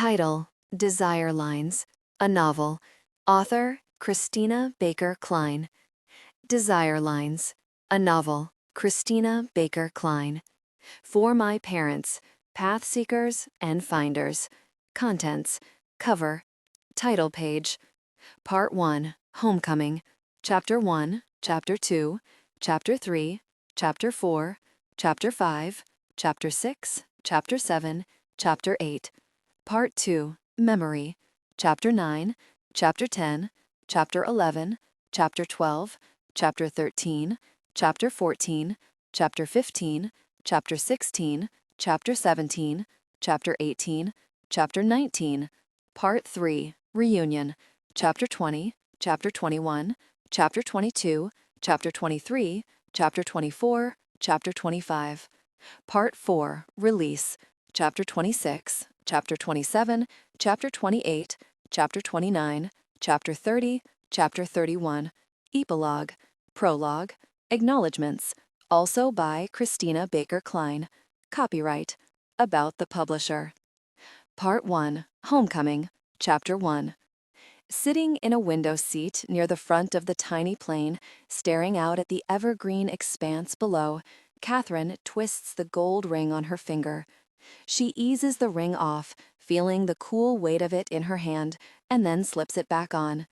Title: Desire Lines, a novel. Author: Christina Baker Klein. Desire Lines, a novel. Christina Baker Klein. For My Parents, Path Seekers and Finders. Contents: cover, title page. Part 1, Homecoming. Chapter 1, Chapter 2, Chapter 3, Chapter 4, Chapter 5, Chapter 6, Chapter 7, Chapter 8. Part 2, Memory. Chapter 9, Chapter 10, Chapter 11, Chapter 12, Chapter 13, Chapter 14, Chapter 15, Chapter 16, Chapter 17, Chapter 18, Chapter 19. Part 3, Reunion. Chapter 20, Chapter 21, Chapter 22, Chapter 23, Chapter 24, Chapter 25. Part 4, Release. Chapter 26, Chapter 27, Chapter 28, Chapter 29, Chapter 30, Chapter 31. Epilogue. Prologue. Acknowledgements. Also by Christina Baker Klein. Copyright. About the publisher. Part 1, Homecoming. Chapter 1. Sitting in a window seat near the front of the tiny plane, staring out at the evergreen expanse below, Kathryn twists the gold ring on her finger. She eases the ring off, feeling the cool weight of it in her hand, and then slips it back on.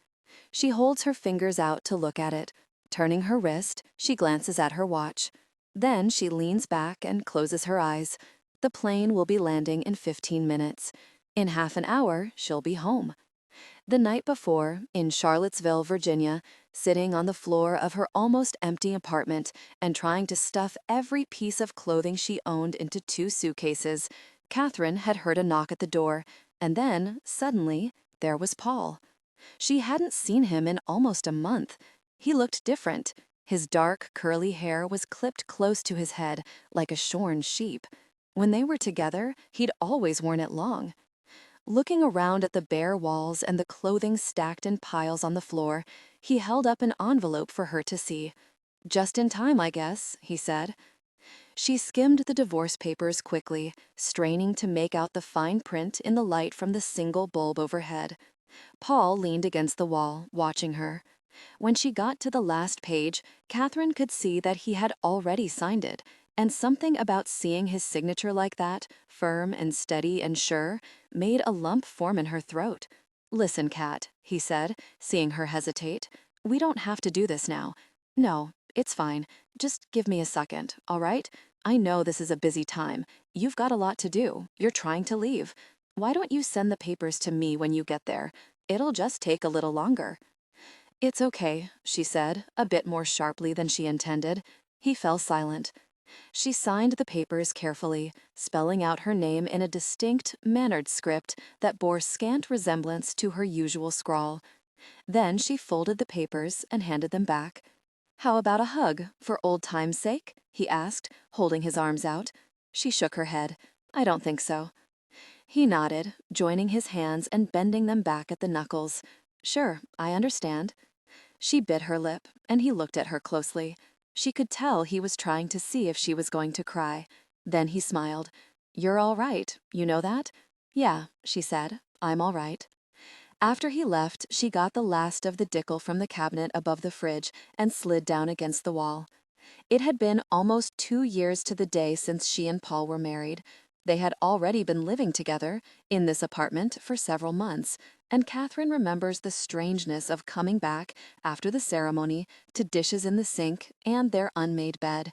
She holds her fingers out to look at it. Turning her wrist, she glances at her watch. Then she leans back and closes her eyes. The plane will be landing in 15 minutes. In half an hour, she'll be home. The night before, in Charlottesville, Virginia, sitting on the floor of her almost empty apartment and trying to stuff every piece of clothing she owned into 2 suitcases, Kathryn had heard a knock at the door, and then, suddenly, there was Paul. She hadn't seen him in almost a month. He looked different. His dark, curly hair was clipped close to his head, like a shorn sheep. When they were together, he'd always worn it long. Looking around at the bare walls and the clothing stacked in piles on the floor, he held up an envelope for her to see. "Just in time, I guess," he said. She skimmed the divorce papers quickly, straining to make out the fine print in the light from the single bulb overhead. Paul leaned against the wall, watching her. When she got to the last page, Kathryn could see that he had already signed it, and something about seeing his signature like that, firm and steady and sure, made a lump form in her throat. "Listen, Kat," he said, seeing her hesitate. "We don't have to do this now. No, it's fine. Just give me a second, all right? I know this is a busy time. You've got a lot to do. You're trying to leave. Why don't you send the papers to me when you get there? It'll just take a little longer." "It's okay," she said, a bit more sharply than she intended. He fell silent. She signed the papers carefully, spelling out her name in a distinct, mannered script that bore scant resemblance to her usual scrawl. Then she folded the papers and handed them back. "How about a hug, for old time's sake?" he asked, holding his arms out. She shook her head. "I don't think so." He nodded, joining his hands and bending them back at the knuckles. "Sure, I understand." She bit her lip, and he looked at her closely. She could tell he was trying to see if she was going to cry. Then he smiled. "You're all right, you know that?" "Yeah," she said, "I'm all right." After he left, she got the last of the dickel from the cabinet above the fridge and slid down against the wall. It had been almost 2 years to the day since she and Paul were married. They had already been living together, in this apartment, for several months, and Kathryn remembers the strangeness of coming back, after the ceremony, to dishes in the sink and their unmade bed.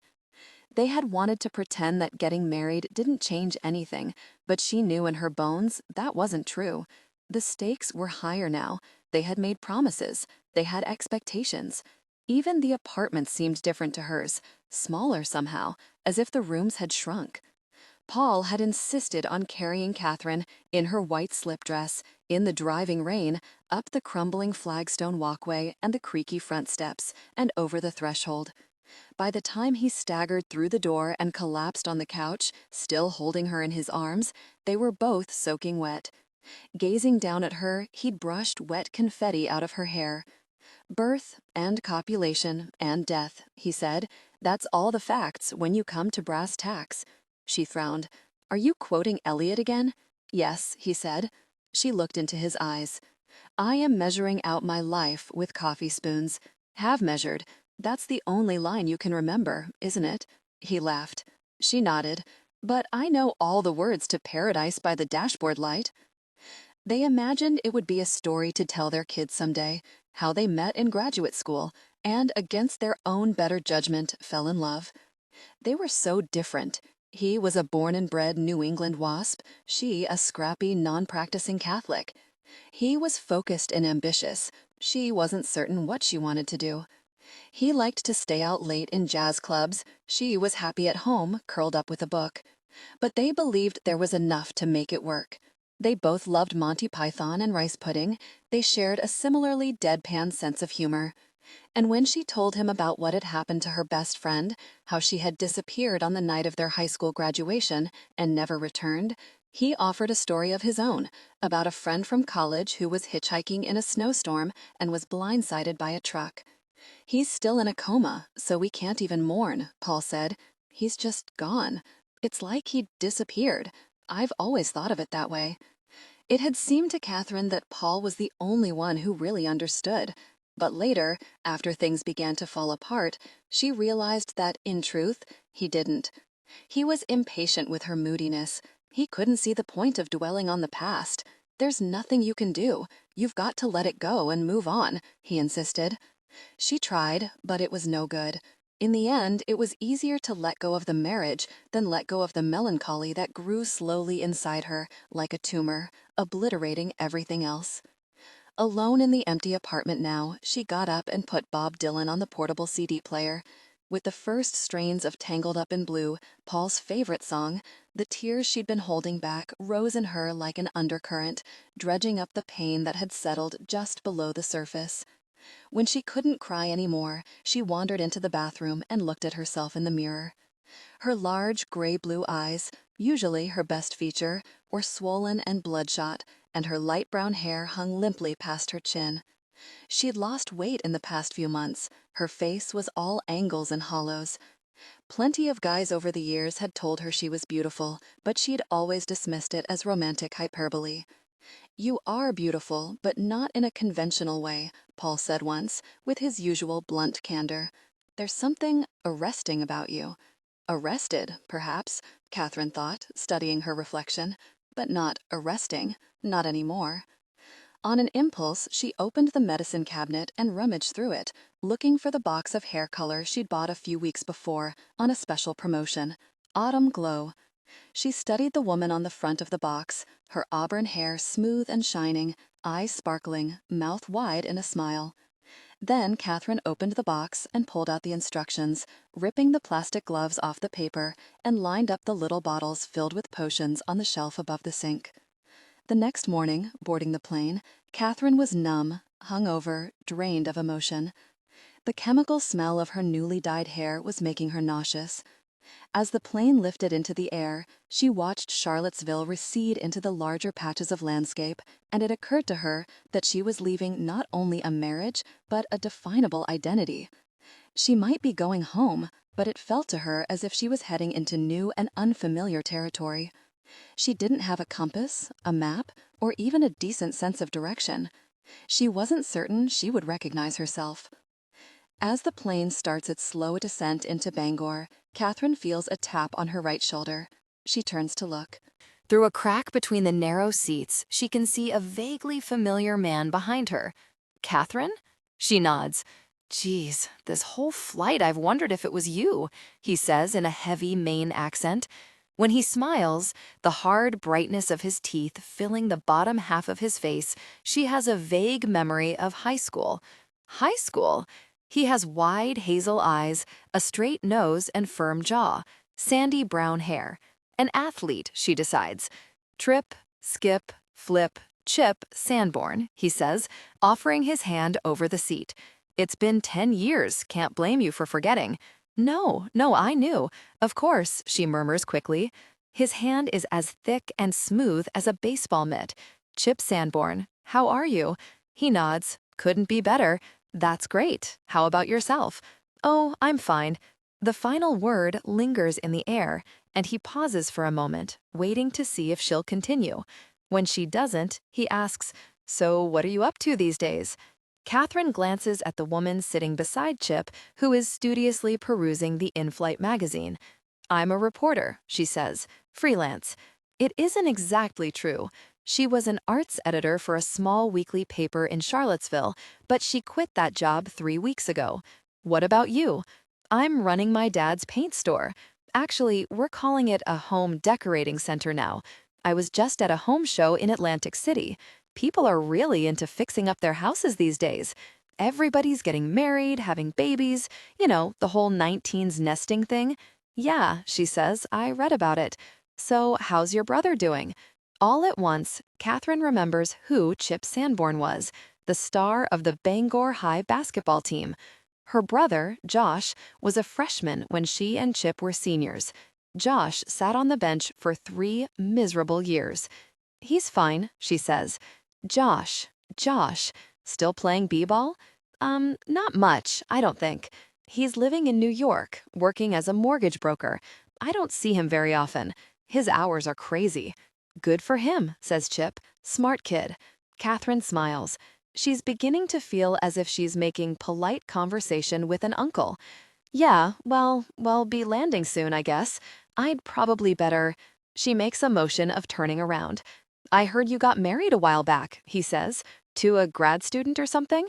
They had wanted to pretend that getting married didn't change anything, but she knew in her bones that wasn't true. The stakes were higher now. They had made promises. They had expectations. Even the apartment seemed different to hers, smaller somehow, as if the rooms had shrunk. Paul had insisted on carrying Kathryn, in her white slip dress, in the driving rain, up the crumbling flagstone walkway and the creaky front steps, and over the threshold. By the time he staggered through the door and collapsed on the couch, still holding her in his arms, they were both soaking wet. Gazing down at her, he'd brushed wet confetti out of her hair. "Birth and copulation and death," he said. "That's all the facts when you come to brass tacks." She frowned. "Are you quoting Eliot again?" "Yes," he said. She looked into his eyes. "I am measuring out my life with coffee spoons. Have measured. That's the only line you can remember, isn't it?" He laughed. She nodded. "But I know all the words to Paradise by the Dashboard Light." They imagined it would be a story to tell their kids someday, how they met in graduate school and, against their own better judgment, fell in love. They were so different. He was a born and bred New England WASP, she a scrappy, non-practicing Catholic. He was focused and ambitious. She wasn't certain what she wanted to do. He liked to stay out late in jazz clubs. She was happy at home, curled up with a book. But they believed there was enough to make it work. They both loved Monty Python and rice pudding. They shared a similarly deadpan sense of humor. And when she told him about what had happened to her best friend, how she had disappeared on the night of their high school graduation and never returned, he offered a story of his own about a friend from college who was hitchhiking in a snowstorm and was blindsided by a truck. "He's still in a coma, so we can't even mourn," Paul said. "He's just gone. It's like he disappeared. I've always thought of it that way." It had seemed to Kathryn that Paul was the only one who really understood. But later, after things began to fall apart, she realized that, in truth, he didn't. He was impatient with her moodiness. He couldn't see the point of dwelling on the past. "There's nothing you can do. You've got to let it go and move on," he insisted. She tried, but it was no good. In the end, it was easier to let go of the marriage than let go of the melancholy that grew slowly inside her, like a tumor, obliterating everything else. Alone in the empty apartment now, she got up and put Bob Dylan on the portable CD player. With the first strains of Tangled Up in Blue, Paul's favorite song, the tears she'd been holding back rose in her like an undercurrent, dredging up the pain that had settled just below the surface. When she couldn't cry anymore, she wandered into the bathroom and looked at herself in the mirror. Her large gray-blue eyes, usually her best feature, were swollen and bloodshot, and her light brown hair hung limply past her chin. She'd lost weight in the past few months. Her face was all angles and hollows. Plenty of guys over the years had told her she was beautiful, but she'd always dismissed it as romantic hyperbole. "You are beautiful, but not in a conventional way," Paul said once, with his usual blunt candor. "There's something arresting about you." Arrested, perhaps, Kathryn thought, studying her reflection, but not arresting, not anymore. On an impulse, she opened the medicine cabinet and rummaged through it, looking for the box of hair color she'd bought a few weeks before on a special promotion, Autumn Glow. She studied the woman on the front of the box, her auburn hair smooth and shining, eyes sparkling, mouth wide in a smile. Then Kathryn opened the box and pulled out the instructions, ripping the plastic gloves off the paper, and lined up the little bottles filled with potions on the shelf above the sink. The next morning, boarding the plane, Kathryn was numb, hungover, drained of emotion. The chemical smell of her newly dyed hair was making her nauseous. As the plane lifted into the air, she watched Charlottesville recede into the larger patches of landscape, and it occurred to her that she was leaving not only a marriage, but a definable identity. She might be going home, but it felt to her as if she was heading into new and unfamiliar territory. She didn't have a compass, a map, or even a decent sense of direction. She wasn't certain she would recognize herself. As the plane starts its slow descent into Bangor, Kathryn feels a tap on her right shoulder. She turns to look. Through a crack between the narrow seats, she can see a vaguely familiar man behind her. "Kathryn?" She nods. "Geez, this whole flight I've wondered if it was you," he says in a heavy Maine accent. When he smiles, the hard brightness of his teeth filling the bottom half of his face, she has a vague memory of high school. High school? He has wide hazel eyes, a straight nose and firm jaw, sandy brown hair. An athlete, she decides. "Trip, skip, flip, chip, Sanborn," he says, offering his hand over the seat. "It's been 10 years, can't blame you for forgetting." No, I knew. Of course," she murmurs quickly. His hand is as thick and smooth as a baseball mitt. "Chip Sanborn, how are you?" He nods. "Couldn't be better." "That's great. How about yourself?" "Oh, I'm fine." The final word lingers in the air, and he pauses for a moment, waiting to see if she'll continue. When she doesn't, he asks, "So what are you up to these days?" Kathryn glances at the woman sitting beside Chip, who is studiously perusing the in-flight magazine. "I'm a reporter," she says, "freelance." It isn't exactly true. She was an arts editor for a small weekly paper in Charlottesville, but she quit that job 3 weeks ago. "What about you?" "I'm running my dad's paint store. Actually, we're calling it a home decorating center now. I was just at a home show in Atlantic City. People are really into fixing up their houses these days. Everybody's getting married, having babies, the whole 19s nesting thing." "Yeah," she says, "I read about it. So how's your brother doing?" All at once, Kathryn remembers who Chip Sanborn was, the star of the Bangor High basketball team. Her brother, Josh, was a freshman when she and Chip were seniors. Josh sat on the bench for 3 miserable years. "He's fine," she says. Josh, still playing b-ball? Not much, I don't think. He's living in New York, working as a mortgage broker. I don't see him very often. His hours are crazy." "Good for him," says Chip. "Smart kid." Kathryn smiles. She's beginning to feel as if she's making polite conversation with an uncle. "Yeah, well, be landing soon, I guess. I'd probably better—" She makes a motion of turning around. "I heard you got married a while back," he says. "To a grad student or something?"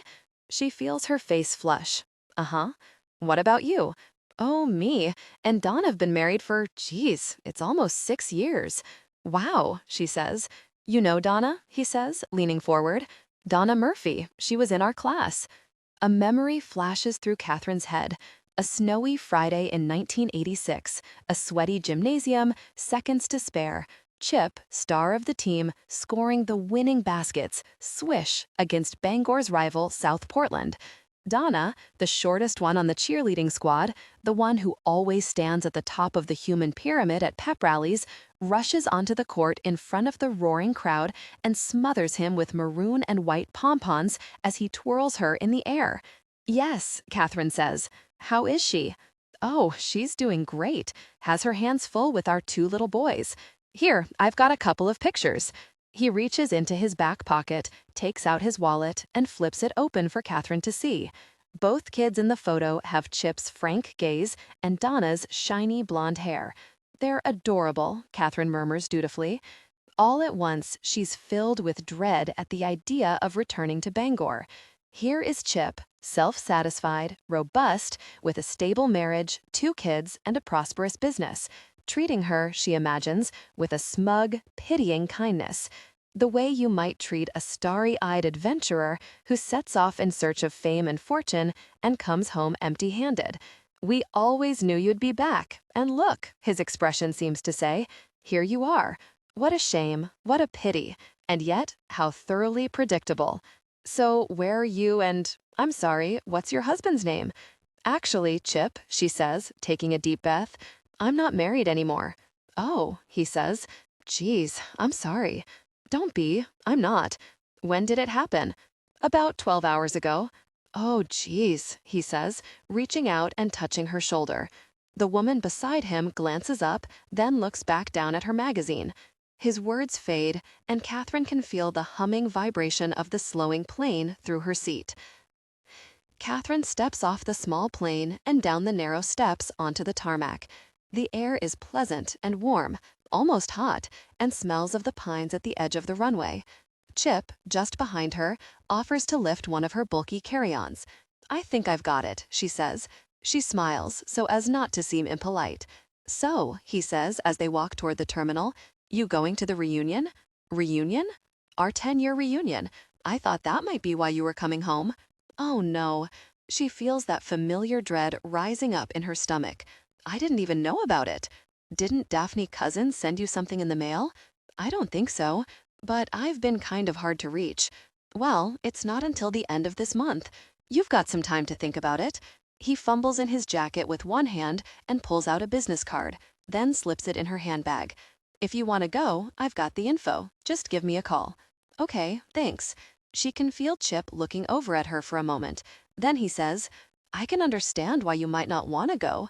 She feels her face flush. "Uh-huh. What about you?" "Oh, me and Don have been married for, geez, it's almost 6 years." "Wow," she says. "You know Donna?" he says, leaning forward. "Donna Murphy. She was in our class." A memory flashes through Kathryn's head. A snowy Friday in 1986, a sweaty gymnasium, seconds to spare. Chip, star of the team, scoring the winning baskets, swish, against Bangor's rival South Portland. Donna, the shortest one on the cheerleading squad, the one who always stands at the top of the human pyramid at pep rallies, rushes onto the court in front of the roaring crowd and smothers him with maroon and white pom-poms as he twirls her in the air. "Yes," Kathryn says. "How is she?" "Oh, she's doing great. Has her hands full with our 2 little boys. Here, I've got a couple of pictures." He reaches into his back pocket, takes out his wallet, and flips it open for Kathryn to see. Both kids in the photo have Chip's frank gaze and Donna's shiny blonde hair. "They're adorable," Kathryn murmurs dutifully. All at once, she's filled with dread at the idea of returning to Bangor. Here is Chip, self-satisfied, robust, with a stable marriage, 2 kids, and a prosperous business, treating her, she imagines, with a smug, pitying kindness, the way you might treat a starry-eyed adventurer who sets off in search of fame and fortune and comes home empty-handed. "We always knew you'd be back, and look," his expression seems to say, "here you are. What a shame, what a pity, and yet how thoroughly predictable. So where are you and, I'm sorry, what's your husband's name?" "Actually, Chip," she says, taking a deep breath, "I'm not married anymore." "Oh," he says, "geez, I'm sorry." "Don't be, I'm not." "When did it happen?" "About 12 hours ago." "Oh, geez," he says, reaching out and touching her shoulder. The woman beside him glances up, then looks back down at her magazine. His words fade, and Kathryn can feel the humming vibration of the slowing plane through her seat. Kathryn steps off the small plane and down the narrow steps onto the tarmac. The air is pleasant and warm, almost hot, and smells of the pines at the edge of the runway. Chip, just behind her, offers to lift one of her bulky carry-ons. "I think I've got it," she says. She smiles so as not to seem impolite. "So," he says as they walk toward the terminal, "you going to the reunion?" "Reunion?" "Our 10-year reunion. I thought that might be why you were coming home." "Oh, no." She feels that familiar dread rising up in her stomach. "I didn't even know about it." "Didn't Daphne Cousins send you something in the mail?" "I don't think so. But I've been kind of hard to reach." "Well, it's not until the end of this month. You've got some time to think about it." He fumbles in his jacket with one hand and pulls out a business card, then slips it in her handbag. "If you want to go, I've got the info. Just give me a call." "Okay, thanks." She can feel Chip looking over at her for a moment. Then he says, "I can understand why you might not want to go.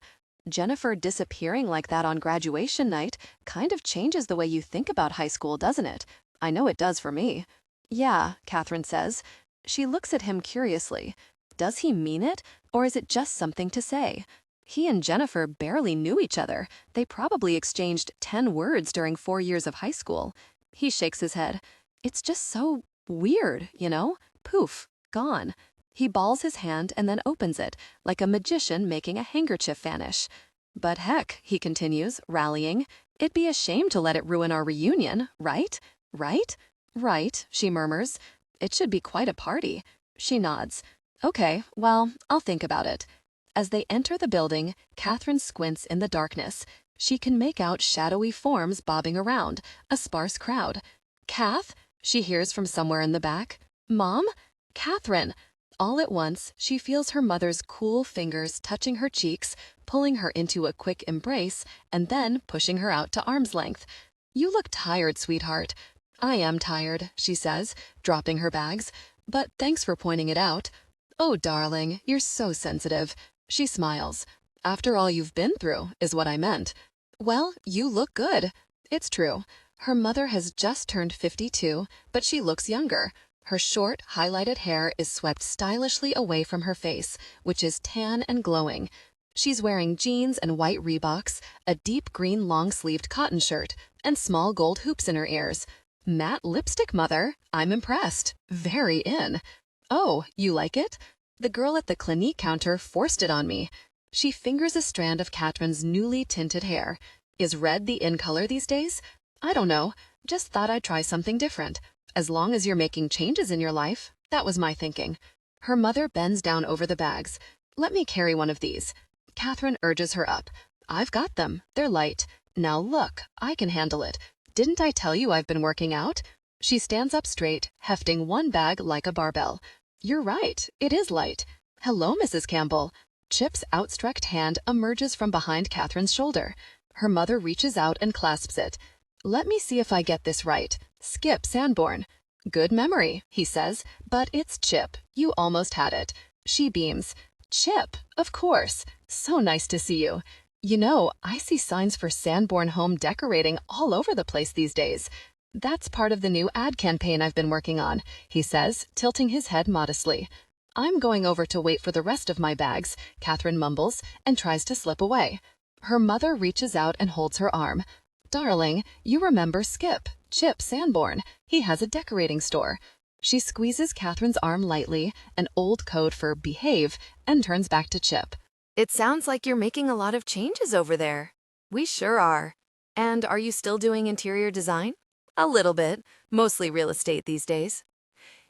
Jennifer disappearing like that on graduation night kind of changes the way you think about high school, doesn't it? I know it does for me. Yeah, Kathryn says. She looks at him curiously. Does he mean it, or is it just something to say? He and Jennifer barely knew each other. They probably exchanged 10 words during 4 years of high school. He shakes his head. It's just so weird, you know? Poof, gone. He balls his hand and then opens it, like a magician making a handkerchief vanish. But heck, he continues, rallying, it'd be a shame to let it ruin our reunion, right? Right? Right, she murmurs. It should be quite a party. She nods. Okay, well, I'll think about it. As they enter the building, Kathryn squints in the darkness. She can make out shadowy forms bobbing around, a sparse crowd. Kath? She hears from somewhere in the back. Mom? Kathryn! All at once, she feels her mother's cool fingers touching her cheeks, pulling her into a quick embrace, and then pushing her out to arm's length. You look tired, sweetheart. I am tired, she says, dropping her bags. But thanks for pointing it out. Oh, darling, you're so sensitive. She smiles. After all you've been through, is what I meant. Well, you look good. It's true. Her mother has just turned 52, but she looks younger. Her short, highlighted hair is swept stylishly away from her face, which is tan and glowing. She's wearing jeans and white Reeboks, a deep green long-sleeved cotton shirt, and small gold hoops in her ears. Matte lipstick, mother. I'm impressed. Very in. Oh, you like it? The girl at the Clinique counter forced it on me. She fingers a strand of Kathryn's newly tinted hair. Is red the in color these days? I don't know. Just thought I'd try something different. As long as you're making changes in your life, that was my thinking. Her mother bends down over the bags. Let me carry one of these. Kathryn urges her up. I've got them. They're light. Now look, I can handle it. Didn't I tell you I've been working out? She stands up straight, hefting one bag like a barbell. You're right, it is light. Hello, Mrs. Campbell. Chip's outstretched hand emerges from behind Kathryn's shoulder. Her mother reaches out and clasps it. Let me see if I get this right. Skip Sanborn. Good memory, he says, but it's Chip. You almost had it. She beams. Chip, of course. So nice to see you. You know, I see signs for Sanborn home decorating all over the place these days. That's part of the new ad campaign I've been working on, he says, tilting his head modestly. I'm going over to wait for the rest of my bags, Kathryn mumbles, and tries to slip away. Her mother reaches out and holds her arm. Darling, you remember Skip, Chip Sanborn. He has a decorating store. She squeezes Kathryn's arm lightly, an old code for behave, and turns back to Chip. It sounds like you're making a lot of changes over there. We sure are. And are you still doing interior design? A little bit, mostly real estate these days.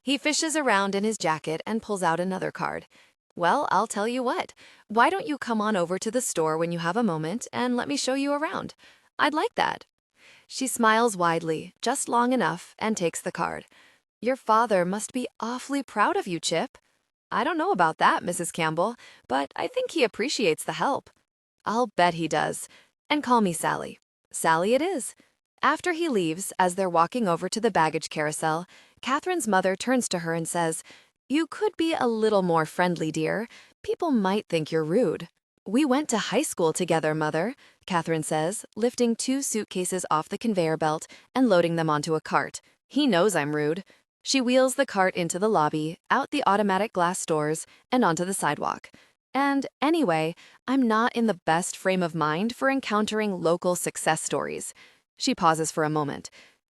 He fishes around in his jacket and pulls out another card. Well, I'll tell you what. Why don't you come on over to the store when you have a moment and let me show you around? I'd like that. She smiles widely, just long enough, and takes the card. Your father must be awfully proud of you, Chip. I don't know about that, Mrs. Campbell, but I think he appreciates the help. I'll bet he does. And call me Sally. Sally it is. After he leaves, as they're walking over to the baggage carousel, Kathryn's mother turns to her and says, You could be a little more friendly, dear. People might think you're rude. We went to high school together, Mother, Kathryn says, lifting 2 suitcases off the conveyor belt and loading them onto a cart. He knows I'm rude. She wheels the cart into the lobby, out the automatic glass doors, and onto the sidewalk. And anyway, I'm not in the best frame of mind for encountering local success stories. She pauses for a moment.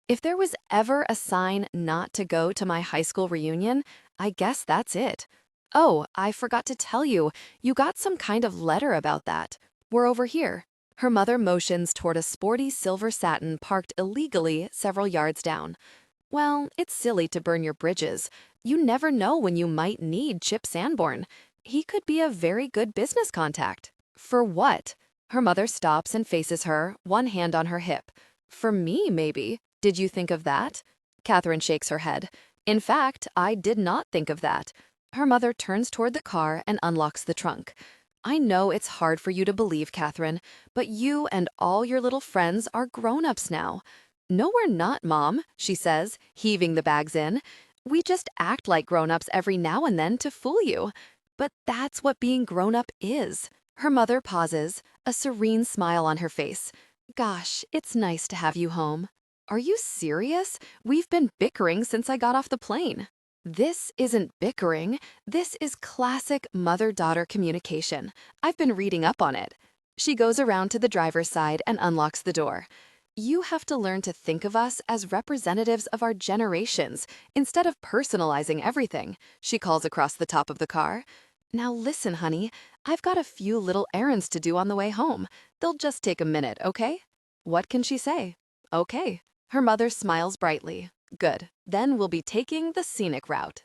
If there was ever a sign not to go to my high school reunion, I guess that's it. Oh, I forgot to tell you, you got some kind of letter about that. We're over here. Her mother motions toward a sporty silver satin parked illegally several yards down. Well, it's silly to burn your bridges. You never know when you might need Chip Sanborn. He could be a very good business contact. For what? Her mother stops and faces her, one hand on her hip. For me, maybe. Did you think of that? Kathryn shakes her head. In fact, I did not think of that. Her mother turns toward the car and unlocks the trunk. I know it's hard for you to believe, Kathryn, but you and all your little friends are grown-ups now. No, we're not, Mom, she says, heaving the bags in. We just act like grown-ups every now and then to fool you. But that's what being grown-up is. Her mother pauses, a serene smile on her face. Gosh, it's nice to have you home. Are you serious? We've been bickering since I got off the plane. This isn't bickering. This is classic mother-daughter communication. I've been reading up on it. She goes around to the driver's side and unlocks the door. You have to learn to think of us as representatives of our generations instead of personalizing everything, she calls across the top of the car. Now listen, honey, I've got a few little errands to do on the way home. They'll just take a minute, okay? What can she say? Okay. Her mother smiles brightly. Good. Then we'll be taking the scenic route.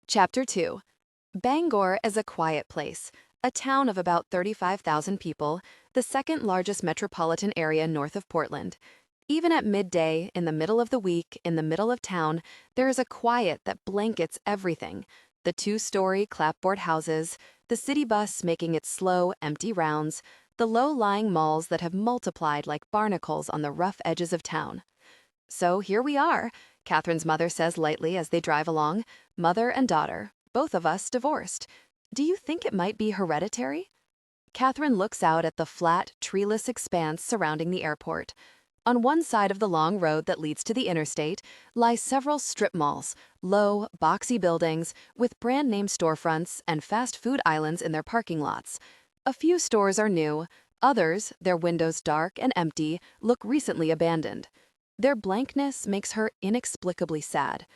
Chapter 2. Bangor is a quiet place, a town of about 35,000 people, the second largest metropolitan area north of Portland. Even at midday, in the middle of the week, in the middle of town, there is a quiet that blankets everything. The two-story clapboard houses, the city bus making its slow, empty rounds, the low-lying malls that have multiplied like barnacles on the rough edges of town. So here we are, Kathryn's mother says lightly as they drive along, mother and daughter, both of us divorced. Do you think it might be hereditary? Kathryn looks out at the flat, treeless expanse surrounding the airport. On one side of the long road that leads to the interstate lie several strip malls, low, boxy buildings with brand-name storefronts and fast food islands in their parking lots. A few stores are new, others, their windows dark and empty, look recently abandoned. Their blankness makes her inexplicably sad.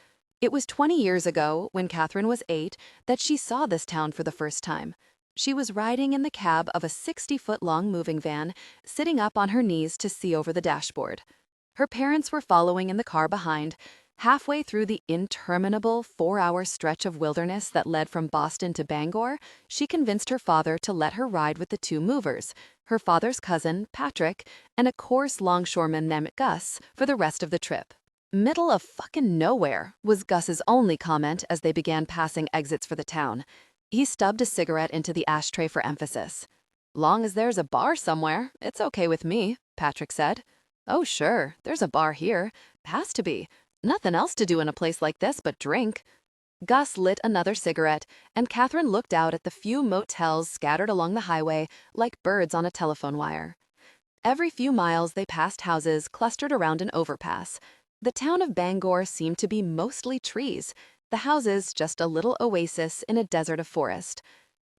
It was 20 years ago, when Kathryn was 8, that she saw this town for the first time. She was riding in the cab of a 60-foot-long moving van, sitting up on her knees to see over the dashboard. Her parents were following in the car behind. Halfway through the interminable 4-hour stretch of wilderness that led from Boston to Bangor, she convinced her father to let her ride with the two movers, her father's cousin, Patrick, and a coarse longshoreman named Gus, for the rest of the trip. "Middle of fucking nowhere," was Gus's only comment as they began passing exits for the town. He stubbed a cigarette into the ashtray for emphasis. "Long as there's a bar somewhere, it's okay with me," Patrick said. "Oh, sure, there's a bar here. Has to be. Nothing else to do in a place like this but drink." Gus lit another cigarette, and Kathryn looked out at the few motels scattered along the highway like birds on a telephone wire. Every few miles they passed houses clustered around an overpass. The town of Bangor seemed to be mostly trees, the houses just a little oasis in a desert of forest.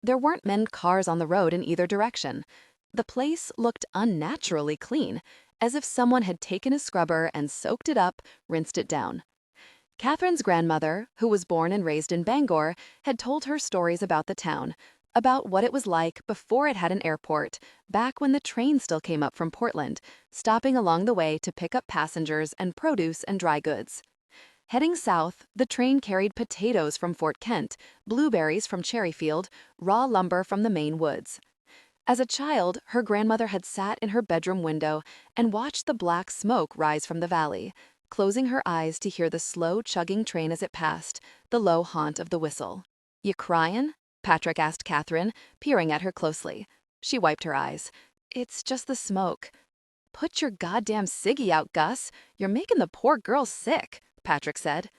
There weren't many cars on the road in either direction. The place looked unnaturally clean, as if someone had taken a scrubber and soaked it up, rinsed it down. Kathryn's grandmother, who was born and raised in Bangor, had told her stories about the town, about what it was like before it had an airport, back when the train still came up from Portland, stopping along the way to pick up passengers and produce and dry goods. Heading south, the train carried potatoes from Fort Kent, blueberries from Cherryfield, raw lumber from the Maine woods. As a child, her grandmother had sat in her bedroom window and watched the black smoke rise from the valley, closing her eyes to hear the slow chugging train as it passed, the low haunt of the whistle. "You cryin'?" Patrick asked Kathryn, peering at her closely. She wiped her eyes. "It's just the smoke." "Put your goddamn ciggy out, Gus. You're making the poor girl sick," Patrick said.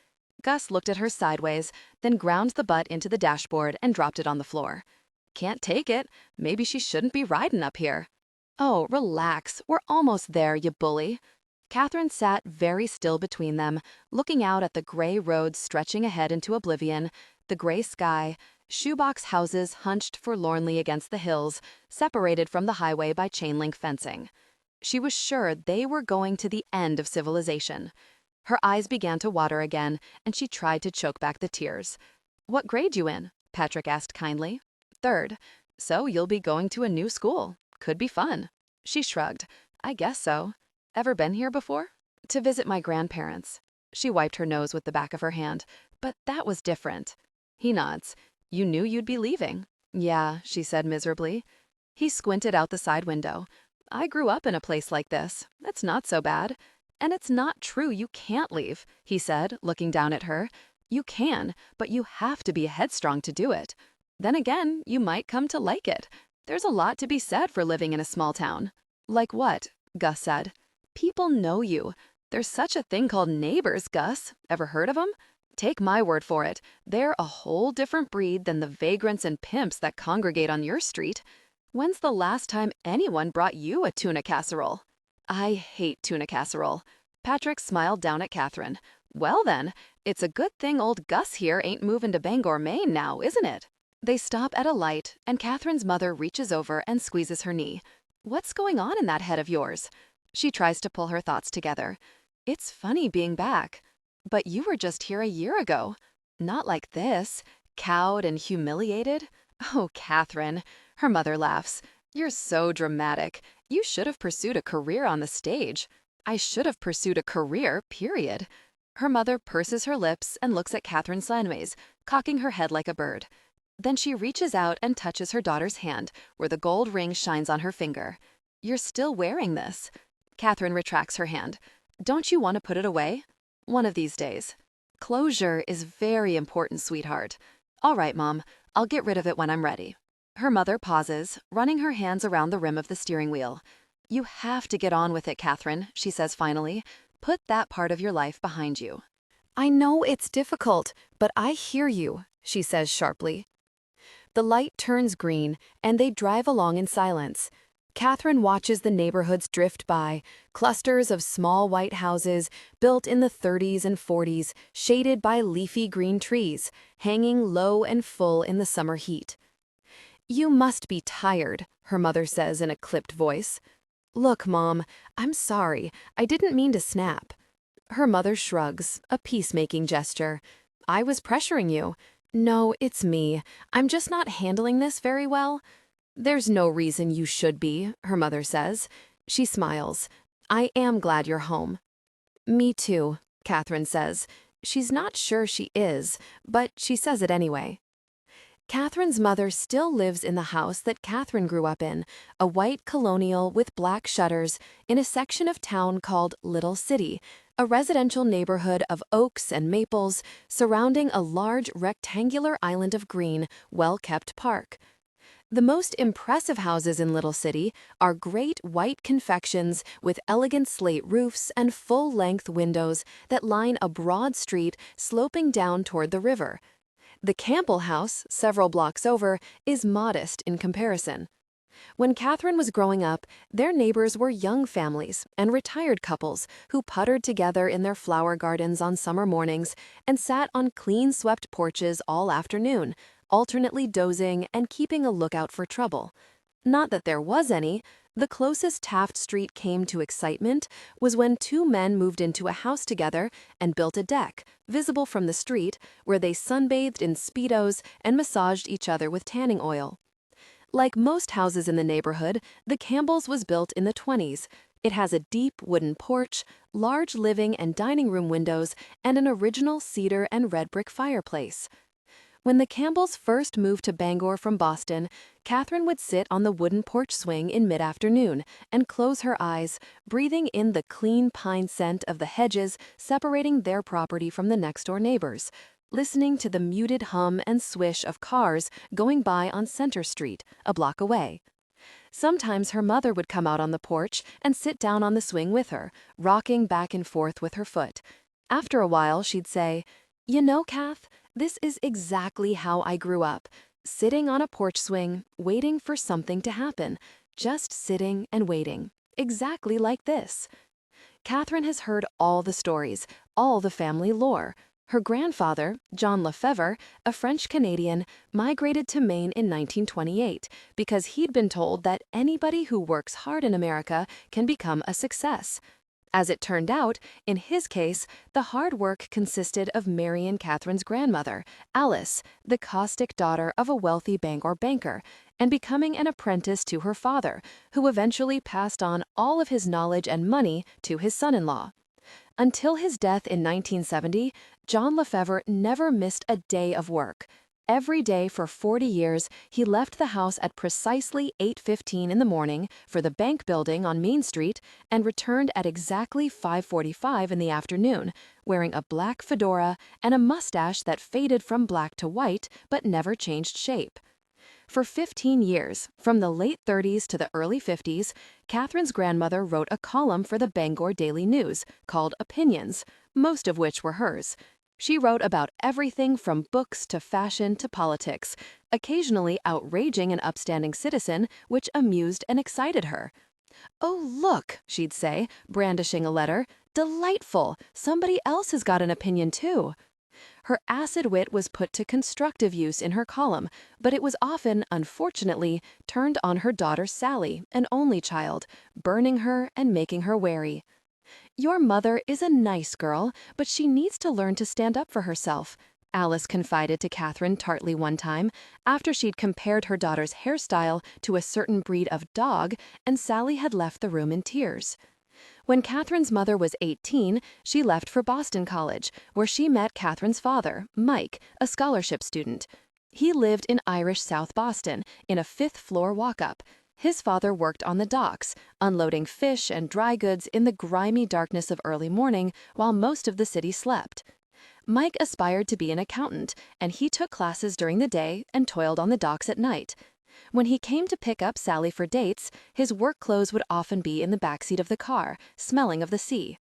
Gus looked at her sideways, then ground the butt into the dashboard and dropped it on the floor. "Can't take it. Maybe she shouldn't be riding up here." "Oh, relax. We're almost there, you bully." Kathryn sat very still between them, looking out at the gray road stretching ahead into oblivion, the gray sky, shoebox houses hunched forlornly against the hills, separated from the highway by chain-link fencing. She was sure they were going to the end of civilization. Her eyes began to water again, and she tried to choke back the tears. "What grade you in?" Patrick asked kindly. "Third. So you'll be going to a new school. Could be fun." She shrugged. "I guess so. Ever been here before?" "To visit my grandparents." She wiped her nose with the back of her hand. "But that was different." He nods. "You knew you'd be leaving." "Yeah," she said miserably. He squinted out the side window. "I grew up in a place like this. It's not so bad. And it's not true you can't leave," he said, looking down at her. "You can, but you have to be headstrong to do it. Then again, you might come to like it. There's a lot to be said for living in a small town." "Like what?" Gus said. "People know you. There's such a thing called neighbors, Gus. Ever heard of them? Take my word for it. They're a whole different breed than the vagrants and pimps that congregate on your street. When's the last time anyone brought you a tuna casserole?" I hate tuna casserole. Patrick smiled down at Kathryn. Well then, it's a good thing old Gus here ain't moving to Bangor, Maine now, isn't it? They stop at a light, and Kathryn's mother reaches over and squeezes her knee. What's going on in that head of yours? She tries to pull her thoughts together. It's funny being back. But you were just here a year ago. Not like this, cowed and humiliated. Oh, Kathryn. Her mother laughs. You're so dramatic. You should have pursued a career on the stage. I should have pursued a career, period. Her mother purses her lips and looks at Kathryn sideways, cocking her head like a bird. Then she reaches out and touches her daughter's hand, where the gold ring shines on her finger. You're still wearing this. Kathryn retracts her hand. Don't you want to put it away? One of these days. Closure is very important, sweetheart. All right, Mom, I'll get rid of it when I'm ready. Her mother pauses, running her hands around the rim of the steering wheel. You have to get on with it, Kathryn, she says finally. Put that part of your life behind you. I know it's difficult, but I hear you, she says sharply. The light turns green, and they drive along in silence. Kathryn watches the neighborhoods drift by, clusters of small white houses built in the 30s and 40s, shaded by leafy green trees, hanging low and full in the summer heat. You must be tired, her mother says in a clipped voice. Look, Mom, I'm sorry, I didn't mean to snap. Her mother shrugs, a peacemaking gesture. I was pressuring you. No, it's me. I'm just not handling this very well. There's no reason you should be, her mother says. She smiles. I am glad you're home. Me too, Kathryn says. She's not sure she is, but she says it anyway. Kathryn's mother still lives in the house that Kathryn grew up in, a white colonial with black shutters in a section of town called Little City, a residential neighborhood of oaks and maples surrounding a large rectangular island of green, well-kept park. The most impressive houses in Little City are great white confections with elegant slate roofs and full-length windows that line a broad street sloping down toward the river. The Campbell House, several blocks over, is modest in comparison. When Kathryn was growing up, their neighbors were young families and retired couples who puttered together in their flower gardens on summer mornings and sat on clean-swept porches all afternoon, alternately dozing and keeping a lookout for trouble. Not that there was any. The closest Taft Street came to excitement was when two men moved into a house together and built a deck, visible from the street, where they sunbathed in Speedos and massaged each other with tanning oil. Like most houses in the neighborhood, the Campbells was built in the 20s. It has a deep wooden porch, large living and dining room windows, and an original cedar and red brick fireplace. When the Campbells first moved to Bangor from Boston, Kathryn would sit on the wooden porch swing in mid-afternoon and close her eyes, breathing in the clean pine scent of the hedges separating their property from the next-door neighbors, listening to the muted hum and swish of cars going by on Center Street, a block away. Sometimes her mother would come out on the porch and sit down on the swing with her, rocking back and forth with her foot. After a while, she'd say, "You know, Kath, this is exactly how I grew up, sitting on a porch swing, waiting for something to happen, just sitting and waiting, exactly like this." Kathryn has heard all the stories, all the family lore. Her grandfather, John Lefevre, a French-Canadian, migrated to Maine in 1928 because he'd been told that anybody who works hard in America can become a success. As it turned out, in his case, the hard work consisted of marrying Kathryn's grandmother, Alice, the caustic daughter of a wealthy Bangor banker, and becoming an apprentice to her father, who eventually passed on all of his knowledge and money to his son-in-law. Until his death in 1970, John Lefevre never missed a day of work. Every day for 40 years, he left the house at precisely 8:15 in the morning for the bank building on Main Street and returned at exactly 5:45 in the afternoon, wearing a black fedora and a mustache that faded from black to white but never changed shape. For 15 years, from the late 30s to the early 50s, Kathryn's grandmother wrote a column for the Bangor Daily News called Opinions, most of which were hers. She wrote about everything from books to fashion to politics, occasionally outraging an upstanding citizen, which amused and excited her. "Oh, look," she'd say, brandishing a letter. "Delightful! Somebody else has got an opinion, too." Her acid wit was put to constructive use in her column, but it was often, unfortunately, turned on her daughter Sally, an only child, burning her and making her wary. "Your mother is a nice girl, but she needs to learn to stand up for herself," Alice confided to Kathryn tartly one time, after she'd compared her daughter's hairstyle to a certain breed of dog, and Sally had left the room in tears. When Kathryn's mother was 18, she left for Boston College, where she met Kathryn's father, Mike, a scholarship student. He lived in Irish South Boston, in a fifth-floor walk-up. His father worked on the docks, unloading fish and dry goods in the grimy darkness of early morning while most of the city slept. Mike aspired to be an accountant, and he took classes during the day and toiled on the docks at night. When he came to pick up Sally for dates, his work clothes would often be in the backseat of the car, smelling of the sea.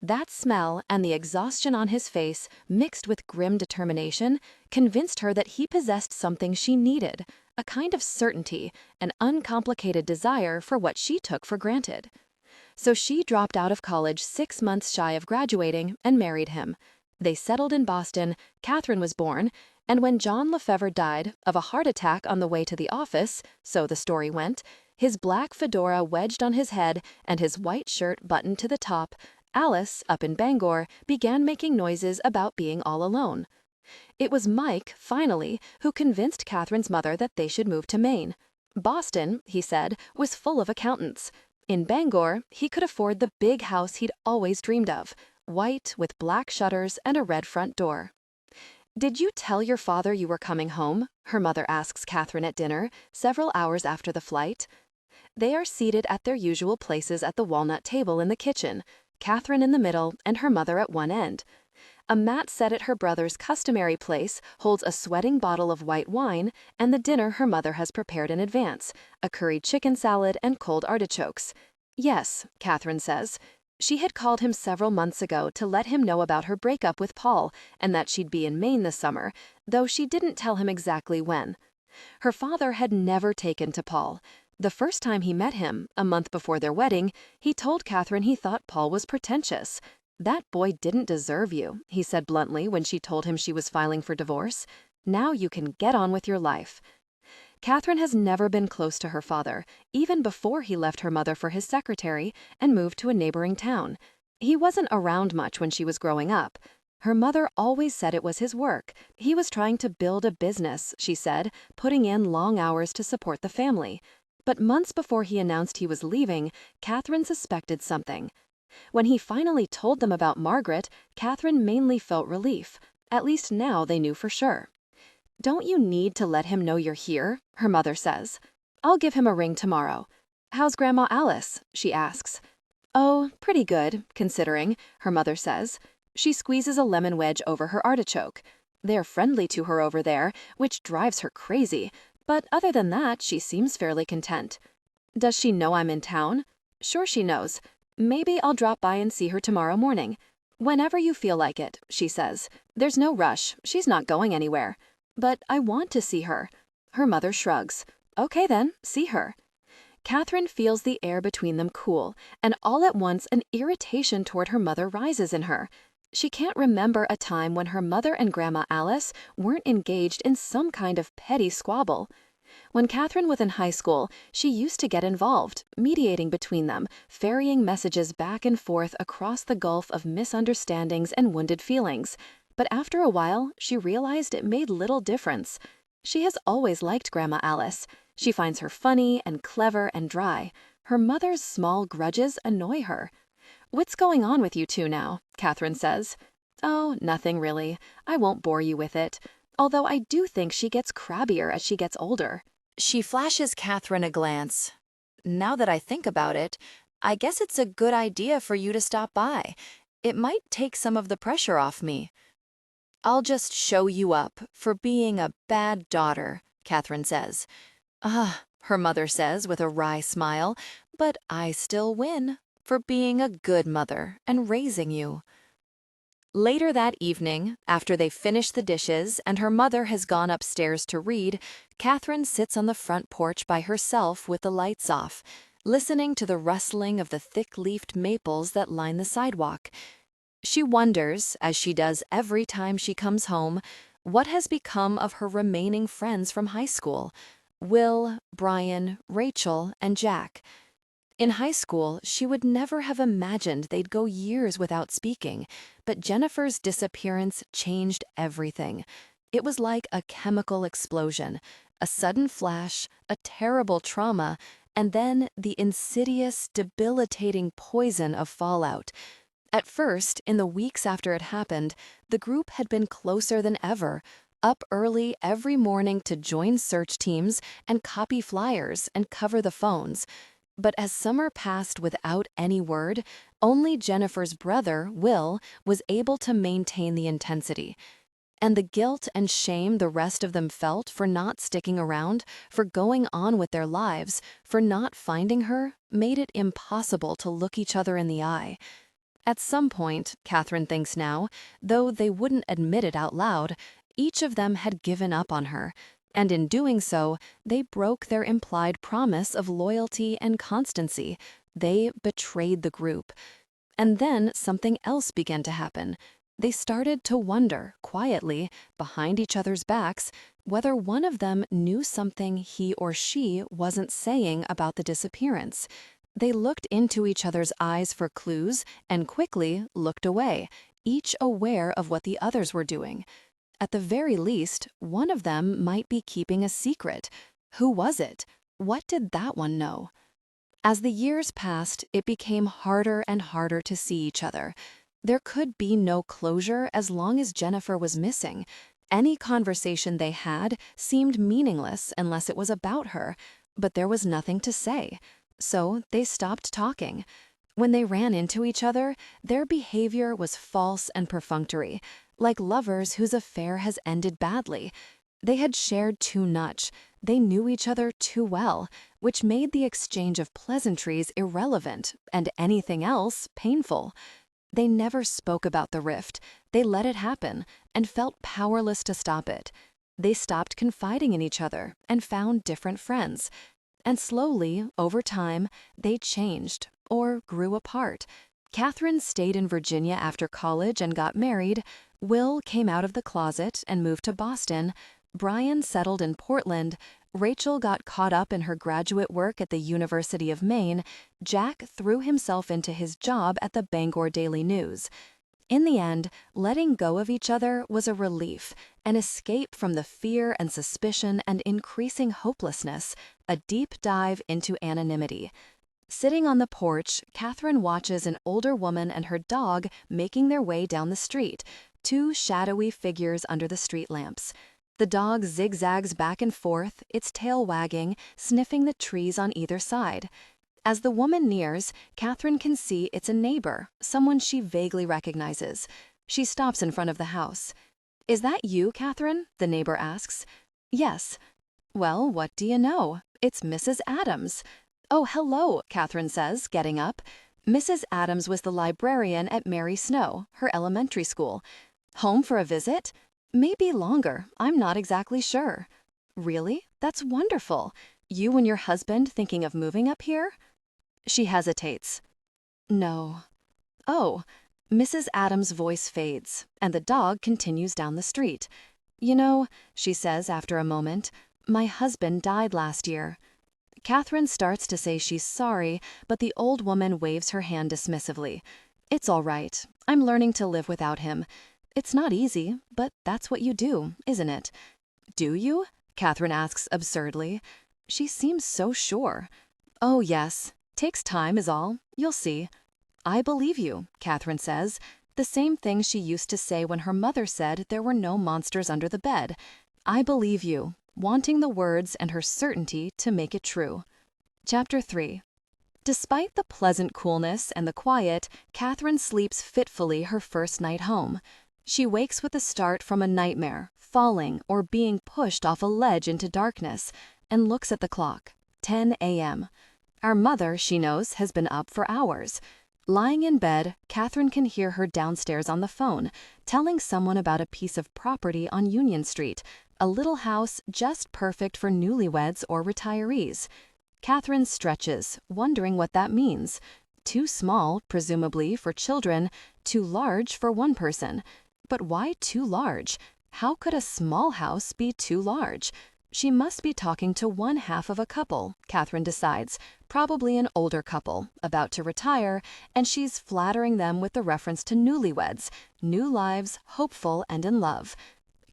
That smell and the exhaustion on his face, mixed with grim determination, convinced her that he possessed something she needed, a kind of certainty, an uncomplicated desire for what she took for granted. So she dropped out of college 6 months shy of graduating and married him. They settled in Boston, Kathryn was born, and when John Lefevre died of a heart attack on the way to the office, so the story went, his black fedora wedged on his head and his white shirt buttoned to the top, Alice, up in Bangor, began making noises about being all alone. It was Mike, finally, who convinced Kathryn's mother that they should move to Maine. Boston, he said, was full of accountants. In Bangor, he could afford the big house he'd always dreamed of, white with black shutters and a red front door. "Did you tell your father you were coming home?" her mother asks Kathryn at dinner, several hours after the flight. They are seated at their usual places at the walnut table in the kitchen, Kathryn in the middle and her mother at one end. A mat set at her brother's customary place holds a sweating bottle of white wine and the dinner her mother has prepared in advance, a curried chicken salad and cold artichokes. "Yes," Kathryn says. She had called him several months ago to let him know about her breakup with Paul and that she'd be in Maine this summer, though she didn't tell him exactly when. Her father had never taken to Paul. The first time he met him, a month before their wedding, he told Kathryn he thought Paul was pretentious. "That boy didn't deserve you," he said bluntly when she told him she was filing for divorce. "Now you can get on with your life." Kathryn has never been close to her father, even before he left her mother for his secretary and moved to a neighboring town. He wasn't around much when she was growing up. Her mother always said it was his work. He was trying to build a business, she said, putting in long hours to support the family. But months before he announced he was leaving, Kathryn suspected something. When he finally told them about Margaret, Kathryn mainly felt relief. At least now they knew for sure. "Don't you need to let him know you're here?" her mother says. "I'll give him a ring tomorrow." "How's Grandma Alice?" she asks. "Oh, pretty good, considering," her mother says. She squeezes a lemon wedge over her artichoke. "They're friendly to her over there, which drives her crazy, but other than that, she seems fairly content." "Does she know I'm in town?" "Sure she knows. Maybe I'll drop by and see her tomorrow morning." "Whenever you feel like it," she says. "There's no rush. She's not going anywhere." "But I want to see her." Her mother shrugs. "Okay then, see her." Kathryn feels the air between them cool, and all at once an irritation toward her mother rises in her. She can't remember a time when her mother and Grandma Alice weren't engaged in some kind of petty squabble. When Kathryn was in high school, she used to get involved, mediating between them, ferrying messages back and forth across the gulf of misunderstandings and wounded feelings. But after a while, she realized it made little difference. She has always liked Grandma Alice. She finds her funny and clever and dry. Her mother's small grudges annoy her. "What's going on with you two now?" Kathryn says. "Oh, nothing really. I won't bore you with it. Although I do think she gets crabbier as she gets older." She flashes Kathryn a glance. "Now that I think about it, I guess it's a good idea for you to stop by. It might take some of the pressure off me." "I'll just show you up for being a bad daughter," Kathryn says. "Ah," her mother says with a wry smile, "but I still win for being a good mother and raising you." Later that evening, after they finish the dishes and her mother has gone upstairs to read, Kathryn sits on the front porch by herself with the lights off, listening to the rustling of the thick-leafed maples that line the sidewalk. She wonders, as she does every time she comes home, what has become of her remaining friends from high school: Will, Brian, Rachel, and Jack. In high school, she would never have imagined they'd go years without speaking, but Jennifer's disappearance changed everything. It was like a chemical explosion, a sudden flash, a terrible trauma, and then the insidious, debilitating poison of fallout. At first, in the weeks after it happened, the group had been closer than ever, up early every morning to join search teams and copy flyers and cover the phones. But as summer passed without any word, only Jennifer's brother, Will, was able to maintain the intensity. And the guilt and shame the rest of them felt for not sticking around, for going on with their lives, for not finding her, made it impossible to look each other in the eye. At some point, Kathryn thinks now, though they wouldn't admit it out loud, each of them had given up on her, and in doing so, they broke their implied promise of loyalty and constancy. They betrayed the group. And then something else began to happen. They started to wonder, quietly, behind each other's backs, whether one of them knew something he or she wasn't saying about the disappearance. They looked into each other's eyes for clues and quickly looked away, each aware of what the others were doing. At the very least, one of them might be keeping a secret. Who was it? What did that one know? As the years passed, it became harder and harder to see each other. There could be no closure as long as Jennifer was missing. Any conversation they had seemed meaningless unless it was about her, but there was nothing to say. So they stopped talking. When they ran into each other, their behavior was false and perfunctory, like lovers whose affair has ended badly. They had shared too much. They knew each other too well, which made the exchange of pleasantries irrelevant and anything else painful. They never spoke about the rift. They let it happen and felt powerless to stop it. They stopped confiding in each other and found different friends. And slowly, over time, they changed or grew apart. Kathryn stayed in Virginia after college and got married. Will came out of the closet and moved to Boston. Brian settled in Portland. Rachel got caught up in her graduate work at the University of Maine. Jack threw himself into his job at the Bangor Daily News. In the end, letting go of each other was a relief, an escape from the fear and suspicion and increasing hopelessness, a deep dive into anonymity. Sitting on the porch, Kathryn watches an older woman and her dog making their way down the street, two shadowy figures under the street lamps. The dog zigzags back and forth, its tail wagging, sniffing the trees on either side. As the woman nears, Kathryn can see it's a neighbor, someone she vaguely recognizes. She stops in front of the house. "Is that you, Kathryn?" the neighbor asks. "Yes." "Well, what do you know? It's Mrs. Adams." "Oh, hello," Kathryn says, getting up. Mrs. Adams was the librarian at Mary Snow, her elementary school. "Home for a visit?" "Maybe longer. I'm not exactly sure." "Really? That's wonderful. You and your husband thinking of moving up here?" She hesitates. "No." "Oh." Mrs. Adams' voice fades, and the dog continues down the street. "You know," she says after a moment, "my husband died last year." Kathryn starts to say she's sorry, but the old woman waves her hand dismissively. "It's all right. I'm learning to live without him. It's not easy, but that's what you do, isn't it?" "Do you?" Kathryn asks absurdly. She seems so sure. "Oh, yes. Takes time is all. You'll see." "I believe you," Kathryn says, the same thing she used to say when her mother said there were no monsters under the bed. "I believe you," wanting the words and her certainty to make it true. Chapter 3. Despite the pleasant coolness and the quiet, Kathryn sleeps fitfully her first night home. She wakes with a start from a nightmare, falling or being pushed off a ledge into darkness, and looks at the clock. 10 a.m. Our mother, she knows, has been up for hours. Lying in bed, Kathryn can hear her downstairs on the phone, telling someone about a piece of property on Union Street, a little house just perfect for newlyweds or retirees. Kathryn stretches, wondering what that means. Too small, presumably, for children, too large for one person. But why too large? How could a small house be too large? She must be talking to one half of a couple, Kathryn decides, probably an older couple, about to retire, and she's flattering them with the reference to newlyweds, new lives, hopeful and in love.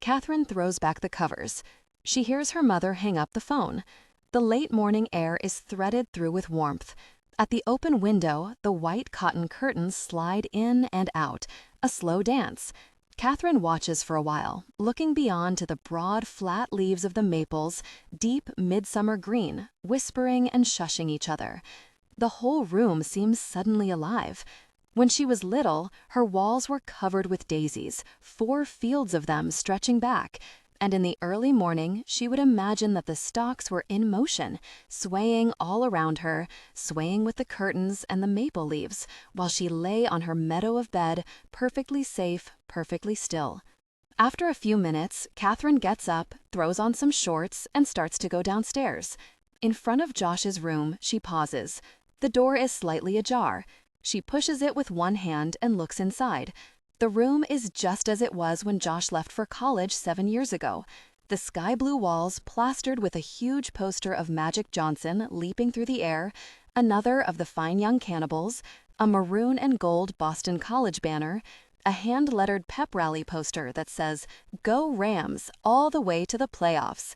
Kathryn throws back the covers. She hears her mother hang up the phone. The late morning air is threaded through with warmth. At the open window, the white cotton curtains slide in and out, a slow dance. Kathryn watches for a while, looking beyond to the broad, flat leaves of the maples, deep midsummer green, whispering and shushing each other. The whole room seems suddenly alive. When she was little, her walls were covered with daisies, 4 fields of them stretching back, and in the early morning she would imagine that the stalks were in motion, swaying all around her, swaying with the curtains and the maple leaves, while she lay on her meadow of bed, perfectly safe, perfectly still. After a few minutes, Kathryn gets up, throws on some shorts, and starts to go downstairs. In front of Josh's room, she pauses. The door is slightly ajar. She pushes it with one hand and looks inside. The room is just as it was when Josh left for college 7 years ago. The sky blue walls plastered with a huge poster of Magic Johnson leaping through the air, another of the Fine Young Cannibals, a maroon and gold Boston College banner, a hand-lettered pep rally poster that says, "Go Rams, all the way to the playoffs."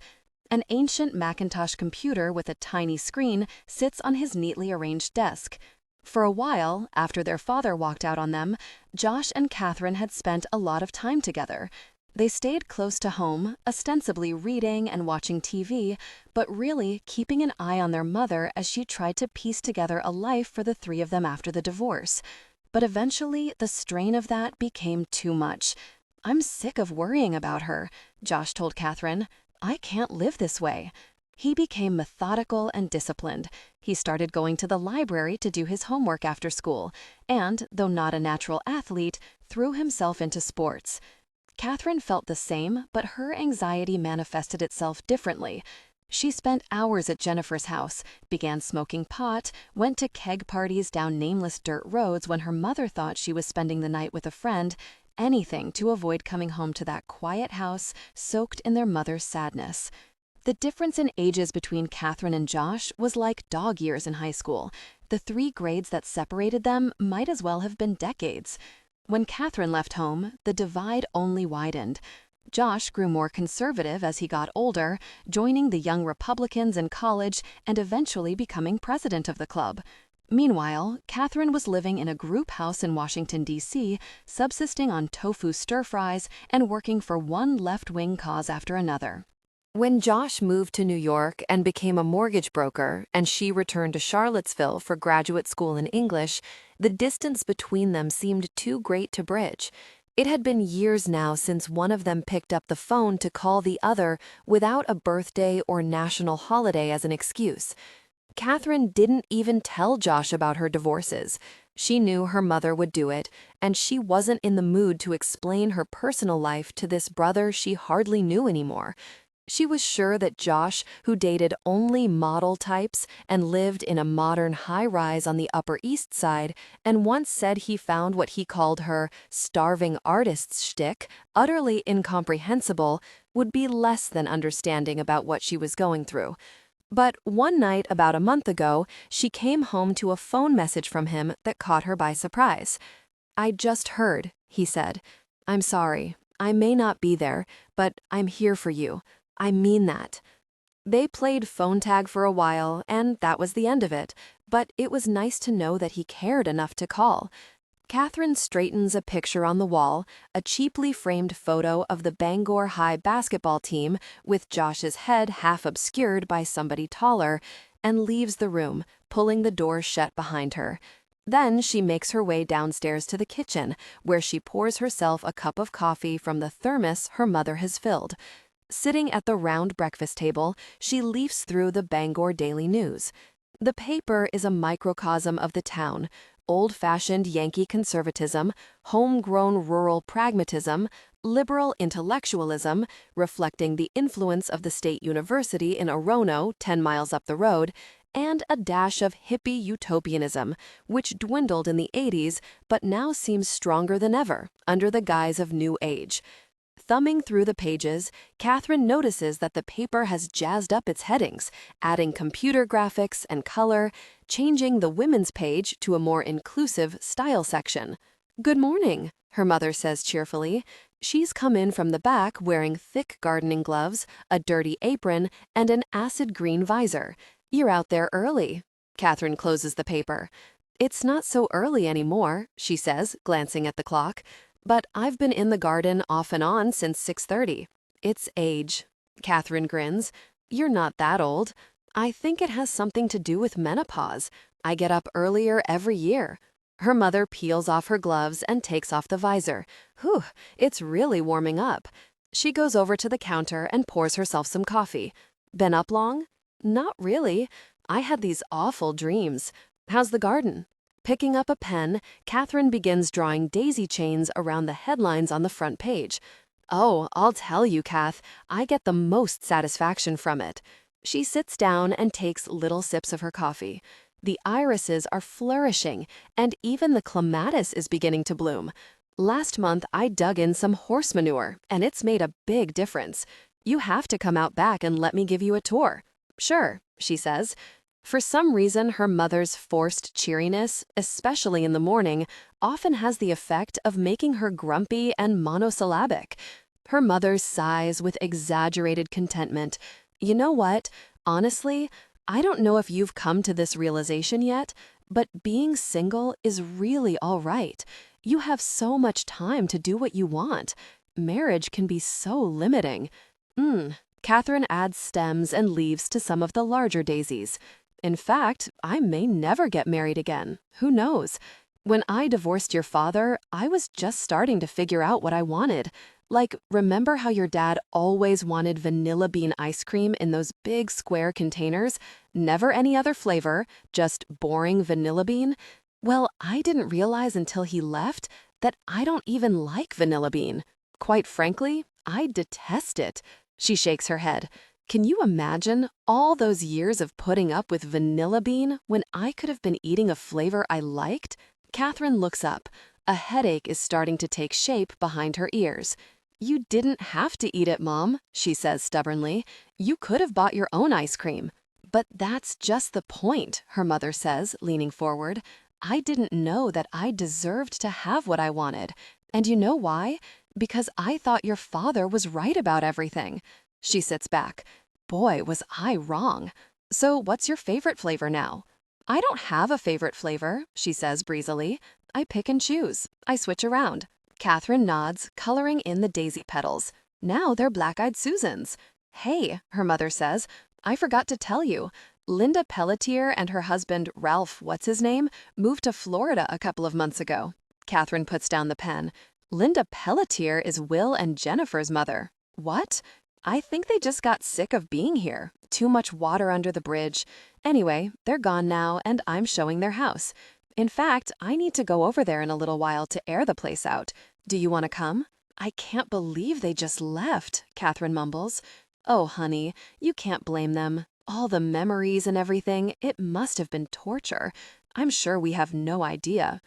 An ancient Macintosh computer with a tiny screen sits on his neatly arranged desk. For a while, after their father walked out on them, Josh and Kathryn had spent a lot of time together. They stayed close to home, ostensibly reading and watching TV, but really keeping an eye on their mother as she tried to piece together a life for the 3 of them after the divorce. But eventually, the strain of that became too much. "I'm sick of worrying about her," Josh told Kathryn. "I can't live this way." He became methodical and disciplined. He started going to the library to do his homework after school, and, though not a natural athlete, threw himself into sports. Kathryn felt the same, but her anxiety manifested itself differently. She spent hours at Jennifer's house, began smoking pot, went to keg parties down nameless dirt roads when her mother thought she was spending the night with a friend, anything to avoid coming home to that quiet house soaked in their mother's sadness. The difference in ages between Kathryn and Josh was like dog years in high school. The 3 grades that separated them might as well have been decades. When Kathryn left home, the divide only widened. Josh grew more conservative as he got older, joining the Young Republicans in college and eventually becoming president of the club. Meanwhile, Kathryn was living in a group house in Washington, D.C., subsisting on tofu stir-fries and working for one left-wing cause after another. When Josh moved to New York and became a mortgage broker, and she returned to Charlottesville for graduate school in English, the distance between them seemed too great to bridge. It had been years now since one of them picked up the phone to call the other without a birthday or national holiday as an excuse. Kathryn didn't even tell Josh about her divorces. She knew her mother would do it, and she wasn't in the mood to explain her personal life to this brother she hardly knew anymore. She was sure that Josh, who dated only model types and lived in a modern high-rise on the Upper East Side, and once said he found what he called her starving artist's shtick utterly incomprehensible, would be less than understanding about what she was going through. But one night about a month ago, she came home to a phone message from him that caught her by surprise. "I just heard," he said. "I'm sorry. I may not be there, but I'm here for you. I mean that." They played phone tag for a while, and that was the end of it, but it was nice to know that he cared enough to call. Kathryn straightens a picture on the wall, a cheaply framed photo of the Bangor High basketball team with Josh's head half obscured by somebody taller, and leaves the room, pulling the door shut behind her. Then she makes her way downstairs to the kitchen, where she pours herself a cup of coffee from the thermos her mother has filled. Sitting at the round breakfast table, she leafs through the Bangor Daily News. The paper is a microcosm of the town: old-fashioned Yankee conservatism, homegrown rural pragmatism, liberal intellectualism, reflecting the influence of the State University in Orono, 10 miles up the road, and a dash of hippie utopianism, which dwindled in the 80s but now seems stronger than ever under the guise of New Age. Thumbing through the pages, Kathryn notices that the paper has jazzed up its headings, adding computer graphics and color, changing the women's page to a more inclusive style section. "Good morning," her mother says cheerfully. She's come in from the back wearing thick gardening gloves, a dirty apron, and an acid green visor. "You're out there early." Kathryn closes the paper. "It's not so early anymore," she says, glancing at the clock. "But I've been in the garden off and on since 6:30. It's age." Kathryn grins. "You're not that old. I think it has something to do with menopause. I get up earlier every year." Her mother peels off her gloves and takes off the visor. "Whew, it's really warming up." She goes over to the counter and pours herself some coffee. "Been up long?" "Not really. I had these awful dreams. How's the garden?" Picking up a pen, Kathryn begins drawing daisy chains around the headlines on the front page. "Oh, I'll tell you, Kath, I get the most satisfaction from it." She sits down and takes little sips of her coffee. "The irises are flourishing, and even the clematis is beginning to bloom. Last month, I dug in some horse manure, and it's made a big difference. You have to come out back and let me give you a tour." "Sure," she says. For some reason, her mother's forced cheeriness, especially in the morning, often has the effect of making her grumpy and monosyllabic. Her mother sighs with exaggerated contentment. "You know what? Honestly, I don't know if you've come to this realization yet, but being single is really all right. You have so much time to do what you want. Marriage can be so limiting." Kathryn adds stems and leaves to some of the larger daisies. "In fact, I may never get married again. Who knows? When I divorced your father, I was just starting to figure out what I wanted. Like, remember how your dad always wanted vanilla bean ice cream in those big square containers? Never any other flavor, just boring vanilla bean? Well, I didn't realize until he left that I don't even like vanilla bean. Quite frankly, I detest it." She shakes her head. "Can you imagine all those years of putting up with vanilla bean when I could have been eating a flavor I liked?" Kathryn looks up. A headache is starting to take shape behind her ears. "You didn't have to eat it, Mom," she says stubbornly. "You could have bought your own ice cream." "But that's just the point," her mother says, leaning forward. "I didn't know that I deserved to have what I wanted. And you know why? Because I thought your father was right about everything." She sits back. "Boy, was I wrong. So what's your favorite flavor now?" "I don't have a favorite flavor," she says breezily. "I pick and choose. I switch around." Kathryn nods, coloring in the daisy petals. "Now they're black-eyed Susans." "Hey," her mother says, "I forgot to tell you. Linda Pelletier and her husband, Ralph what's-his-name, moved to Florida a couple of months ago." Kathryn puts down the pen. "Linda Pelletier is Will and Jennifer's mother." "What?" "I think they just got sick of being here. Too much water under the bridge. Anyway, they're gone now, and I'm showing their house. In fact, I need to go over there in a little while to air the place out. Do you want to come?" "I can't believe they just left," Kathryn mumbles. "Oh, honey, you can't blame them. All the memories and everything, it must have been torture. I'm sure we have no idea."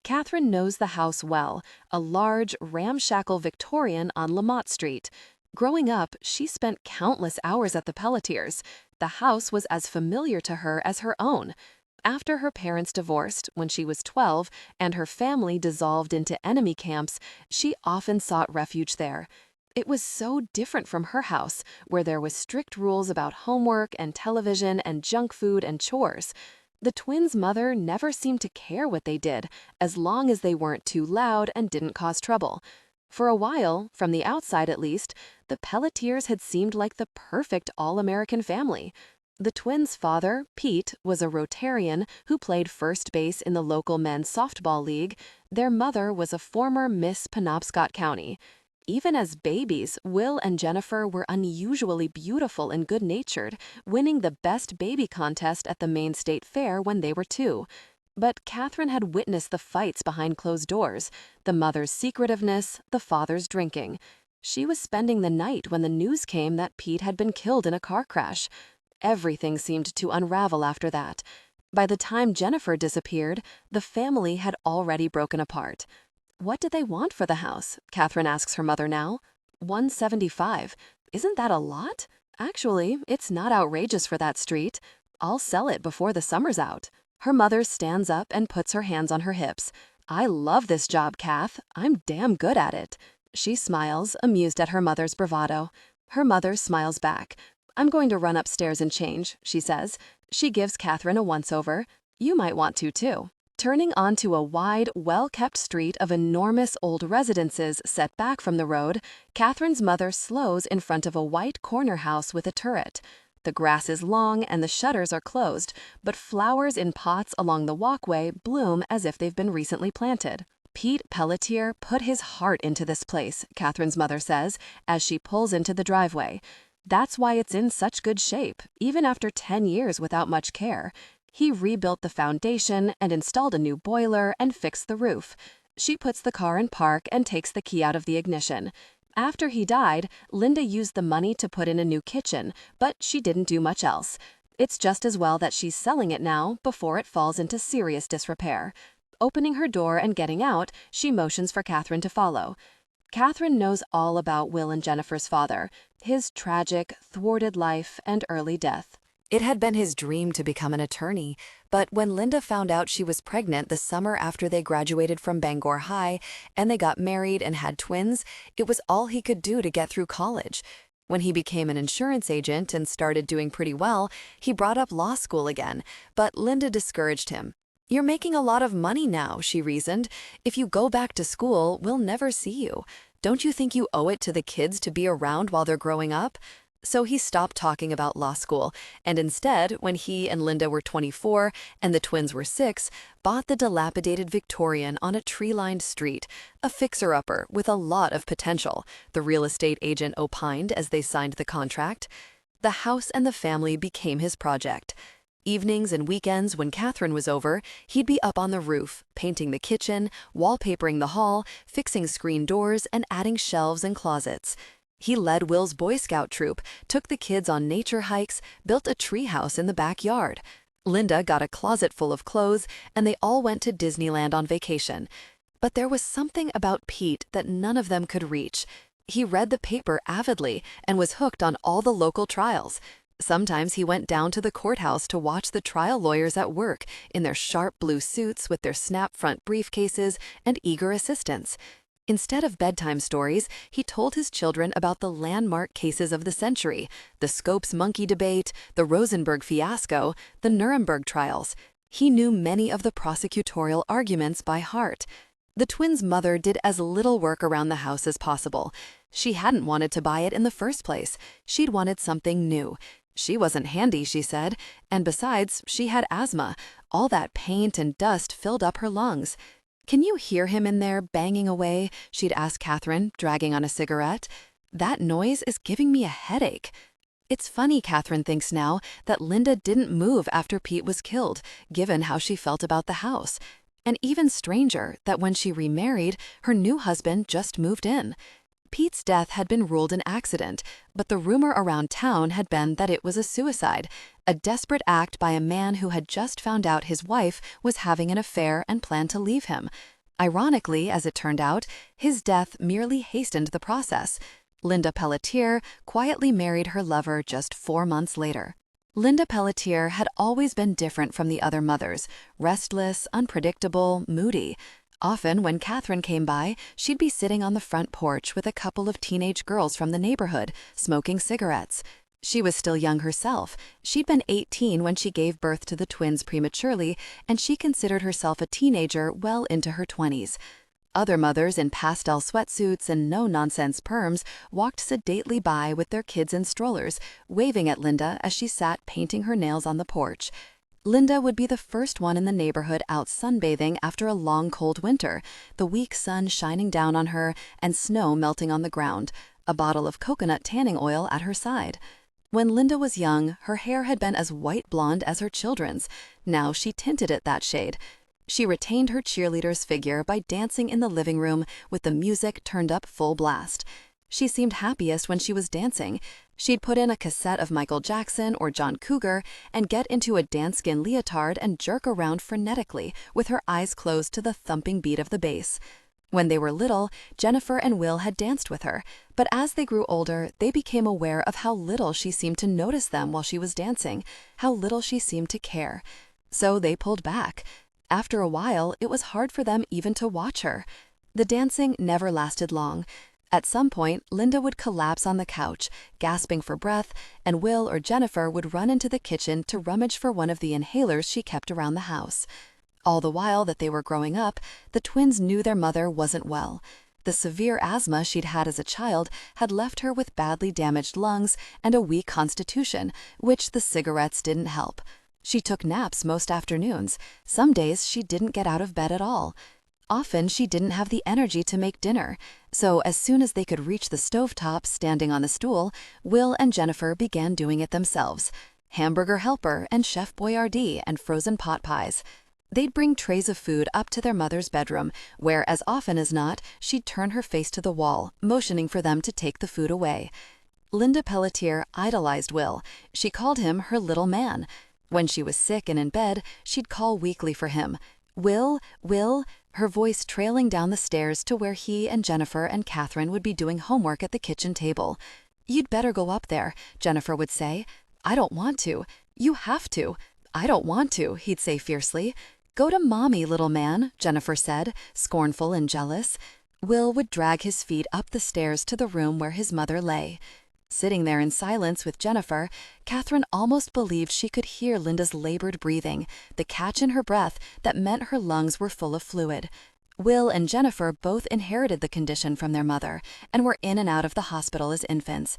Kathryn knows the house well, a large, ramshackle Victorian on Lamott Street. Growing up, she spent countless hours at the Pelletiers. The house was as familiar to her as her own. After her parents divorced when she was 12 and her family dissolved into enemy camps, she often sought refuge there. It was so different from her house, where there was strict rules about homework and television and junk food and chores. The twins' mother never seemed to care what they did, as long as they weren't too loud and didn't cause trouble. For a while, from the outside at least, the Pelletiers had seemed like the perfect all-American family. The twins' father, Pete, was a Rotarian who played first base in the local men's softball league. Their mother was a former Miss Penobscot County. Even as babies, Will and Jennifer were unusually beautiful and good-natured, winning the Best Baby contest at the Maine State Fair when they were 2. But Kathryn had witnessed the fights behind closed doors, the mother's secretiveness, the father's drinking. She was spending the night when the news came that Pete had been killed in a car crash. Everything seemed to unravel after that. By the time Jennifer disappeared, the family had already broken apart. What did they want for the house? Kathryn asks her mother now. $175. Isn't that a lot? Actually, it's not outrageous for that street. I'll sell it before the summer's out. Her mother stands up and puts her hands on her hips. I love this job, Kath. I'm damn good at it. She smiles, amused at her mother's bravado. Her mother smiles back. I'm going to run upstairs and change, she says. She gives Kathryn a once-over. You might want to, too. Turning onto a wide, well-kept street of enormous old residences set back from the road, Kathryn's mother slows in front of a white corner house with a turret. The grass is long and the shutters are closed, but flowers in pots along the walkway bloom as if they've been recently planted. Pete Pelletier put his heart into this place, Kathryn's mother says, as she pulls into the driveway. That's why it's in such good shape, even after 10 years without much care. He rebuilt the foundation and installed a new boiler and fixed the roof. She puts the car in park and takes the key out of the ignition. After he died, Linda used the money to put in a new kitchen, but she didn't do much else. It's just as well that she's selling it now before it falls into serious disrepair. Opening her door and getting out, she motions for Kathryn to follow. Kathryn knows all about Will and Jennifer's father, his tragic, thwarted life and early death. It had been his dream to become an attorney, but when Linda found out she was pregnant the summer after they graduated from Bangor High and they got married and had twins, it was all he could do to get through college. When he became an insurance agent and started doing pretty well, he brought up law school again, but Linda discouraged him. "You're making a lot of money now," she reasoned. "If you go back to school, we'll never see you. Don't you think you owe it to the kids to be around while they're growing up?" So he stopped talking about law school, and instead, when he and Linda were 24 and the twins were 6, bought the dilapidated Victorian on a tree-lined street, a fixer-upper with a lot of potential, the real estate agent opined as they signed the contract. The house and the family became his project. Evenings and weekends when Kathryn was over, he'd be up on the roof, painting the kitchen, wallpapering the hall, fixing screen doors, and adding shelves and closets. He led Will's Boy Scout troop, took the kids on nature hikes, built a treehouse in the backyard. Linda got a closet full of clothes, and they all went to Disneyland on vacation. But there was something about Pete that none of them could reach. He read the paper avidly and was hooked on all the local trials. Sometimes he went down to the courthouse to watch the trial lawyers at work in their sharp blue suits with their snap front briefcases and eager assistants. Instead of bedtime stories, he told his children about the landmark cases of the century, the Scopes monkey debate, the Rosenberg fiasco, the Nuremberg trials. He knew many of the prosecutorial arguments by heart. The twins' mother did as little work around the house as possible. She hadn't wanted to buy it in the first place. She'd wanted something new. She wasn't handy, she said, and besides, she had asthma. All that paint and dust filled up her lungs. "Can you hear him in there banging away?" she'd ask Kathryn, dragging on a cigarette. "That noise is giving me a headache." It's funny, Kathryn thinks now, that Linda didn't move after Pete was killed, given how she felt about the house. And even stranger that when she remarried, her new husband just moved in. Pete's death had been ruled an accident, but the rumor around town had been that it was a suicide, a desperate act by a man who had just found out his wife was having an affair and planned to leave him. Ironically, as it turned out, his death merely hastened the process. Linda Pelletier quietly married her lover just 4 months later. Linda Pelletier had always been different from the other mothers, restless, unpredictable, moody. Often, when Kathryn came by, she'd be sitting on the front porch with a couple of teenage girls from the neighborhood, smoking cigarettes. She was still young herself. She'd been 18 when she gave birth to the twins prematurely, and she considered herself a teenager well into her 20s. Other mothers in pastel sweatsuits and no-nonsense perms walked sedately by with their kids in strollers, waving at Linda as she sat painting her nails on the porch. Linda would be the first one in the neighborhood out sunbathing after a long cold winter, the weak sun shining down on her and snow melting on the ground, a bottle of coconut tanning oil at her side. When Linda was young, her hair had been as white blonde as her children's. Now she tinted it that shade. She retained her cheerleader's figure by dancing in the living room with the music turned up full blast. She seemed happiest when she was dancing. She'd put in a cassette of Michael Jackson or John Cougar and get into a dance-skin leotard and jerk around frenetically with her eyes closed to the thumping beat of the bass. When they were little, Jennifer and Will had danced with her, but as they grew older, they became aware of how little she seemed to notice them while she was dancing, how little she seemed to care. So they pulled back. After a while, it was hard for them even to watch her. The dancing never lasted long. At some point, Linda would collapse on the couch, gasping for breath, and Will or Jennifer would run into the kitchen to rummage for one of the inhalers she kept around the house. All the while that they were growing up, the twins knew their mother wasn't well. The severe asthma she'd had as a child had left her with badly damaged lungs and a weak constitution, which the cigarettes didn't help. She took naps most afternoons. Some days she didn't get out of bed at all. Often she didn't have the energy to make dinner, so as soon as they could reach the stovetop standing on the stool, Will and Jennifer began doing it themselves. Hamburger Helper and Chef Boyardee and frozen pot pies. They'd bring trays of food up to their mother's bedroom, where as often as not, she'd turn her face to the wall, motioning for them to take the food away. Linda Pelletier idolized Will. She called him her little man. When she was sick and in bed, she'd call weakly for him. Will, Will, her voice trailing down the stairs to where he and Jennifer and Kathryn would be doing homework at the kitchen table. "You'd better go up there," Jennifer would say. "I don't want to." "You have to." "I don't want to," he'd say fiercely. "Go to mommy, little man," Jennifer said, scornful and jealous. Will would drag his feet up the stairs to the room where his mother lay. Sitting there in silence with Jennifer, Kathryn almost believed she could hear Linda's labored breathing, the catch in her breath that meant her lungs were full of fluid. Will and Jennifer both inherited the condition from their mother and were in and out of the hospital as infants.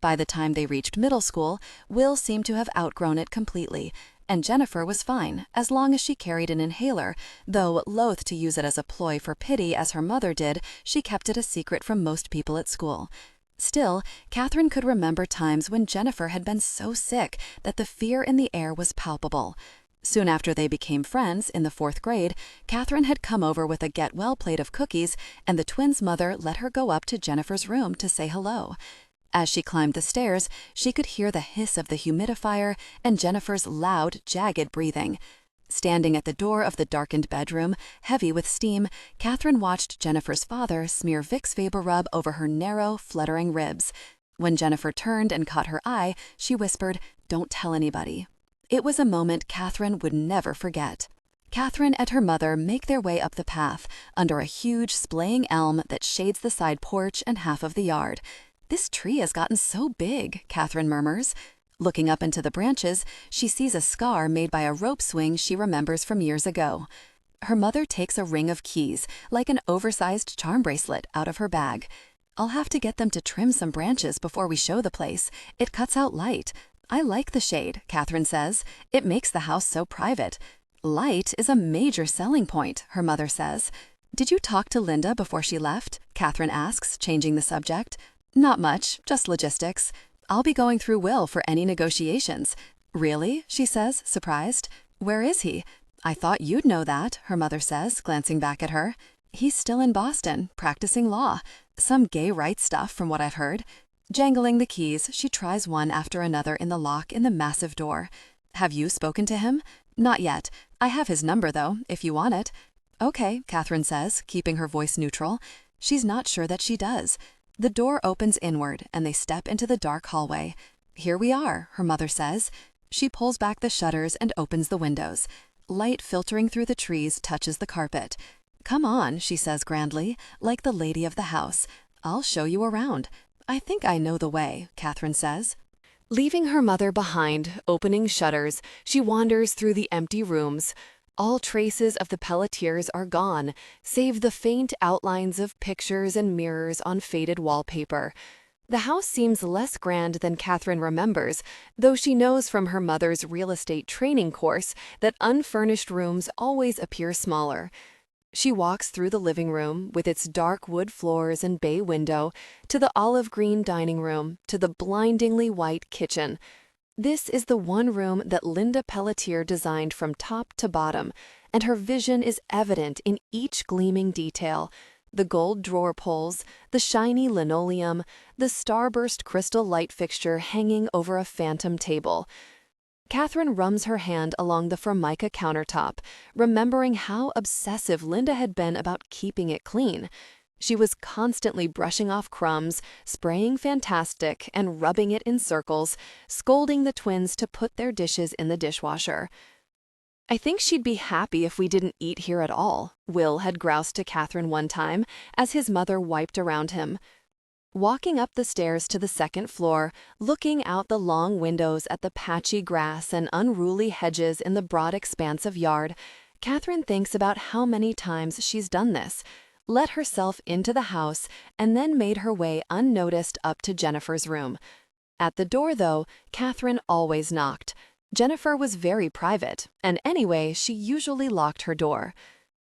By the time they reached middle school, Will seemed to have outgrown it completely, and Jennifer was fine as long as she carried an inhaler, though loath to use it as a ploy for pity as her mother did, she kept it a secret from most people at school. Still, Kathryn could remember times when Jennifer had been so sick that the fear in the air was palpable. Soon after they became friends, in the 4th grade, Kathryn had come over with a get-well plate of cookies, and the twins' mother let her go up to Jennifer's room to say hello. As she climbed the stairs, she could hear the hiss of the humidifier and Jennifer's loud, jagged breathing. Standing at the door of the darkened bedroom, heavy with steam, Kathryn watched Jennifer's father smear Vicks VapoRub over her narrow, fluttering ribs. When Jennifer turned and caught her eye, she whispered, "Don't tell anybody." It was a moment Kathryn would never forget. Kathryn and her mother make their way up the path, under a huge, splaying elm that shades the side porch and half of the yard. "This tree has gotten so big," Kathryn murmurs. Looking up into the branches, she sees a scar made by a rope swing she remembers from years ago. Her mother takes a ring of keys, like an oversized charm bracelet, out of her bag. "I'll have to get them to trim some branches before we show the place. It cuts out light." "I like the shade," Kathryn says. "It makes the house so private." "Light is a major selling point," her mother says. "Did you talk to Linda before she left?" Kathryn asks, changing the subject. "Not much, just logistics. I'll be going through Will for any negotiations." "Really?" she says, surprised. "Where is he?" "I thought you'd know that," her mother says, glancing back at her. "He's still in Boston, practicing law. Some gay rights stuff from what I've heard." Jangling the keys, she tries one after another in the lock in the massive door. "Have you spoken to him?" "Not yet. I have his number, though, if you want it." "Okay," Kathryn says, keeping her voice neutral. She's not sure that she does. The door opens inward, and they step into the dark hallway. "Here we are," her mother says. She pulls back the shutters and opens the windows. Light filtering through the trees touches the carpet. "Come on," she says grandly, like the lady of the house. "I'll show you around." "I think I know the way," Kathryn says. Leaving her mother behind, opening shutters, she wanders through the empty rooms. All traces of the Pelletiers are gone, save the faint outlines of pictures and mirrors on faded wallpaper. The house seems less grand than Kathryn remembers, though she knows from her mother's real estate training course that unfurnished rooms always appear smaller. She walks through the living room, with its dark wood floors and bay window, to the olive green dining room, to the blindingly white kitchen. This is the one room that Linda Pelletier designed from top to bottom, and her vision is evident in each gleaming detail. the gold drawer pulls, the shiny linoleum, the starburst crystal light fixture hanging over a phantom table. Kathryn rums her hand along the formica countertop, remembering how obsessive Linda had been about keeping it clean. She was constantly brushing off crumbs, spraying Fantastic, and rubbing it in circles, scolding the twins to put their dishes in the dishwasher. "I think she'd be happy if we didn't eat here at all," Will had groused to Kathryn one time as his mother wiped around him. Walking up the stairs to the second floor, looking out the long windows at the patchy grass and unruly hedges in the broad expanse of yard, Kathryn thinks about how many times she's done this, let herself into the house, and then made her way unnoticed up to Jennifer's room. At the door, though, Kathryn always knocked. Jennifer was very private, and anyway, she usually locked her door.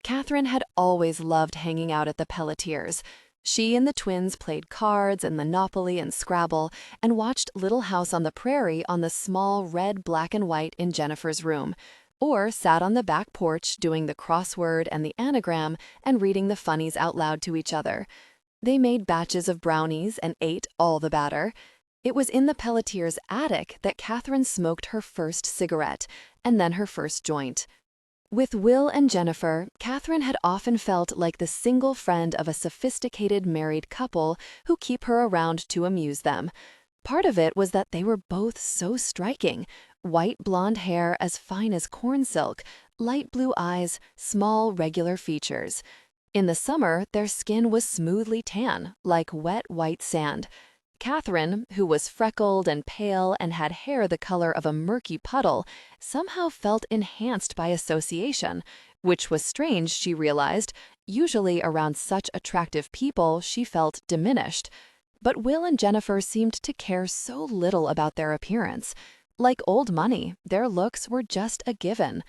Kathryn had always loved hanging out at the Pelletiers. She and the twins played cards and Monopoly and Scrabble and watched Little House on the Prairie on the small red, black, and white in Jennifer's room, or sat on the back porch doing the crossword and the anagram and reading the funnies out loud to each other. They made batches of brownies and ate all the batter. It was in the Pelletiers' attic that Kathryn smoked her first cigarette and then her first joint. With Will and Jennifer, Kathryn had often felt like the single friend of a sophisticated married couple who keep her around to amuse them. Part of it was that they were both so striking: white blonde hair as fine as corn silk, light blue eyes, small regular features. In the summer, their skin was smoothly tan, like wet white sand. Kathryn, who was freckled and pale and had hair the color of a murky puddle, somehow felt enhanced by association, which was strange, she realized. Usually around such attractive people, she felt diminished. But Will and Jennifer seemed to care so little about their appearance. Like old money, their looks were just a given.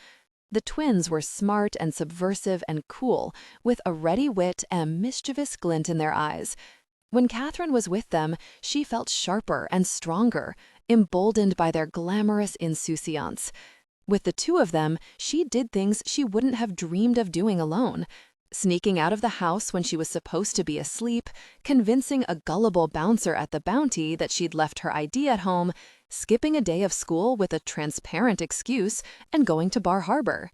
The twins were smart and subversive and cool, with a ready wit and a mischievous glint in their eyes. When Kathryn was with them, she felt sharper and stronger, emboldened by their glamorous insouciance. With the two of them, she did things she wouldn't have dreamed of doing alone. Sneaking out of the house when she was supposed to be asleep, convincing a gullible bouncer at the Bounty that she'd left her ID at home, skipping a day of school with a transparent excuse, and going to Bar Harbor.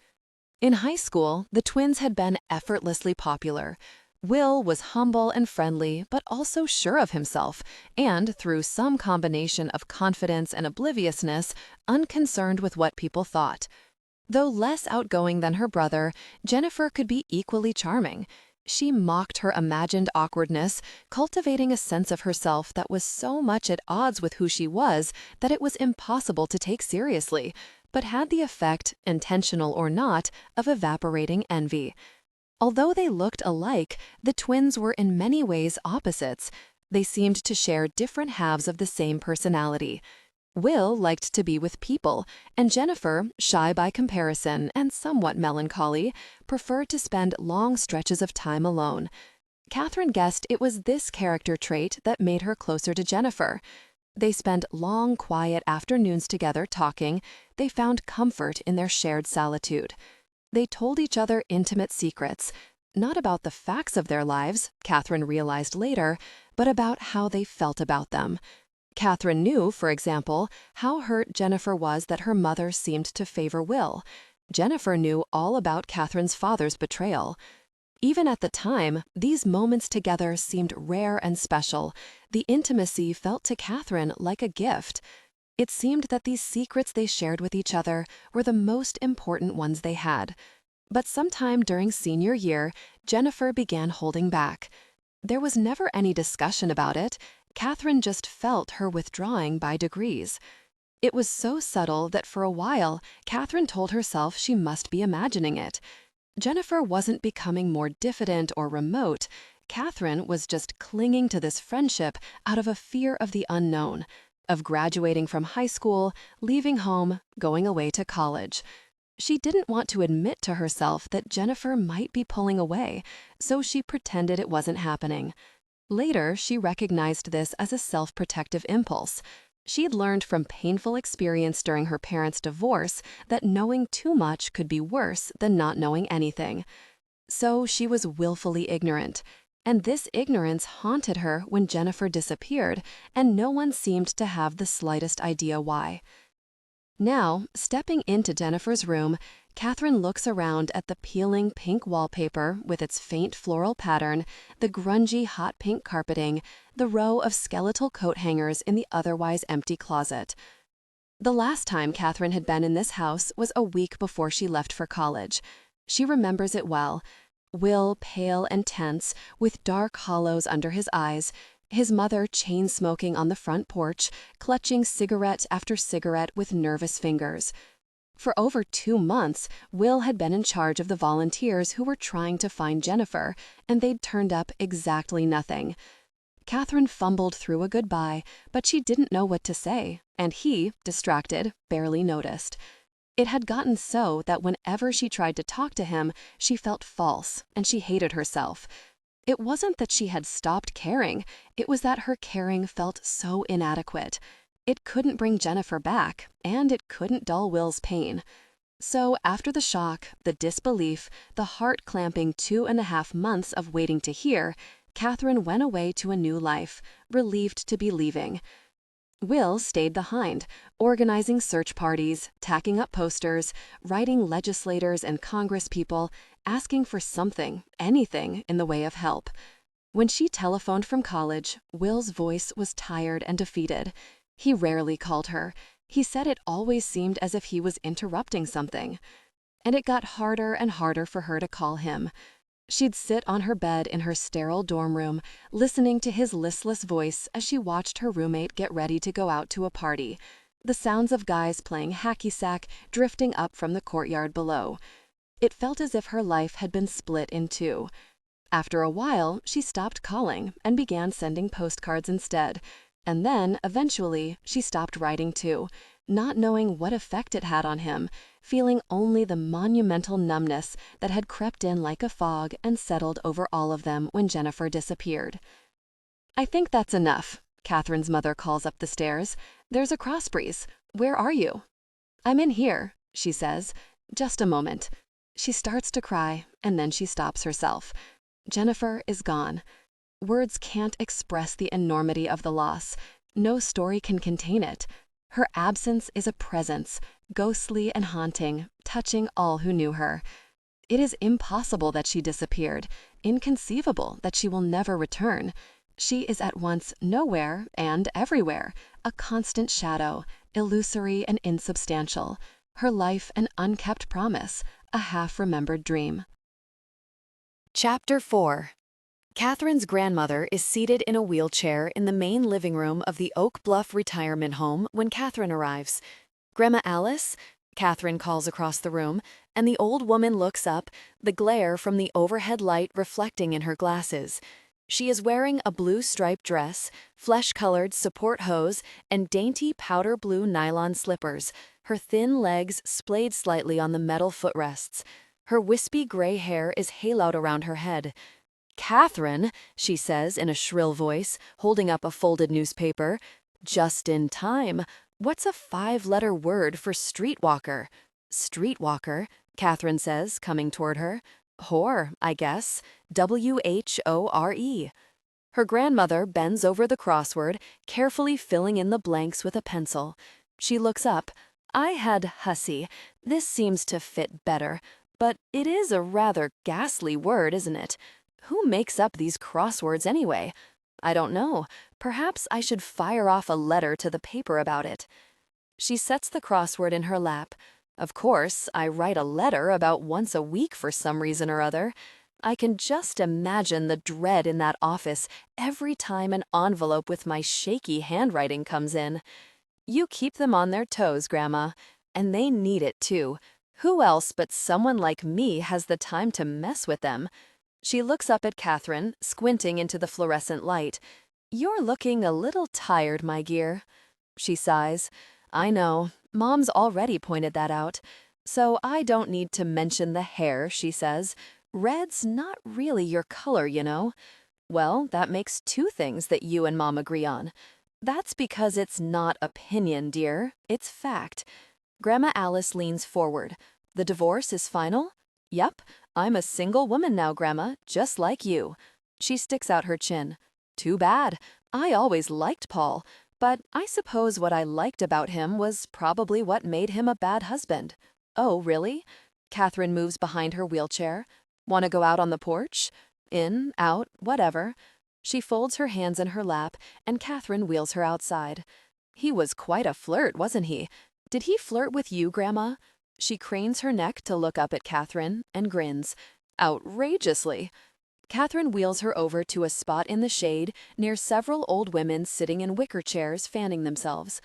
In high school, the twins had been effortlessly popular. Will was humble and friendly, but also sure of himself, and through some combination of confidence and obliviousness, unconcerned with what people thought. Though less outgoing than her brother, Jennifer could be equally charming. She mocked her imagined awkwardness, cultivating a sense of herself that was so much at odds with who she was that it was impossible to take seriously, but had the effect, intentional or not, of evaporating envy. Although they looked alike, the twins were in many ways opposites. They seemed to share different halves of the same personality. Will liked to be with people, and Jennifer, shy by comparison and somewhat melancholy, preferred to spend long stretches of time alone. Kathryn guessed it was this character trait that made her closer to Jennifer. They spent long, quiet afternoons together talking. They found comfort in their shared solitude. They told each other intimate secrets, not about the facts of their lives, Kathryn realized later, but about how they felt about them. Kathryn knew, for example, how hurt Jennifer was that her mother seemed to favor Will. Jennifer knew all about Kathryn's father's betrayal. Even at the time, these moments together seemed rare and special. The intimacy felt to Kathryn like a gift. It seemed that these secrets they shared with each other were the most important ones they had. But sometime during senior year, Jennifer began holding back. There was never any discussion about it. Kathryn just felt her withdrawing by degrees. It was so subtle that for a while, Kathryn told herself she must be imagining it. Jennifer wasn't becoming more diffident or remote. Kathryn was just clinging to this friendship out of a fear of the unknown, of graduating from high school, leaving home, going away to college. She didn't want to admit to herself that Jennifer might be pulling away, so she pretended it wasn't happening. Later, she recognized this as a self-protective impulse. She'd learned from painful experience during her parents' divorce that knowing too much could be worse than not knowing anything. So she was willfully ignorant. And this ignorance haunted her when Jennifer disappeared, and no one seemed to have the slightest idea why. Now, stepping into Jennifer's room, Kathryn looks around at the peeling pink wallpaper with its faint floral pattern, the grungy hot pink carpeting, the row of skeletal coat hangers in the otherwise empty closet. The last time Kathryn had been in this house was a week before she left for college. She remembers it well. Will, pale and tense, with dark hollows under his eyes, his mother chain-smoking on the front porch, clutching cigarette after cigarette with nervous fingers. For over 2 months, Will had been in charge of the volunteers who were trying to find Jennifer, and they'd turned up exactly nothing. Kathryn fumbled through a goodbye, but she didn't know what to say, and he, distracted, barely noticed. It had gotten so that whenever she tried to talk to him, she felt false, and she hated herself. It wasn't that she had stopped caring, it was that her caring felt so inadequate. It couldn't bring Jennifer back, and it couldn't dull Will's pain. So after the shock, the disbelief, the heart-clamping 2.5 months of waiting to hear, Kathryn went away to a new life, relieved to be leaving. Will stayed behind, organizing search parties, tacking up posters, writing legislators and congresspeople, asking for something, anything, in the way of help. When she telephoned from college, Will's voice was tired and defeated. He rarely called her. He said it always seemed as if he was interrupting something. And it got harder and harder for her to call him. She'd sit on her bed in her sterile dorm room, listening to his listless voice as she watched her roommate get ready to go out to a party, the sounds of guys playing hacky sack drifting up from the courtyard below. It felt as if her life had been split in two. After a while, she stopped calling and began sending postcards instead. And then, eventually, she stopped writing too, not knowing what effect it had on him, feeling only the monumental numbness that had crept in like a fog and settled over all of them when Jennifer disappeared. "I think that's enough," Kathryn's mother calls up the stairs. "There's a cross breeze. Where are you?" "I'm in here," she says. "Just a moment." She starts to cry, and then she stops herself. Jennifer is gone. Words can't express the enormity of the loss. No story can contain it. Her absence is a presence, ghostly and haunting, touching all who knew her. It is impossible that she disappeared, inconceivable that she will never return. She is at once nowhere and everywhere, a constant shadow, illusory and insubstantial. Her life an unkept promise, a half-remembered dream. Chapter 4. Kathryn's grandmother is seated in a wheelchair in the main living room of the Oak Bluff retirement home when Kathryn arrives. "Grandma Alice?" Kathryn calls across the room, and the old woman looks up, the glare from the overhead light reflecting in her glasses. She is wearing a blue striped dress, flesh-colored support hose, and dainty powder blue nylon slippers, her thin legs splayed slightly on the metal footrests. Her wispy gray hair is haloed around her head. "Kathryn," she says in a shrill voice, holding up a folded newspaper. "Just in time. What's a 5-letter word for streetwalker?" "Streetwalker," Kathryn says, coming toward her. "Whore, I guess. WHORE." Her grandmother bends over the crossword, carefully filling in the blanks with a pencil. She looks up. "I had hussy. This seems to fit better. But it is a rather ghastly word, isn't it? Who makes up these crosswords anyway? I don't know. Perhaps I should fire off a letter to the paper about it." She sets the crossword in her lap. "Of course, I write a letter about once a week for some reason or other. I can just imagine the dread in that office every time an envelope with my shaky handwriting comes in. You keep them on their toes, Grandma. And they need it, too. Who else but someone like me has the time to mess with them?" She looks up at Kathryn, squinting into the fluorescent light. "You're looking a little tired, my dear." She sighs. "I know. Mom's already pointed that out. So I don't need to mention the hair," she says. "Red's not really your color, you know." "Well, that makes 2 things that you and Mom agree on." "That's because it's not opinion, dear. It's fact." Grandma Alice leans forward. "The divorce is final?" "Yep. I'm a single woman now, Grandma, just like you." She sticks out her chin. Too bad. I always liked Paul, but I suppose what I liked about him was probably what made him a bad husband. Oh, really? Kathryn moves behind her wheelchair. Want to go out on the porch? In, out, whatever. She folds her hands in her lap, and Kathryn wheels her outside. He was quite a flirt, wasn't he? Did he flirt with you, Grandma? She cranes her neck to look up at Kathryn and grins. Outrageously. Kathryn wheels her over to a spot in the shade near several old women sitting in wicker chairs fanning themselves.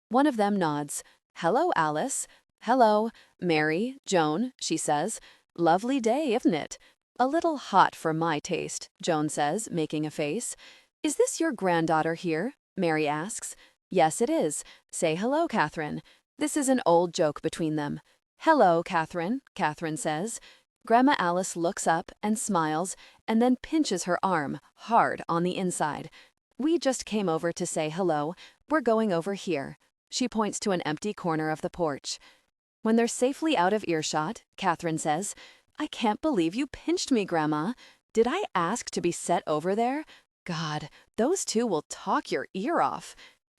One of them nods. Hello, Alice. Hello, Mary, Joan, she says. Lovely day, isn't it? A little hot for my taste, Joan says, making a face. Is this your granddaughter here? Mary asks. Yes, it is. Say hello, Kathryn. This is an old joke between them. Hello, Kathryn, Kathryn says. Grandma Alice looks up and smiles and then pinches her arm, hard on the inside. We just came over to say hello. We're going over here. She points to an empty corner of the porch. When they're safely out of earshot, Kathryn says, I can't believe you pinched me, Grandma. Did I ask to be set over there? God, those two will talk your ear off.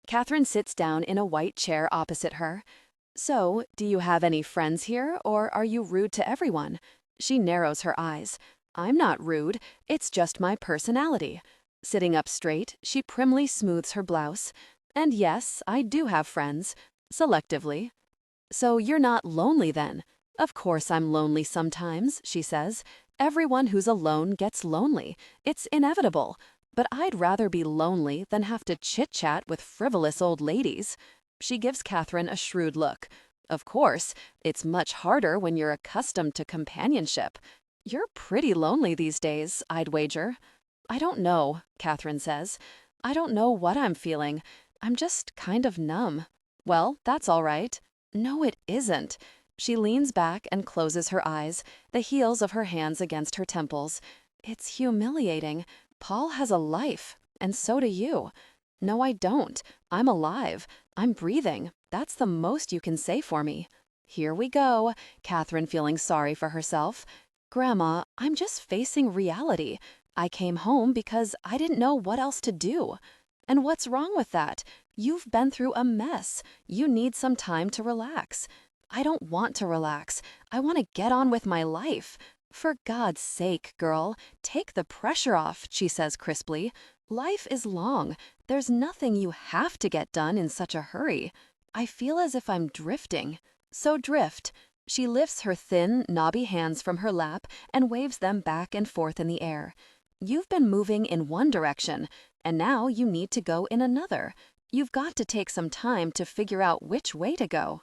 Kathryn sits down in a white chair opposite her. So, do you have any friends here, or are you rude to everyone? She narrows her eyes. I'm not rude, it's just my personality. Sitting up straight, she primly smooths her blouse. And yes, I do have friends. Selectively. So you're not lonely then? Of course I'm lonely sometimes, she says. Everyone who's alone gets lonely. It's inevitable. But I'd rather be lonely than have to chit-chat with frivolous old ladies. She gives Kathryn a shrewd look. Of course, it's much harder when you're accustomed to companionship. You're pretty lonely these days, I'd wager. I don't know, Kathryn says. I don't know what I'm feeling. I'm just kind of numb. Well, that's all right. No, it isn't. She leans back and closes her eyes, the heels of her hands against her temples. It's humiliating. Paul has a life, and so do you. No, I don't. I'm alive. I'm breathing. That's the most you can say for me. Here we go, Kathryn feeling sorry for herself. Grandma, I'm just facing reality. I came home because I didn't know what else to do. And what's wrong with that? You've been through a mess. You need some time to relax. I don't want to relax. I want to get on with my life. For God's sake, girl, take the pressure off, she says crisply. Life is long. There's nothing you have to get done in such a hurry. I feel as if I'm drifting. So drift. She lifts her thin, knobby hands from her lap and waves them back and forth in the air. You've been moving in one direction, and now you need to go in another. You've got to take some time to figure out which way to go.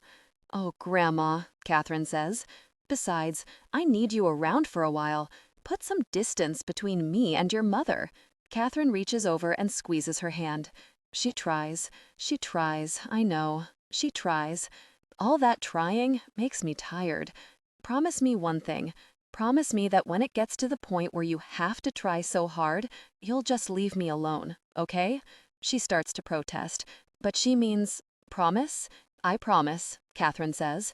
Oh, Grandma, Kathryn says. Besides, I need you around for a while. Put some distance between me and your mother. Kathryn reaches over and squeezes her hand. She tries, I know. She tries. All that trying makes me tired. Promise me one thing. Promise me that when it gets to the point where you have to try so hard, you'll just leave me alone, okay? She starts to protest, but she means, promise? I promise, Kathryn says.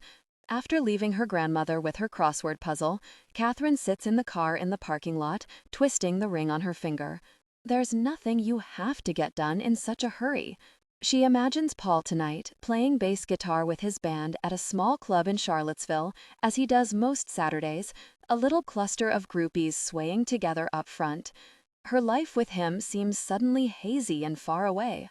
After leaving her grandmother with her crossword puzzle, Kathryn sits in the car in the parking lot, twisting the ring on her finger. There's nothing you have to get done in such a hurry. She imagines Paul tonight, playing bass guitar with his band at a small club in Charlottesville, as he does most Saturdays, a little cluster of groupies swaying together up front. Her life with him seems suddenly hazy and far away.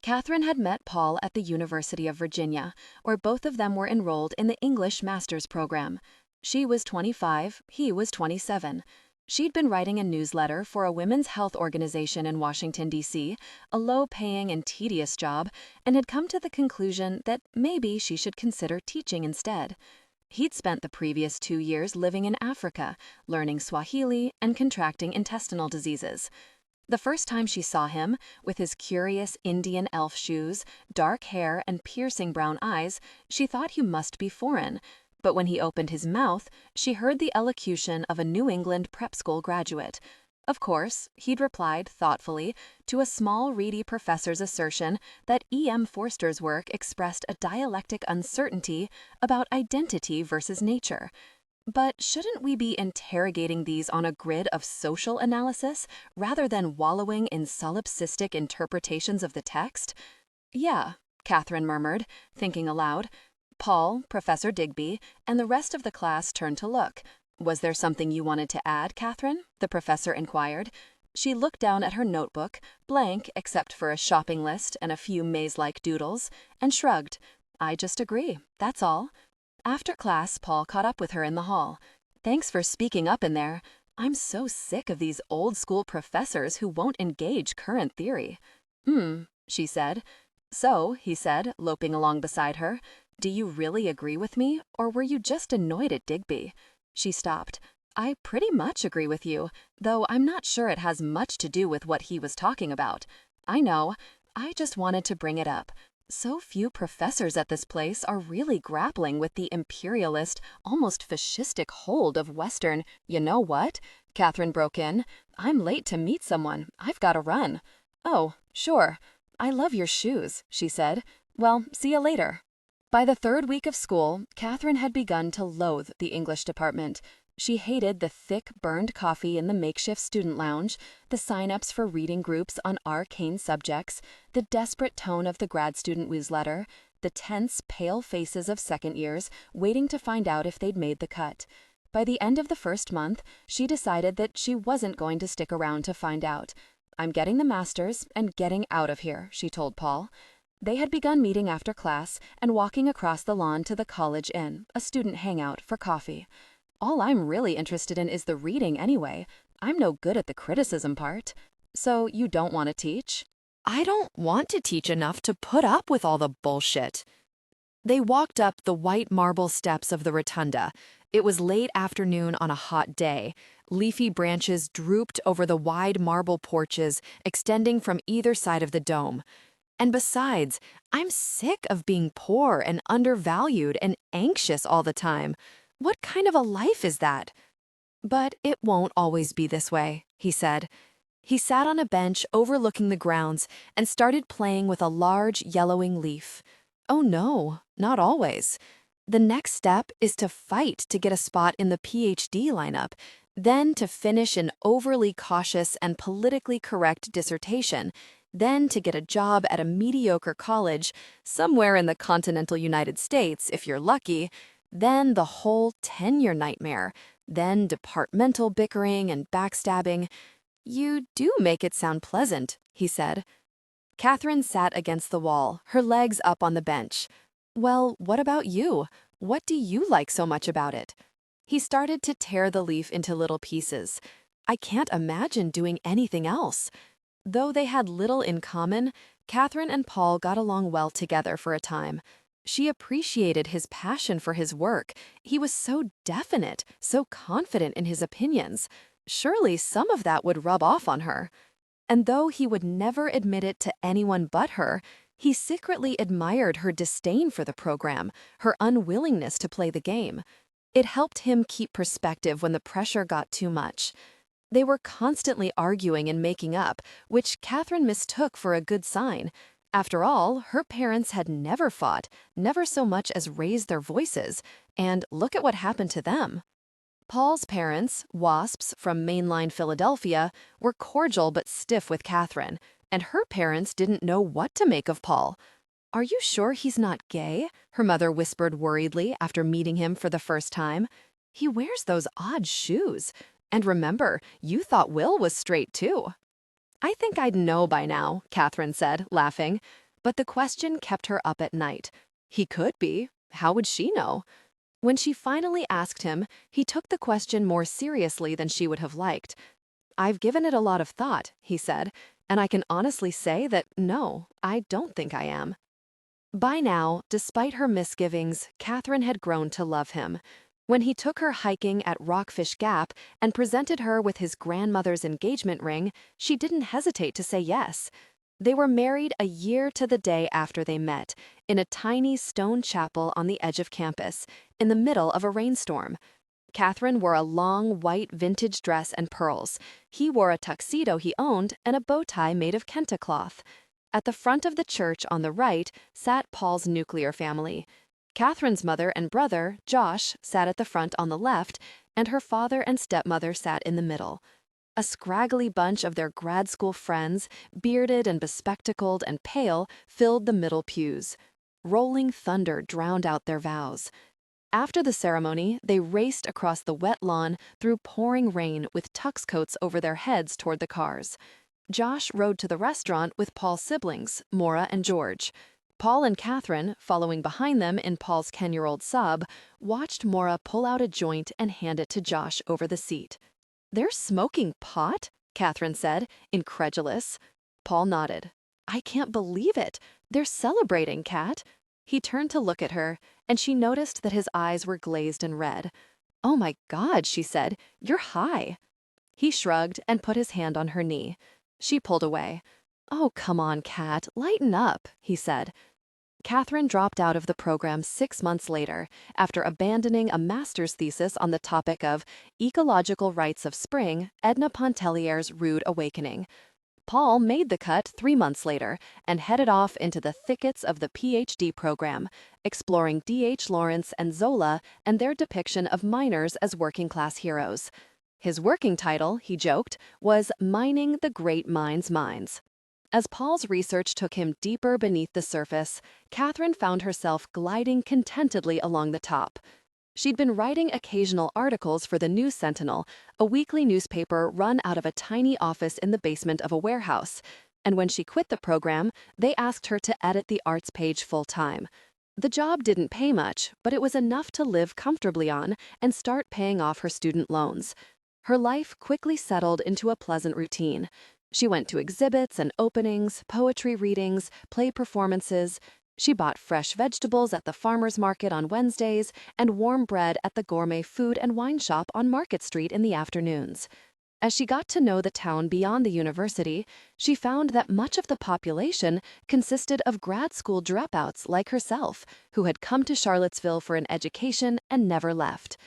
Kathryn had met Paul at the University of Virginia, where both of them were enrolled in the English master's program. She was 25, he was 27. She'd been writing a newsletter for a women's health organization in Washington, D.C., a low-paying and tedious job, and had come to the conclusion that maybe she should consider teaching instead. He'd spent the previous 2 years living in Africa, learning Swahili and contracting intestinal diseases. The first time she saw him, with his curious Indian elf shoes, dark hair, and piercing brown eyes, she thought he must be foreign. But when he opened his mouth, she heard the elocution of a New England prep school graduate. Of course, he'd replied thoughtfully to a small, reedy professor's assertion that E.M. Forster's work expressed a dialectic uncertainty about identity versus nature. But shouldn't we be interrogating these on a grid of social analysis rather than wallowing in solipsistic interpretations of the text? Yeah, Kathryn murmured, thinking aloud. Paul, Professor Digby, and the rest of the class turned to look. Was there something you wanted to add, Kathryn? The professor inquired. She looked down at her notebook, blank except for a shopping list and a few maze-like doodles, and shrugged. I just agree, that's all. After class, Paul caught up with her in the hall. Thanks for speaking up in there. I'm so sick of these old-school professors who won't engage current theory. She said. So, he said, loping along beside her, do you really agree with me, or were you just annoyed at Digby? She stopped. I pretty much agree with you, though I'm not sure it has much to do with what he was talking about. I know. I just wanted to bring it up. So few professors at this place are really grappling with the imperialist, almost fascistic hold of Western. You know what? Kathryn broke in. I'm late to meet someone. I've got to run. Oh, sure. I love your shoes, she said. Well, see you later. By the third week of school, Kathryn had begun to loathe the English department. She hated the thick, burned coffee in the makeshift student lounge, the sign-ups for reading groups on arcane subjects, the desperate tone of the grad student newsletter, the tense, pale faces of second years waiting to find out if they'd made the cut. By the end of the first month, she decided that she wasn't going to stick around to find out. I'm getting the master's and getting out of here, she told Paul. They had begun meeting after class and walking across the lawn to the College Inn, a student hangout, for coffee. All I'm really interested in is the reading anyway. I'm no good at the criticism part. So you don't want to teach? I don't want to teach enough to put up with all the bullshit. They walked up the white marble steps of the rotunda. It was late afternoon on a hot day. Leafy branches drooped over the wide marble porches extending from either side of the dome. And besides, I'm sick of being poor and undervalued and anxious all the time. What kind of a life is that? But it won't always be this way, he said. He sat on a bench overlooking the grounds and started playing with a large yellowing leaf. Oh no, not always. The next step is to fight to get a spot in the PhD lineup, then to finish an overly cautious and politically correct dissertation, then to get a job at a mediocre college, somewhere in the continental United States if you're lucky, then the whole tenure nightmare, then departmental bickering and backstabbing. You do make it sound pleasant, he said. Kathryn sat against the wall, her legs up on the bench. Well, what about you? What do you like so much about it? He started to tear the leaf into little pieces. I can't imagine doing anything else. Though they had little in common, Kathryn and Paul got along well together for a time. She appreciated his passion for his work. He was so definite, so confident in his opinions. Surely some of that would rub off on her. And though he would never admit it to anyone but her, he secretly admired her disdain for the program, her unwillingness to play the game. It helped him keep perspective when the pressure got too much. They were constantly arguing and making up, which Kathryn mistook for a good sign. After all, her parents had never fought, never so much as raised their voices, and look at what happened to them. Paul's parents, wasps from mainline Philadelphia, were cordial but stiff with Kathryn, and her parents didn't know what to make of Paul. Are you sure he's not gay? Her mother whispered worriedly after meeting him for the first time. He wears those odd shoes. And remember, you thought Will was straight too. I think I'd know by now, Kathryn said, laughing. But the question kept her up at night. He could be. How would she know? When she finally asked him, he took the question more seriously than she would have liked. I've given it a lot of thought, he said, and I can honestly say that no, I don't think I am. By now, despite her misgivings, Kathryn had grown to love him. When he took her hiking at Rockfish Gap and presented her with his grandmother's engagement ring, she didn't hesitate to say yes. They were married a year to the day after they met, in a tiny stone chapel on the edge of campus, in the middle of a rainstorm. Kathryn wore a long, white vintage dress and pearls. He wore a tuxedo he owned and a bow tie made of kente cloth. At the front of the church on the right sat Paul's nuclear family. Kathryn's mother and brother, Josh, sat at the front on the left, and her father and stepmother sat in the middle. A scraggly bunch of their grad school friends, bearded and bespectacled and pale, filled the middle pews. Rolling thunder drowned out their vows. After the ceremony, they raced across the wet lawn through pouring rain with tux coats over their heads toward the cars. Josh rode to the restaurant with Paul's siblings, Maura and George. Paul and Kathryn, following behind them in Paul's 10-year-old sub, watched Maura pull out a joint and hand it to Josh over the seat. "They're smoking pot?" Kathryn said, incredulous. Paul nodded. "I can't believe it. They're celebrating, Kat." He turned to look at her, and she noticed that his eyes were glazed and red. "Oh my God," she said, "you're high." He shrugged and put his hand on her knee. She pulled away. "Oh, come on, Kat, lighten up," he said. Kathryn dropped out of the program 6 months later, after abandoning a master's thesis on the topic of Ecological Rites of Spring, Edna Pontellier's Rude Awakening. Paul made the cut 3 months later and headed off into the thickets of the PhD program, exploring D.H. Lawrence and Zola and their depiction of miners as working-class heroes. His working title, he joked, was Mining the Great Minds' Minds. As Paul's research took him deeper beneath the surface, Kathryn found herself gliding contentedly along the top. She'd been writing occasional articles for the News Sentinel, a weekly newspaper run out of a tiny office in the basement of a warehouse, and when she quit the program, they asked her to edit the arts page full-time. The job didn't pay much, but it was enough to live comfortably on and start paying off her student loans. Her life quickly settled into a pleasant routine. She went to exhibits and openings, poetry readings, play performances. She bought fresh vegetables at the farmer's market on Wednesdays and warm bread at the gourmet food and wine shop on Market Street in the afternoons. As she got to know the town beyond the university, she found that much of the population consisted of grad school dropouts like herself, who had come to Charlottesville for an education and never left.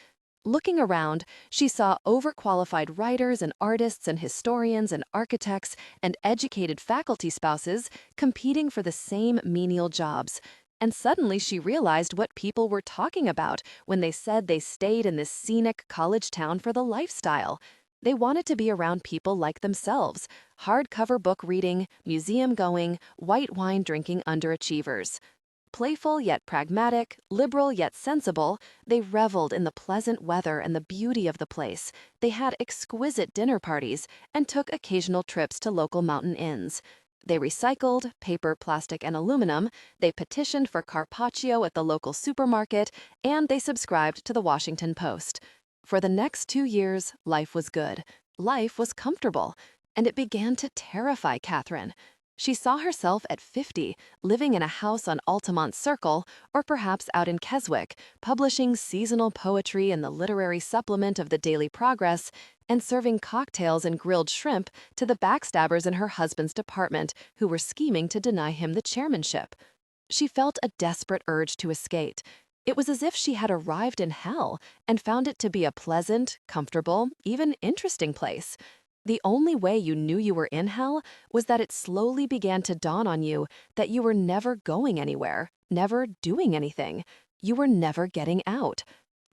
Looking around, she saw overqualified writers and artists and historians and architects and educated faculty spouses competing for the same menial jobs. And suddenly she realized what people were talking about when they said they stayed in this scenic college town for the lifestyle. They wanted to be around people like themselves, hardcover book reading, museum going, white wine drinking underachievers. Playful yet pragmatic, liberal yet sensible, they reveled in the pleasant weather and the beauty of the place. They had exquisite dinner parties and took occasional trips to local mountain inns. They recycled paper, plastic, and aluminum, they petitioned for carpaccio at the local supermarket, and they subscribed to the Washington Post. For the next 2 years, life was good. Life was comfortable. And it began to terrify Kathryn. She saw herself at 50, living in a house on Altamont Circle, or perhaps out in Keswick, publishing seasonal poetry in the literary supplement of the Daily Progress, and serving cocktails and grilled shrimp to the backstabbers in her husband's department who were scheming to deny him the chairmanship. She felt a desperate urge to escape. It was as if she had arrived in hell and found it to be a pleasant, comfortable, even interesting place. The only way you knew you were in hell was that it slowly began to dawn on you that you were never going anywhere, never doing anything. You were never getting out.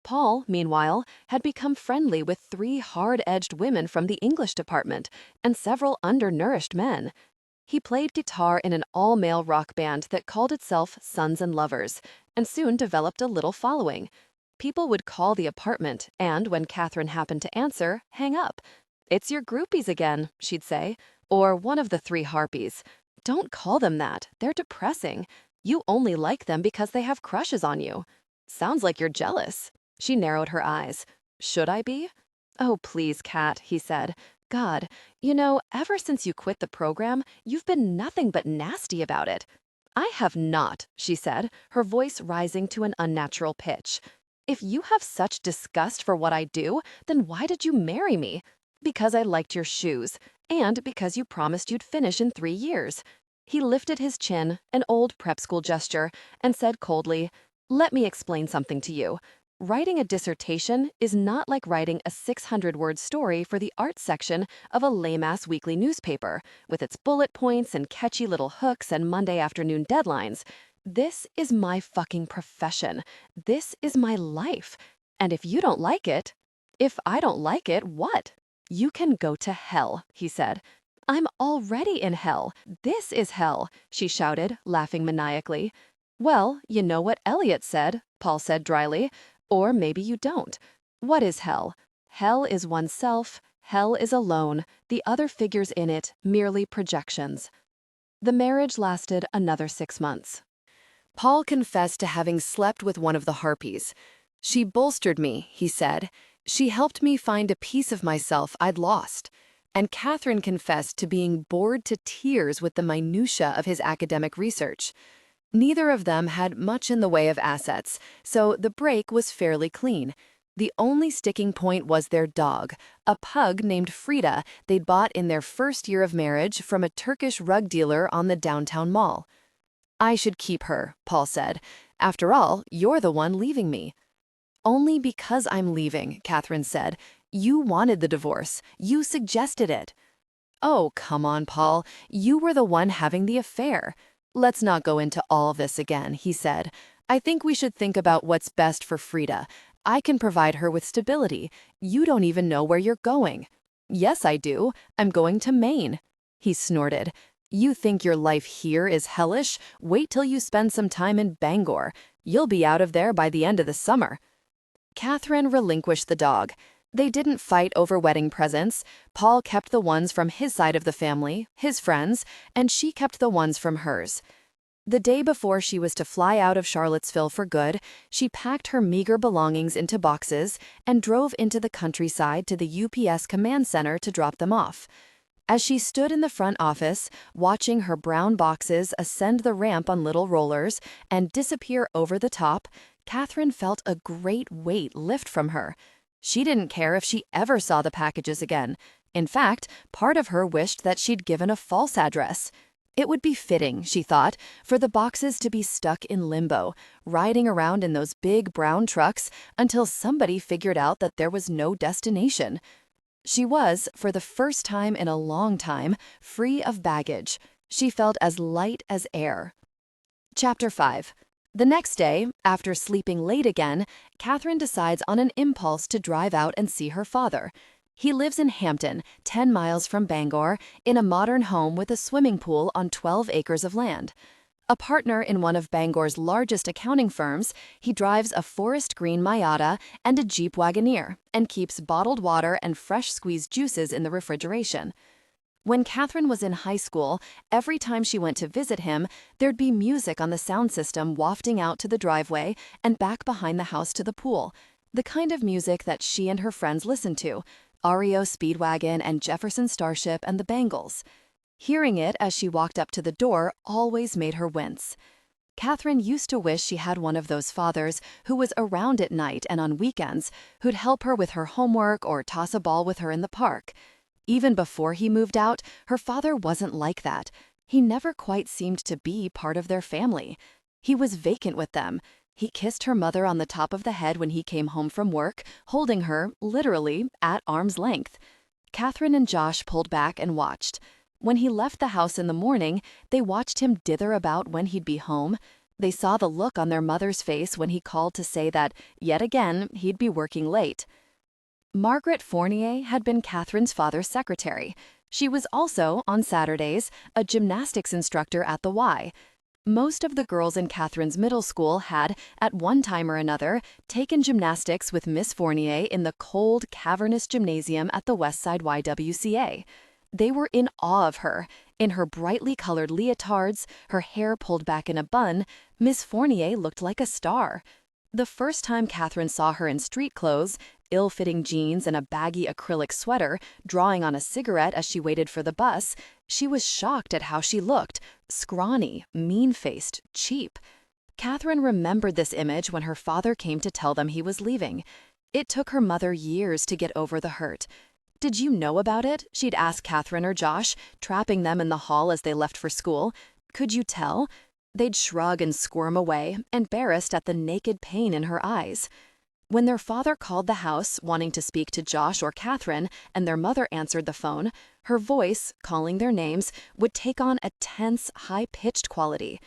Paul, meanwhile, had become friendly with 3 hard-edged women from the English department and several undernourished men. He played guitar in an all-male rock band that called itself Sons and Lovers, and soon developed a little following. People would call the apartment and, when Kathryn happened to answer, hang up. "It's your groupies again," she'd say, or one of the 3 harpies. "Don't call them that. They're depressing. You only like them because they have crushes on you." "Sounds like you're jealous." She narrowed her eyes. "Should I be?" "Oh, please, Kat," he said. "God, ever since you quit the program, you've been nothing but nasty about it." "I have not," she said, her voice rising to an unnatural pitch. "If you have such disgust for what I do, then why did you marry me?" "Because I liked your shoes, and because you promised you'd finish in 3 years." He lifted his chin, an old prep school gesture, and said coldly, "Let me explain something to you. Writing a dissertation is not like writing a 600-word story for the arts section of a lame-ass weekly newspaper, with its bullet points and catchy little hooks and Monday afternoon deadlines. This is my fucking profession. This is my life. And if you don't like it, if I don't like it, what? You can go to hell, he said. I'm already in hell. This is hell, she shouted, laughing maniacally. Well, you know what Elliot said, Paul said dryly. Or maybe you don't. What is hell? Hell is oneself. Hell is alone. The other figures in it, merely projections. The marriage lasted another 6 months. Paul confessed to having slept with one of the harpies. She bolstered me, he said. She helped me find a piece of myself I'd lost. And Kathryn confessed to being bored to tears with the minutiae of his academic research. Neither of them had much in the way of assets, so the break was fairly clean. The only sticking point was their dog, a pug named Frida they'd bought in their first year of marriage from a Turkish rug dealer on the downtown mall. I should keep her, Paul said. After all, you're the one leaving me. Only because I'm leaving, Kathryn said. You wanted the divorce. You suggested it. Oh, come on, Paul. You were the one having the affair. Let's not go into all this again, he said. I think we should think about what's best for Frida. I can provide her with stability. You don't even know where you're going. Yes, I do. I'm going to Maine. He snorted. You think your life here is hellish? Wait till you spend some time in Bangor. You'll be out of there by the end of the summer. Kathryn relinquished the dog. They didn't fight over wedding presents. Paul kept the ones from his side of the family, his friends, and she kept the ones from hers. The day before she was to fly out of Charlottesville for good, she packed her meager belongings into boxes and drove into the countryside to the UPS command center to drop them off. As she stood in the front office, watching her brown boxes ascend the ramp on little rollers and disappear over the top, Kathryn felt a great weight lift from her. She didn't care if she ever saw the packages again. In fact, part of her wished that she'd given a false address. It would be fitting, she thought, for the boxes to be stuck in limbo, riding around in those big brown trucks until somebody figured out that there was no destination. She was, for the first time in a long time, free of baggage. She felt as light as air. Chapter 5. The next day, after sleeping late again, Kathryn decides on an impulse to drive out and see her father. He lives in Hampton, 10 miles from Bangor, in a modern home with a swimming pool on 12 acres of land. A partner in one of Bangor's largest accounting firms, he drives a forest green Miata and a Jeep Wagoneer and keeps bottled water and fresh squeezed juices in the refrigeration. When Kathryn was in high school, every time she went to visit him, there'd be music on the sound system wafting out to the driveway and back behind the house to the pool, the kind of music that she and her friends listened to, REO Speedwagon and Jefferson Starship and the Bangles. Hearing it as she walked up to the door always made her wince. Kathryn used to wish she had one of those fathers who was around at night and on weekends, who'd help her with her homework or toss a ball with her in the park. Even before he moved out, her father wasn't like that. He never quite seemed to be part of their family. He was vacant with them. He kissed her mother on the top of the head when he came home from work, holding her, literally, at arm's length. Kathryn and Josh pulled back and watched. When he left the house in the morning, they watched him dither about when he'd be home. They saw the look on their mother's face when he called to say that, yet again, he'd be working late. Margaret Fournier had been Kathryn's father's secretary. She was also, on Saturdays, a gymnastics instructor at the Y. Most of the girls in Kathryn's middle school had, at one time or another, taken gymnastics with Miss Fournier in the cold, cavernous gymnasium at the Westside YWCA. They were in awe of her. In her brightly colored leotards, her hair pulled back in a bun, Miss Fournier looked like a star. The first time Kathryn saw her in street clothes, ill-fitting jeans and a baggy acrylic sweater, drawing on a cigarette as she waited for the bus, she was shocked at how she looked, scrawny, mean-faced, cheap. Kathryn remembered this image when her father came to tell them he was leaving. It took her mother years to get over the hurt. "Did you know about it?" she'd ask Kathryn or Josh, trapping them in the hall as they left for school. "Could you tell?" They'd shrug and squirm away, embarrassed at the naked pain in her eyes. When their father called the house, wanting to speak to Josh or Kathryn, and their mother answered the phone, her voice, calling their names, would take on a tense, high-pitched quality.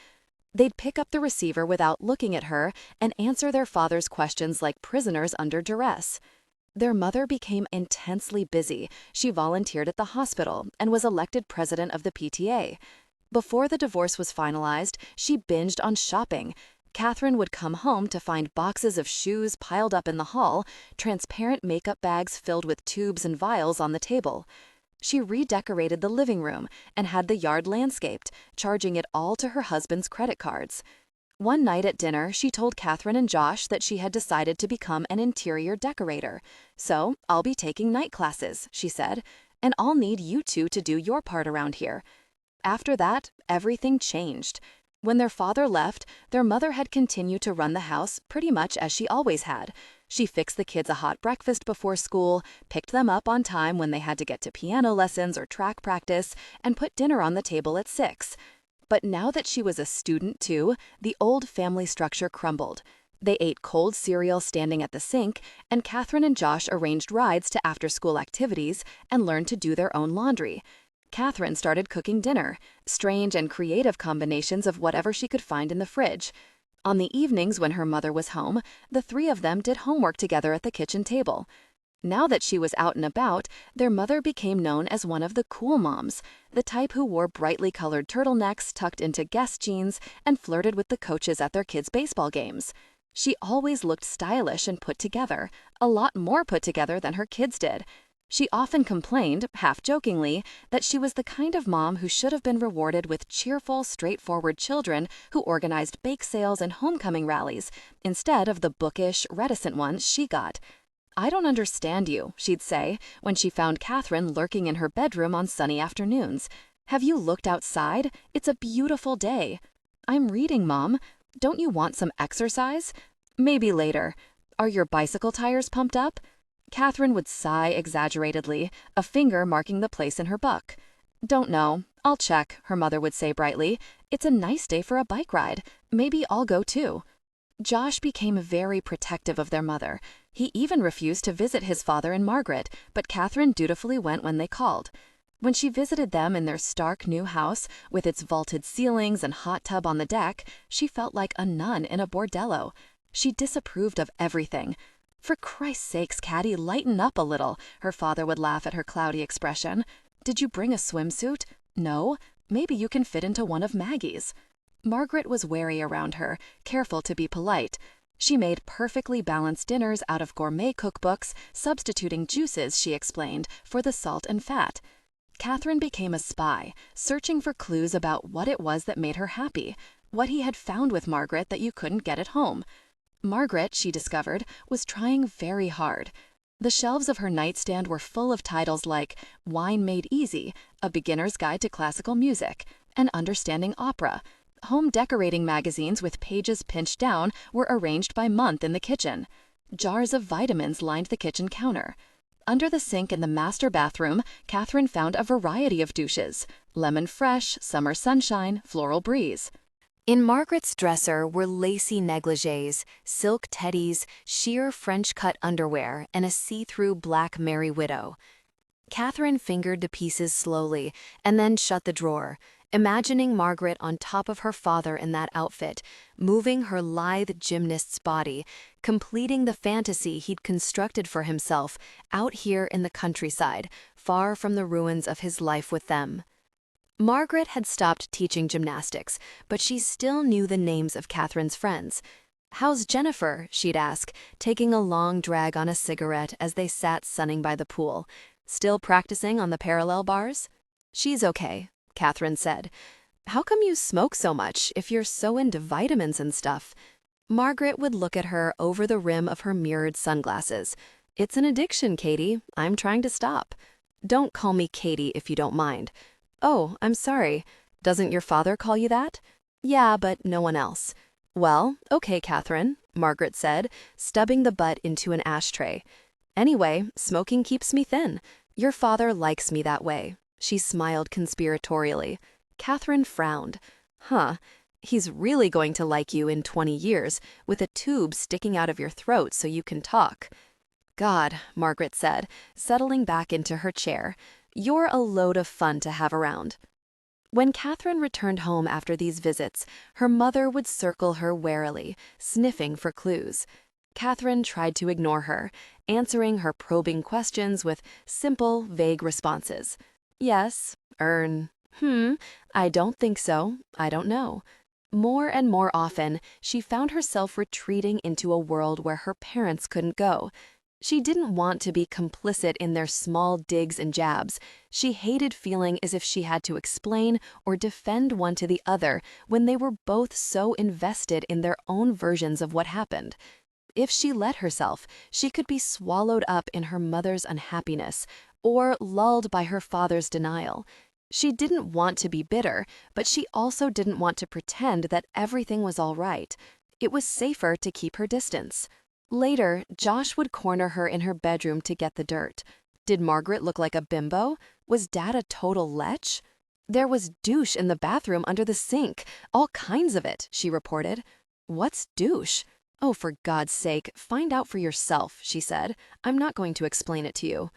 They'd pick up the receiver without looking at her and answer their father's questions like prisoners under duress. Their mother became intensely busy. She volunteered at the hospital and was elected president of the PTA. Before the divorce was finalized, she binged on shopping. Kathryn would come home to find boxes of shoes piled up in the hall, transparent makeup bags filled with tubes and vials on the table. She redecorated the living room and had the yard landscaped, charging it all to her husband's credit cards. One night at dinner, she told Kathryn and Josh that she had decided to become an interior decorator. "So, I'll be taking night classes," she said, "and I'll need you two to do your part around here." After that, everything changed. When their father left, their mother had continued to run the house pretty much as she always had. She fixed the kids a hot breakfast before school, picked them up on time when they had to get to piano lessons or track practice, and put dinner on the table at 6. But now that she was a student too, the old family structure crumbled. They ate cold cereal standing at the sink, and Kathryn and Josh arranged rides to after-school activities and learned to do their own laundry. Kathryn started cooking dinner, strange and creative combinations of whatever she could find in the fridge. On the evenings when her mother was home, the three of them did homework together at the kitchen table. Now that she was out and about, their mother became known as one of the cool moms, the type who wore brightly colored turtlenecks tucked into Guess jeans and flirted with the coaches at their kids' baseball games. She always looked stylish and put together, a lot more put together than her kids did. She often complained, half-jokingly, that she was the kind of mom who should have been rewarded with cheerful, straightforward children who organized bake sales and homecoming rallies, instead of the bookish, reticent ones she got. "I don't understand you," she'd say, when she found Kathryn lurking in her bedroom on sunny afternoons. "Have you looked outside? It's a beautiful day." "I'm reading, Mom. Don't you want some exercise?" "Maybe later." "Are your bicycle tires pumped up?" Kathryn would sigh exaggeratedly, a finger marking the place in her book. "Don't know. I'll check," her mother would say brightly. "It's a nice day for a bike ride. Maybe I'll go too." Josh became very protective of their mother. He even refused to visit his father and Margaret, but Kathryn dutifully went when they called. When she visited them in their stark new house, with its vaulted ceilings and hot tub on the deck, she felt like a nun in a bordello. She disapproved of everything. "For Christ's sakes, Caddy, lighten up a little," her father would laugh at her cloudy expression. "Did you bring a swimsuit? No? Maybe you can fit into one of Maggie's." Margaret was wary around her, careful to be polite. She made perfectly balanced dinners out of gourmet cookbooks, substituting juices, she explained, for the salt and fat. Kathryn became a spy, searching for clues about what it was that made her happy, what he had found with Margaret that you couldn't get at home. Margaret, she discovered, was trying very hard. The shelves of her nightstand were full of titles like Wine Made Easy, A Beginner's Guide to Classical Music, and Understanding Opera. Home decorating magazines with pages pinched down were arranged by month in the kitchen. Jars of vitamins lined the kitchen counter. Under the sink in the master bathroom, Kathryn found a variety of douches: lemon fresh, summer sunshine, floral breeze. In Margaret's dresser were lacy negligées, silk teddies, sheer French-cut underwear, and a see-through black Merry Widow. Kathryn fingered the pieces slowly and then shut the drawer, imagining Margaret on top of her father in that outfit, moving her lithe gymnast's body, completing the fantasy he'd constructed for himself out here in the countryside, far from the ruins of his life with them. Margaret had stopped teaching gymnastics, but she still knew the names of Kathryn's friends. "How's Jennifer?" she'd ask, taking a long drag on a cigarette as they sat sunning by the pool. "Still practicing on the parallel bars?" "She's okay," Kathryn said. "How come you smoke so much if you're so into vitamins and stuff?" Margaret would look at her over the rim of her mirrored sunglasses. "It's an addiction, Katie. I'm trying to stop." "Don't call me Katie if you don't mind." "Oh, I'm sorry. Doesn't your father call you that?" "Yeah, but no one else." "Well, okay, Kathryn," Margaret said, stubbing the butt into an ashtray. "Anyway, smoking keeps me thin. Your father likes me that way." She smiled conspiratorially. Kathryn frowned. "Huh. He's really going to like you in 20 years, with a tube sticking out of your throat so you can talk." "God," Margaret said, settling back into her chair. "You're a load of fun to have around." When Kathryn returned home after these visits, her mother would circle her warily, sniffing for clues. Kathryn tried to ignore her, answering her probing questions with simple, vague responses. Yes, I don't think so, I don't know. More and more often, she found herself retreating into a world where her parents couldn't go. She didn't want to be complicit in their small digs and jabs. She hated feeling as if she had to explain or defend one to the other when they were both so invested in their own versions of what happened. If she let herself, she could be swallowed up in her mother's unhappiness or lulled by her father's denial. She didn't want to be bitter, but she also didn't want to pretend that everything was all right. It was safer to keep her distance. Later, Josh would corner her in her bedroom to get the dirt. Did Margaret look like a bimbo? Was Dad a total lech? There was douche in the bathroom under the sink, all kinds of it, she reported. What's douche? Oh, for God's sake, find out for yourself, she said. I'm not going to explain it to you.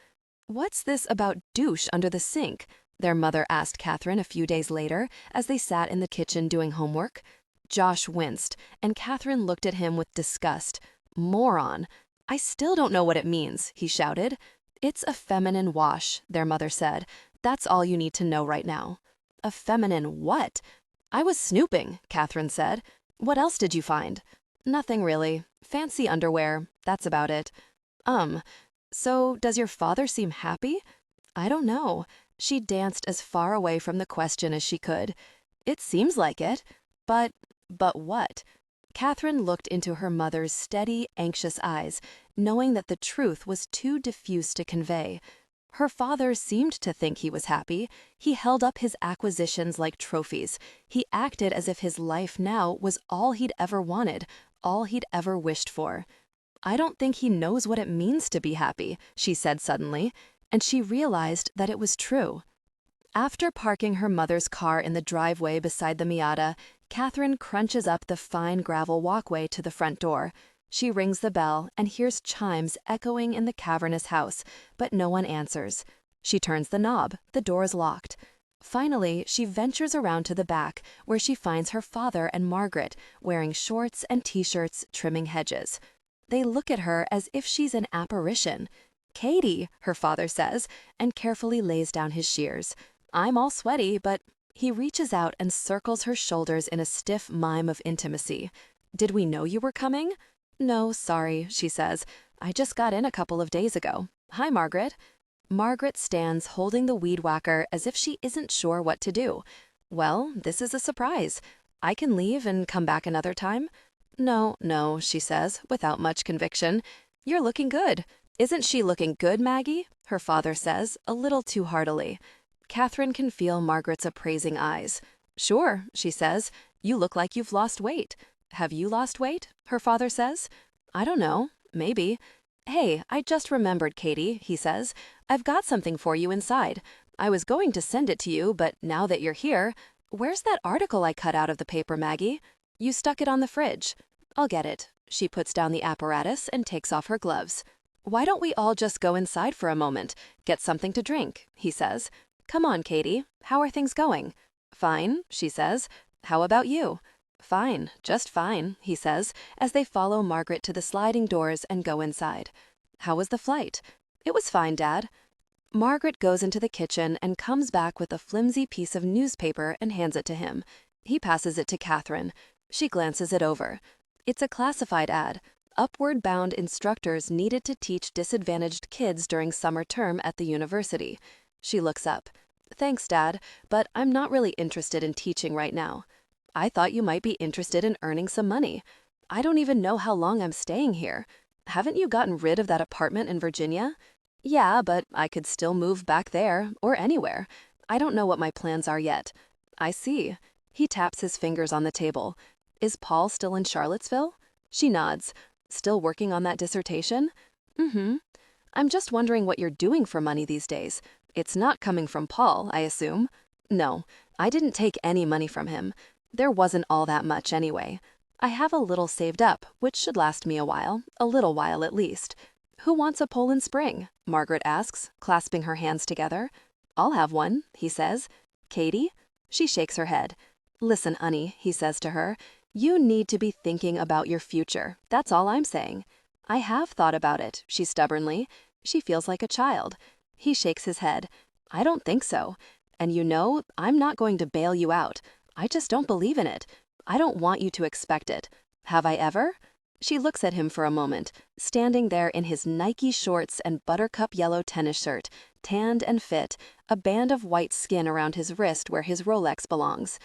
What's this about douche under the sink? Their mother asked Kathryn a few days later as they sat in the kitchen doing homework. Josh winced, and Kathryn looked at him with disgust. Moron. I still don't know what it means, he shouted. It's a feminine wash, their mother said. That's all you need to know right now. A feminine what? I was snooping, Kathryn said. What else did you find? Nothing really. Fancy underwear. That's about it. So does your father seem happy? I don't know. She danced as far away from the question as she could. It seems like it. But what? Kathryn looked into her mother's steady, anxious eyes, knowing that the truth was too diffuse to convey. Her father seemed to think he was happy. He held up his acquisitions like trophies. He acted as if his life now was all he'd ever wanted, all he'd ever wished for. I don't think he knows what it means to be happy, she said suddenly, and she realized that it was true. After parking her mother's car in the driveway beside the Miata, Kathryn crunches up the fine gravel walkway to the front door. She rings the bell and hears chimes echoing in the cavernous house, but no one answers. She turns the knob. The door is locked. Finally, she ventures around to the back, where she finds her father and Margaret, wearing shorts and t-shirts, trimming hedges. They look at her as if she's an apparition. "Katie," her father says, and carefully lays down his shears. I'm all sweaty, but he reaches out and circles her shoulders in a stiff mime of intimacy. Did we know you were coming? No, sorry, she says. I just got in a couple of days ago. Hi, Margaret. Margaret stands holding the weed whacker as if she isn't sure what to do. Well, this is a surprise. I can leave and come back another time? No, she says, without much conviction. You're looking good. Isn't she looking good, Maggie? Her father says, a little too heartily. Kathryn can feel Margaret's appraising eyes. Sure, she says. You look like you've lost weight. Have you lost weight? Her father says. I don't know. Maybe. Hey, I just remembered, Katie, he says. I've got something for you inside. I was going to send it to you, but now that you're here, where's that article I cut out of the paper, Maggie? You stuck it on the fridge. I'll get it. She puts down the apparatus and takes off her gloves. Why don't we all just go inside for a moment, get something to drink, he says. Come on, Katie. How are things going? Fine, she says. How about you? Fine, just fine, he says, as they follow Margaret to the sliding doors and go inside. How was the flight? It was fine, Dad. Margaret goes into the kitchen and comes back with a flimsy piece of newspaper and hands it to him. He passes it to Kathryn. She glances it over. It's a classified ad. Upward bound instructors needed to teach disadvantaged kids during summer term at the university. She looks up. Thanks, Dad, but I'm not really interested in teaching right now. I thought you might be interested in earning some money. I don't even know how long I'm staying here. Haven't you gotten rid of that apartment in Virginia? Yeah, but I could still move back there, or anywhere. I don't know what my plans are yet. I see. He taps his fingers on the table. Is Paul still in Charlottesville? She nods. Still working on that dissertation? Mm-hmm. I'm just wondering what you're doing for money these days. It's not coming from Paul, I assume. No, I didn't take any money from him. There wasn't all that much anyway. I have a little saved up, which should last me a little while at least. Who wants a Poland Spring? Margaret asks, clasping her hands together. I'll have one, he says. Katie? She shakes her head. "Listen, honey," he says to her, "you need to be thinking about your future. That's all I'm saying." "I have thought about it," she stubbornly. She feels like a child. He shakes his head. "I don't think so. And you know, I'm not going to bail you out. I just don't believe in it. I don't want you to expect it. Have I ever?" She looks at him for a moment, standing there in his Nike shorts and buttercup yellow tennis shirt, tanned and fit, a band of white skin around his wrist where his Rolex belongs.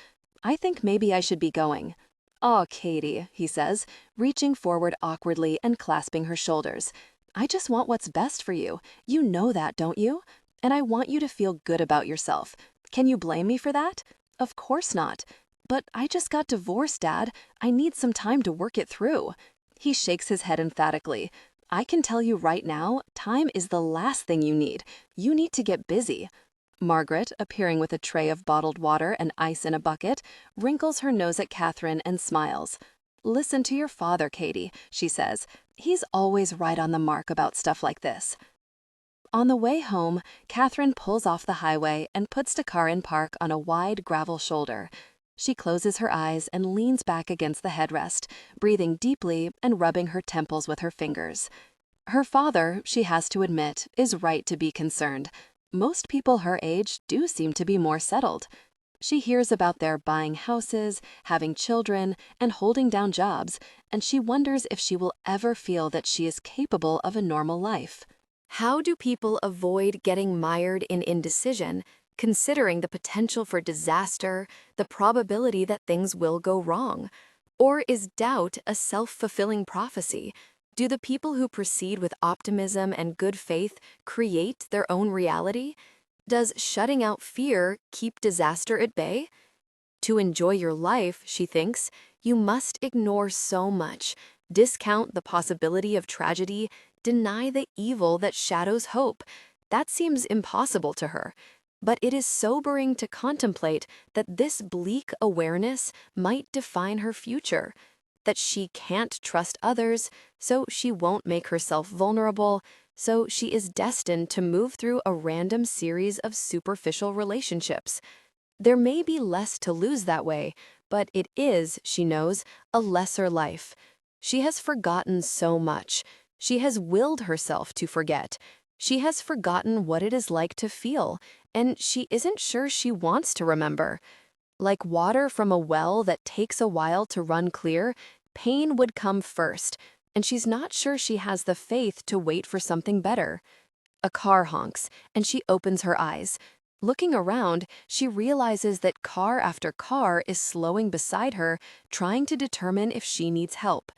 "I think maybe I should be going." "Aw, Katie," he says, reaching forward awkwardly and clasping her shoulders. "I just want what's best for you. You know that, don't you? And I want you to feel good about yourself. Can you blame me for that? Of course not. But I just got divorced, Dad. I need some time to work it through." He shakes his head emphatically. "I can tell you right now, time is the last thing you need. You need to get busy." Margaret, appearing with a tray of bottled water and ice in a bucket, wrinkles her nose at Kathryn and smiles. "Listen to your father, Katie," she says. "He's always right on the mark about stuff like this." On the way home, Kathryn pulls off the highway and puts the car in park on a wide gravel shoulder. She closes her eyes and leans back against the headrest, breathing deeply and rubbing her temples with her fingers. Her father, she has to admit, is right to be concerned. Most people her age do seem to be more settled. She hears about their buying houses, having children, and holding down jobs, and she wonders if she will ever feel that she is capable of a normal life. How do people avoid getting mired in indecision, considering the potential for disaster, the probability that things will go wrong? Or is doubt a self-fulfilling prophecy? Do the people who proceed with optimism and good faith create their own reality? Does shutting out fear keep disaster at bay? To enjoy your life, she thinks, you must ignore so much, discount the possibility of tragedy, deny the evil that shadows hope. That seems impossible to her. But it is sobering to contemplate that this bleak awareness might define her future, that she can't trust others, so she won't make herself vulnerable, so she is destined to move through a random series of superficial relationships. There may be less to lose that way, but it is, she knows, a lesser life. She has forgotten so much. She has willed herself to forget. She has forgotten what it is like to feel, and she isn't sure she wants to remember. Like water from a well that takes a while to run clear, pain would come first, and she's not sure she has the faith to wait for something better. A car honks, and she opens her eyes. Looking around, she realizes that car after car is slowing beside her, trying to determine if she needs help.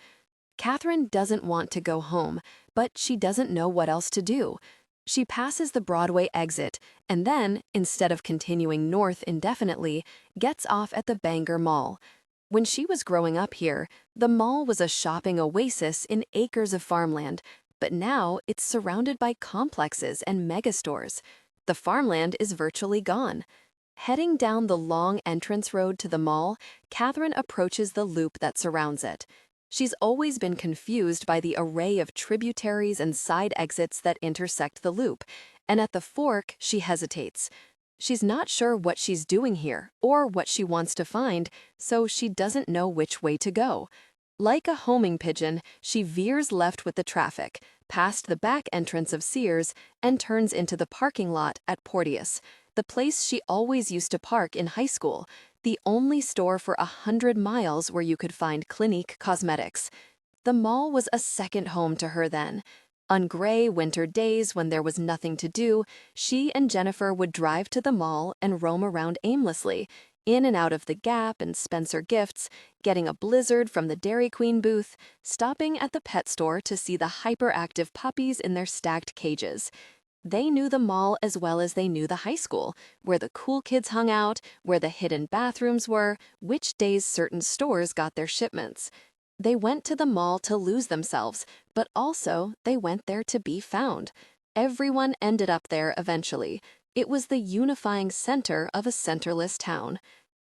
Kathryn doesn't want to go home, but she doesn't know what else to do. She passes the Broadway exit, and then, instead of continuing north indefinitely, gets off at the Bangor Mall. When she was growing up here, the mall was a shopping oasis in acres of farmland, but now it's surrounded by complexes and megastores. The farmland is virtually gone. Heading down the long entrance road to the mall, Kathryn approaches the loop that surrounds it. She's always been confused by the array of tributaries and side exits that intersect the loop, and at the fork, she hesitates. She's not sure what she's doing here or what she wants to find, so she doesn't know which way to go. Like a homing pigeon, she veers left with the traffic, past the back entrance of Sears, and turns into the parking lot at Porteous, the place she always used to park in high school, the only store for 100 miles where you could find Clinique cosmetics. The mall was a second home to her then. On gray winter days when there was nothing to do, she and Jennifer would drive to the mall and roam around aimlessly, in and out of the Gap and Spencer Gifts, getting a blizzard from the Dairy Queen booth, stopping at the pet store to see the hyperactive puppies in their stacked cages. They knew the mall as well as they knew the high school, where the cool kids hung out, where the hidden bathrooms were, which days certain stores got their shipments. They went to the mall to lose themselves, but also they went there to be found. Everyone ended up there eventually. It was the unifying center of a centerless town.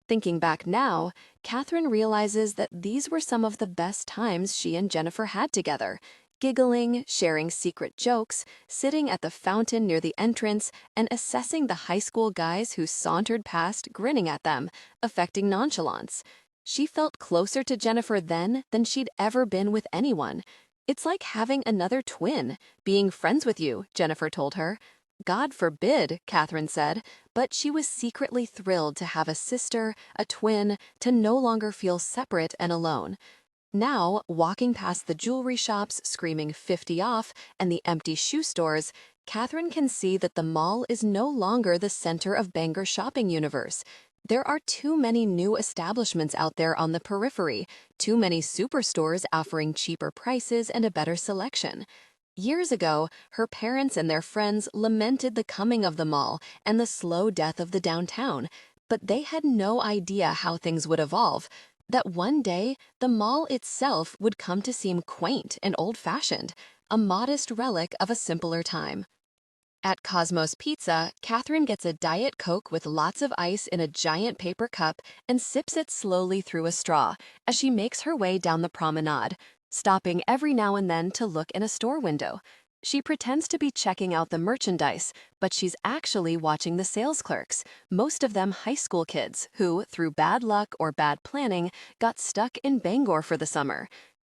Thinking back now, Kathryn realizes that these were some of the best times she and Jennifer had together. giggling, sharing secret jokes, sitting at the fountain near the entrance, and assessing the high school guys who sauntered past grinning at them, affecting nonchalance. She felt closer to Jennifer then than she'd ever been with anyone. "It's like having another twin, being friends with you," Jennifer told her. "God forbid," Kathryn said, but she was secretly thrilled to have a sister, a twin, to no longer feel separate and alone. Now, walking past the jewelry shops screaming 50 off and the empty shoe stores, Kathryn can see that the mall is no longer the center of Bangor's shopping universe. There are too many new establishments out there on the periphery, too many superstores offering cheaper prices and a better selection. Years ago, her parents and their friends lamented the coming of the mall and the slow death of the downtown, but they had no idea how things would evolve. That one day, the mall itself would come to seem quaint and old-fashioned, a modest relic of a simpler time. At Cosmos Pizza, Kathryn gets a Diet Coke with lots of ice in a giant paper cup and sips it slowly through a straw as she makes her way down the promenade, stopping every now and then to look in a store window. She pretends to be checking out the merchandise, but she's actually watching the sales clerks, most of them high school kids who, through bad luck or bad planning, got stuck in Bangor for the summer.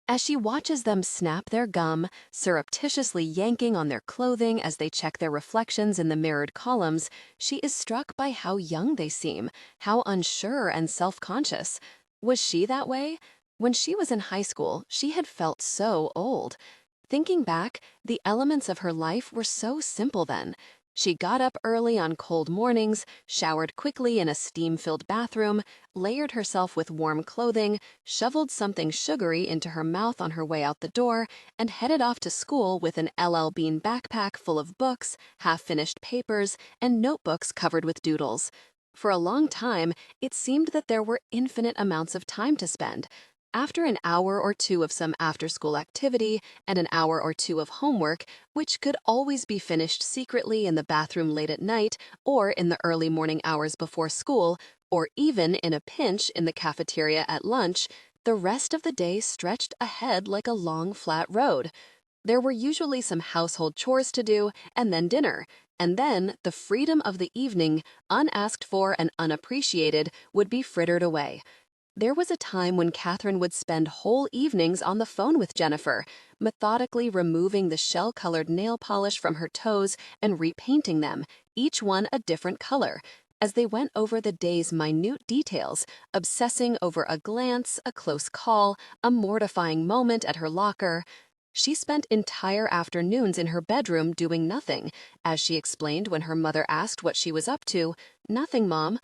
As she watches them snap their gum, surreptitiously yanking on their clothing as they check their reflections in the mirrored columns, she is struck by how young they seem, how unsure and self-conscious. Was she that way? When she was in high school, she had felt so old. Thinking back, the elements of her life were so simple then. She got up early on cold mornings, showered quickly in a steam-filled bathroom, layered herself with warm clothing, shoveled something sugary into her mouth on her way out the door, and headed off to school with an LL Bean backpack full of books, half-finished papers, and notebooks covered with doodles. For a long time, it seemed that there were infinite amounts of time to spend. After an hour or two of some after-school activity and an hour or two of homework, which could always be finished secretly in the bathroom late at night or in the early morning hours before school, or even in a pinch in the cafeteria at lunch, the rest of the day stretched ahead like a long, flat road. There were usually some household chores to do, and then the freedom of the evening, unasked for and unappreciated, would be frittered away. There was a time when Kathryn would spend whole evenings on the phone with Jennifer, methodically removing the shell-colored nail polish from her toes and repainting them, each one a different color, as they went over the day's minute details, obsessing over a glance, a close call, a mortifying moment at her locker. She spent entire afternoons in her bedroom doing nothing, as she explained when her mother asked what she was up to. "Nothing, Mom."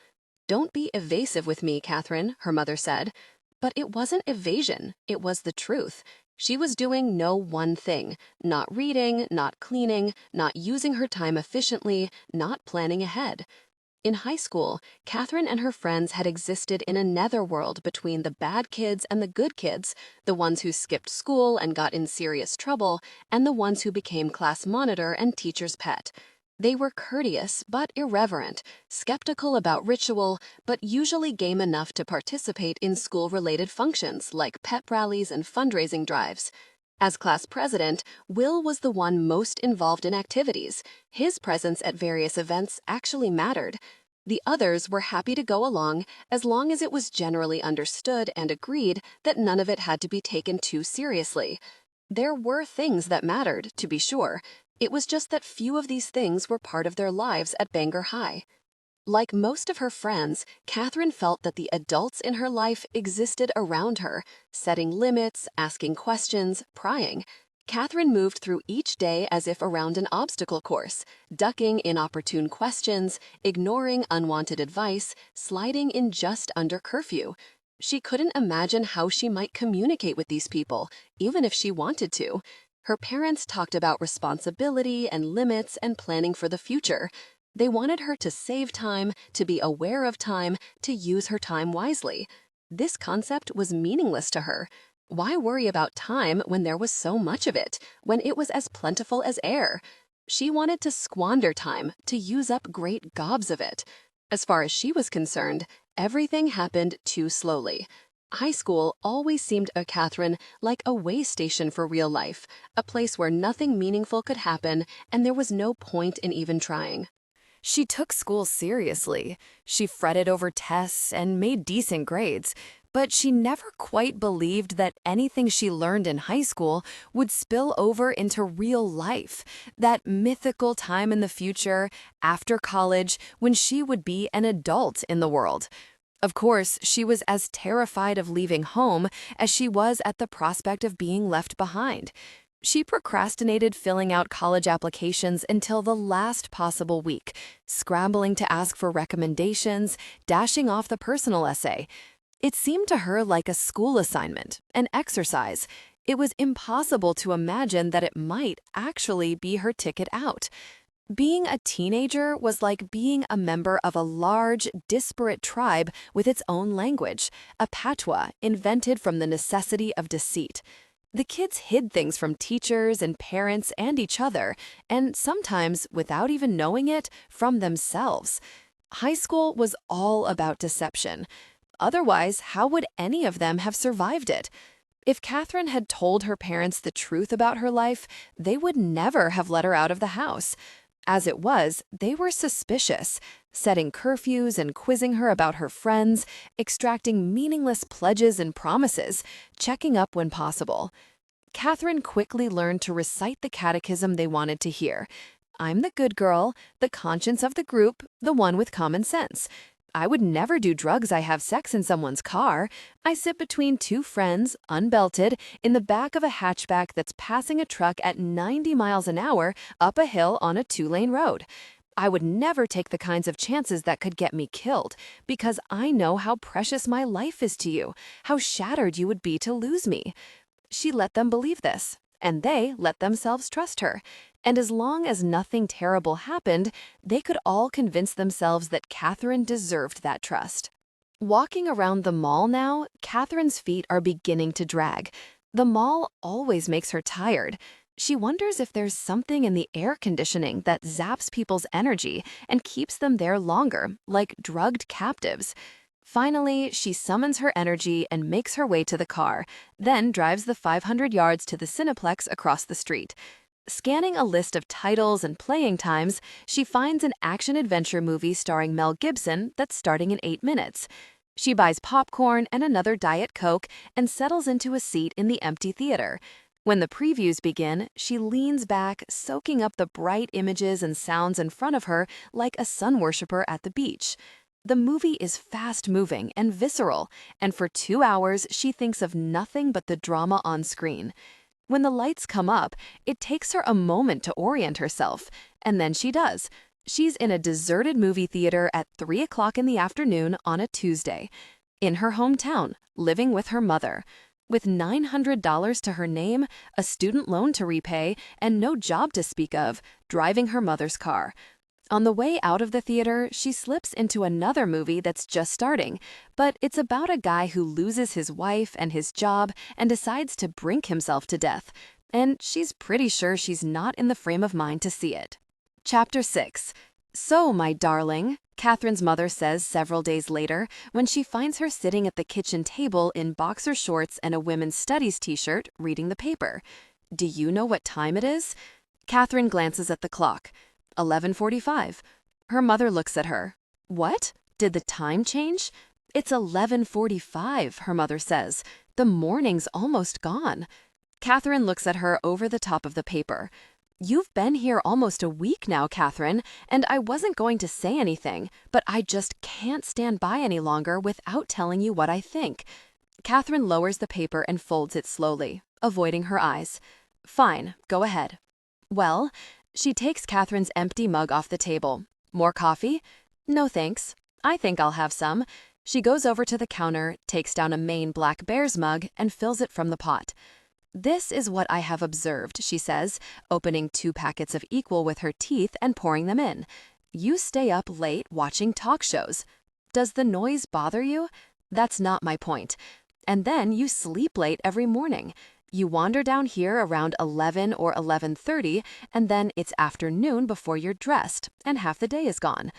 "Don't be evasive with me, Kathryn," her mother said. But it wasn't evasion, it was the truth. She was doing no one thing, not reading, not cleaning, not using her time efficiently, not planning ahead. In high school, Kathryn and her friends had existed in a netherworld between the bad kids and the good kids, the ones who skipped school and got in serious trouble, and the ones who became class monitor and teacher's pet. They were courteous but irreverent, skeptical about ritual, but usually game enough to participate in school-related functions like pep rallies and fundraising drives. As class president, Will was the one most involved in activities. His presence at various events actually mattered. The others were happy to go along as long as it was generally understood and agreed that none of it had to be taken too seriously. There were things that mattered, to be sure. It was just that few of these things were part of their lives at Bangor High. Like most of her friends, Kathryn felt that the adults in her life existed around her, setting limits, asking questions, prying. Kathryn moved through each day as if around an obstacle course, ducking inopportune questions, ignoring unwanted advice, sliding in just under curfew. She couldn't imagine how she might communicate with these people, even if she wanted to. Her parents talked about responsibility and limits and planning for the future. They wanted her to save time, to be aware of time, to use her time wisely. This concept was meaningless to her. Why worry about time when there was so much of it, when it was as plentiful as air? She wanted to squander time, to use up great gobs of it. As far as she was concerned, everything happened too slowly. High school always seemed to Kathryn like a way station for real life, a place where nothing meaningful could happen and there was no point in even trying. She took school seriously. She fretted over tests and made decent grades, but she never quite believed that anything she learned in high school would spill over into real life, that mythical time in the future, after college, when she would be an adult in the world. Of course, she was as terrified of leaving home as she was at the prospect of being left behind. She procrastinated filling out college applications until the last possible week, scrambling to ask for recommendations, dashing off the personal essay. It seemed to her like a school assignment, an exercise. It was impossible to imagine that it might actually be her ticket out. Being a teenager was like being a member of a large, disparate tribe with its own language, a patois invented from the necessity of deceit. The kids hid things from teachers and parents and each other, and sometimes, without even knowing it, from themselves. High school was all about deception. Otherwise, how would any of them have survived it? If Kathryn had told her parents the truth about her life, they would never have let her out of the house. As it was, they were suspicious, setting curfews and quizzing her about her friends, extracting meaningless pledges and promises, checking up when possible. Kathryn quickly learned to recite the catechism they wanted to hear. I'm the good girl, the conscience of the group, the one with common sense. I would never do drugs. I have sex in someone's car. I sit between two friends, unbelted, in the back of a hatchback that's passing a truck at 90 miles an hour up a hill on a two-lane road. I would never take the kinds of chances that could get me killed, because I know how precious my life is to you, how shattered you would be to lose me. She let them believe this, and they let themselves trust her. And as long as nothing terrible happened, they could all convince themselves that Kathryn deserved that trust. Walking around the mall now, Kathryn's feet are beginning to drag. The mall always makes her tired. She wonders if there's something in the air conditioning that zaps people's energy and keeps them there longer, like drugged captives. Finally, she summons her energy and makes her way to the car, then drives the 500 yards to the Cineplex across the street. Scanning a list of titles and playing times, she finds an action-adventure movie starring Mel Gibson that's starting in 8 minutes. She buys popcorn and another Diet Coke and settles into a seat in the empty theater. When the previews begin, she leans back, soaking up the bright images and sounds in front of her like a sun worshiper at the beach. The movie is fast-moving and visceral, and for 2 hours she thinks of nothing but the drama on screen. When the lights come up, it takes her a moment to orient herself, and then she does. She's in a deserted movie theater at 3 o'clock in the afternoon on a Tuesday, in her hometown, living with her mother. With $900 to her name, a student loan to repay, and no job to speak of, driving her mother's car. On the way out of the theater, she slips into another movie that's just starting, but it's about a guy who loses his wife and his job and decides to brink himself to death, and she's pretty sure she's not in the frame of mind to see it. Chapter 6. So, my darling, Kathryn's mother says several days later when she finds her sitting at the kitchen table in boxer shorts and a women's studies t-shirt reading the paper. Do you know what time it is? Kathryn glances at the clock. 11:45. Her mother looks at her. What? Did the time change? It's 11:45, her mother says. The morning's almost gone. Kathryn looks at her over the top of the paper. You've been here almost a week now, Kathryn, and I wasn't going to say anything, but I just can't stand by any longer without telling you what I think. Kathryn lowers the paper and folds it slowly, avoiding her eyes. Fine, go ahead. Well, she takes Kathryn's empty mug off the table. More coffee? No thanks. I think I'll have some. She goes over to the counter, takes down a Maine Black Bear's mug, and fills it from the pot. This is what I have observed, she says, opening 2 packets of Equal with her teeth and pouring them in. You stay up late watching talk shows. Does the noise bother you? That's not my point. And then you sleep late every morning. You wander down here around 11 or 11:30, and then it's afternoon before you're dressed, and half the day is gone.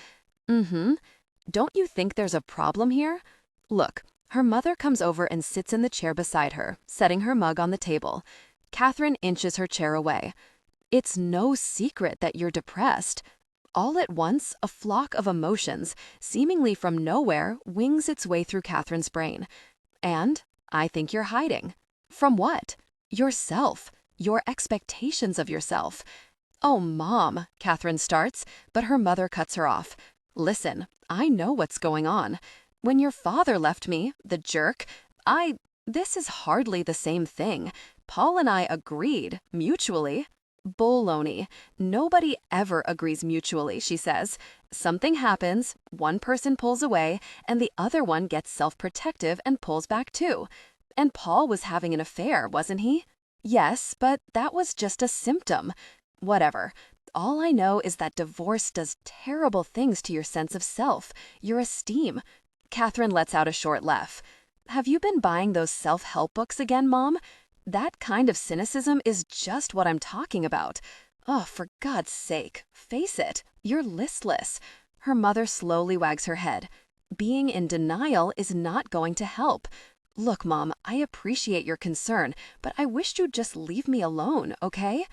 Don't you think there's a problem here? Look, Her mother comes over and sits in the chair beside her, setting her mug on the table. Kathryn inches her chair away. It's no secret that you're depressed. All at once, a flock of emotions, seemingly from nowhere, wings its way through Kathryn's brain. And I think you're hiding. From what? Yourself. Your expectations of yourself. Oh, Mom, Kathryn starts, but her mother cuts her off. Listen, I know what's going on. When your father left me, the jerk, this is hardly the same thing. Paul and I agreed, mutually. Baloney. Nobody ever agrees mutually, she says. Something happens, one person pulls away, and the other one gets self-protective and pulls back too. And Paul was having an affair, wasn't he? Yes, but that was just a symptom. Whatever. All I know is that divorce does terrible things to your sense of self, your esteem. Kathryn lets out a short laugh. Have you been buying those self-help books again, Mom? That kind of cynicism is just what I'm talking about. Oh, for God's sake, face it, you're listless. Her mother slowly wags her head. Being in denial is not going to help. Look, Mom, I appreciate your concern, but I wish you'd just leave me alone, okay?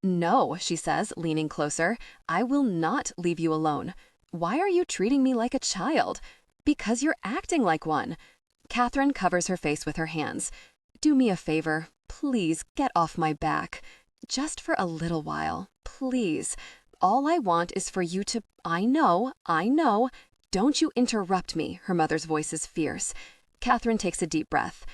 No, she says, leaning closer. I will not leave you alone. Why are you treating me like a child? Because you're acting like one. Kathryn covers her face with her hands. Do me a favor. Please get off my back. Just for a little while. Please. All I want is for you to... I know. Don't you interrupt me, her mother's voice is fierce. Kathryn takes a deep breath.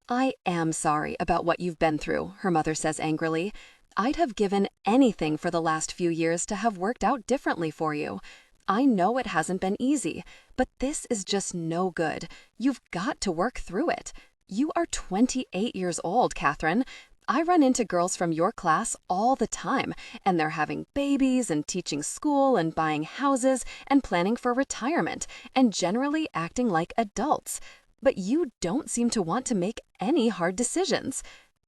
I am sorry about what you've been through, her mother says angrily. I'd have given anything for the last few years to have worked out differently for you. I know it hasn't been easy, but this is just no good. You've got to work through it. You are 28 years old, Kathryn. I run into girls from your class all the time, and they're having babies and teaching school and buying houses and planning for retirement and generally acting like adults. But you don't seem to want to make any hard decisions.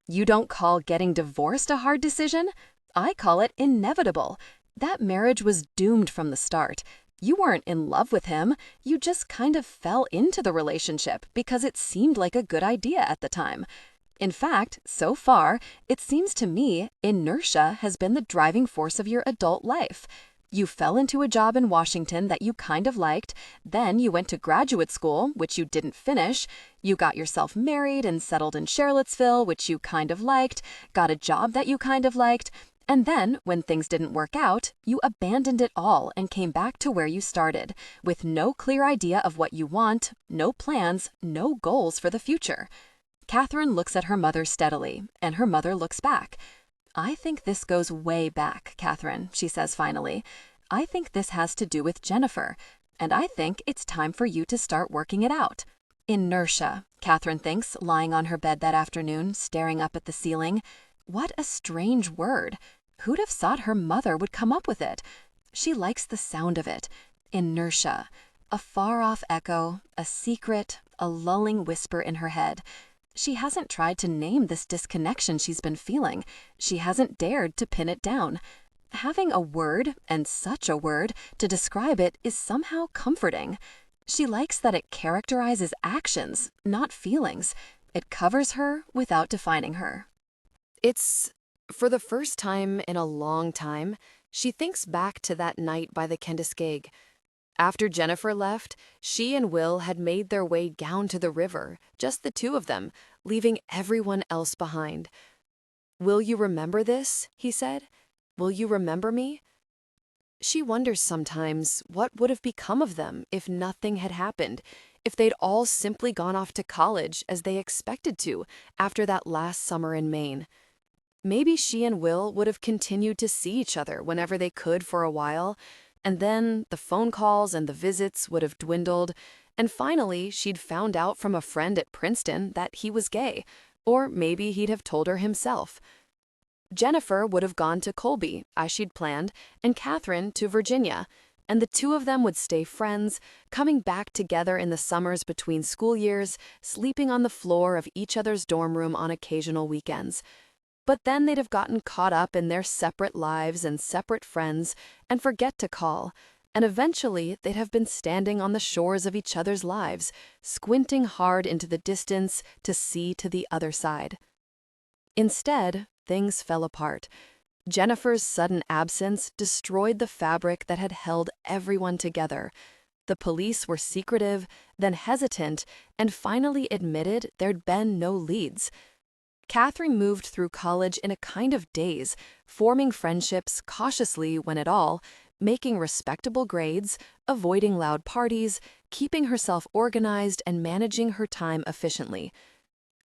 You don't call getting divorced a hard decision? I call it inevitable. That marriage was doomed from the start. You weren't in love with him. You just kind of fell into the relationship because it seemed like a good idea at the time. In fact, so far, it seems to me inertia has been the driving force of your adult life. You fell into a job in Washington that you kind of liked, then you went to graduate school, which you didn't finish, you got yourself married and settled in Charlottesville, which you kind of liked, got a job that you kind of liked, and then, when things didn't work out, you abandoned it all and came back to where you started, with no clear idea of what you want, no plans, no goals for the future. Kathryn looks at her mother steadily, and her mother looks back. I think this goes way back, Kathryn, she says finally. I think this has to do with Jennifer, and I think it's time for you to start working it out. Inertia, Kathryn thinks, lying on her bed that afternoon, staring up at the ceiling. What a strange word. Who'd have thought her mother would come up with it? She likes the sound of it. Inertia. A far-off echo, a secret, a lulling whisper in her head. She hasn't tried to name this disconnection she's been feeling. She hasn't dared to pin it down. Having a word, and such a word, to describe it is somehow comforting. She likes that it characterizes actions, not feelings. It covers her without defining her. It's, for the first time in a long time, she thinks back to that night by the Kendiskeg. After Jennifer left, she and Will had made their way down to the river, just the two of them, leaving everyone else behind. Will you remember this? He said. Will you remember me? She wonders sometimes what would have become of them if nothing had happened, if they'd all simply gone off to college as they expected to after that last summer in Maine. Maybe she and Will would have continued to see each other whenever they could for a while, and then the phone calls and the visits would have dwindled, and finally she'd found out from a friend at Princeton that he was gay, or maybe he'd have told her himself. Jennifer would have gone to Colby, as she'd planned, and Kathryn to Virginia, and the two of them would stay friends, coming back together in the summers between school years, sleeping on the floor of each other's dorm room on occasional weekends. But then they'd have gotten caught up in their separate lives and separate friends and forget to call. And eventually, they'd have been standing on the shores of each other's lives, squinting hard into the distance to see to the other side. Instead, things fell apart. Jennifer's sudden absence destroyed the fabric that had held everyone together. The police were secretive, then hesitant, and finally admitted there'd been no leads. Kathryn moved through college in a kind of daze, forming friendships cautiously when at all, making respectable grades, avoiding loud parties, keeping herself organized, and managing her time efficiently.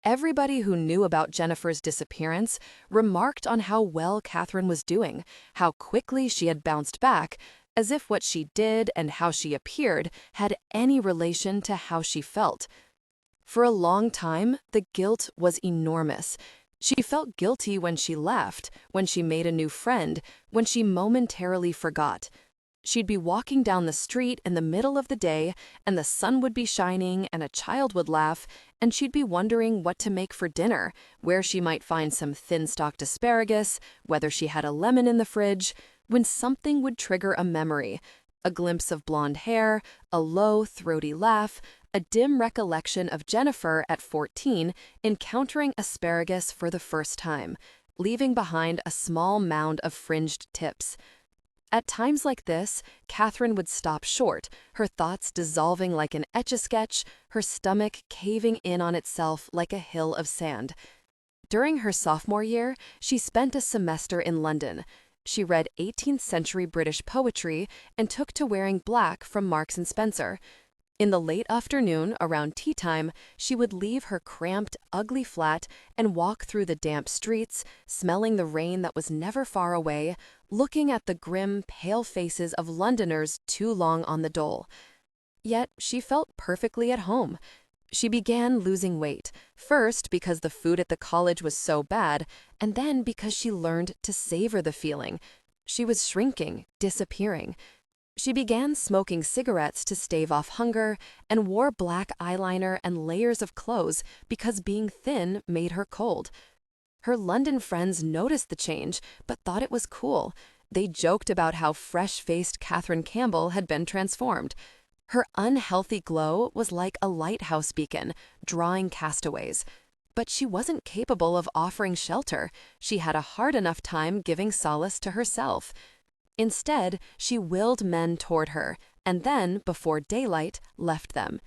Everybody who knew about Jennifer's disappearance remarked on how well Kathryn was doing, how quickly she had bounced back, as if what she did and how she appeared had any relation to how she felt. For a long time, the guilt was enormous. She felt guilty when she left, when she made a new friend, when she momentarily forgot. She'd be walking down the street in the middle of the day, and the sun would be shining, and a child would laugh, and she'd be wondering what to make for dinner, where she might find some thin-stalked asparagus, whether she had a lemon in the fridge, when something would trigger a memory, a glimpse of blonde hair, a low, throaty laugh, a dim recollection of Jennifer at 14 encountering asparagus for the first time, leaving behind a small mound of fringed tips. At times like this, Kathryn would stop short, her thoughts dissolving like an etch-a-sketch, her stomach caving in on itself like a hill of sand. During her sophomore year, she spent a semester in London. She read 18th century British poetry and took to wearing black from Marks and Spencer. In the late afternoon, around tea time, she would leave her cramped, ugly flat and walk through the damp streets, smelling the rain that was never far away, looking at the grim, pale faces of Londoners too long on the dole. Yet she felt perfectly at home. She began losing weight, first because the food at the college was so bad, and then because she learned to savor the feeling. She was shrinking, disappearing. She began smoking cigarettes to stave off hunger and wore black eyeliner and layers of clothes because being thin made her cold. Her London friends noticed the change but thought it was cool. They joked about how fresh-faced Kathryn Campbell had been transformed. Her unhealthy glow was like a lighthouse beacon, drawing castaways. But she wasn't capable of offering shelter. She had a hard enough time giving solace to herself. Instead, she willed men toward her, and then, before daylight, left them.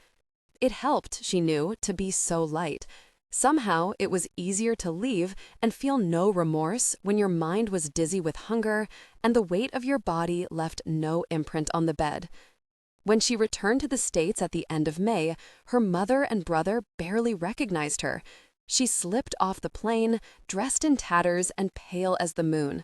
It helped, she knew, to be so light. Somehow, it was easier to leave and feel no remorse when your mind was dizzy with hunger and the weight of your body left no imprint on the bed. When she returned to the States at the end of May, her mother and brother barely recognized her. She slipped off the plane, dressed in tatters and pale as the moon.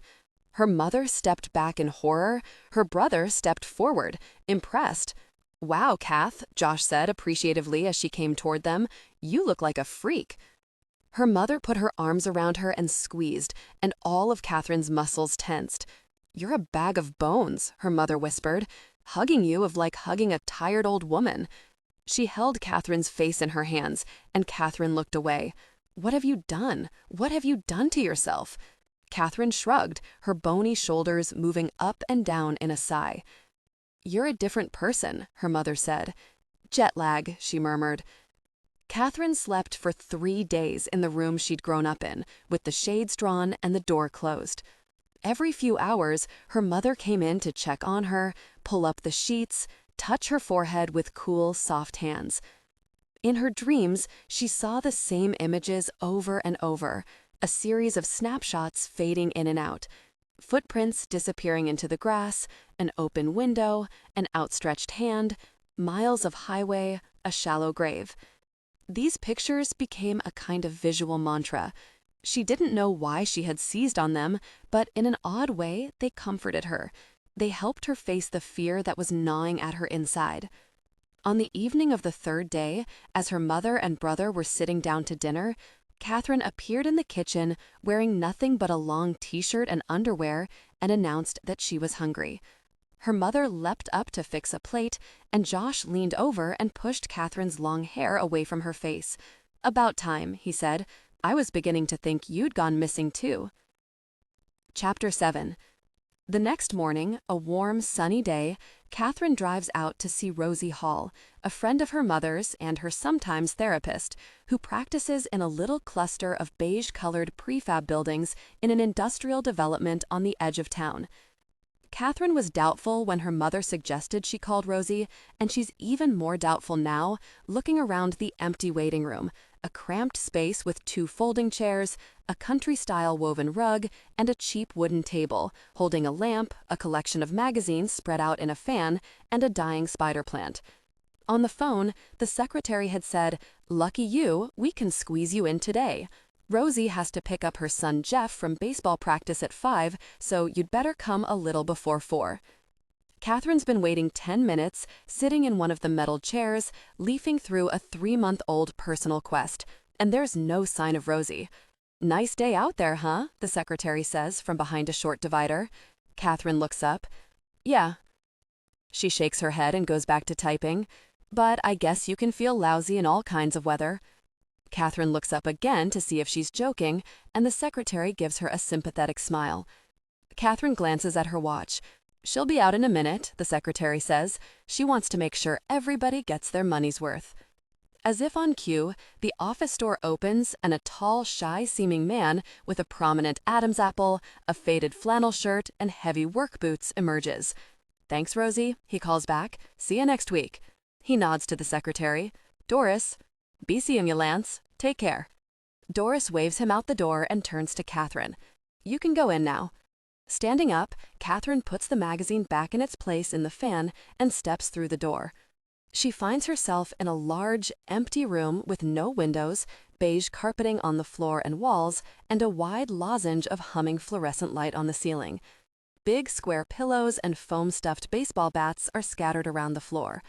Her mother stepped back in horror. Her brother stepped forward, impressed. "Wow, Kath," Josh said appreciatively as she came toward them. "You look like a freak." Her mother put her arms around her and squeezed, and all of Kathryn's muscles tensed. "You're a bag of bones," her mother whispered. "Hugging you of like hugging a tired old woman." She held Kathryn's face in her hands, and Kathryn looked away. "What have you done? What have you done to yourself?" Kathryn shrugged, her bony shoulders moving up and down in a sigh. "You're a different person," her mother said. "Jet lag," she murmured. Kathryn slept for 3 days in the room she'd grown up in, with the shades drawn and the door closed. Every few hours, her mother came in to check on her, pull up the sheets, touch her forehead with cool, soft hands. In her dreams, she saw the same images over and over, a series of snapshots fading in and out. Footprints disappearing into the grass, an open window, an outstretched hand, miles of highway, a shallow grave. These pictures became a kind of visual mantra. She didn't know why she had seized on them, but in an odd way, they comforted her. They helped her face the fear that was gnawing at her inside. On the evening of the 3rd day, as her mother and brother were sitting down to dinner, Kathryn appeared in the kitchen wearing nothing but a long t-shirt and underwear and announced that she was hungry. Her mother leapt up to fix a plate, and Josh leaned over and pushed Kathryn's long hair away from her face. "About time," he said. "I was beginning to think you'd gone missing too." Chapter 7. The next morning, a warm, sunny day, Kathryn drives out to see Rosie Hall, a friend of her mother's and her sometimes therapist, who practices in a little cluster of beige-colored prefab buildings in an industrial development on the edge of town. Kathryn was doubtful when her mother suggested she called Rosie, and she's even more doubtful now, looking around the empty waiting room, a cramped space with 2 folding chairs, a country-style woven rug, and a cheap wooden table, holding a lamp, a collection of magazines spread out in a fan, and a dying spider plant. On the phone, the secretary had said, "Lucky you, we can squeeze you in today. Rosie has to pick up her son Jeff from baseball practice at 5, so you'd better come a little before 4. Kathryn's been waiting 10 minutes, sitting in one of the metal chairs, leafing through a 3-month-old personal quest, and there's no sign of Rosie. "Nice day out there, huh?" the secretary says from behind a short divider. Kathryn looks up. "Yeah." She shakes her head and goes back to typing. "But I guess you can feel lousy in all kinds of weather." Kathryn looks up again to see if she's joking, and the secretary gives her a sympathetic smile. Kathryn glances at her watch. "She'll be out in a minute," the secretary says. "She wants to make sure everybody gets their money's worth." As if on cue, the office door opens and a tall, shy-seeming man with a prominent Adam's apple, a faded flannel shirt, and heavy work boots emerges. "Thanks, Rosie," he calls back. "See you next week." He nods to the secretary. "Doris." "Be seeing you, Lance. Take care." Doris waves him out the door and turns to Kathryn. "You can go in now." Standing up, Kathryn puts the magazine back in its place in the fan and steps through the door. She finds herself in a large, empty room with no windows, beige carpeting on the floor and walls, and a wide lozenge of humming fluorescent light on the ceiling. Big square pillows and foam-stuffed baseball bats are scattered around the floor.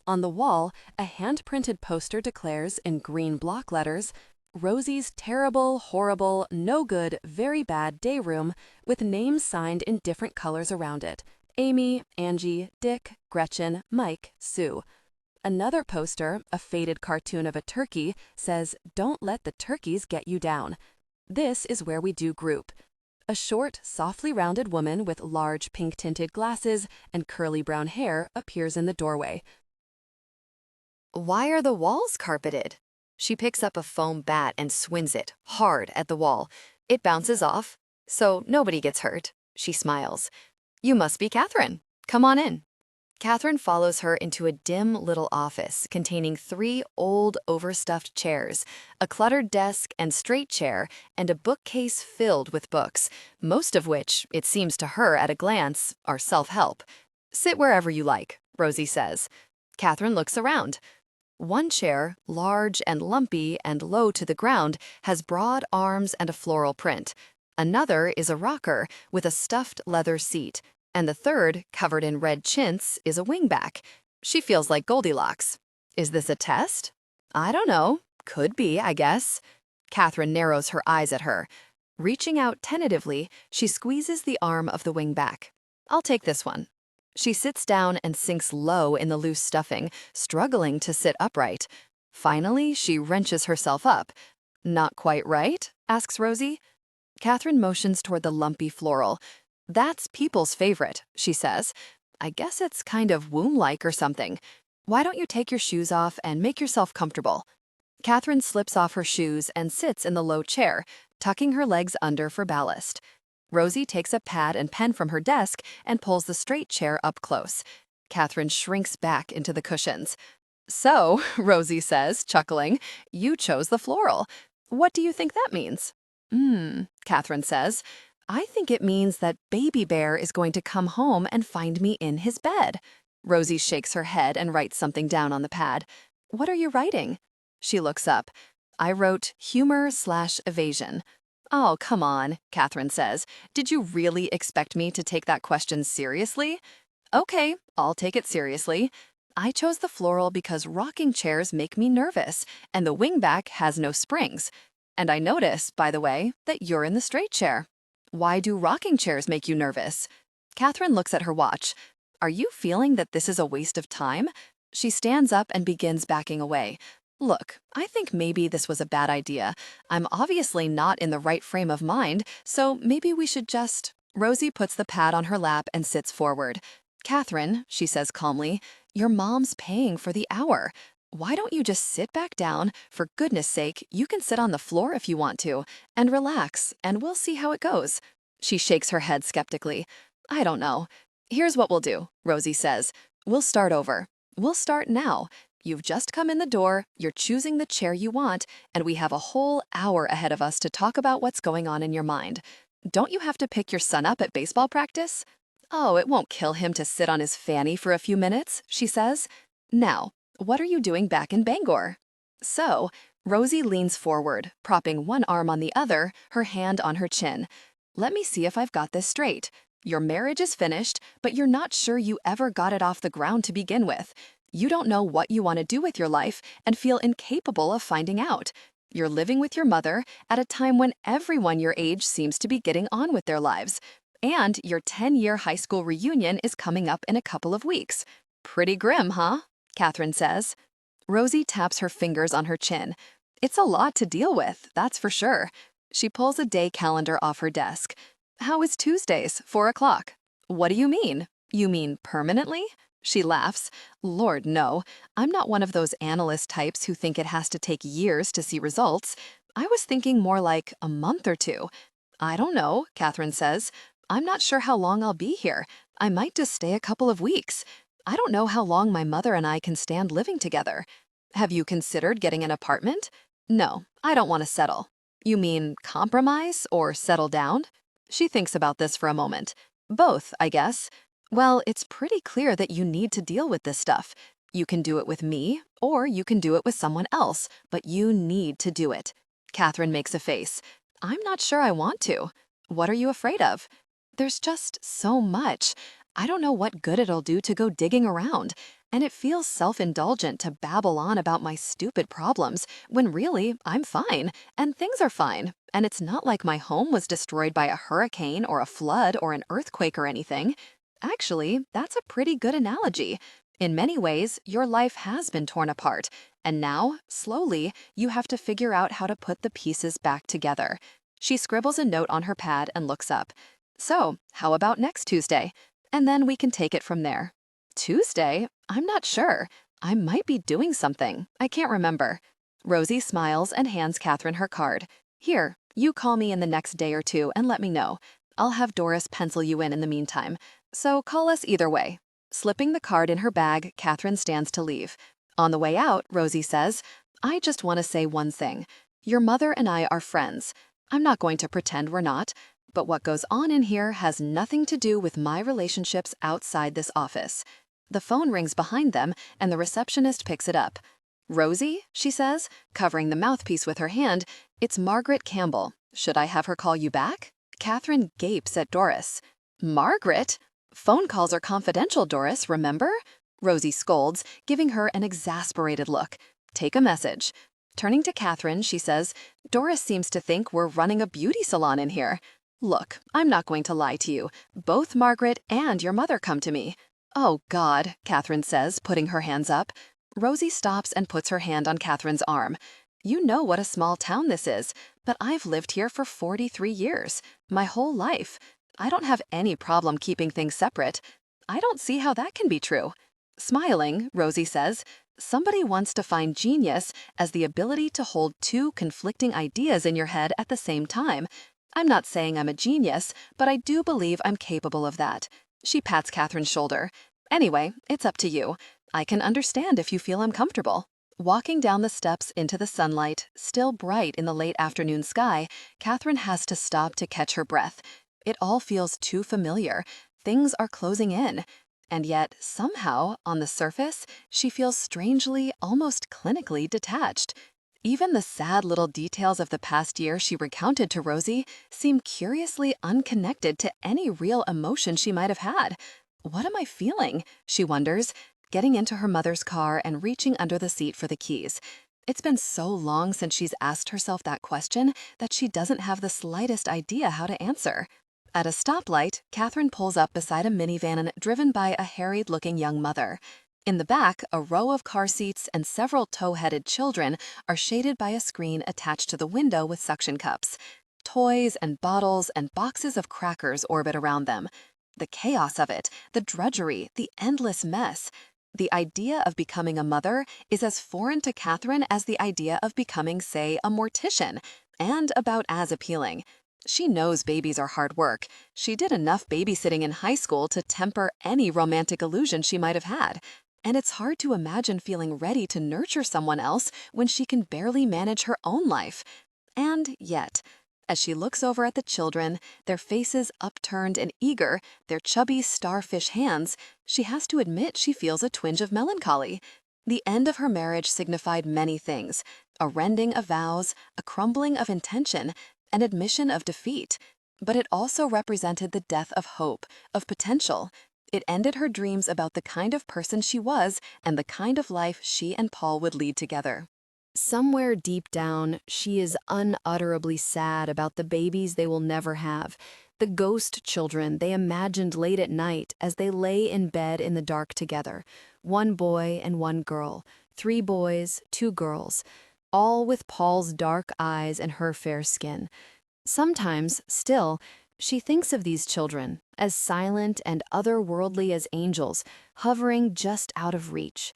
On the wall, a hand-printed poster declares in green block letters, "Rosie's terrible, horrible, no good, very bad day room," with names signed in different colors around it: Amy, Angie, Dick, Gretchen, Mike, Sue. Another poster, a faded cartoon of a turkey, says, "Don't let the turkeys get you down. This is where we do group." A short, softly rounded woman with large pink-tinted glasses and curly brown hair appears in the doorway. Why are the walls carpeted? She picks up a foam bat and swings it hard at the wall. It bounces off, so nobody gets hurt. She smiles. You must be Kathryn. Come on in. Kathryn follows her into a dim little office containing 3 old, overstuffed chairs, a cluttered desk and straight chair, and a bookcase filled with books, most of which, it seems to her at a glance, are self-help. Sit wherever you like, Rosie says. Kathryn looks around. One chair, large and lumpy and low to the ground, has broad arms and a floral print. Another is a rocker with a stuffed leather seat, and the third, covered in red chintz, is a wingback. She feels like Goldilocks. Is this a test? I don't know. Could be, I guess. Kathryn narrows her eyes at her. Reaching out tentatively, she squeezes the arm of the wingback. I'll take this one. She sits down and sinks low in the loose stuffing, struggling to sit upright. Finally, she wrenches herself up. Not quite right? Asks Rosie. Kathryn motions toward the lumpy floral. That's people's favorite, she says. I guess it's kind of womb-like or something. Why don't you take your shoes off and make yourself comfortable? Kathryn slips off her shoes and sits in the low chair, tucking her legs under for ballast. Rosie takes a pad and pen from her desk and pulls the straight chair up close. Kathryn shrinks back into the cushions. So, Rosie says, chuckling, you chose the floral. What do you think that means? Kathryn says, I think it means that Baby Bear is going to come home and find me in his bed. Rosie shakes her head and writes something down on the pad. What are you writing? She looks up. I wrote humor/evasion. Oh, come on, Kathryn says. Did you really expect me to take that question seriously? Okay, I'll take it seriously. I chose the floral because rocking chairs make me nervous, and the wingback has no springs. And I notice, by the way, that you're in the straight chair. Why do rocking chairs make you nervous? Kathryn looks at her watch. Are you feeling that this is a waste of time? She stands up and begins backing away. Look, I think maybe this was a bad idea. I'm obviously not in the right frame of mind, so maybe we should just Rosie puts the pad on her lap and sits forward. Kathryn, she says calmly, your mom's paying for the hour. Why don't you just sit back down? For goodness sake, you can sit on the floor if you want to, and relax, and we'll see how it goes. She shakes her head skeptically. I don't know. Here's what we'll do, Rosie says. We'll start over. We'll start now. You've just come in the door, you're choosing the chair you want, and we have a whole hour ahead of us to talk about what's going on in your mind. Don't you have to pick your son up at baseball practice? Oh, it won't kill him to sit on his fanny for a few minutes, she says. Now, what are you doing back in Bangor? So, Rosie leans forward, propping one arm on the other, her hand on her chin. Let me see if I've got this straight. Your marriage is finished, but you're not sure you ever got it off the ground to begin with. You don't know what you want to do with your life and feel incapable of finding out. You're living with your mother at a time when everyone your age seems to be getting on with their lives. And your 10-year high school reunion is coming up in a couple of weeks. Pretty grim, huh? Kathryn says. Rosie taps her fingers on her chin. It's a lot to deal with, that's for sure. She pulls a day calendar off her desk. How is Tuesdays, 4 o'clock? What do you mean? You mean permanently? She laughs. Lord, no. I'm not one of those analyst types who think it has to take years to see results. I was thinking more like a month or two. I don't know, Kathryn says. I'm not sure how long I'll be here. I might just stay a couple of weeks. I don't know how long my mother and I can stand living together. Have you considered getting an apartment? No, I don't want to settle. You mean compromise or settle down? She thinks about this for a moment. Both, I guess. Well, it's pretty clear that you need to deal with this stuff. You can do it with me, or you can do it with someone else, but you need to do it. Kathryn makes a face. I'm not sure I want to. What are you afraid of? There's just so much. I don't know what good it'll do to go digging around. And it feels self-indulgent to babble on about my stupid problems when really I'm fine and things are fine. And it's not like my home was destroyed by a hurricane or a flood or an earthquake or anything. Actually, that's a pretty good analogy. In many ways, your life has been torn apart. And now, slowly, you have to figure out how to put the pieces back together. She scribbles a note on her pad and looks up. So, how about next Tuesday? And then we can take it from there. Tuesday? I'm not sure. I might be doing something. I can't remember. Rosie smiles and hands Kathryn her card. Here, you call me in the next day or two and let me know. I'll have Doris pencil you in the meantime. So call us either way. Slipping the card in her bag, Kathryn stands to leave. On the way out, Rosie says, I just want to say one thing. Your mother and I are friends. I'm not going to pretend we're not. But what goes on in here has nothing to do with my relationships outside this office. The phone rings behind them, and the receptionist picks it up. Rosie, she says, covering the mouthpiece with her hand, it's Margaret Campbell. Should I have her call you back? Kathryn gapes at Doris. Margaret? Phone calls are confidential, Doris, remember? Rosie scolds, giving her an exasperated look. Take a message. Turning to Kathryn, she says, Doris seems to think we're running a beauty salon in here. Look, I'm not going to lie to you. Both Margaret and your mother come to me. Oh, God, Kathryn says, putting her hands up. Rosie stops and puts her hand on Kathryn's arm. You know what a small town this is, but I've lived here for 43 years, my whole life. I don't have any problem keeping things separate. I don't see how that can be true. Smiling, Rosie says, somebody wants to find genius as the ability to hold two conflicting ideas in your head at the same time. I'm not saying I'm a genius, but I do believe I'm capable of that. She pats Kathryn's shoulder. Anyway, it's up to you. I can understand if you feel uncomfortable. Walking down the steps into the sunlight, still bright in the late afternoon sky, Kathryn has to stop to catch her breath. It all feels too familiar. Things are closing in. And yet, somehow, on the surface, she feels strangely, almost clinically detached. Even the sad little details of the past year she recounted to Rosie seem curiously unconnected to any real emotion she might have had. What am I feeling? She wonders, getting into her mother's car and reaching under the seat for the keys. It's been so long since she's asked herself that question that she doesn't have the slightest idea how to answer. At a stoplight, Kathryn pulls up beside a minivan driven by a harried-looking young mother. In the back, a row of car seats and several tow-headed children are shaded by a screen attached to the window with suction cups. Toys and bottles and boxes of crackers orbit around them. The chaos of it, the drudgery, the endless mess. The idea of becoming a mother is as foreign to Kathryn as the idea of becoming, say, a mortician, and about as appealing. She knows babies are hard work. She did enough babysitting in high school to temper any romantic illusion she might have had. And it's hard to imagine feeling ready to nurture someone else when she can barely manage her own life. And yet, as she looks over at the children, their faces upturned and eager, their chubby starfish hands, she has to admit she feels a twinge of melancholy. The end of her marriage signified many things: a rending of vows, a crumbling of intention, an admission of defeat. But it also represented the death of hope, of potential. It ended her dreams about the kind of person she was and the kind of life she and Paul would lead together. Somewhere deep down, she is unutterably sad about the babies they will never have, the ghost children they imagined late at night as they lay in bed in the dark together. One boy and one girl, 3 boys, 2 girls, all with Paul's dark eyes and her fair skin. Sometimes, still, she thinks of these children as silent and otherworldly as angels, hovering just out of reach.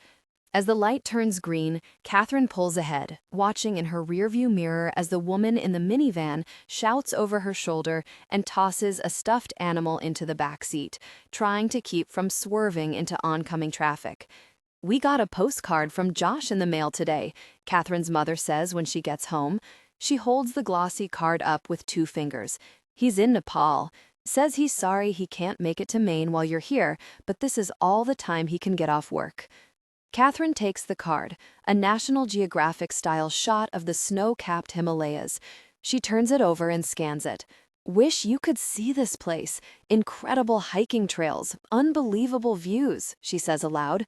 As the light turns green, Kathryn pulls ahead, watching in her rearview mirror as the woman in the minivan shouts over her shoulder and tosses a stuffed animal into the back seat, trying to keep from swerving into oncoming traffic. "We got a postcard from Josh in the mail today," Kathryn's mother says when she gets home. She holds the glossy card up with 2 fingers. "He's in Nepal. Says he's sorry he can't make it to Maine while you're here, but this is all the time he can get off work." Kathryn takes the card, a National Geographic-style shot of the snow-capped Himalayas. She turns it over and scans it. "Wish you could see this place. Incredible hiking trails, unbelievable views," she says aloud.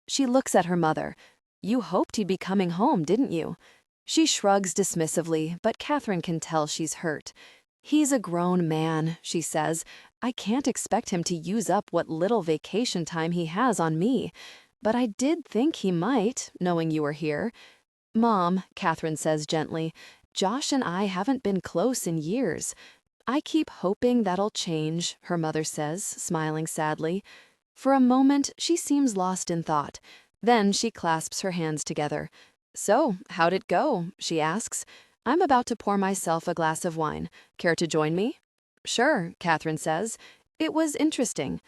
She looks at her mother. "You hoped he'd be coming home, didn't you?" She shrugs dismissively, but Kathryn can tell she's hurt. "He's a grown man," she says. "I can't expect him to use up what little vacation time he has on me. But I did think he might, knowing you were here." "Mom," Kathryn says gently, "Josh and I haven't been close in years." "I keep hoping that'll change," her mother says, smiling sadly. For a moment, she seems lost in thought. Then she clasps her hands together. "So, how'd it go?" she asks. "I'm about to pour myself a glass of wine. Care to join me?" "Sure," Kathryn says. "It was interesting."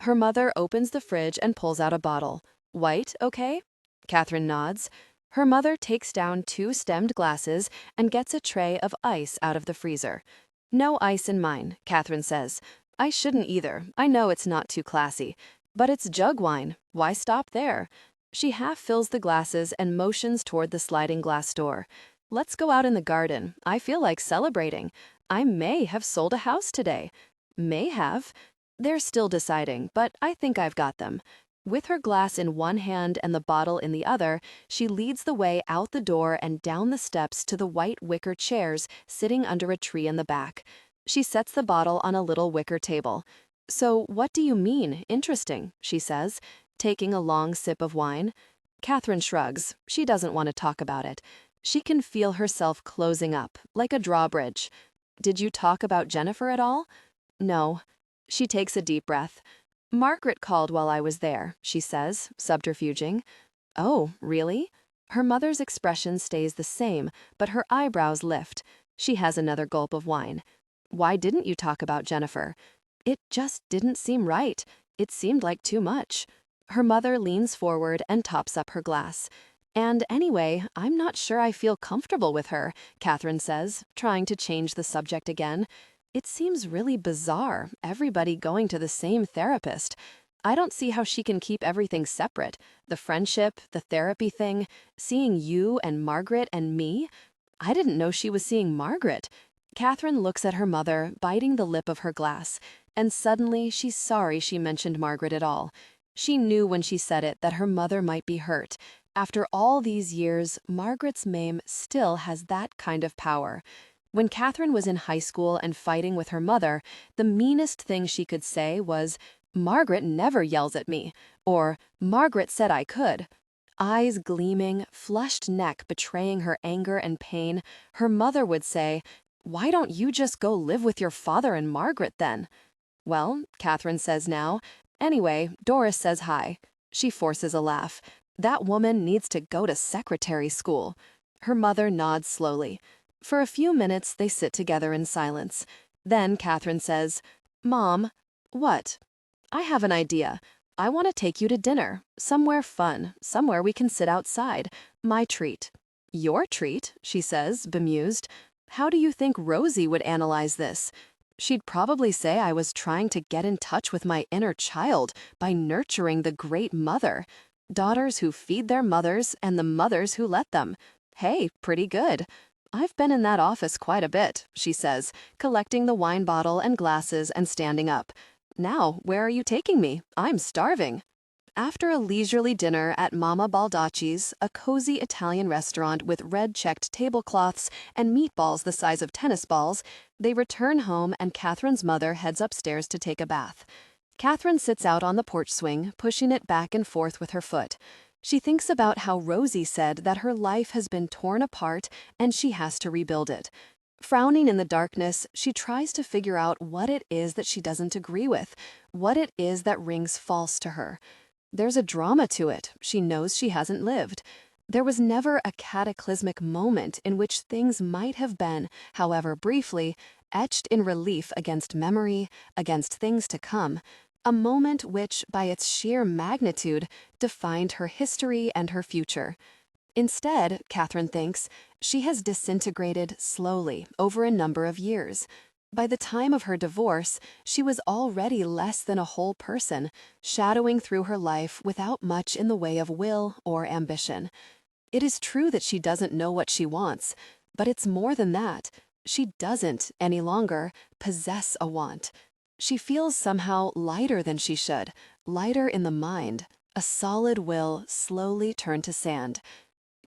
Her mother opens the fridge and pulls out a bottle. "White, okay?" Kathryn nods. Her mother takes down 2 stemmed glasses and gets a tray of ice out of the freezer. "No ice in mine," Kathryn says. "I shouldn't either. I know it's not too classy. But it's jug wine. Why stop there?" She half fills the glasses and motions toward the sliding glass door. "Let's go out in the garden. I feel like celebrating. I may have sold a house today." "May have." They're still deciding, but I think I've got them. With her glass in one hand and the bottle in the other, she leads the way out the door and down the steps to the white wicker chairs sitting under a tree in the back. She sets the bottle on a little wicker table. "So what do you mean, interesting?" she says, taking a long sip of wine. Kathryn shrugs. She doesn't want to talk about it. She can feel herself closing up, like a drawbridge. "Did you talk about Jennifer at all?" "No." She takes a deep breath. "Margaret called while I was there," she says, subterfuging. "Oh, really?" Her mother's expression stays the same, but her eyebrows lift. She has another gulp of wine. "Why didn't you talk about Jennifer?" "It just didn't seem right. It seemed like too much." Her mother leans forward and tops up her glass. "And anyway, I'm not sure I feel comfortable with her," Kathryn says, trying to change the subject again. "It seems really bizarre, everybody going to the same therapist. I don't see how she can keep everything separate. The friendship, the therapy thing, seeing you and Margaret and me. I didn't know she was seeing Margaret." Kathryn looks at her mother, biting the lip of her glass, and suddenly she's sorry she mentioned Margaret at all. She knew when she said it that her mother might be hurt. After all these years, Margaret's name still has that kind of power. When Kathryn was in high school and fighting with her mother, the meanest thing she could say was, "Margaret never yells at me," or "Margaret said I could." Eyes gleaming, flushed neck betraying her anger and pain, her mother would say, Why don't you just go live with your father and Margaret then? Well, Kathryn says now. Anyway, Doris says hi. She forces a laugh. That woman needs to go to secretary school. Her mother nods slowly. For a few minutes, they sit together in silence. Then Kathryn says, Mom, what? I have an idea. I want to take you to dinner. Somewhere fun. Somewhere we can sit outside. My treat. Your treat, she says, bemused. How do you think Rosie would analyze this? She'd probably say I was trying to get in touch with my inner child by nurturing the great mother. Daughters who feed their mothers and the mothers who let them. Hey, pretty good. I've been in that office quite a bit, she says, collecting the wine bottle and glasses and standing up. Now, where are you taking me? I'm starving. After a leisurely dinner at Mama Baldacci's, a cozy Italian restaurant with red-checked tablecloths and meatballs the size of tennis balls, they return home and Kathryn's mother heads upstairs to take a bath. Kathryn sits out on the porch swing, pushing it back and forth with her foot. She thinks about how Rosie said that her life has been torn apart and she has to rebuild it. Frowning in the darkness, she tries to figure out what it is that she doesn't agree with, what it is that rings false to her. There's a drama to it she knows she hasn't lived. There was never a cataclysmic moment in which things might have been, however briefly, etched in relief against memory, against things to come, a moment which, by its sheer magnitude, defined her history and her future. Instead, Kathryn thinks, she has disintegrated slowly over a number of years. By the time of her divorce, she was already less than a whole person, shadowing through her life without much in the way of will or ambition. It is true that she doesn't know what she wants, but it's more than that. She doesn't, any longer, possess a want. She feels somehow lighter than she should, lighter in the mind, a solid will slowly turned to sand.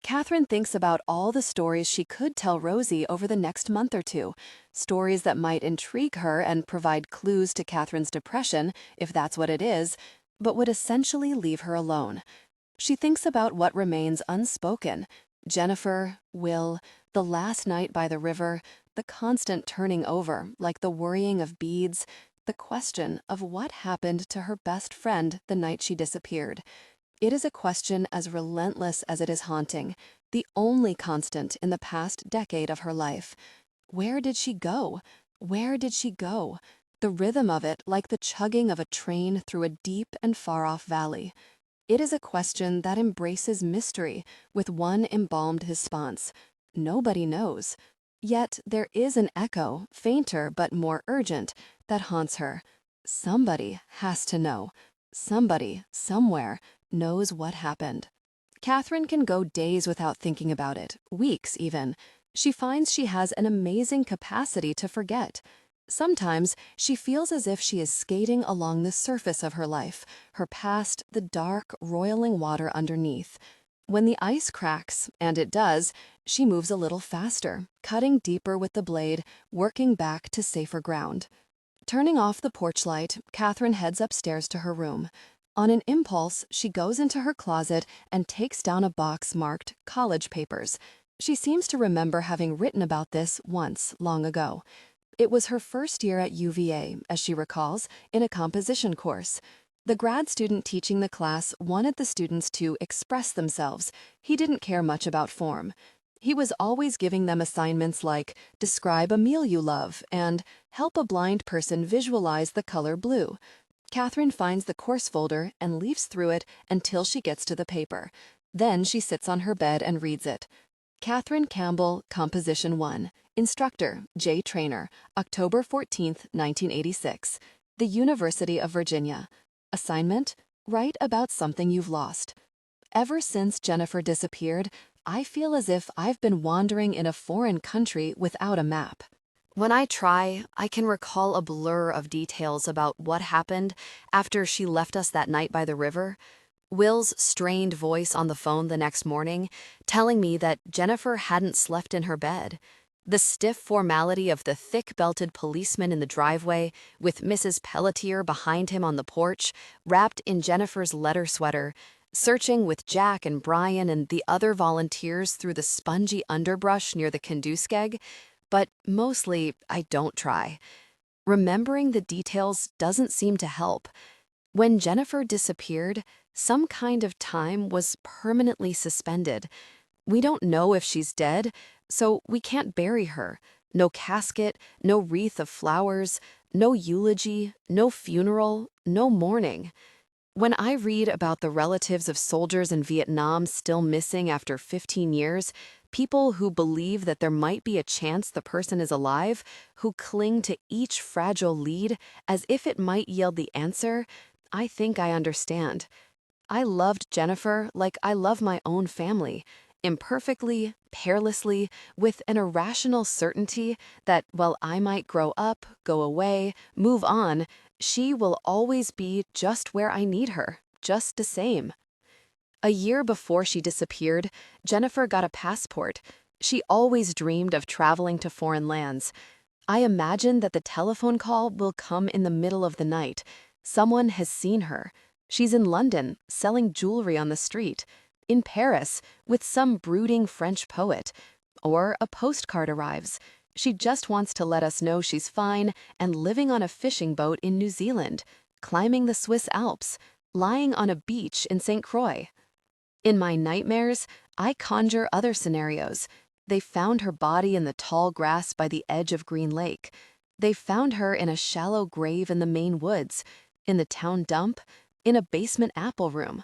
Kathryn thinks about all the stories she could tell Rosie over the next month or two, stories that might intrigue her and provide clues to Kathryn's depression, if that's what it is, but would essentially leave her alone. She thinks about what remains unspoken: Jennifer, Will, the last night by the river, the constant turning over, like the worrying of beads, the question of what happened to her best friend the night she disappeared. It is a question as relentless as it is haunting, the only constant in the past decade of her life. Where did she go? Where did she go? The rhythm of it like the chugging of a train through a deep and far-off valley. It is a question that embraces mystery with one embalmed response. Nobody knows. Yet there is an echo, fainter but more urgent, that haunts her. Somebody has to know. Somebody, somewhere, knows what happened. Kathryn can go days without thinking about it, weeks even. She finds she has an amazing capacity to forget. Sometimes she feels as if she is skating along the surface of her life, her past, the dark, roiling water underneath. When the ice cracks, and it does, she moves a little faster, cutting deeper with the blade, working back to safer ground. Turning off the porch light, Kathryn heads upstairs to her room. On an impulse, she goes into her closet and takes down a box marked college papers. She seems to remember having written about this once, long ago. It was her first year at UVA, as she recalls, in a composition course. The grad student teaching the class wanted the students to express themselves. He didn't care much about form. He was always giving them assignments like, describe a meal you love, and help a blind person visualize the color blue. Kathryn finds the course folder and leafs through it until she gets to the paper. Then she sits on her bed and reads it. Kathryn Campbell, Composition 1. Instructor, J. Trainer, October 14, 1986. The University of Virginia. Assignment, write about something you've lost. Ever since Jennifer disappeared, I feel as if I've been wandering in a foreign country without a map. When I try, I can recall a blur of details about what happened after she left us that night by the river. Will's strained voice on the phone the next morning, telling me that Jennifer hadn't slept in her bed. The stiff formality of the thick-belted policeman in the driveway, with Mrs. Pelletier behind him on the porch, wrapped in Jennifer's letter sweater, searching with Jack and Brian and the other volunteers through the spongy underbrush near the Kenduskeg. But mostly, I don't try. Remembering the details doesn't seem to help. When Jennifer disappeared, some kind of time was permanently suspended. We don't know if she's dead, so we can't bury her. No casket, no wreath of flowers, no eulogy, no funeral, no mourning. When I read about the relatives of soldiers in Vietnam still missing after 15 years, people who believe that there might be a chance the person is alive, who cling to each fragile lead as if it might yield the answer, I think I understand. I loved Jennifer like I love my own family, imperfectly, carelessly, with an irrational certainty that while I might grow up, go away, move on, she will always be just where I need her, just the same. A year before she disappeared, Jennifer got a passport. She always dreamed of traveling to foreign lands. I imagine that the telephone call will come in the middle of the night. Someone has seen her. She's in London, selling jewelry on the street. In Paris, with some brooding French poet. Or a postcard arrives. She just wants to let us know she's fine and living on a fishing boat in New Zealand, climbing the Swiss Alps, lying on a beach in St. Croix. In my nightmares, I conjure other scenarios. They found her body in the tall grass by the edge of Green Lake. They found her in a shallow grave in the Maine woods, in the town dump, in a basement apple room.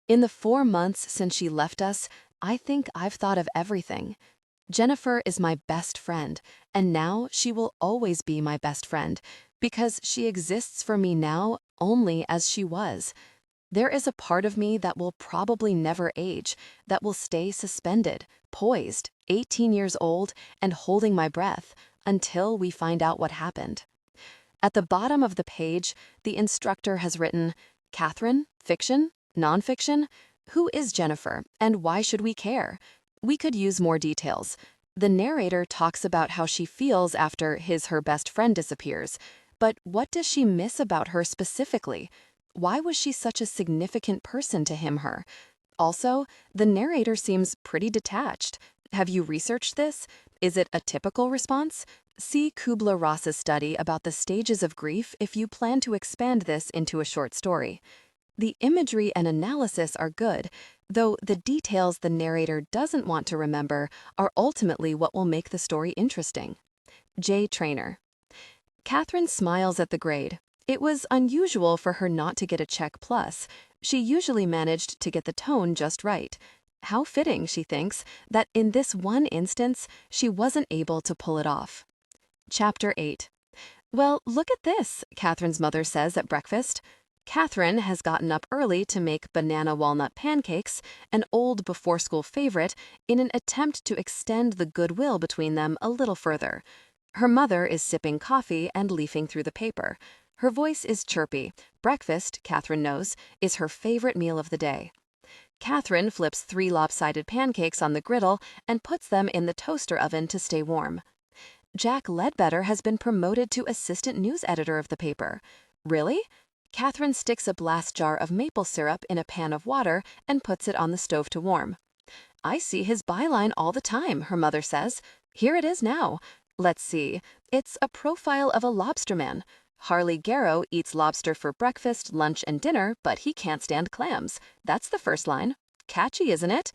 In the 4 months since she left us, I think I've thought of everything. Jennifer is my best friend, and now she will always be my best friend, because she exists for me now only as she was. There is a part of me that will probably never age, that will stay suspended, poised, 18 years old, and holding my breath until we find out what happened. At the bottom of the page, the instructor has written, Kathryn, fiction, nonfiction? Who is Jennifer, and why should we care? We could use more details. The narrator talks about how she feels after her best friend disappears. But what does she miss about her specifically? Why was she such a significant person to her? Also, the narrator seems pretty detached. Have you researched this? Is it a typical response? See Kubler-Ross's study about the stages of grief if you plan to expand this into a short story. The imagery and analysis are good, though the details the narrator doesn't want to remember are ultimately what will make the story interesting. J. Trainer. Kathryn smiles at the grade. It was unusual for her not to get a check plus. She usually managed to get the tone just right. How fitting, she thinks, that in this one instance, she wasn't able to pull it off. Chapter 8. Well, look at this, Kathryn's mother says at breakfast. Kathryn has gotten up early to make banana walnut pancakes, an old before-school favorite, in an attempt to extend the goodwill between them a little further. Her mother is sipping coffee and leafing through the paper. Her voice is chirpy. Breakfast, Kathryn knows, is her favorite meal of the day. Kathryn flips 3 lopsided pancakes on the griddle and puts them in the toaster oven to stay warm. Jack Ledbetter has been promoted to assistant news editor of the paper. Really? Kathryn sticks a glass jar of maple syrup in a pan of water and puts it on the stove to warm. I see his byline all the time, her mother says. Here it is now. Let's see. It's a profile of a lobsterman. Harley Garrow eats lobster for breakfast, lunch, and dinner, but he can't stand clams. That's the first line. Catchy, isn't it?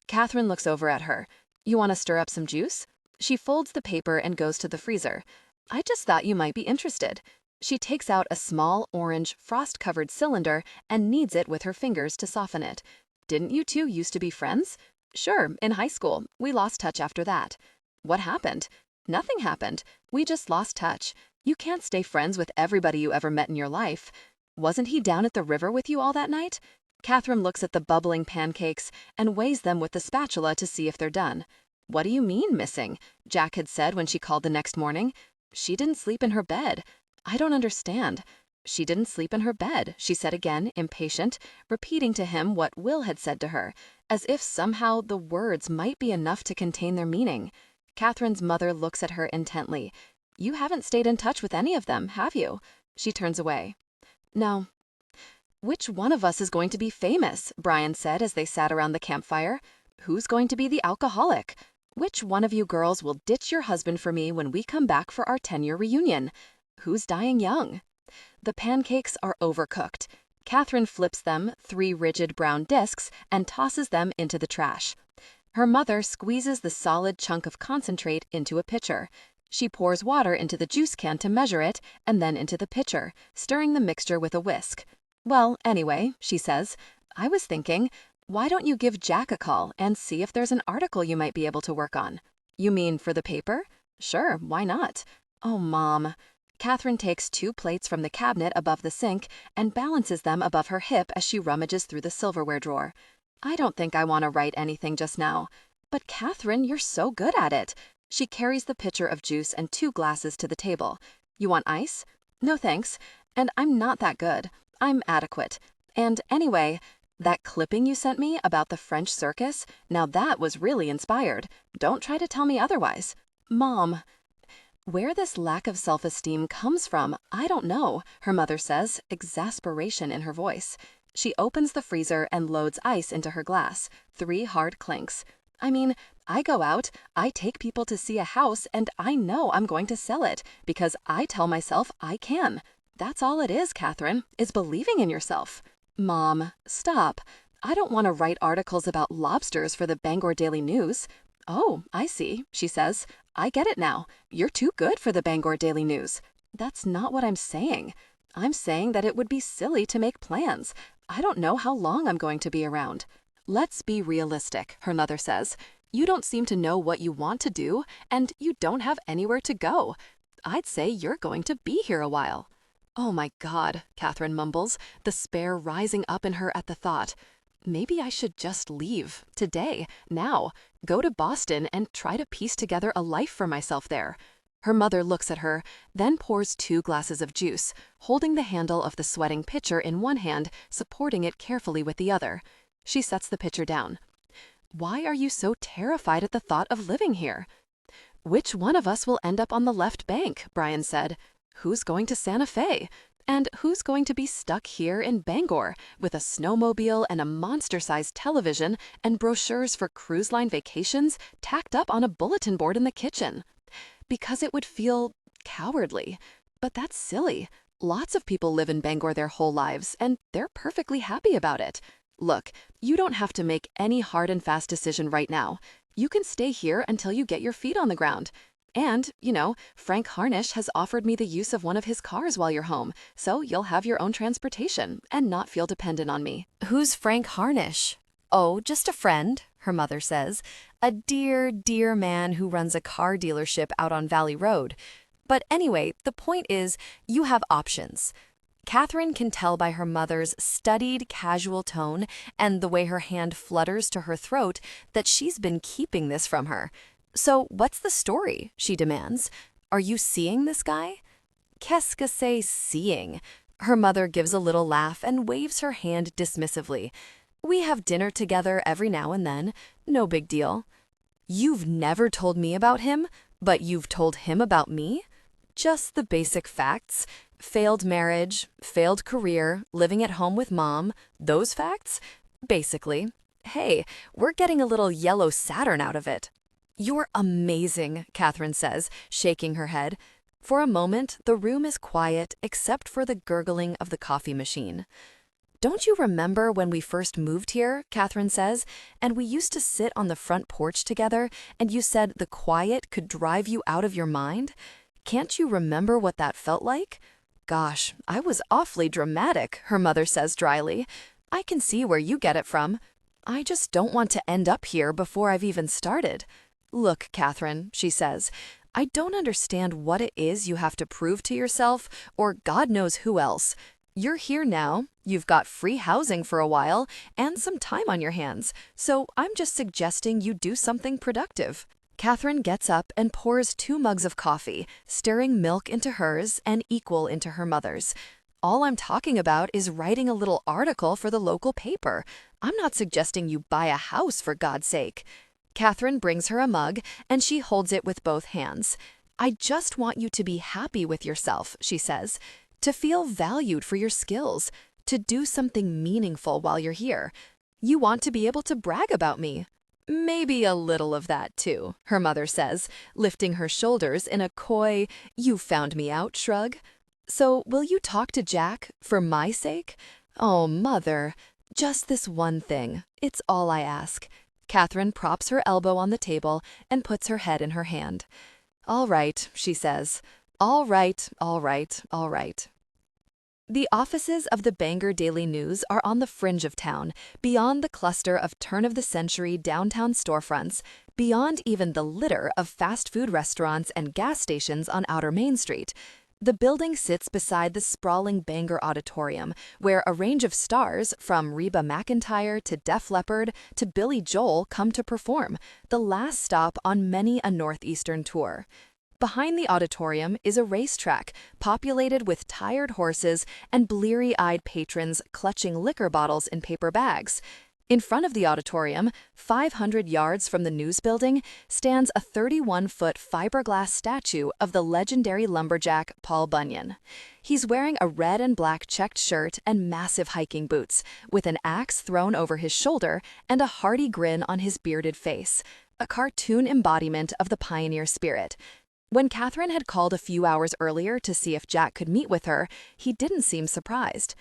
Kathryn looks over at her. You want to stir up some juice? She folds the paper and goes to the freezer. I just thought you might be interested. She takes out a small, orange, frost-covered cylinder and kneads it with her fingers to soften it. Didn't you two used to be friends? Sure, in high school. We lost touch after that. What happened? Nothing happened. We just lost touch. You can't stay friends with everybody you ever met in your life. Wasn't he down at the river with you all that night? Kathryn looks at the bubbling pancakes and weighs them with the spatula to see if they're done. What do you mean, missing? Jack had said when she called the next morning. She didn't sleep in her bed. I don't understand. She didn't sleep in her bed, she said again, impatient, repeating to him what Will had said to her, as if somehow the words might be enough to contain their meaning. Kathryn's mother looks at her intently. You haven't stayed in touch with any of them, have you? She turns away. No. Which one of us is going to be famous? Brian said as they sat around the campfire. Who's going to be the alcoholic? Which one of you girls will ditch your husband for me when we come back for our 10-year reunion? Who's dying young? The pancakes are overcooked. Kathryn flips them, 3 rigid brown discs, and tosses them into the trash. Her mother squeezes the solid chunk of concentrate into a pitcher. She pours water into the juice can to measure it, and then into the pitcher, stirring the mixture with a whisk. Well, anyway, she says, I was thinking, why don't you give Jack a call and see if there's an article you might be able to work on? You mean for the paper? Sure, why not? Oh, Mom. Kathryn takes 2 plates from the cabinet above the sink and balances them above her hip as she rummages through the silverware drawer. I don't think I want to write anything just now. But Kathryn, you're so good at it. She carries the pitcher of juice and 2 glasses to the table. You want ice? No thanks. And I'm not that good. I'm adequate. And anyway, that clipping you sent me about the French circus, now that was really inspired. Don't try to tell me otherwise. Mom. Where this lack of self-esteem comes from, I don't know, her mother says, exasperation in her voice. She opens the freezer and loads ice into her glass, 3 hard clinks. I mean, I go out, I take people to see a house, and I know I'm going to sell it because I tell myself I can. That's all it is, Kathryn, is believing in yourself. Mom, stop. I don't want to write articles about lobsters for the Bangor Daily News. Oh, I see, she says. I get it now. You're too good for the Bangor Daily News. That's not what I'm saying. I'm saying that it would be silly to make plans. I don't know how long I'm going to be around. Let's be realistic, her mother says. You don't seem to know what you want to do, and you don't have anywhere to go. I'd say you're going to be here a while. Oh my God, Kathryn mumbles, despair rising up in her at the thought. Maybe I should just leave, today, now, go to Boston and try to piece together a life for myself there. Her mother looks at her, then pours 2 glasses of juice, holding the handle of the sweating pitcher in one hand, supporting it carefully with the other. She sets the pitcher down. Why are you so terrified at the thought of living here? Which one of us will end up on the left bank, Brian said. Who's going to Santa Fe? And who's going to be stuck here in Bangor with a snowmobile and a monster-sized television and brochures for cruise line vacations tacked up on a bulletin board in the kitchen? Because it would feel cowardly. But that's silly. Lots of people live in Bangor their whole lives, and they're perfectly happy about it. Look, you don't have to make any hard and fast decision right now. You can stay here until you get your feet on the ground. And, Frank Harnish has offered me the use of one of his cars while you're home, so you'll have your own transportation and not feel dependent on me. Who's Frank Harnish? Oh, just a friend, her mother says. A dear, dear man who runs a car dealership out on Valley Road. But anyway, the point is, you have options. Kathryn can tell by her mother's studied, casual tone and the way her hand flutters to her throat that she's been keeping this from her. So what's the story? She demands. Are you seeing this guy? Qu'est-ce que c'est seeing? Her mother gives a little laugh and waves her hand dismissively. We have dinner together every now and then. No big deal. You've never told me about him, but you've told him about me? Just the basic facts. Failed marriage, failed career, living at home with mom. Those facts? Basically. Hey, we're getting a little yellow Saturn out of it. You're amazing, Kathryn says, shaking her head. For a moment, the room is quiet except for the gurgling of the coffee machine. Don't you remember when we first moved here, Kathryn says, and we used to sit on the front porch together, and you said the quiet could drive you out of your mind? Can't you remember what that felt like? Gosh, I was awfully dramatic, her mother says dryly. I can see where you get it from. I just don't want to end up here before I've even started. Look, Kathryn, she says, I don't understand what it is you have to prove to yourself, or God knows who else. You're here now, you've got free housing for a while, and some time on your hands, so I'm just suggesting you do something productive. Kathryn gets up and pours 2 mugs of coffee, stirring milk into hers and equal into her mother's. All I'm talking about is writing a little article for the local paper. I'm not suggesting you buy a house, for God's sake. Kathryn brings her a mug, and she holds it with both hands. I just want you to be happy with yourself, she says, to feel valued for your skills, to do something meaningful while you're here. You want to be able to brag about me. Maybe a little of that, too, her mother says, lifting her shoulders in a coy, "You found me out" shrug. So, will you talk to Jack, for my sake? Oh, Mother, just this one thing. It's all I ask. Kathryn props her elbow on the table and puts her head in her hand. All right, she says. All right, all right, all right. The offices of the Bangor Daily News are on the fringe of town, beyond the cluster of turn-of-the-century downtown storefronts, beyond even the litter of fast food restaurants and gas stations on Outer Main Street. The building sits beside the sprawling Bangor Auditorium, where a range of stars, from Reba McEntire to Def Leppard to Billy Joel, come to perform, the last stop on many a Northeastern tour. Behind the auditorium is a racetrack populated with tired horses and bleary-eyed patrons clutching liquor bottles in paper bags. In front of the auditorium, 500 yards from the news building, stands a 31-foot fiberglass statue of the legendary lumberjack Paul Bunyan. He's wearing a red and black checked shirt and massive hiking boots, with an axe thrown over his shoulder and a hearty grin on his bearded face, a cartoon embodiment of the pioneer spirit. When Kathryn had called a few hours earlier to see if Jack could meet with her, he didn't seem surprised.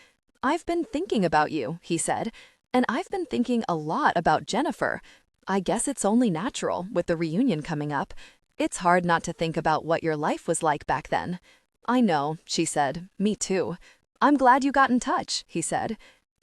"I've been thinking about you," he said, "and I've been thinking a lot about Jennifer. I guess it's only natural, with the reunion coming up. It's hard not to think about what your life was like back then." "I know," she said. "Me too." "I'm glad you got in touch," he said.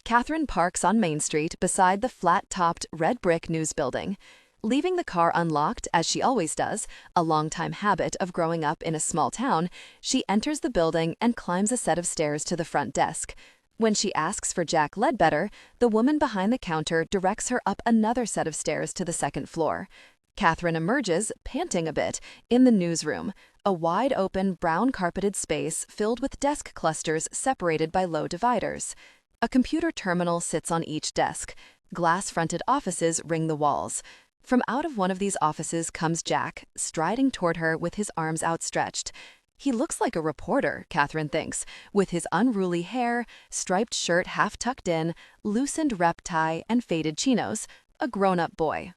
Kathryn parks on Main Street beside the flat-topped red brick news building. Leaving the car unlocked, as she always does, a longtime habit of growing up in a small town, she enters the building and climbs a set of stairs to the front desk. When she asks for Jack Ledbetter, the woman behind the counter directs her up another set of stairs to the second floor. Kathryn emerges, panting a bit, in the newsroom, a wide-open, brown-carpeted space filled with desk clusters separated by low dividers. A computer terminal sits on each desk. Glass-fronted offices ring the walls. From out of one of these offices comes Jack, striding toward her with his arms outstretched. He looks like a reporter, Kathryn thinks, with his unruly hair, striped shirt half tucked in, loosened rep tie, and faded chinos, a grown-up boy.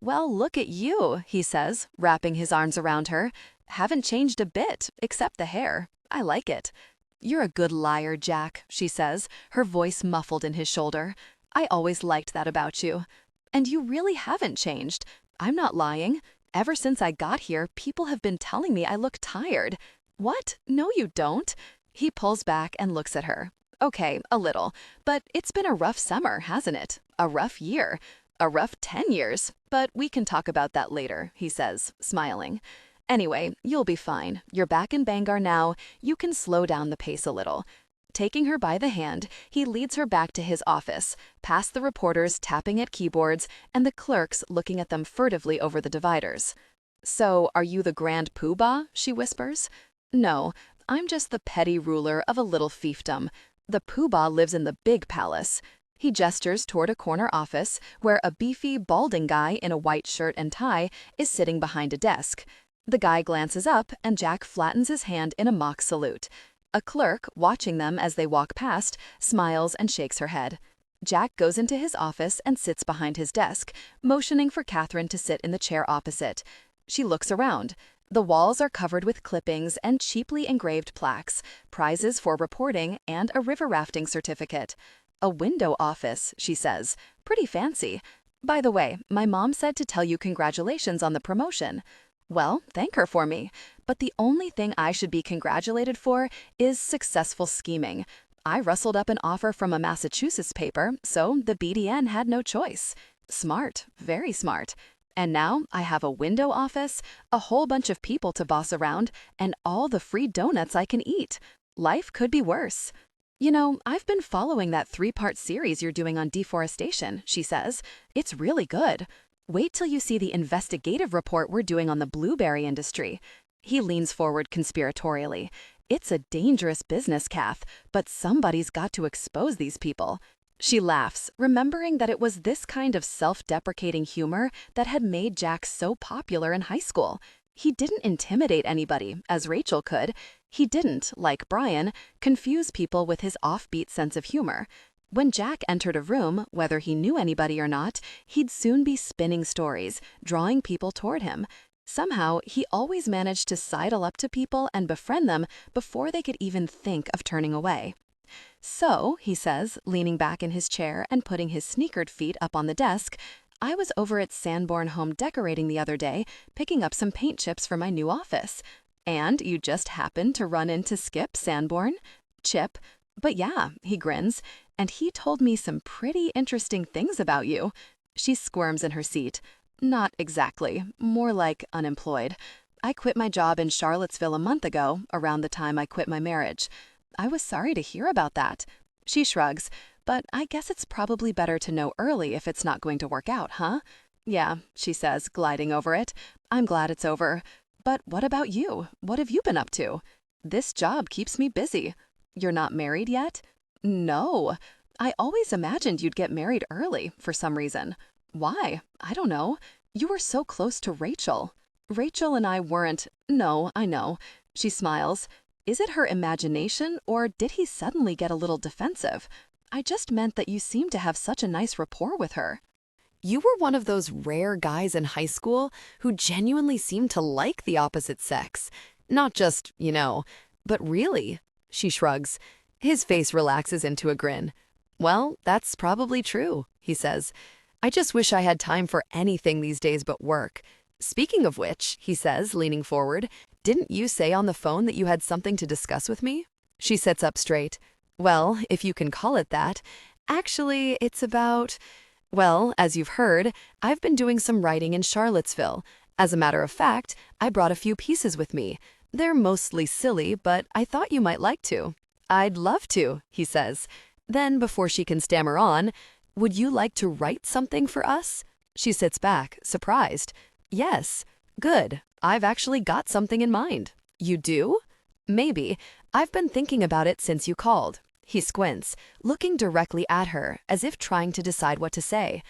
"Well, look at you," he says, wrapping his arms around her. "Haven't changed a bit, except the hair. I like it." "You're a good liar, Jack," she says, her voice muffled in his shoulder. "I always liked that about you. And you really haven't changed. I'm not lying. Ever since I got here, people have been telling me I look tired." "What? No, you don't." He pulls back and looks at her. "Okay, a little. But it's been a rough summer, hasn't it? A rough year. A rough 10 years. But we can talk about that later," he says, smiling. "Anyway, you'll be fine. You're back in Bangor now. You can slow down the pace a little." Taking her by the hand, he leads her back to his office, past the reporters tapping at keyboards and the clerks looking at them furtively over the dividers. "So, are you the grand poobah?" she whispers. "No, I'm just the petty ruler of a little fiefdom. The poobah lives in the big palace." He gestures toward a corner office where a beefy, balding guy in a white shirt and tie is sitting behind a desk. The guy glances up and Jack flattens his hand in a mock salute. A clerk, watching them as they walk past, smiles and shakes her head. Jack goes into his office and sits behind his desk, motioning for Kathryn to sit in the chair opposite. She looks around. The walls are covered with clippings and cheaply engraved plaques, prizes for reporting, and a river rafting certificate. "A window office," she says. "Pretty fancy. By the way, my mom said to tell you congratulations on the promotion." "Well, thank her for me. But the only thing I should be congratulated for is successful scheming. I rustled up an offer from a Massachusetts paper, so the BDN had no choice. Smart, very smart. And now I have a window office, a whole bunch of people to boss around, and all the free donuts I can eat. Life could be worse." "You know, I've been following that 3-part series you're doing on deforestation," she says. "It's really good. Wait till you see the investigative report we're doing on the blueberry industry." He leans forward conspiratorially. "It's a dangerous business, Kath, but somebody's got to expose these people." She laughs, remembering that it was this kind of self-deprecating humor that had made Jack so popular in high school. He didn't intimidate anybody, as Rachel could. He didn't, like Brian, confuse people with his offbeat sense of humor. When Jack entered a room, whether he knew anybody or not, he'd soon be spinning stories, drawing people toward him. Somehow, he always managed to sidle up to people and befriend them before they could even think of turning away. "So," he says, leaning back in his chair and putting his sneakered feet up on the desk, "I was over at Sanborn Home Decorating the other day, picking up some paint chips for my new office. And you just happened to run into Skip Sanborn?" "Chip. But yeah," he grins, "and he told me some pretty interesting things about you." She squirms in her seat. "Not exactly. More like unemployed. I quit my job in Charlottesville a month ago, around the time I quit my marriage. I was sorry to hear about that." She shrugs. "But I guess it's probably better to know early if it's not going to work out, huh?" "Yeah," she says, gliding over it. "I'm glad it's over. But what about you? What have you been up to?" "This job keeps me busy." "You're not married yet?" "No. I always imagined you'd get married early, for some reason." "Why? I don't know. You were so close to Rachel." "Rachel and I weren't—" "No, I know." She smiles. Is it her imagination, or did he suddenly get a little defensive? "I just meant that you seemed to have such a nice rapport with her." You were one of those rare guys in high school who genuinely seemed to like the opposite sex. Not just, but really. She shrugs. His face relaxes into a grin. "Well, that's probably true," he says. "I just wish I had time for anything these days but work. Speaking of which," he says, leaning forward, "didn't you say on the phone that you had something to discuss with me?" She sits up straight. "Well, if you can call it that. Actually, it's about... Well, as you've heard, I've been doing some writing in Charlottesville. As a matter of fact, I brought a few pieces with me. They're mostly silly, but I thought you might like to." "I'd love to," he says. Then, before she can stammer on, "Would you like to write something for us?" She sits back, surprised. "Yes." "Good. I've actually got something in mind." "You do?" "Maybe. I've been thinking about it since you called." He squints, looking directly at her, as if trying to decide what to say.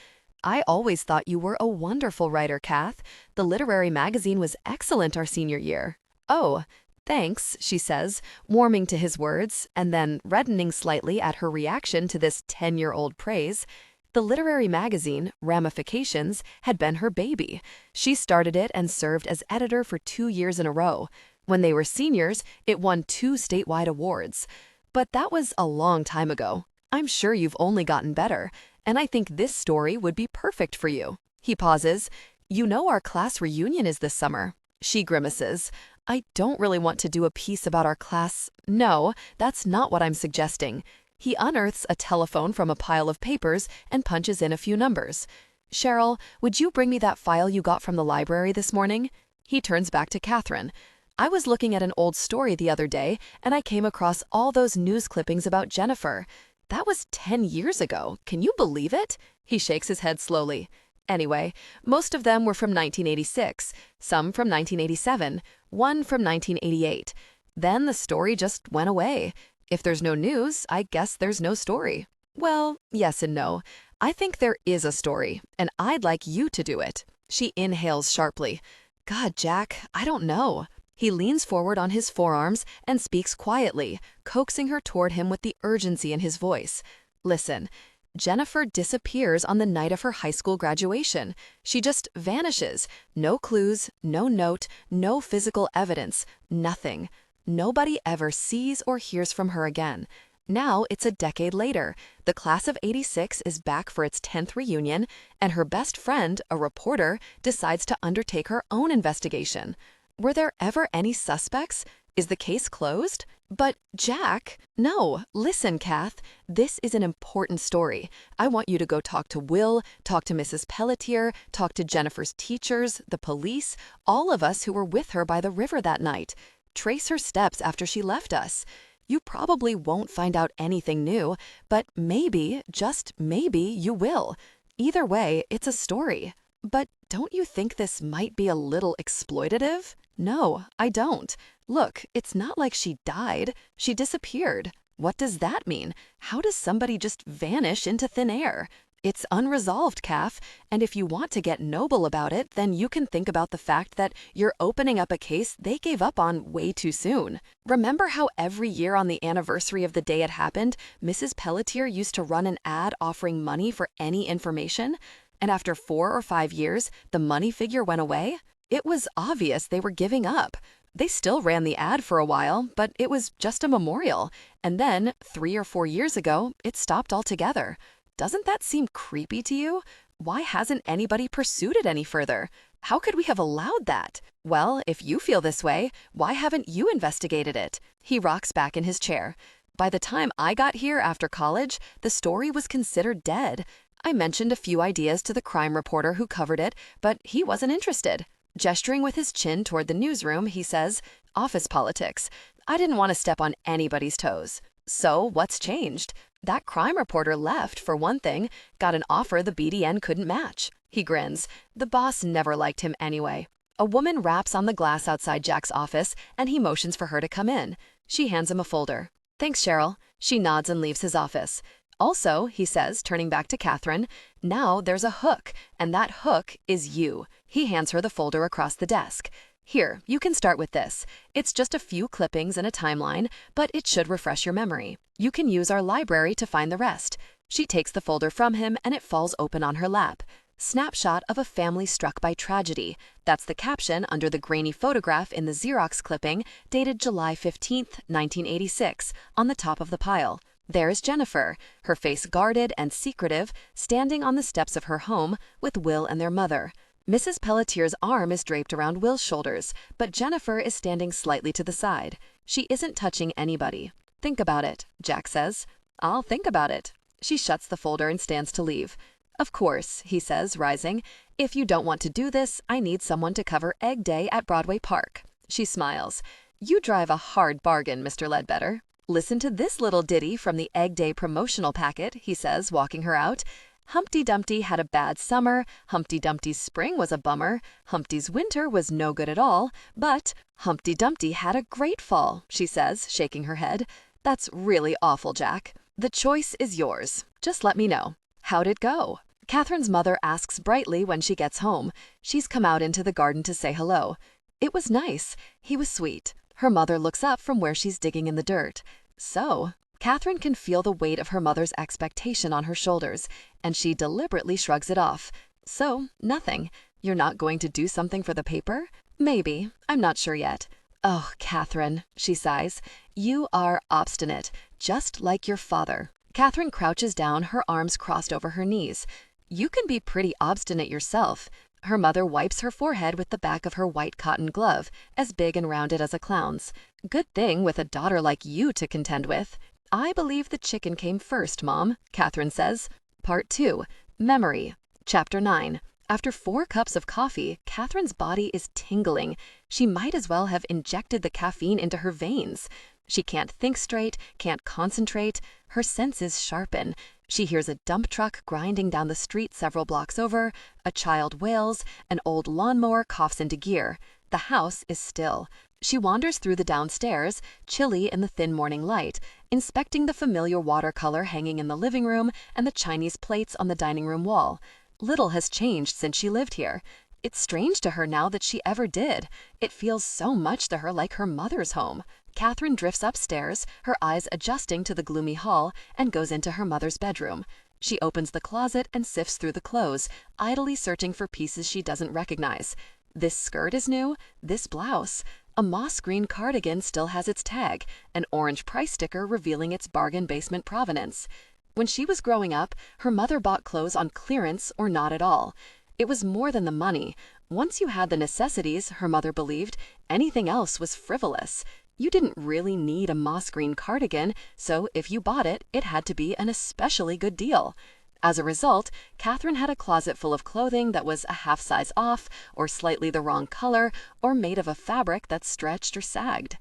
"I always thought you were a wonderful writer, Kath. The literary magazine was excellent our senior year." "Oh, thanks," she says, warming to his words, and then reddening slightly at her reaction to this 10-year-old praise. The literary magazine, Ramifications, had been her baby. She started it and served as editor for 2 years in a row. When they were seniors, it won 2 statewide awards. But that was a long time ago. I'm sure you've only gotten better, and I think this story would be perfect for you." He pauses. "You know our class reunion is this summer." She grimaces. "I don't really want to do a piece about our class. No, that's not what I'm suggesting." He unearths a telephone from a pile of papers and punches in a few numbers. "Cheryl, would you bring me that file you got from the library this morning?" He turns back to Kathryn. "I was looking at an old story the other day, and I came across all those news clippings about Jennifer. That was 10 years ago. Can you believe it?" He shakes his head slowly. "Anyway, most of them were from 1986, some from 1987, one from 1988. Then the story just went away. If there's no news, I guess there's no story." "Well, yes and no. I think there is a story, and I'd like you to do it." She inhales sharply. "God, Jack, I don't know." He leans forward on his forearms and speaks quietly, coaxing her toward him with the urgency in his voice. "Listen, Jennifer disappears on the night of her high school graduation. She just vanishes. No clues, no note, no physical evidence, nothing. Nobody ever sees or hears from her again. Now it's a decade later. The class of '86 is back for its 10th reunion, and her best friend, a reporter, decides to undertake her own investigation. Were there ever any suspects? Is the case closed? But Jack, no, listen, Kath, this is an important story. I want you to go talk to Will, talk to Mrs. Pelletier, talk to Jennifer's teachers, the police, all of us who were with her by the river that night. Trace her steps after she left us. You probably won't find out anything new, but maybe, just maybe, you will. Either way, it's a story. But don't you think this might be a little exploitative?" "No, I don't. Look, it's not like she died. She disappeared. What does that mean? How does somebody just vanish into thin air?" It's unresolved, Kath, and if you want to get noble about it, then you can think about the fact that you're opening up a case they gave up on way too soon. Remember how every year on the anniversary of the day it happened, Mrs. Pelletier used to run an ad offering money for any information? And after 4 or 5 years, the money figure went away? It was obvious they were giving up. They still ran the ad for a while, but it was just a memorial. And then, 3 or 4 years ago, it stopped altogether. Doesn't that seem creepy to you? Why hasn't anybody pursued it any further? How could we have allowed that? Well, if you feel this way, why haven't you investigated it? He rocks back in his chair. By the time I got here after college, the story was considered dead. I mentioned a few ideas to the crime reporter who covered it, but he wasn't interested. Gesturing with his chin toward the newsroom, he says, "Office politics. I didn't want to step on anybody's toes." So, what's changed? That crime reporter left, for one thing, got an offer the BDN couldn't match. He grins. The boss never liked him anyway. A woman raps on the glass outside Jack's office, and he motions for her to come in. She hands him a folder. "Thanks, Cheryl." She nods and leaves his office. "Also," he says, turning back to Kathryn, "now there's a hook, and that hook is you." He hands her the folder across the desk. "Here, you can start with this. It's just a few clippings and a timeline, but it should refresh your memory. You can use our library to find the rest." She takes the folder from him, and it falls open on her lap. "Snapshot of a family struck by tragedy." That's the caption under the grainy photograph in the Xerox clipping dated July 15th, 1986, on the top of the pile. There's Jennifer, her face guarded and secretive, standing on the steps of her home with Will and their mother. Mrs. Pelletier's arm is draped around Will's shoulders, but Jennifer is standing slightly to the side. She isn't touching anybody. "Think about it," Jack says. "I'll think about it." She shuts the folder and stands to leave. "Of course," he says, rising. "If you don't want to do this, I need someone to cover Egg Day at Broadway Park." She smiles. "You drive a hard bargain, Mr. Ledbetter." "Listen to this little ditty from the Egg Day promotional packet," he says, walking her out. "Humpty Dumpty had a bad summer, Humpty Dumpty's spring was a bummer, Humpty's winter was no good at all, but Humpty Dumpty had a great fall," she says, shaking her head. "That's really awful, Jack. The choice is yours. Just let me know. How'd it go?" Kathryn's mother asks brightly when she gets home. She's come out into the garden to say hello. "It was nice. He was sweet." Her mother looks up from where she's digging in the dirt. "So?" Kathryn can feel the weight of her mother's expectation on her shoulders, and she deliberately shrugs it off. "So, nothing. You're not going to do something for the paper?" "Maybe. I'm not sure yet." "Oh, Kathryn," she sighs. "You are obstinate, just like your father." Kathryn crouches down, her arms crossed over her knees. "You can be pretty obstinate yourself." Her mother wipes her forehead with the back of her white cotton glove, as big and rounded as a clown's. "Good thing with a daughter like you to contend with." "I believe the chicken came first, Mom," Kathryn says. Part 2. Memory. Chapter 9. After 4 cups of coffee, Kathryn's body is tingling. She might as well have injected the caffeine into her veins. She can't think straight, can't concentrate. Her senses sharpen. She hears a dump truck grinding down the street several blocks over. A child wails. An old lawnmower coughs into gear. The house is still. She wanders through the downstairs, chilly in the thin morning light, inspecting the familiar watercolor hanging in the living room and the Chinese plates on the dining room wall. Little has changed since she lived here. It's strange to her now that she ever did. It feels so much to her like her mother's home. Kathryn drifts upstairs, her eyes adjusting to the gloomy hall, and goes into her mother's bedroom. She opens the closet and sifts through the clothes, idly searching for pieces she doesn't recognize. This skirt is new, this blouse. A moss green cardigan still has its tag, an orange price sticker revealing its bargain basement provenance. When she was growing up, her mother bought clothes on clearance or not at all. It was more than the money. Once you had the necessities, her mother believed, anything else was frivolous. You didn't really need a moss green cardigan, so if you bought it, it had to be an especially good deal. As a result, Kathryn had a closet full of clothing that was a half size off, or slightly the wrong color, or made of a fabric that stretched or sagged.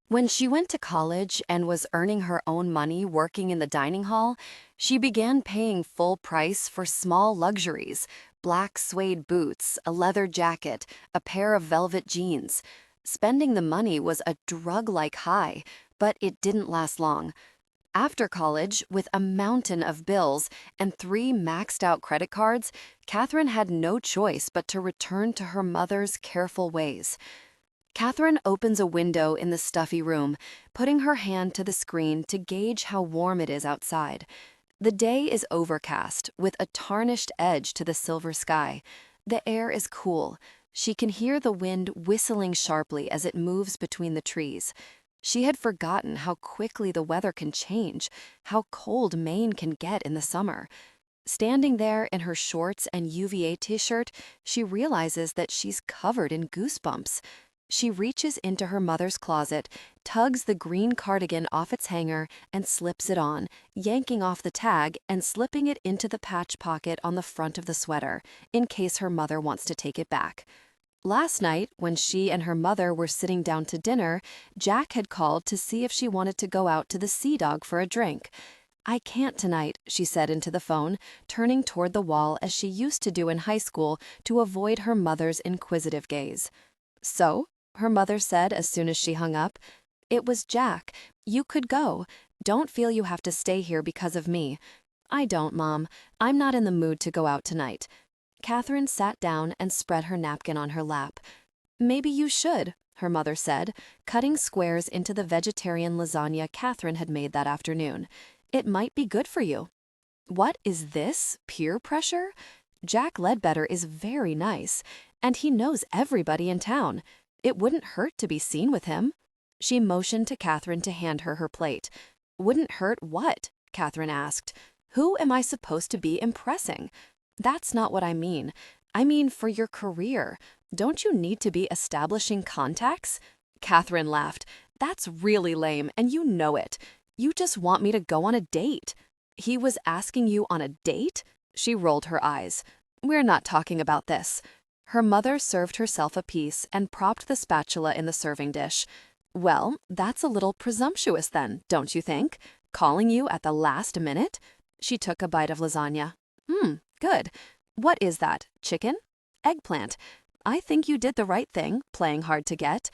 When she went to college and was earning her own money working in the dining hall, she began paying full price for small luxuries: black suede boots, a leather jacket, a pair of velvet jeans. Spending the money was a drug-like high, but it didn't last long. After college, with a mountain of bills and 3 maxed-out credit cards, Kathryn had no choice but to return to her mother's careful ways. Kathryn opens a window in the stuffy room, putting her hand to the screen to gauge how warm it is outside. The day is overcast, with a tarnished edge to the silver sky. The air is cool. She can hear the wind whistling sharply as it moves between the trees. She had forgotten how quickly the weather can change, how cold Maine can get in the summer. Standing there in her shorts and UVA t-shirt, she realizes that she's covered in goosebumps. She reaches into her mother's closet, tugs the green cardigan off its hanger, and slips it on, yanking off the tag and slipping it into the patch pocket on the front of the sweater, in case her mother wants to take it back. Last night, when she and her mother were sitting down to dinner, Jack had called to see if she wanted to go out to the Sea Dog for a drink. "I can't tonight," she said into the phone, turning toward the wall as she used to do in high school to avoid her mother's inquisitive gaze. "So?" her mother said as soon as she hung up. "It was Jack. You could go. Don't feel you have to stay here because of me." "I don't, Mom. I'm not in the mood to go out tonight." Kathryn sat down and spread her napkin on her lap. "Maybe you should," her mother said, cutting squares into the vegetarian lasagna Kathryn had made that afternoon. "It might be good for you." What is this? Peer pressure? Jack Ledbetter is very nice, and he knows everybody in town. It wouldn't hurt to be seen with him. She motioned to Kathryn to hand her her plate. "Wouldn't hurt what?" Kathryn asked. "Who am I supposed to be impressing?" "That's not what I mean. I mean for your career. Don't you need to be establishing contacts?" Kathryn laughed. "That's really lame, and you know it. You just want me to go on a date." "He was asking you on a date?" She rolled her eyes. "We're not talking about this." Her mother served herself a piece and propped the spatula in the serving dish. "Well, that's a little presumptuous then, don't you think? Calling you at the last minute?" She took a bite of lasagna. Good. What is that, chicken?" "Eggplant. I think you did the right thing, playing hard to get."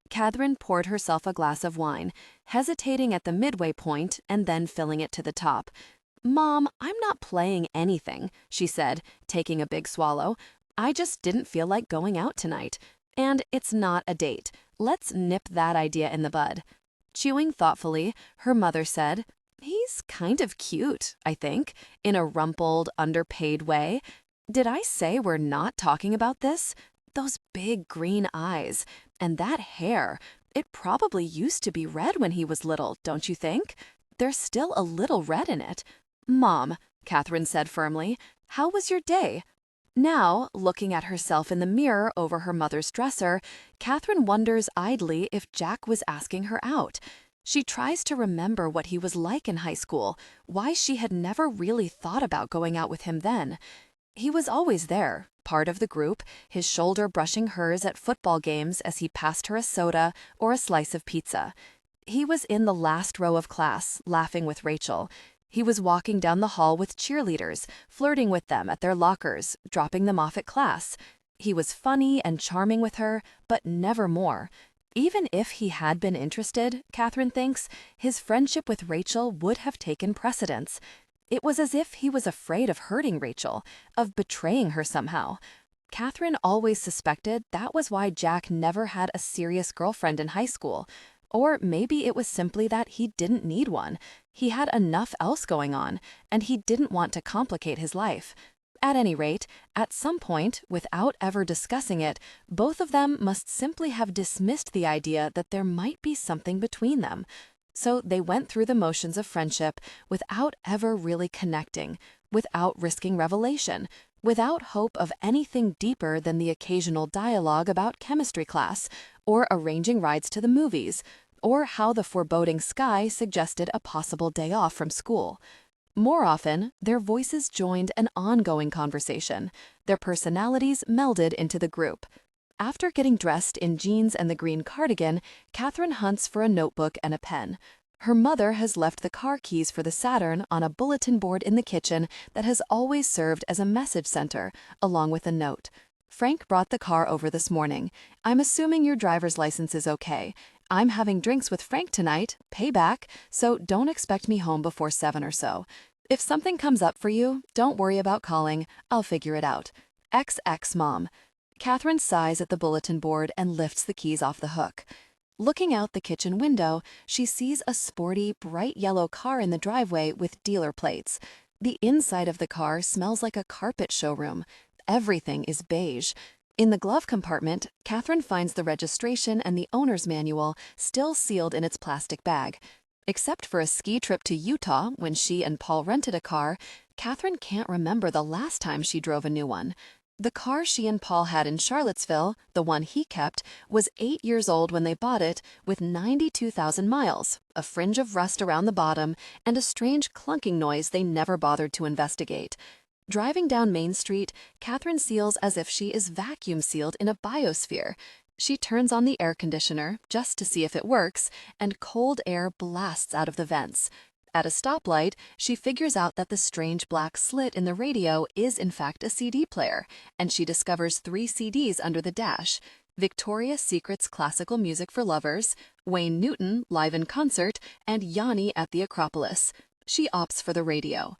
Kathryn poured herself a glass of wine, hesitating at the midway point and then filling it to the top. "Mom, I'm not playing anything," she said, taking a big swallow. "I just didn't feel like going out tonight. And it's not a date. Let's nip that idea in the bud." Chewing thoughtfully, her mother said, "He's kind of cute, I think, in a rumpled, underpaid way. Did I say we're not talking about this? Those big green eyes. And that hair. It probably used to be red when he was little, don't you think? There's still a little red in it." "Mom," Kathryn said firmly, "how was your day?" Now, looking at herself in the mirror over her mother's dresser, Kathryn wonders idly if Jack was asking her out. She tries to remember what he was like in high school, why she had never really thought about going out with him then. He was always there, part of the group, his shoulder brushing hers at football games as he passed her a soda or a slice of pizza. He was in the last row of class, laughing with Rachel. He was walking down the hall with cheerleaders, flirting with them at their lockers, dropping them off at class. He was funny and charming with her, but never more. Even if he had been interested, Kathryn thinks, his friendship with Rachel would have taken precedence. It was as if he was afraid of hurting Rachel, of betraying her somehow. Kathryn always suspected that was why Jack never had a serious girlfriend in high school. Or maybe it was simply that he didn't need one. He had enough else going on, and he didn't want to complicate his life. At any rate, at some point, without ever discussing it, both of them must simply have dismissed the idea that there might be something between them. So they went through the motions of friendship without ever really connecting, without risking revelation, without hope of anything deeper than the occasional dialogue about chemistry class, or arranging rides to the movies, or how the foreboding sky suggested a possible day off from school. More often, their voices joined an ongoing conversation. Their personalities melded into the group. After getting dressed in jeans and the green cardigan, Kathryn hunts for a notebook and a pen. Her mother has left the car keys for the Saturn on a bulletin board in the kitchen that has always served as a message center, along with a note. "Frank brought the car over this morning. I'm assuming your driver's license is okay. I'm having drinks with Frank tonight, payback, so don't expect me home before 7 or so. If something comes up for you, don't worry about calling. I'll figure it out. XX Mom. Kathryn sighs at the bulletin board and lifts the keys off the hook. Looking out the kitchen window, she sees a sporty, bright yellow car in the driveway with dealer plates. The inside of the car smells like a carpet showroom. Everything is beige. In the glove compartment, Kathryn finds the registration and the owner's manual still sealed in its plastic bag. Except for a ski trip to Utah when she and Paul rented a car, Kathryn can't remember the last time she drove a new one. The car she and Paul had in Charlottesville, the one he kept, was 8 years old when they bought it, with 92,000 miles, a fringe of rust around the bottom, and a strange clunking noise they never bothered to investigate. Driving down Main Street, Kathryn feels as if she is vacuum sealed in a biosphere. She turns on the air conditioner just to see if it works, and cold air blasts out of the vents. At a stoplight, she figures out that the strange black slit in the radio is in fact a CD player, and she discovers 3 CDs under the dash: Victoria's Secret's Classical Music for Lovers, Wayne Newton live in concert, and Yanni at the Acropolis. She opts for the radio.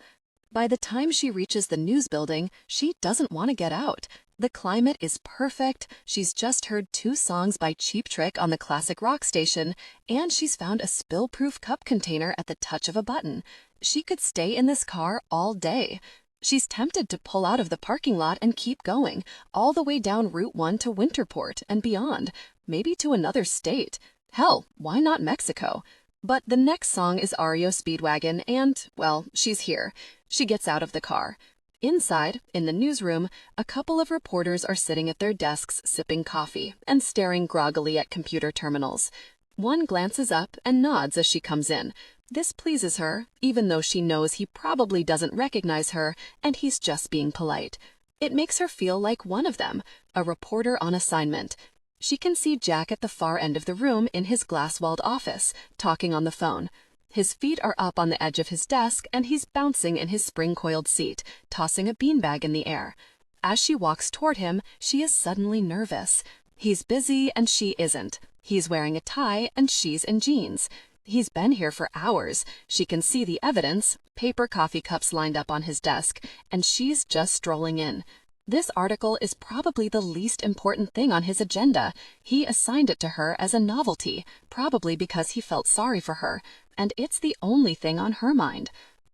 By the time she reaches the news building, she doesn't want to get out. The climate is perfect, she's just heard 2 songs by Cheap Trick on the classic rock station, and she's found a spill-proof cup container at the touch of a button. She could stay in this car all day. She's tempted to pull out of the parking lot and keep going, all the way down Route 1 to Winterport and beyond, maybe to another state. Hell, why not Mexico? But the next song is REO Speedwagon and, well, she's here. She gets out of the car. Inside, in the newsroom, a couple of reporters are sitting at their desks sipping coffee and staring groggily at computer terminals. One glances up and nods as she comes in. This pleases her, even though she knows he probably doesn't recognize her and he's just being polite. It makes her feel like one of them, a reporter on assignment. She can see Jack at the far end of the room in his glass-walled office, talking on the phone. His feet are up on the edge of his desk, and he's bouncing in his spring-coiled seat, tossing a beanbag in the air. As she walks toward him, she is suddenly nervous. He's busy, and she isn't. He's wearing a tie, and she's in jeans. He's been here for hours. She can see the evidence, paper coffee cups lined up on his desk, and she's just strolling in. This article is probably the least important thing on his agenda. He assigned it to her as a novelty, probably because he felt sorry for her, and it's the only thing on her mind.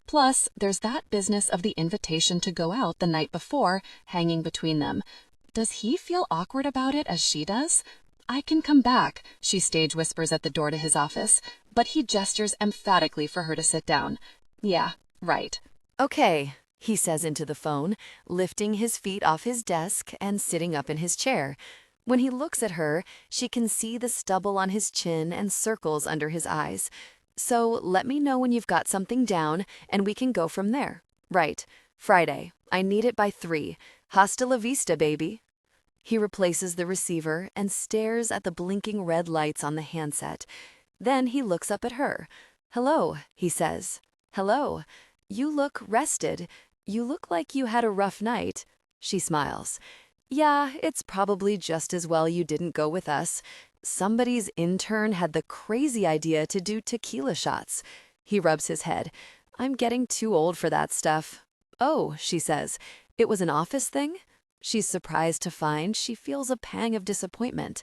Plus, there's that business of the invitation to go out the night before hanging between them. Does he feel awkward about it as she does? I can come back, she stage whispers at the door to his office, but he gestures emphatically for her to sit down. Yeah, right. Okay, he says into the phone, lifting his feet off his desk and sitting up in his chair. When he looks at her, she can see the stubble on his chin and circles under his eyes. So let me know when you've got something down, and we can go from there. Right. Friday. I need it by 3. Hasta la vista, baby. He replaces the receiver and stares at the blinking red lights on the handset. Then he looks up at her. Hello, he says. Hello. You look rested. You look like you had a rough night. She smiles. Yeah, it's probably just as well you didn't go with us. Somebody's intern had the crazy idea to do tequila shots. He rubs his head. I'm getting too old for that stuff. Oh, she says. It was an office thing? She's surprised to find she feels a pang of disappointment.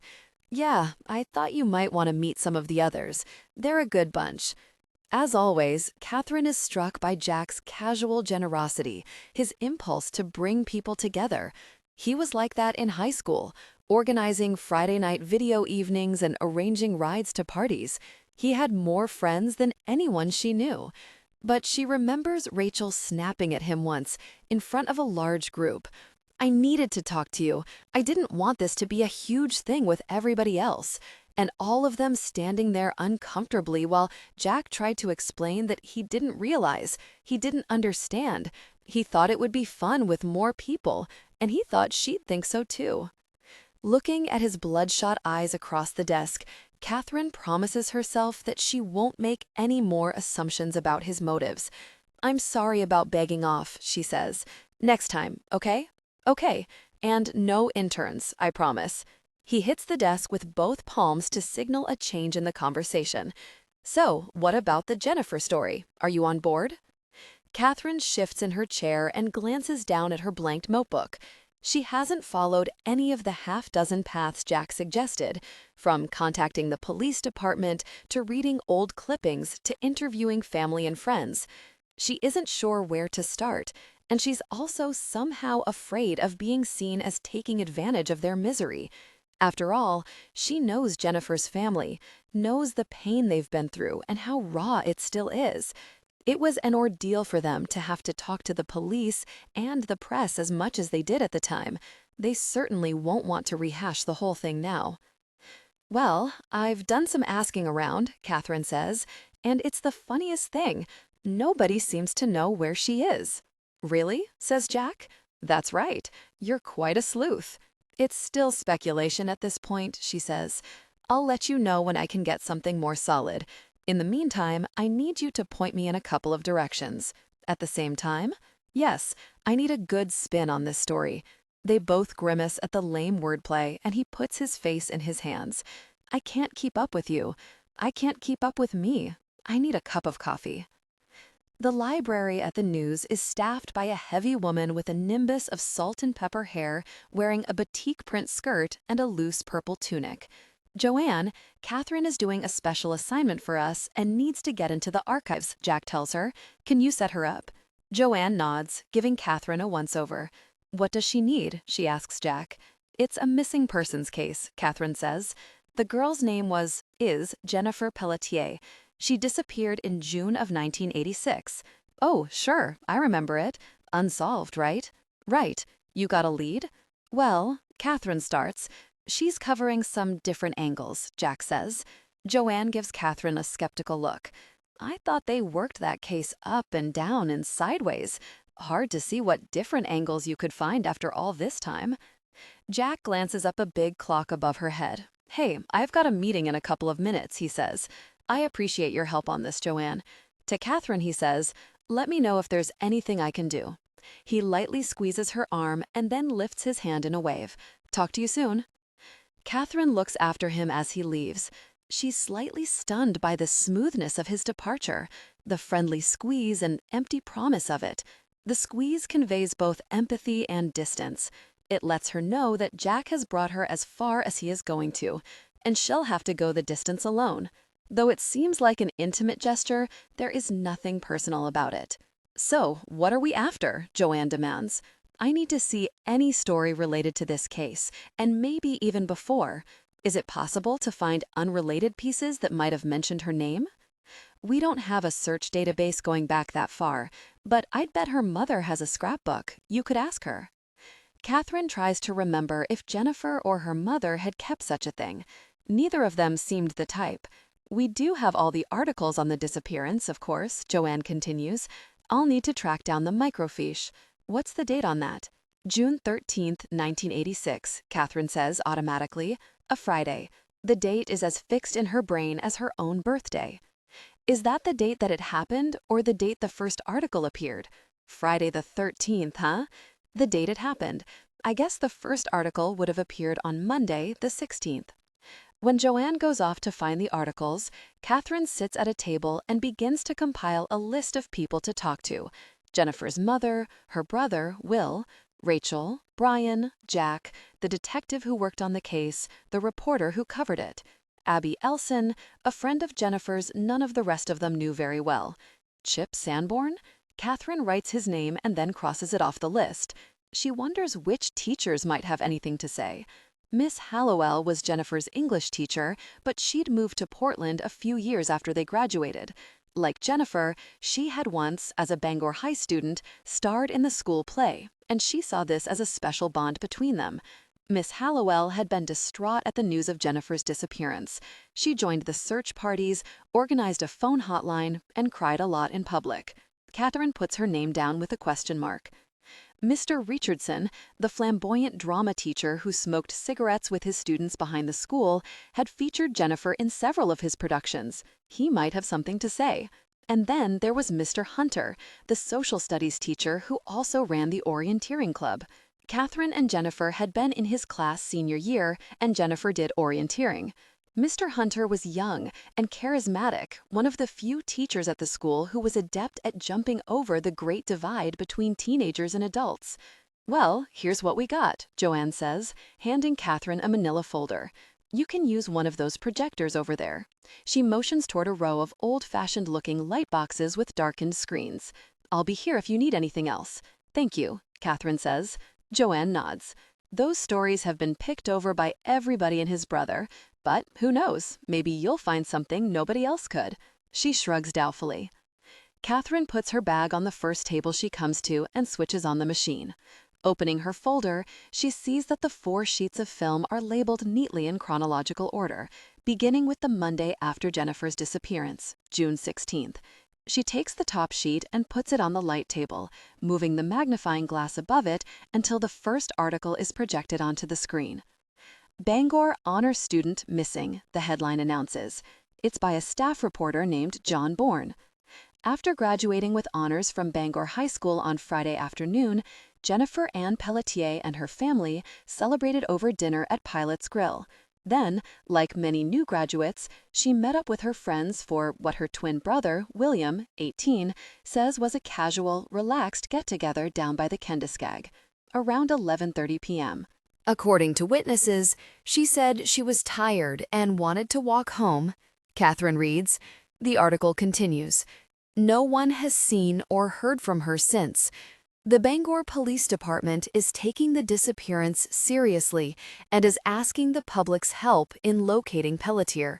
Yeah, I thought you might want to meet some of the others. They're a good bunch. As always, Kathryn is struck by Jack's casual generosity, his impulse to bring people together. He was like that in high school, organizing Friday night video evenings and arranging rides to parties. He had more friends than anyone she knew. But she remembers Rachel snapping at him once, in front of a large group. I needed to talk to you. I didn't want this to be a huge thing with everybody else. And all of them standing there uncomfortably while Jack tried to explain that he didn't realize, he didn't understand. He thought it would be fun with more people, and he thought she'd think so too. Looking at his bloodshot eyes across the desk, Kathryn promises herself that she won't make any more assumptions about his motives. I'm sorry about begging off, she says. Next time, okay? Okay. And no interns, I promise. He hits the desk with both palms to signal a change in the conversation. So, what about the Jennifer story? Are you on board? Kathryn shifts in her chair and glances down at her blanked notebook. She hasn't followed any of the half-dozen paths Jack suggested, from contacting the police department to reading old clippings to interviewing family and friends. She isn't sure where to start, and she's also somehow afraid of being seen as taking advantage of their misery. After all, she knows Jennifer's family, knows the pain they've been through and how raw it still is. It was an ordeal for them to have to talk to the police and the press as much as they did at the time. They certainly won't want to rehash the whole thing now. Well, I've done some asking around, Kathryn says, and it's the funniest thing. Nobody seems to know where she is. Really? Says Jack. That's right. You're quite a sleuth. It's still speculation at this point, she says. I'll let you know when I can get something more solid. In the meantime, I need you to point me in a couple of directions. At the same time, yes, I need a good spin on this story. They both grimace at the lame wordplay, and he puts his face in his hands. I can't keep up with you. I can't keep up with me. I need a cup of coffee. The library at the News is staffed by a heavy woman with a nimbus of salt and pepper hair, wearing a batik print skirt and a loose purple tunic. Joanne, Kathryn is doing a special assignment for us and needs to get into the archives, Jack tells her. Can you set her up? Joanne nods, giving Kathryn a once-over. What does she need? She asks Jack. It's a missing persons case, Kathryn says. The girl's name is Jennifer Pelletier. She disappeared in June of 1986. Oh, sure, I remember it. Unsolved, right? Right. You got a lead? Well, Kathryn starts. She's covering some different angles, Jack says. Joanne gives Kathryn a skeptical look. I thought they worked that case up and down and sideways. Hard to see what different angles you could find after all this time. Jack glances up a big clock above her head. Hey, I've got a meeting in a couple of minutes, he says. I appreciate your help on this, Joanne. To Kathryn, he says, let me know if there's anything I can do. He lightly squeezes her arm and then lifts his hand in a wave. Talk to you soon. Kathryn looks after him as he leaves. She's slightly stunned by the smoothness of his departure, the friendly squeeze and empty promise of it. The squeeze conveys both empathy and distance. It lets her know that Jack has brought her as far as he is going to, and she'll have to go the distance alone. Though it seems like an intimate gesture, there is nothing personal about it. So, what are we after? Joanne demands. I need to see any story related to this case, and maybe even before. Is it possible to find unrelated pieces that might have mentioned her name? We don't have a search database going back that far, but I'd bet her mother has a scrapbook. You could ask her. Kathryn tries to remember if Jennifer or her mother had kept such a thing. Neither of them seemed the type. We do have all the articles on the disappearance, of course, Joanne continues. I'll need to track down the microfiche. What's the date on that? June 13th, 1986, Kathryn says automatically. A Friday. The date is as fixed in her brain as her own birthday. Is that the date that it happened, or the date the first article appeared? Friday the 13th, huh? The date it happened. I guess the first article would have appeared on Monday the 16th. When Joanne goes off to find the articles, Kathryn sits at a table and begins to compile a list of people to talk to. Jennifer's mother, her brother, Will, Rachel, Brian, Jack, the detective who worked on the case, the reporter who covered it, Abby Elson, a friend of Jennifer's none of the rest of them knew very well. Chip Sanborn? Kathryn writes his name and then crosses it off the list. She wonders which teachers might have anything to say. Miss Hallowell was Jennifer's English teacher, but she'd moved to Portland a few years after they graduated. Like Jennifer, she had once, as a Bangor High student, starred in the school play, and she saw this as a special bond between them. Miss Hallowell had been distraught at the news of Jennifer's disappearance. She joined the search parties, organized a phone hotline, and cried a lot in public. Kathryn puts her name down with a question mark. Mr. Richardson, the flamboyant drama teacher who smoked cigarettes with his students behind the school, had featured Jennifer in several of his productions. He might have something to say. And then there was Mr. Hunter, the social studies teacher who also ran the orienteering club. Kathryn and Jennifer had been in his class senior year, and Jennifer did orienteering. Mr. Hunter was young and charismatic, one of the few teachers at the school who was adept at jumping over the great divide between teenagers and adults. "Well, here's what we got," Joanne says, handing Kathryn a manila folder. "You can use one of those projectors over there." She motions toward a row of old-fashioned-looking light boxes with darkened screens. "I'll be here if you need anything else." "Thank you," Kathryn says. Joanne nods. "Those stories have been picked over by everybody and his brother, but who knows, maybe you'll find something nobody else could." She shrugs doubtfully. Kathryn puts her bag on the first table she comes to and switches on the machine. Opening her folder, she sees that the 4 sheets of film are labeled neatly in chronological order, beginning with the Monday after Jennifer's disappearance, June 16th. She takes the top sheet and puts it on the light table, moving the magnifying glass above it until the first article is projected onto the screen. "Bangor Honor Student Missing," the headline announces. It's by a staff reporter named John Bourne. After graduating with honors from Bangor High School on Friday afternoon, Jennifer Ann Pelletier and her family celebrated over dinner at Pilot's Grill. Then, like many new graduates, she met up with her friends for what her twin brother, William, 18, says was a casual, relaxed get-together down by the Kendiskag, around 11:30 p.m. According to witnesses, she said she was tired and wanted to walk home. Kathryn reads. The article continues. No one has seen or heard from her since. The Bangor Police Department is taking the disappearance seriously and is asking the public's help in locating Pelletier.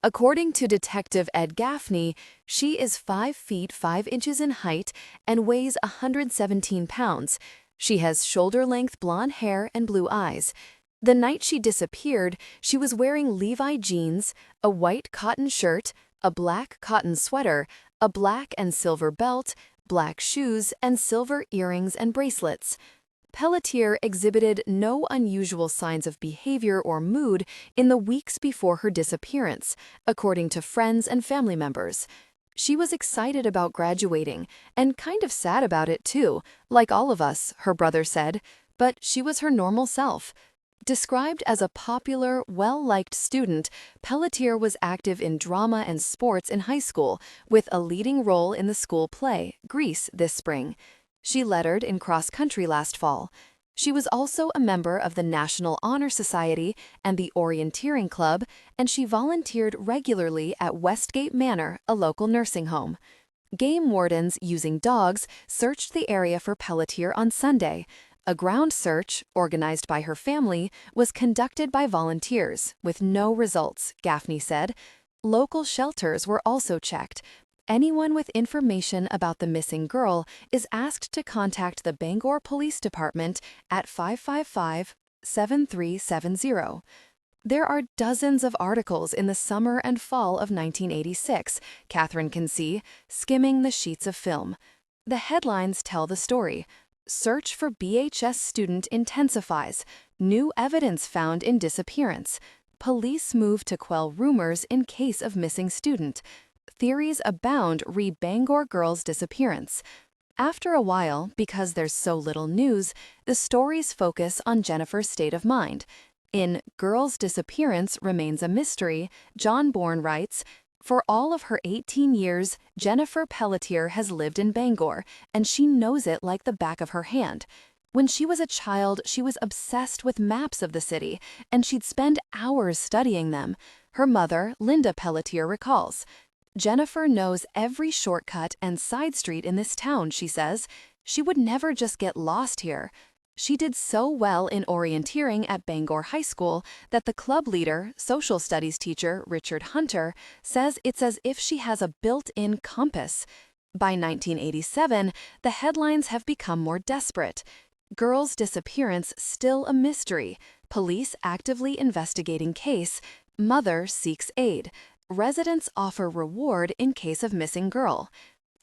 According to Detective Ed Gaffney, she is 5 feet 5 inches in height and weighs 117 pounds. She has shoulder-length blonde hair and blue eyes. The night she disappeared, she was wearing Levi jeans, a white cotton shirt, a black cotton sweater, a black and silver belt, black shoes, and silver earrings and bracelets. Pelletier exhibited no unusual signs of behavior or mood in the weeks before her disappearance, according to friends and family members. She was excited about graduating, and kind of sad about it too, like all of us, her brother said, but she was her normal self. Described as a popular, well-liked student, Pelletier was active in drama and sports in high school, with a leading role in the school play, Grease, this spring. She lettered in cross-country last fall. She was also a member of the National Honor Society and the Orienteering Club, and she volunteered regularly at Westgate Manor, a local nursing home. Game wardens using dogs searched the area for Pelletier on Sunday. A ground search, organized by her family, was conducted by volunteers, with no results, Gaffney said. Local shelters were also checked. Anyone with information about the missing girl is asked to contact the Bangor Police Department at 555-7370. There are dozens of articles in the summer and fall of 1986, Kathryn can see, skimming the sheets of film. The headlines tell the story. Search for BHS student intensifies. New evidence found in disappearance. Police move to quell rumors in case of missing student. Theories abound re Bangor girl's disappearance. After a while, because there's so little news, the stories focus on Jennifer's state of mind. In Girl's Disappearance Remains a Mystery, John Bourne writes, for all of her 18 years, Jennifer Pelletier has lived in Bangor, and she knows it like the back of her hand. When she was a child, she was obsessed with maps of the city, and she'd spend hours studying them. Her mother, Linda Pelletier, recalls, Jennifer knows every shortcut and side street in this town, she says. She would never just get lost here. She did so well in orienteering at Bangor High School that the club leader, social studies teacher Richard Hunter, says it's as if she has a built-in compass. By 1987, the headlines have become more desperate. Girl's disappearance still a mystery. Police actively investigating case. Mother seeks aid. Residents offer reward in case of missing girl.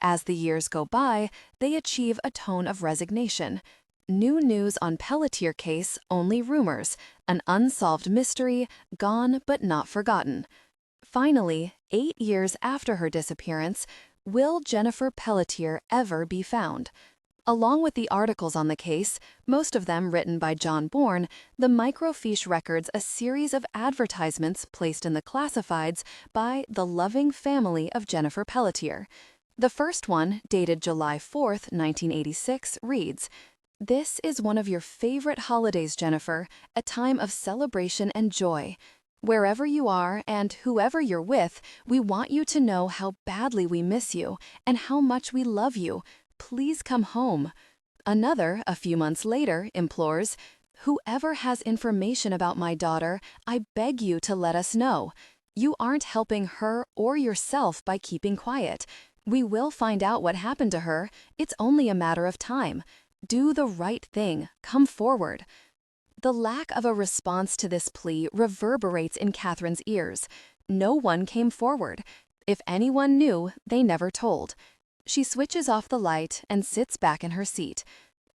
As the years go by, they achieve a tone of resignation. New news on Pelletier case, only rumors, an unsolved mystery, gone but not forgotten. Finally, 8 years after her disappearance, will Jennifer Pelletier ever be found? Along with the articles on the case, most of them written by John Bourne, the microfiche records a series of advertisements placed in the classifieds by the loving family of Jennifer Pelletier. The first one, dated July 4, 1986, reads, "This is one of your favorite holidays, Jennifer, a time of celebration and joy. Wherever you are and whoever you're with, we want you to know how badly we miss you and how much we love you. Please come home." Another, a few months later, implores, "Whoever has information about my daughter, I beg you to let us know. You aren't helping her or yourself by keeping quiet. We will find out what happened to her. It's only a matter of time. Do the right thing. Come forward." The lack of a response to this plea reverberates in Kathryn's ears. No one came forward. If anyone knew, they never told. She switches off the light and sits back in her seat.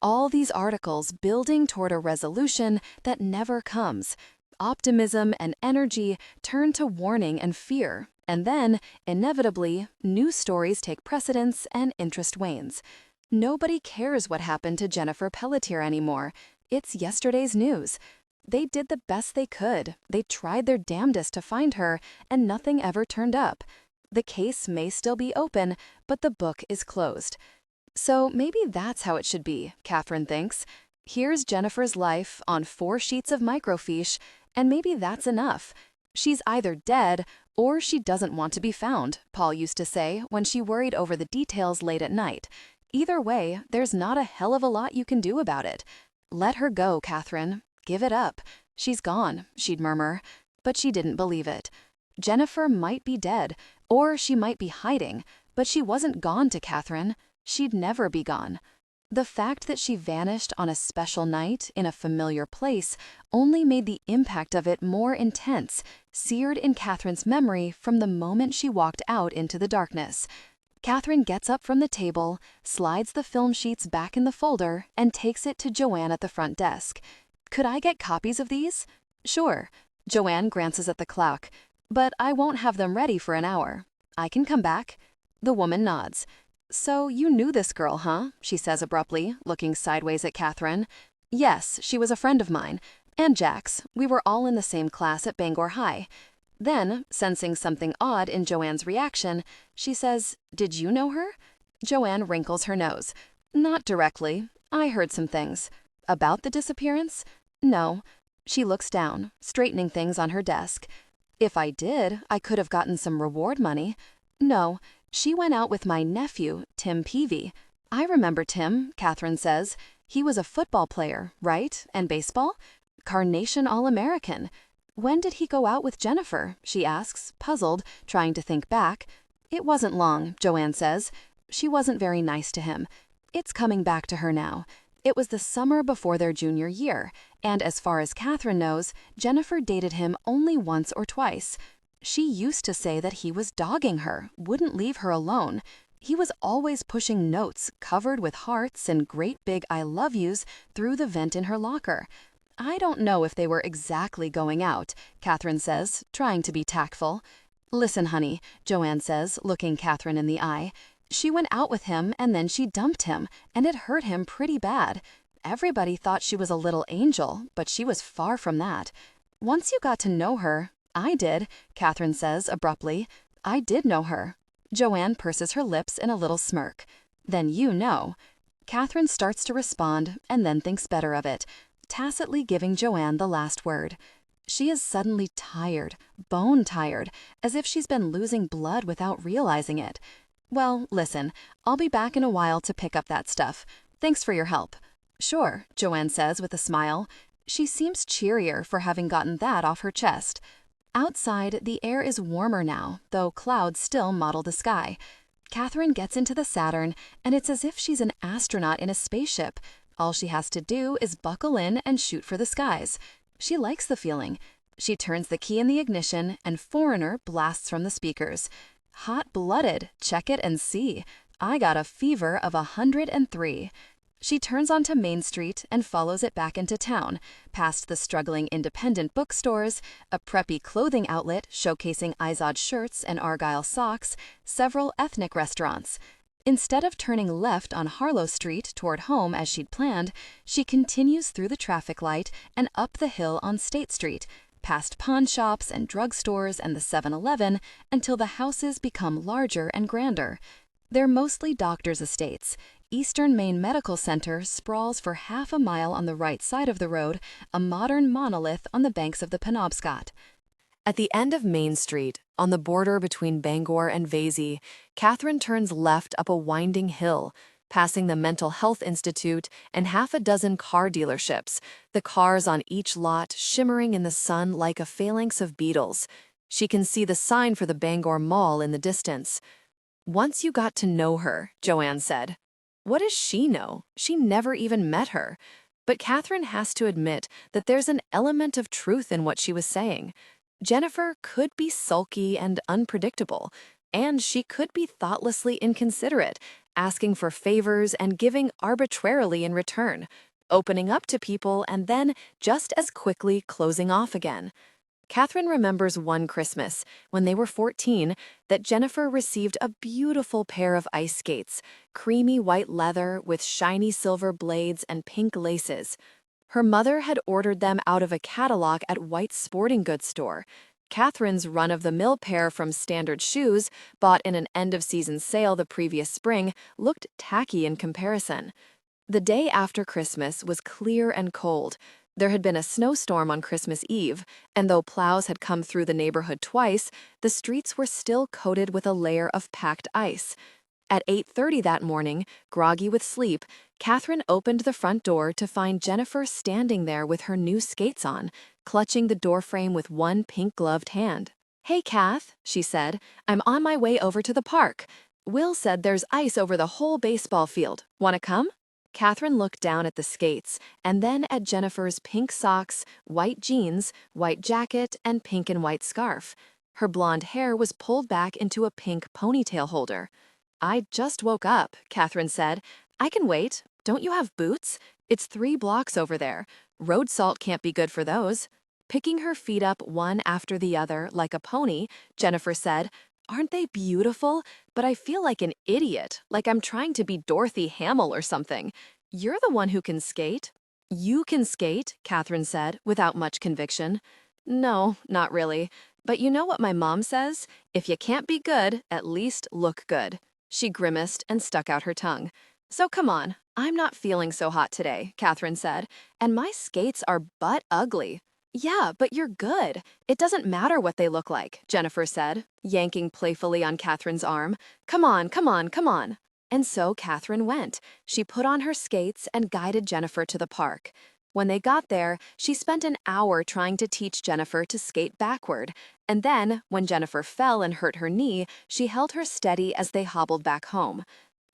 All these articles building toward a resolution that never comes. Optimism and energy turn to warning and fear, and then, inevitably, new stories take precedence and interest wanes. Nobody cares what happened to Jennifer Pelletier anymore. It's yesterday's news. They did the best they could. They tried their damnedest to find her, and nothing ever turned up. The case may still be open, but the book is closed. So maybe that's how it should be, Kathryn thinks. Here's Jennifer's life on 4 sheets of microfiche, and maybe that's enough. She's either dead or she doesn't want to be found, Paul used to say when she worried over the details late at night. Either way, there's not a hell of a lot you can do about it. Let her go, Kathryn. Give it up. She's gone, she'd murmur, but she didn't believe it. Jennifer might be dead, or she might be hiding, but she wasn't gone to Kathryn. She'd never be gone. The fact that she vanished on a special night in a familiar place only made the impact of it more intense, seared in Kathryn's memory from the moment she walked out into the darkness. Kathryn gets up from the table, slides the film sheets back in the folder, and takes it to Joanne at the front desk. "Could I get copies of these?" "Sure." Joanne glances at the clock. "But I won't have them ready for an hour. I can come back." The woman nods. "So you knew this girl, huh?" she says abruptly, looking sideways at Kathryn. "Yes, she was a friend of mine. And Jack's. We were all in the same class at Bangor High." Then, sensing something odd in Joanne's reaction, she says, "Did you know her?" Joanne wrinkles her nose. "Not directly. I heard some things." "About the disappearance?" "No." She looks down, straightening things on her desk. "If I did, I could have gotten some reward money." "No. She went out with my nephew, Tim Peavy." "I remember Tim," Kathryn says. "He was a football player, right? And baseball?" "Carnation All-American." "When did he go out with Jennifer?" she asks, puzzled, trying to think back. "It wasn't long," Joanne says. "She wasn't very nice to him. It's coming back to her now. It was the summer before their junior year, and as far as Kathryn knows, Jennifer dated him only once or twice. She used to say that he was dogging her, wouldn't leave her alone. He was always pushing notes covered with hearts and great big I love yous through the vent in her locker. I don't know if they were exactly going out," Kathryn says, trying to be tactful. "Listen, honey," Joanne says, looking Kathryn in the eye. "She went out with him and then she dumped him, and it hurt him pretty bad. Everybody thought she was a little angel, but she was far from that. Once you got to know her—" "I did," Kathryn says abruptly. "I did know her." Joanne purses her lips in a little smirk. "Then you know." Kathryn starts to respond and then thinks better of it, tacitly giving Joanne the last word. She is suddenly tired, bone-tired, as if she's been losing blood without realizing it. "Well, listen, I'll be back in a while to pick up that stuff. Thanks for your help." "Sure," Joanne says with a smile. She seems cheerier for having gotten that off her chest. Outside, the air is warmer now, though clouds still mottle the sky. Kathryn gets into the Saturn, and it's as if she's an astronaut in a spaceship. All she has to do is buckle in and shoot for the skies. She likes the feeling. She turns the key in the ignition, and Foreigner blasts from the speakers. "Hot-blooded, check it and see. I got a fever of 103. She turns onto Main Street and follows it back into town, past the struggling independent bookstores, a preppy clothing outlet showcasing Izod shirts and Argyle socks, several ethnic restaurants. Instead of turning left on Harlow Street toward home as she'd planned, she continues through the traffic light and up the hill on State Street, past pawn shops and drugstores and the 7-Eleven until the houses become larger and grander. They're mostly doctors' estates. Eastern Maine Medical Center sprawls for half a mile on the right side of the road, a modern monolith on the banks of the Penobscot. At the end of Main Street, on the border between Bangor and Vasey, Kathryn turns left up a winding hill, passing the Mental Health Institute and half a dozen car dealerships, the cars on each lot shimmering in the sun like a phalanx of beetles. She can see the sign for the Bangor Mall in the distance. "Once you got to know her," Joanne said. What does she know? She never even met her. But Kathryn has to admit that there's an element of truth in what she was saying. Jennifer could be sulky and unpredictable, and she could be thoughtlessly inconsiderate, asking for favors and giving arbitrarily in return, opening up to people and then just as quickly closing off again. Kathryn remembers one Christmas, when they were 14, that Jennifer received a beautiful pair of ice skates, creamy white leather with shiny silver blades and pink laces. Her mother had ordered them out of a catalog at White's sporting goods store. Kathryn's run-of-the-mill pair from Standard Shoes, bought in an end-of-season sale the previous spring, looked tacky in comparison. The day after Christmas was clear and cold. There had been a snowstorm on Christmas Eve, and though plows had come through the neighborhood twice, the streets were still coated with a layer of packed ice. At 8:30 that morning, groggy with sleep, Kathryn opened the front door to find Jennifer standing there with her new skates on, clutching the doorframe with one pink-gloved hand. "Hey, Kath," she said, "I'm on my way over to the park. Will said there's ice over the whole baseball field. Want to come?" Kathryn looked down at the skates and then at Jennifer's pink socks, white jeans, white jacket, and pink and white scarf. Her blonde hair was pulled back into a pink ponytail holder. "I just woke up," Kathryn said. "I can wait. Don't you have boots? It's 3 blocks over there. Road salt can't be good for those." Picking her feet up one after the other like a pony, Jennifer said, "Aren't they beautiful? But I feel like an idiot, like I'm trying to be Dorothy Hamill or something. You're the one who can skate." "You can skate," Kathryn said, without much conviction. "No, not really. But you know what my mom says? If you can't be good, at least look good." She grimaced and stuck out her tongue. "So come on, I'm not feeling so hot today," Kathryn said, "and my skates are butt ugly." "Yeah, but you're good. It doesn't matter what they look like," Jennifer said, yanking playfully on Kathryn's arm. "Come on, come on, come on." And so Kathryn went. She put on her skates and guided Jennifer to the park. When they got there, she spent an hour trying to teach Jennifer to skate backward, and then, when Jennifer fell and hurt her knee, she held her steady as they hobbled back home.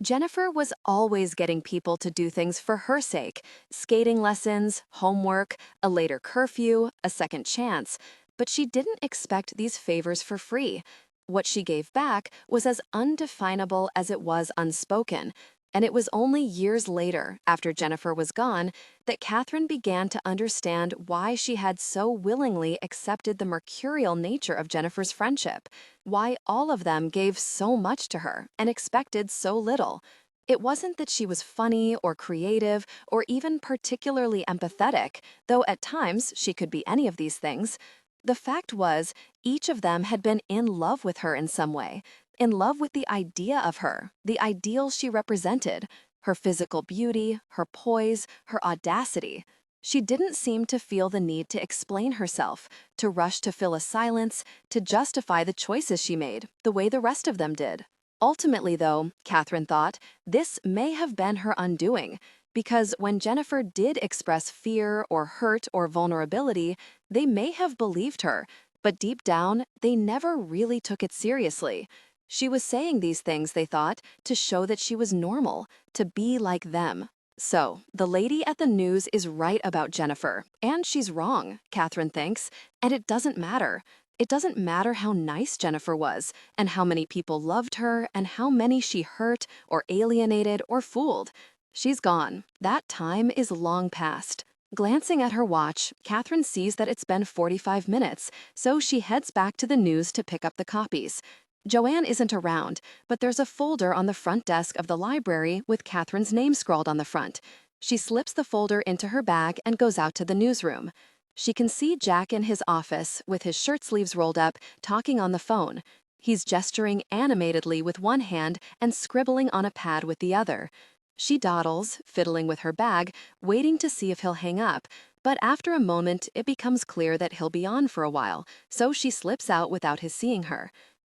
Jennifer was always getting people to do things for her sake: skating lessons, homework, a later curfew, a second chance. But she didn't expect these favors for free. What she gave back was as undefinable as it was unspoken. And it was only years later, after Jennifer was gone, that Kathryn began to understand why she had so willingly accepted the mercurial nature of Jennifer's friendship, why all of them gave so much to her and expected so little. It wasn't that she was funny or creative or even particularly empathetic, though at times she could be any of these things. The fact was, each of them had been in love with her in some way, in love with the idea of her, the ideal she represented, her physical beauty, her poise, her audacity. She didn't seem to feel the need to explain herself, to rush to fill a silence, to justify the choices she made, the way the rest of them did. Ultimately, though, Kathryn thought, this may have been her undoing, because when Jennifer did express fear or hurt or vulnerability, they may have believed her, but deep down, they never really took it seriously. She was saying these things, they thought, to show that she was normal, to be like them. So, the lady at the news is right about Jennifer, and she's wrong, Kathryn thinks, and it doesn't matter. It doesn't matter how nice Jennifer was, and how many people loved her, and how many she hurt, or alienated, or fooled. She's gone. That time is long past. Glancing at her watch, Kathryn sees that it's been 45 minutes, so she heads back to the news to pick up the copies. Joanne isn't around, but there's a folder on the front desk of the library with Kathryn's name scrawled on the front. She slips the folder into her bag and goes out to the newsroom. She can see Jack in his office, with his shirt sleeves rolled up, talking on the phone. He's gesturing animatedly with one hand and scribbling on a pad with the other. She dawdles, fiddling with her bag, waiting to see if he'll hang up, but after a moment it becomes clear that he'll be on for a while, so she slips out without his seeing her.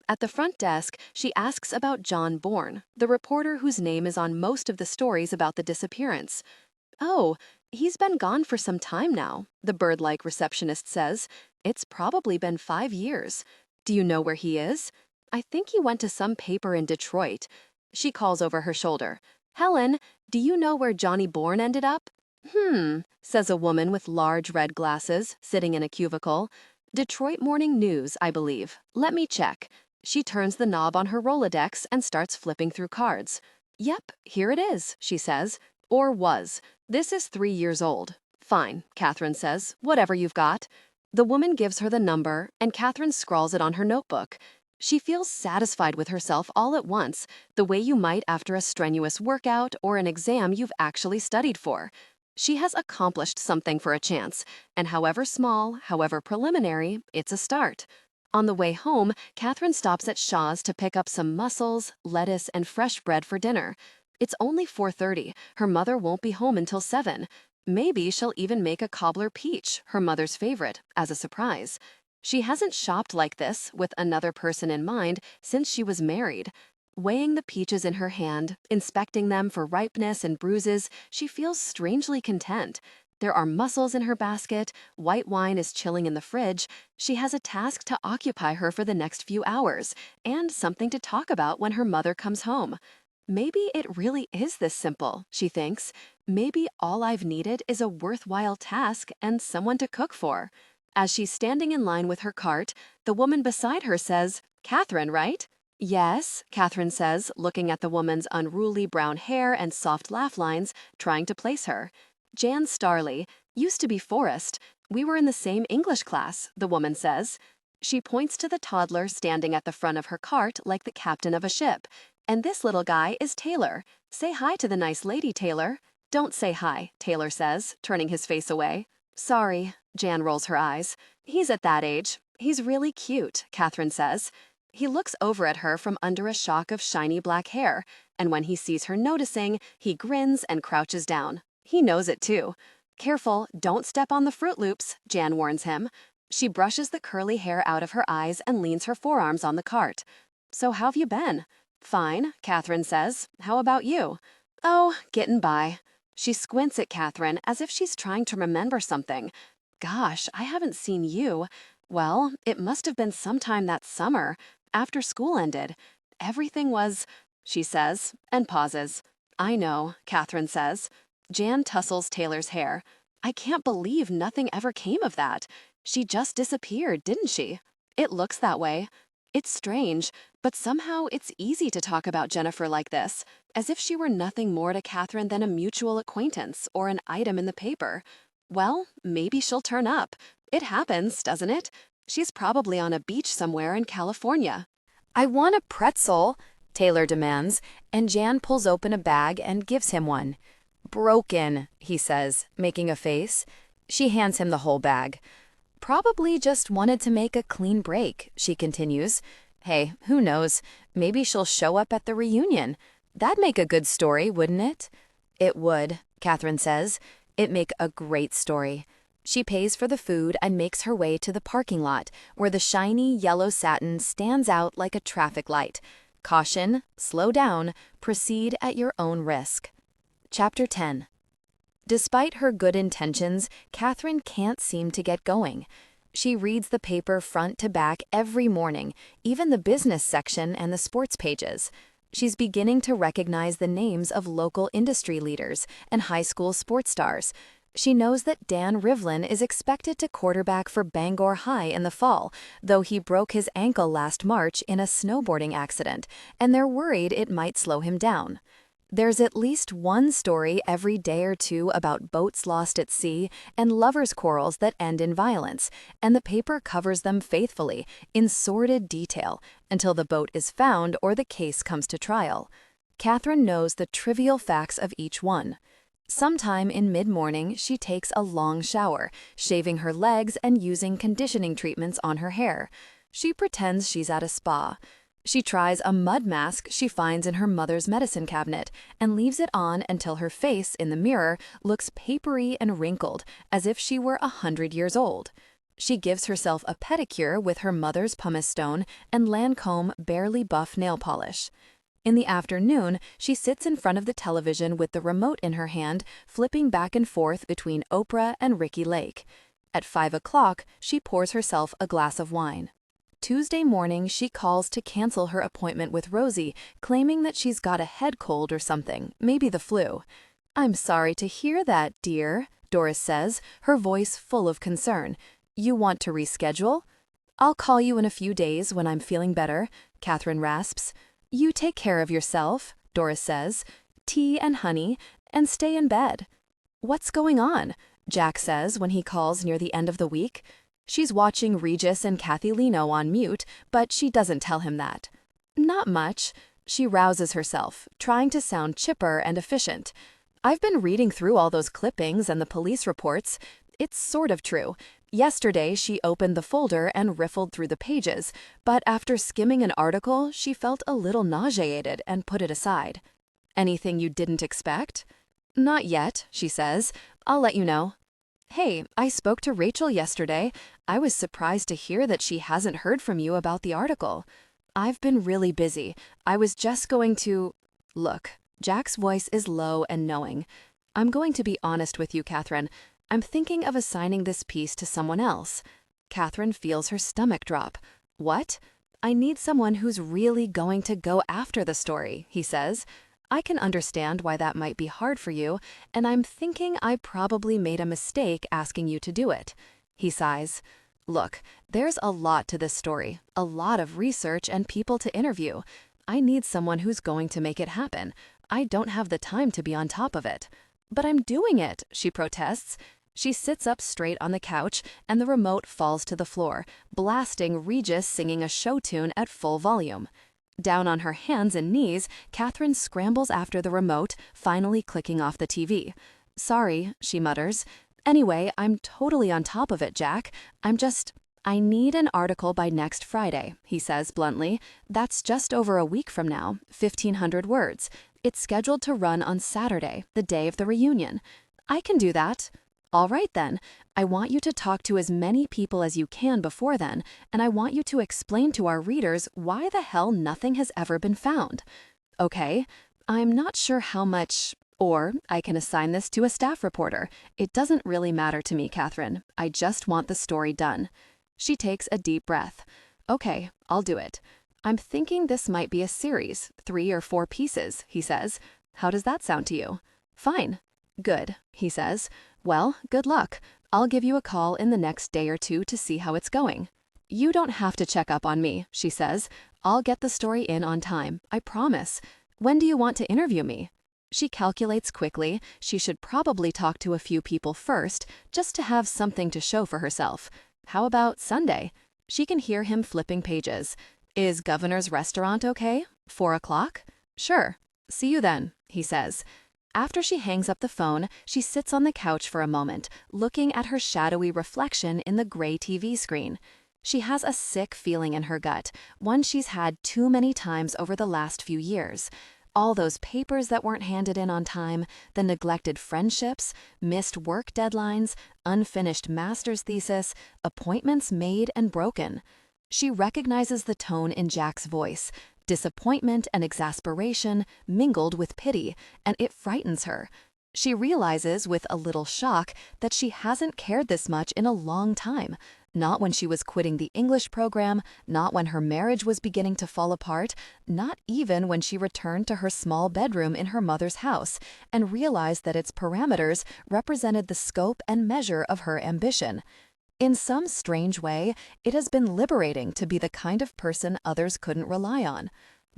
At the front desk, she asks about John Bourne, the reporter whose name is on most of the stories about the disappearance. "Oh, he's been gone for some time now," the bird-like receptionist says. "It's probably been 5 years. Do you know where he is? I think he went to some paper in Detroit." She calls over her shoulder. "Helen, do you know where Johnny Bourne ended up?" Says a woman with large red glasses, sitting in a cubicle. "Detroit Morning News, I believe. Let me check." She turns the knob on her Rolodex and starts flipping through cards. "Yep, here it is," she says. "Or was. This is 3 years old." "Fine," Kathryn says. "Whatever you've got." The woman gives her the number, and Kathryn scrawls it on her notebook. She feels satisfied with herself all at once, the way you might after a strenuous workout or an exam you've actually studied for. She has accomplished something for a chance, and however small, however preliminary, it's a start. On the way home, Kathryn stops at Shaw's to pick up some mussels, lettuce, and fresh bread for dinner. It's only 4:30. Her mother won't be home until 7. Maybe she'll even make a cobbler peach, her mother's favorite, as a surprise. She hasn't shopped like this, with another person in mind, since she was married. Weighing the peaches in her hand, inspecting them for ripeness and bruises, she feels strangely content. There are mussels in her basket, white wine is chilling in the fridge, she has a task to occupy her for the next few hours, and something to talk about when her mother comes home. Maybe it really is this simple, she thinks. Maybe all I've needed is a worthwhile task and someone to cook for. As she's standing in line with her cart, the woman beside her says, "Kathryn, right?" "Yes," Kathryn says, looking at the woman's unruly brown hair and soft laugh lines, trying to place her. "Jan Starley. Used to be Forrest. We were in the same English class," the woman says. She points to the toddler standing at the front of her cart like the captain of a ship. "And this little guy is Taylor. Say hi to the nice lady, Taylor." "Don't say hi," Taylor says, turning his face away. "Sorry." Jan rolls her eyes. "He's at that age. He's really cute," Kathryn says. He looks over at her from under a shock of shiny black hair, and when he sees her noticing, he grins and crouches down. He knows it too. "Careful, don't step on the Fruit Loops," Jan warns him. She brushes the curly hair out of her eyes and leans her forearms on the cart. "So how've you been?" "Fine," Kathryn says. "How about you?" "Oh, getting by." She squints at Kathryn as if she's trying to remember something. "Gosh, I haven't seen you. Well, it must have been sometime that summer, after school ended. Everything was," she says, and pauses. "I know," Kathryn says. Jan tussles Taylor's hair. "I can't believe nothing ever came of that. She just disappeared, didn't she?" "It looks that way." It's strange, but somehow it's easy to talk about Jennifer like this, as if she were nothing more to Kathryn than a mutual acquaintance or an item in the paper. Well, maybe she'll turn up. It happens, doesn't it? She's probably on a beach somewhere in California. "I want a pretzel," Taylor demands, and Jan pulls open a bag and gives him one. "Broken," he says, making a face. She hands him the whole bag. "Probably just wanted to make a clean break," she continues. "Hey, who knows? Maybe she'll show up at the reunion. That'd make a good story, wouldn't it?" "It would," Kathryn says. "It'd make a great story." She pays for the food and makes her way to the parking lot, where the shiny yellow satin stands out like a traffic light. Caution, slow down, proceed at your own risk. Chapter 10. Despite her good intentions, Kathryn can't seem to get going. She reads the paper front to back every morning, even the business section and the sports pages. She's beginning to recognize the names of local industry leaders and high school sports stars. She knows that Dan Rivlin is expected to quarterback for Bangor High in the fall, though he broke his ankle last March in a snowboarding accident, and they're worried it might slow him down. There's at least one story every day or two about boats lost at sea and lovers' quarrels that end in violence, and the paper covers them faithfully, in sordid detail, until the boat is found or the case comes to trial. Kathryn knows the trivial facts of each one. Sometime in mid-morning, she takes a long shower, shaving her legs and using conditioning treatments on her hair. She pretends she's at a spa. She tries a mud mask she finds in her mother's medicine cabinet and leaves it on until her face, in the mirror, looks papery and wrinkled, as if she were 100 years old. She gives herself a pedicure with her mother's pumice stone and Lancome barely buff nail polish. In the afternoon, she sits in front of the television with the remote in her hand, flipping back and forth between Oprah and Ricki Lake. At 5 o'clock, she pours herself a glass of wine. Tuesday morning, she calls to cancel her appointment with Rosie, claiming that she's got a head cold or something, maybe the flu. "I'm sorry to hear that, dear," Doris says, her voice full of concern. "You want to reschedule?" "I'll call you in a few days when I'm feeling better," Kathryn rasps. "You take care of yourself," Doris says. "Tea and honey, and stay in bed." "What's going on?" Jack says when he calls near the end of the week. She's watching Regis and Kathy Leno on mute, but she doesn't tell him that. "Not much." She rouses herself, trying to sound chipper and efficient. "I've been reading through all those clippings and the police reports. It's sort of true. Yesterday, she opened the folder and riffled through the pages, but after skimming an article, she felt a little nauseated and put it aside." "Anything you didn't expect?" "Not yet," she says. "I'll let you know." "Hey, I spoke to Rachel yesterday. I was surprised to hear that she hasn't heard from you about the article." "I've been really busy. I was just going to—" "Look," Jack's voice is low and knowing. "I'm going to be honest with you, Kathryn. I'm thinking of assigning this piece to someone else." Kathryn feels her stomach drop. "What?" "I need someone who's really going to go after the story," he says. "I can understand why that might be hard for you, and I'm thinking I probably made a mistake asking you to do it." He sighs. "Look, there's a lot to this story, a lot of research and people to interview. I need someone who's going to make it happen. I don't have the time to be on top of it." "But I'm doing it," she protests. She sits up straight on the couch, and the remote falls to the floor, blasting Regis singing a show tune at full volume. Down on her hands and knees, Kathryn scrambles after the remote, finally clicking off the TV. "Sorry," she mutters. "Anyway, I'm totally on top of it, Jack. I need an article by next Friday," he says bluntly. "That's just over a week from now, 1,500 words. It's scheduled to run on Saturday, the day of the reunion." "I can do that." "All right then. I want you to talk to as many people as you can before then, and I want you to explain to our readers why the hell nothing has ever been found." "Okay. I'm not sure how much—" "Or I can assign this to a staff reporter. It doesn't really matter to me, Kathryn. I just want the story done." She takes a deep breath. "Okay, I'll do it. I'm thinking this might be a series, 3 or 4 pieces," he says. "How does that sound to you?" "Fine." "Good," he says. "Well, good luck. I'll give you a call in the next day or two to see how it's going." "You don't have to check up on me," she says. "I'll get the story in on time, I promise. When do you want to interview me?" She calculates quickly. She should probably talk to a few people first, just to have something to show for herself. How about Sunday? She can hear him flipping pages. "Is Governor's Restaurant okay? 4 o'clock? Sure. See you then," he says. After she hangs up the phone, she sits on the couch for a moment, looking at her shadowy reflection in the gray TV screen. She has a sick feeling in her gut, one she's had too many times over the last few years. All those papers that weren't handed in on time, the neglected friendships, missed work deadlines, unfinished master's thesis, appointments made and broken. She recognizes the tone in Jack's voice, disappointment and exasperation mingled with pity, and it frightens her. She realizes with a little shock that she hasn't cared this much in a long time. Not when she was quitting the English program, not when her marriage was beginning to fall apart, not even when she returned to her small bedroom in her mother's house and realized that its parameters represented the scope and measure of her ambition. In some strange way, it has been liberating to be the kind of person others couldn't rely on.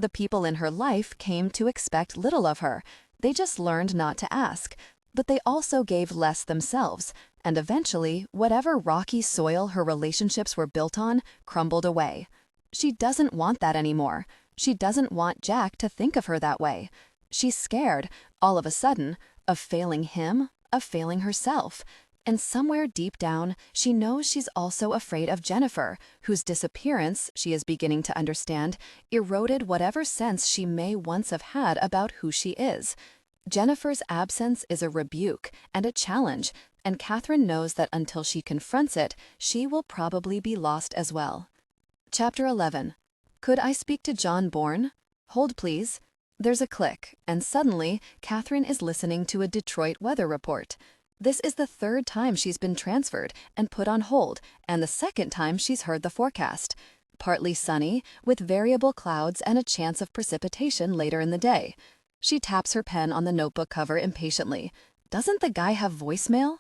The people in her life came to expect little of her. They just learned not to ask. But they also gave less themselves, and eventually, whatever rocky soil her relationships were built on crumbled away. She doesn't want that anymore. She doesn't want Jack to think of her that way. She's scared, all of a sudden, of failing him, of failing herself. And somewhere deep down, she knows she's also afraid of Jennifer, whose disappearance, she is beginning to understand, eroded whatever sense she may once have had about who she is. Jennifer's absence is a rebuke and a challenge, and Kathryn knows that until she confronts it, she will probably be lost as well. Chapter 11. Could I speak to John Bourne? Hold, please. There's a click, and suddenly, Kathryn is listening to a Detroit weather report. This is the third time she's been transferred and put on hold, and the second time she's heard the forecast. Partly sunny, with variable clouds and a chance of precipitation later in the day. She taps her pen on the notebook cover impatiently. Doesn't the guy have voicemail?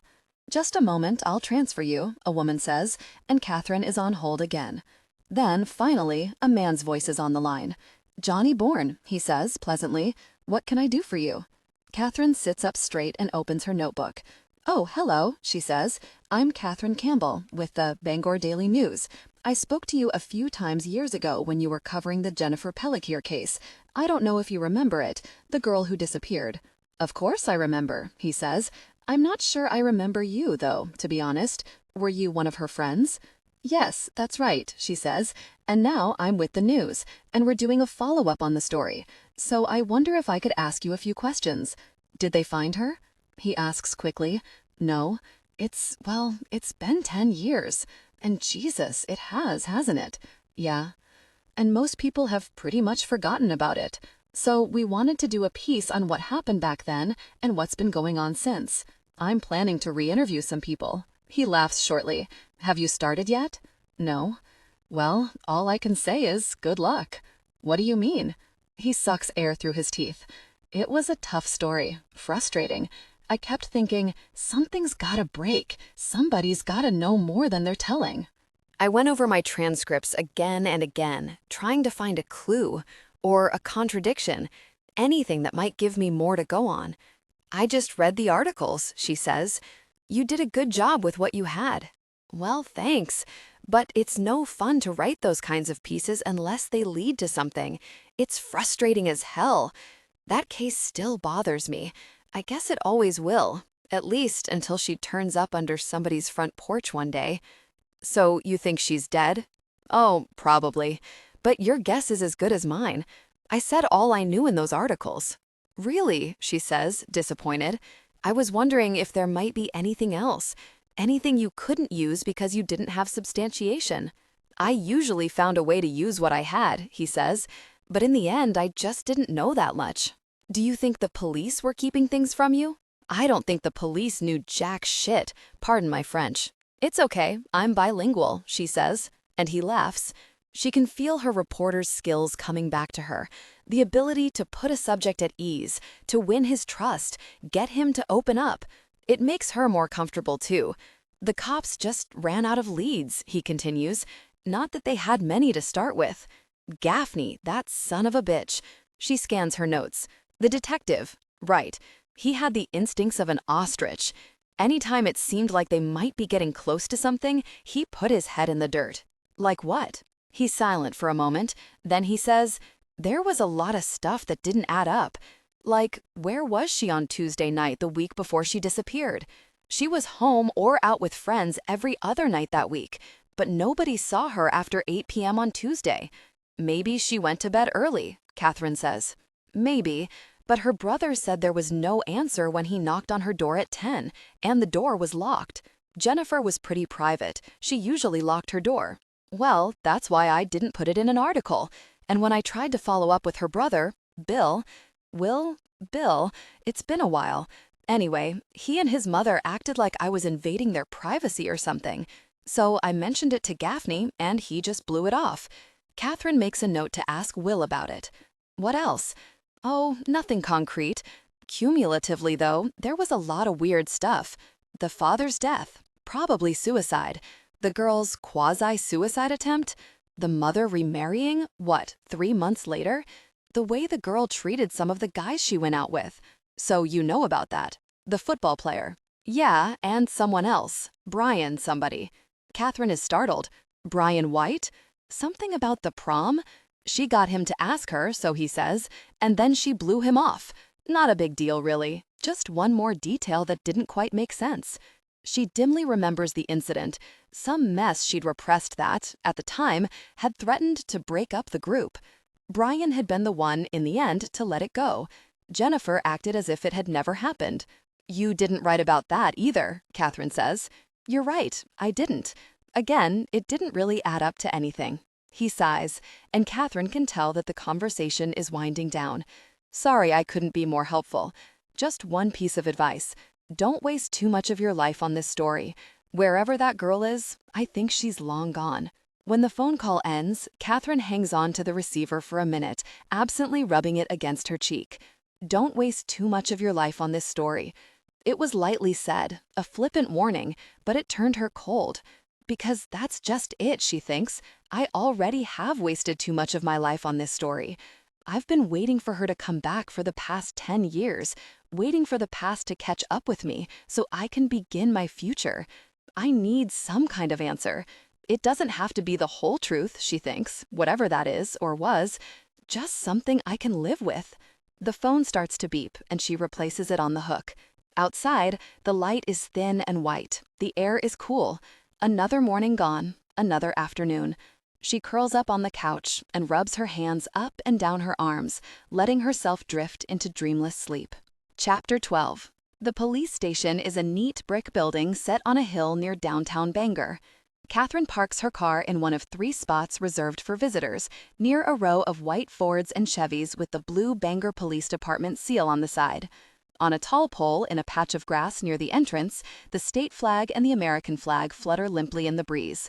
Just a moment, I'll transfer you, a woman says, and Kathryn is on hold again. Then, finally, a man's voice is on the line. Johnny Bourne, he says, pleasantly. What can I do for you? Kathryn sits up straight and opens her notebook. Oh, hello, she says. I'm Kathryn Campbell with the Bangor Daily News. I spoke to you a few times years ago when you were covering the Jennifer Pelletier case. I don't know if you remember it, the girl who disappeared. Of course I remember, he says. I'm not sure I remember you, though, to be honest. Were you one of her friends? Yes, that's right, she says. And now I'm with the news, and we're doing a follow-up on the story. So I wonder if I could ask you a few questions. Did they find her? He asks quickly. No. It's been 10 years. And Jesus, it has, hasn't it? Yeah. And most people have pretty much forgotten about it. So we wanted to do a piece on what happened back then and what's been going on since. I'm planning to re-interview some people. He laughs shortly. Have you started yet? No. Well, all I can say is good luck. What do you mean? He sucks air through his teeth. It was a tough story. Frustrating. I kept thinking, something's gotta break. Somebody's gotta know more than they're telling. I went over my transcripts again and again, trying to find a clue or a contradiction, anything that might give me more to go on. I just read the articles, she says. You did a good job with what you had. Well, thanks. But it's no fun to write those kinds of pieces unless they lead to something. It's frustrating as hell. That case still bothers me. I guess it always will, at least until she turns up under somebody's front porch one day. So you think she's dead? Oh, probably. But your guess is as good as mine. I said all I knew in those articles. Really, she says, disappointed. I was wondering if there might be anything else. Anything you couldn't use because you didn't have substantiation. I usually found a way to use what I had, he says. But in the end, I just didn't know that much. Do you think the police were keeping things from you? I don't think the police knew jack shit. Pardon my French. It's okay, I'm bilingual, she says, and he laughs. She can feel her reporter's skills coming back to her. The ability to put a subject at ease, to win his trust, get him to open up. It makes her more comfortable, too. The cops just ran out of leads, he continues. Not that they had many to start with. Gaffney, that son of a bitch. She scans her notes. The detective. Right. He had the instincts of an ostrich. Anytime it seemed like they might be getting close to something, he put his head in the dirt. Like what? He's silent for a moment. Then he says, there was a lot of stuff that didn't add up. Like, where was she on Tuesday night the week before she disappeared? She was home or out with friends every other night that week, but nobody saw her after 8 p.m. on Tuesday. Maybe she went to bed early, Kathryn says. Maybe, but her brother said there was no answer when he knocked on her door at 10, and the door was locked. Jennifer was pretty private. She usually locked her door. Well, that's why I didn't put it in an article. And when I tried to follow up with her brother, Bill, it's been a while. Anyway, he and his mother acted like I was invading their privacy or something. So I mentioned it to Gaffney, and he just blew it off. Kathryn makes a note to ask Will about it. What else? Oh, nothing concrete. Cumulatively, though, there was a lot of weird stuff. The father's death, probably suicide. The girl's quasi-suicide attempt. The mother remarrying, 3 months later? The way the girl treated some of the guys she went out with. So you know about that. The football player. Yeah, and someone else. Brian somebody. Kathryn is startled. Brian White? Something about the prom? She got him to ask her, so he says, and then she blew him off. Not a big deal, really. Just one more detail that didn't quite make sense. She dimly remembers the incident, some mess she'd repressed that, at the time, had threatened to break up the group. Brian had been the one, in the end, to let it go. Jennifer acted as if it had never happened. You didn't write about that either, Kathryn says. You're right, I didn't. Again, it didn't really add up to anything. He sighs, and Kathryn can tell that the conversation is winding down. Sorry I couldn't be more helpful. Just one piece of advice. Don't waste too much of your life on this story. Wherever that girl is, I think she's long gone. When the phone call ends, Kathryn hangs on to the receiver for a minute, absently rubbing it against her cheek. Don't waste too much of your life on this story. It was lightly said, a flippant warning, but it turned her cold. Because that's just it, she thinks. I already have wasted too much of my life on this story. I've been waiting for her to come back for the past 10 years, waiting for the past to catch up with me so I can begin my future. I need some kind of answer. It doesn't have to be the whole truth, she thinks, whatever that is or was, just something I can live with. The phone starts to beep and she replaces it on the hook. Outside, the light is thin and white. The air is cool. Another morning gone, another afternoon. She curls up on the couch and rubs her hands up and down her arms, letting herself drift into dreamless sleep. Chapter 12. The police station is a neat brick building set on a hill near downtown Bangor. Kathryn parks her car in one of 3 spots reserved for visitors, near a row of white Fords and Chevys with the blue Bangor Police Department seal on the side. On a tall pole in a patch of grass near the entrance, the state flag and the American flag flutter limply in the breeze.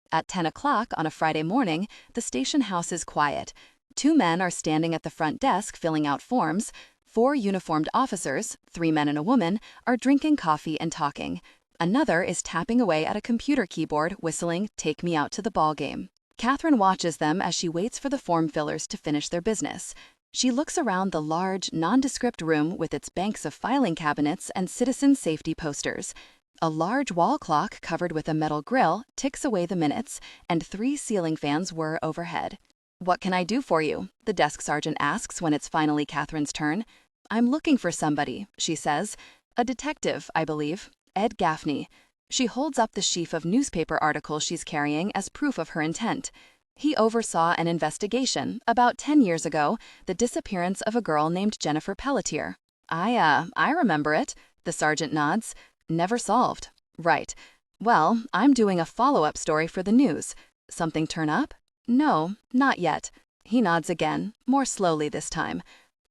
At 10 o'clock on a Friday morning, the station house is quiet. 2 men are standing at the front desk filling out forms. 4 uniformed officers, 3 men and a woman, are drinking coffee and talking. Another is tapping away at a computer keyboard, whistling, "Take me out to the ball game." Kathryn watches them as she waits for the form fillers to finish their business. She looks around the large, nondescript room with its banks of filing cabinets and citizen safety posters. A large wall clock covered with a metal grill ticks away the minutes, and 3 ceiling fans whir overhead. "What can I do for you?" the desk sergeant asks when it's finally Kathryn's turn. "I'm looking for somebody," she says. "A detective, I believe. Ed Gaffney." She holds up the sheaf of newspaper articles she's carrying as proof of her intent. He oversaw an investigation, about 10 years ago, the disappearance of a girl named Jennifer Pelletier. I remember it," the sergeant nods. "Never solved." "Right. Well, I'm doing a follow-up story for the news. Something turn up?" "No, not yet." He nods again, more slowly this time.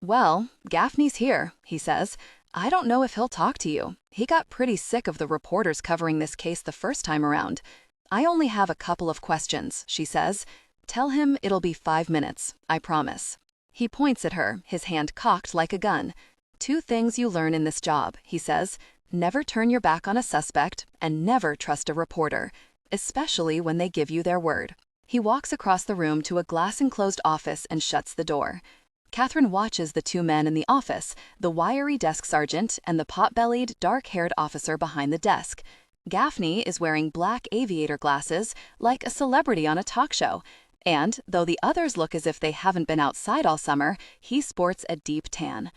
"Well, Gaffney's here," he says. "I don't know if he'll talk to you. He got pretty sick of the reporters covering this case the first time around. I only have a couple of questions," she says. "Tell him it'll be 5 minutes, I promise." He points at her, his hand cocked like a gun. "2 things you learn in this job," he says. "Never turn your back on a suspect, and never trust a reporter, especially when they give you their word." He walks across the room to a glass-enclosed office and shuts the door. Kathryn watches the 2 men in the office, the wiry desk sergeant and the pot-bellied, dark-haired officer behind the desk. Gaffney is wearing black aviator glasses, like a celebrity on a talk show, and, though the others look as if they haven't been outside all summer, he sports a deep tan.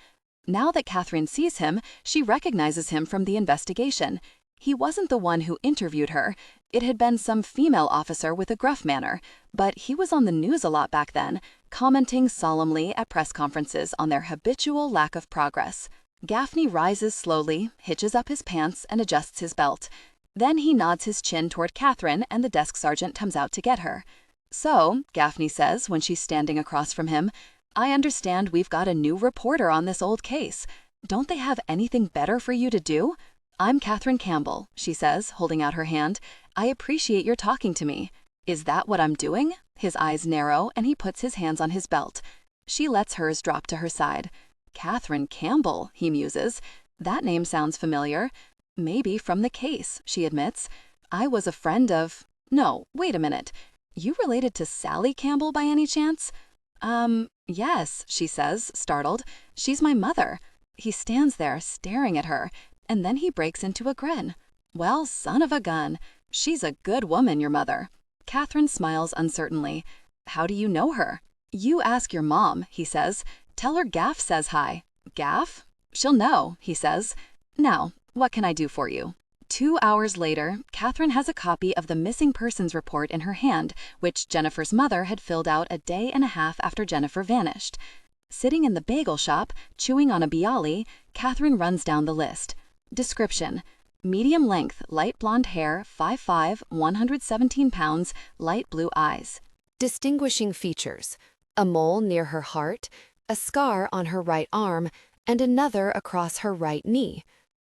Now that Kathryn sees him, she recognizes him from the investigation. He wasn't the one who interviewed her. It had been some female officer with a gruff manner, but he was on the news a lot back then, commenting solemnly at press conferences on their habitual lack of progress. Gaffney rises slowly, hitches up his pants, and adjusts his belt. Then he nods his chin toward Kathryn, and the desk sergeant comes out to get her. "So," Gaffney says when she's standing across from him, "I understand we've got a new reporter on this old case. Don't they have anything better for you to do?" "I'm Kathryn Campbell," she says, holding out her hand. "I appreciate your talking to me." "Is that what I'm doing?" His eyes narrow, and he puts his hands on his belt. She lets hers drop to her side. "Kathryn Campbell," he muses. "That name sounds familiar." "Maybe from the case," she admits. "I was a friend of—" "No, wait a minute. You related to Sally Campbell by any chance?" Yes, she says, startled. She's my mother. He stands there staring at her, and then he breaks into a grin. Well, son of a gun. She's a good woman, your mother. Kathryn smiles uncertainly. How do you know her? You ask your mom, he says. Tell her Gaff says hi. Gaff? She'll know, he says. Now, what can I do for you? 2 hours later, Kathryn has a copy of the missing persons report in her hand, which Jennifer's mother had filled out a day and a half after Jennifer vanished. Sitting in the bagel shop, chewing on a bialy, Kathryn runs down the list. Description: medium length, light blonde hair, 5'5", 117 pounds, light blue eyes. Distinguishing features: a mole near her heart, a scar on her right arm, and another across her right knee.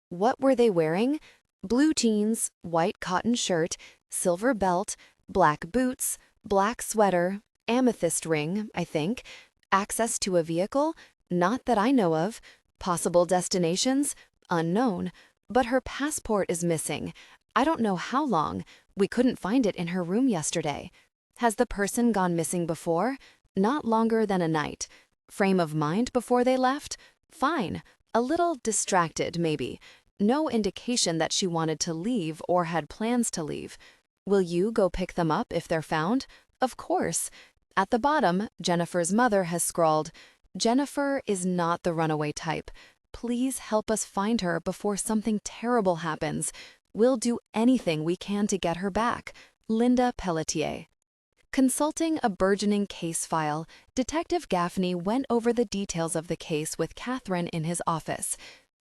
What were they wearing? Blue jeans, white cotton shirt, silver belt, black boots, black sweater, amethyst ring, I think. Access to a vehicle? Not that I know of. Possible destinations? Unknown. But her passport is missing. I don't know how long. We couldn't find it in her room yesterday. Has the person gone missing before? Not longer than a night. Frame of mind before they left? Fine. A little distracted, maybe. No indication that she wanted to leave or had plans to leave. Will you go pick them up if they're found? Of course. At the bottom, Jennifer's mother has scrawled, "Jennifer is not the runaway type. Please help us find her before something terrible happens. We'll do anything we can to get her back. Linda Pelletier." Consulting a burgeoning case file, Detective Gaffney went over the details of the case with Kathryn in his office.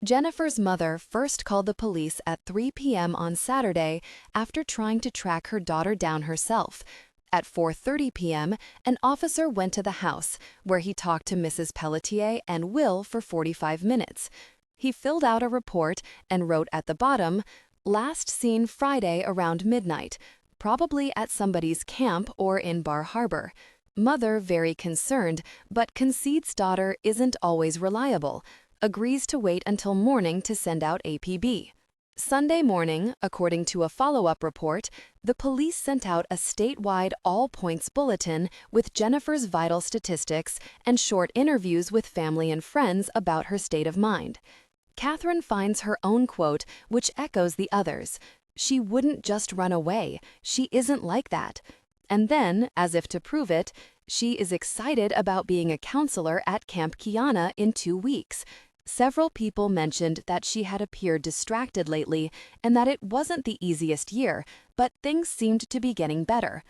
Jennifer's mother first called the police at 3 p.m. on Saturday after trying to track her daughter down herself. At 4:30 p.m., an officer went to the house, where he talked to Mrs. Pelletier and Will for 45 minutes. He filled out a report and wrote at the bottom, "Last seen Friday around midnight, probably at somebody's camp or in Bar Harbor. Mother very concerned, but concedes daughter isn't always reliable. Agrees to wait until morning to send out APB." Sunday morning, according to a follow-up report, the police sent out a statewide all-points bulletin with Jennifer's vital statistics and short interviews with family and friends about her state of mind. Kathryn finds her own quote, which echoes the others. She wouldn't just run away. She isn't like that. And then, as if to prove it, she is excited about being a counselor at Camp Kiana in 2 weeks. Several people mentioned that she had appeared distracted lately and that it wasn't the easiest year, but things seemed to be getting better.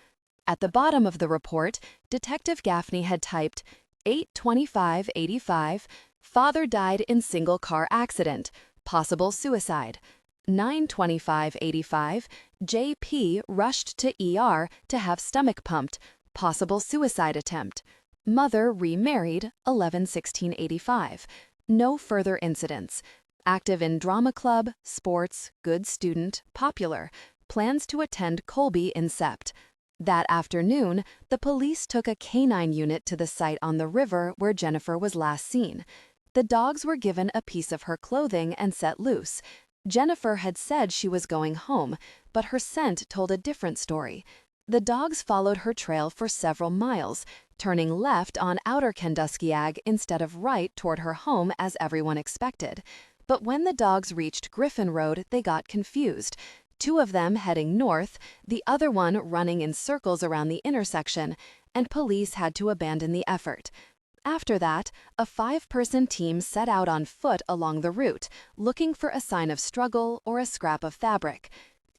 At the bottom of the report, Detective Gaffney had typed, 8/25/85, father died in single car accident, possible suicide. 9/25/85, JP rushed to ER to have stomach pumped, possible suicide attempt. Mother remarried, 11/16/85. No further incidents. Active in drama club, sports, good student, popular. Plans to attend Colby in Sept. That afternoon, the police took a canine unit to the site on the river where Jennifer was last seen. The dogs were given a piece of her clothing and set loose. Jennifer had said she was going home, but her scent told a different story. The dogs followed her trail for several miles, turning left on Outer Kenduskeag instead of right toward her home as everyone expected. But when the dogs reached Griffin Road, they got confused. 2 of them heading north, the other one running in circles around the intersection, and police had to abandon the effort. After that, a 5-person team set out on foot along the route, looking for a sign of struggle or a scrap of fabric.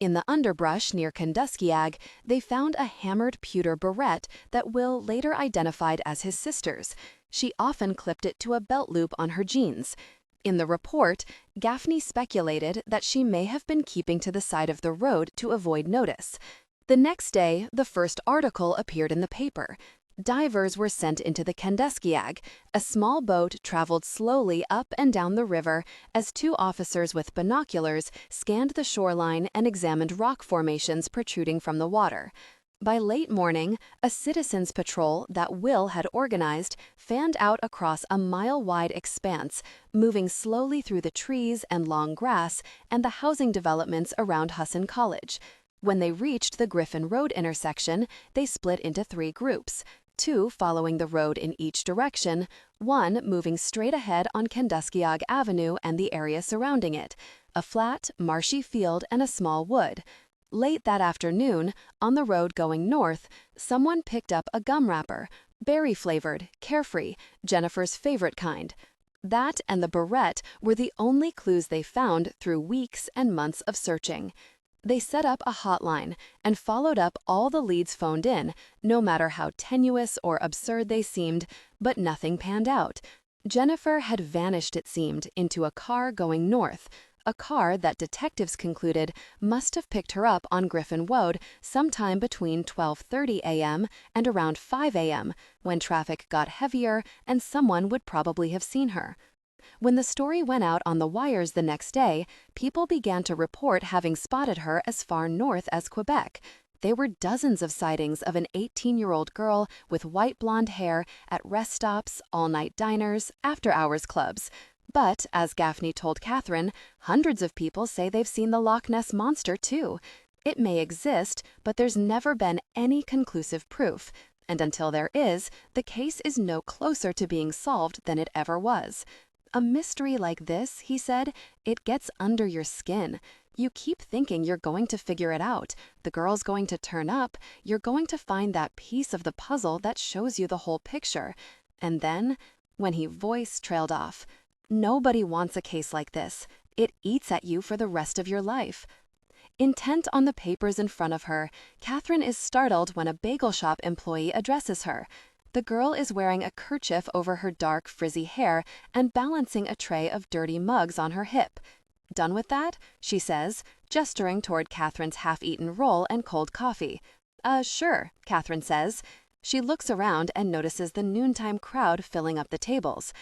In the underbrush near Kenduskeag, they found a hammered pewter barrette that Will later identified as his sister's. She often clipped it to a belt loop on her jeans. In the report, Gaffney speculated that she may have been keeping to the side of the road to avoid notice. The next day, the first article appeared in the paper. Divers were sent into the Kenduskeag. A small boat traveled slowly up and down the river as 2 officers with binoculars scanned the shoreline and examined rock formations protruding from the water. By late morning, a citizens' patrol that Will had organized fanned out across a mile-wide expanse, moving slowly through the trees and long grass and the housing developments around Husson College. When they reached the Griffin Road intersection, they split into 3 groups. two following the road in each direction, one moving straight ahead on Kenduskiog Avenue and the area surrounding it, a flat, marshy field and a small wood. Late that afternoon, on the road going north, someone picked up a gum wrapper, berry-flavored, carefree, Jennifer's favorite kind. That and the barrette were the only clues they found through weeks and months of searching. They set up a hotline and followed up all the leads phoned in, no matter how tenuous or absurd they seemed, but nothing panned out. Jennifer had vanished, it seemed, into a car going north, a car that detectives concluded must have picked her up on Griffin Road sometime between 12:30 a.m. and around 5 a.m., when traffic got heavier and someone would probably have seen her. When the story went out on the wires the next day, people began to report having spotted her as far north as Quebec. There were dozens of sightings of an 18-year-old girl with white blonde hair at rest stops, all-night diners, after-hours clubs. But, as Gaffney told Kathryn, hundreds of people say they've seen the Loch Ness Monster too. It may exist, but there's never been any conclusive proof. And until there is, the case is no closer to being solved than it ever was. A mystery like this, he said, it gets under your skin. You keep thinking you're going to figure it out. The girl's going to turn up. You're going to find that piece of the puzzle that shows you the whole picture. And then, when his voice trailed off, nobody wants a case like this. It eats at you for the rest of your life. Intent on the papers in front of her, Kathryn is startled when a bagel shop employee addresses her. The girl is wearing a kerchief over her dark, frizzy hair and balancing a tray of dirty mugs on her hip. "Done with that?" she says, gesturing toward Kathryn's half-eaten roll and cold coffee. Sure," Kathryn says. She looks around and notices the noontime crowd filling up the tables.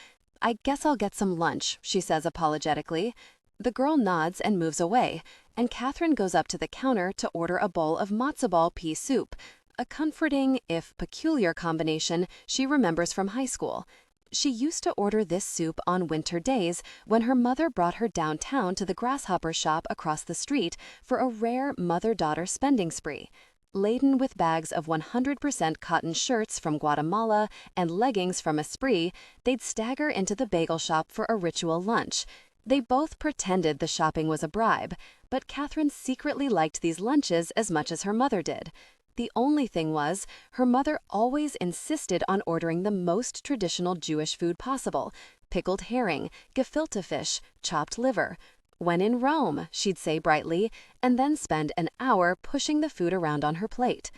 "I guess I'll get some lunch," she says apologetically. The girl nods and moves away, and Kathryn goes up to the counter to order a bowl of matzo ball pea soup, a comforting, if peculiar combination she remembers from high school. She used to order this soup on winter days when her mother brought her downtown to the grasshopper shop across the street for a rare mother-daughter spending spree. Laden with bags of 100% cotton shirts from Guatemala and leggings from Esprit, they'd stagger into the bagel shop for a ritual lunch. They both pretended the shopping was a bribe, but Kathryn secretly liked these lunches as much as her mother did. The only thing was, her mother always insisted on ordering the most traditional Jewish food possible: pickled herring, gefilte fish, chopped liver. "When in Rome," she'd say brightly, and then spend an hour pushing the food around on her plate.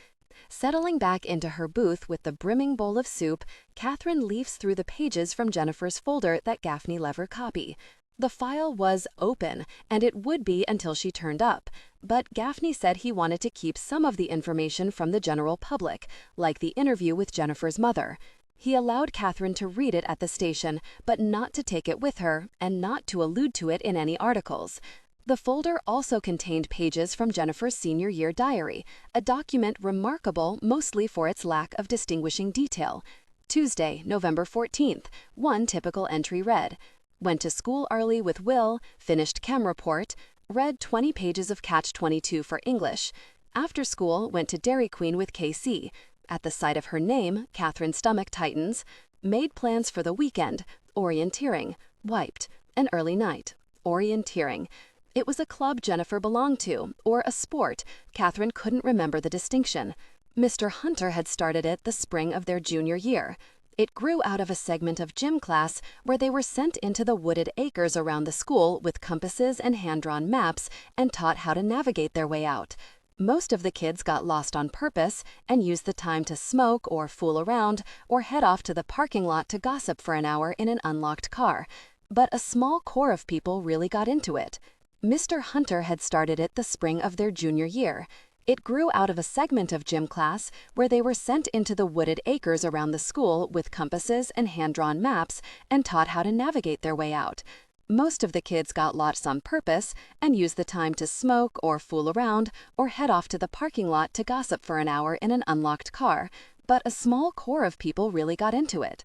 Settling back into her booth with the brimming bowl of soup, Kathryn leafs through the pages from Jennifer's folder that Gaffney let her copy. The file was open, and it would be until she turned up, but Gaffney said he wanted to keep some of the information from the general public, like the interview with Jennifer's mother. He allowed Kathryn to read it at the station, but not to take it with her, and not to allude to it in any articles. The folder also contained pages from Jennifer's senior year diary, a document remarkable mostly for its lack of distinguishing detail. Tuesday, November 14th, one typical entry read: "Went to school early with Will, finished chem report, read 20 pages of Catch-22 for English. After school, went to Dairy Queen with KC. At the sight of her name, Kathryn's stomach tightens. Made plans for the weekend, orienteering, wiped, an early night, orienteering." It was a club Jennifer belonged to, or a sport. Kathryn couldn't remember the distinction. Mr. Hunter had started it the spring of their junior year. It grew out of a segment of gym class where they were sent into the wooded acres around the school with compasses and hand-drawn maps and taught how to navigate their way out. Most of the kids got lost on purpose and used the time to smoke or fool around or head off to the parking lot to gossip for an hour in an unlocked car. But a small core of people really got into it. Mr. Hunter had started it the spring of their junior year. It grew out of a segment of gym class where they were sent into the wooded acres around the school with compasses and hand-drawn maps and taught how to navigate their way out. Most of the kids got lost on purpose and used the time to smoke or fool around or head off to the parking lot to gossip for an hour in an unlocked car, but a small core of people really got into it.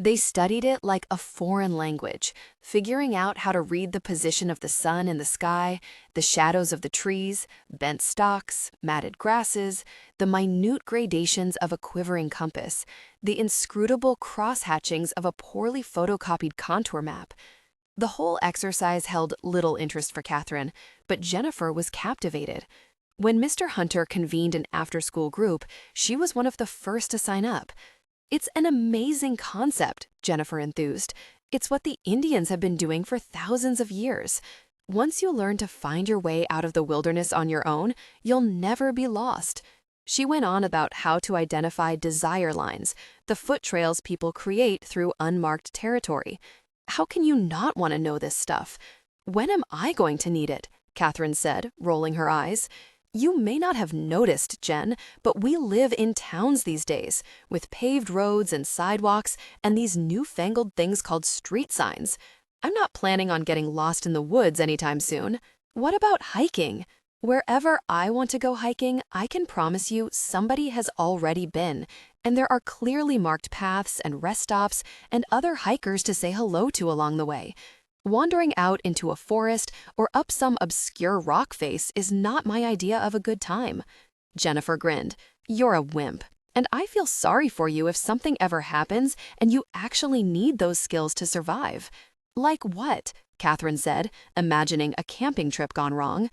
They studied it like a foreign language, figuring out how to read the position of the sun in the sky, the shadows of the trees, bent stalks, matted grasses, the minute gradations of a quivering compass, the inscrutable cross-hatchings of a poorly photocopied contour map. The whole exercise held little interest for Kathryn, but Jennifer was captivated. When Mr. Hunter convened an after-school group, she was one of the first to sign up. "It's an amazing concept," Jennifer enthused. "It's what the Indians have been doing for thousands of years. Once you learn to find your way out of the wilderness on your own, you'll never be lost." She went on about how to identify desire lines, the foot trails people create through unmarked territory. "How can you not want to know this stuff? When am I going to need it?" Kathryn said, rolling her eyes. "You may not have noticed, Jen, but we live in towns these days, with paved roads and sidewalks and these newfangled things called street signs. I'm not planning on getting lost in the woods anytime soon. What about hiking? Wherever I want to go hiking, I can promise you somebody has already been, and there are clearly marked paths and rest stops and other hikers to say hello to along the way. Wandering out into a forest or up some obscure rock face is not my idea of a good time." Jennifer grinned. "You're a wimp, and I feel sorry for you if something ever happens and you actually need those skills to survive." "Like what?" Kathryn said, imagining a camping trip gone wrong.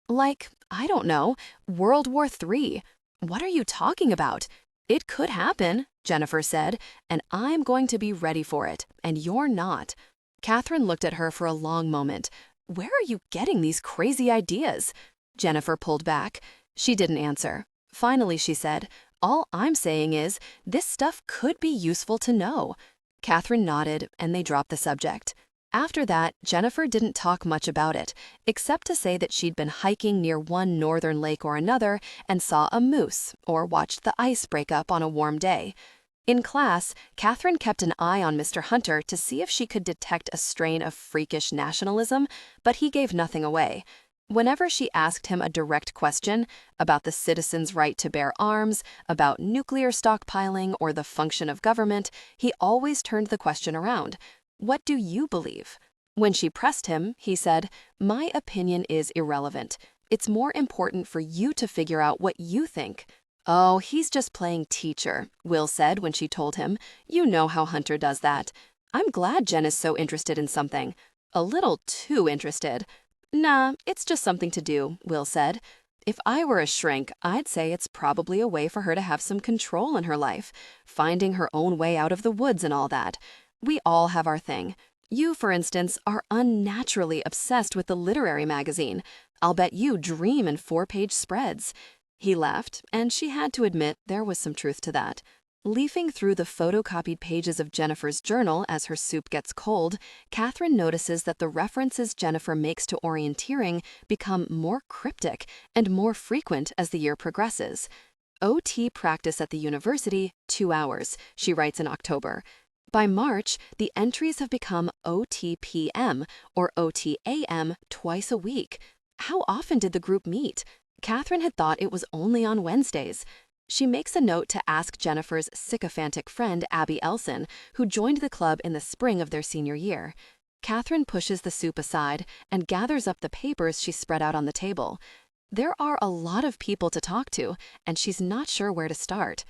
"Like, I don't know, World War III. What are you talking about? It could happen," Jennifer said, "and I'm going to be ready for it, and you're not." Kathryn looked at her for a long moment. "Where are you getting these crazy ideas?" Jennifer pulled back. She didn't answer. Finally, she said, "All I'm saying is, this stuff could be useful to know." Kathryn nodded, and they dropped the subject. After that, Jennifer didn't talk much about it, except to say that she'd been hiking near one northern lake or another and saw a moose, or watched the ice break up on a warm day. In class, Kathryn kept an eye on Mr. Hunter to see if she could detect a strain of freakish nationalism, but he gave nothing away. Whenever she asked him a direct question about the citizens' right to bear arms, about nuclear stockpiling, or the function of government, he always turned the question around. "What do you believe?" When she pressed him, he said, "My opinion is irrelevant. It's more important for you to figure out what you think." "Oh, he's just playing teacher," Will said when she told him. "You know how Hunter does that." "I'm glad Jen is so interested in something." "A little too interested." "Nah, it's just something to do," Will said. "If I were a shrink, I'd say it's probably a way for her to have some control in her life, finding her own way out of the woods and all that. We all have our thing. You, for instance, are unnaturally obsessed with the literary magazine. I'll bet you dream in 4-page spreads." He laughed, and she had to admit there was some truth to that. Leafing through the photocopied pages of Jennifer's journal as her soup gets cold, Kathryn notices that the references Jennifer makes to orienteering become more cryptic and more frequent as the year progresses. "OT practice at the university, 2 hours," she writes in October. By March, the entries have become OTPM or OTAM twice a week. How often did the group meet? Kathryn had thought it was only on Wednesdays. She makes a note to ask Jennifer's sycophantic friend Abby Elson, who joined the club in the spring of their senior year. Kathryn pushes the soup aside and gathers up the papers she spread out on the table. There are a lot of people to talk to, and she's not sure where to start.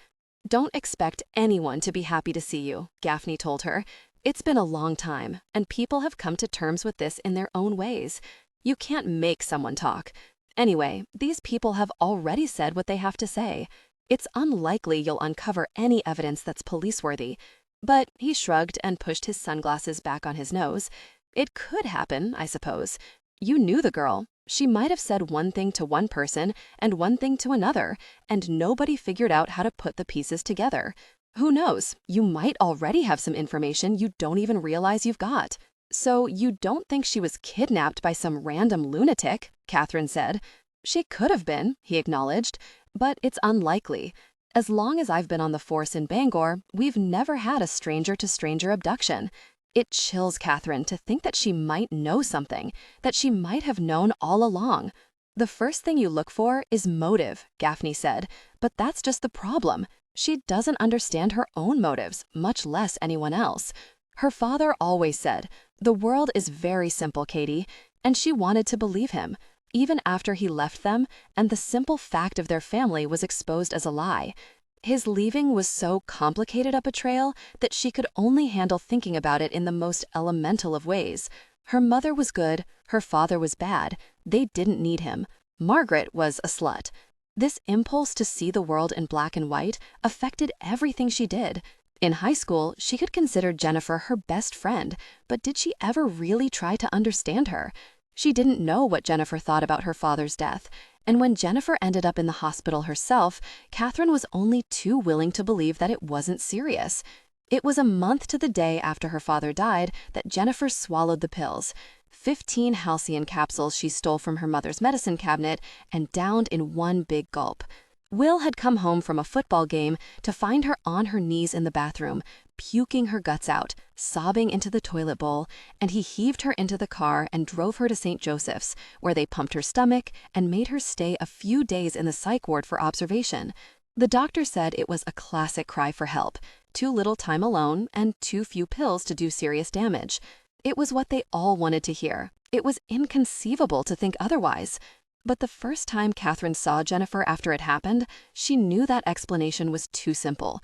"Don't expect anyone to be happy to see you," Gaffney told her. "It's been a long time, and people have come to terms with this in their own ways. You can't make someone talk. Anyway, these people have already said what they have to say. It's unlikely you'll uncover any evidence that's police-worthy." But he shrugged and pushed his sunglasses back on his nose. "It could happen, I suppose. You knew the girl. She might have said one thing to one person and one thing to another, and nobody figured out how to put the pieces together. Who knows, you might already have some information you don't even realize you've got." "So you don't think she was kidnapped by some random lunatic?" Kathryn said. "She could have been," he acknowledged, "but it's unlikely. As long as I've been on the force in Bangor, we've never had a stranger-to-stranger abduction. It chills Kathryn to think that she might know something, that she might have known all along. The first thing you look for is motive," Gaffney said, "but that's just the problem. She doesn't understand her own motives, much less anyone else. Her father always said, "The world is very simple, Katie," and she wanted to believe him, even after he left them and the simple fact of their family was exposed as a lie. His leaving was so complicated a betrayal that she could only handle thinking about it in the most elemental of ways. Her mother was good, her father was bad. They didn't need him. Margaret was a slut. This impulse to see the world in black and white affected everything she did. In high school, she could consider Jennifer her best friend, but did she ever really try to understand her? She didn't know what Jennifer thought about her father's death, and when Jennifer ended up in the hospital herself, Kathryn was only too willing to believe that it wasn't serious. It was a month to the day after her father died that Jennifer swallowed the pills. 15 halcyon capsules she stole from her mother's medicine cabinet and downed in one big gulp. Will had come home from a football game to find her on her knees in the bathroom, puking her guts out, sobbing into the toilet bowl, and he heaved her into the car and drove her to St. Joseph's, where they pumped her stomach and made her stay a few days in the psych ward for observation. The doctor said it was a classic cry for help, too little time alone and too few pills to do serious damage. It was what they all wanted to hear. It was inconceivable to think otherwise. But the first time Kathryn saw Jennifer after it happened, she knew that explanation was too simple.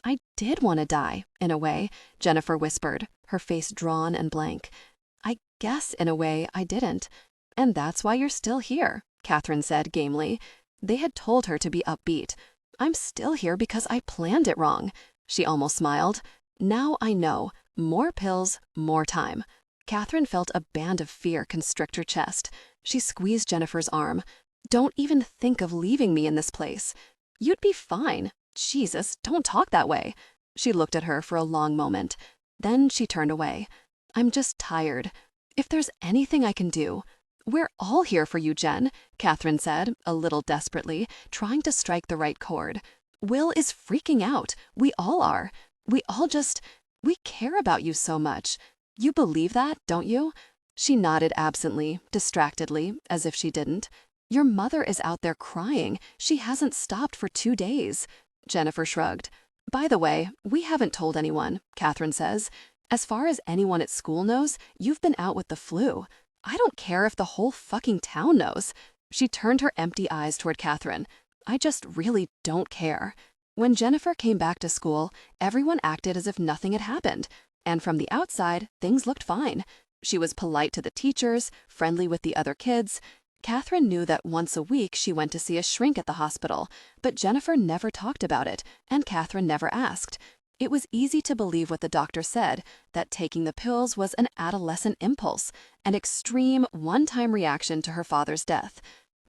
"I did want to die, in a way," Jennifer whispered, her face drawn and blank. "I guess, in a way, I didn't. And that's why you're still here," Kathryn said gamely. They had told her to be upbeat. "I'm still here because I planned it wrong." She almost smiled. "Now I know. More pills, more time." Kathryn felt a band of fear constrict her chest. She squeezed Jennifer's arm. "Don't even think of leaving me in this place. You'd be fine. Jesus, don't talk that way." She looked at her for a long moment. Then she turned away. "I'm just tired. If there's anything I can do—" "We're all here for you, Jen," Kathryn said, a little desperately, trying to strike the right chord. "Will is freaking out. We all are. We care about you so much. You believe that, don't you?" She nodded absently, distractedly, as if she didn't. "Your mother is out there crying. She hasn't stopped for 2 days." Jennifer shrugged. "By the way, we haven't told anyone," Kathryn says. "As far as anyone at school knows, you've been out with the flu. I don't care if the whole fucking town knows." She turned her empty eyes toward Kathryn. "I just really don't care." When Jennifer came back to school, everyone acted as if nothing had happened. And from the outside, things looked fine. She was polite to the teachers, friendly with the other kids. Kathryn knew that once a week she went to see a shrink at the hospital, but Jennifer never talked about it, and Kathryn never asked. It was easy to believe what the doctor said, that taking the pills was an adolescent impulse, an extreme, one-time reaction to her father's death.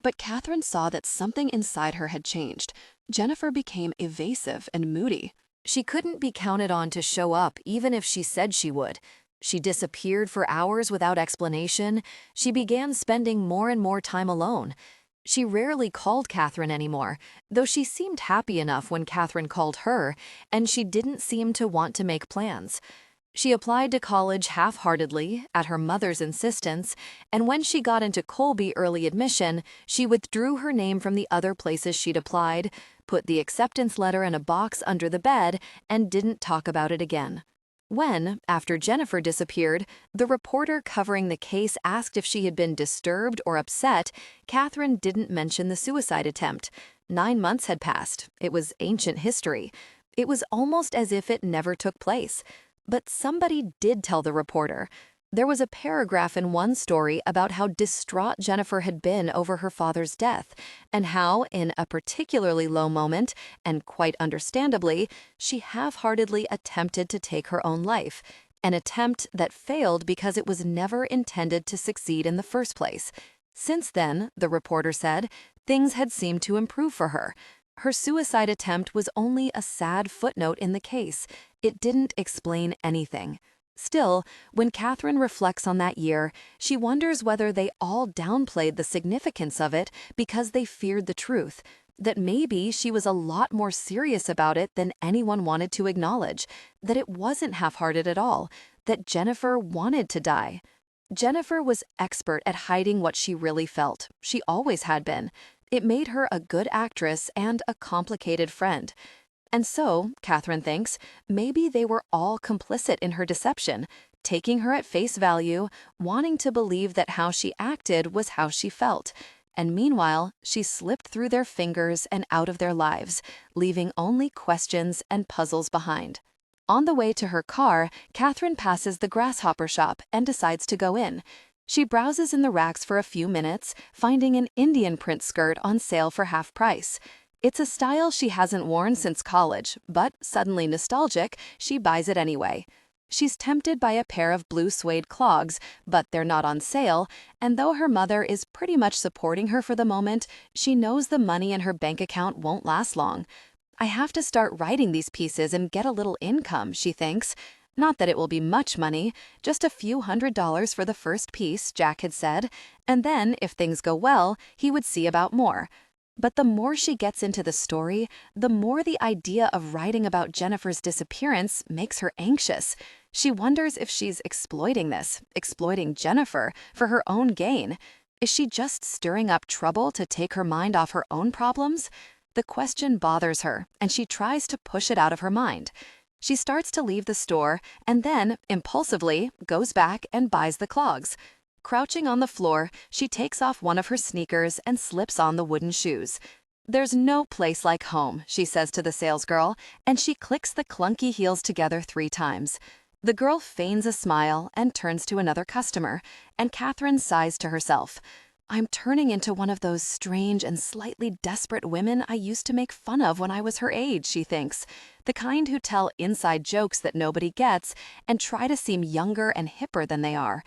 But Kathryn saw that something inside her had changed. Jennifer became evasive and moody. She couldn't be counted on to show up even if she said she would. She disappeared for hours without explanation. She began spending more and more time alone. She rarely called Kathryn anymore, though she seemed happy enough when Kathryn called her, and she didn't seem to want to make plans. She applied to college half-heartedly, at her mother's insistence, and when she got into Colby early admission, she withdrew her name from the other places she'd applied, put the acceptance letter in a box under the bed, and didn't talk about it again. When, after Jennifer disappeared, the reporter covering the case asked if she had been disturbed or upset, Kathryn didn't mention the suicide attempt. 9 months had passed. It was ancient history. It was almost as if it never took place. But somebody did tell the reporter. There was a paragraph in one story about how distraught Jennifer had been over her father's death, and how, in a particularly low moment, and quite understandably, she half-heartedly attempted to take her own life, an attempt that failed because it was never intended to succeed in the first place. Since then, the reporter said, things had seemed to improve for her. Her suicide attempt was only a sad footnote in the case. It didn't explain anything. Still, when Kathryn reflects on that year, she wonders whether they all downplayed the significance of it because they feared the truth, that maybe she was a lot more serious about it than anyone wanted to acknowledge, that it wasn't half-hearted at all, that Jennifer wanted to die. Jennifer was expert at hiding what she really felt. She always had been. It made her a good actress and a complicated friend. And so, Kathryn thinks, maybe they were all complicit in her deception, taking her at face value, wanting to believe that how she acted was how she felt. And meanwhile, she slipped through their fingers and out of their lives, leaving only questions and puzzles behind. On the way to her car, Kathryn passes the grasshopper shop and decides to go in. She browses in the racks for a few minutes, finding an Indian print skirt on sale for half price. It's a style she hasn't worn since college, but suddenly nostalgic, she buys it anyway. She's tempted by a pair of blue suede clogs, but they're not on sale, and though her mother is pretty much supporting her for the moment, she knows the money in her bank account won't last long. I have to start writing these pieces and get a little income, she thinks. Not that it will be much money, just a few $100s for the first piece, Jack had said, and then, if things go well, he would see about more. But the more she gets into the story, the more the idea of writing about Jennifer's disappearance makes her anxious. She wonders if she's exploiting Jennifer, for her own gain. Is she just stirring up trouble to take her mind off her own problems? The question bothers her, and she tries to push it out of her mind. She starts to leave the store and then, impulsively, goes back and buys the clogs. Crouching on the floor, she takes off one of her sneakers and slips on the wooden shoes. "There's no place like home," she says to the salesgirl, and she clicks the clunky heels together 3 times. The girl feigns a smile and turns to another customer, and Kathryn sighs to herself. "I'm turning into one of those strange and slightly desperate women I used to make fun of when I was her age," she thinks. The kind who tell inside jokes that nobody gets and try to seem younger and hipper than they are.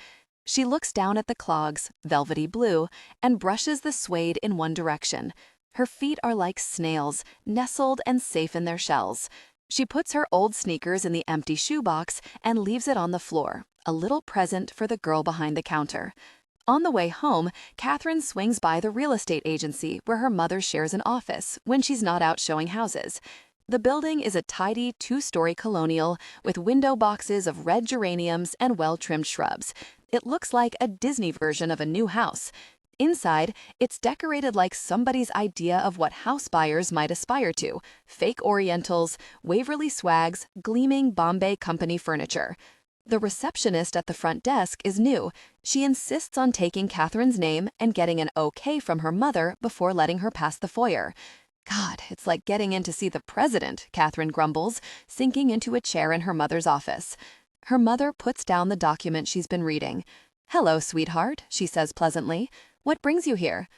She looks down at the clogs, velvety blue, and brushes the suede in one direction. Her feet are like snails, nestled and safe in their shells. She puts her old sneakers in the empty shoebox and leaves it on the floor, a little present for the girl behind the counter. On the way home, Kathryn swings by the real estate agency where her mother shares an office when she's not out showing houses. The building is a tidy 2-story colonial with window boxes of red geraniums and well-trimmed shrubs. It looks like a Disney version of a new house. Inside, it's decorated like somebody's idea of what house buyers might aspire to: fake orientals, Waverly swags, gleaming Bombay Company furniture. The receptionist at the front desk is new. She insists on taking Kathryn's name and getting an okay from her mother before letting her pass the foyer. "God, it's like getting in to see the president," Kathryn grumbles, sinking into a chair in her mother's office. Her mother puts down the document she's been reading. "Hello, sweetheart," she says pleasantly. "What brings you here?"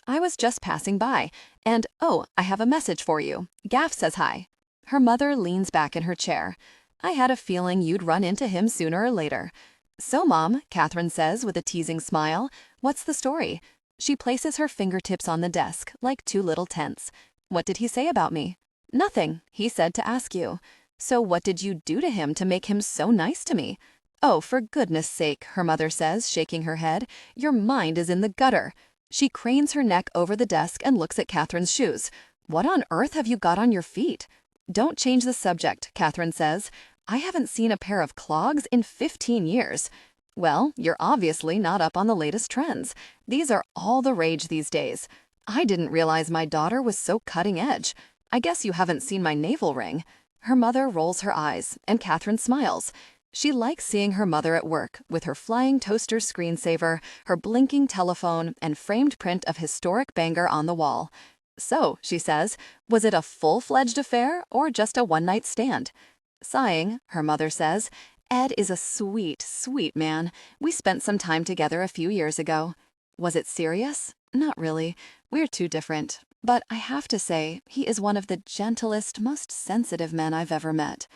"I was just passing by, and oh, I have a message for you. Gaff says hi." Her mother leans back in her chair. "I had a feeling you'd run into him sooner or later." "So, Mom," Kathryn says with a teasing smile, "what's the story?" She places her fingertips on the desk, like 2 little tents. "What did he say about me?" "Nothing. He said to ask you." "So what did you do to him to make him so nice to me?" "Oh, for goodness sake," her mother says, shaking her head. "Your mind is in the gutter." She cranes her neck over the desk and looks at Kathryn's shoes. "What on earth have you got on your feet?" "Don't change the subject," Kathryn says. "I haven't seen a pair of clogs in 15 years. "Well, you're obviously not up on the latest trends. These are all the rage these days. I didn't realize my daughter was so cutting edge. I guess you haven't seen my navel ring." Her mother rolls her eyes, and Kathryn smiles. She likes seeing her mother at work, with her flying toaster screensaver, her blinking telephone, and framed print of historic banger on the wall. "So," she says, "was it a full-fledged affair or just a one-night stand?" Sighing, her mother says, "Ed is a sweet, sweet man. We spent some time together a few years ago." "Was it serious?" "Not really. We're too different. But I have to say, he is one of the gentlest, most sensitive men I've ever met."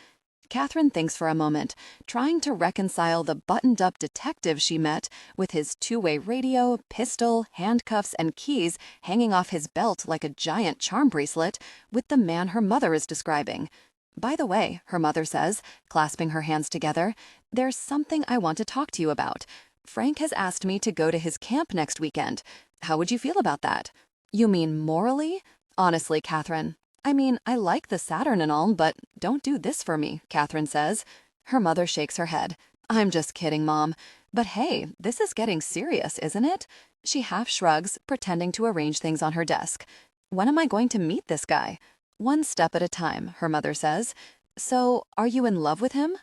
Kathryn thinks for a moment, trying to reconcile the buttoned-up detective she met with his 2-way radio, pistol, handcuffs, and keys hanging off his belt like a giant charm bracelet with the man her mother is describing. "By the way," her mother says, clasping her hands together, "there's something I want to talk to you about. Frank has asked me to go to his camp next weekend. How would you feel about that?" "You mean morally?" "Honestly, Kathryn. I mean, I like the Saturn and all, but don't do this for me," Kathryn says. Her mother shakes her head. "I'm just kidding, Mom. But hey, this is getting serious, isn't it?" She half shrugs, pretending to arrange things on her desk. "When am I going to meet this guy?" One step at a time, her mother says. So, are you in love with him?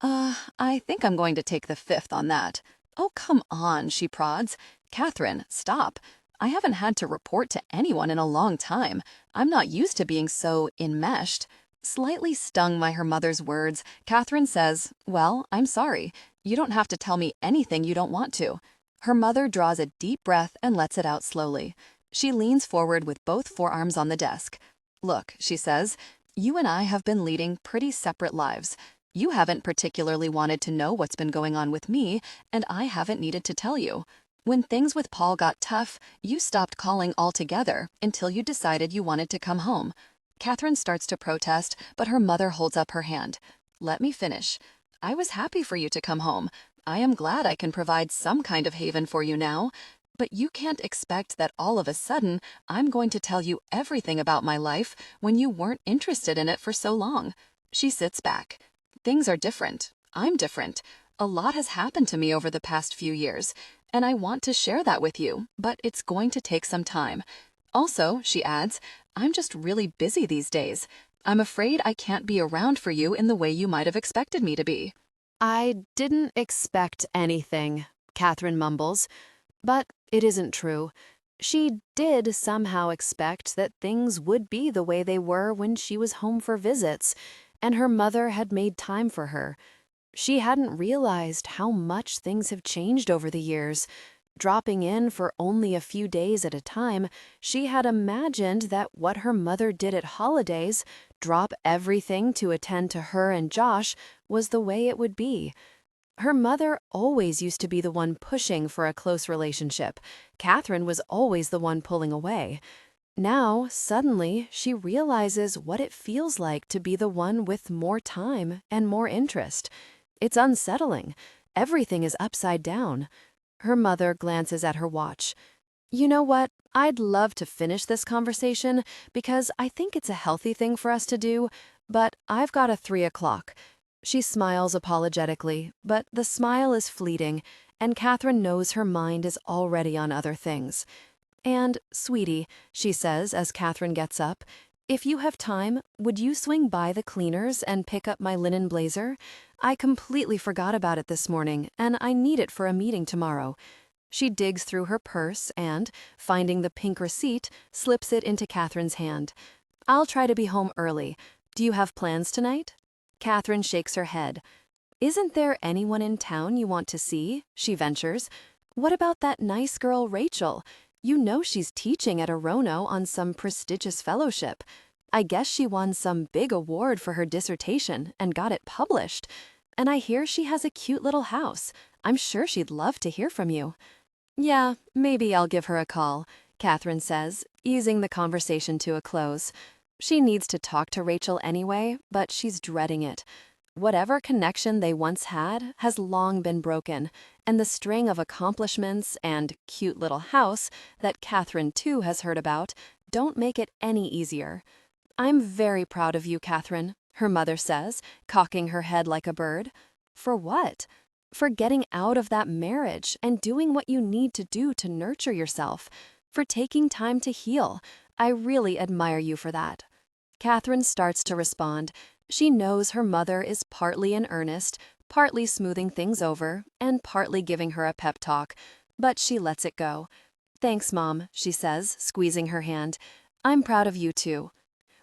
I think I'm going to take the fifth on that. Oh, come on, she prods. Kathryn, stop. I haven't had to report to anyone in a long time. I'm not used to being so enmeshed. Slightly stung by her mother's words, Kathryn says, well, I'm sorry. You don't have to tell me anything you don't want to. Her mother draws a deep breath and lets it out slowly. She leans forward with both forearms on the desk. Look, she says, you and I have been leading pretty separate lives. You haven't particularly wanted to know what's been going on with me, and I haven't needed to tell you. When things with Paul got tough, you stopped calling altogether until you decided you wanted to come home. Kathryn starts to protest, but her mother holds up her hand. Let me finish. I was happy for you to come home. I am glad I can provide some kind of haven for you now. But you can't expect that all of a sudden I'm going to tell you everything about my life when you weren't interested in it for so long. She sits back. Things are different. I'm different. A lot has happened to me over the past few years, and I want to share that with you, but it's going to take some time. Also, she adds, I'm just really busy these days. I'm afraid I can't be around for you in the way you might have expected me to be. I didn't expect anything, Kathryn mumbles. But it isn't true. She did somehow expect that things would be the way they were when she was home for visits, and her mother had made time for her. She hadn't realized how much things have changed over the years. Dropping in for only a few days at a time, she had imagined that what her mother did at holidays, drop everything to attend to her and Josh, was the way it would be. Her mother always used to be the one pushing for a close relationship. Kathryn was always the one pulling away. Now, suddenly, she realizes what it feels like to be the one with more time and more interest. It's unsettling. Everything is upside down. Her mother glances at her watch. You know what? I'd love to finish this conversation because I think it's a healthy thing for us to do, but I've got a 3 o'clock. She smiles apologetically, but the smile is fleeting, and Kathryn knows her mind is already on other things. And, sweetie, she says as Kathryn gets up, if you have time, would you swing by the cleaners and pick up my linen blazer? I completely forgot about it this morning, and I need it for a meeting tomorrow. She digs through her purse and, finding the pink receipt, slips it into Kathryn's hand. I'll try to be home early. Do you have plans tonight? Kathryn shakes her head. Isn't there anyone in town you want to see? She ventures. What about that nice girl, Rachel? You know she's teaching at Orono on some prestigious fellowship. I guess she won some big award for her dissertation and got it published. And I hear she has a cute little house. I'm sure she'd love to hear from you. Yeah, maybe I'll give her a call, Kathryn says, easing the conversation to a close. She needs to talk to Rachel anyway, but she's dreading it. Whatever connection they once had has long been broken, and the string of accomplishments and cute little house that Kathryn too has heard about don't make it any easier. I'm very proud of you, Kathryn, her mother says, cocking her head like a bird. For what? For getting out of that marriage and doing what you need to do to nurture yourself. For taking time to heal. I really admire you for that. Kathryn starts to respond. She knows her mother is partly in earnest, partly smoothing things over, and partly giving her a pep talk, but she lets it go. Thanks, Mom, she says, squeezing her hand. I'm proud of you too.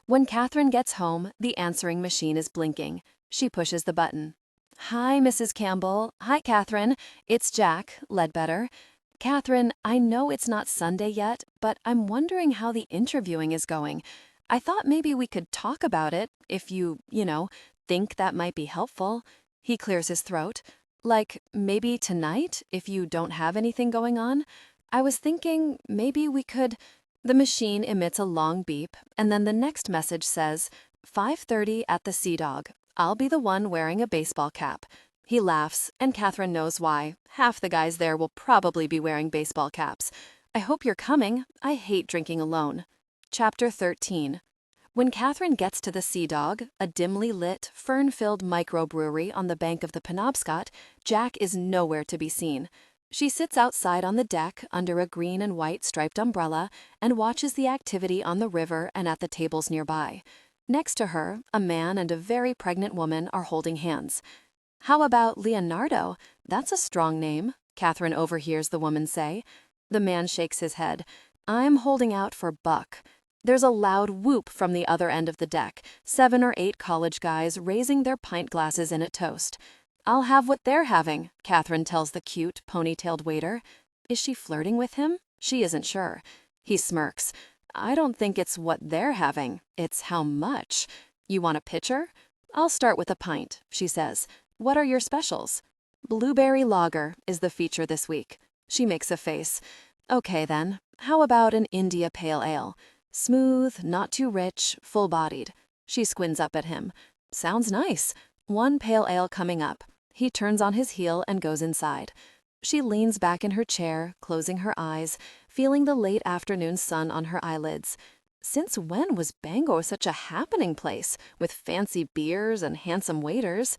When Kathryn gets home, the answering machine is blinking. She pushes the button. Hi, Mrs. Campbell. Hi, Kathryn. It's Jack, Ledbetter. Kathryn, I know it's not Sunday yet, but I'm wondering how the interviewing is going. I thought maybe we could talk about it, if you think that might be helpful. He clears his throat. Like, maybe tonight, if you don't have anything going on? I was thinking maybe we could... The machine emits a long beep, and then the next message says, 5:30 at the Sea Dog. I'll be the one wearing a baseball cap. He laughs, and Kathryn knows why. Half the guys there will probably be wearing baseball caps. I hope you're coming. I hate drinking alone. Chapter 13. When Kathryn gets to the Sea Dog, a dimly lit, fern-filled microbrewery on the bank of the Penobscot, Jack is nowhere to be seen. She sits outside on the deck under a green and white striped umbrella and watches the activity on the river and at the tables nearby. Next to her, a man and a very pregnant woman are holding hands. "How about Leonardo? That's a strong name," Kathryn overhears the woman say. The man shakes his head. "I'm holding out for Buck." There's a loud whoop from the other end of the deck, 7 or 8 college guys raising their pint glasses in a toast. "I'll have what they're having," Kathryn tells the cute, ponytailed waiter. Is she flirting with him? She isn't sure. He smirks. "I don't think it's what they're having. It's how much. You want a pitcher?" "I'll start with a pint," she says. "What are your specials?" "Blueberry lager is the feature this week." She makes a face. "Okay then, how about an India pale ale? Smooth, not too rich, full-bodied." She squints up at him. "Sounds nice. 1 pale ale coming up." He turns on his heel and goes inside. She leans back in her chair, closing her eyes, feeling the late afternoon sun on her eyelids. Since when was Bangor such a happening place, with fancy beers and handsome waiters?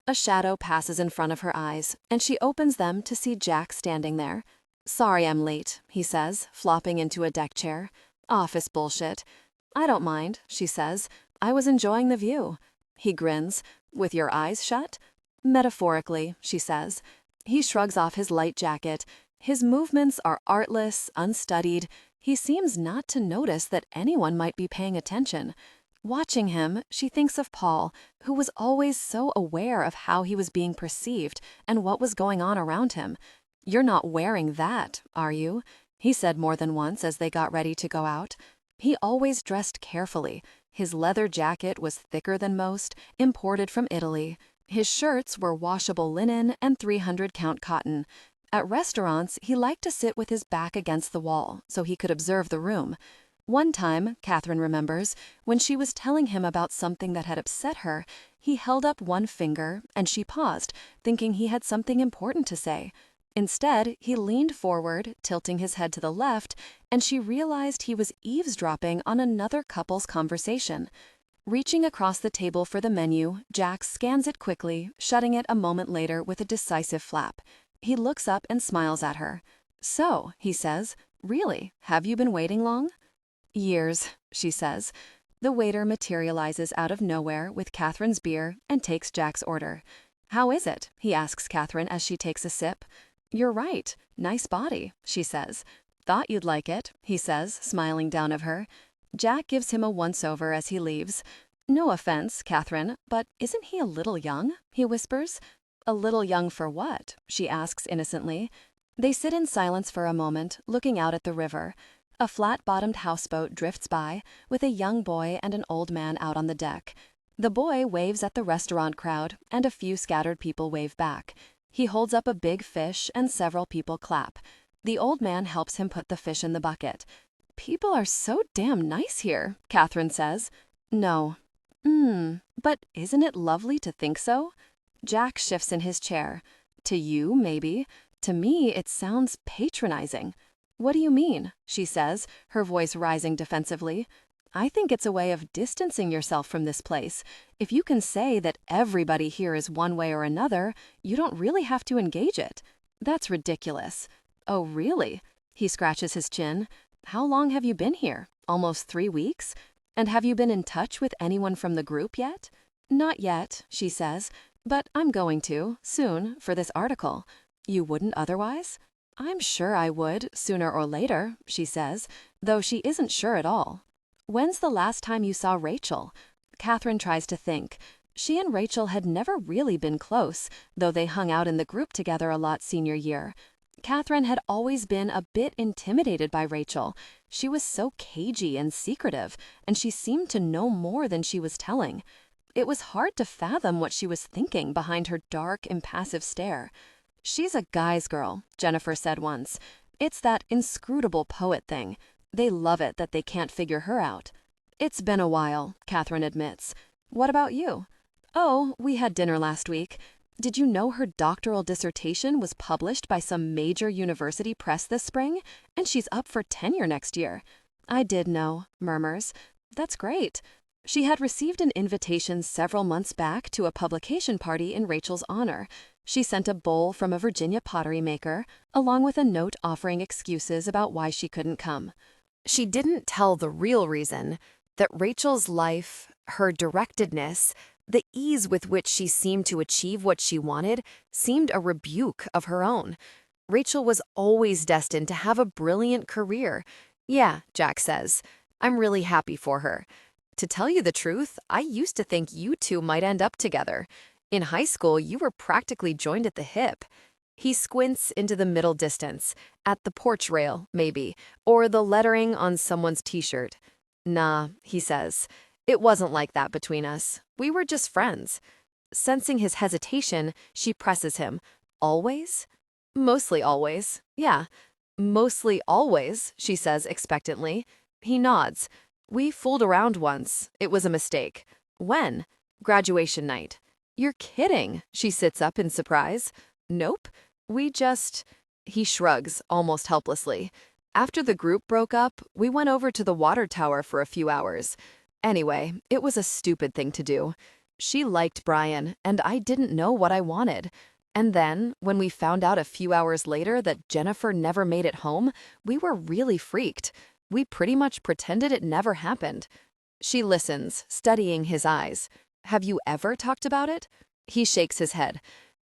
A shadow passes in front of her eyes, and she opens them to see Jack standing there. "Sorry I'm late," he says, flopping into a deck chair. "Office bullshit." "I don't mind," she says. "I was enjoying the view." He grins. "With your eyes shut?" "Metaphorically," she says. He shrugs off his light jacket. His movements are artless, unstudied. He seems not to notice that anyone might be paying attention. Watching him, she thinks of Paul, who was always so aware of how he was being perceived and what was going on around him. "You're not wearing that, are you?" he said more than once as they got ready to go out. He always dressed carefully. His leather jacket was thicker than most, imported from Italy. His shirts were washable linen and 300-count cotton. At restaurants, he liked to sit with his back against the wall so he could observe the room. One time, Kathryn remembers, when she was telling him about something that had upset her, he held up one finger and she paused, thinking he had something important to say. Instead, he leaned forward, tilting his head to the left, and she realized he was eavesdropping on another couple's conversation. Reaching across the table for the menu, Jack scans it quickly, shutting it a moment later with a decisive flap. He looks up and smiles at her. "So," he says, "really, have you been waiting long?" "Years," she says. The waiter materializes out of nowhere with Kathryn's beer and takes Jack's order. "How is it?" he asks Kathryn as she takes a sip. "You're right. Nice body," she says. "Thought you'd like it," he says, smiling down at her. Jack gives him a once-over as he leaves. "No offense, Kathryn, but isn't he a little young?" he whispers. "A little young for what?" she asks innocently. They sit in silence for a moment, looking out at the river. A flat-bottomed houseboat drifts by, with a young boy and an old man out on the deck. The boy waves at the restaurant crowd, and a few scattered people wave back. He holds up a big fish, and several people clap. The old man helps him put the fish in the bucket. "People are so damn nice here," Kathryn says. "No." But isn't it lovely to think so?" Jack shifts in his chair. "To you, maybe. To me, it sounds patronizing." "What do you mean?" she says, her voice rising defensively. "I think it's a way of distancing yourself from this place. If you can say that everybody here is one way or another, you don't really have to engage it." "That's ridiculous." "Oh, really?" He scratches his chin. "How long have you been here? Almost 3 weeks? And have you been in touch with anyone from the group yet?" "Not yet," she says, "but I'm going to, soon, for this article." "You wouldn't otherwise?" "I'm sure I would, sooner or later," she says, though she isn't sure at all. "When's the last time you saw Rachel?" Kathryn tries to think. She and Rachel had never really been close, though they hung out in the group together a lot senior year. Kathryn had always been a bit intimidated by Rachel. She was so cagey and secretive, and she seemed to know more than she was telling. It was hard to fathom what she was thinking behind her dark, impassive stare. "She's a guy's girl," Jennifer said once. "It's that inscrutable poet thing. They love it that they can't figure her out." "It's been a while," Kathryn admits. "What about you?" "Oh, we had dinner last week. Did you know her doctoral dissertation was published by some major university press this spring? And she's up for tenure next year." "I did know," murmurs. "That's great." She had received an invitation several months back to a publication party in Rachel's honor. She sent a bowl from a Virginia pottery maker, along with a note offering excuses about why she couldn't come. She didn't tell the real reason, that Rachel's life, her directedness, the ease with which she seemed to achieve what she wanted, seemed a rebuke of her own. Rachel was always destined to have a brilliant career. Yeah, Jack says. I'm really happy for her. To tell you the truth, I used to think you two might end up together. In high school, you were practically joined at the hip. He squints into the middle distance, at the porch rail, maybe, or the lettering on someone's t-shirt. Nah, he says. It wasn't like that between us. We were just friends. Sensing his hesitation, she presses him. Always? Mostly always. Yeah. Mostly always, she says expectantly. He nods. We fooled around once. It was a mistake. When? Graduation night. You're kidding. She sits up in surprise. Nope. We just... He shrugs, almost helplessly. After the group broke up, we went over to the water tower for a few hours. Anyway, it was a stupid thing to do. She liked Brian, and I didn't know what I wanted. And then, when we found out a few hours later that Jennifer never made it home, we were really freaked. We pretty much pretended it never happened. She listens, studying his eyes. Have you ever talked about it? He shakes his head.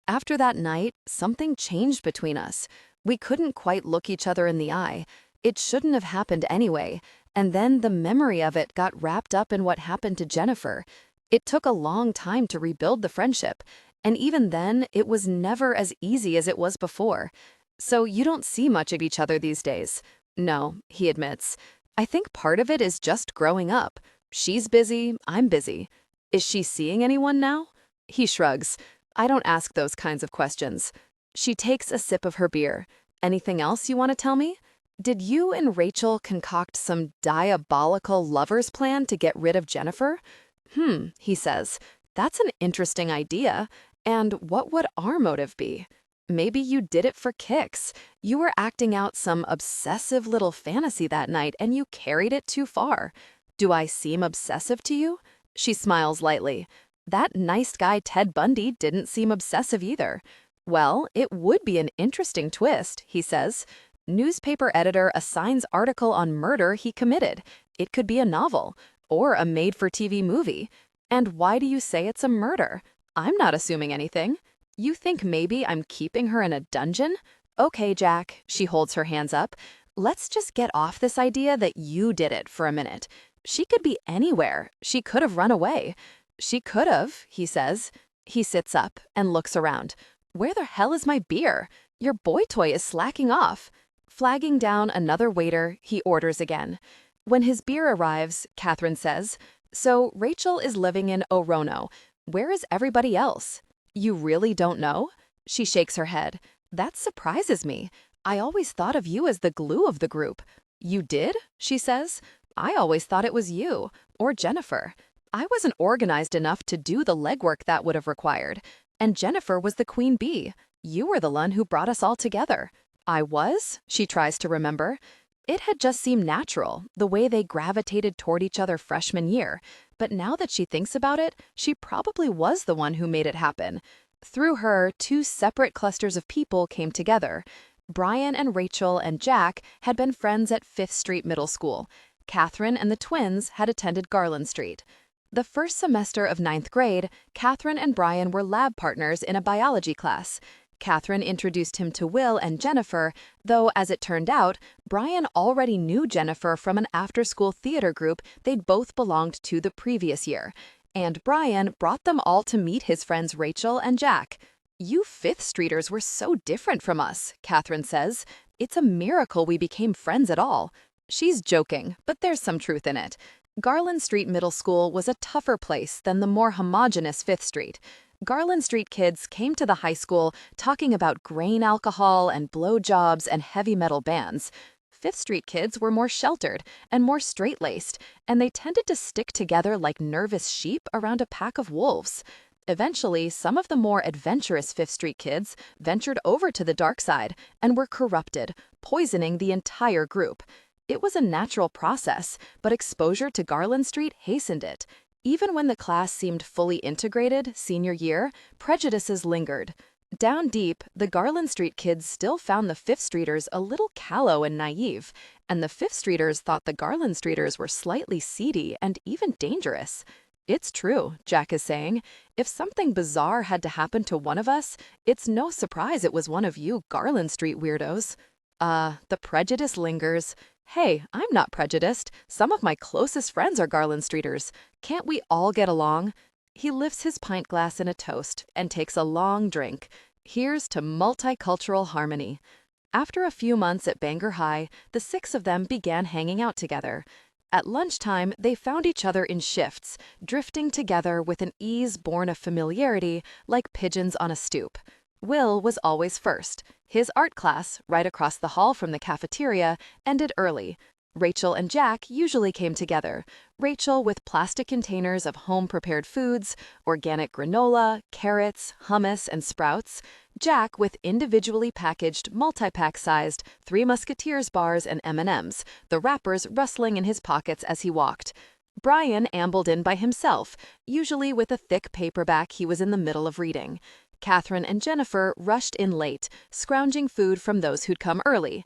After that night, something changed between us. We couldn't quite look each other in the eye. It shouldn't have happened anyway. And then the memory of it got wrapped up in what happened to Jennifer. It took a long time to rebuild the friendship. And even then, it was never as easy as it was before. So you don't see much of each other these days. No, he admits. I think part of it is just growing up. She's busy, I'm busy. Is she seeing anyone now? He shrugs. I don't ask those kinds of questions. She takes a sip of her beer. Anything else you want to tell me? Did you and Rachel concoct some diabolical lover's plan to get rid of Jennifer? He says. That's an interesting idea. And what would our motive be? Maybe you did it for kicks. You were acting out some obsessive little fantasy that night and you carried it too far. Do I seem obsessive to you? She smiles lightly. That nice guy Ted Bundy didn't seem obsessive either. Well, it would be an interesting twist, he says. Newspaper editor assigns article on murder he committed. It could be a novel, or a made-for-TV movie. And why do you say it's a murder? I'm not assuming anything. You think maybe I'm keeping her in a dungeon? Okay, Jack, she holds her hands up. Let's just get off this idea that you did it for a minute. She could be anywhere. She could have run away. She could have, he says. He sits up and looks around. Where the hell is my beer? Your boy toy is slacking off. Flagging down another waiter, he orders again. When his beer arrives, Kathryn says, So Rachel is living in Orono. Where is everybody else? You really don't know? She shakes her head. That surprises me. I always thought of you as the glue of the group. You did? She says. I always thought it was you, or Jennifer. I wasn't organized enough to do the legwork that would have required. And Jennifer was the queen bee. You were the one who brought us all together. I was? She tries to remember. It had just seemed natural, the way they gravitated toward each other freshman year. But now that she thinks about it, she probably was the one who made it happen. Through her, two separate clusters of people came together. Brian and Rachel and Jack had been friends at 5th Street Middle School. Kathryn and the twins had attended Garland Street. The first semester of 9th grade, Kathryn and Brian were lab partners in a biology class. Kathryn introduced him to Will and Jennifer, though, as it turned out, Brian already knew Jennifer from an after-school theater group they'd both belonged to the previous year. And Brian brought them all to meet his friends Rachel and Jack. You 5th Streeters were so different from us, Kathryn says. It's a miracle we became friends at all. She's joking, but there's some truth in it. Garland Street Middle School was a tougher place than the more homogeneous 5th Street. Garland Street kids came to the high school talking about grain alcohol and blowjobs and heavy metal bands. 5th Street kids were more sheltered and more straight-laced, and they tended to stick together like nervous sheep around a pack of wolves. Eventually, some of the more adventurous 5th Street kids ventured over to the dark side and were corrupted, poisoning the entire group. It was a natural process, but exposure to Garland Street hastened it. Even when the class seemed fully integrated senior year, prejudices lingered. Down deep, the Garland Street kids still found the Fifth Streeters a little callow and naive, and the Fifth Streeters thought the Garland Streeters were slightly seedy and even dangerous. It's true, Jack is saying. If something bizarre had to happen to one of us, it's no surprise it was one of you Garland Street weirdos. The prejudice lingers. Hey, I'm not prejudiced. Some of my closest friends are Garland Streeters. Can't we all get along? He lifts his pint glass in a toast and takes a long drink. Here's to multicultural harmony. After a few months at Bangor High, the six of them began hanging out together. At lunchtime, they found each other in shifts, drifting together with an ease born of familiarity, like pigeons on a stoop. Will was always first. His art class, right across the hall from the cafeteria, ended early. Rachel and Jack usually came together. Rachel with plastic containers of home-prepared foods, organic granola, carrots, hummus, and sprouts. Jack with individually packaged, multi-pack-sized Three Musketeers bars and M&Ms, the wrappers rustling in his pockets as he walked. Brian ambled in by himself, usually with a thick paperback he was in the middle of reading. Kathryn and Jennifer rushed in late, scrounging food from those who'd come early.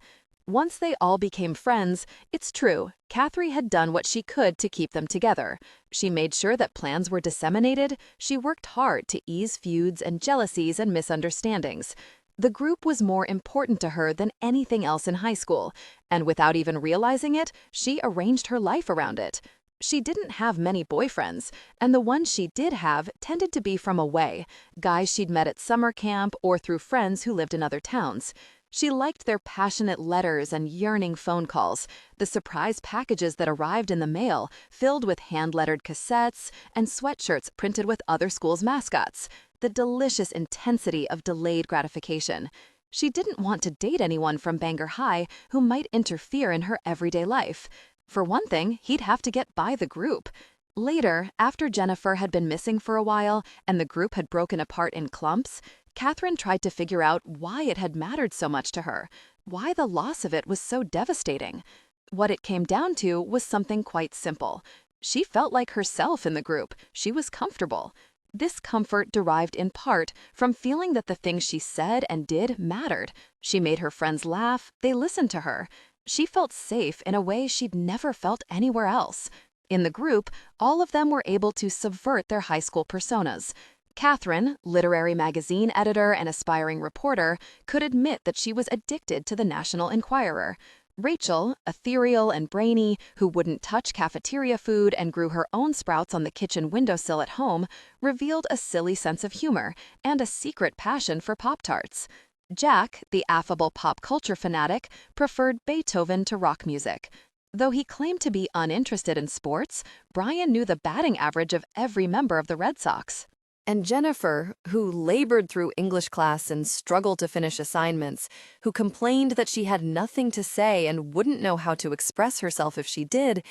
Once they all became friends, it's true, Kathryn had done what she could to keep them together. She made sure that plans were disseminated, she worked hard to ease feuds and jealousies and misunderstandings. The group was more important to her than anything else in high school, and without even realizing it, she arranged her life around it. She didn't have many boyfriends, and the ones she did have tended to be from away, guys she'd met at summer camp or through friends who lived in other towns. She liked their passionate letters and yearning phone calls, the surprise packages that arrived in the mail filled with hand-lettered cassettes and sweatshirts printed with other schools' mascots, the delicious intensity of delayed gratification. She didn't want to date anyone from Bangor High who might interfere in her everyday life. For one thing, he'd have to get by the group. Later, after Jennifer had been missing for a while and the group had broken apart in clumps, Kathryn tried to figure out why it had mattered so much to her, why the loss of it was so devastating. What it came down to was something quite simple. She felt like herself in the group. She was comfortable. This comfort derived in part from feeling that the things she said and did mattered. She made her friends laugh, they listened to her. She felt safe in a way she'd never felt anywhere else. In the group, all of them were able to subvert their high school personas. Kathryn, literary magazine editor and aspiring reporter, could admit that she was addicted to the National Enquirer. Rachel, ethereal and brainy, who wouldn't touch cafeteria food and grew her own sprouts on the kitchen windowsill at home, revealed a silly sense of humor and a secret passion for Pop-Tarts. Jack, the affable pop culture fanatic, preferred Beethoven to rock music. Though he claimed to be uninterested in sports, Brian knew the batting average of every member of the Red Sox. And Jennifer, who labored through English class and struggled to finish assignments, who complained that she had nothing to say and wouldn't know how to express herself if she did,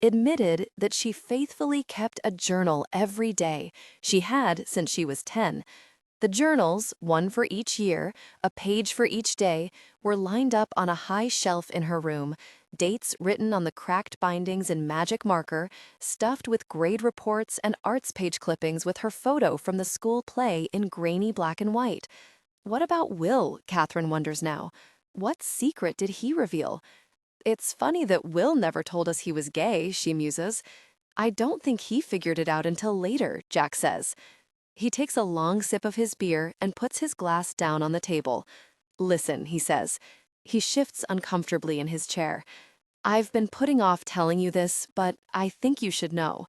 admitted that she faithfully kept a journal every day. She had since she was 10. The journals, one for each year, a page for each day, were lined up on a high shelf in her room, dates written on the cracked bindings in magic marker, stuffed with grade reports and arts page clippings with her photo from the school play in grainy black and white. What about Will, Kathryn wonders now. What secret did he reveal? It's funny that Will never told us he was gay, she muses. I don't think he figured it out until later, Jack says. He takes a long sip of his beer and puts his glass down on the table. Listen, he says. He shifts uncomfortably in his chair. I've been putting off telling you this, but I think you should know.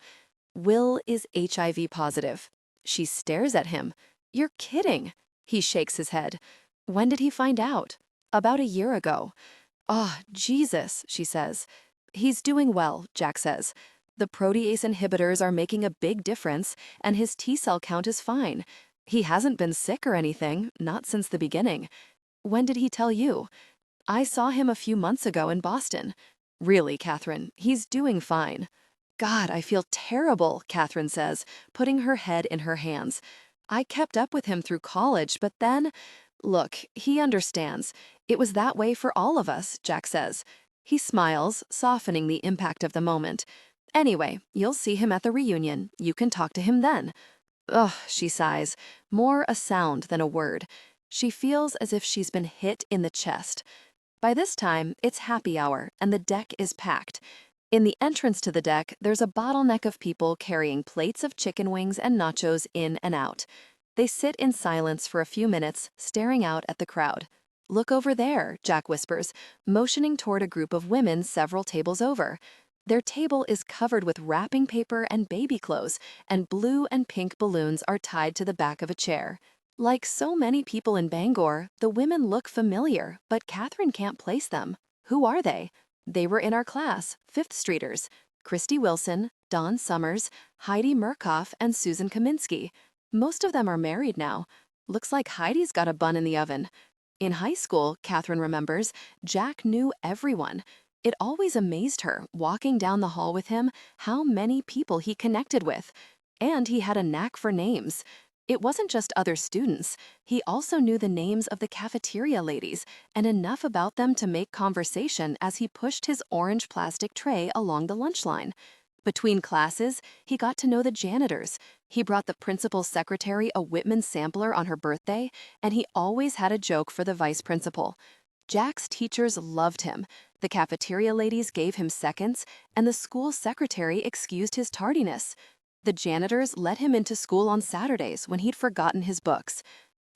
Will is HIV positive. She stares at him. You're kidding. He shakes his head. When did he find out? About a year ago. Oh, Jesus, she says. He's doing well, Jack says. The protease inhibitors are making a big difference, and his T-cell count is fine. He hasn't been sick or anything, not since the beginning. When did he tell you? I saw him a few months ago in Boston. Really, Kathryn, he's doing fine. God, I feel terrible, Kathryn says, putting her head in her hands. I kept up with him through college, but then... Look, he understands. It was that way for all of us, Jack says. He smiles, softening the impact of the moment. Anyway, you'll see him at the reunion. You can talk to him then. Ugh, she sighs, more a sound than a word. She feels as if she's been hit in the chest. By this time, it's happy hour and the deck is packed. In the entrance to the deck, there's a bottleneck of people carrying plates of chicken wings and nachos in and out. They sit in silence for a few minutes, staring out at the crowd. "Look over there," Jack whispers, motioning toward a group of women several tables over. Their table is covered with wrapping paper and baby clothes, and blue and pink balloons are tied to the back of a chair. Like so many people in Bangor, the women look familiar, but Kathryn can't place them. Who are they? They were in our class, Fifth Streeters. Christy Wilson, Dawn Summers, Heidi Murkoff, and Susan Kaminsky. Most of them are married now. Looks like Heidi's got a bun in the oven. In high school, Kathryn remembers, Jack knew everyone. It always amazed her, walking down the hall with him, how many people he connected with. And he had a knack for names. It wasn't just other students. He also knew the names of the cafeteria ladies and enough about them to make conversation as he pushed his orange plastic tray along the lunch line. Between classes, he got to know the janitors. He brought the principal's secretary a Whitman sampler on her birthday, and he always had a joke for the vice principal. Jack's teachers loved him. The cafeteria ladies gave him seconds, and the school secretary excused his tardiness. The janitors let him into school on Saturdays when he'd forgotten his books.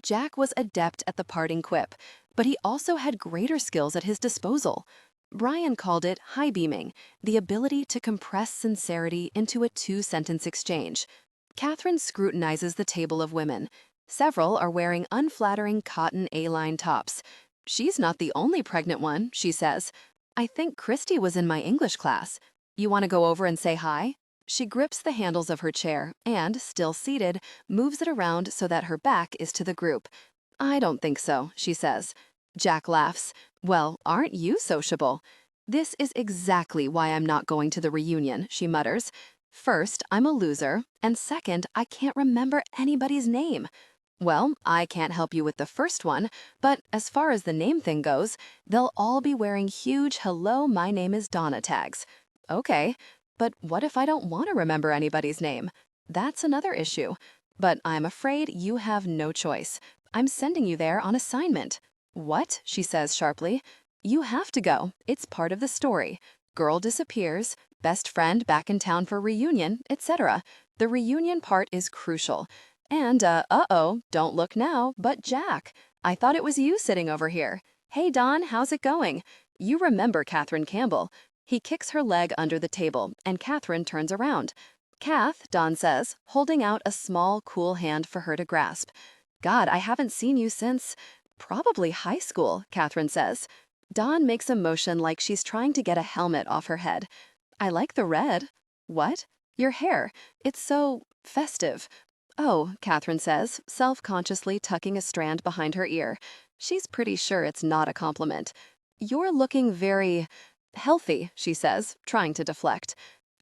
Jack was adept at the parting quip, but he also had greater skills at his disposal. Brian called it high-beaming, the ability to compress sincerity into a two-sentence exchange. Kathryn scrutinizes the table of women. Several are wearing unflattering cotton A-line tops. "She's not the only pregnant one," she says. "I think Christy was in my English class. You want to go over and say hi?" She grips the handles of her chair and, still seated, moves it around so that her back is to the group. "I don't think so," she says. Jack laughs. "Well, aren't you sociable?" "This is exactly why I'm not going to the reunion," she mutters. "First, I'm a loser, and second, I can't remember anybody's name." "Well, I can't help you with the first one, but as far as the name thing goes, they'll all be wearing huge 'Hello, my name is Donna' tags." "Okay, but what if I don't want to remember anybody's name?" "That's another issue. But I'm afraid you have no choice. I'm sending you there on assignment." "What?" she says sharply. "You have to go. It's part of the story. Girl disappears, best friend back in town for reunion, etc. The reunion part is crucial. And, uh-oh, don't look now, but Jack. I thought it was you sitting over here. Hey, Don, how's it going? You remember Kathryn Campbell." He kicks her leg under the table, and Kathryn turns around. "Kath," Don says, holding out a small, cool hand for her to grasp. "God, I haven't seen you since probably high school," Kathryn says. Don makes a motion like she's trying to get a helmet off her head. "I like the red." "What?" "Your hair. It's so festive." "Oh," Kathryn says, self-consciously tucking a strand behind her ear. She's pretty sure it's not a compliment. "You're looking very healthy," she says, trying to deflect.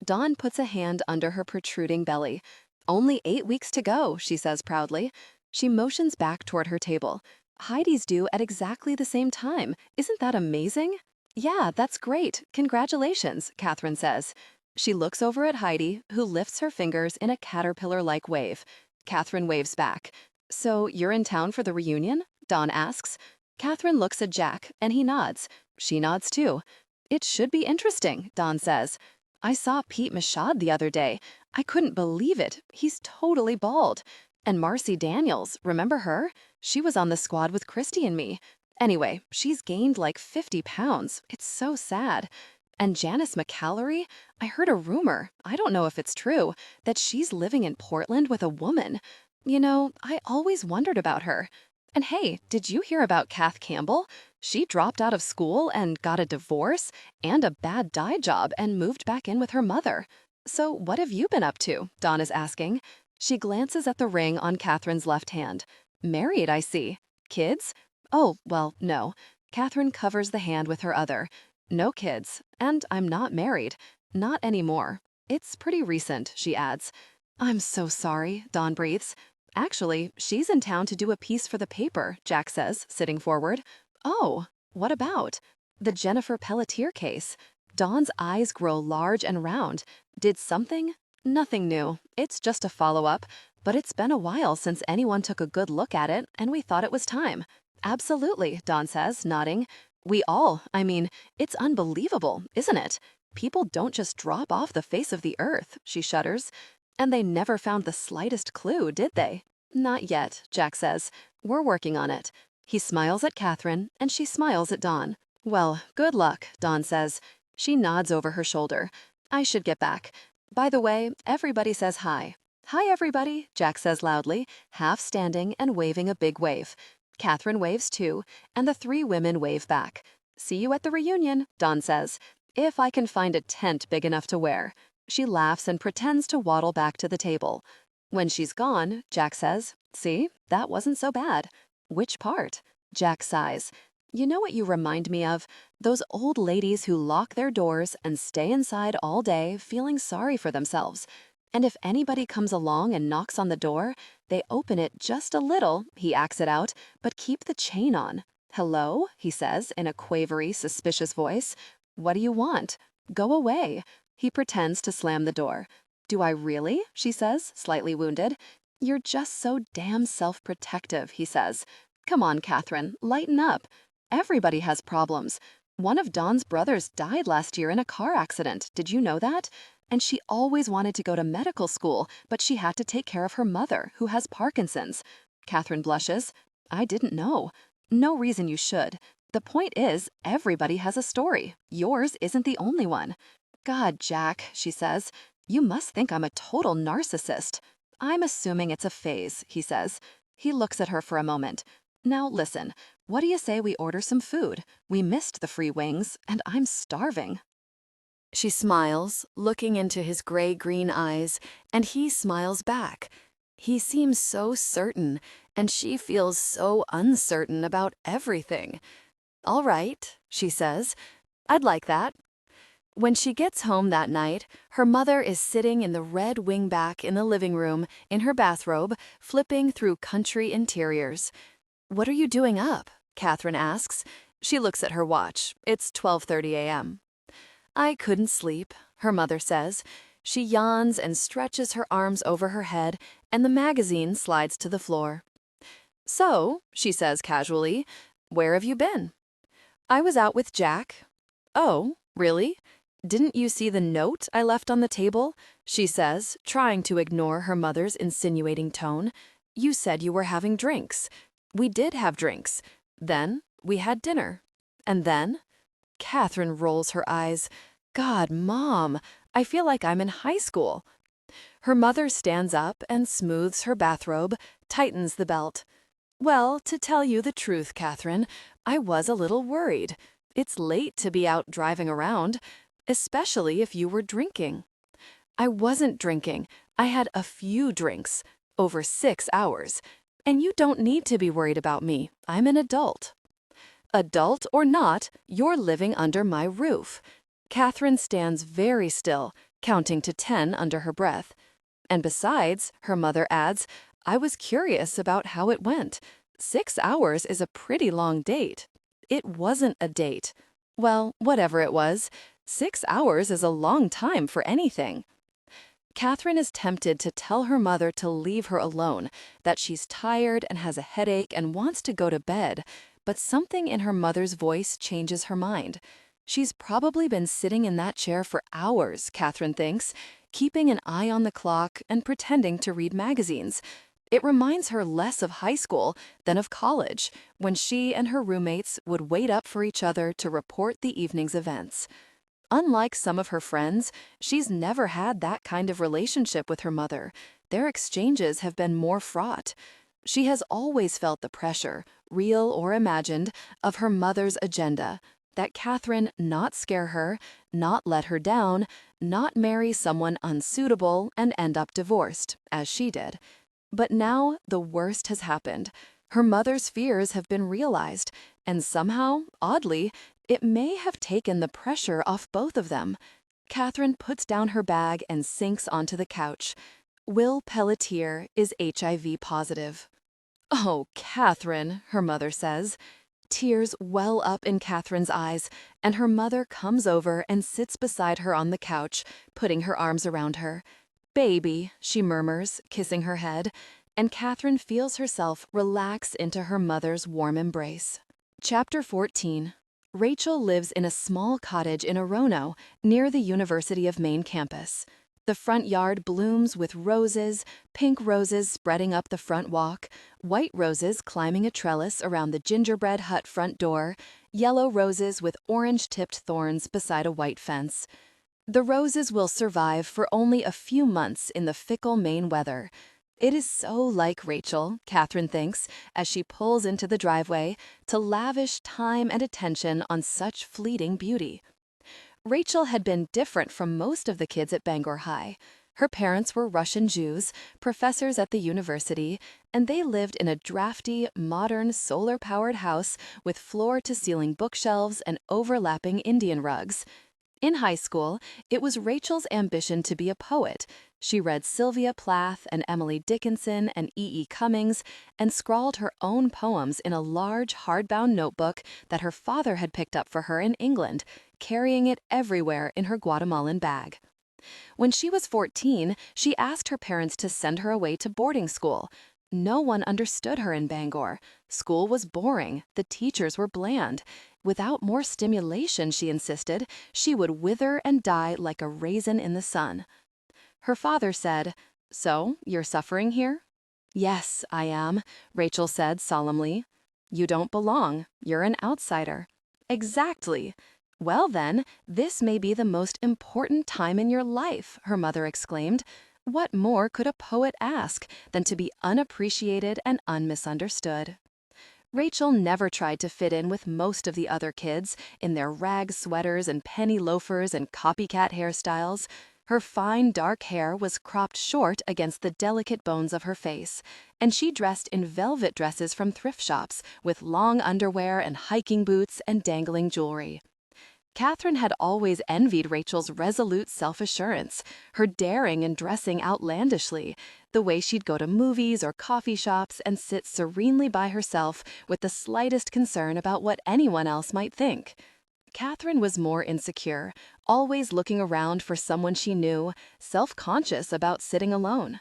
Dawn puts a hand under her protruding belly. "Only 8 weeks to go," she says proudly. She motions back toward her table. "Heidi's due at exactly the same time. Isn't that amazing?" "Yeah, that's great. Congratulations," Kathryn says. She looks over at Heidi, who lifts her fingers in a caterpillar-like wave. Kathryn waves back. "So you're in town for the reunion?" Dawn asks. Kathryn looks at Jack, and he nods. She nods too. "It should be interesting," Dawn says. "I saw Pete Mashad the other day. I couldn't believe it. He's totally bald. And Marcy Daniels, remember her? She was on the squad with Christy and me. Anyway, she's gained like 50 pounds. It's so sad. And Janice McCallery, I heard a rumor, I don't know if it's true, that she's living in Portland with a woman. You know, I always wondered about her. And hey, did you hear about Kath Campbell? She dropped out of school and got a divorce and a bad dye job and moved back in with her mother. So what have you been up to?" Dawn is asking. She glances at the ring on Kathryn's left hand. "Married, I see. Kids?" "Oh, well, no." Kathryn covers the hand with her other. "No kids, and I'm not married. Not anymore. It's pretty recent," she adds. "I'm so sorry," Dawn breathes. "Actually, she's in town to do a piece for the paper," Jack says, sitting forward. "Oh, what about?" "The Jennifer Pelletier case." Dawn's eyes grow large and round. "Did something?" "Nothing new. It's just a follow-up. but it's been a while since anyone took a good look at it, and we thought it was time. Absolutely, Dawn says, nodding. I mean, it's unbelievable, isn't it? People don't just drop off the face of the earth, she shudders. And they never found the slightest clue, did they? Not yet, Jack says. We're working on it. He smiles at Kathryn, and she smiles at Dawn. Well, good luck, Dawn says. She nods over her shoulder. I should get back. By the way, everybody says hi. Hi, everybody, Jack says loudly, half standing and waving a big wave. Kathryn waves too, and the three women wave back. See you at the reunion, Dawn says, if I can find a tent big enough to wear. She laughs and pretends to waddle back to the table. When she's gone, Jack says, see, that wasn't so bad. Which part? Jack sighs. You know what you remind me of? Those old ladies who lock their doors and stay inside all day feeling sorry for themselves. And if anybody comes along and knocks on the door, they open it just a little, he acts it out, but keep the chain on. Hello, he says in a quavery, suspicious voice. What do you want? Go away. He pretends to slam the door. Do I really? She says, slightly wounded. You're just so damn self-protective, he says. Come on, Kathryn, lighten up. Everybody has problems. One of Dawn's brothers died last year in a car accident. Did you know that? And she always wanted to go to medical school, but she had to take care of her mother, who has Parkinson's. Kathryn blushes. I didn't know. No reason you should. The point is, everybody has a story. Yours isn't the only one. God, Jack, she says, you must think I'm a total narcissist. I'm assuming it's a phase, he says. He looks at her for a moment. Now listen, what do you say we order some food? We missed the free wings, and I'm starving. She smiles, looking into his gray-green eyes, and he smiles back. He seems so certain, and she feels so uncertain about everything. All right, she says. I'd like that. When she gets home that night, her mother is sitting in the red wingback in the living room, in her bathrobe, flipping through country interiors. What are you doing up? Kathryn asks. She looks at her watch. It's 12:30 a.m. I couldn't sleep, her mother says. She yawns and stretches her arms over her head, and the magazine slides to the floor. So, she says casually, where have you been? I was out with Jack. Oh, really? Didn't you see the note I left on the table? She says, trying to ignore her mother's insinuating tone. You said you were having drinks. We did have drinks. Then we had dinner. And then? Kathryn rolls her eyes. God, Mom, I feel like I'm in high school. Her mother stands up and smooths her bathrobe, tightens the belt. Well, to tell you the truth, Kathryn, I was a little worried. It's late to be out driving around, especially if you were drinking. I wasn't drinking. I had a few drinks, over 6 hours. And you don't need to be worried about me. I'm an adult. Adult or not, you're living under my roof. Kathryn stands very still, counting to 10 under her breath. And besides, her mother adds, I was curious about how it went. 6 hours is a pretty long date. It wasn't a date. Well, whatever it was, 6 hours is a long time for anything. Kathryn is tempted to tell her mother to leave her alone, that she's tired and has a headache and wants to go to bed, but something in her mother's voice changes her mind. She's probably been sitting in that chair for hours, Kathryn thinks, keeping an eye on the clock and pretending to read magazines. It reminds her less of high school than of college, when she and her roommates would wait up for each other to report the evening's events. Unlike some of her friends, she's never had that kind of relationship with her mother. Their exchanges have been more fraught. She has always felt the pressure, real or imagined, of her mother's agenda, that Kathryn not scare her, not let her down, not marry someone unsuitable and end up divorced, as she did. But now the worst has happened. Her mother's fears have been realized, and somehow, oddly, it may have taken the pressure off both of them. Kathryn puts down her bag and sinks onto the couch. Will Pelletier is HIV positive. Oh, Kathryn, her mother says. Tears well up in Kathryn's eyes, and her mother comes over and sits beside her on the couch, putting her arms around her. Baby, she murmurs, kissing her head, and Kathryn feels herself relax into her mother's warm embrace. Chapter 14. Rachel lives in a small cottage in Orono, near the University of Maine campus. The front yard blooms with roses, pink roses spreading up the front walk, white roses climbing a trellis around the gingerbread hut front door, yellow roses with orange-tipped thorns beside a white fence. The roses will survive for only a few months in the fickle Maine weather. It is so like Rachel, Kathryn thinks, as she pulls into the driveway to lavish time and attention on such fleeting beauty. Rachel had been different from most of the kids at Bangor High. Her parents were Russian Jews, professors at the university, and they lived in a drafty, modern, solar-powered house with floor-to-ceiling bookshelves and overlapping Indian rugs. In high school, it was Rachel's ambition to be a poet. She read Sylvia Plath and Emily Dickinson and E. Cummings and scrawled her own poems in a large, hardbound notebook that her father had picked up for her in England, carrying it everywhere in her Guatemalan bag. When she was 14, she asked her parents to send her away to boarding school. No one understood her in Bangor. School was boring. The teachers were bland. Without more stimulation, she insisted, she would wither and die like a raisin in the sun. Her father said, "So, you're suffering here?" "Yes, I am," Rachel said solemnly. "You don't belong. You're an outsider." "Exactly." "Well then, this may be the most important time in your life," her mother exclaimed. What more could a poet ask than to be unappreciated and unmisunderstood? Rachel never tried to fit in with most of the other kids in their rag sweaters and penny loafers and copycat hairstyles. Her fine dark hair was cropped short against the delicate bones of her face, and she dressed in velvet dresses from thrift shops with long underwear and hiking boots and dangling jewelry. Kathryn had always envied Rachel's resolute self-assurance, her daring in dressing outlandishly, the way she'd go to movies or coffee shops and sit serenely by herself with the slightest concern about what anyone else might think. Kathryn was more insecure, always looking around for someone she knew, self-conscious about sitting alone.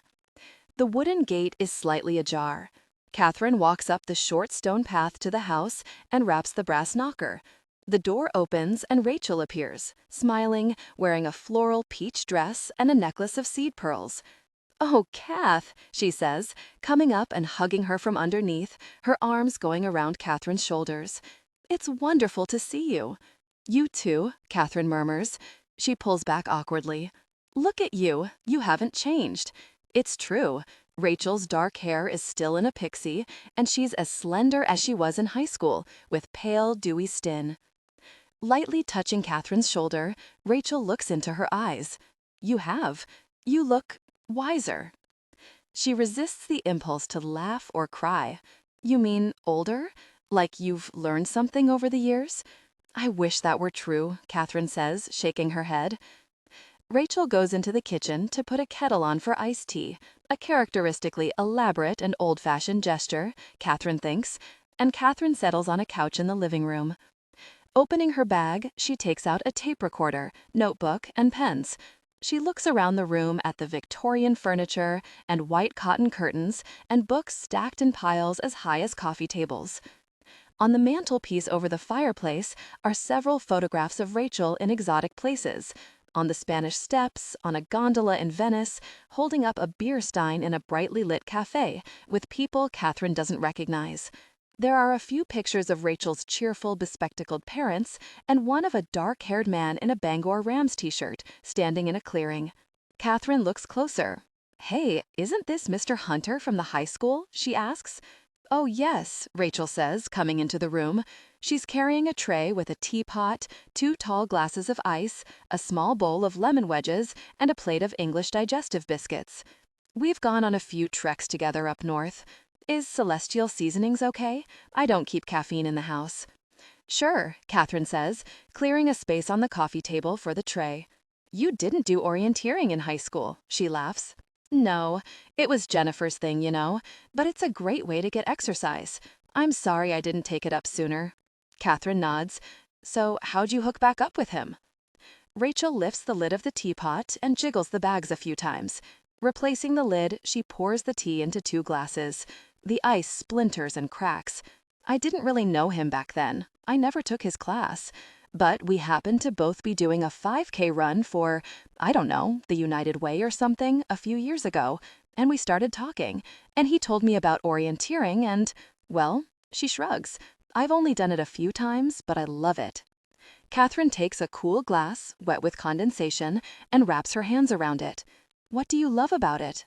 The wooden gate is slightly ajar. Kathryn walks up the short stone path to the house and raps the brass knocker. The door opens and Rachel appears, smiling, wearing a floral peach dress and a necklace of seed pearls. "Oh, Kath," she says, coming up and hugging her from underneath, her arms going around Kathryn's shoulders. "It's wonderful to see you." "You too," Kathryn murmurs. She pulls back awkwardly. "Look at you. You haven't changed." It's true. Rachel's dark hair is still in a pixie, and she's as slender as she was in high school, with pale, dewy skin. Lightly touching Kathryn's shoulder, Rachel looks into her eyes. "You have. You look wiser." She resists the impulse to laugh or cry. "You mean older? Like you've learned something over the years?" "I wish that were true," Kathryn says, shaking her head. Rachel goes into the kitchen to put a kettle on for iced tea, a characteristically elaborate and old-fashioned gesture, Kathryn thinks, and Kathryn settles on a couch in the living room. Opening her bag, she takes out a tape recorder, notebook, and pens. She looks around the room at the Victorian furniture and white cotton curtains and books stacked in piles as high as coffee tables. On the mantelpiece over the fireplace are several photographs of Rachel in exotic places. On the Spanish Steps, on a gondola in Venice, holding up a beer stein in a brightly lit cafe, with people Kathryn doesn't recognize. There are a few pictures of Rachel's cheerful, bespectacled parents, and one of a dark-haired man in a Bangor Rams t-shirt, standing in a clearing. Kathryn looks closer. "Hey, isn't this Mr. Hunter from the high school?" she asks. "Oh, yes," Rachel says, coming into the room. She's carrying a tray with a teapot, 2 tall glasses of ice, a small bowl of lemon wedges, and a plate of English digestive biscuits. "We've gone on a few treks together up north. Is Celestial Seasonings okay? I don't keep caffeine in the house." "Sure," Kathryn says, clearing a space on the coffee table for the tray. "You didn't do orienteering in high school," she laughs. "No, it was Jennifer's thing, you know, but it's a great way to get exercise. I'm sorry I didn't take it up sooner." Kathryn nods. "So how'd you hook back up with him?" Rachel lifts the lid of the teapot and jiggles the bags a few times. Replacing the lid, she pours the tea into 2 glasses. The ice splinters and cracks. I didn't really know him back then. I never took his class. But we happened to both be doing a 5K run for, I don't know, the United Way or something, a few years ago, and we started talking, and he told me about orienteering and, well, she shrugs. I've only done it a few times, but I love it. Kathryn takes a cool glass, wet with condensation, and wraps her hands around it. What do you love about it?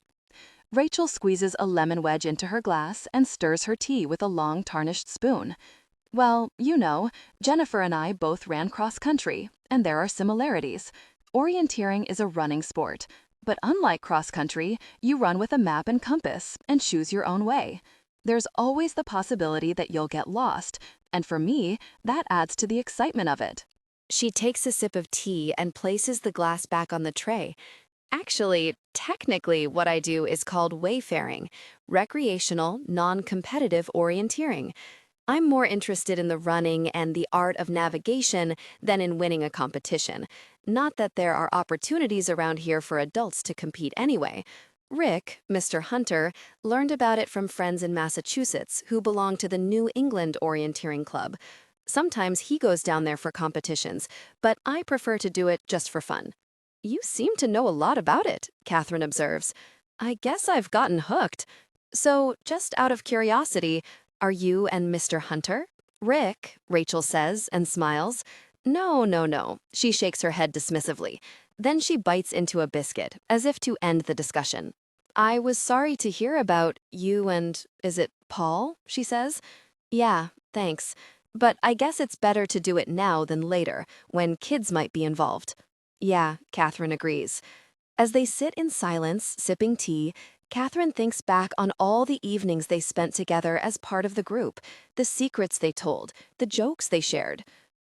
Rachel squeezes a lemon wedge into her glass and stirs her tea with a long tarnished spoon. Well, you know, Jennifer and I both ran cross-country, and there are similarities. Orienteering is a running sport, but unlike cross-country, you run with a map and compass and choose your own way. There's always the possibility that you'll get lost, and for me, that adds to the excitement of it. She takes a sip of tea and places the glass back on the tray. Actually, technically, what I do is called wayfaring, recreational, non-competitive orienteering. I'm more interested in the running and the art of navigation than in winning a competition. Not that there are opportunities around here for adults to compete anyway. Rick, Mr. Hunter, learned about it from friends in Massachusetts who belong to the New England Orienteering Club. Sometimes he goes down there for competitions, but I prefer to do it just for fun. You seem to know a lot about it, Kathryn observes. I guess I've gotten hooked. So, just out of curiosity, are you and Mr. Hunter? Rick, Rachel says and smiles. No, no, no. She shakes her head dismissively. Then she bites into a biscuit, as if to end the discussion. I was sorry to hear about you and, is it Paul? She says. Yeah, thanks. But I guess it's better to do it now than later, when kids might be involved. Yeah, Kathryn agrees. As they sit in silence, sipping tea, Kathryn thinks back on all the evenings they spent together as part of the group, the secrets they told, the jokes they shared.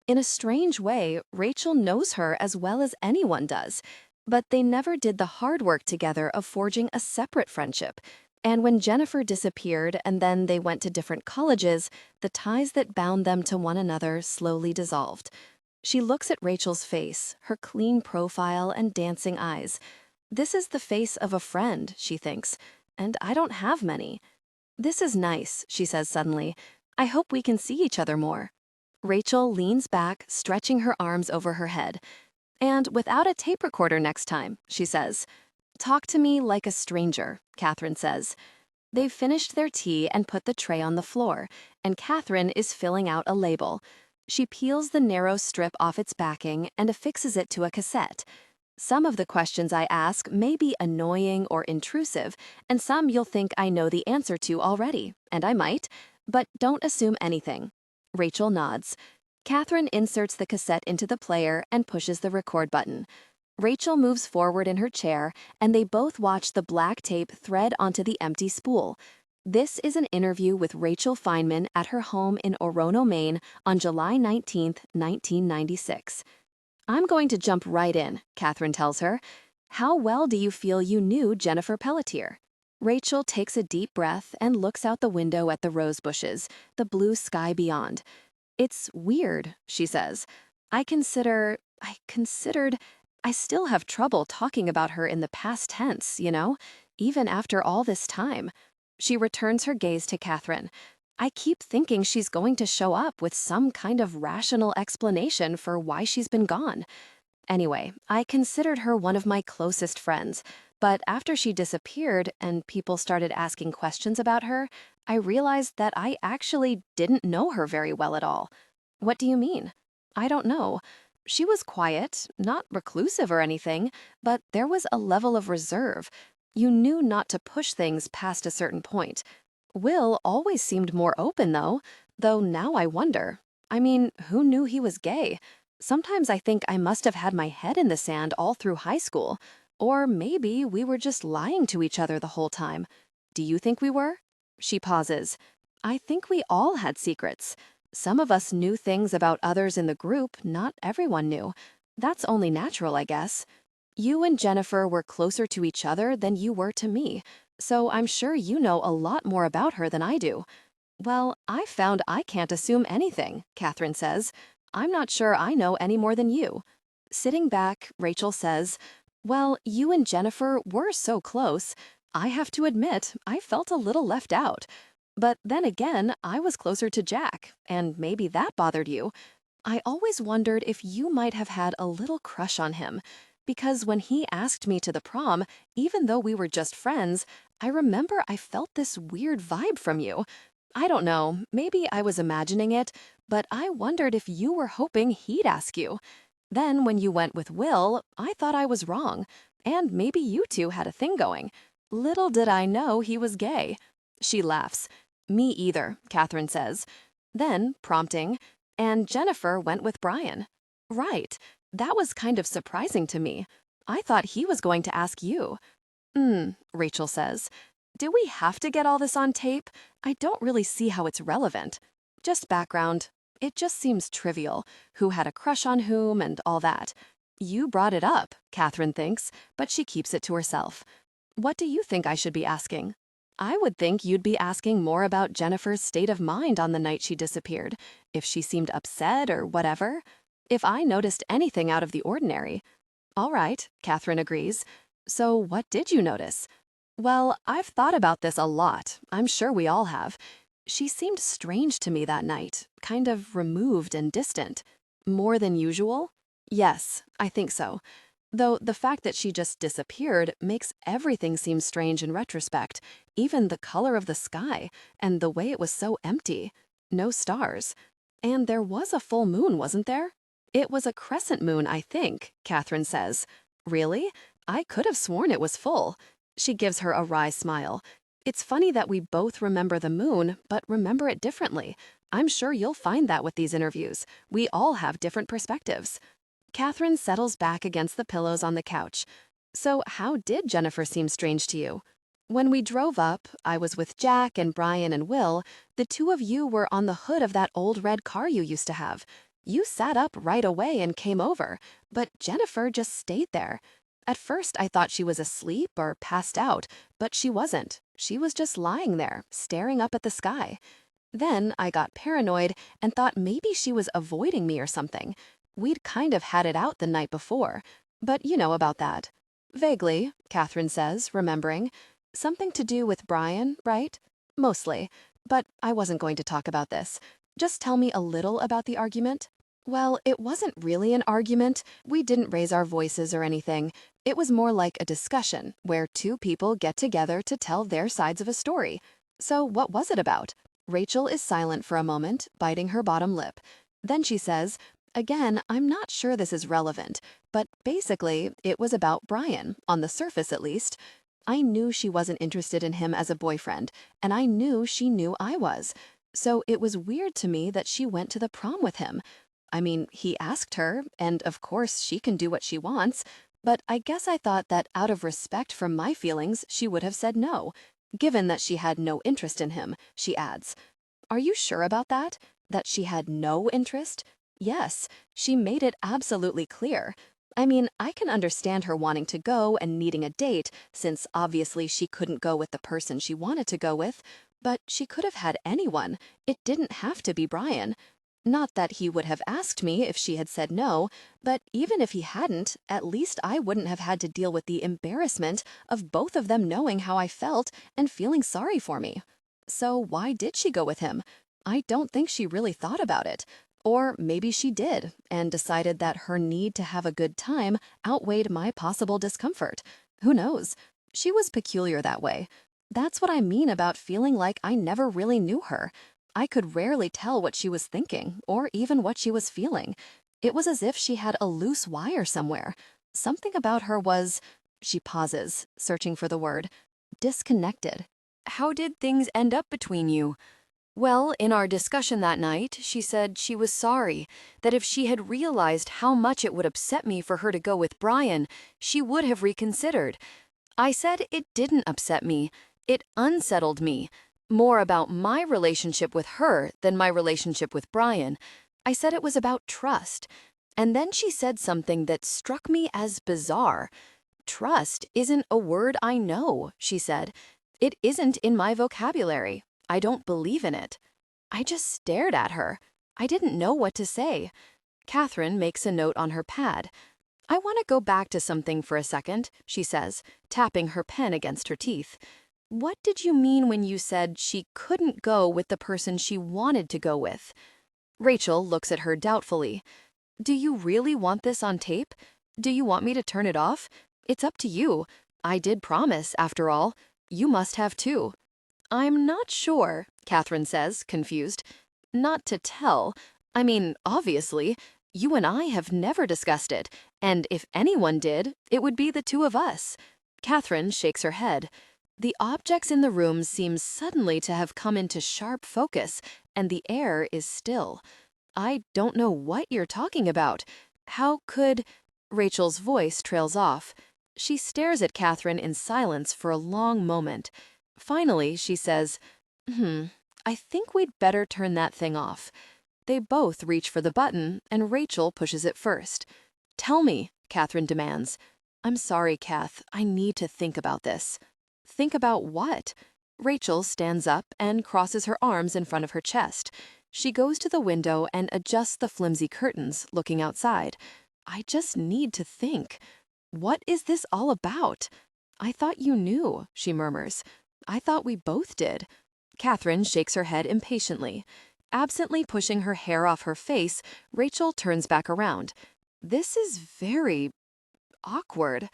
In a strange way, Rachel knows her as well as anyone does, but they never did the hard work together of forging a separate friendship. And when Jennifer disappeared and then they went to different colleges, the ties that bound them to one another slowly dissolved. She looks at Rachel's face, her clean profile and dancing eyes. This is the face of a friend, she thinks, and I don't have many. This is nice, she says suddenly. I hope we can see each other more. Rachel leans back, stretching her arms over her head. And without a tape recorder next time, she says. Talk to me like a stranger, Kathryn says. They've finished their tea and put the tray on the floor, and Kathryn is filling out a label. She peels the narrow strip off its backing and affixes it to a cassette. Some of the questions I ask may be annoying or intrusive, and some you'll think I know the answer to already, and I might, but don't assume anything. Rachel nods. Kathryn inserts the cassette into the player and pushes the record button. Rachel moves forward in her chair, and they both watch the black tape thread onto the empty spool. This is an interview with Rachel Feynman at her home in Orono, Maine on July 19, 1996. I'm going to jump right in, Kathryn tells her. How well do you feel you knew Jennifer Pelletier? Rachel takes a deep breath and looks out the window at the rose bushes, the blue sky beyond. It's weird, she says. I still have trouble talking about her in the past tense, even after all this time. She returns her gaze to Kathryn. I keep thinking she's going to show up with some kind of rational explanation for why she's been gone. Anyway, I considered her one of my closest friends, but after she disappeared and people started asking questions about her, I realized that I actually didn't know her very well at all. What do you mean? I don't know. She was quiet, not reclusive or anything, but there was a level of reserve. You knew not to push things past a certain point. Will always seemed more open, though now I wonder. I mean, who knew he was gay? Sometimes I think I must have had my head in the sand all through high school. Or maybe we were just lying to each other the whole time. Do you think we were? She pauses. I think we all had secrets. Some of us knew things about others in the group not everyone knew. That's only natural, I guess. You and Jennifer were closer to each other than you were to me, so I'm sure you know a lot more about her than I do. Well, I found I can't assume anything, Kathryn says. I'm not sure I know any more than you. Sitting back, Rachel says, Well, you and Jennifer were so close. I have to admit, I felt a little left out. But then again, I was closer to Jack, and maybe that bothered you. I always wondered if you might have had a little crush on him. Because when he asked me to the prom, even though we were just friends, I remember I felt this weird vibe from you. I don't know, maybe I was imagining it, but I wondered if you were hoping he'd ask you. Then when you went with Will, I thought I was wrong. And maybe you two had a thing going. Little did I know he was gay. She laughs. Me either, Kathryn says. Then, prompting, and Jennifer went with Brian. Right. That was kind of surprising to me. I thought he was going to ask you. Rachel says. Do we have to get all this on tape? I don't really see how it's relevant. Just background. It just seems trivial. Who had a crush on whom and all that. You brought it up, Kathryn thinks, but she keeps it to herself. What do you think I should be asking? I would think you'd be asking more about Jennifer's state of mind on the night she disappeared, if she seemed upset or whatever. If I noticed anything out of the ordinary. All right, Kathryn agrees. So what did you notice? Well, I've thought about this a lot. I'm sure we all have. She seemed strange to me that night, kind of removed and distant. More than usual? Yes, I think so. Though the fact that she just disappeared makes everything seem strange in retrospect, even the color of the sky and the way it was so empty. No stars. And there was a full moon, wasn't there? It was a crescent moon, I think, Kathryn says. Really? I could have sworn it was full. She gives her a wry smile. It's funny that we both remember the moon, but remember it differently. I'm sure you'll find that with these interviews. We all have different perspectives. Kathryn settles back against the pillows on the couch. So how did Jennifer seem strange to you? When we drove up, I was with Jack and Brian and Will. The two of you were on the hood of that old red car you used to have. You sat up right away and came over, but Jennifer just stayed there. At first, I thought she was asleep or passed out, but she wasn't. She was just lying there, staring up at the sky. Then I got paranoid and thought maybe she was avoiding me or something. We'd kind of had it out the night before, but you know about that. Vaguely, Kathryn says, remembering. Something to do with Brian, right? Mostly, but I wasn't going to talk about this. Just tell me a little about the argument. Well, it wasn't really an argument. We didn't raise our voices or anything. It was more like a discussion where two people get together to tell their sides of a story. So what was it about? Rachel is silent for a moment, biting her bottom lip. Then she says, again, I'm not sure this is relevant, but basically, it was about Brian, on the surface at least. I knew she wasn't interested in him as a boyfriend, and I knew she knew I was. So it was weird to me that she went to the prom with him. I mean, he asked her, and of course she can do what she wants, but I guess I thought that out of respect for my feelings, she would have said no, given that she had no interest in him, she adds. Are you sure about that? That she had no interest? Yes, she made it absolutely clear. I mean, I can understand her wanting to go and needing a date, since obviously she couldn't go with the person she wanted to go with, but she could have had anyone. It didn't have to be Brian. Not that he would have asked me if she had said no, but even if he hadn't, at least I wouldn't have had to deal with the embarrassment of both of them knowing how I felt and feeling sorry for me. So why did she go with him? I don't think she really thought about it. Or maybe she did, and decided that her need to have a good time outweighed my possible discomfort. Who knows? She was peculiar that way. That's what I mean about feeling like I never really knew her. I could rarely tell what she was thinking, or even what she was feeling. It was as if she had a loose wire somewhere. Something about her was... She pauses, searching for the word. Disconnected. How did things end up between you? Well, in our discussion that night, she said she was sorry, that if she had realized how much it would upset me for her to go with Brian, she would have reconsidered. I said it didn't upset me. It unsettled me. More about my relationship with her than my relationship with Brian. I said it was about trust. And then she said something that struck me as bizarre. Trust isn't a word I know, she said. It isn't in my vocabulary. I don't believe in it. I just stared at her. I didn't know what to say. Kathryn makes a note on her pad. I want to go back to something for a second, she says, tapping her pen against her teeth. What did you mean when you said she couldn't go with the person she wanted to go with? Rachel looks at her doubtfully. Do you really want this on tape? Do you want me to turn it off? It's up to you. I did promise, after all. You must have too. I'm not sure, Kathryn says, confused. Not to tell. I mean, obviously, you and I have never discussed it, and if anyone did, it would be the two of us. Kathryn shakes her head. The objects in the room seem suddenly to have come into sharp focus, and the air is still. I don't know what you're talking about. How could... Rachel's voice trails off. She stares at Kathryn in silence for a long moment. Finally, she says, I think we'd better turn that thing off. They both reach for the button, and Rachel pushes it first. Tell me, Kathryn demands. I'm sorry, Kath. I need to think about this. Think about what? Rachel stands up and crosses her arms in front of her chest. She goes to the window and adjusts the flimsy curtains, looking outside. I just need to think. What is this all about? I thought you knew, she murmurs. I thought we both did. Kathryn shakes her head impatiently. Absently pushing her hair off her face, Rachel turns back around. This is very awkward.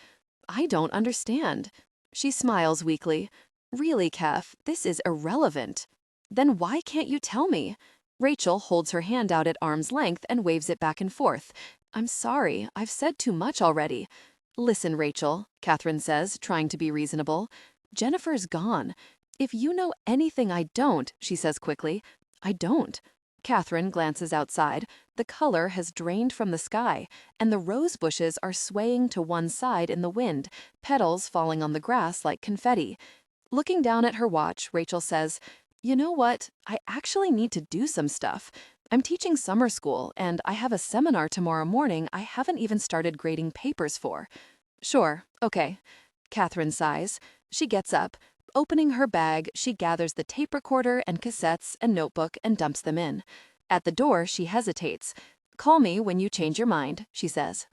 I don't understand. She smiles weakly. Really, Kath, this is irrelevant. Then why can't you tell me? Rachel holds her hand out at arm's length and waves it back and forth. I'm sorry, I've said too much already. Listen, Rachel, Kathryn says, trying to be reasonable. Jennifer's gone. If you know anything I don't, she says quickly, I don't. Kathryn glances outside. The color has drained from the sky, and the rose bushes are swaying to one side in the wind, petals falling on the grass like confetti. Looking down at her watch, Rachel says, You know what? I actually need to do some stuff. I'm teaching summer school, and I have a seminar tomorrow morning I haven't even started grading papers for. Sure, okay. Kathryn sighs. She gets up. Opening her bag, she gathers the tape recorder and cassettes and notebook and dumps them in. At the door, she hesitates. Call me when you change your mind, she says.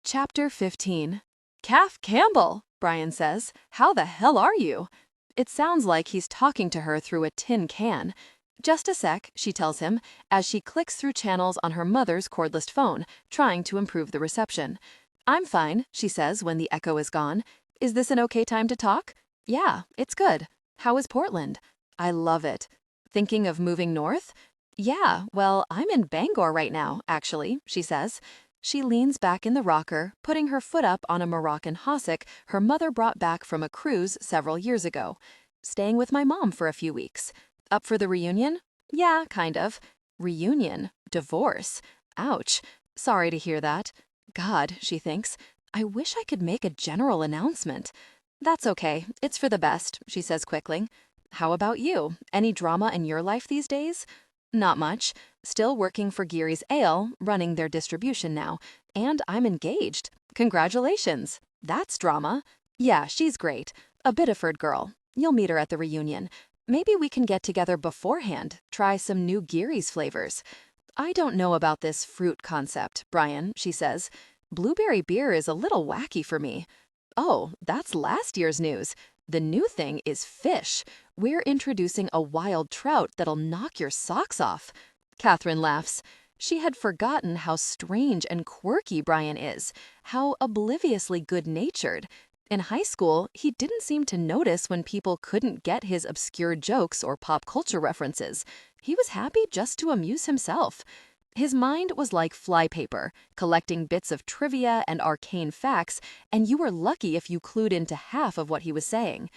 Chapter 15. Kath Campbell, Brian says. How the hell are you? It sounds like he's talking to her through a tin can. Just a sec, she tells him, as she clicks through channels on her mother's cordless phone, trying to improve the reception. I'm fine, she says when the echo is gone. Is this an okay time to talk? Yeah, it's good. How is Portland? I love it. Thinking of moving north? Yeah, well, I'm in Bangor right now, actually, she says. She leans back in the rocker, putting her foot up on a Moroccan hassock her mother brought back from a cruise several years ago. Staying with my mom for a few weeks. Up for the reunion? Yeah, kind of. Reunion? Divorce? Ouch. Sorry to hear that. God, she thinks, I wish I could make a general announcement. That's okay. It's for the best, she says quickly. How about you? Any drama in your life these days? Not much. Still working for Geary's Ale, running their distribution now. And I'm engaged. Congratulations. That's drama. Yeah, she's great. A Biddeford girl. You'll meet her at the reunion. Maybe we can get together beforehand, try some new Geary's flavors. I don't know about this fruit concept, Brian, she says. Blueberry beer is a little wacky for me. Oh, that's last year's news. The new thing is fish. We're introducing a wild trout that'll knock your socks off. Kathryn laughs. She had forgotten how strange and quirky Brian is, how obliviously good-natured. In high school, he didn't seem to notice when people couldn't get his obscure jokes or pop culture references. He was happy just to amuse himself. His mind was like flypaper, collecting bits of trivia and arcane facts, and you were lucky if you clued into half of what he was saying.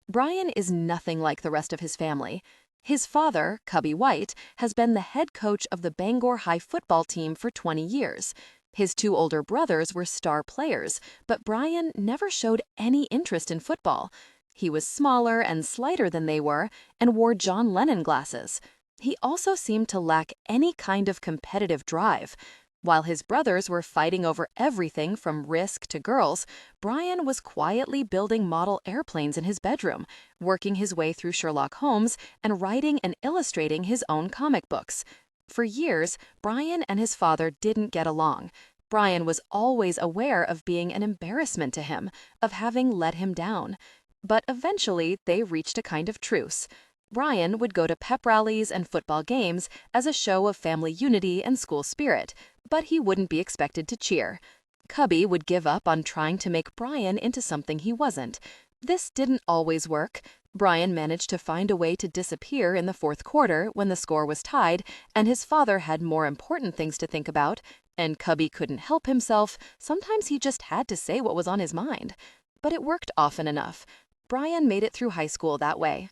Brian is nothing like the rest of his family. His father, Cubby White, has been the head coach of the Bangor High football team for 20 years. His two older brothers were star players, but Brian never showed any interest in football. He was smaller and slighter than they were and wore John Lennon glasses. He also seemed to lack any kind of competitive drive. While his brothers were fighting over everything from risk to girls, Brian was quietly building model airplanes in his bedroom, working his way through Sherlock Holmes, and writing and illustrating his own comic books. For years, Brian and his father didn't get along. Brian was always aware of being an embarrassment to him, of having let him down. But eventually, they reached a kind of truce. Brian would go to pep rallies and football games as a show of family unity and school spirit, but he wouldn't be expected to cheer. Cubby would give up on trying to make Brian into something he wasn't. This didn't always work. Brian managed to find a way to disappear in the fourth quarter when the score was tied and his father had more important things to think about, and Cubby couldn't help himself. Sometimes he just had to say what was on his mind. But it worked often enough. Brian made it through high school that way.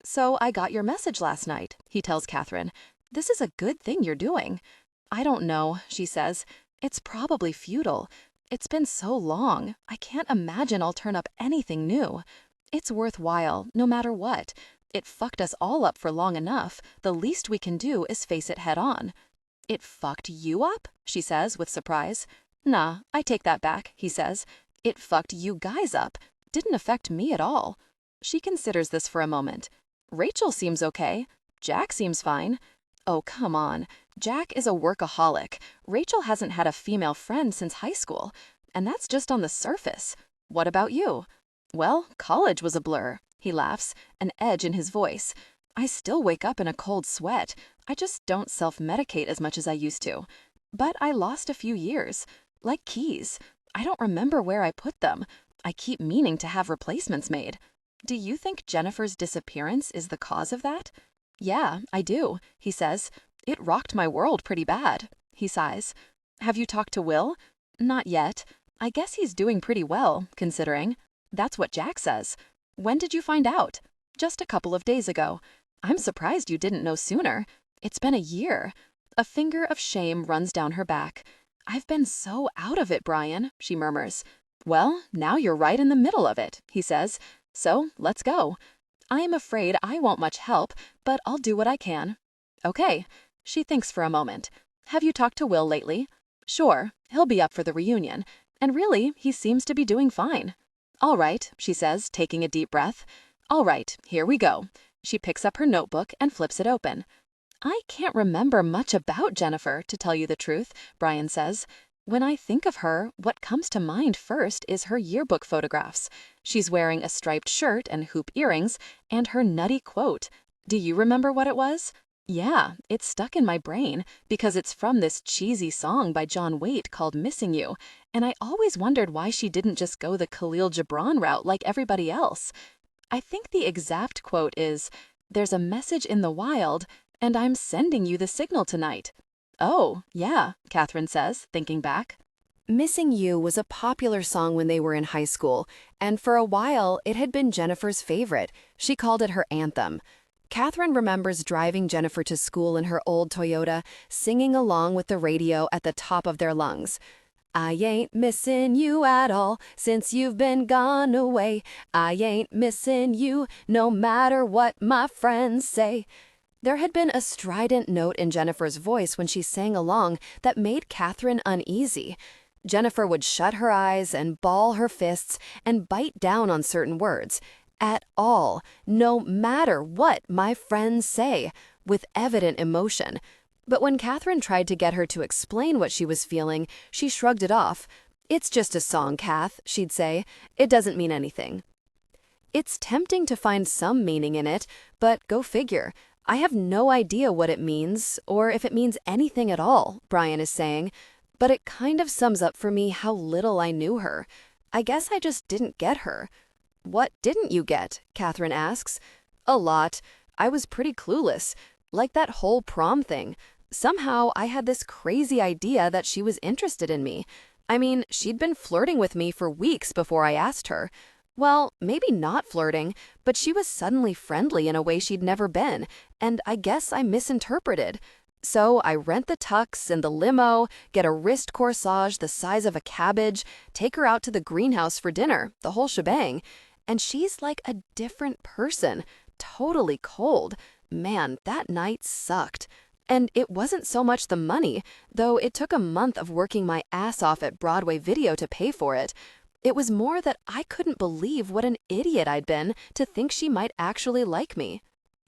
"So I got your message last night," he tells Kathryn. "This is a good thing you're doing." "I don't know," she says. "It's probably futile. It's been so long. I can't imagine I'll turn up anything new. It's worthwhile, no matter what. It fucked us all up for long enough. The least we can do is face it head on." "It fucked you up?" she says with surprise. "Nah, I take that back," he says. "It fucked you guys up. Didn't affect me at all." She considers this for a moment. "Rachel seems okay. Jack seems fine." "Oh, come on. Jack is a workaholic. Rachel hasn't had a female friend since high school. And that's just on the surface. What about you?" "Well, college was a blur." He laughs, an edge in his voice. "I still wake up in a cold sweat. I just don't self-medicate as much as I used to. But I lost a few years. Like keys. I don't remember where I put them. I keep meaning to have replacements made. Do you think Jennifer's disappearance is the cause of that?" "Yeah, I do," he says. "It rocked my world pretty bad." He sighs. "Have you talked to Will?" "Not yet. I guess he's doing pretty well, considering." "That's what Jack says." "When did you find out?" "Just a couple of days ago." "I'm surprised you didn't know sooner. It's been a year." A finger of shame runs down her back. "I've been so out of it, Brian," she murmurs. "Well, now you're right in the middle of it," he says. "So, let's go." "I am afraid I won't much help, but I'll do what I can." "Okay." She thinks for a moment. "Have you talked to Will lately?" "Sure. He'll be up for the reunion. And really, he seems to be doing fine." "All right," she says, taking a deep breath. "All right, here we go." She picks up her notebook and flips it open. "I can't remember much about Jennifer, to tell you the truth," Brian says. "When I think of her, what comes to mind first is her yearbook photographs. She's wearing a striped shirt and hoop earrings, and her nutty quote. Do you remember what it was?" "Yeah, it's stuck in my brain because it's from this cheesy song by John Waite called Missing You, and I always wondered why she didn't just go the Khalil Gibran route like everybody else. I think the exact quote is, 'There's a message in the wild, and I'm sending you the signal tonight.'" "Oh, yeah," Kathryn says, thinking back. Missing You was a popular song when they were in high school, and for a while it had been Jennifer's favorite. She called it her anthem. Kathryn remembers driving Jennifer to school in her old Toyota, singing along with the radio at the top of their lungs. "I ain't missing you at all since you've been gone away. I ain't missing you no matter what my friends say." There had been a strident note in Jennifer's voice when she sang along that made Kathryn uneasy. Jennifer would shut her eyes and ball her fists and bite down on certain words. "At all, no matter what my friends say," with evident emotion. But when Kathryn tried to get her to explain what she was feeling, she shrugged it off. "It's just a song, Kath," she'd say. "It doesn't mean anything." It's tempting to find some meaning in it, but go figure. I have no idea what it means, or if it means anything at all, Brian is saying. But it kind of sums up for me how little I knew her. I guess I just didn't get her. "What didn't you get?" Kathryn asks. "A lot. I was pretty clueless. Like that whole prom thing. Somehow I had this crazy idea that she was interested in me. I mean, she'd been flirting with me for weeks before I asked her. Well, maybe not flirting, but she was suddenly friendly in a way she'd never been, and I guess I misinterpreted. So I rent the tux and the limo, get a wrist corsage the size of a cabbage, take her out to the greenhouse for dinner, the whole shebang. And she's like a different person, totally cold. Man, that night sucked. And it wasn't so much the money, though it took a month of working my ass off at Broadway Video to pay for it. It was more that I couldn't believe what an idiot I'd been to think she might actually like me."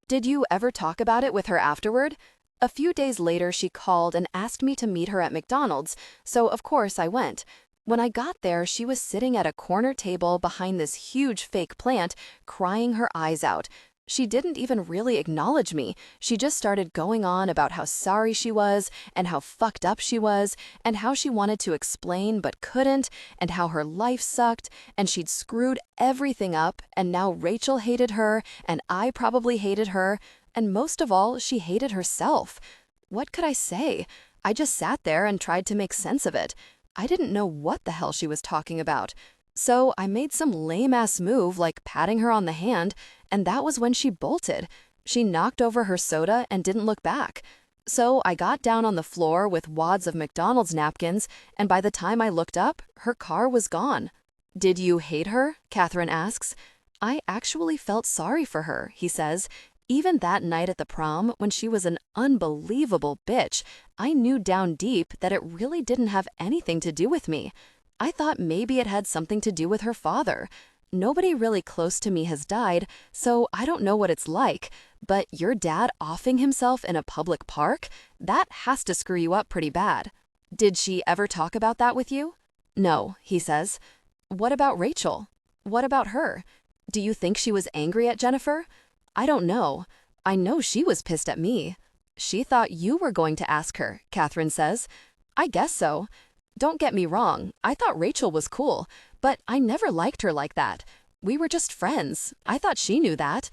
"Did you ever talk about it with her afterward?" A few days later, she called and asked me to meet her at McDonald's, so of course I went. When I got there, she was sitting at a corner table behind this huge fake plant, crying her eyes out. She didn't even really acknowledge me. She just started going on about how sorry she was, and how fucked up she was, and how she wanted to explain but couldn't, and how her life sucked, and she'd screwed everything up, and now Rachel hated her, and I probably hated her, and most of all, she hated herself. What could I say? I just sat there and tried to make sense of it. I didn't know what the hell she was talking about. So I made some lame-ass move like patting her on the hand, and that was when she bolted. She knocked over her soda and didn't look back. So I got down on the floor with wads of McDonald's napkins, and by the time I looked up, her car was gone. "Did you hate her?" Kathryn asks. "I actually felt sorry for her," he says. "Even that night at the prom, when she was an unbelievable bitch, I knew down deep that it really didn't have anything to do with me. I thought maybe it had something to do with her father. Nobody really close to me has died, so I don't know what it's like, but your dad offing himself in a public park? That has to screw you up pretty bad." "Did she ever talk about that with you?" "No," he says. "What about Rachel? What about her? Do you think she was angry at Jennifer?" "I don't know. I know she was pissed at me." "She thought you were going to ask her," Kathryn says. "I guess so. Don't get me wrong, I thought Rachel was cool, but I never liked her like that. We were just friends. I thought she knew that."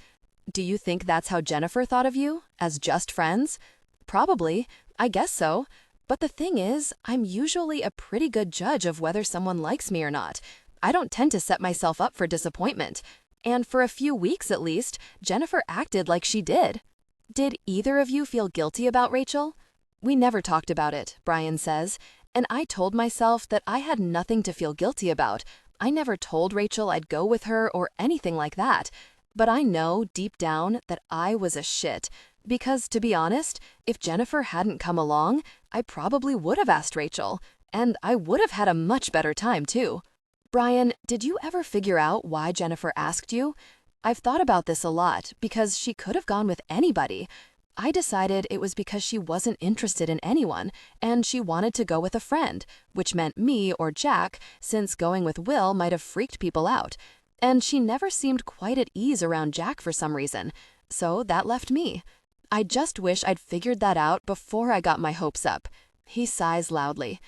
"Do you think that's how Jennifer thought of you, as just friends?" "Probably. I guess so. But the thing is, I'm usually a pretty good judge of whether someone likes me or not. I don't tend to set myself up for disappointment. And for a few weeks at least, Jennifer acted like she did." "Did either of you feel guilty about Rachel?" "We never talked about it," Brian says. "And I told myself that I had nothing to feel guilty about. I never told Rachel I'd go with her or anything like that. But I know deep down that I was a shit. Because, to be honest, if Jennifer hadn't come along, I probably would have asked Rachel. And I would have had a much better time, too." "Brian, did you ever figure out why Jennifer asked you?" "I've thought about this a lot, because she could have gone with anybody. I decided it was because she wasn't interested in anyone, and she wanted to go with a friend, which meant me or Jack, since going with Will might have freaked people out. And she never seemed quite at ease around Jack for some reason, so that left me. I just wish I'd figured that out before I got my hopes up." He sighs loudly.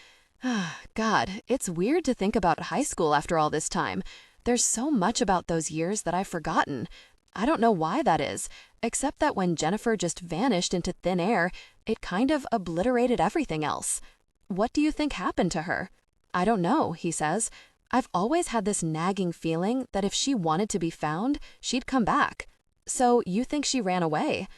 "God, it's weird to think about high school after all this time. There's so much about those years that I've forgotten. I don't know why that is, except that when Jennifer just vanished into thin air, it kind of obliterated everything else." "What do you think happened to her?" "I don't know," he says. "I've always had this nagging feeling that if she wanted to be found, she'd come back." "So you think she ran away?"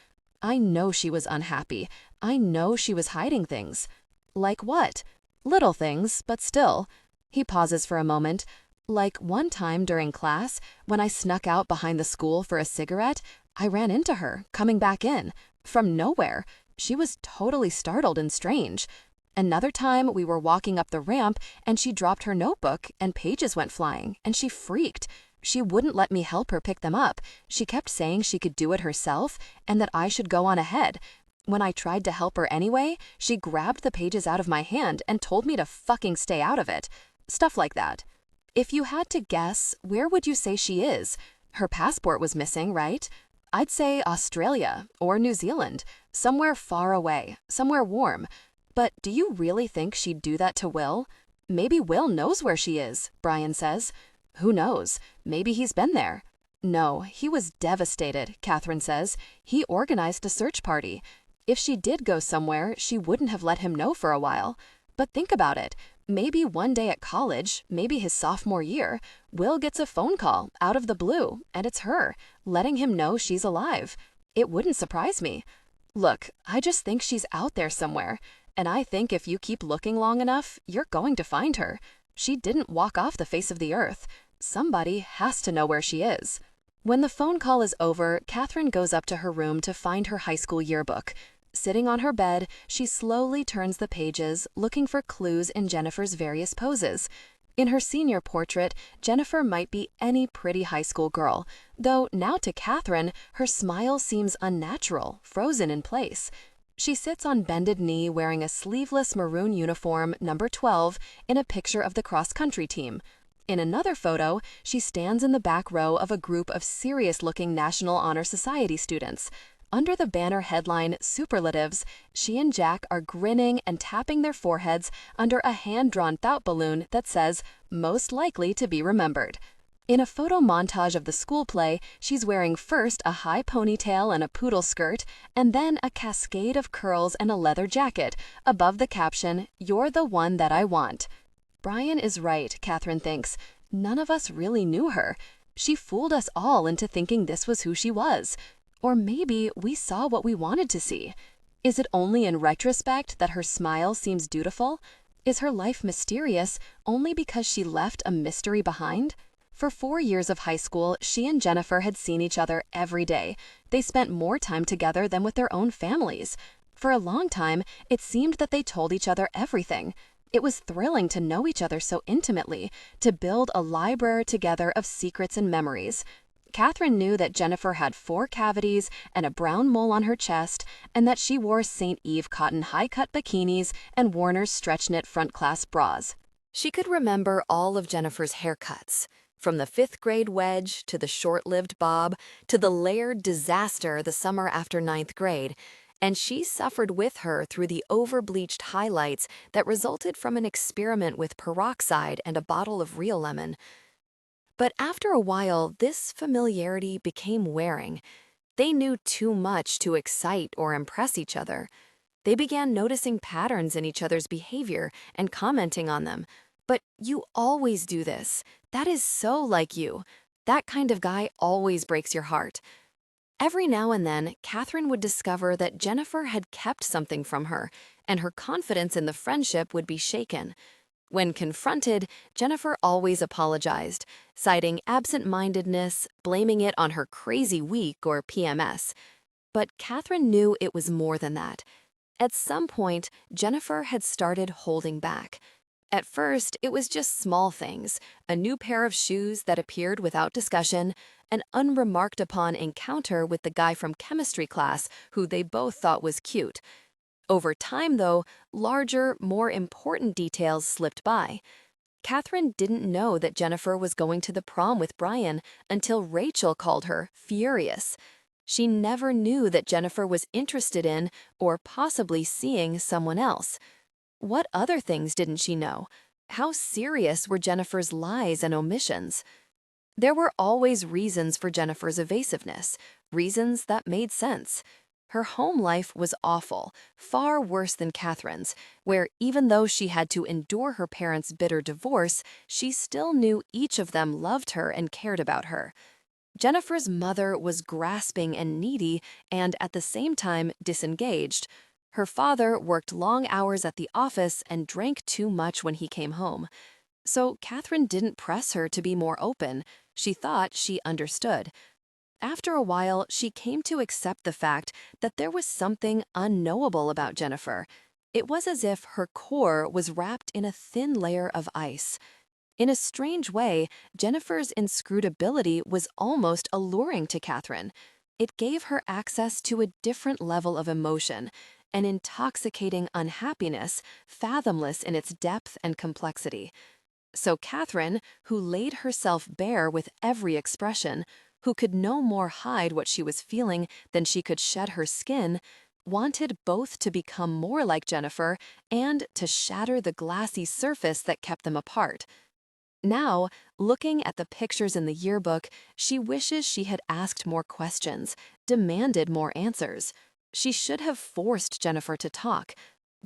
"I know she was unhappy. I know she was hiding things." "Like what?" "Little things, but still." He pauses for a moment. "Like one time during class, when I snuck out behind the school for a cigarette, I ran into her, coming back in. From nowhere. She was totally startled and strange. Another time, we were walking up the ramp, and she dropped her notebook, and pages went flying, and she freaked. She wouldn't let me help her pick them up. She kept saying she could do it herself, and that I should go on ahead. When I tried to help her anyway, she grabbed the pages out of my hand and told me to fucking stay out of it. Stuff like that. If you had to guess, where would you say she is? Her passport was missing, right? I'd say Australia or New Zealand, somewhere far away, somewhere warm. But do you really think she'd do that to Will? Maybe Will knows where she is," Brian says. "Who knows? Maybe he's been there." "No, he was devastated," Kathryn says. "He organized a search party. If she did go somewhere, she wouldn't have let him know for a while. But think about it. Maybe one day at college, maybe his sophomore year, Will gets a phone call out of the blue, and it's her, letting him know she's alive. It wouldn't surprise me. Look, I just think she's out there somewhere, and I think if you keep looking long enough, you're going to find her. She didn't walk off the face of the earth. Somebody has to know where she is." When the phone call is over, Kathryn goes up to her room to find her high school yearbook. Sitting on her bed, she slowly turns the pages, looking for clues in Jennifer's various poses. In her senior portrait, Jennifer might be any pretty high school girl, though now to Kathryn, her smile seems unnatural, frozen in place. She sits on bended knee wearing a sleeveless maroon uniform, number 12, in a picture of the cross-country team. In another photo, she stands in the back row of a group of serious-looking National Honor Society students. Under the banner headline Superlatives, she and Jack are grinning and tapping their foreheads under a hand-drawn thought balloon that says, "Most likely to be remembered." In a photo montage of the school play, she's wearing first a high ponytail and a poodle skirt, and then a cascade of curls and a leather jacket, above the caption, "You're the one that I want." Brian is right, Kathryn thinks. None of us really knew her. She fooled us all into thinking this was who she was. Or maybe we saw what we wanted to see. Is it only in retrospect that her smile seems dutiful? Is her life mysterious only because she left a mystery behind? For 4 years of high school, she and Jennifer had seen each other every day. They spent more time together than with their own families. For a long time, it seemed that they told each other everything. It was thrilling to know each other so intimately, to build a library together of secrets and memories. Kathryn knew that Jennifer had 4 cavities and a brown mole on her chest, and that she wore St. Eve cotton high-cut bikinis and Warner's stretch-knit front-clasp bras. She could remember all of Jennifer's haircuts, from the 5th-grade wedge to the short-lived bob to the layered disaster the summer after 9th grade, and she suffered with her through the over-bleached highlights that resulted from an experiment with peroxide and a bottle of real lemon. But after a while, this familiarity became wearing. They knew too much to excite or impress each other. They began noticing patterns in each other's behavior and commenting on them. "But you always do this. That is so like you. That kind of guy always breaks your heart." Every now and then, Kathryn would discover that Jennifer had kept something from her, and her confidence in the friendship would be shaken. When confronted, Jennifer always apologized, citing absent-mindedness, blaming it on her crazy week or PMS. But Kathryn knew it was more than that. At some point, Jennifer had started holding back. At first, it was just small things, a new pair of shoes that appeared without discussion, an unremarked-upon encounter with the guy from chemistry class who they both thought was cute. Over time, though, larger, more important details slipped by. Kathryn didn't know that Jennifer was going to the prom with Brian until Rachel called her furious. She never knew that Jennifer was interested in or possibly seeing someone else. What other things didn't she know? How serious were Jennifer's lies and omissions? There were always reasons for Jennifer's evasiveness, reasons that made sense. Her home life was awful, far worse than Kathryn's, where even though she had to endure her parents' bitter divorce, she still knew each of them loved her and cared about her. Jennifer's mother was grasping and needy and, at the same time, disengaged. Her father worked long hours at the office and drank too much when he came home. So Kathryn didn't press her to be more open. She thought she understood. After a while, she came to accept the fact that there was something unknowable about Jennifer. It was as if her core was wrapped in a thin layer of ice. In a strange way, Jennifer's inscrutability was almost alluring to Kathryn. It gave her access to a different level of emotion, an intoxicating unhappiness, fathomless in its depth and complexity. So Kathryn, who laid herself bare with every expression, who could no more hide what she was feeling than she could shed her skin, wanted both to become more like Jennifer and to shatter the glassy surface that kept them apart. Now, looking at the pictures in the yearbook, she wishes she had asked more questions, demanded more answers. She should have forced Jennifer to talk,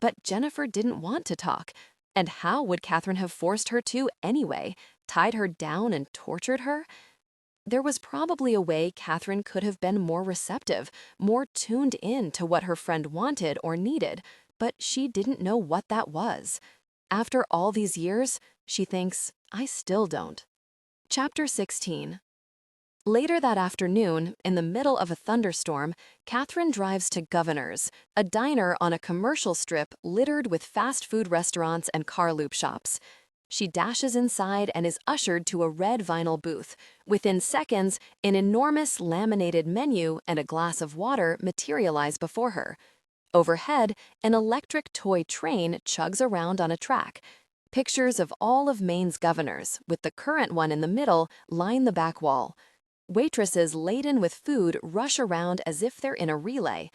but Jennifer didn't want to talk. And how would Kathryn have forced her to anyway? Tied her down and tortured her? There was probably a way Kathryn could have been more receptive, more tuned in to what her friend wanted or needed, but she didn't know what that was. After all these years, she thinks, I still don't. Chapter 16. Later that afternoon, in the middle of a thunderstorm, Kathryn drives to Governor's, a diner on a commercial strip littered with fast food restaurants and car loop shops. She dashes inside and is ushered to a red vinyl booth. Within seconds, an enormous laminated menu and a glass of water materialize before her. Overhead, an electric toy train chugs around on a track. Pictures of all of Maine's governors, with the current one in the middle, line the back wall. Waitresses laden with food rush around as if they're in a relay.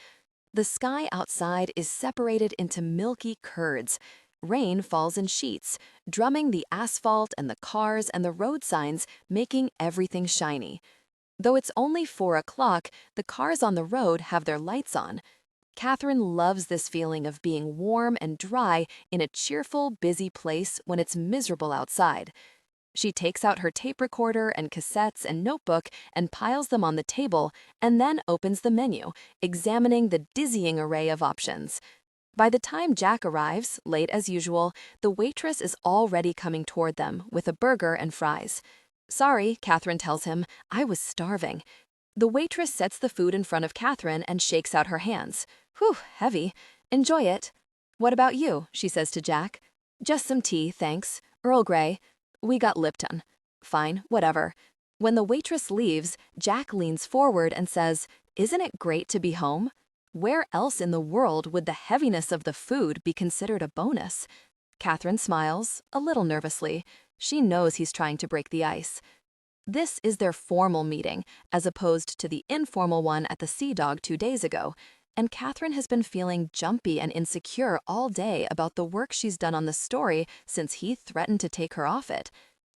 The sky outside is separated into milky curds. Rain falls in sheets, drumming the asphalt and the cars and the road signs, making everything shiny. Though it's only 4 o'clock, the cars on the road have their lights on. Kathryn loves this feeling of being warm and dry in a cheerful, busy place when it's miserable outside. She takes out her tape recorder and cassettes and notebook and piles them on the table, and then opens the menu, examining the dizzying array of options. By the time Jack arrives, late as usual, the waitress is already coming toward them with a burger and fries. "Sorry," Kathryn tells him, "I was starving." The waitress sets the food in front of Kathryn and shakes out her hands. "Whew, heavy. Enjoy it." "What about you?" she says to Jack. "Just some tea, thanks. Earl Grey. We got Lipton." "Fine, whatever." When the waitress leaves, Jack leans forward and says, "Isn't it great to be home?" Where else in the world would the heaviness of the food be considered a bonus? Kathryn smiles, a little nervously. She knows he's trying to break the ice. This is their formal meeting, as opposed to the informal one at the Sea Dog 2 days ago, and Kathryn has been feeling jumpy and insecure all day about the work she's done on the story since he threatened to take her off it.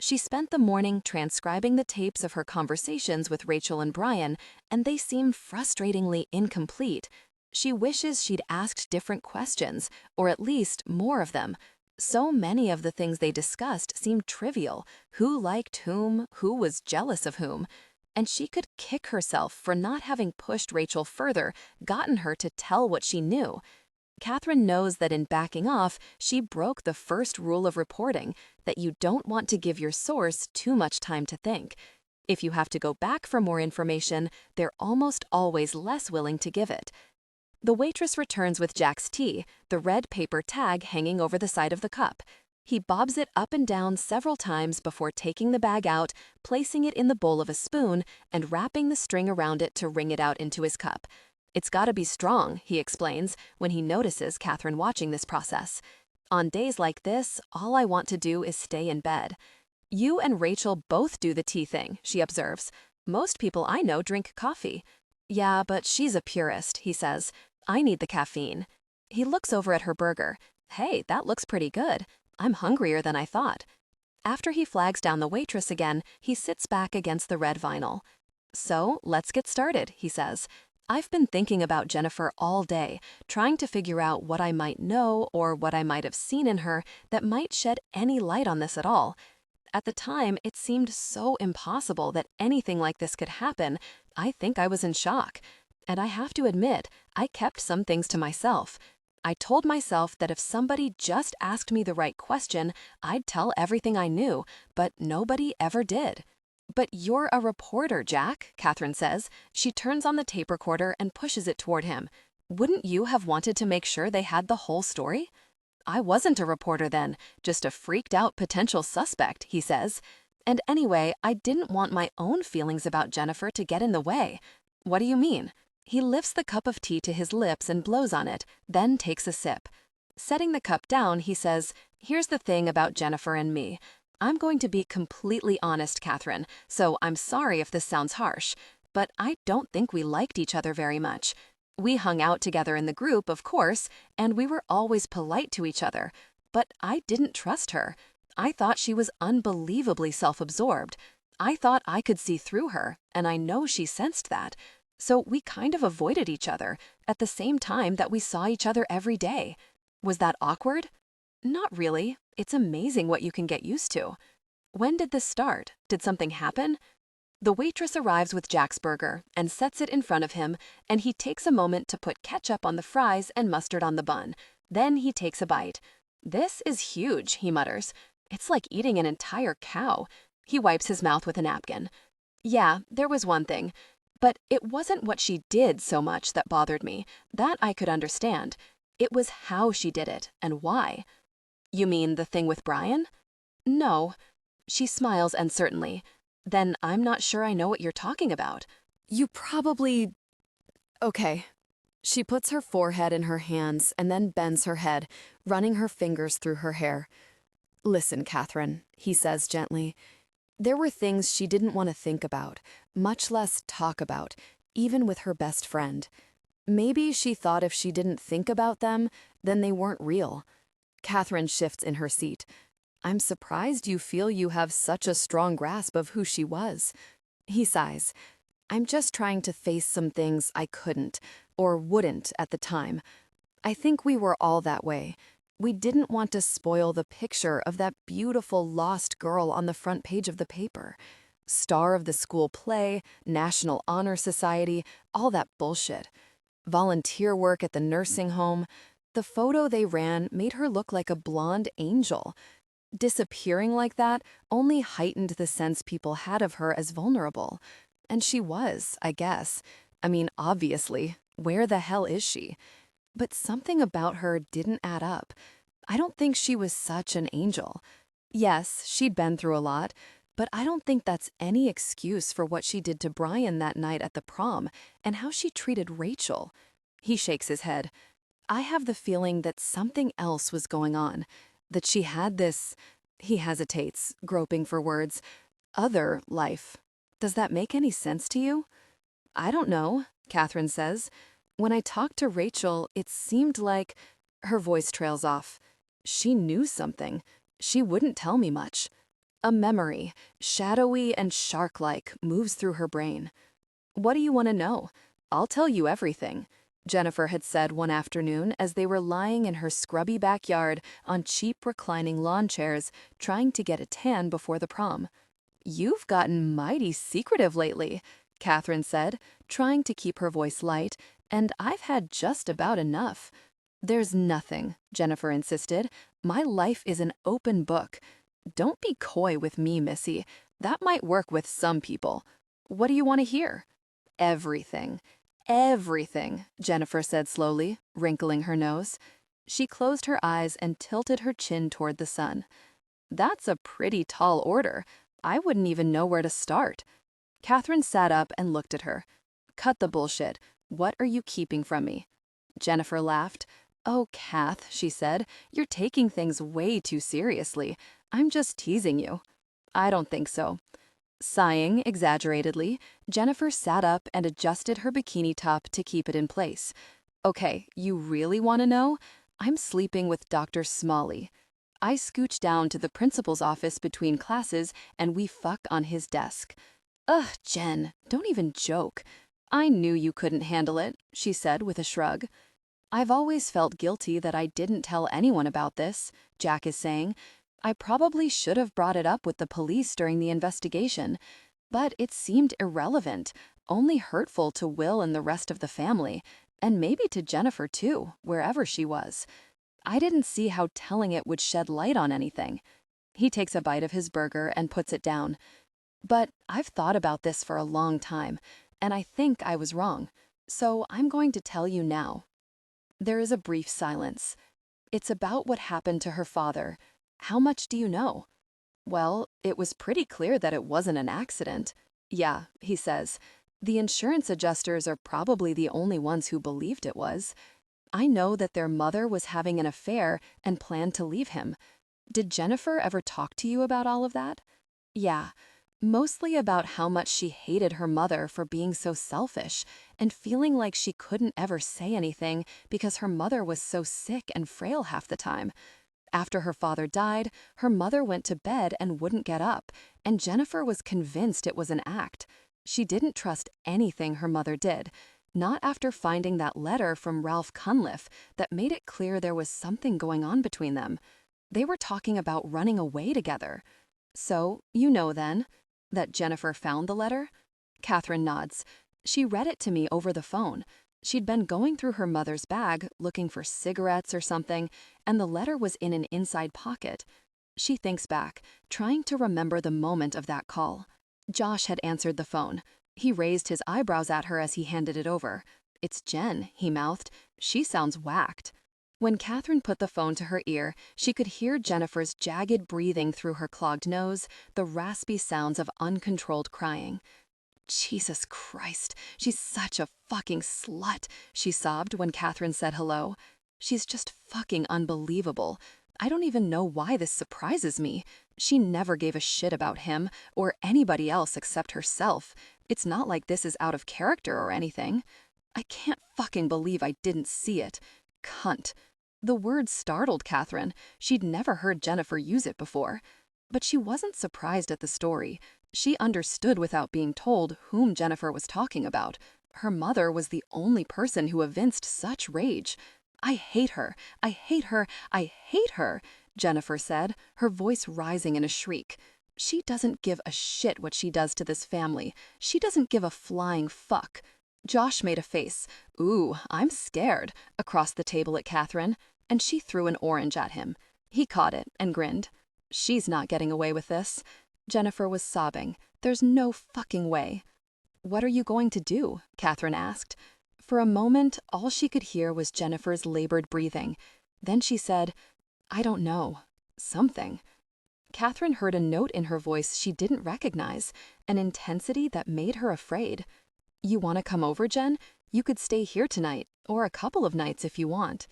She spent the morning transcribing the tapes of her conversations with Rachel and Brian, and they seem frustratingly incomplete. She wishes she'd asked different questions, or at least more of them. So many of the things they discussed seemed trivial. Who liked whom, who was jealous of whom. And she could kick herself for not having pushed Rachel further, gotten her to tell what she knew. Kathryn knows that in backing off, she broke the first rule of reporting, that you don't want to give your source too much time to think. If you have to go back for more information, they're almost always less willing to give it. The waitress returns with Jack's tea, the red paper tag hanging over the side of the cup. He bobs it up and down several times before taking the bag out, placing it in the bowl of a spoon, and wrapping the string around it to wring it out into his cup. "It's gotta be strong," he explains, when he notices Kathryn watching this process. "On days like this, all I want to do is stay in bed." "You and Rachel both do the tea thing," she observes. "Most people I know drink coffee." "Yeah, but she's a purist," he says. "I need the caffeine." He looks over at her burger. "Hey, that looks pretty good. I'm hungrier than I thought." After he flags down the waitress again, he sits back against the red vinyl. "So, let's get started," he says. "I've been thinking about Jennifer all day, trying to figure out what I might know or what I might have seen in her that might shed any light on this at all. At the time, it seemed so impossible that anything like this could happen. I think I was in shock. And I have to admit, I kept some things to myself. I told myself that if somebody just asked me the right question, I'd tell everything I knew, but nobody ever did." "But you're a reporter, Jack," Kathryn says. She turns on the tape recorder and pushes it toward him. "Wouldn't you have wanted to make sure they had the whole story?" "I wasn't a reporter then, just a freaked-out potential suspect," he says. "And anyway, I didn't want my own feelings about Jennifer to get in the way." "What do you mean?" He lifts the cup of tea to his lips and blows on it, then takes a sip. Setting the cup down, he says, "Here's the thing about Jennifer and me. I'm going to be completely honest, Kathryn, so I'm sorry if this sounds harsh, but I don't think we liked each other very much. We hung out together in the group, of course, and we were always polite to each other, but I didn't trust her. I thought she was unbelievably self-absorbed. I thought I could see through her, and I know she sensed that. So we kind of avoided each other, at the same time that we saw each other every day. Was that awkward? Not really. It's amazing what you can get used to." "When did this start? Did something happen?" The waitress arrives with Jack's burger and sets it in front of him, and he takes a moment to put ketchup on the fries and mustard on the bun. Then he takes a bite. "This is huge," he mutters. "It's like eating an entire cow." He wipes his mouth with a napkin. "Yeah, there was one thing. But it wasn't what she did so much that bothered me. That I could understand. It was how she did it and why." "You mean the thing with Brian?" "No." She smiles uncertainly. "Then I'm not sure I know what you're talking about." "You probably... Okay." She puts her forehead in her hands and then bends her head, running her fingers through her hair. "Listen, Kathryn," he says gently. There were things she didn't want to think about, much less talk about, even with her best friend. Maybe she thought if she didn't think about them, then they weren't real. Kathryn shifts in her seat. "I'm surprised you feel you have such a strong grasp of who she was." He sighs. "I'm just trying to face some things I couldn't, or wouldn't at the time. I think we were all that way. We didn't want to spoil the picture of that beautiful lost girl on the front page of the paper. Star of the school play, National Honor Society, all that bullshit. Volunteer work at the nursing home. The photo they ran made her look like a blonde angel. Disappearing like that only heightened the sense people had of her as vulnerable. And she was, I guess. I mean, obviously, where the hell is she? But something about her didn't add up. I don't think she was such an angel. Yes, she'd been through a lot, but I don't think that's any excuse for what she did to Brian that night at the prom and how she treated Rachel." He shakes his head. "I have the feeling that something else was going on, that she had this," he hesitates, groping for words, "other life. Does that make any sense to you?" "I don't know," Kathryn says. "When I talked to Rachel, it seemed like—" Her voice trails off. "She knew something. She wouldn't tell me much." A memory, shadowy and shark-like, moves through her brain. "What do you want to know? I'll tell you everything," Jennifer had said one afternoon as they were lying in her scrubby backyard on cheap reclining lawn chairs, trying to get a tan before the prom. "You've gotten mighty secretive lately," Kathryn said, trying to keep her voice light, "and I've had just about enough." "There's nothing," Jennifer insisted. "My life is an open book. Don't be coy with me, Missy. That might work with some people. What do you want to hear?" "Everything. Everything," Jennifer said slowly, wrinkling her nose. She closed her eyes and tilted her chin toward the sun. "That's a pretty tall order. I wouldn't even know where to start." Kathryn sat up and looked at her. "Cut the bullshit. What are you keeping from me?" Jennifer laughed. "Oh, Kath," she said, "you're taking things way too seriously. I'm just teasing you." "I don't think so." Sighing exaggeratedly, Jennifer sat up and adjusted her bikini top to keep it in place. "Okay, you really want to know? I'm sleeping with Dr. Smalley. I scooch down to the principal's office between classes and we fuck on his desk." "Ugh, Jen, don't even joke." "I knew you couldn't handle it," she said with a shrug. "I've always felt guilty that I didn't tell anyone about this," Jack is saying. "I probably should have brought it up with the police during the investigation, but it seemed irrelevant, only hurtful to Will and the rest of the family, and maybe to Jennifer too, wherever she was. I didn't see how telling it would shed light on anything." He takes a bite of his burger and puts it down. "But I've thought about this for a long time, and I think I was wrong, so I'm going to tell you now." There is a brief silence. "It's about what happened to her father. How much do you know?" "Well, it was pretty clear that it wasn't an accident." "Yeah," he says. "The insurance adjusters are probably the only ones who believed it was. I know that their mother was having an affair and planned to leave him. Did Jennifer ever talk to you about all of that?" "Yeah. Mostly about how much she hated her mother for being so selfish and feeling like she couldn't ever say anything because her mother was so sick and frail half the time. After her father died, her mother went to bed and wouldn't get up, and Jennifer was convinced it was an act. She didn't trust anything her mother did, not after finding that letter from Ralph Cunliffe that made it clear there was something going on between them. They were talking about running away together. So, you know then, that Jennifer found the letter?" Kathryn nods. "She read it to me over the phone. She'd been going through her mother's bag, looking for cigarettes or something, and the letter was in an inside pocket." She thinks back, trying to remember the moment of that call. Josh had answered the phone. He raised his eyebrows at her as he handed it over. "It's Jen," he mouthed. "She sounds whacked." When Kathryn put the phone to her ear, she could hear Jennifer's jagged breathing through her clogged nose, the raspy sounds of uncontrolled crying. Jesus Christ, she's such a fucking slut, she sobbed when Kathryn said hello. She's just fucking unbelievable. I don't even know why this surprises me. She never gave a shit about him or anybody else except herself. It's not like this is out of character or anything. I can't fucking believe I didn't see it. Cunt. The word startled Kathryn. She'd never heard Jennifer use it before. But she wasn't surprised at the story. She understood without being told whom Jennifer was talking about. Her mother was the only person who evinced such rage. I hate her. I hate her. I hate her, Jennifer said, her voice rising in a shriek. She doesn't give a shit what she does to this family. She doesn't give a flying fuck. Josh made a face, "Ooh, I'm scared," across the table at Kathryn, and she threw an orange at him. He caught it and grinned. She's not getting away with this. Jennifer was sobbing. There's no fucking way. What are you going to do? Kathryn asked. For a moment, all she could hear was Jennifer's labored breathing. Then she said, I don't know. Something. Kathryn heard a note in her voice she didn't recognize, an intensity that made her afraid. You want to come over, Jen? You could stay here tonight, or a couple of nights if you want.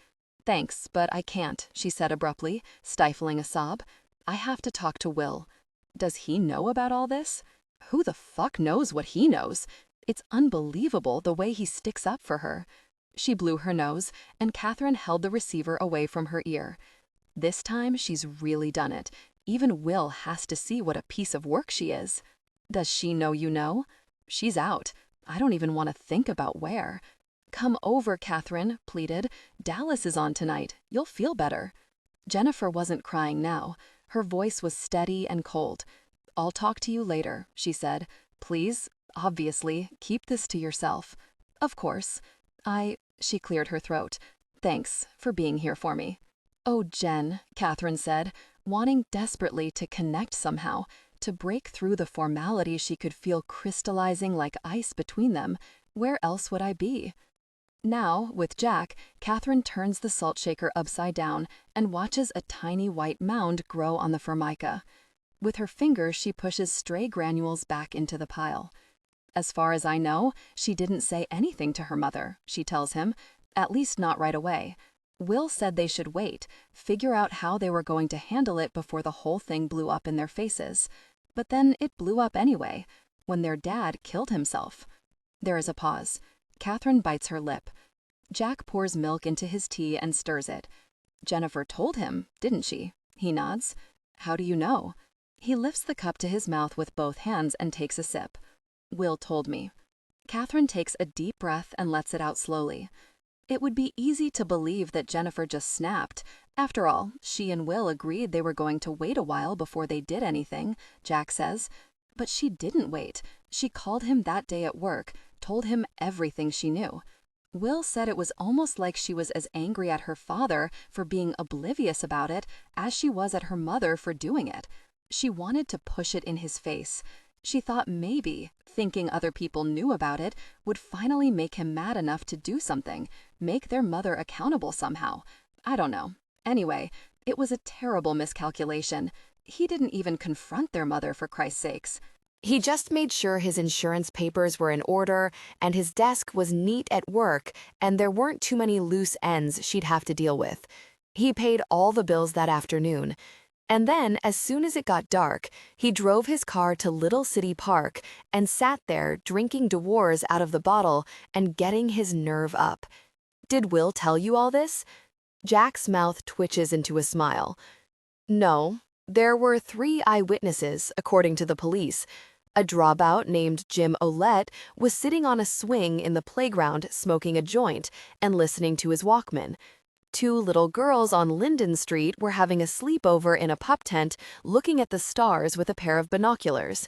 Thanks, but I can't, she said abruptly, stifling a sob. I have to talk to Will. Does he know about all this? Who the fuck knows what he knows? It's unbelievable the way he sticks up for her. She blew her nose, and Kathryn held the receiver away from her ear. This time she's really done it. Even Will has to see what a piece of work she is. Does she know you know? She's out. I don't even want to think about where. Come over, Kathryn, pleaded. Dallas is on tonight. You'll feel better. Jennifer wasn't crying now. Her voice was steady and cold. I'll talk to you later, she said. Please, obviously, keep this to yourself. Of course. She cleared her throat. Thanks for being here for me. Oh, Jen, Kathryn said, wanting desperately to connect somehow, to break through the formality she could feel crystallizing like ice between them. Where else would I be? Now, with Jack, Kathryn turns the salt shaker upside down and watches a tiny white mound grow on the formica. With her fingers, she pushes stray granules back into the pile. As far as I know, she didn't say anything to her mother, she tells him, at least not right away. Will said they should wait, figure out how they were going to handle it before the whole thing blew up in their faces. But then it blew up anyway, when their dad killed himself. There is a pause. Kathryn bites her lip. Jack pours milk into his tea and stirs it. Jennifer told him, didn't she? He nods. How do you know? He lifts the cup to his mouth with both hands and takes a sip. Will told me. Kathryn takes a deep breath and lets it out slowly. It would be easy to believe that Jennifer just snapped. After all, she and Will agreed they were going to wait a while before they did anything, Jack says. But she didn't wait. She called him that day at work, told him everything she knew. Will said it was almost like she was as angry at her father for being oblivious about it as she was at her mother for doing it. She wanted to push it in his face. She thought maybe, thinking other people knew about it, would finally make him mad enough to do something, make their mother accountable somehow. I don't know. Anyway, it was a terrible miscalculation. He didn't even confront their mother, for Christ's sakes. He just made sure his insurance papers were in order and his desk was neat at work and there weren't too many loose ends she'd have to deal with. He paid all the bills that afternoon. And then, as soon as it got dark, he drove his car to Little City Park and sat there drinking Dewar's out of the bottle and getting his nerve up. Did Will tell you all this? Jack's mouth twitches into a smile. No, there were 3 eyewitnesses, according to the police. A dropout named Jim Olette was sitting on a swing in the playground smoking a joint and listening to his Walkman. 2 little girls on Linden Street were having a sleepover in a pup tent looking at the stars with a pair of binoculars.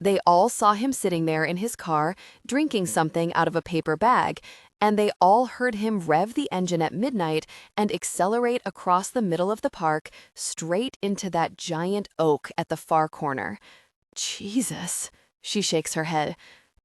They all saw him sitting there in his car, drinking something out of a paper bag, and they all heard him rev the engine at midnight and accelerate across the middle of the park straight into that giant oak at the far corner. Jesus, she shakes her head.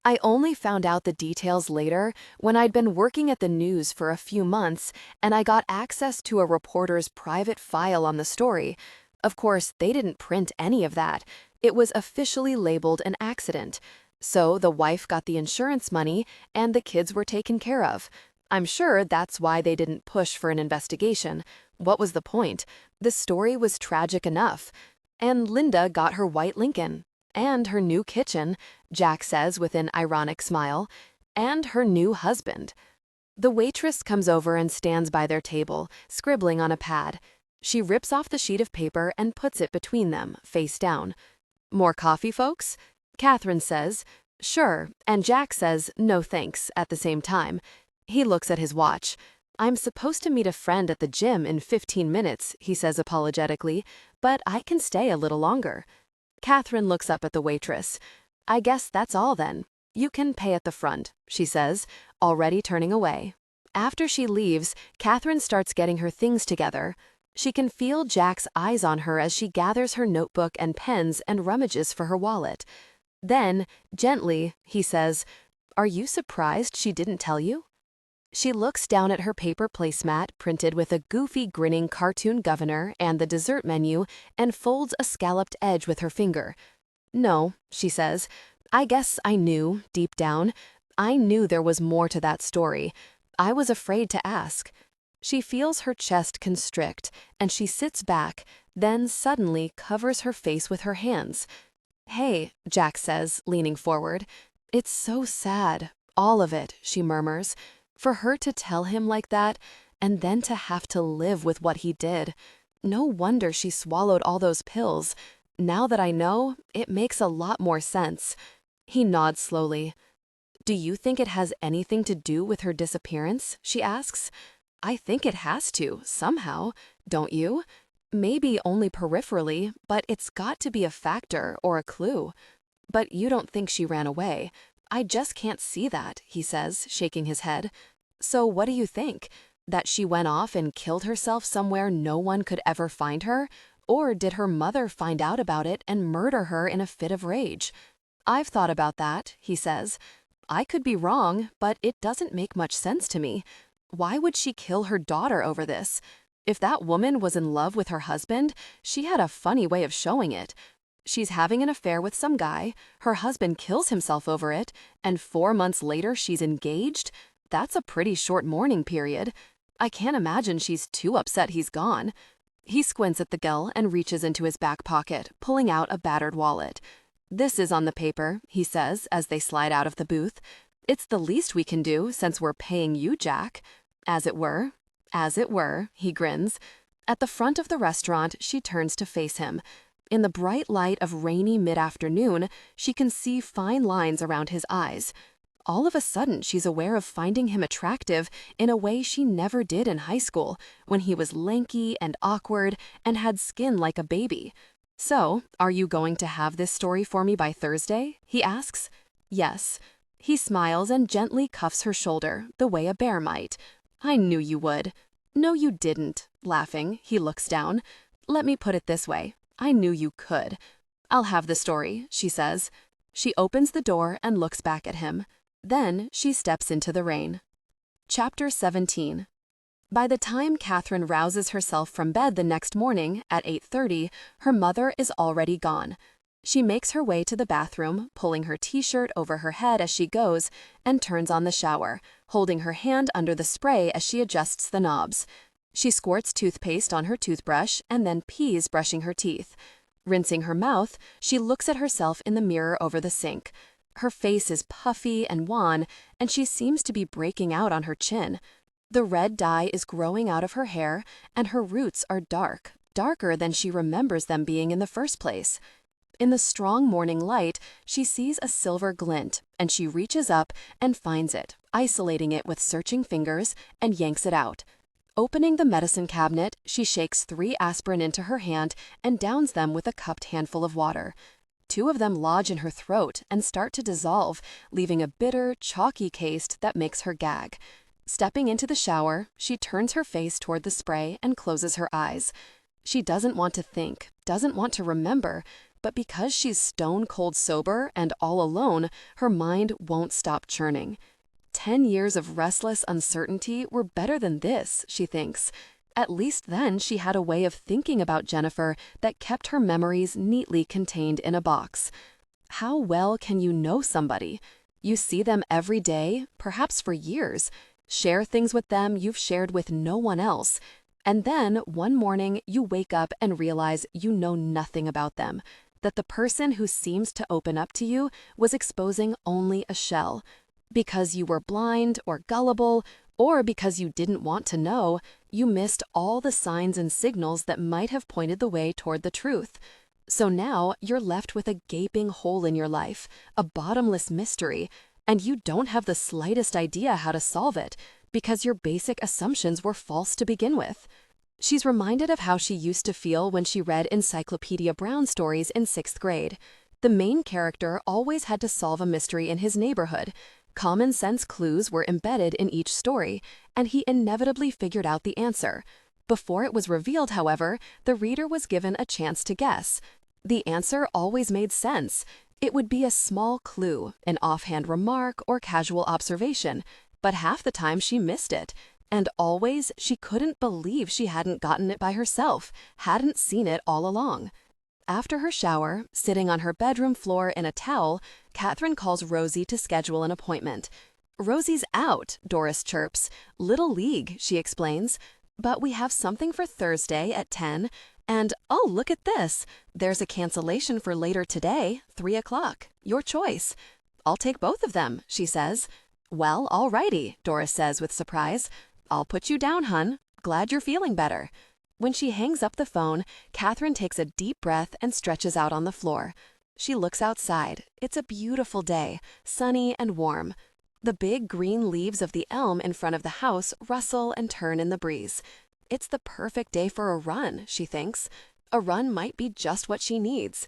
I only found out the details later when I'd been working at the news for a few months and I got access to a reporter's private file on the story. Of course, they didn't print any of that. It was officially labeled an accident. So the wife got the insurance money and the kids were taken care of. I'm sure that's why they didn't push for an investigation. What was the point? The story was tragic enough. And Linda got her white Lincoln. And her new kitchen, Jack says with an ironic smile. And her new husband. The waitress comes over and stands by their table, scribbling on a pad. She rips off the sheet of paper and puts it between them, face down. More coffee, folks? Kathryn says, sure, and Jack says, no thanks, at the same time. He looks at his watch. I'm supposed to meet a friend at the gym in 15 minutes, he says apologetically, but I can stay a little longer. Kathryn looks up at the waitress. I guess that's all then. You can pay at the front, she says, already turning away. After she leaves, Kathryn starts getting her things together. She can feel Jack's eyes on her as she gathers her notebook and pens and rummages for her wallet. Then, gently, he says, Are you surprised she didn't tell you? She looks down at her paper placemat printed with a goofy grinning cartoon governor and the dessert menu and folds a scalloped edge with her finger. No, she says, I guess I knew, deep down. I knew there was more to that story. I was afraid to ask. She feels her chest constrict, and she sits back, then suddenly covers her face with her hands. Hey, Jack says, leaning forward. It's so sad. All of it, she murmurs. For her to tell him like that, and then to have to live with what he did. No wonder she swallowed all those pills. Now that I know, it makes a lot more sense. He nods slowly. Do you think it has anything to do with her disappearance? She asks. I think it has to, somehow. Don't you? Maybe only peripherally, but it's got to be a factor or a clue. But you don't think she ran away. I just can't see that, he says, shaking his head. So what do you think? That she went off and killed herself somewhere no one could ever find her? Or did her mother find out about it and murder her in a fit of rage? I've thought about that, he says. I could be wrong, but it doesn't make much sense to me. Why would she kill her daughter over this? If that woman was in love with her husband, she had a funny way of showing it. She's having an affair with some guy, her husband kills himself over it, and 4 months later she's engaged? That's a pretty short mourning period. I can't imagine she's too upset he's gone. He squints at the girl and reaches into his back pocket, pulling out a battered wallet. This is on the paper, he says as they slide out of the booth. It's the least we can do since we're paying you, Jack. As it were. As it were, he grins. At the front of the restaurant, she turns to face him. In the bright light of rainy mid-afternoon, she can see fine lines around his eyes. All of a sudden, she's aware of finding him attractive in a way she never did in high school, when he was lanky and awkward and had skin like a baby. So, are you going to have this story for me by Thursday? He asks. Yes. He smiles and gently cuffs her shoulder, the way a bear might. I knew you would. No, you didn't. Laughing, he looks down. Let me put it this way. I knew you could. I'll have the story, she says. She opens the door and looks back at him. Then she steps into the rain. Chapter 17. By the time Kathryn rouses herself from bed the next morning at 8:30, her mother is already gone. She makes her way to the bathroom, pulling her t-shirt over her head as she goes, and turns on the shower, holding her hand under the spray as she adjusts the knobs. She squirts toothpaste on her toothbrush and then pees brushing her teeth. Rinsing her mouth, she looks at herself in the mirror over the sink. Her face is puffy and wan, and she seems to be breaking out on her chin. The red dye is growing out of her hair, and her roots are dark, darker than she remembers them being in the first place. In the strong morning light, she sees a silver glint, and she reaches up and finds it, isolating it with searching fingers, and yanks it out. Opening the medicine cabinet, she shakes 3 aspirin into her hand and downs them with a cupped handful of water. 2 of them lodge in her throat and start to dissolve, leaving a bitter, chalky taste that makes her gag. Stepping into the shower, she turns her face toward the spray and closes her eyes. She doesn't want to think, doesn't want to remember, but because she's stone-cold sober and all alone, her mind won't stop churning. 10 years of restless uncertainty were better than this, she thinks. At least then she had a way of thinking about Jennifer that kept her memories neatly contained in a box. How well can you know somebody? You see them every day, perhaps for years, share things with them you've shared with no one else, and then one morning you wake up and realize you know nothing about them, that the person who seems to open up to you was exposing only a shell. Because you were blind or gullible, or because you didn't want to know, you missed all the signs and signals that might have pointed the way toward the truth. So now you're left with a gaping hole in your life, a bottomless mystery, and you don't have the slightest idea how to solve it because your basic assumptions were false to begin with. She's reminded of how she used to feel when she read Encyclopedia Brown stories in 6th grade. The main character always had to solve a mystery in his neighborhood. Common sense clues were embedded in each story, and he inevitably figured out the answer. Before it was revealed, however, the reader was given a chance to guess. The answer always made sense. It would be a small clue, an offhand remark, or casual observation, but half the time she missed it. And always she couldn't believe she hadn't gotten it by herself, hadn't seen it all along. After her shower, sitting on her bedroom floor in a towel, Kathryn calls Rosie to schedule an appointment. "Rosie's out," Doris chirps. "Little League," she explains. "But we have something for Thursday at 10, and oh, look at this. There's a cancellation for later today, 3 o'clock. Your choice." "I'll take both of them," she says. "Well, all righty," Doris says with surprise. "I'll put you down, hun. Glad you're feeling better." When she hangs up the phone, Kathryn takes a deep breath and stretches out on the floor. She looks outside. It's a beautiful day, sunny and warm. The big green leaves of the elm in front of the house rustle and turn in the breeze. It's the perfect day for a run, she thinks. A run might be just what she needs.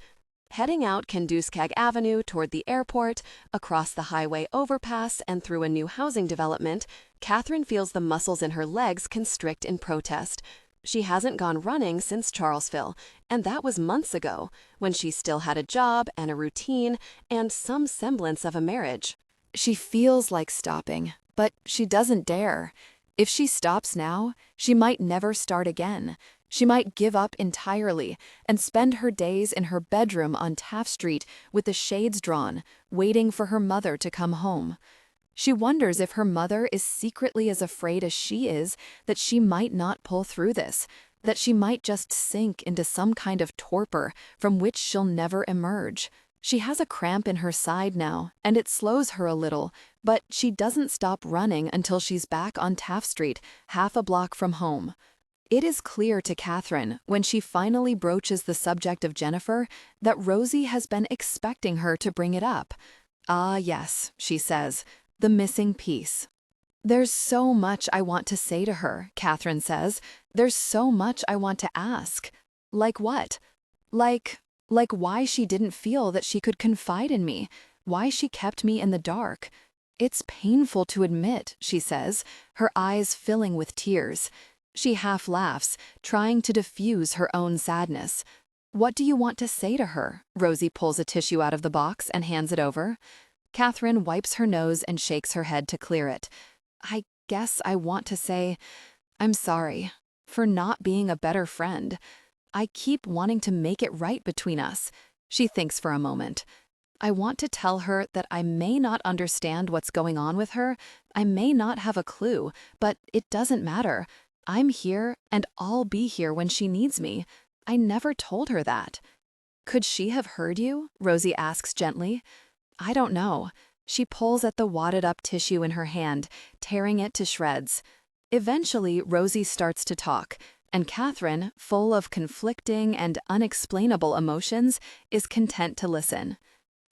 Heading out Kenduskag Avenue toward the airport, across the highway overpass and through a new housing development, Kathryn feels the muscles in her legs constrict in protest. She hasn't gone running since Charlesville, and that was months ago, when she still had a job and a routine and some semblance of a marriage. She feels like stopping, but she doesn't dare. If she stops now, she might never start again. She might give up entirely and spend her days in her bedroom on Taft Street with the shades drawn, waiting for her mother to come home. She wonders if her mother is secretly as afraid as she is that she might not pull through this, that she might just sink into some kind of torpor from which she'll never emerge. She has a cramp in her side now, and it slows her a little, but she doesn't stop running until she's back on Taft Street, half a block from home. It is clear to Kathryn, when she finally broaches the subject of Jennifer, that Rosie has been expecting her to bring it up. "Ah, yes," she says, "the missing piece." "There's so much I want to say to her," Kathryn says. "There's so much I want to ask." "Like what?" Like why she didn't feel that she could confide in me, why she kept me in the dark. "It's painful to admit," she says, her eyes filling with tears. She half laughs, trying to diffuse her own sadness. "What do you want to say to her?" Rosie pulls a tissue out of the box and hands it over. Kathryn wipes her nose and shakes her head to clear it. "I guess I want to say, I'm sorry for not being a better friend. I keep wanting to make it right between us." She thinks for a moment. "I want to tell her that I may not understand what's going on with her, I may not have a clue, but it doesn't matter. I'm here, and I'll be here when she needs me. I never told her that." "Could she have heard you?" Rosie asks gently. "I don't know." She pulls at the wadded-up tissue in her hand, tearing it to shreds. Eventually, Rosie starts to talk, and Kathryn, full of conflicting and unexplainable emotions, is content to listen.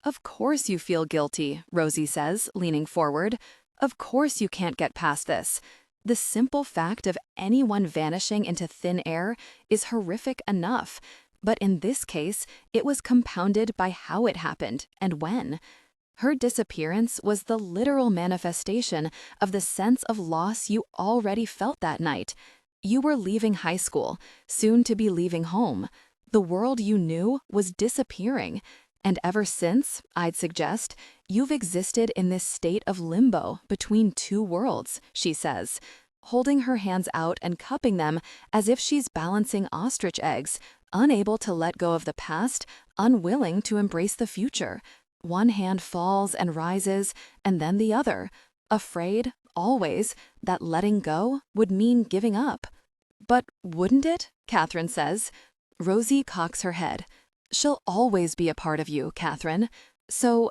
"Of course you feel guilty," Rosie says, leaning forward. "Of course you can't get past this. The simple fact of anyone vanishing into thin air is horrific enough, but in this case, it was compounded by how it happened and when. Her disappearance was the literal manifestation of the sense of loss you already felt that night. You were leaving high school, soon to be leaving home. The world you knew was disappearing. And ever since, I'd suggest, you've existed in this state of limbo between two worlds," she says, holding her hands out and cupping them as if she's balancing ostrich eggs, unable to let go of the past, unwilling to embrace the future. One hand falls and rises, and then the other, afraid, always, that letting go would mean giving up. But wouldn't it? Kathryn says. Rosie cocks her head. She'll always be a part of you, Kathryn. So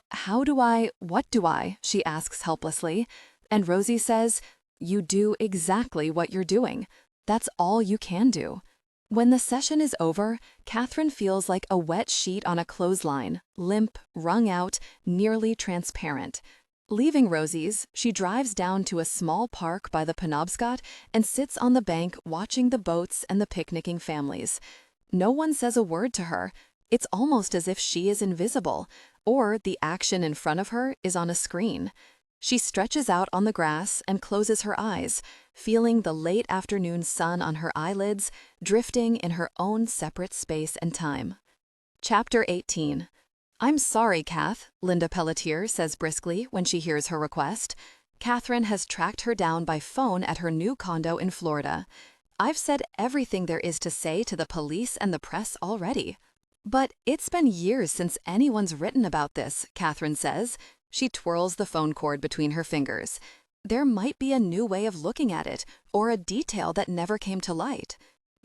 what do I? She asks helplessly. And Rosie says, you do exactly what you're doing. That's all you can do. When the session is over, Kathryn feels like a wet sheet on a clothesline, limp, wrung out, nearly transparent. Leaving Rosie's, she drives down to a small park by the Penobscot and sits on the bank watching the boats and the picnicking families. No one says a word to her. It's almost as if she is invisible, or the action in front of her is on a screen. She stretches out on the grass and closes her eyes, feeling the late afternoon sun on her eyelids, drifting in her own separate space and time. Chapter 18. I'm sorry, Kath, Linda Pelletier says briskly when she hears her request. Kathryn has tracked her down by phone at her new condo in Florida. I've said everything there is to say to the police and the press already. But it's been years since anyone's written about this, Kathryn says. She twirls the phone cord between her fingers. There might be a new way of looking at it, or a detail that never came to light.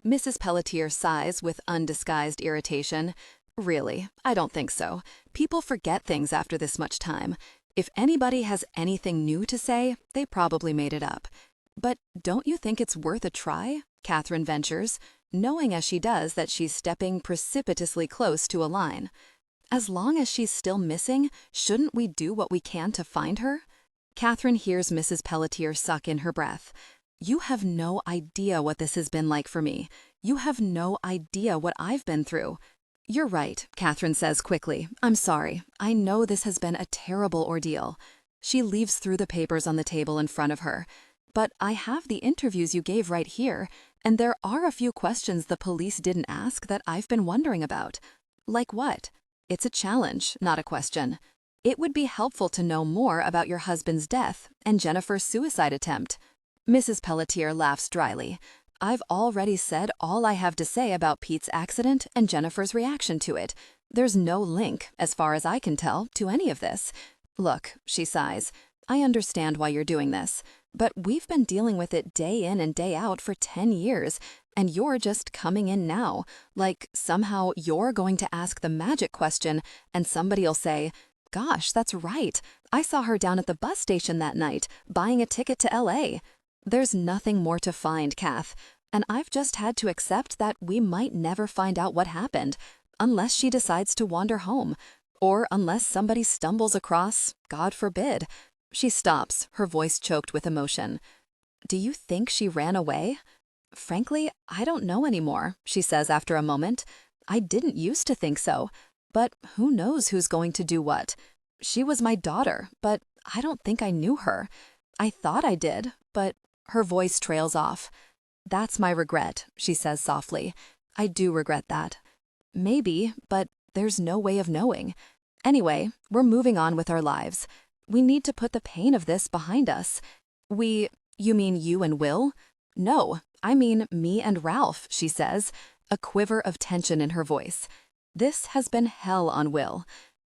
Mrs. Pelletier sighs with undisguised irritation. Really, I don't think so. People forget things after this much time. If anybody has anything new to say, they probably made it up. But don't you think it's worth a try? Kathryn ventures, knowing as she does that she's stepping precipitously close to a line. As long as she's still missing, shouldn't we do what we can to find her? Kathryn hears Mrs. Pelletier suck in her breath. You have no idea what this has been like for me. You have no idea what I've been through. You're right, Kathryn says quickly. I'm sorry. I know this has been a terrible ordeal. She leaves through the papers on the table in front of her. But I have the interviews you gave right here, and there are a few questions the police didn't ask that I've been wondering about. Like what? It's a challenge, not a question. It would be helpful to know more about your husband's death and Jennifer's suicide attempt. Mrs. Pelletier laughs dryly. I've already said all I have to say about Pete's accident and Jennifer's reaction to it. There's no link, as far as I can tell, to any of this. Look, she sighs, I understand why you're doing this, but we've been dealing with it day in and day out for 10 years, and you're just coming in now, like somehow you're going to ask the magic question and somebody'll say, gosh, that's right, I saw her down at the bus station that night, buying a ticket to LA. There's nothing more to find, Kath, and I've just had to accept that we might never find out what happened, unless she decides to wander home, or unless somebody stumbles across, God forbid. She stops, her voice choked with emotion. Do you think she ran away? Frankly, I don't know anymore, she says after a moment. I didn't used to think so, but who knows who's going to do what? She was my daughter, but I don't think I knew her. I thought I did, but her voice trails off. That's my regret, she says softly. I do regret that. Maybe, but there's no way of knowing. Anyway, we're moving on with our lives. We need to put the pain of this behind us. You mean you and Will? No, I mean me and Ralph, she says, a quiver of tension in her voice. This has been hell on Will.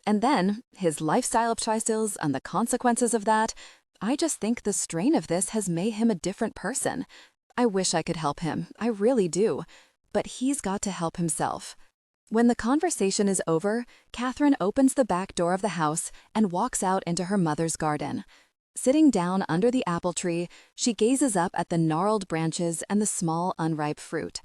And then, his lifestyle choices and the consequences of that, I just think the strain of this has made him a different person. I wish I could help him, I really do. But he's got to help himself. When the conversation is over, Kathryn opens the back door of the house and walks out into her mother's garden. Sitting down under the apple tree, she gazes up at the gnarled branches and the small, unripe fruit.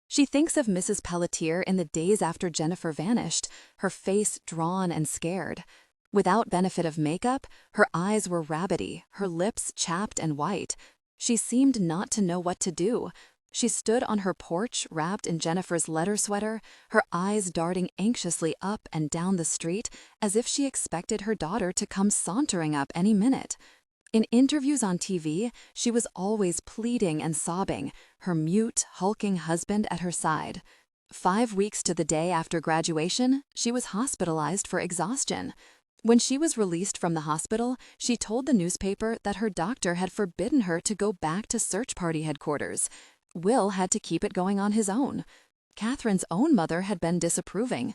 She thinks of Mrs. Pelletier in the days after Jennifer vanished, her face drawn and scared. Without benefit of makeup, her eyes were rabbity, her lips chapped and white. She seemed not to know what to do. She stood on her porch wrapped in Jennifer's letter sweater, her eyes darting anxiously up and down the street as if she expected her daughter to come sauntering up any minute. In interviews on TV, she was always pleading and sobbing, her mute, hulking husband at her side. 5 weeks to the day after graduation, she was hospitalized for exhaustion. When she was released from the hospital, she told the newspaper that her doctor had forbidden her to go back to search party headquarters. Will had to keep it going on his own. Kathryn's own mother had been disapproving.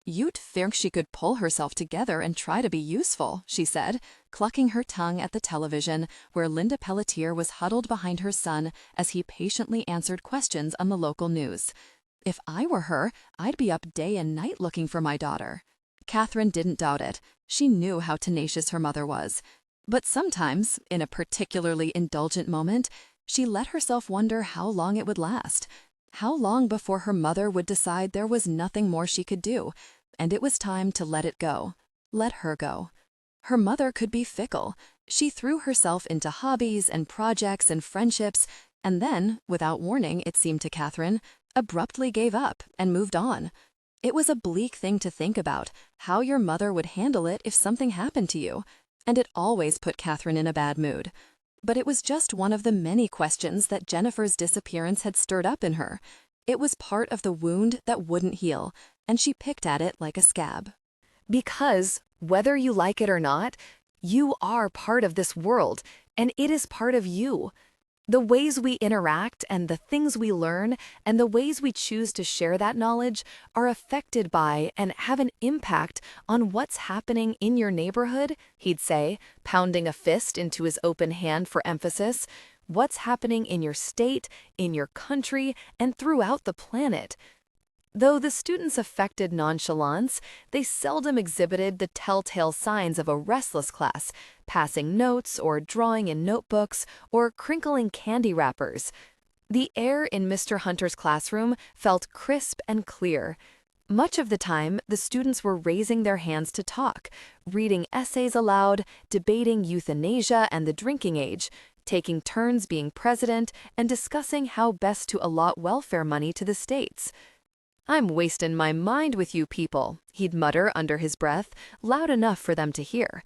"You'd think she could pull herself together and try to be useful," she said, clucking her tongue at the television where Linda Pelletier was huddled behind her son as he patiently answered questions on the local news. "If I were her, I'd be up day and night looking for my daughter." Kathryn didn't doubt it. She knew how tenacious her mother was. But sometimes, in a particularly indulgent moment, she let herself wonder how long it would last. How long before her mother would decide there was nothing more she could do, and it was time to let it go. Let her go. Her mother could be fickle. She threw herself into hobbies and projects and friendships, and then, without warning, it seemed to Kathryn, abruptly gave up and moved on. It was a bleak thing to think about, how your mother would handle it if something happened to you, and it always put Kathryn in a bad mood. But it was just one of the many questions that Jennifer's disappearance had stirred up in her. It was part of the wound that wouldn't heal, and she picked at it like a scab. Because, whether you like it or not, you are part of this world, and it is part of you. The ways we interact and the things we learn and the ways we choose to share that knowledge are affected by and have an impact on what's happening in your neighborhood, he'd say, pounding a fist into his open hand for emphasis, what's happening in your state, in your country, and throughout the planet. Though the students affected nonchalance, they seldom exhibited the telltale signs of a restless class, passing notes or drawing in notebooks or crinkling candy wrappers. The air in Mr. Hunter's classroom felt crisp and clear. Much of the time, the students were raising their hands to talk, reading essays aloud, debating euthanasia and the drinking age, taking turns being president, and discussing how best to allot welfare money to the states. "I'm wasting my mind with you people," he'd mutter under his breath, loud enough for them to hear.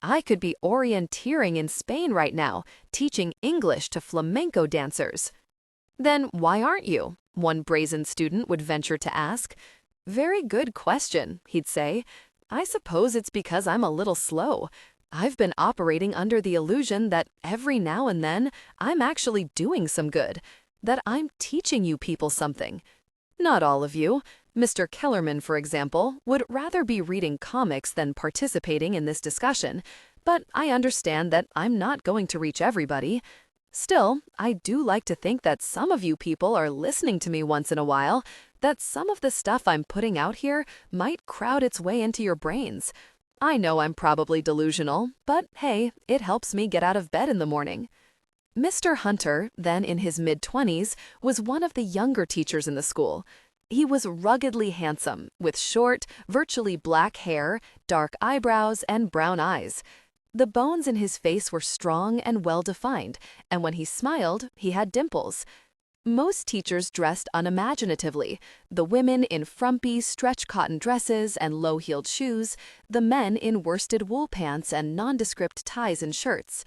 "I could be orienteering in Spain right now, teaching English to flamenco dancers." "Then why aren't you?" one brazen student would venture to ask. "Very good question," he'd say. "I suppose it's because I'm a little slow. I've been operating under the illusion that every now and then I'm actually doing some good, that I'm teaching you people something. Not all of you. Mr. Kellerman, for example, would rather be reading comics than participating in this discussion, but I understand that I'm not going to reach everybody. Still, I do like to think that some of you people are listening to me once in a while, that some of the stuff I'm putting out here might crowd its way into your brains. I know I'm probably delusional, but hey, it helps me get out of bed in the morning." Mr. Hunter, then in his mid-20s, was one of the younger teachers in the school. He was ruggedly handsome, with short, virtually black hair, dark eyebrows, and brown eyes. The bones in his face were strong and well-defined, and when he smiled, he had dimples. Most teachers dressed unimaginatively, the women in frumpy stretch cotton dresses and low-heeled shoes, the men in worsted wool pants and nondescript ties and shirts.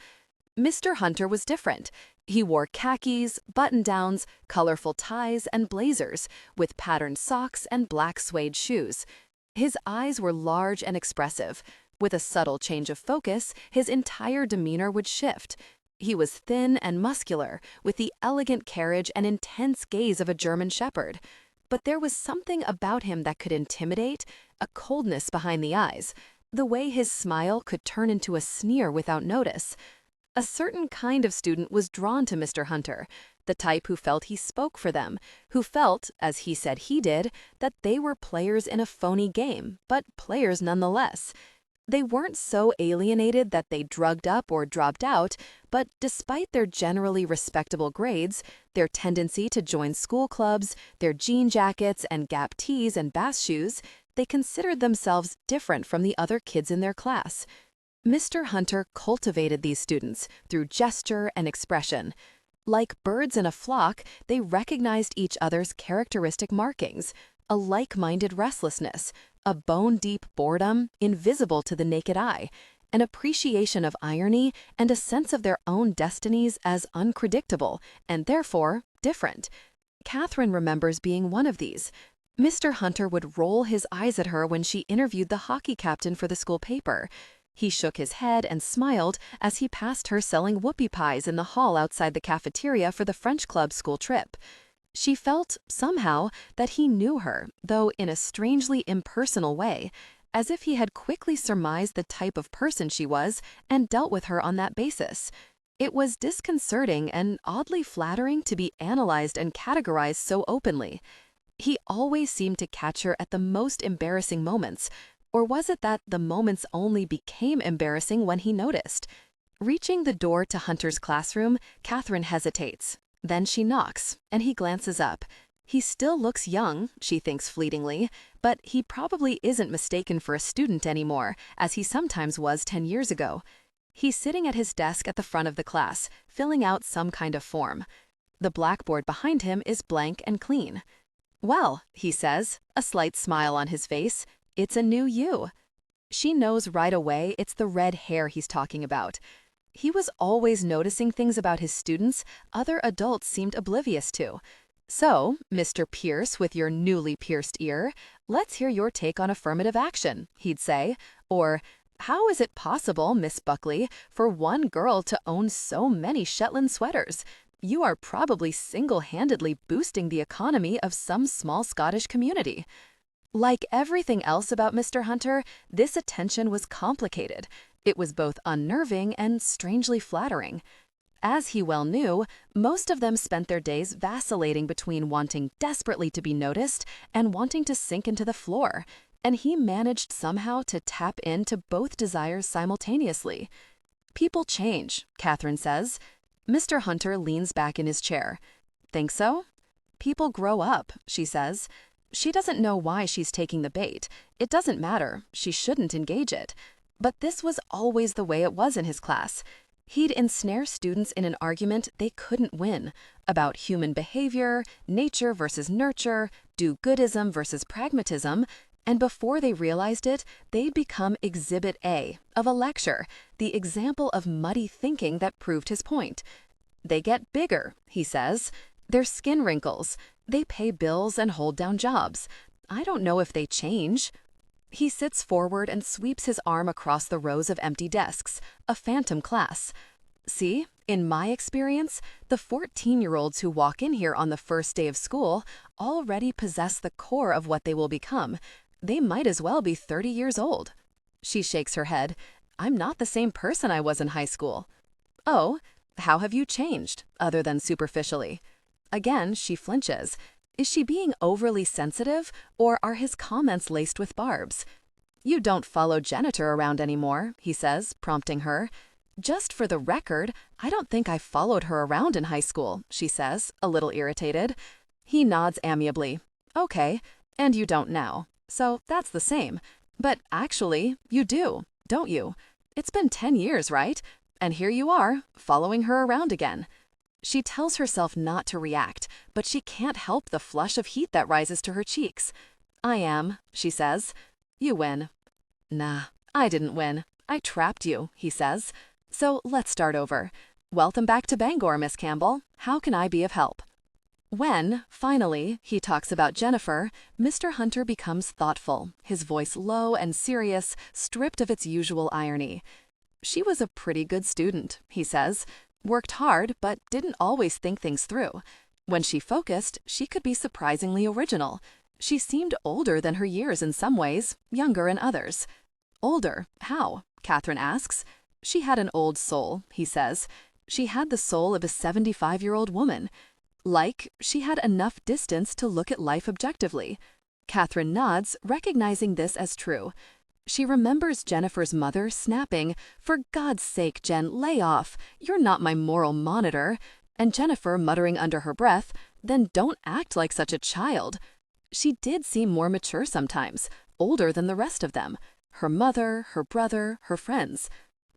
Mr. Hunter was different. He wore khakis, button-downs, colorful ties, and blazers, with patterned socks and black suede shoes. His eyes were large and expressive. With a subtle change of focus, his entire demeanor would shift. He was thin and muscular, with the elegant carriage and intense gaze of a German shepherd. But there was something about him that could intimidate, a coldness behind the eyes, the way his smile could turn into a sneer without notice. A certain kind of student was drawn to Mr. Hunter, the type who felt he spoke for them, who felt, as he said he did, that they were players in a phony game, but players nonetheless. They weren't so alienated that they drugged up or dropped out, but despite their generally respectable grades, their tendency to join school clubs, their jean jackets and Gap tees and bass shoes, they considered themselves different from the other kids in their class. Mr. Hunter cultivated these students through gesture and expression. Like birds in a flock, they recognized each other's characteristic markings, a like-minded restlessness, a bone-deep boredom invisible to the naked eye, an appreciation of irony, and a sense of their own destinies as unpredictable and therefore different. Kathryn remembers being one of these. Mr. Hunter would roll his eyes at her when she interviewed the hockey captain for the school paper. He shook his head and smiled as he passed her selling whoopie pies in the hall outside the cafeteria for the French club school trip. She felt, somehow, that he knew her, though in a strangely impersonal way, as if he had quickly surmised the type of person she was and dealt with her on that basis. It was disconcerting and oddly flattering to be analyzed and categorized so openly. He always seemed to catch her at the most embarrassing moments, or was it that the moments only became embarrassing when he noticed? Reaching the door to Hunter's classroom, Kathryn hesitates. Then she knocks, and he glances up. He still looks young, she thinks fleetingly, but he probably isn't mistaken for a student anymore, as he sometimes was 10 years ago. He's sitting at his desk at the front of the class, filling out some kind of form. The blackboard behind him is blank and clean. "Well," he says, a slight smile on his face, "it's a new you." She knows right away it's the red hair he's talking about. He was always noticing things about his students other adults seemed oblivious to. "So, Mr. Pierce with your newly pierced ear, let's hear your take on affirmative action," he'd say. Or, "How is it possible, Miss Buckley, for one girl to own so many Shetland sweaters? You are probably single-handedly boosting the economy of some small Scottish community." Like everything else about Mr. Hunter, this attention was complicated. It was both unnerving and strangely flattering. As he well knew, most of them spent their days vacillating between wanting desperately to be noticed and wanting to sink into the floor, and he managed somehow to tap into both desires simultaneously. "People change," Kathryn says. Mr. Hunter leans back in his chair. "Think so?" "People grow up," she says. She doesn't know why she's taking the bait. It doesn't matter. She shouldn't engage it. But this was always the way it was in his class. He'd ensnare students in an argument they couldn't win about human behavior, nature versus nurture, do-goodism versus pragmatism, and before they realized it, they'd become Exhibit A of a lecture, the example of muddy thinking that proved his point. "They get bigger," he says. "Their skin wrinkles. They pay bills and hold down jobs. I don't know if they change." He sits forward and sweeps his arm across the rows of empty desks, a phantom class. "See, in my experience, the 14-year-olds who walk in here on the first day of school already possess the core of what they will become. They might as well be 30 years old." She shakes her head. "I'm not the same person I was in high school." "Oh, how have you changed, other than superficially?" Again, she flinches. Is she being overly sensitive, or are his comments laced with barbs? "You don't follow janitor around anymore," he says, prompting her. "Just for the record, I don't think I followed her around in high school," she says, a little irritated. He nods amiably. "Okay, and you don't now. So that's the same. But actually, you do, don't you? It's been 10 years, right? And here you are, following her around again." She tells herself not to react, but she can't help the flush of heat that rises to her cheeks. "I am," she says. "You win." "Nah, I didn't win. I trapped you," he says. "So let's start over. Welcome back to Bangor, Miss Campbell. How can I be of help?" When, finally, he talks about Jennifer, Mr. Hunter becomes thoughtful, his voice low and serious, stripped of its usual irony. "She was a pretty good student," he says. "Worked hard, but didn't always think things through. When she focused, she could be surprisingly original. She seemed older than her years in some ways, younger in others." "Older? How?" Kathryn asks. "She had an old soul," he says. "She had the soul of a 75-year-old woman. Like, she had enough distance to look at life objectively." Kathryn nods, recognizing this as true. She remembers Jennifer's mother snapping, "For God's sake, Jen, lay off. You're not my moral monitor." And Jennifer muttering under her breath, "Then don't act like such a child." She did seem more mature sometimes, older than the rest of them. Her mother, her brother, her friends.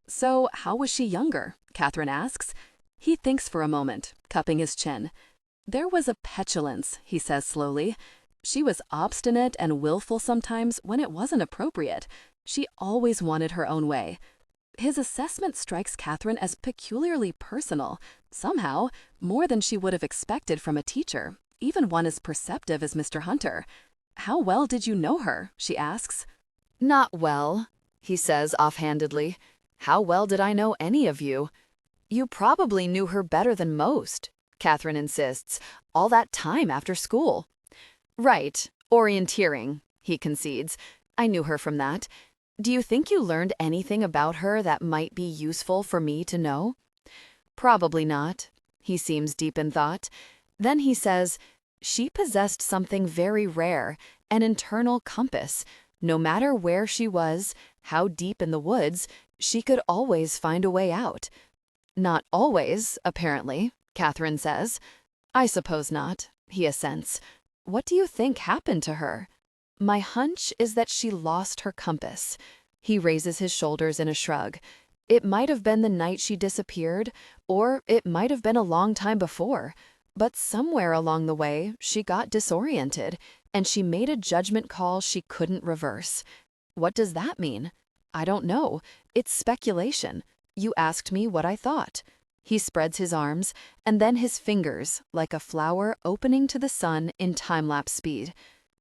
"So how was she younger?" Kathryn asks. He thinks for a moment, cupping his chin. "There was a petulance," he says slowly. "She was obstinate and willful sometimes when it wasn't appropriate. She always wanted her own way." His assessment strikes Kathryn as peculiarly personal, somehow more than she would have expected from a teacher, even one as perceptive as Mr. Hunter. "How well did you know her?" she asks. "Not well," he says offhandedly. "How well did I know any of you?" "You probably knew her better than most," Kathryn insists. All that time after school. Right, orienteering, he concedes. I knew her from that. Do you think you learned anything about her that might be useful for me to know? Probably not. He seems deep in thought. Then he says, she possessed something very rare, an internal compass. No matter where she was, how deep in the woods, she could always find a way out. Not always, apparently, Kathryn says. I suppose not, he assents. What do you think happened to her? My hunch is that she lost her compass. He raises his shoulders in a shrug. It might have been the night she disappeared, or it might have been a long time before. But somewhere along the way, she got disoriented, and she made a judgment call she couldn't reverse. What does that mean? I don't know. It's speculation. You asked me what I thought. He spreads his arms, and then his fingers, like a flower opening to the sun in time-lapse speed.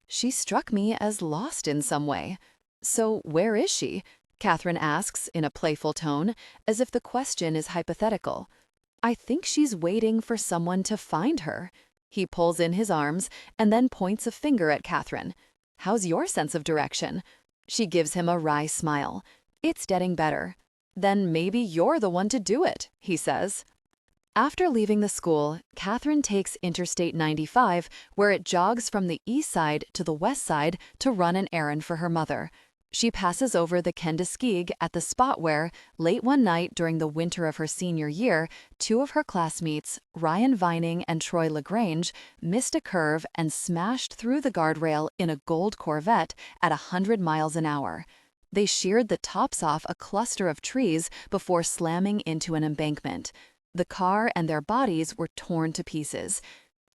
She struck me as lost in some way. So where is she? Kathryn asks in a playful tone, as if the question is hypothetical. I think she's waiting for someone to find her. He pulls in his arms and then points a finger at Kathryn. How's your sense of direction? She gives him a wry smile. It's getting better. Then maybe you're the one to do it, he says. After leaving the school, Kathryn takes Interstate 95, where it jogs from the east side to the west side to run an errand for her mother. She passes over the Kendiskeg at the spot where, late one night during the winter of her senior year, two of her classmates, Ryan Vining and Troy LaGrange, missed a curve and smashed through the guardrail in a gold Corvette at 100 miles an hour. They sheared the tops off a cluster of trees before slamming into an embankment. The car and their bodies were torn to pieces.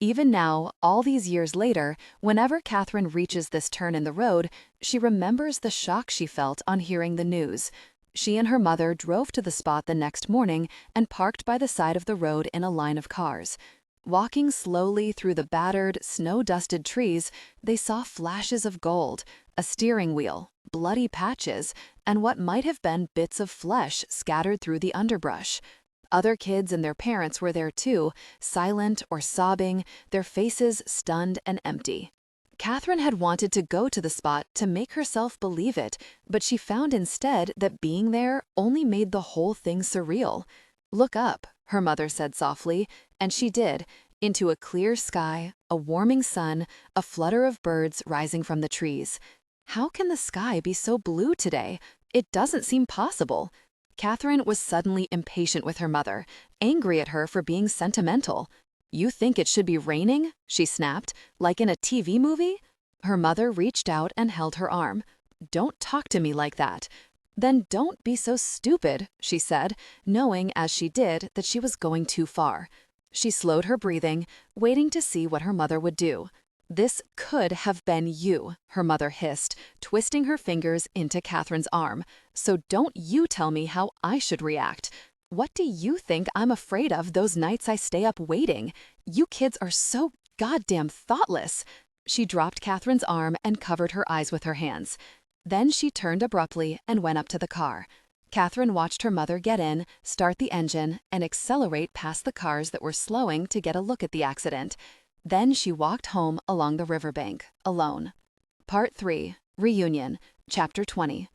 Even now, all these years later, whenever Kathryn reaches this turn in the road, she remembers the shock she felt on hearing the news. She and her mother drove to the spot the next morning and parked by the side of the road in a line of cars. Walking slowly through the battered, snow-dusted trees, they saw flashes of gold, a steering wheel, bloody patches, and what might have been bits of flesh scattered through the underbrush. Other kids and their parents were there too, silent or sobbing, their faces stunned and empty. Kathryn had wanted to go to the spot to make herself believe it, but she found instead that being there only made the whole thing surreal. Look up, her mother said softly, and she did, into a clear sky, a warming sun, a flutter of birds rising from the trees. How can the sky be so blue today? It doesn't seem possible. Kathryn was suddenly impatient with her mother, angry at her for being sentimental. You think it should be raining? She snapped, like in a TV movie? Her mother reached out and held her arm. Don't talk to me like that. Then don't be so stupid, she said, knowing as she did that she was going too far. She slowed her breathing, waiting to see what her mother would do. This could have been you, her mother hissed, twisting her fingers into Kathryn's arm. So don't you tell me how I should react. What do you think I'm afraid of those nights I stay up waiting? You kids are so goddamn thoughtless. She dropped Kathryn's arm and covered her eyes with her hands. Then she turned abruptly and went up to the car. Kathryn watched her mother get in, start the engine, and accelerate past the cars that were slowing to get a look at the accident. Then she walked home along the riverbank, alone. Part 3, Reunion, Chapter 20.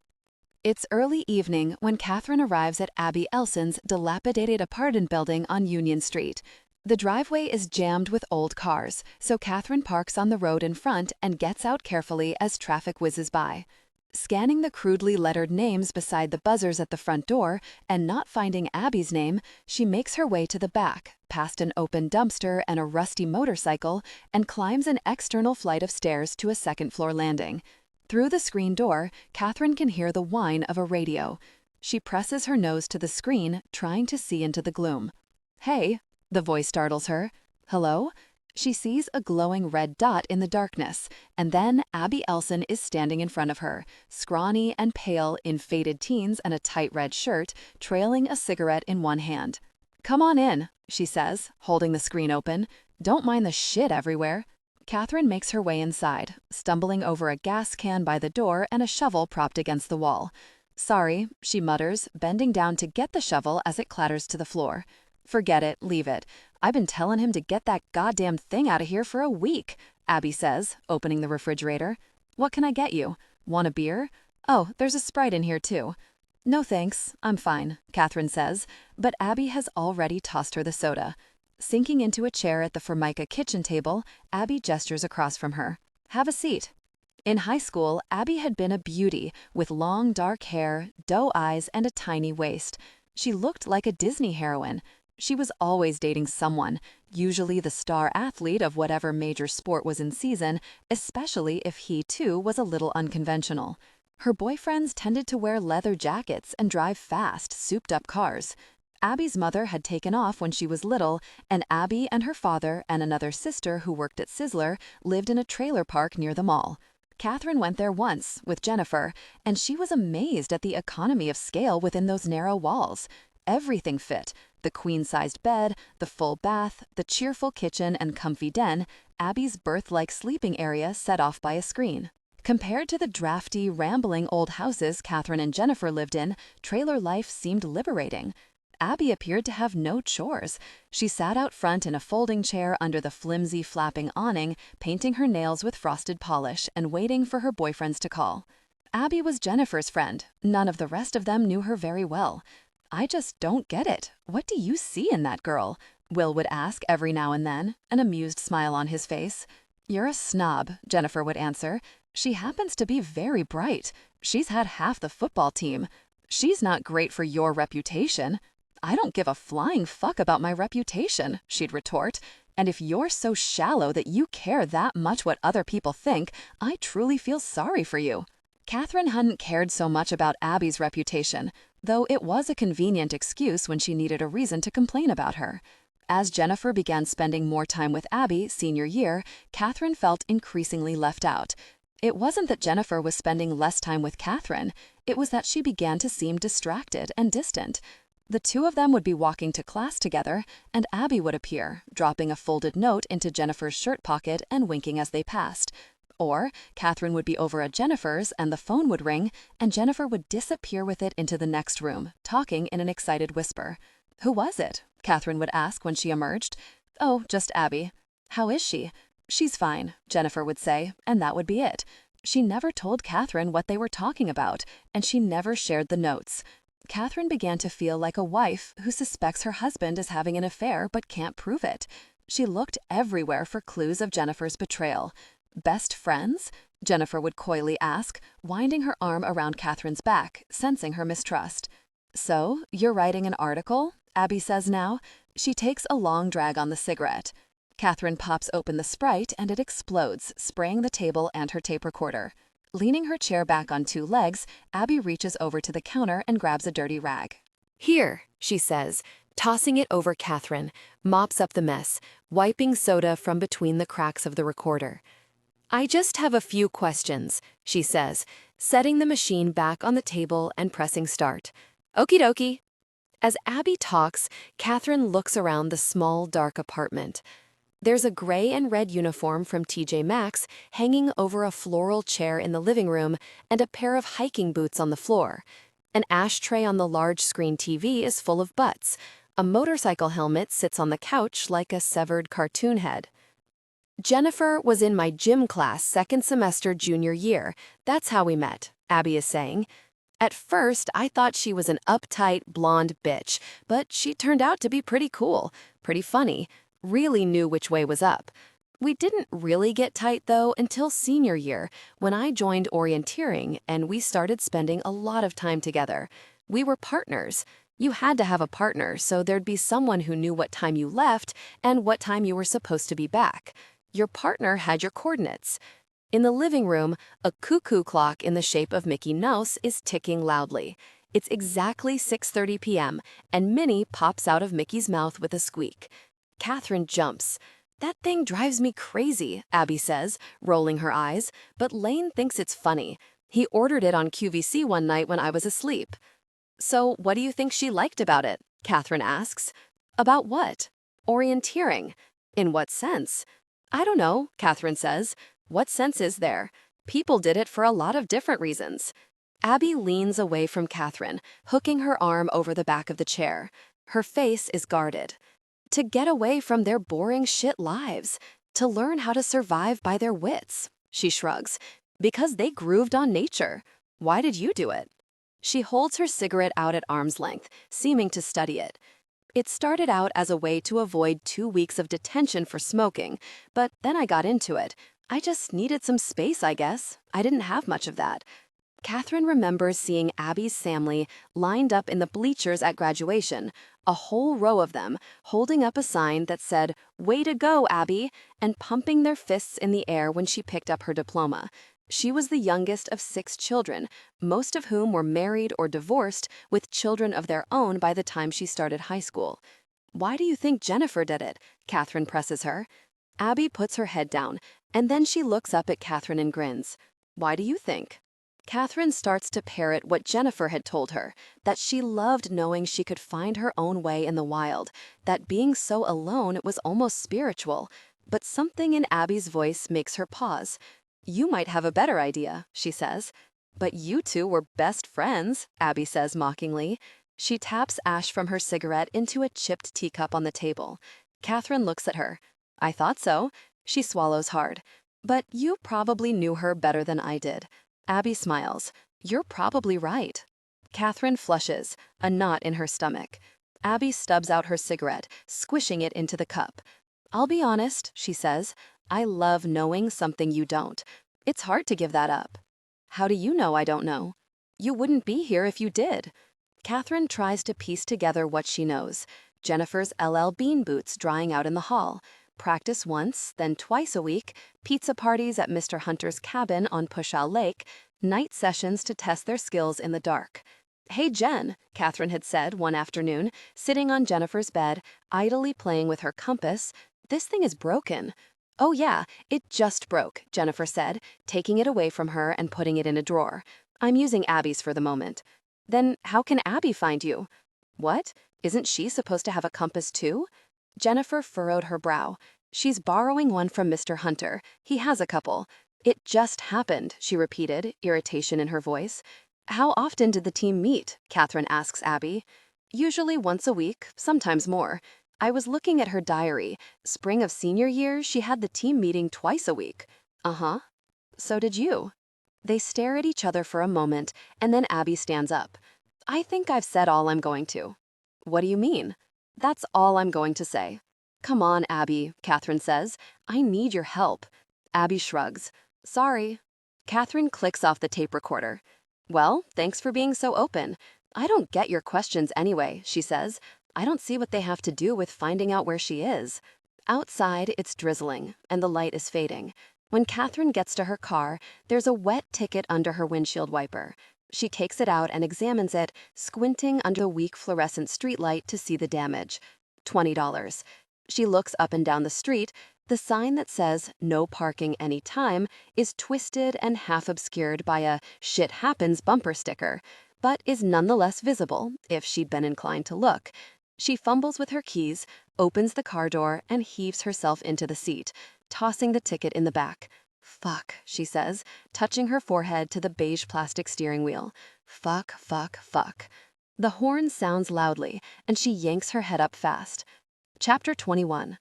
It's early evening when Kathryn arrives at Abby Elson's dilapidated apartment building on Union Street. The driveway is jammed with old cars, so Kathryn parks on the road in front and gets out carefully as traffic whizzes by. Scanning the crudely lettered names beside the buzzers at the front door and not finding Abby's name, she makes her way to the back, past an open dumpster and a rusty motorcycle, and climbs an external flight of stairs to a second-floor landing. Through the screen door, Kathryn can hear the whine of a radio. She presses her nose to the screen, trying to see into the gloom. "Hey," the voice startles her. "Hello?" She sees a glowing red dot in the darkness, and then Abby Elson is standing in front of her, scrawny and pale in faded teens and a tight red shirt, trailing a cigarette in one hand. "Come on in," she says, holding the screen open. "Don't mind the shit everywhere." Kathryn makes her way inside, stumbling over a gas can by the door and a shovel propped against the wall. "Sorry," she mutters, bending down to get the shovel as it clatters to the floor. Forget it, leave it. I've been telling him to get that goddamn thing out of here for a week, Abby says, opening the refrigerator. What can I get you? Want a beer? Oh, there's a Sprite in here too. No thanks, I'm fine, Kathryn says, but Abby has already tossed her the soda. Sinking into a chair at the Formica kitchen table, Abby gestures across from her. Have a seat. In high school, Abby had been a beauty, with long dark hair, doe eyes, and a tiny waist. She looked like a Disney heroine. She was always dating someone, usually the star athlete of whatever major sport was in season, especially if he too was a little unconventional. Her boyfriends tended to wear leather jackets and drive fast, souped-up cars. Abby's mother had taken off when she was little, and Abby and her father and another sister who worked at Sizzler lived in a trailer park near the mall. Kathryn went there once, with Jennifer, and she was amazed at the economy of scale within those narrow walls. Everything fit. The queen-sized bed, the full bath, the cheerful kitchen and comfy den, Abby's berth-like sleeping area set off by a screen. Compared to the drafty, rambling old houses Kathryn and Jennifer lived in, trailer life seemed liberating. Abby appeared to have no chores. She sat out front in a folding chair under the flimsy, flapping awning, painting her nails with frosted polish and waiting for her boyfriends to call. Abby was Jennifer's friend. None of the rest of them knew her very well. I just don't get it. What do you see in that girl? Will would ask every now and then, an amused smile on his face. You're a snob, Jennifer would answer. She happens to be very bright. She's had half the football team. She's not great for your reputation. I don't give a flying fuck about my reputation, she'd retort. And if you're so shallow that you care that much what other people think, I truly feel sorry for you. Kathryn hadn't cared so much about Abby's reputation, though it was a convenient excuse when she needed a reason to complain about her. As Jennifer began spending more time with Abby senior year, Kathryn felt increasingly left out. It wasn't that Jennifer was spending less time with Kathryn, it was that she began to seem distracted and distant. The two of them would be walking to class together, and Abby would appear, dropping a folded note into Jennifer's shirt pocket and winking as they passed. Or Kathryn would be over at Jennifer's and the phone would ring, and Jennifer would disappear with it into the next room, talking in an excited whisper. Who was it? Kathryn would ask when she emerged. Oh, just Abby. How is she? She's fine, Jennifer would say, and that would be it. She never told Kathryn what they were talking about, and she never shared the notes. Kathryn began to feel like a wife who suspects her husband is having an affair but can't prove it. She looked everywhere for clues of Jennifer's betrayal. Best friends? Jennifer would coyly ask, winding her arm around Kathryn's back, sensing her mistrust. So, you're writing an article? Abby says now. She takes a long drag on the cigarette. Kathryn pops open the Sprite and it explodes, spraying the table and her tape recorder. Leaning her chair back on two legs, Abby reaches over to the counter and grabs a dirty rag. Here, she says, tossing it over Kathryn, mops up the mess, wiping soda from between the cracks of the recorder. I just have a few questions, she says, setting the machine back on the table and pressing start. Okie dokie. As Abby talks, Kathryn looks around the small, dark apartment. There's a gray and red uniform from TJ Maxx hanging over a floral chair in the living room and a pair of hiking boots on the floor. An ashtray on the large screen TV is full of butts. A motorcycle helmet sits on the couch like a severed cartoon head. Jennifer was in my gym class second semester junior year. That's how we met, Abby is saying. At first, I thought she was an uptight, blonde bitch, but she turned out to be pretty cool, pretty funny, really knew which way was up. We didn't really get tight, though, until senior year, when I joined orienteering and we started spending a lot of time together. We were partners. You had to have a partner, so there'd be someone who knew what time you left and what time you were supposed to be back. Your partner had your coordinates. In the living room, a cuckoo clock in the shape of Mickey Mouse is ticking loudly. It's exactly 6:30 p.m., and Minnie pops out of Mickey's mouth with a squeak. Kathryn jumps. That thing drives me crazy, Abby says, rolling her eyes, but Lane thinks it's funny. He ordered it on QVC one night when I was asleep. So what do you think she liked about it? Kathryn asks. About what? Orienteering. In what sense? I don't know, Kathryn says. What sense is there? People did it for a lot of different reasons. Abby leans away from Kathryn, hooking her arm over the back of the chair. Her face is guarded. To get away from their boring shit lives. To learn how to survive by their wits. She shrugs. Because they grooved on nature. Why did you do it? She holds her cigarette out at arm's length, seeming to study it. It started out as a way to avoid 2 weeks of detention for smoking, but then I got into it. I just needed some space, I guess. I didn't have much of that. Kathryn remembers seeing Abby's family lined up in the bleachers at graduation, a whole row of them, holding up a sign that said, "Way to go, Abby," and pumping their fists in the air when she picked up her diploma. She was the youngest of 6 children, most of whom were married or divorced with children of their own by the time she started high school. "Why do you think Jennifer did it?" Kathryn presses her. Abby puts her head down, and then she looks up at Kathryn and grins. "Why do you think?" Kathryn starts to parrot what Jennifer had told her, that she loved knowing she could find her own way in the wild, that being so alone was almost spiritual. But something in Abby's voice makes her pause. "You might have a better idea," she says. "But you two were best friends," Abby says mockingly. She taps ash from her cigarette into a chipped teacup on the table. Kathryn looks at her. "I thought so." She swallows hard. "But you probably knew her better than I did." Abby smiles. "You're probably right." Kathryn flushes, a knot in her stomach. Abby stubs out her cigarette, squishing it into the cup. "I'll be honest," she says. "I love knowing something you don't. It's hard to give that up." "How do you know I don't know?" "You wouldn't be here if you did." Kathryn tries to piece together what she knows. Jennifer's LL Bean boots drying out in the hall. Practice once, then twice a week, pizza parties at Mr. Hunter's cabin on Pushal Lake, night sessions to test their skills in the dark. "Hey, Jen," Kathryn had said one afternoon, sitting on Jennifer's bed, idly playing with her compass, "this thing is broken." "Oh yeah, it just broke," Jennifer said, taking it away from her and putting it in a drawer. "I'm using Abby's for the moment." "Then how can Abby find you?" "What? Isn't she supposed to have a compass too?" Jennifer furrowed her brow. "She's borrowing one from Mr. Hunter. He has a couple." "It just happened," she repeated, irritation in her voice. "How often did the team meet?" Kathryn asks Abby. "Usually once a week, sometimes more. I was looking at her diary. Spring of senior year, she had the team meeting twice a week." "Uh-huh. So did you." They stare at each other for a moment, and then Abby stands up. "I think I've said all I'm going to." "What do you mean?" "That's all I'm going to say." "Come on, Abby," Kathryn says. "I need your help." Abby shrugs. "Sorry." Kathryn clicks off the tape recorder. "Well, thanks for being so open. I don't get your questions anyway," she says. "I don't see what they have to do with finding out where she is." Outside, it's drizzling, and the light is fading. When Kathryn gets to her car, there's a wet ticket under her windshield wiper. She takes it out and examines it, squinting under the weak fluorescent streetlight to see the damage. $20. She looks up and down the street. The sign that says "No parking anytime" is twisted and half obscured by a "Shit happens" bumper sticker, but is nonetheless visible if she'd been inclined to look. She fumbles with her keys, opens the car door, and heaves herself into the seat, tossing the ticket in the back. "Fuck," she says, touching her forehead to the beige plastic steering wheel. "Fuck, fuck, fuck." The horn sounds loudly, and she yanks her head up fast. Chapter 21.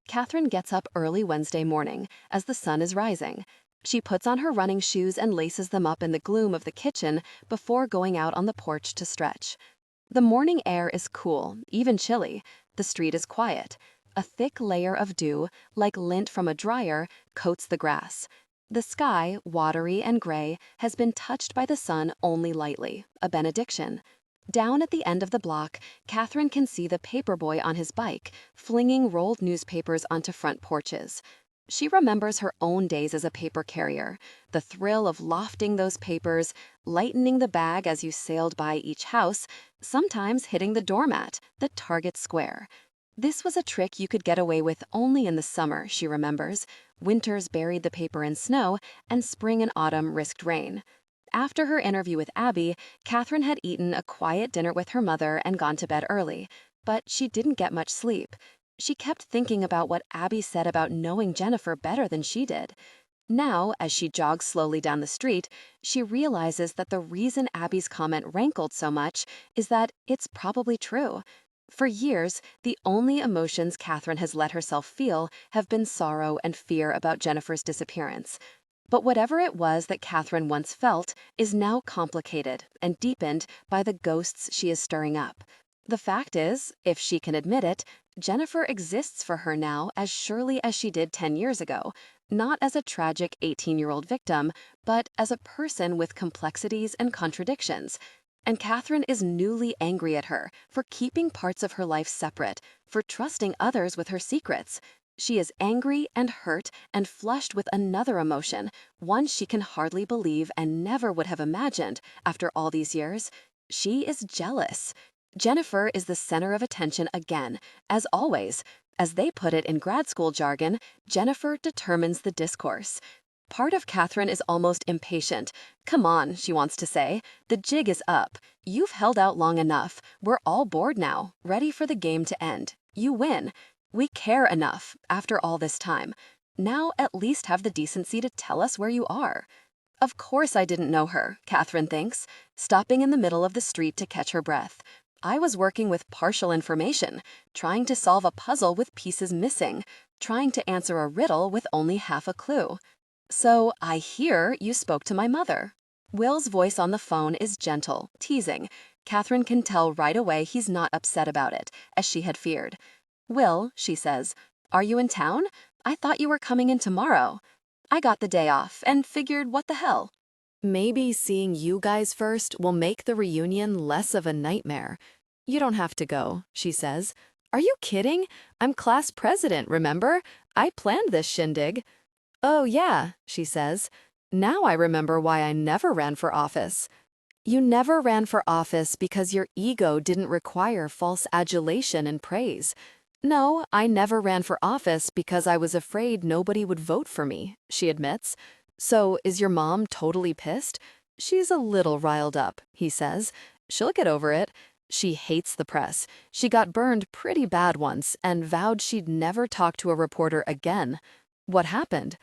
Kathryn gets up early Wednesday morning, as the sun is rising. She puts on her running shoes and laces them up in the gloom of the kitchen before going out on the porch to stretch. The morning air is cool, even chilly. The street is quiet. A thick layer of dew, like lint from a dryer, coats the grass. The sky, watery and gray, has been touched by the sun only lightly, a benediction. Down at the end of the block, Kathryn can see the paperboy on his bike, flinging rolled newspapers onto front porches. She remembers her own days as a paper carrier, the thrill of lofting those papers, lightening the bag as you sailed by each house, sometimes hitting the doormat, the target square. This was a trick you could get away with only in the summer, she remembers. Winters buried the paper in snow, and spring and autumn risked rain. After her interview with Abby, Kathryn had eaten a quiet dinner with her mother and gone to bed early, but she didn't get much sleep. She kept thinking about what Abby said about knowing Jennifer better than she did. Now, as she jogs slowly down the street, she realizes that the reason Abby's comment rankled so much is that it's probably true. For years, the only emotions Kathryn has let herself feel have been sorrow and fear about Jennifer's disappearance. But whatever it was that Kathryn once felt is now complicated and deepened by the ghosts she is stirring up. The fact is, if she can admit it, Jennifer exists for her now as surely as she did 10 years ago, not as a tragic 18-year-old victim, but as a person with complexities and contradictions. And Kathryn is newly angry at her for keeping parts of her life separate, for trusting others with her secrets. She is angry and hurt and flushed with another emotion, one she can hardly believe and never would have imagined after all these years. She is jealous. Jennifer is the center of attention again, as always. As they put it in grad school jargon, Jennifer determines the discourse. Part of Kathryn is almost impatient. Come on, she wants to say. The jig is up. You've held out long enough. We're all bored now, ready for the game to end. You win. We care enough, after all this time. Now at least have the decency to tell us where you are. Of course I didn't know her, Kathryn thinks, stopping in the middle of the street to catch her breath. I was working with partial information, trying to solve a puzzle with pieces missing, trying to answer a riddle with only half a clue. So I hear you spoke to my mother. Will's voice on the phone is gentle, teasing. Kathryn can tell right away he's not upset about it, as she had feared. Will, she says, are you in town? I thought you were coming in tomorrow. I got the day off and figured what the hell. Maybe seeing you guys first will make the reunion less of a nightmare. You don't have to go, she says. Are you kidding? I'm class president, remember? I planned this shindig. Oh, yeah, she says. Now I remember why I never ran for office. You never ran for office because your ego didn't require false adulation and praise. No, I never ran for office because I was afraid nobody would vote for me, she admits. So, is your mom totally pissed? She's a little riled up, he says. She'll get over it. She hates the press. She got burned pretty bad once and vowed she'd never talk to a reporter again. What happened?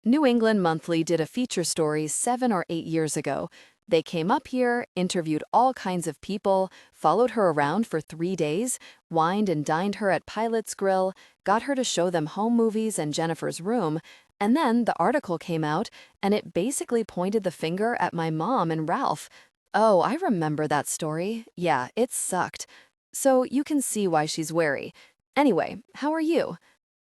New England Monthly did a feature story 7 or 8 years ago. They came up here, interviewed all kinds of people, followed her around for 3 days, wined and dined her at Pilot's Grill, got her to show them home movies and Jennifer's room, and then the article came out, and it basically pointed the finger at my mom and Ralph. Oh, I remember that story. Yeah, it sucked. So you can see why she's wary. Anyway, how are you?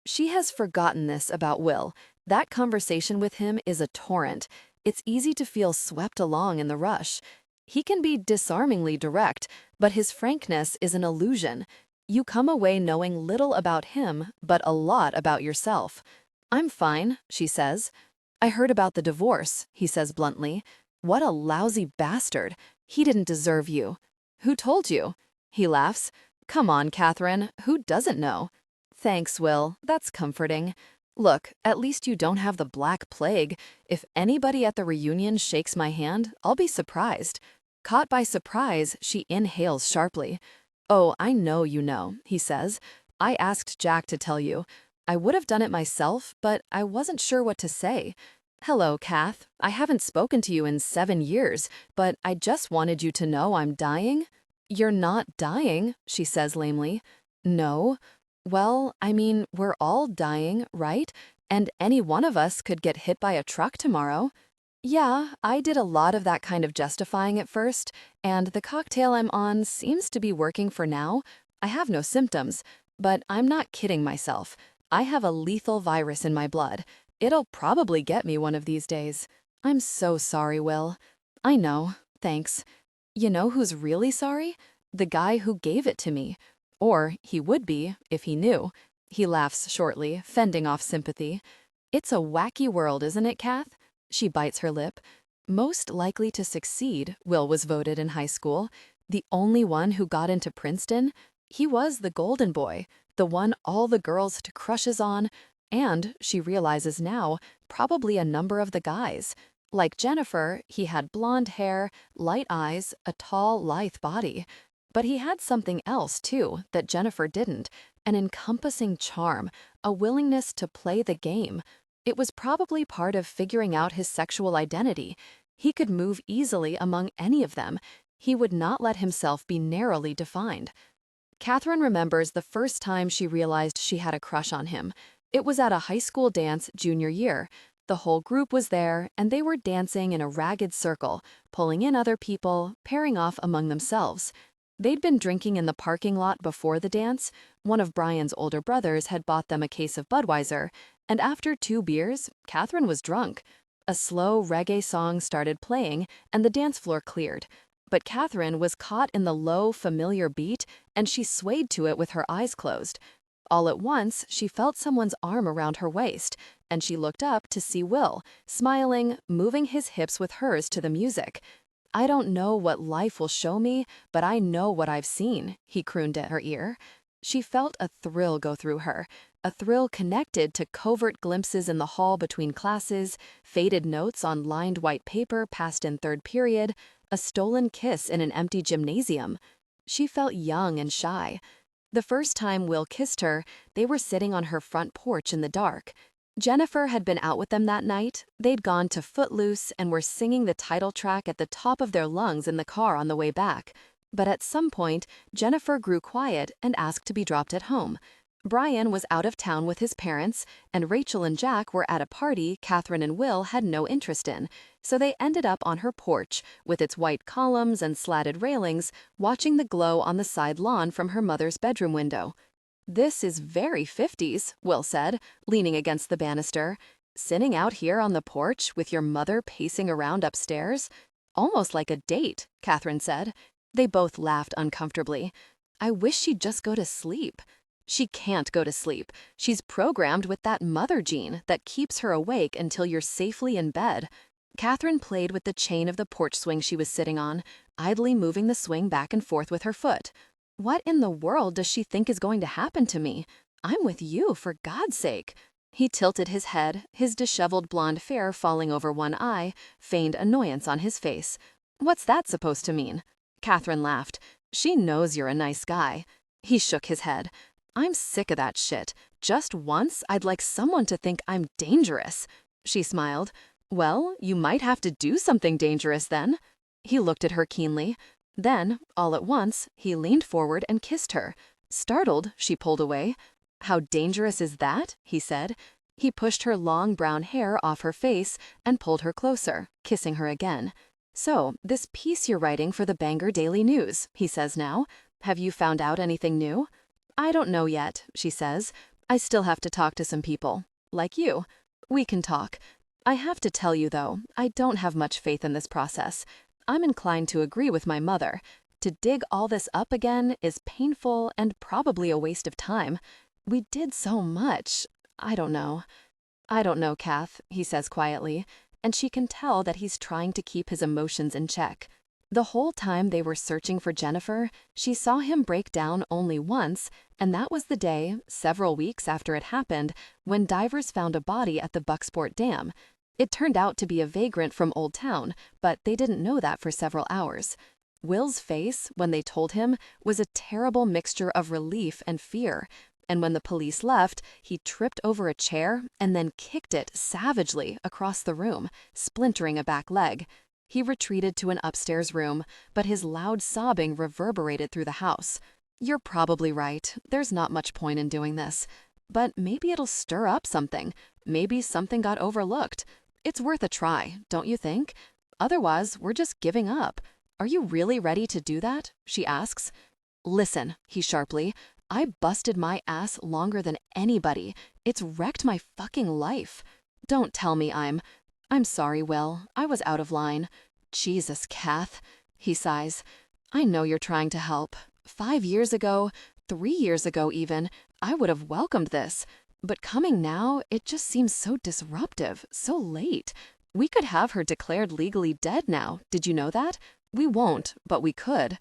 She has forgotten this about Will. That conversation with him is a torrent. It's easy to feel swept along in the rush. He can be disarmingly direct, but his frankness is an illusion. You come away knowing little about him, but a lot about yourself. I'm fine, she says. I heard about the divorce, he says bluntly. What a lousy bastard. He didn't deserve you. Who told you? He laughs. Come on, Kathryn, who doesn't know? Thanks, Will. That's comforting. Look, at least you don't have the Black Plague. If anybody at the reunion shakes my hand, I'll be surprised. Caught by surprise, she inhales sharply. Oh, I know you know, he says. I asked Jack to tell you. I would have done it myself, but I wasn't sure what to say. Hello, Kath. I haven't spoken to you in 7 years, but I just wanted you to know I'm dying. You're not dying, she says lamely. No. Well, I mean, we're all dying, right? And any one of us could get hit by a truck tomorrow. Yeah, I did a lot of that kind of justifying at first, and the cocktail I'm on seems to be working for now. I have no symptoms, but I'm not kidding myself. I have a lethal virus in my blood. It'll probably get me one of these days. I'm so sorry, Will. I know, thanks. You know who's really sorry? The guy who gave it to me. Or he would be, if he knew. He laughs shortly, fending off sympathy. It's a wacky world, isn't it, Kath? She bites her lip. Most likely to succeed, Will was voted in high school. The only one who got into Princeton. He was the golden boy, the one all the girls had crushes on, and, she realizes now, probably a number of the guys. Like Jennifer, he had blonde hair, light eyes, a tall, lithe body. But he had something else, too, that Jennifer didn't, an encompassing charm, a willingness to play the game. It was probably part of figuring out his sexual identity. He could move easily among any of them. He would not let himself be narrowly defined. Kathryn remembers the first time she realized she had a crush on him. It was at a high school dance junior year. The whole group was there, and they were dancing in a ragged circle, pulling in other people, pairing off among themselves. They'd been drinking in the parking lot before the dance. One of Brian's older brothers had bought them a case of Budweiser, and after 2 beers, Kathryn was drunk. A slow reggae song started playing, and the dance floor cleared. But Kathryn was caught in the low, familiar beat, and she swayed to it with her eyes closed. All at once, she felt someone's arm around her waist, and she looked up to see Will, smiling, moving his hips with hers to the music. "I don't know what life will show me, but I know what I've seen," he crooned at her ear. She felt a thrill go through her, a thrill connected to covert glimpses in the hall between classes, faded notes on lined white paper passed in third period, a stolen kiss in an empty gymnasium. She felt young and shy. The first time Will kissed her, they were sitting on her front porch in the dark. Jennifer had been out with them that night. They'd gone to Footloose and were singing the title track at the top of their lungs in the car on the way back. But at some point, Jennifer grew quiet and asked to be dropped at home. Brian was out of town with his parents, and Rachel and Jack were at a party Kathryn and Will had no interest in, so they ended up on her porch, with its white columns and slatted railings, watching the glow on the side lawn from her mother's bedroom window. "This is very 50s, Will said, leaning against the banister. "Sitting out here on the porch with your mother pacing around upstairs? Almost like a date," Kathryn said. They both laughed uncomfortably. "I wish she'd just go to sleep." "She can't go to sleep. She's programmed with that mother gene that keeps her awake until you're safely in bed." Kathryn played with the chain of the porch swing she was sitting on, idly moving the swing back and forth with her foot. "What in the world does she think is going to happen to me? I'm with you, for God's sake." He tilted his head, his disheveled blonde hair falling over one eye, feigned annoyance on his face. "What's that supposed to mean?" Kathryn laughed. "She knows you're a nice guy." He shook his head. "I'm sick of that shit. Just once, I'd like someone to think I'm dangerous." She smiled. "Well, you might have to do something dangerous then." He looked at her keenly. Then, all at once, he leaned forward and kissed her. Startled, she pulled away. "How dangerous is that?" he said. He pushed her long brown hair off her face and pulled her closer, kissing her again. "So, this piece you're writing for the Bangor Daily News," he says now. "Have you found out anything new?" "I don't know yet," she says. "I still have to talk to some people. Like you. We can talk. I have to tell you, though, I don't have much faith in this process. I'm inclined to agree with my mother. To dig all this up again is painful and probably a waste of time. We did so much. I don't know." "I don't know, Kath," he says quietly, and she can tell that he's trying to keep his emotions in check. The whole time they were searching for Jennifer, she saw him break down only once, and that was the day, several weeks after it happened, when divers found a body at the Bucksport Dam. It turned out to be a vagrant from Old Town, but they didn't know that for several hours. Will's face, when they told him, was a terrible mixture of relief and fear, and when the police left, he tripped over a chair and then kicked it savagely across the room, splintering a back leg. He retreated to an upstairs room, but his loud sobbing reverberated through the house. "You're probably right. There's not much point in doing this. But maybe it'll stir up something. Maybe something got overlooked. It's worth a try, don't you think? Otherwise, we're just giving up. Are you really ready to do that?" she asks. "Listen," he sharply. "I busted my ass longer than anybody. It's wrecked my fucking life. Don't tell me I'm sorry, Will. I was out of line. Jesus, Kath." He sighs. "I know you're trying to help. 5 years ago, 3 years ago even, I would have welcomed this. But coming now, it just seems so disruptive, so late. We could have her declared legally dead now. Did you know that? We won't, but we could."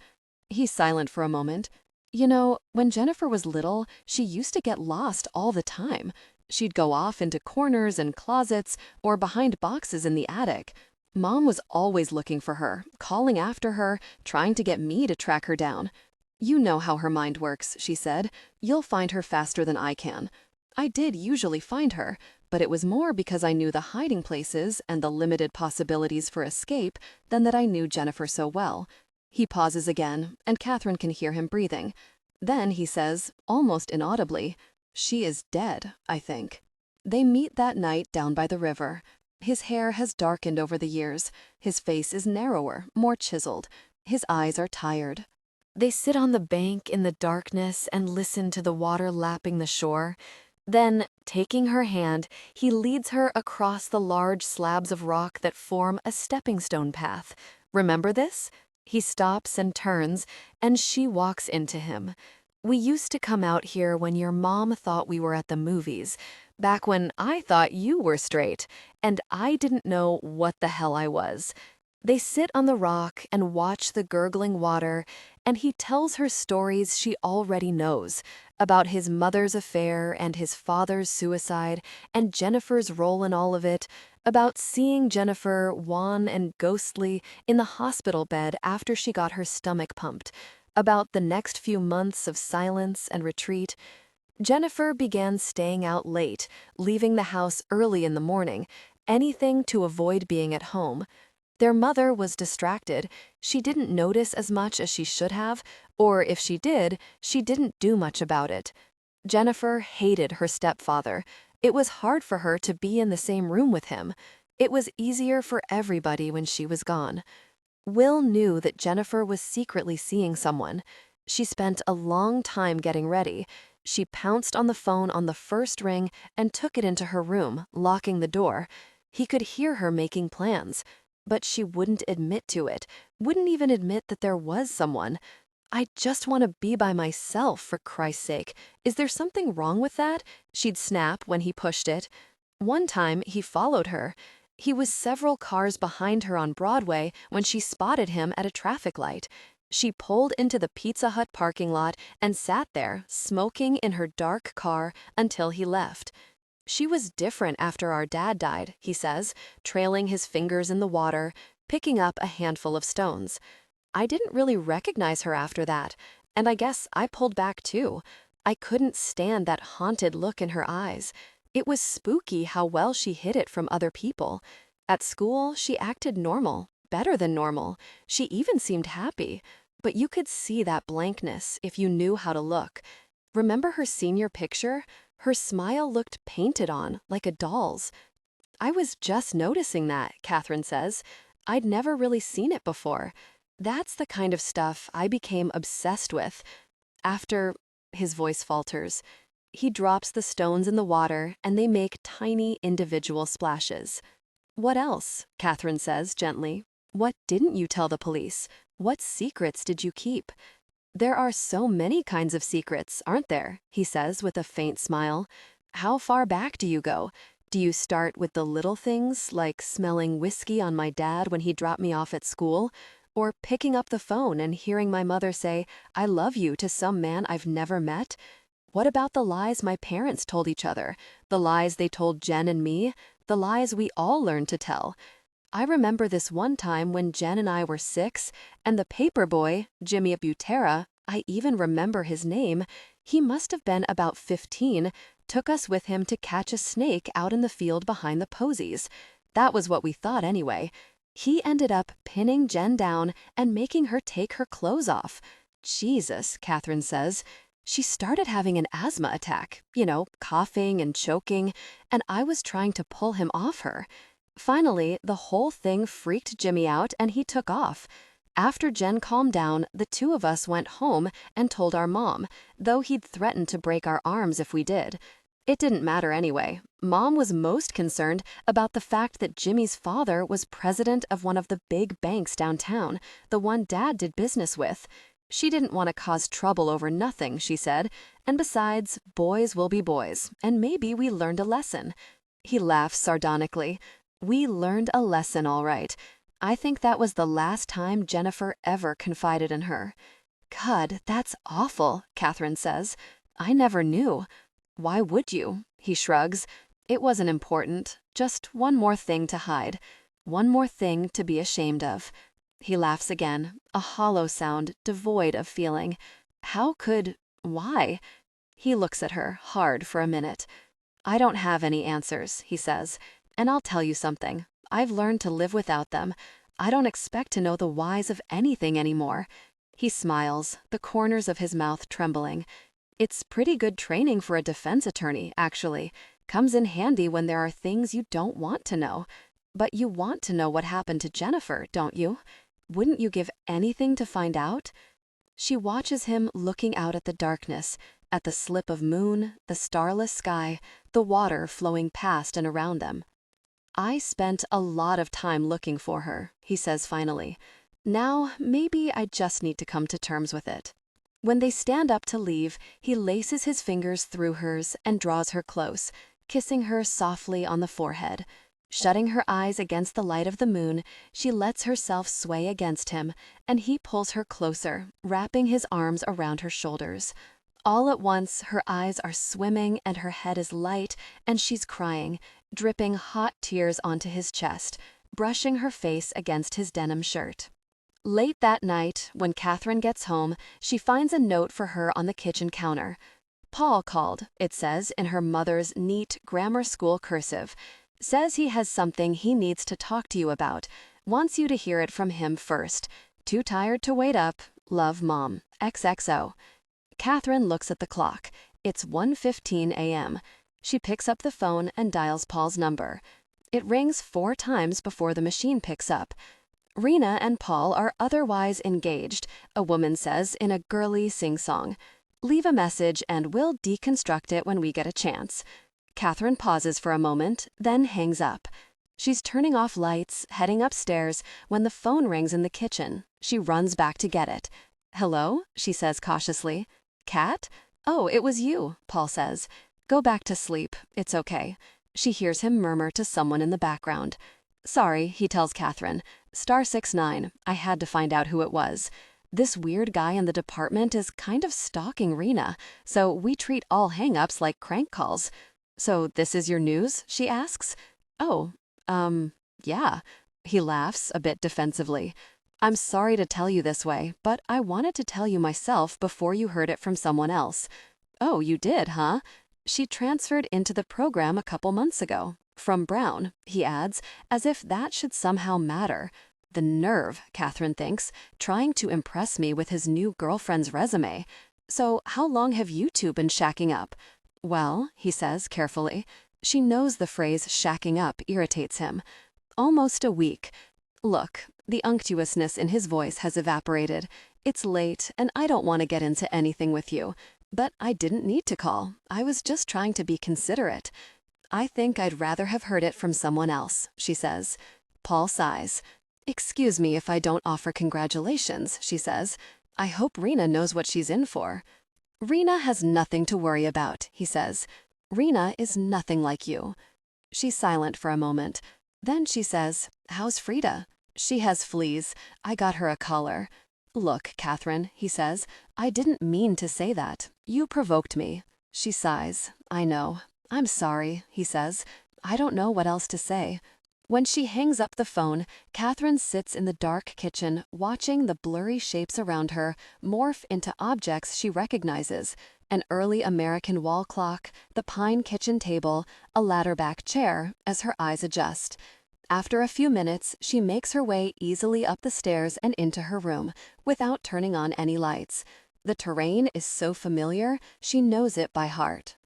He's silent for a moment. "You know, when Jennifer was little, she used to get lost all the time. She'd go off into corners and closets or behind boxes in the attic. Mom was always looking for her, calling after her, trying to get me to track her down. 'You know how her mind works,' she said. 'You'll find her faster than I can.' I did usually find her, but it was more because I knew the hiding places and the limited possibilities for escape than that I knew Jennifer so well." He pauses again, and Kathryn can hear him breathing. Then he says, almost inaudibly, "She is dead, I think." They meet that night down by the river. His hair has darkened over the years. His face is narrower, more chiseled. His eyes are tired. They sit on the bank in the darkness and listen to the water lapping the shore. Then, taking her hand, he leads her across the large slabs of rock that form a stepping stone path. Remember this? He stops and turns, and she walks into him. We used to come out here when your mom thought we were at the movies, back when I thought you were straight, and I didn't know what the hell I was. They sit on the rock and watch the gurgling water, and he tells her stories she already knows about his mother's affair and his father's suicide and Jennifer's role in all of it, about seeing Jennifer, wan and ghostly, in the hospital bed after she got her stomach pumped, about the next few months of silence and retreat. Jennifer began staying out late, leaving the house early in the morning, anything to avoid being at home. Their mother was distracted. She didn't notice as much as she should have, or if she did, she didn't do much about it. Jennifer hated her stepfather. It was hard for her to be in the same room with him. It was easier for everybody when she was gone. Will knew that Jennifer was secretly seeing someone. She spent a long time getting ready. She pounced on the phone on the first ring and took it into her room, locking the door. He could hear her making plans. But she wouldn't admit to it, wouldn't even admit that there was someone. "I just want to be by myself, for Christ's sake. Is there something wrong with that?" she'd snap when he pushed it. One time, he followed her. He was several cars behind her on Broadway when she spotted him at a traffic light. She pulled into the Pizza Hut parking lot and sat there, smoking in her dark car, until he left. "She was different after our dad died," he says, trailing his fingers in the water, picking up a handful of stones. "I didn't really recognize her after that, and I guess I pulled back too. I couldn't stand that haunted look in her eyes. It was spooky how well she hid it from other people. At school, she acted normal, better than normal. She even seemed happy. But you could see that blankness if you knew how to look. Remember her senior picture? Her smile looked painted on, like a doll's." "I was just noticing that," Kathryn says. "I'd never really seen it before. That's the kind of stuff I became obsessed with. After—" his voice falters. He drops the stones in the water, and they make tiny individual splashes. "What else?" Kathryn says gently. "What didn't you tell the police? What secrets did you keep?" "There are so many kinds of secrets, aren't there?" he says with a faint smile. "How far back do you go? Do you start with the little things, like smelling whiskey on my dad when he dropped me off at school? Or picking up the phone and hearing my mother say, 'I love you' to some man I've never met? What about the lies my parents told each other? The lies they told Jen and me? The lies we all learned to tell? I remember this one time when Jen and I were 6, and the paper boy, Jimmy Butera, I even remember his name, he must have been about 15, took us with him to catch a snake out in the field behind the posies. That was what we thought anyway. He ended up pinning Jen down and making her take her clothes off. Jesus," Kathryn says. "She started having an asthma attack, coughing and choking, and I was trying to pull him off her. Finally, the whole thing freaked Jimmy out and he took off. After Jen calmed down, the two of us went home and told our mom, though he'd threatened to break our arms if we did. It didn't matter anyway. Mom was most concerned about the fact that Jimmy's father was president of one of the big banks downtown, the one Dad did business with. She didn't want to cause trouble over nothing, she said, and besides, boys will be boys, and maybe we learned a lesson." He laughs sardonically. "We learned a lesson, all right. I think that was the last time Jennifer ever confided in her." "God, that's awful," Kathryn says. "I never knew." "Why would you?" He shrugs. "It wasn't important. Just one more thing to hide. One more thing to be ashamed of." He laughs again, a hollow sound devoid of feeling. Why? He looks at her hard for a minute. "I don't have any answers," he says. "And I'll tell you something. I've learned to live without them. I don't expect to know the whys of anything anymore. He smiles, the corners of his mouth trembling. It's pretty good training for a defense attorney, actually. Comes in handy when there are things you don't want to know. But you want to know what happened to Jennifer, don't you? Wouldn't you give anything to find out? She watches him looking out at the darkness, at the slip of moon, the starless sky, the water flowing past and around them. I spent a lot of time looking for her, he says finally. Now, maybe I just need to come to terms with it. When they stand up to leave, he laces his fingers through hers and draws her close, kissing her softly on the forehead. Shutting her eyes against the light of the moon, she lets herself sway against him, and he pulls her closer, wrapping his arms around her shoulders. All at once, her eyes are swimming and her head is light, and she's crying, dripping hot tears onto his chest, brushing her face against his denim shirt. Late that night, when Kathryn gets home, she finds a note for her on the kitchen counter. Paul called, it says in her mother's neat grammar school cursive. Says he has something he needs to talk to you about. Wants you to hear it from him first. Too tired to wait up. Love, Mom. XXO. Kathryn looks at the clock. It's 1:15 a.m. She picks up the phone and dials Paul's number. It rings 4 times before the machine picks up. Rena and Paul are otherwise engaged, a woman says in a girly sing-song. Leave a message and we'll deconstruct it when we get a chance. Kathryn pauses for a moment, then hangs up. She's turning off lights, heading upstairs, when the phone rings in the kitchen. She runs back to get it. Hello, she says cautiously. Kat? Oh, it was you, Paul says. Go back to sleep. It's okay. She hears him murmur to someone in the background. Sorry, he tells Kathryn. *69. I had to find out who it was. This weird guy in the department is kind of stalking Rena, so we treat all hang-ups like crank calls. So this is your news? She asks. Oh, yeah. He laughs, a bit defensively. I'm sorry to tell you this way, but I wanted to tell you myself before you heard it from someone else. Oh, you did, huh? She transferred into the program a couple months ago. From Brown, he adds, as if that should somehow matter. The nerve, Kathryn thinks, trying to impress me with his new girlfriend's resume. So how long have you two been shacking up? Well, he says carefully. She knows the phrase shacking up irritates him. Almost a week. Look, the unctuousness in his voice has evaporated. It's late, and I don't want to get into anything with you. But I didn't need to call. I was just trying to be considerate. I think I'd rather have heard it from someone else, she says. Paul sighs. Excuse me if I don't offer congratulations, she says. I hope Rena knows what she's in for. Rena has nothing to worry about, he says. Rena is nothing like you. She's silent for a moment. Then she says, how's Frida? She has fleas. I got her a collar. Look, Kathryn, he says, I didn't mean to say that. You provoked me. She sighs. I know. I'm sorry, he says. I don't know what else to say. When she hangs up the phone, Kathryn sits in the dark kitchen, watching the blurry shapes around her morph into objects she recognizes. An early American wall clock, the pine kitchen table, a ladder-back chair, as her eyes adjust. After a few minutes, she makes her way easily up the stairs and into her room, without turning on any lights. The terrain is so familiar, she knows it by heart.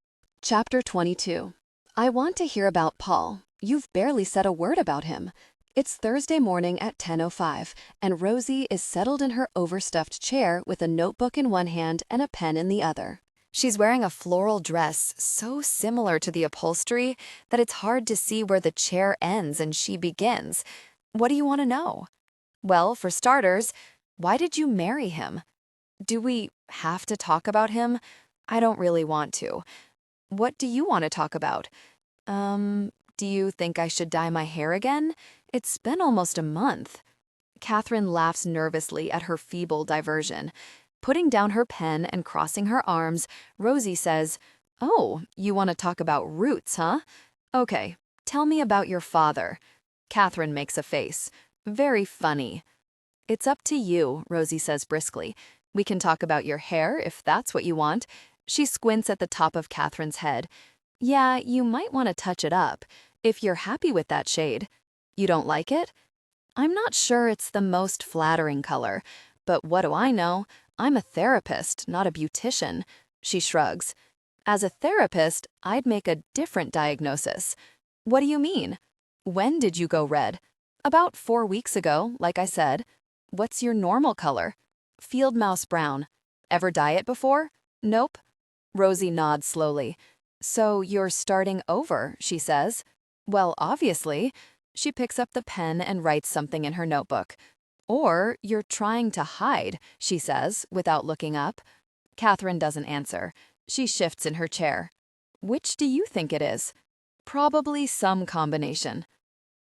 Chapter 22. I want to hear about Paul. You've barely said a word about him. It's Thursday morning at 10:05, and Rosie is settled in her overstuffed chair with a notebook in one hand and a pen in the other. She's wearing a floral dress so similar to the upholstery that it's hard to see where the chair ends and she begins. What do you want to know? Well, for starters, why did you marry him? Do we have to talk about him? I don't really want to. What do you want to talk about? Do you think I should dye my hair again? It's been almost a month. Kathryn laughs nervously at her feeble diversion. Putting down her pen and crossing her arms, Rosie says, Oh, you want to talk about roots, huh? Okay, tell me about your father. Kathryn makes a face. Very funny. It's up to you, Rosie says briskly. We can talk about your hair if that's what you want. She squints at the top of Kathryn's head. Yeah, you might want to touch it up, if you're happy with that shade. You don't like it? I'm not sure it's the most flattering color, But what do I know? I'm a therapist, not a beautician. She shrugs. As a therapist, I'd make a different diagnosis. What do you mean? When did you go red? About 4 weeks ago, like I said. What's your normal color? Field mouse brown. Ever dye it before? Nope. Rosie nods slowly. So you're starting over, she says. Well, obviously. She picks up the pen and writes something in her notebook. Or you're trying to hide, she says, without looking up. Kathryn doesn't answer. She shifts in her chair. Which do you think it is? Probably some combination.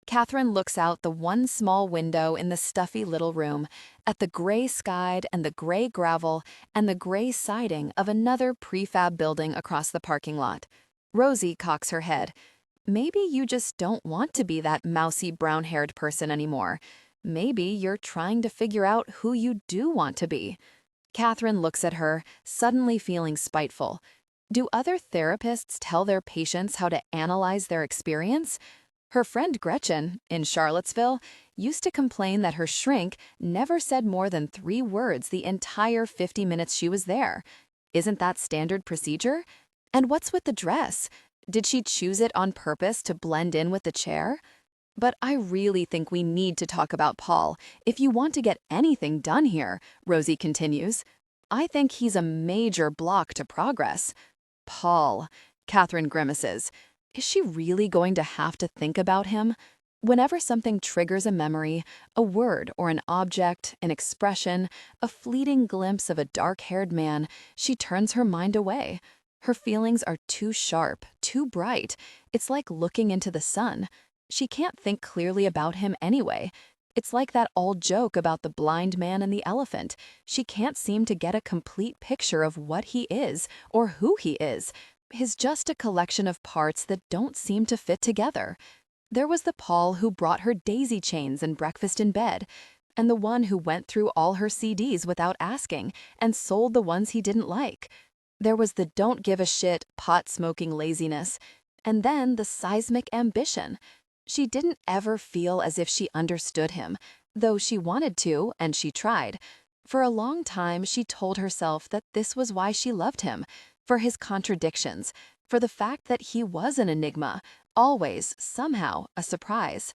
Kathryn looks out the one small window in the stuffy little room, at the gray-skied and the gray gravel and the gray siding of another prefab building across the parking lot. Rosie cocks her head. Maybe you just don't want to be that mousy brown-haired person anymore. Maybe you're trying to figure out who you do want to be. Kathryn looks at her, suddenly feeling spiteful. Do other therapists tell their patients how to analyze their experience? Her friend Gretchen, in Charlottesville, used to complain that her shrink never said more than 3 words the entire 50 minutes she was there. Isn't that standard procedure? And what's with the dress? Did she choose it on purpose to blend in with the chair? But I really think we need to talk about Paul if you want to get anything done here, Rosie continues. I think he's a major block to progress. Paul, Kathryn grimaces. Is she really going to have to think about him? Whenever something triggers a memory, a word or an object, an expression, a fleeting glimpse of a dark-haired man, she turns her mind away. Her feelings are too sharp, too bright. It's like looking into the sun. She can't think clearly about him anyway. It's like that old joke about the blind man and the elephant. She can't seem to get a complete picture of what he is or who he is. He's just a collection of parts that don't seem to fit together. There was the Paul who brought her daisy chains and breakfast in bed, and the one who went through all her CDs without asking and sold the ones he didn't like. There was the don't give a shit, pot-smoking laziness, and then the seismic ambition. She didn't ever feel as if she understood him, though she wanted to, and she tried. For a long time, she told herself that this was why she loved him, for his contradictions, for the fact that he was an enigma, always, somehow, a surprise.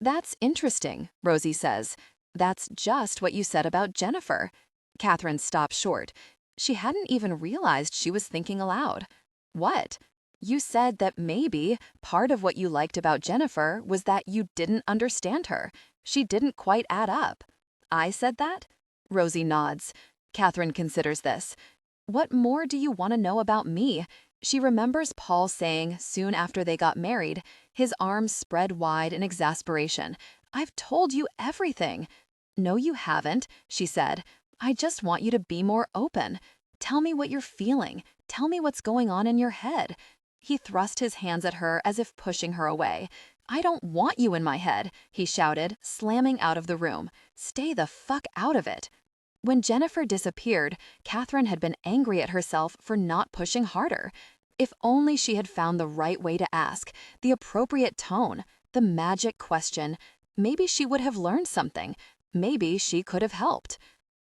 That's interesting, Rosie says. That's just what you said about Jennifer. Kathryn stopped short. She hadn't even realized she was thinking aloud. What? You said that maybe part of what you liked about Jennifer was that you didn't understand her. She didn't quite add up. I said that? Rosie nods. Kathryn considers this. What more do you want to know about me? She remembers Paul saying, soon after they got married, his arms spread wide in exasperation, I've told you everything. No, you haven't, she said. I just want you to be more open. Tell me what you're feeling. Tell me what's going on in your head. He thrust his hands at her as if pushing her away. I don't want you in my head, he shouted, slamming out of the room. Stay the fuck out of it. When Jennifer disappeared, Kathryn had been angry at herself for not pushing harder. If only she had found the right way to ask, the appropriate tone, the magic question, maybe she would have learned something. Maybe she could have helped.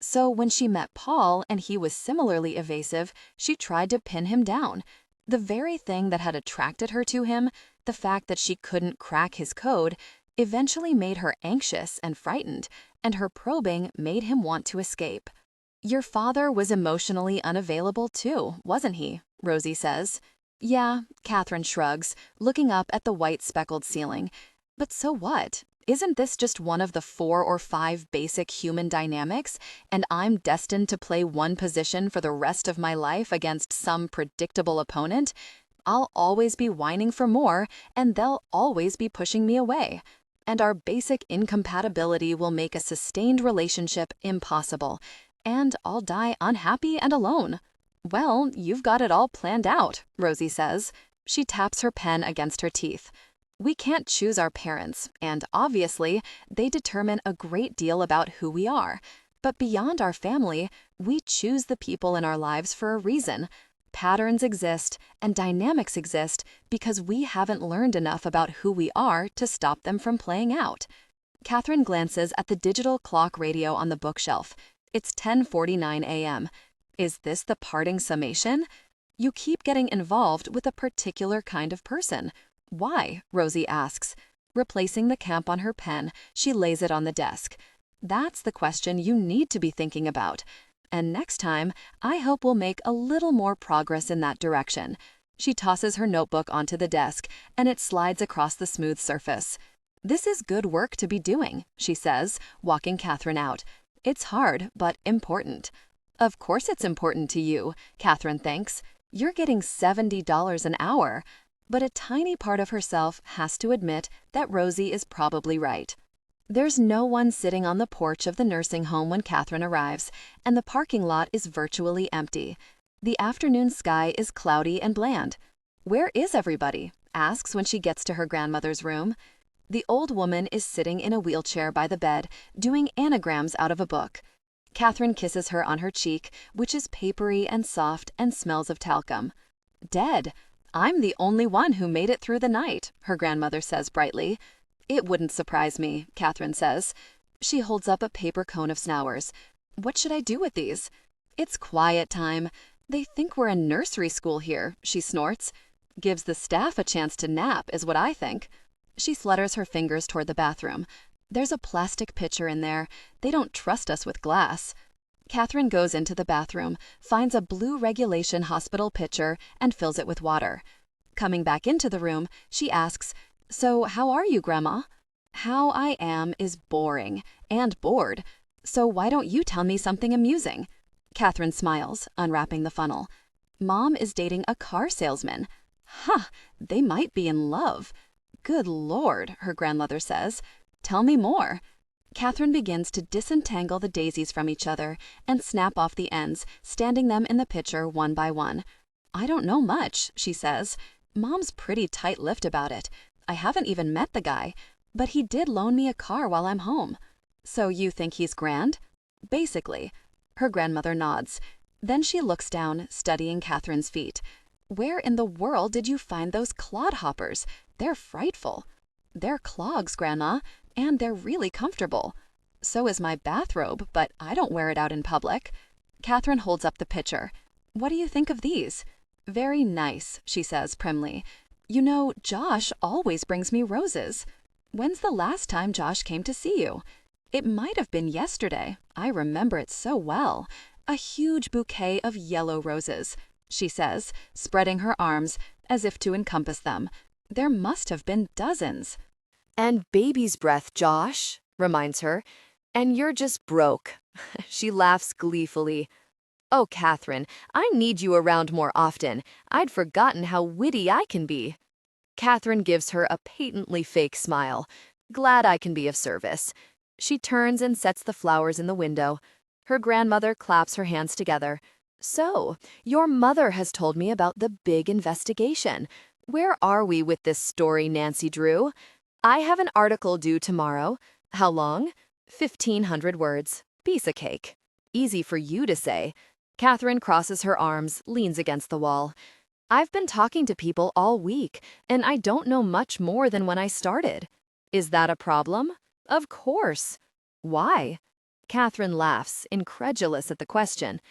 So when she met Paul and he was similarly evasive, she tried to pin him down. The very thing that had attracted her to him, the fact that she couldn't crack his code, eventually made her anxious and frightened, and her probing made him want to escape. Your father was emotionally unavailable too, wasn't he? Rosie says. Yeah, Kathryn shrugs, looking up at the white speckled ceiling. But so what? Isn't this just one of the 4 or 5 basic human dynamics, and I'm destined to play one position for the rest of my life against some predictable opponent? I'll always be whining for more, and they'll always be pushing me away. And our basic incompatibility will make a sustained relationship impossible, and I'll die unhappy and alone. Well, you've got it all planned out, Rosie says. She taps her pen against her teeth. We can't choose our parents, and obviously, they determine a great deal about who we are. But beyond our family, we choose the people in our lives for a reason. Patterns exist and dynamics exist because we haven't learned enough about who we are to stop them from playing out. Kathryn glances at the digital clock radio on the bookshelf. It's 10:49 a.m. Is this the parting summation? You keep getting involved with a particular kind of person. Why? Rosie asks. Replacing the cap on her pen, she lays it on the desk. That's the question you need to be thinking about. And next time, I hope we'll make a little more progress in that direction. She tosses her notebook onto the desk, and it slides across the smooth surface. This is good work to be doing, she says, walking Kathryn out. It's hard, but important. Of course it's important to you, Kathryn thinks. You're getting $70 an hour. But a tiny part of herself has to admit that Rosie is probably right. There's no one sitting on the porch of the nursing home when Kathryn arrives, and the parking lot is virtually empty. The afternoon sky is cloudy and bland. Where is everybody? Asks when she gets to her grandmother's room. The old woman is sitting in a wheelchair by the bed, doing anagrams out of a book. Kathryn kisses her on her cheek, which is papery and soft and smells of talcum. Dead. I'm the only one who made it through the night, her grandmother says brightly. It wouldn't surprise me, Kathryn says. She holds up a paper cone of Snowers. What should I do with these? It's quiet time. They think we're in nursery school here, she snorts. Gives the staff a chance to nap, is what I think. She flutters her fingers toward the bathroom. There's a plastic pitcher in there. They don't trust us with glass. Kathryn goes into the bathroom, finds a blue regulation hospital pitcher, and fills it with water. Coming back into the room, she asks, "So how are you, Grandma?" How I am is boring and bored. So why don't you tell me something amusing? Kathryn smiles, unwrapping the funnel. Mom is dating a car salesman. Huh, they might be in love. Good Lord, her grandmother says. Tell me more. Kathryn begins to disentangle the daisies from each other and snap off the ends, standing them in the pitcher one by one. I don't know much, she says. Mom's pretty tight-lipped about it. I haven't even met the guy, but he did loan me a car while I'm home. So you think he's grand? Basically. Her grandmother nods. Then she looks down, studying Kathryn's feet. Where in the world did you find those clodhoppers? They're frightful. They're clogs, Grandma, and they're really comfortable. So is my bathrobe, but I don't wear it out in public. Kathryn holds up the pitcher. What do you think of these? Very nice, she says primly. You know, Josh always brings me roses. When's the last time Josh came to see you? It might have been yesterday. I remember it so well. A huge bouquet of yellow roses, she says, spreading her arms as if to encompass them. There must have been dozens. And baby's breath, Josh, reminds her. And you're just broke. She laughs gleefully. Oh, Kathryn, I need you around more often. I'd forgotten how witty I can be. Kathryn gives her a patently fake smile. Glad I can be of service. She turns and sets the flowers in the window. Her grandmother claps her hands together. So, your mother has told me about the big investigation. Where are we with this story, Nancy Drew? I have an article due tomorrow. How long? 1,500 words. Piece of cake. Easy for you to say. Kathryn crosses her arms, leans against the wall. I've been talking to people all week, and I don't know much more than when I started. Is that a problem? Of course. Why? Kathryn laughs, incredulous at the question.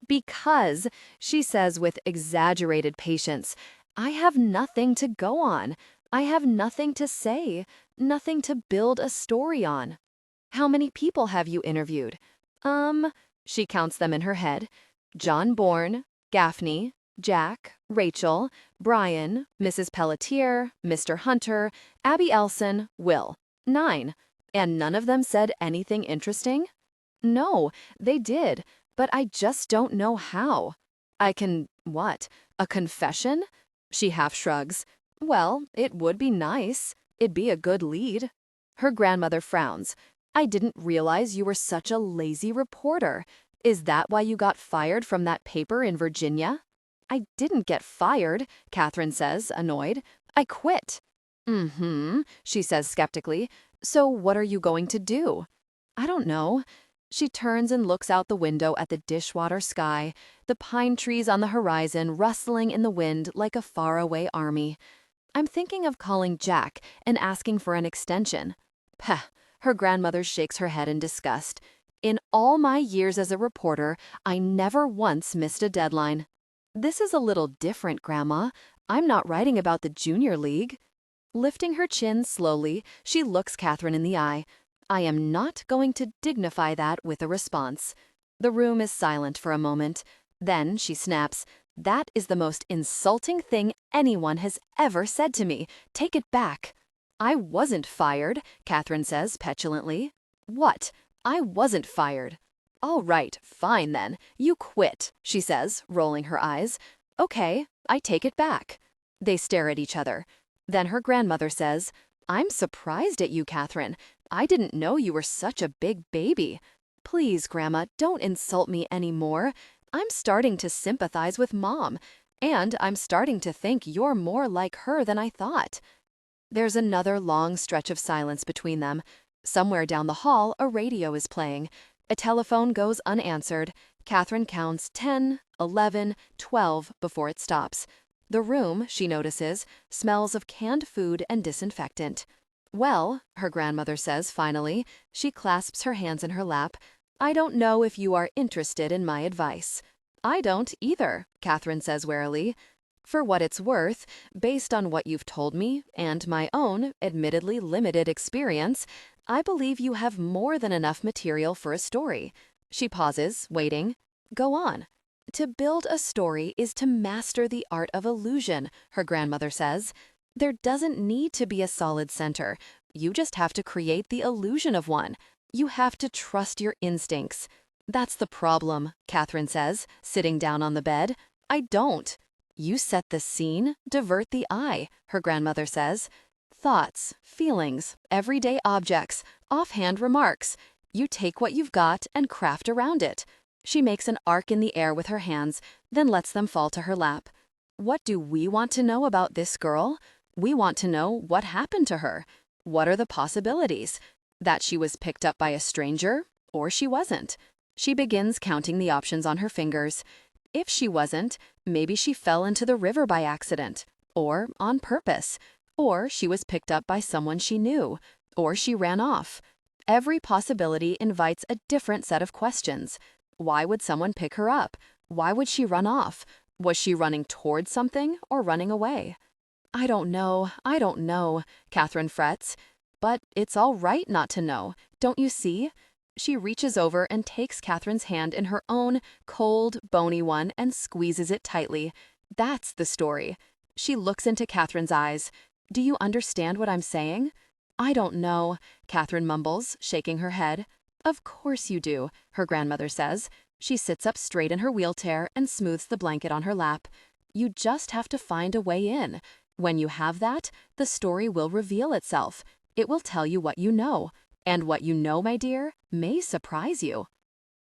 Because, she says with exaggerated patience, I have nothing to go on. I have nothing to say, nothing to build a story on. How many people have you interviewed? She counts them in her head. John Bourne, Gaffney, Jack, Rachel, Brian, Mrs. Pelletier, Mr. Hunter, Abby Elson, Will. 9. And none of them said anything interesting? No, they did, but I just don't know how. I can, what? A confession? She half shrugs. Well, it would be nice. It'd be a good lead. Her grandmother frowns. I didn't realize you were such a lazy reporter. Is that why you got fired from that paper in Virginia? I didn't get fired, Kathryn says, annoyed. I quit. She says skeptically. So what are you going to do? I don't know. She turns and looks out the window at the dishwater sky, the pine trees on the horizon rustling in the wind like a faraway army. I'm thinking of calling Jack and asking for an extension. Pah, her grandmother shakes her head in disgust. In all my years as a reporter, I never once missed a deadline. This is a little different, Grandma. I'm not writing about the Junior League. Lifting her chin slowly, she looks Kathryn in the eye. I am not going to dignify that with a response. The room is silent for a moment. Then she snaps, "That is the most insulting thing anyone has ever said to me. Take it back." "I wasn't fired," Kathryn says petulantly. "What? I wasn't fired." "All right, fine then. You quit," she says, rolling her eyes. "Okay, I take it back." They stare at each other. Then her grandmother says, "I'm surprised at you, Kathryn. I didn't know you were such a big baby. Please, Grandma, don't insult me anymore. I'm starting to sympathize with Mom, and I'm starting to think you're more like her than I thought." There's another long stretch of silence between them. Somewhere down the hall, a radio is playing. A telephone goes unanswered. Kathryn counts 10, 11, 12 before it stops. The room, she notices, smells of canned food and disinfectant. "Well," her grandmother says finally, she clasps her hands in her lap, "I don't know if you are interested in my advice." "I don't either," Kathryn says warily. "For what it's worth, based on what you've told me and my own, admittedly limited experience, I believe you have more than enough material for a story." She pauses, waiting. "Go on." "To build a story is to master the art of illusion," her grandmother says. "There doesn't need to be a solid center. You just have to create the illusion of one. You have to trust your instincts." "That's the problem," Kathryn says, sitting down on the bed. "I don't." "You set the scene, divert the eye," her grandmother says. "Thoughts, feelings, everyday objects, offhand remarks. You take what you've got and craft around it." She makes an arc in the air with her hands, then lets them fall to her lap. "What do we want to know about this girl? We want to know what happened to her. What are the possibilities? That she was picked up by a stranger, or she wasn't." She begins counting the options on her fingers. If she wasn't, maybe she fell into the river by accident, or on purpose, or she was picked up by someone she knew, or she ran off. Every possibility invites a different set of questions. Why would someone pick her up? Why would she run off? Was she running towards something or running away? I don't know, Kathryn frets. "But it's all right not to know, don't you see?" She reaches over and takes Kathryn's hand in her own cold, bony one and squeezes it tightly. "That's the story." She looks into Kathryn's eyes. "Do you understand what I'm saying?" "I don't know," Kathryn mumbles, shaking her head. "Of course you do," her grandmother says. She sits up straight in her wheelchair and smooths the blanket on her lap. "You just have to find a way in. When you have that, the story will reveal itself. It will tell you what you know. And what you know, my dear, may surprise you."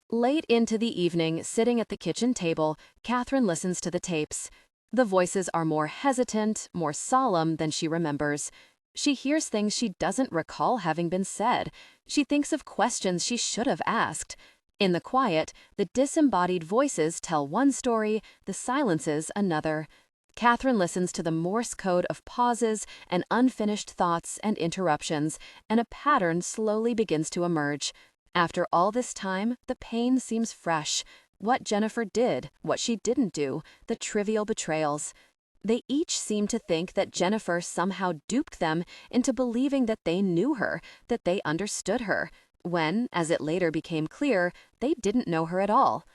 Late into the evening, sitting at the kitchen table, Kathryn listens to the tapes. The voices are more hesitant, more solemn than she remembers. She hears things she doesn't recall having been said. She thinks of questions she should have asked. In the quiet, the disembodied voices tell one story, the silences another. Kathryn listens to the Morse code of pauses and unfinished thoughts and interruptions, and a pattern slowly begins to emerge. After all this time, the pain seems fresh. What Jennifer did, what she didn't do, the trivial betrayals. They each seem to think that Jennifer somehow duped them into believing that they knew her, that they understood her, when, as it later became clear, they didn't know her at all.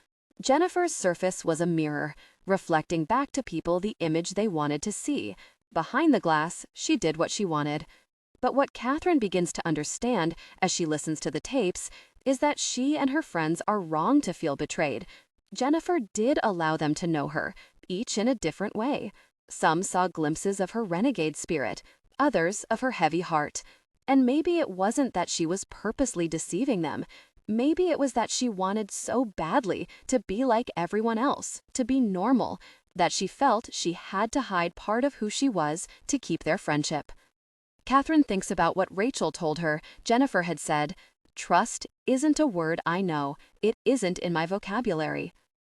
Jennifer's surface was a mirror, reflecting back to people the image they wanted to see. Behind the glass, she did what she wanted. But what Kathryn begins to understand as she listens to the tapes is that she and her friends are wrong to feel betrayed. Jennifer did allow them to know her, each in a different way. Some saw glimpses of her renegade spirit, others of her heavy heart. And maybe it wasn't that she was purposely deceiving them. Maybe it was that she wanted so badly to be like everyone else, to be normal, that she felt she had to hide part of who she was to keep their friendship. Kathryn thinks about what Rachel told her Jennifer had said, "Trust isn't a word I know. It isn't in my vocabulary."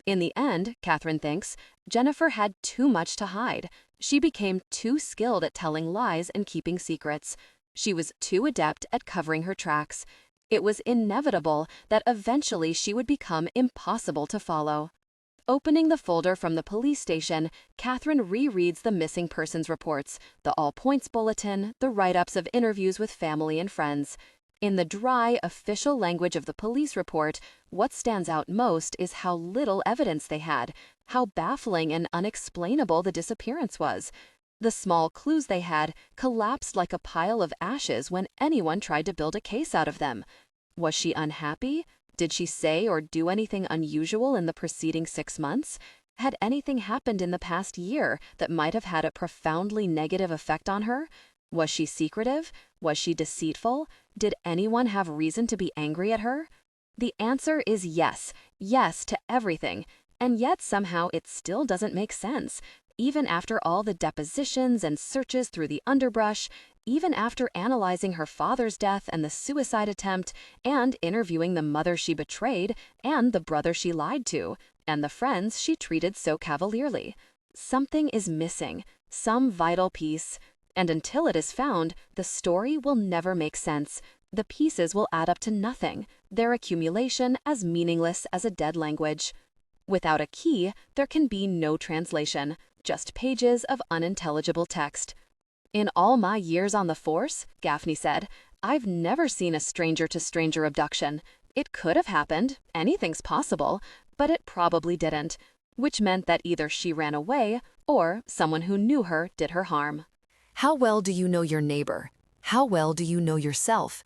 In the end, Kathryn thinks, Jennifer had too much to hide. She became too skilled at telling lies and keeping secrets. She was too adept at covering her tracks. It was inevitable that eventually she would become impossible to follow. Opening the folder from the police station, Kathryn rereads the missing persons reports, the all-points bulletin, the write-ups of interviews with family and friends. In the dry, official language of the police report, what stands out most is how little evidence they had, how baffling and unexplainable the disappearance was. The small clues they had collapsed like a pile of ashes when anyone tried to build a case out of them. Was she unhappy? Did she say or do anything unusual in the preceding 6 months? Had anything happened in the past year that might have had a profoundly negative effect on her? Was she secretive? Was she deceitful? Did anyone have reason to be angry at her? The answer is yes, yes to everything, and yet somehow it still doesn't make sense. Even after all the depositions and searches through the underbrush, even after analyzing her father's death and the suicide attempt, and interviewing the mother she betrayed, and the brother she lied to, and the friends she treated so cavalierly. Something is missing, some vital piece, and until it is found, the story will never make sense. The pieces will add up to nothing, their accumulation as meaningless as a dead language. Without a key, there can be no translation, just pages of unintelligible text. In all my years on the force, Gaffney said, I've never seen a stranger-to-stranger abduction. It could have happened, anything's possible, but it probably didn't, which meant that either she ran away or someone who knew her did her harm. How well do you know your neighbor? How well do you know yourself?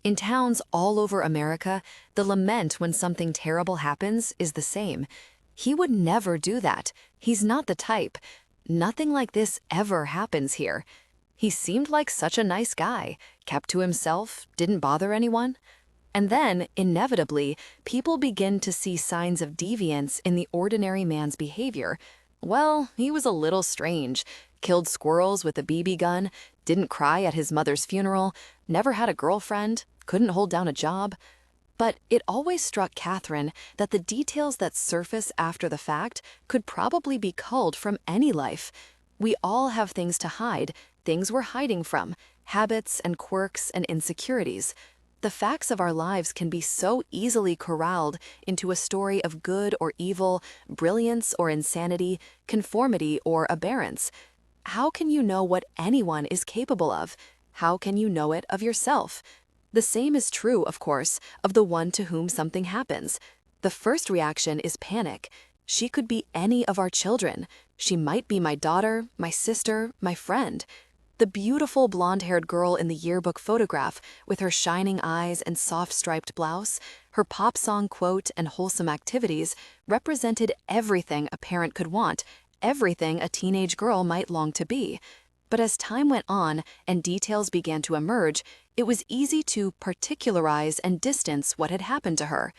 In towns all over America, the lament when something terrible happens is the same. He would never do that. He's not the type. Nothing like this ever happens here. He seemed like such a nice guy, kept to himself, didn't bother anyone. And then, inevitably, people begin to see signs of deviance in the ordinary man's behavior. Well, he was a little strange. Killed squirrels with a BB gun, didn't cry at his mother's funeral, never had a girlfriend, couldn't hold down a job. But it always struck Kathryn that the details that surface after the fact could probably be culled from any life. We all have things to hide, things we're hiding from, habits and quirks and insecurities. The facts of our lives can be so easily corralled into a story of good or evil, brilliance or insanity, conformity or aberrance. How can you know what anyone is capable of? How can you know it of yourself? The same is true, of course, of the one to whom something happens. The first reaction is panic. She could be any of our children. She might be my daughter, my sister, my friend. The beautiful blonde-haired girl in the yearbook photograph, with her shining eyes and soft striped blouse, her pop song quote and wholesome activities, represented everything a parent could want, everything a teenage girl might long to be. But as time went on and details began to emerge, it was easy to particularize and distance what had happened to her.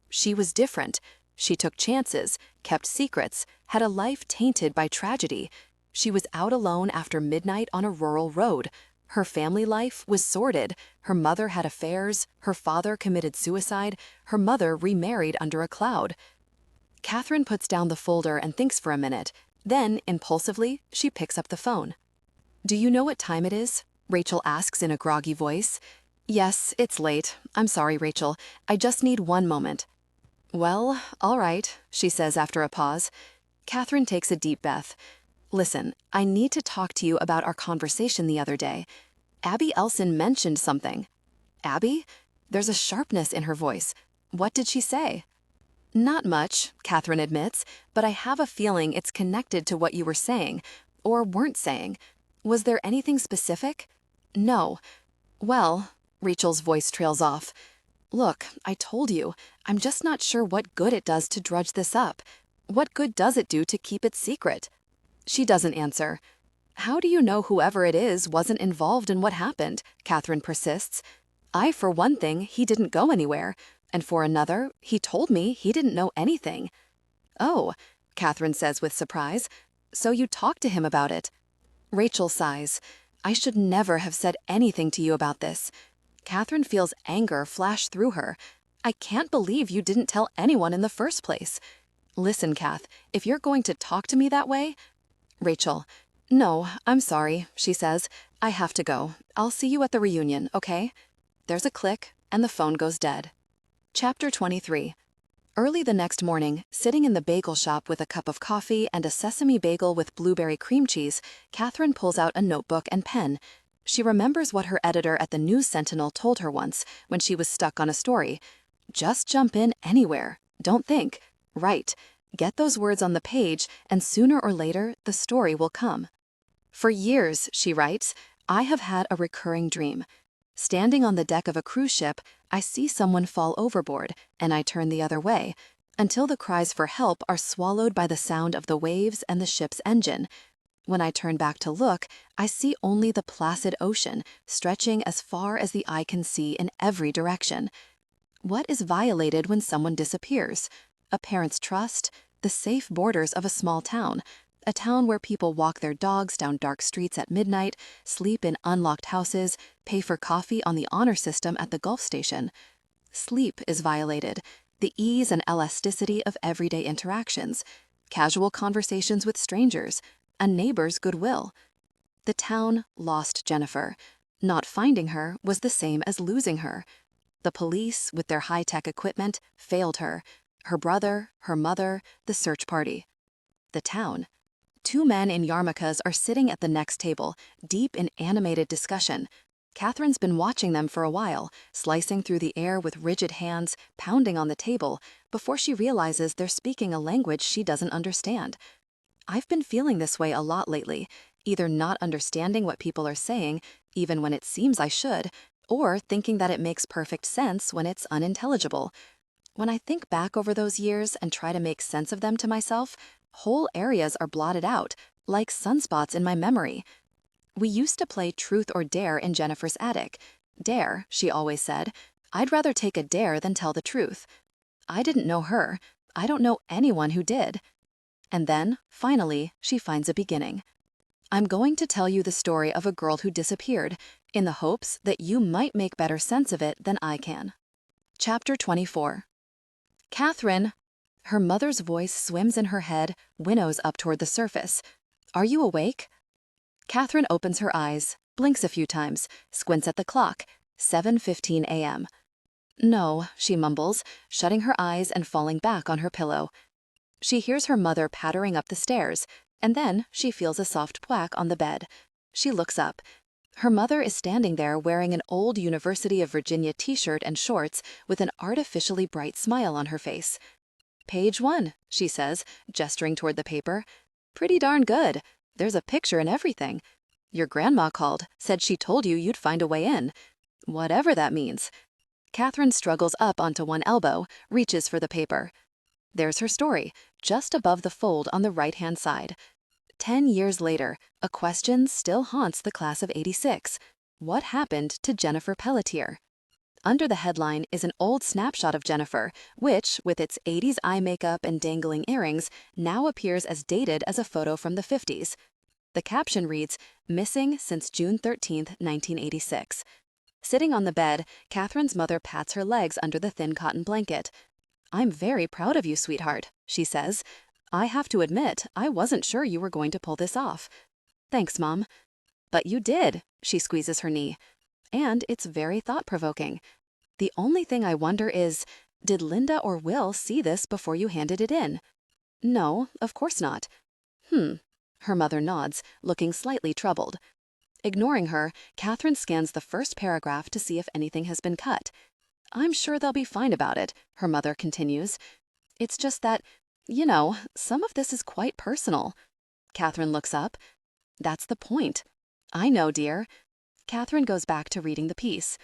She was different. She took chances, kept secrets, had a life tainted by tragedy. She was out alone after midnight on a rural road. Her family life was sordid. Her mother had affairs, her father committed suicide, her mother remarried under a cloud. Kathryn puts down the folder and thinks for a minute. Then, impulsively, she picks up the phone. "Do you know what time it is?" Rachel asks in a groggy voice. "Yes, it's late. I'm sorry, Rachel. I just need one moment." "Well, all right," she says after a pause. Kathryn takes a deep breath. "Listen, I need to talk to you about our conversation the other day. Abby Elson mentioned something." "Abby?" There's a sharpness in her voice. "What did she say?" "Not much," Kathryn admits, "but I have a feeling it's connected to what you were saying, or weren't saying. Was there anything specific?" "No." "Well," Rachel's voice trails off. "Look, I told you, I'm just not sure what good it does to drudge this up. What good does it do to keep it secret?" She doesn't answer. "How do you know whoever it is wasn't involved in what happened?" Kathryn persists. For one thing, he didn't go anywhere. And for another, he told me he didn't know anything." "Oh," Kathryn says with surprise. "So you talked to him about it?" Rachel sighs. "I should never have said anything to you about this." Kathryn feels anger flash through her. "I can't believe you didn't tell anyone in the first place." "Listen, Kath, if you're going to talk to me that way—" Rachel. "No, I'm sorry," she says. "I have to go. I'll see you at the reunion, okay?" There's a click, and the phone goes dead. Chapter 23. Early the next morning, sitting in the bagel shop with a cup of coffee and a sesame bagel with blueberry cream cheese, Kathryn pulls out a notebook and pen. She remembers what her editor at the News Sentinel told her once when she was stuck on a story. Just jump in anywhere. Don't think. Write. Get those words on the page, and sooner or later, the story will come. For years, she writes, I have had a recurring dream. Standing on the deck of a cruise ship, I see someone fall overboard, and I turn the other way, until the cries for help are swallowed by the sound of the waves and the ship's engine. When I turn back to look, I see only the placid ocean, stretching as far as the eye can see in every direction. What is violated when someone disappears? A parent's trust, the safe borders of a small town, a town where people walk their dogs down dark streets at midnight, sleep in unlocked houses, pay for coffee on the honor system at the Gulf station. Sleep is violated, the ease and elasticity of everyday interactions, casual conversations with strangers, a neighbor's goodwill. The town lost Jennifer. Not finding her was the same as losing her. The police, with their high-tech equipment, failed her. Her brother, her mother, the search party. The town. Two men in yarmulkes are sitting at the next table, deep in animated discussion. Kathryn's been watching them for a while, slicing through the air with rigid hands, pounding on the table, before she realizes they're speaking a language she doesn't understand. I've been feeling this way a lot lately, either not understanding what people are saying, even when it seems I should, or thinking that it makes perfect sense when it's unintelligible. When I think back over those years and try to make sense of them to myself, whole areas are blotted out, like sunspots in my memory. We used to play truth or dare in Jennifer's attic. Dare, she always said. I'd rather take a dare than tell the truth. I didn't know her. I don't know anyone who did. And then, finally, she finds a beginning. I'm going to tell you the story of a girl who disappeared, in the hopes that you might make better sense of it than I can. Chapter 24. Kathryn. Her mother's voice swims in her head, winnows up toward the surface. Are you awake? Kathryn opens her eyes, blinks a few times, squints at the clock. 7:15 a.m. No, she mumbles, shutting her eyes and falling back on her pillow. She hears her mother pattering up the stairs, and then she feels a soft thwack on the bed. She looks up. Her mother is standing there wearing an old University of Virginia t-shirt and shorts with an artificially bright smile on her face. Page 1, she says, gesturing toward the paper. Pretty darn good. There's a picture and everything. Your grandma called, said she told you you'd find a way in. Whatever that means. Kathryn struggles up onto one elbow, reaches for the paper. There's her story, just above the fold on the right-hand side. 10 years later, a question still haunts the class of '86. What happened to Jennifer Pelletier? Under the headline is an old snapshot of Jennifer, which, with its '80s eye makeup and dangling earrings, now appears as dated as a photo from the '50s. The caption reads, "Missing since June 13, 1986. Sitting on the bed, Kathryn's mother pats her legs under the thin cotton blanket. I'm very proud of you, sweetheart, she says. I have to admit, I wasn't sure you were going to pull this off. Thanks, Mom. But you did, she squeezes her knee. And it's very thought-provoking. The only thing I wonder is, did Linda or Will see this before you handed it in? No, of course not. Her mother nods, looking slightly troubled. Ignoring her, Kathryn scans the first paragraph to see if anything has been cut. I'm sure they'll be fine about it, her mother continues. It's just that, some of this is quite personal. Kathryn looks up. That's the point. I know, dear. Kathryn goes back to reading the piece.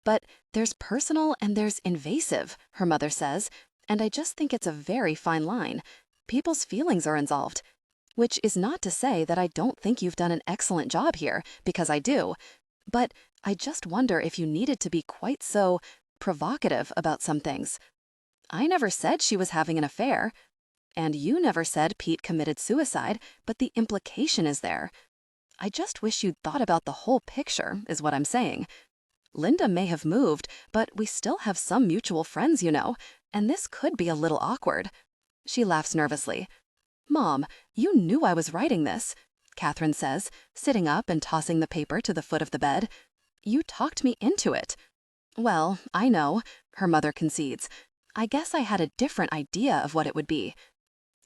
But there's personal and there's invasive, her mother says, and I just think it's a very fine line. People's feelings are involved. Which is not to say that I don't think you've done an excellent job here, because I do. But I just wonder if you needed to be quite so provocative about some things. I never said she was having an affair. And you never said Pete committed suicide, but the implication is there. I just wish you'd thought about the whole picture, is what I'm saying. Linda may have moved, but we still have some mutual friends, and this could be a little awkward. She laughs nervously. Mom, you knew I was writing this, Kathryn says, sitting up and tossing the paper to the foot of the bed. You talked me into it. Well, I know, her mother concedes. I guess I had a different idea of what it would be.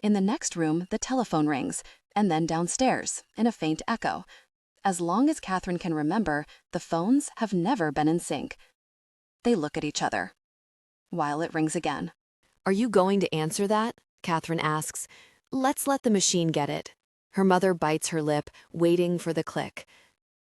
In the next room, the telephone rings, and then downstairs, in a faint echo. As long as Kathryn can remember, the phones have never been in sync. They look at each other, while it rings again. Are you going to answer that? Kathryn asks. Let's let the machine get it. Her mother bites her lip, waiting for the click.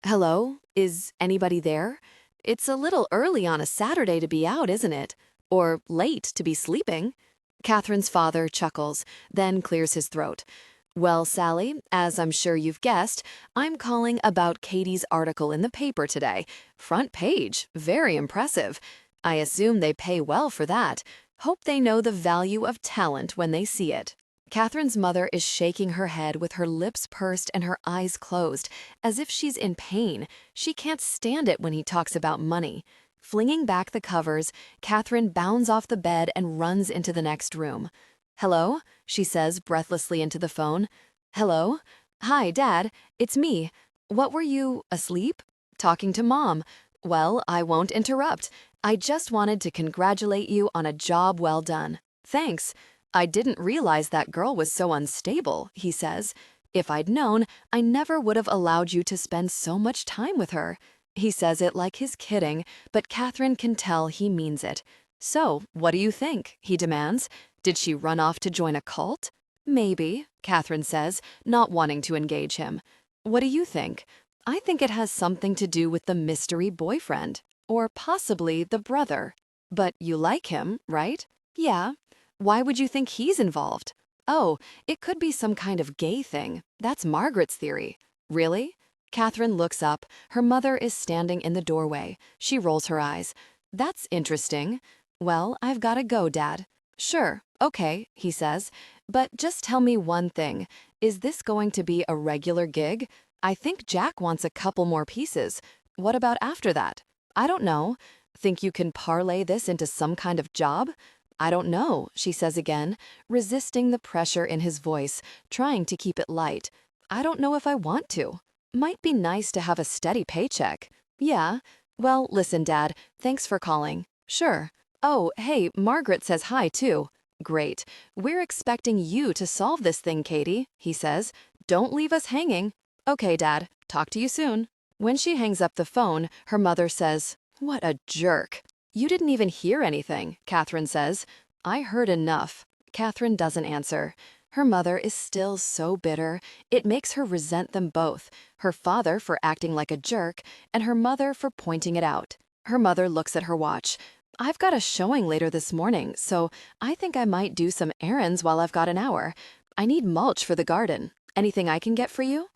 Hello? Is anybody there? It's a little early on a Saturday to be out, isn't it? Or late to be sleeping. Kathryn's father chuckles, then clears his throat. Well, Sally, as I'm sure you've guessed, I'm calling about Katie's article in the paper today. Front page, very impressive. I assume they pay well for that. Hope they know the value of talent when they see it. Kathryn's mother is shaking her head with her lips pursed and her eyes closed, as if she's in pain. She can't stand it when he talks about money. Flinging back the covers, Kathryn bounds off the bed and runs into the next room. Hello? She says breathlessly into the phone. Hello? Hi, Dad. It's me. What were you, asleep? Talking to Mom. Well, I won't interrupt. I just wanted to congratulate you on a job well done. Thanks. I didn't realize that girl was so unstable, he says. If I'd known, I never would have allowed you to spend so much time with her. He says it like he's kidding, but Kathryn can tell he means it. So, what do you think? He demands. Did she run off to join a cult? Maybe, Kathryn says, not wanting to engage him. What do you think? I think it has something to do with the mystery boyfriend. Or possibly the brother. But you like him, right? Yeah. Why would you think he's involved? Oh, it could be some kind of gay thing. That's Margaret's theory. Really? Kathryn looks up. Her mother is standing in the doorway. She rolls her eyes. That's interesting. Well, I've got to go, Dad. Sure, okay, he says. But just tell me one thing. Is this going to be a regular gig? I think Jack wants a couple more pieces. What about after that? I don't know. Think you can parlay this into some kind of job? I don't know, she says again, resisting the pressure in his voice, trying to keep it light. I don't know if I want to. Might be nice to have a steady paycheck. Yeah. Well, listen, Dad, thanks for calling. Sure. Oh, hey, Margaret says hi, too. Great. We're expecting you to solve this thing, Katie, he says. Don't leave us hanging. Okay, Dad. Talk to you soon. When she hangs up the phone, her mother says, What a jerk. You didn't even hear anything, Kathryn says. I heard enough. Kathryn doesn't answer. Her mother is still so bitter. It makes her resent them both, her father for acting like a jerk, and her mother for pointing it out. Her mother looks at her watch. I've got a showing later this morning, so I think I might do some errands while I've got an hour. I need mulch for the garden. Anything I can get for you?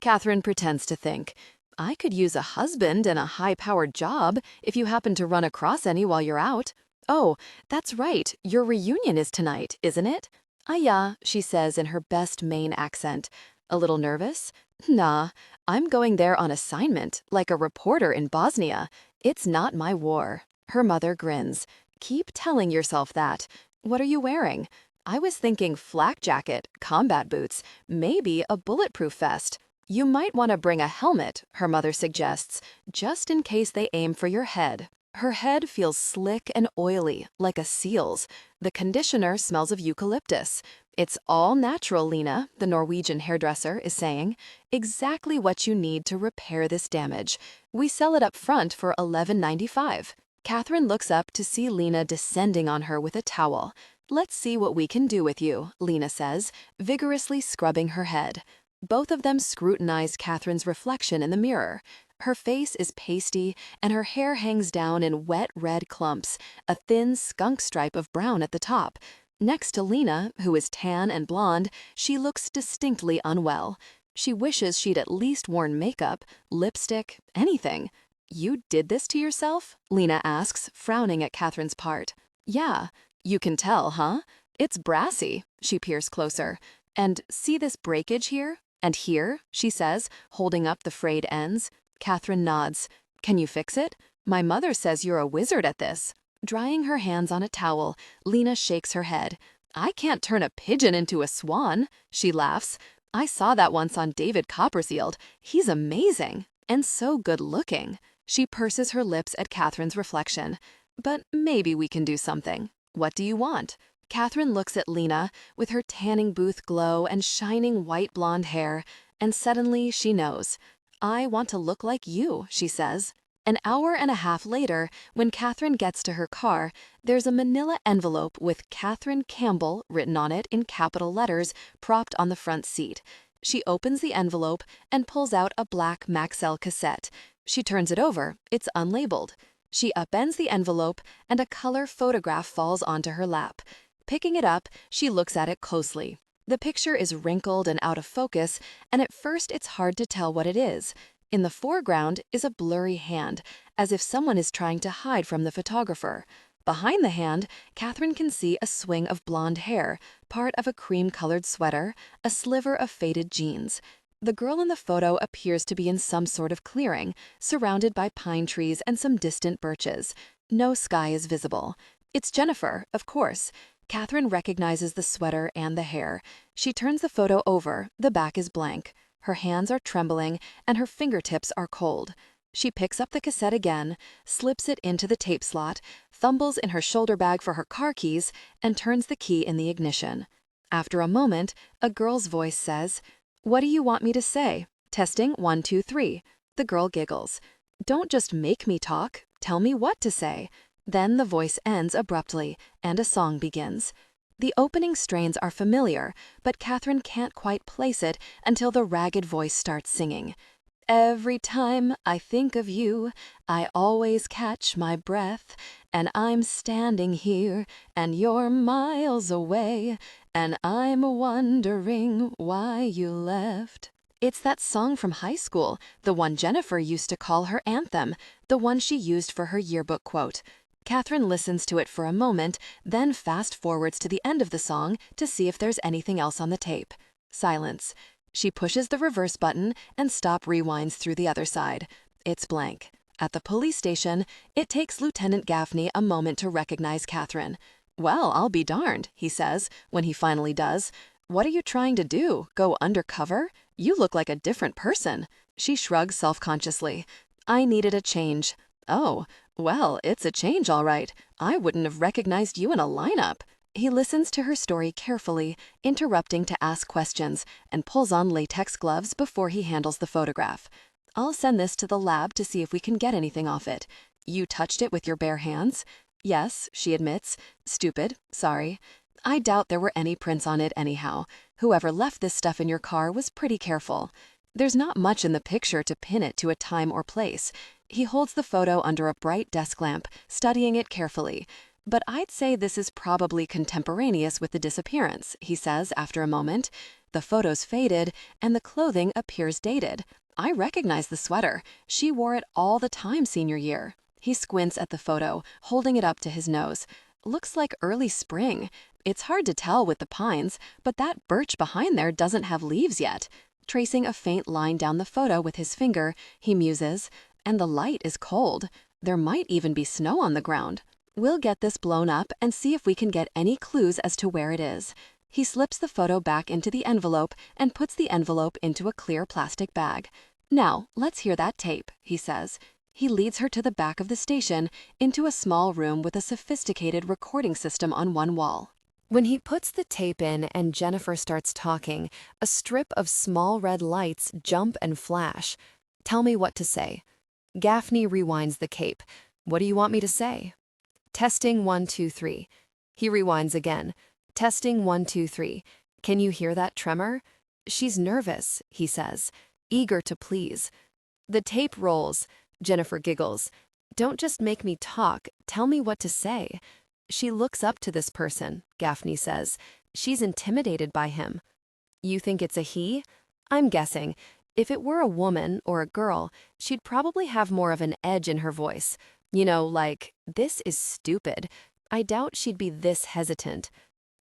Kathryn pretends to think. I could use a husband and a high-powered job if you happen to run across any while you're out. Oh, that's right, your reunion is tonight, isn't it? Yeah, she says in her best Maine accent. A little nervous? Nah, I'm going there on assignment, like a reporter in Bosnia. It's not my war. Her mother grins. Keep telling yourself that. What are you wearing? I was thinking flak jacket, combat boots, maybe a bulletproof vest. You might want to bring a helmet, her mother suggests, just in case they aim for your head. Her head feels slick and oily, like a seal's. The conditioner smells of eucalyptus. It's all natural, Lena, the Norwegian hairdresser is saying. Exactly what you need to repair this damage. We sell it up front for $11.95. Kathryn looks up to see Lena descending on her with a towel. Let's see what we can do with you, Lena says, vigorously scrubbing her head. Both of them scrutinize Kathryn's reflection in the mirror. Her face is pasty, and her hair hangs down in wet red clumps, a thin skunk stripe of brown at the top. Next to Lena, who is tan and blonde, she looks distinctly unwell. She wishes she'd at least worn makeup, lipstick, anything. You did this to yourself? Lena asks, frowning at Kathryn's part. Yeah, you can tell, huh? It's brassy. She peers closer. And see this breakage here? And here, she says, holding up the frayed ends. Kathryn nods. Can you fix it? My mother says you're a wizard at this. Drying her hands on a towel, Lena shakes her head. I can't turn a pigeon into a swan. She laughs. I saw that once on David Copperfield. He's amazing. And so good looking. She purses her lips at Kathryn's reflection. But maybe we can do something. What do you want? Kathryn looks at Lena with her tanning booth glow and shining white blonde hair, and suddenly she knows. I want to look like you, she says. An hour and a half later, when Kathryn gets to her car, there's a manila envelope with Kathryn Campbell written on it in capital letters propped on the front seat. She opens the envelope and pulls out a black Maxell cassette. She turns it over. It's unlabeled. She upends the envelope, and a color photograph falls onto her lap. Picking it up, she looks at it closely. The picture is wrinkled and out of focus, and at first it's hard to tell what it is. In the foreground is a blurry hand, as if someone is trying to hide from the photographer. Behind the hand, Kathryn can see a swing of blonde hair, part of a cream-colored sweater, a sliver of faded jeans. The girl in the photo appears to be in some sort of clearing, surrounded by pine trees and some distant birches. No sky is visible. It's Jennifer, of course. Kathryn recognizes the sweater and the hair. She turns the photo over. The back is blank. Her hands are trembling, and her fingertips are cold. She picks up the cassette again, slips it into the tape slot, fumbles in her shoulder bag for her car keys, and turns the key in the ignition. After a moment, a girl's voice says, "What do you want me to say? Testing 1, 2, 3." The girl giggles. "Don't just make me talk. Tell me what to say." Then the voice ends abruptly, and a song begins. The opening strains are familiar, but Kathryn can't quite place it until the ragged voice starts singing. "Every time I think of you, I always catch my breath, and I'm standing here, and you're miles away, and I'm wondering why you left." It's that song from high school, the one Jennifer used to call her anthem, the one she used for her yearbook quote. Kathryn listens to it for a moment, then fast-forwards to the end of the song to see if there's anything else on the tape. Silence. She pushes the reverse button and stop rewinds through the other side. It's blank. At the police station, it takes Lieutenant Gaffney a moment to recognize Kathryn. "Well, I'll be darned," he says, when he finally does. "What are you trying to do? Go undercover? You look like a different person." She shrugs self-consciously. "I needed a change." "Oh, well, it's a change, all right. I wouldn't have recognized you in a lineup." He listens to her story carefully, interrupting to ask questions, and pulls on latex gloves before he handles the photograph. "I'll send this to the lab to see if we can get anything off it. You touched it with your bare hands?" "Yes," she admits. "Stupid. Sorry. I doubt there were any prints on it anyhow. Whoever left this stuff in your car was pretty careful. There's not much in the picture to pin it to a time or place." He holds the photo under a bright desk lamp, studying it carefully. "But I'd say this is probably contemporaneous with the disappearance," he says after a moment. "The photo's faded, and the clothing appears dated. I recognize the sweater. She wore it all the time senior year." He squints at the photo, holding it up to his nose. "Looks like early spring. It's hard to tell with the pines, but that birch behind there doesn't have leaves yet." Tracing a faint line down the photo with his finger, he muses, "And the light is cold. There might even be snow on the ground. We'll get this blown up and see if we can get any clues as to where it is." He slips the photo back into the envelope and puts the envelope into a clear plastic bag. "Now, let's hear that tape," he says. He leads her to the back of the station, into a small room with a sophisticated recording system on one wall. When he puts the tape in and Jennifer starts talking, a strip of small red lights jump and flash. "Tell me what to say." Gaffney rewinds the cape. "What do you want me to say?" "Testing 1, 2, 3. He rewinds again. "Testing 1, 2, 3. Can you hear that tremor?" "She's nervous," he says, eager to please. The tape rolls. Jennifer giggles. "Don't just make me talk. Tell me what to say." She looks up to this person, Gaffney says. She's intimidated by him. "You think it's a he?" "I'm guessing. If it were a woman or a girl, she'd probably have more of an edge in her voice. You know, like, 'This is stupid.' I doubt she'd be this hesitant."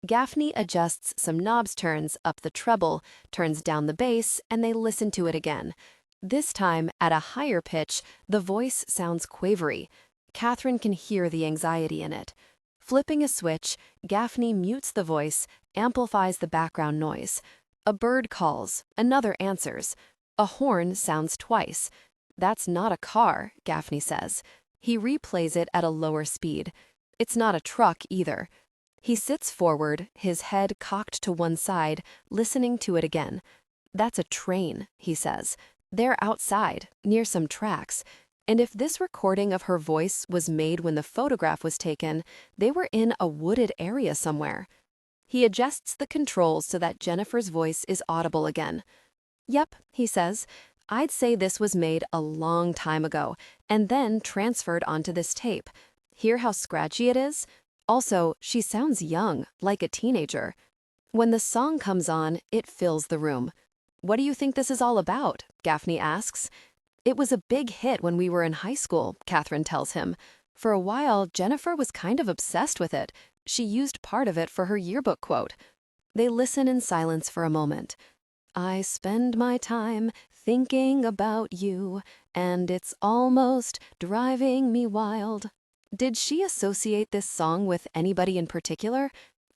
Gaffney adjusts some knobs, turns up the treble, turns down the bass, and they listen to it again. This time, at a higher pitch, the voice sounds quavery. Kathryn can hear the anxiety in it. Flipping a switch, Gaffney mutes the voice, amplifies the background noise. A bird calls, another answers. A horn sounds twice. "That's not a car," Gaffney says. He replays it at a lower speed. It's not a truck either. He sits forward, his head cocked to one side, listening to it again. "That's a train," he says. "They're outside, near some tracks. And if this recording of her voice was made when the photograph was taken, they were in a wooded area somewhere." He adjusts the controls so that Jennifer's voice is audible again. "Yep," he says. "I'd say this was made a long time ago, and then transferred onto this tape. Hear how scratchy it is? Also, she sounds young, like a teenager." When the song comes on, it fills the room. "What do you think this is all about?" Gaffney asks. "It was a big hit when we were in high school," Kathryn tells him. "For a while, Jennifer was kind of obsessed with it. She used part of it for her yearbook quote." They listen in silence for a moment. "I spend my time thinking about you, and it's almost driving me wild." Did she associate this song with anybody in particular?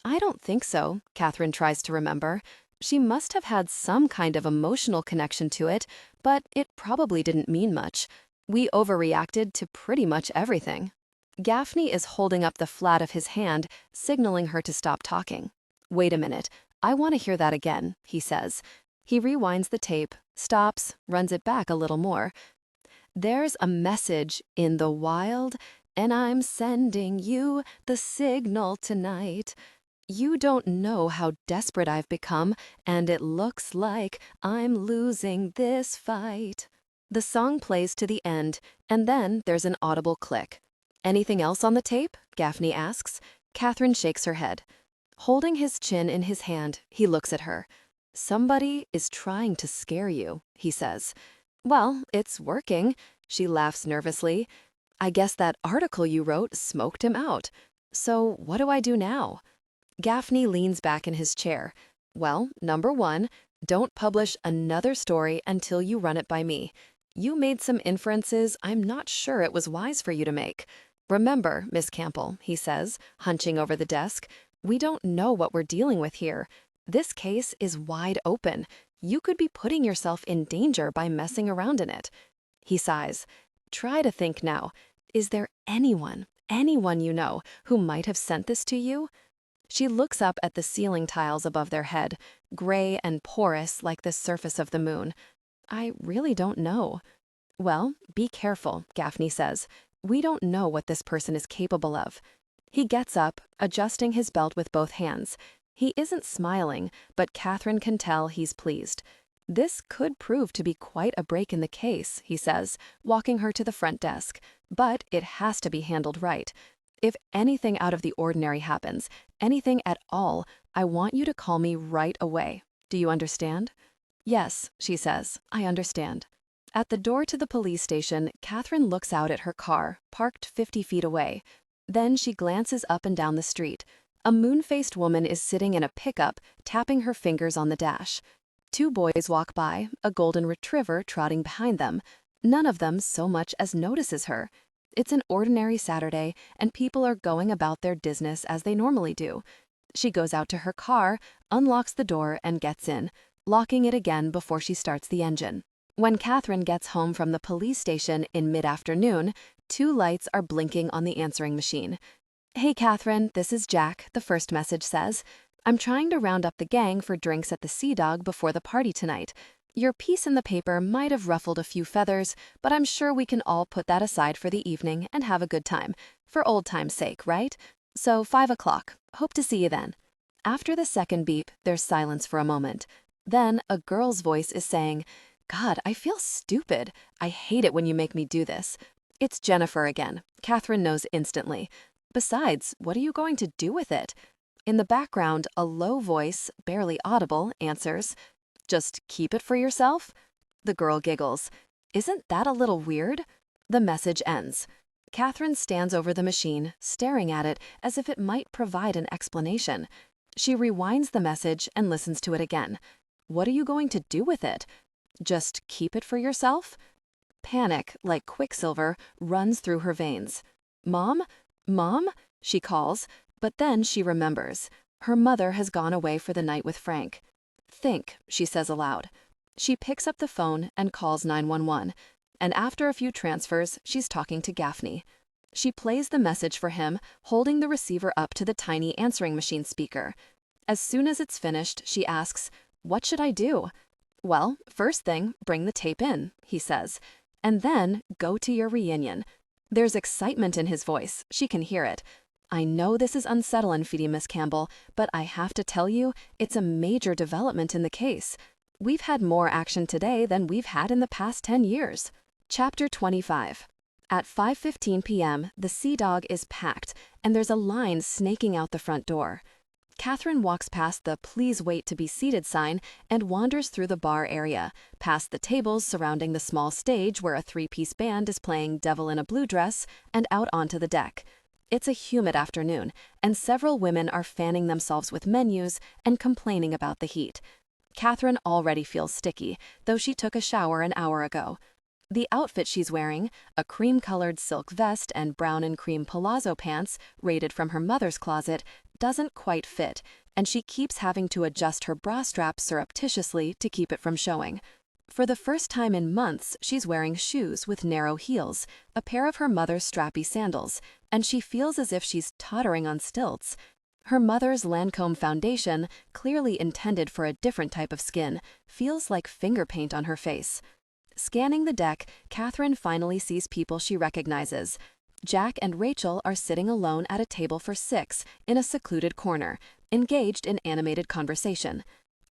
I don't think so, Kathryn tries to remember. She must have had some kind of emotional connection to it, but it probably didn't mean much. We overreacted to pretty much everything. Gaffney is holding up the flat of his hand, signaling her to stop talking. "Wait a minute, I want to hear that again," he says. He rewinds the tape, stops, runs it back a little more. "There's a message in the wild, and I'm sending you the signal tonight. You don't know how desperate I've become, and it looks like I'm losing this fight." The song plays to the end, and then there's an audible click. "Anything else on the tape?" Gaffney asks. Kathryn shakes her head. Holding his chin in his hand, he looks at her. "Somebody is trying to scare you," he says. "Well, it's working." She laughs nervously. "I guess that article you wrote smoked him out. So what do I do now?" Gaffney leans back in his chair. "Well, number one, don't publish another story until you run it by me. You made some inferences I'm not sure it was wise for you to make. Remember, Miss Campbell," he says, hunching over the desk, "we don't know what we're dealing with here. This case is wide open. You could be putting yourself in danger by messing around in it." He sighs. "Try to think now. Is there anyone you know, who might have sent this to you?" She looks up at the ceiling tiles above their head, gray and porous like the surface of the moon. "I really don't know." "Well, be careful," Gaffney says. "We don't know what this person is capable of." He gets up, adjusting his belt with both hands. He isn't smiling, but Kathryn can tell he's pleased. "This could prove to be quite a break in the case," he says, walking her to the front desk. "But it has to be handled right. If anything out of the ordinary happens, anything at all, I want you to call me right away. Do you understand?" "Yes," she says, "I understand." At the door to the police station, Kathryn looks out at her car, parked 50 feet away. Then she glances up and down the street. A moon-faced woman is sitting in a pickup, tapping her fingers on the dash. Two boys walk by, a golden retriever trotting behind them. None of them so much as notices her. It's an ordinary Saturday, and people are going about their business as they normally do. She goes out to her car, unlocks the door, and gets in, locking it again before she starts the engine. When Kathryn gets home from the police station in mid-afternoon, two lights are blinking on the answering machine. "Hey, Kathryn, this is Jack," the first message says. "I'm trying to round up the gang for drinks at the Sea Dog before the party tonight. Your piece in the paper might have ruffled a few feathers, but I'm sure we can all put that aside for the evening and have a good time. For old time's sake, right? So 5 o'clock. Hope to see you then." After the second beep, there's silence for a moment. Then a girl's voice is saying, "God, I feel stupid. I hate it when you make me do this." It's Jennifer again. Kathryn knows instantly. Besides, what are you going to do with it? In the background, a low voice, barely audible, answers, "Just keep it for yourself?" The girl giggles. "Isn't that a little weird?" The message ends. Kathryn stands over the machine, staring at it as if it might provide an explanation. She rewinds the message and listens to it again. What are you going to do with it? Just keep it for yourself? Panic, like quicksilver, runs through her veins. "Mom? Mom?" she calls, but then she remembers. Her mother has gone away for the night with Frank. "Think," she says aloud. She picks up the phone and calls 911. and after a few transfers, she's talking to Gaffney. She plays the message for him, holding the receiver up to the tiny answering machine speaker. As soon as it's finished, she asks, "What should I do?" "Well, first thing, bring the tape in," he says, "and then go to your reunion." There's excitement in his voice. She can hear it. "I know this is unsettling for you, Miss Campbell, but I have to tell you, it's a major development in the case. We've had more action today than we've had in the past 10 years. Chapter 25. At 5:15 p.m., the Sea Dog is packed, and there's a line snaking out the front door. Kathryn walks past the "Please wait to be seated" sign and wanders through the bar area, past the tables surrounding the small stage where a three-piece band is playing Devil in a Blue Dress, and out onto the deck. It's a humid afternoon, and several women are fanning themselves with menus and complaining about the heat. Kathryn already feels sticky, though she took a shower an hour ago. The outfit she's wearing, a cream-colored silk vest and brown and cream palazzo pants raided from her mother's closet, doesn't quite fit, and she keeps having to adjust her bra strap surreptitiously to keep it from showing. For the first time in months, she's wearing shoes with narrow heels, a pair of her mother's strappy sandals, and she feels as if she's tottering on stilts. Her mother's Lancome foundation, clearly intended for a different type of skin, feels like finger paint on her face. Scanning the deck, Kathryn finally sees people she recognizes. Jack and Rachel are sitting alone at a table for 6 in a secluded corner, engaged in animated conversation.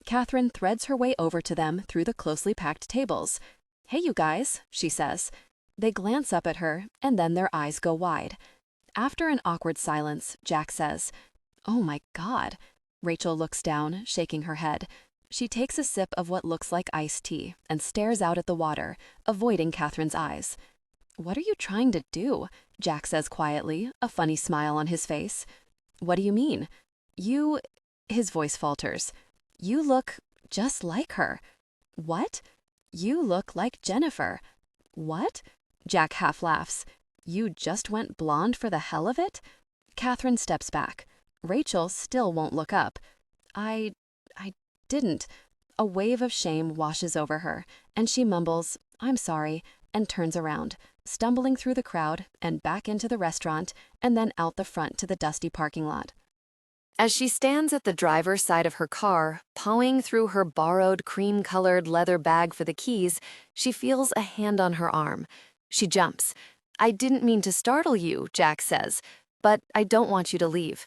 Kathryn threads her way over to them through the closely packed tables. "Hey, you guys," she says. They glance up at her, and then their eyes go wide. After an awkward silence, Jack says, "Oh my God." Rachel looks down, shaking her head. She takes a sip of what looks like iced tea and stares out at the water, avoiding Kathryn's eyes. "What are you trying to do?" Jack says quietly, a funny smile on his face. "What do you mean?" "You..." His voice falters. "You look just like her." "What?" "You look like Jennifer." "What?" Jack half laughs. "You just went blonde for the hell of it?" Kathryn steps back. Rachel still won't look up. I didn't." A wave of shame washes over her, and she mumbles, "I'm sorry," and turns around, stumbling through the crowd and back into the restaurant, and then out the front to the dusty parking lot. As she stands at the driver's side of her car, pawing through her borrowed cream-colored leather bag for the keys, she feels a hand on her arm. She jumps. "I didn't mean to startle you," Jack says, "but I don't want you to leave."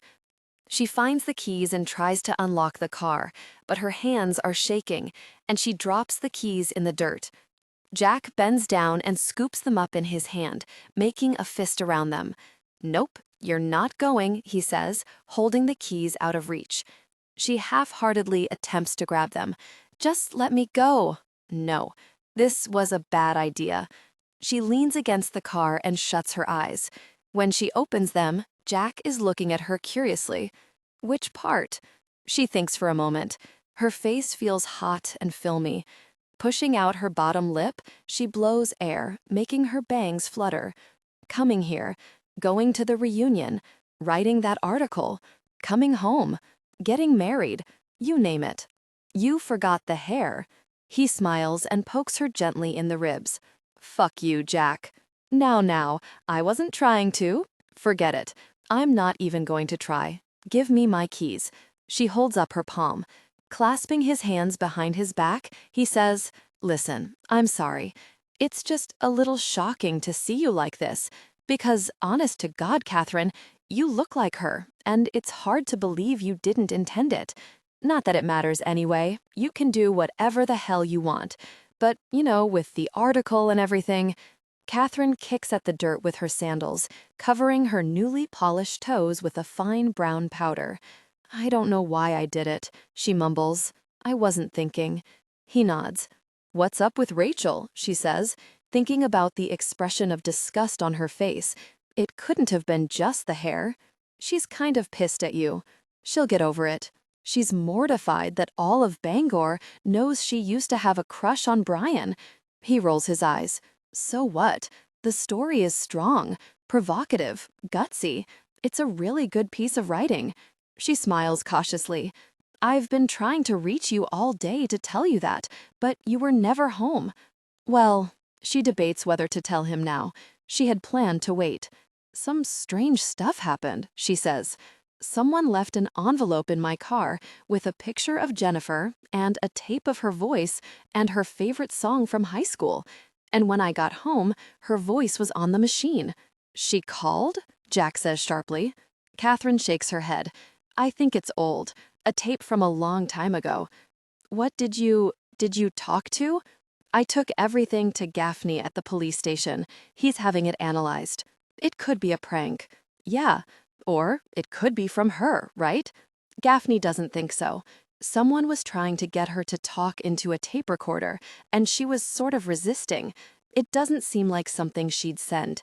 She finds the keys and tries to unlock the car, but her hands are shaking, and she drops the keys in the dirt. Jack bends down and scoops them up in his hand, making a fist around them. "Nope, you're not going," he says, holding the keys out of reach. She half-heartedly attempts to grab them. "Just let me go." No, this was a bad idea. She leans against the car and shuts her eyes. When she opens them, Jack is looking at her curiously. "Which part?" She thinks for a moment. Her face feels hot and filmy. Pushing out her bottom lip, she blows air, making her bangs flutter. Coming here, going to the reunion, writing that article, coming home, getting married, you name it. You forgot the hair. He smiles and pokes her gently in the ribs. "Fuck you, Jack." Now, I wasn't trying to." "Forget it. I'm not even going to try. Give me my keys." She holds up her palm. Clasping his hands behind his back, he says, "Listen, I'm sorry. It's just a little shocking to see you like this, because, honest to God, Kathryn, you look like her, and it's hard to believe you didn't intend it. Not that it matters anyway. You can do whatever the hell you want. But, with the article and everything..." Kathryn kicks at the dirt with her sandals, covering her newly polished toes with a fine brown powder. "I don't know why I did it," she mumbles. "I wasn't thinking." He nods. "What's up with Rachel?" she says, thinking about the expression of disgust on her face. It couldn't have been just the hair. "She's kind of pissed at you. She'll get over it. She's mortified that all of Bangor knows she used to have a crush on Brian." He rolls his eyes. "So what? The story is strong, provocative, gutsy. It's a really good piece of writing." She smiles cautiously. "I've been trying to reach you all day to tell you that, but you were never home." "Well, She debates whether to tell him now. She had planned to wait. Some strange stuff happened, she says. Someone left an envelope in my car with a picture of Jennifer and a tape of her voice and her favorite song from high school. And when I got home, her voice was on the machine. She called? Jack says sharply. Kathryn shakes her head. I think it's old. A tape from a long time ago. What did you talk to? I took everything to Gaffney at the police station. He's having it analyzed. It could be a prank. Yeah. Or it could be from her, right? Gaffney doesn't think so. Someone was trying to get her to talk into a tape recorder, and she was sort of resisting. It doesn't seem like something she'd send.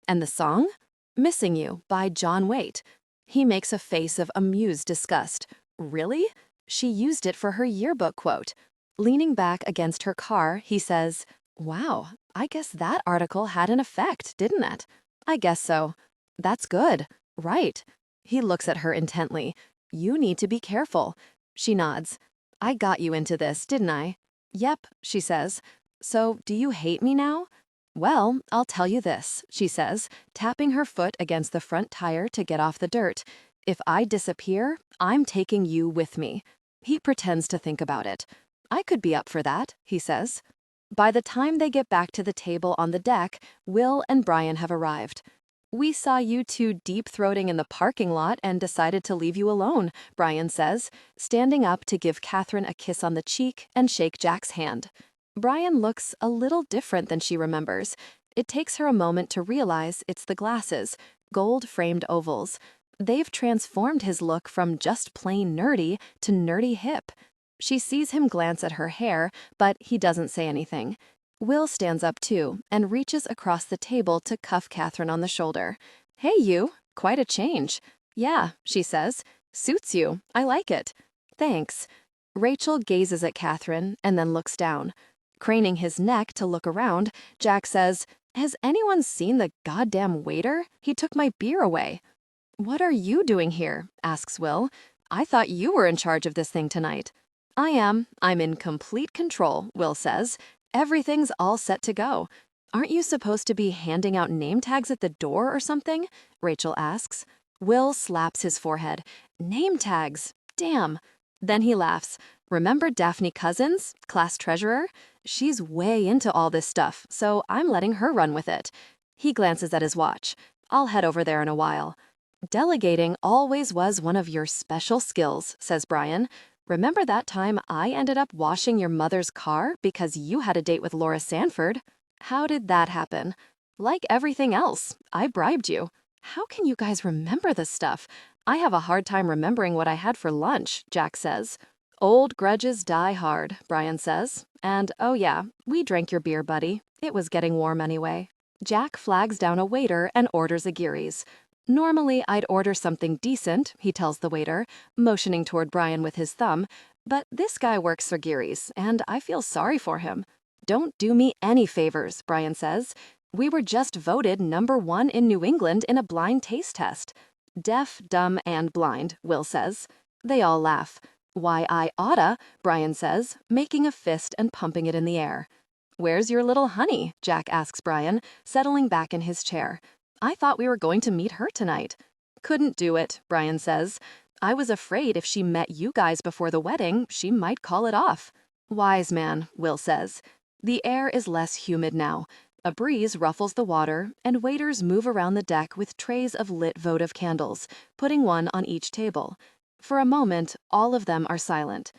And the song? Missing You by John Waite. He makes a face of amused disgust. Really? She used it for her yearbook quote. Leaning back against her car, he says, Wow, I guess that article had an effect, didn't it? I guess so. That's good. Right. He looks at her intently. You need to be careful. She nods. I got you into this, didn't I? Yep, she says. So, do you hate me now? Well, I'll tell you this, she says, tapping her foot against the front tire to get off the dirt. If I disappear, I'm taking you with me. He pretends to think about it. I could be up for that, he says. By the time they get back to the table on the deck, Will and Brian have arrived. We saw you two deep-throating in the parking lot and decided to leave you alone, Brian says, standing up to give Kathryn a kiss on the cheek and shake Jack's hand. Brian looks a little different than she remembers. It takes her a moment to realize it's the glasses, gold-framed ovals. They've transformed his look from just plain nerdy to nerdy hip. She sees him glance at her hair, but he doesn't say anything. Will stands up too and reaches across the table to cuff Kathryn on the shoulder. Hey you, quite a change. Yeah, she says. Suits you, I like it. Thanks. Rachel gazes at Kathryn and then looks down. Craning his neck to look around, Jack says, Has anyone seen the goddamn waiter? He took my beer away. What are you doing here? Asks Will. I thought you were in charge of this thing tonight. I am. I'm in complete control, Will says. Everything's all set to go. Aren't you supposed to be handing out name tags at the door or something? Rachel asks. Will slaps his forehead. Name tags. Damn. Then he laughs. Remember Daphne Cousins, class treasurer? She's way into all this stuff, so I'm letting her run with it. He glances at his watch. I'll head over there in a while. Delegating always was one of your special skills, says Brian. Remember that time I ended up washing your mother's car because you had a date with Laura Sanford? How did that happen? Like everything else, I bribed you. How can you guys remember this stuff? I have a hard time remembering what I had for lunch, Jack says. Old grudges die hard, Brian says. And oh yeah, we drank your beer, buddy. It was getting warm anyway. Jack flags down a waiter and orders a Geary's. Normally, I'd order something decent, he tells the waiter, motioning toward Brian with his thumb, but this guy works for Geary's, and I feel sorry for him. Don't do me any favors, Brian says. We were just voted #1 in New England in a blind taste test. Deaf, dumb, and blind, Will says. They all laugh. Why, I oughta, Brian says, making a fist and pumping it in the air. Where's your little honey? Jack asks Brian, settling back in his chair. I thought we were going to meet her tonight. Couldn't do it, Brian says. I was afraid if she met you guys before the wedding, she might call it off. Wise man, Will says. The air is less humid now. A breeze ruffles the water, and waiters move around the deck with trays of lit votive candles, putting one on each table. For a moment, all of them are silent.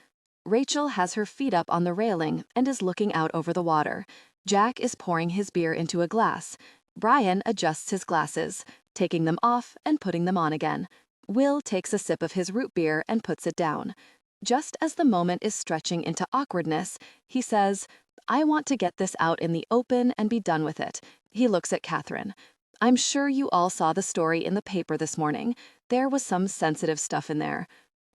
Rachel has her feet up on the railing and is looking out over the water. Jack is pouring his beer into a glass. Brian adjusts his glasses, taking them off and putting them on again. Will takes a sip of his root beer and puts it down. Just as the moment is stretching into awkwardness, he says, I want to get this out in the open and be done with it. He looks at Kathryn. I'm sure you all saw the story in the paper this morning. There was some sensitive stuff in there.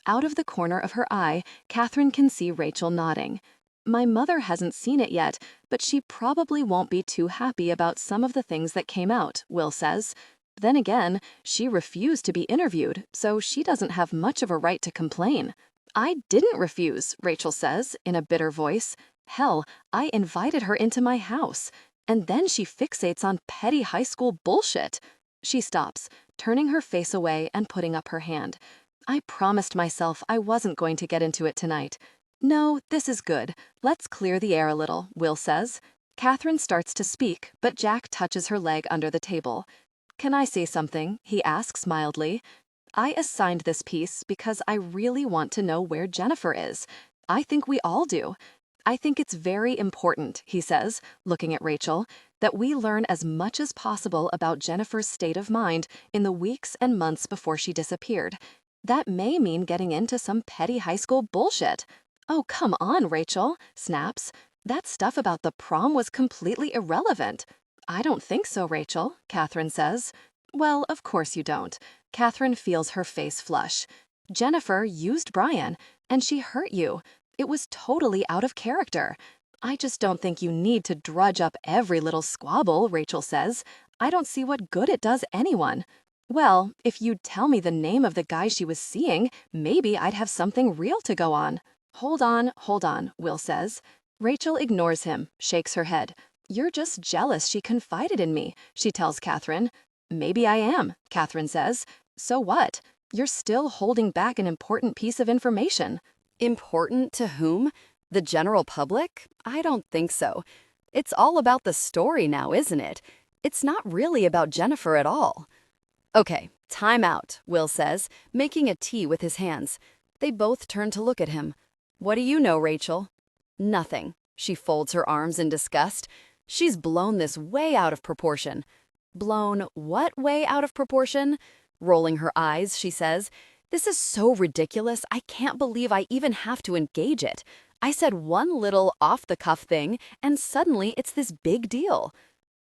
Out of the corner of her eye, Kathryn can see Rachel nodding. My mother hasn't seen it yet, but she probably won't be too happy about some of the things that came out, Will says. Then again, she refused to be interviewed, so she doesn't have much of a right to complain. I didn't refuse, Rachel says, in a bitter voice. Hell, I invited her into my house. And then she fixates on petty high school bullshit. She stops, turning her face away and putting up her hand. I promised myself I wasn't going to get into it tonight. No, this is good. Let's clear the air a little, Will says. Kathryn starts to speak, but Jack touches her leg under the table. Can I say something? He asks mildly. I assigned this piece because I really want to know where Jennifer is. I think we all do. I think it's very important, he says, looking at Rachel, that we learn as much as possible about Jennifer's state of mind in the weeks and months before she disappeared. That may mean getting into some petty high school bullshit. Oh, come on, Rachel, snaps. That stuff about the prom was completely irrelevant. I don't think so, Rachel, Kathryn says. Well, of course you don't. Kathryn feels her face flush. Jennifer used Brian, and she hurt you. It was totally out of character. I just don't think you need to drudge up every little squabble, Rachel says. I don't see what good it does anyone. Well, if you'd tell me the name of the guy she was seeing, maybe I'd have something real to go on. Hold on, Will says. Rachel ignores him, shakes her head. You're just jealous she confided in me, she tells Kathryn. Maybe I am, Kathryn says. So what? You're still holding back an important piece of information. Important to whom? The general public? I don't think so. It's all about the story now, isn't it? It's not really about Jennifer at all. Okay, time out, Will says, making a T with his hands. They both turn to look at him. What do you know, Rachel? Nothing. She folds her arms in disgust. She's blown this way out of proportion. Blown what way out of proportion? Rolling her eyes, she says, this is so ridiculous, I can't believe I even have to engage it. I said one little off-the-cuff thing, and suddenly it's this big deal.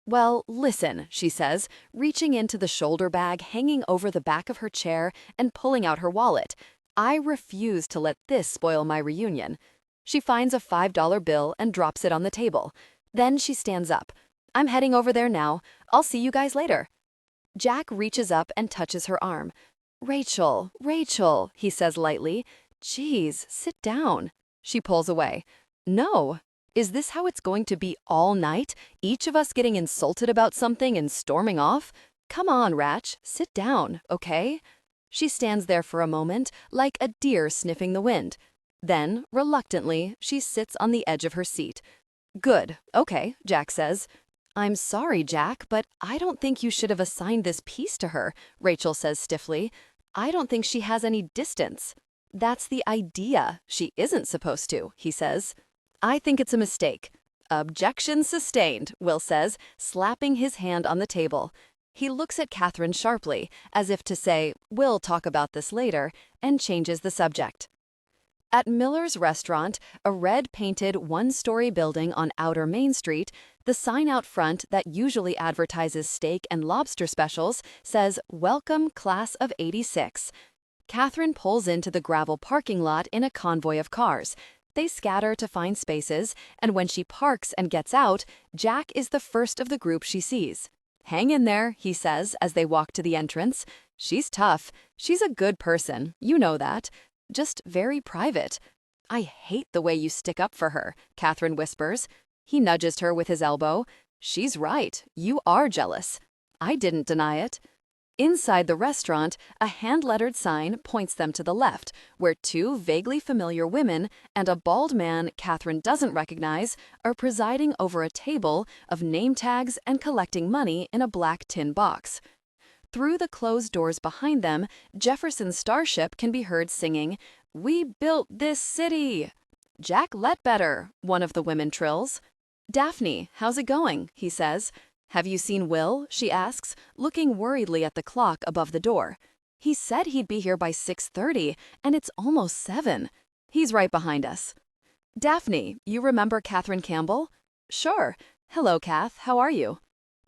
Well, listen, she says, reaching into the shoulder bag hanging over the back of her chair and pulling out her wallet. I refuse to let this spoil my reunion. She finds a $5 bill and drops it on the table. Then she stands up. I'm heading over there now. I'll see you guys later. Jack reaches up and touches her arm. Rachel, he says lightly. Geez, sit down. She pulls away. No. Is this how it's going to be all night? Each of us getting insulted about something and storming off? Come on, Ratch, sit down, okay? She stands there for a moment, like a deer sniffing the wind. Then, reluctantly, she sits on the edge of her seat. Good, okay, Jack says. I'm sorry, Jack, but I don't think you should have assigned this piece to her, Rachel says stiffly. I don't think she has any distance. That's the idea. She isn't supposed to, he says. I think it's a mistake. Objection sustained, Will says, slapping his hand on the table. He looks at Kathryn sharply, as if to say, we'll talk about this later, and changes the subject. At Miller's Restaurant, a red-painted one-story building on Outer Main Street, the sign out front that usually advertises steak and lobster specials says, Welcome, Class of '86. Kathryn pulls into the gravel parking lot in a convoy of cars. They scatter to find spaces, and when she parks and gets out, Jack is the first of the group she sees. Hang in there, he says as they walk to the entrance. She's tough. She's a good person. You know that. Just very private. I hate the way you stick up for her, Kathryn whispers. He nudges her with his elbow. She's right. You are jealous. I didn't deny it. Inside the restaurant, a hand-lettered sign points them to the left, where two vaguely familiar women and a bald man Kathryn doesn't recognize are presiding over a table of name tags and collecting money in a black tin box. Through the closed doors behind them, Jefferson Starship can be heard singing, We built this city! Jack Letbetter, one of the women trills. Daphne, how's it going? He says. Have you seen Will? She asks, looking worriedly at the clock above the door. He said he'd be here by 6:30, and it's almost 7. He's right behind us. Daphne, you remember Kathryn Campbell? Sure. Hello, Kath. How are you?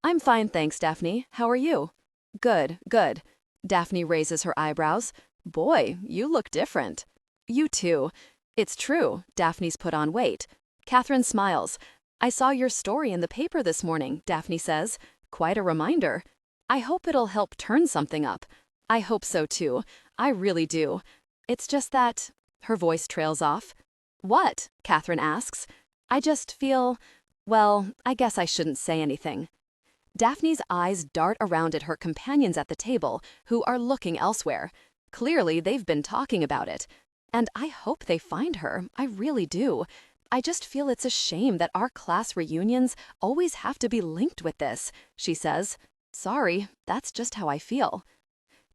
I'm fine, thanks, Daphne. How are you? Good, good. Daphne raises her eyebrows. Boy, you look different. You too. It's true. Daphne's put on weight. Kathryn smiles. I saw your story in the paper this morning, Daphne says. Quite a reminder. I hope it'll help turn something up. I hope so too. I really do. It's just that... Her voice trails off. What? Kathryn asks. I just feel... Well, I guess I shouldn't say anything. Daphne's eyes dart around at her companions at the table, who are looking elsewhere. Clearly, they've been talking about it. And I hope they find her, I really do. I just feel it's a shame that our class reunions always have to be linked with this, she says. Sorry, that's just how I feel.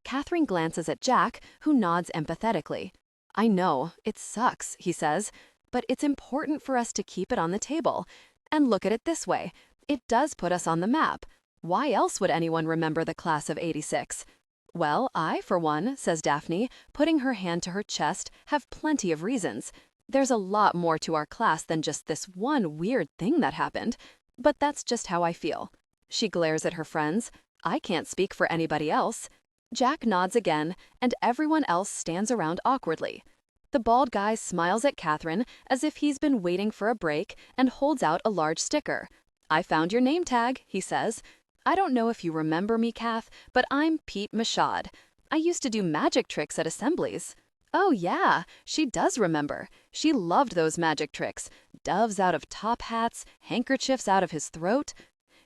Kathryn glances at Jack, who nods empathetically. I know, it sucks, he says, but it's important for us to keep it on the table. And look at it this way, it does put us on the map. Why else would anyone remember the class of '86? Well, I, for one, says Daphne, putting her hand to her chest, have plenty of reasons. There's a lot more to our class than just this one weird thing that happened. But that's just how I feel. She glares at her friends. I can't speak for anybody else. Jack nods again, and everyone else stands around awkwardly. The bald guy smiles at Kathryn as if he's been waiting for a break and holds out a large sticker. I found your name tag, he says. I don't know if you remember me, Kath, but I'm Pete Mashad. I used to do magic tricks at assemblies. Oh yeah, she does remember. She loved those magic tricks. Doves out of top hats, handkerchiefs out of his throat.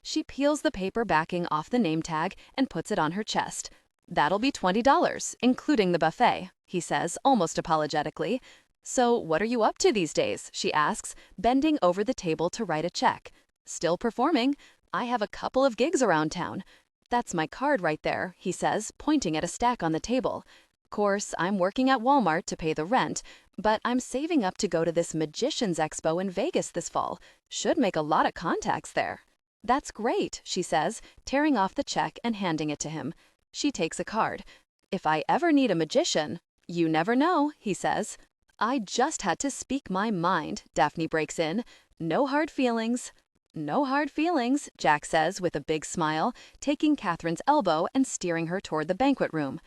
She peels the paper backing off the name tag and puts it on her chest. That'll be $20, including the buffet, he says, almost apologetically. So what are you up to these days, she asks, bending over the table to write a check. Still performing. I have a couple of gigs around town. That's my card right there, he says, pointing at a stack on the table. Course, I'm working at Walmart to pay the rent, but I'm saving up to go to this Magician's Expo in Vegas this fall. Should make a lot of contacts there. That's great, she says, tearing off the check and handing it to him. She takes a card. If I ever need a magician, you never know, he says. I just had to speak my mind, Daphne breaks in. No hard feelings. No hard feelings, Jack says with a big smile, taking Kathryn's elbow and steering her toward the banquet room.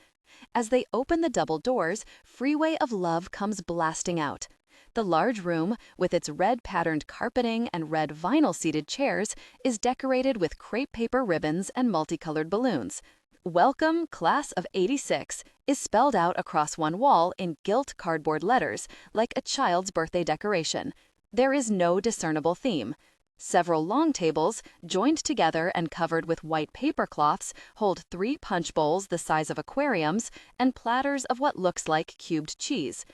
As they open the double doors, Freeway of Love comes blasting out. The large room, with its red-patterned carpeting and red vinyl-seated chairs, is decorated with crepe paper ribbons and multicolored balloons. Welcome, Class of '86, is spelled out across one wall in gilt cardboard letters, like a child's birthday decoration. There is no discernible theme. Several long tables, joined together and covered with white paper cloths, hold 3 punch bowls the size of aquariums and platters of what looks like cubed cheese.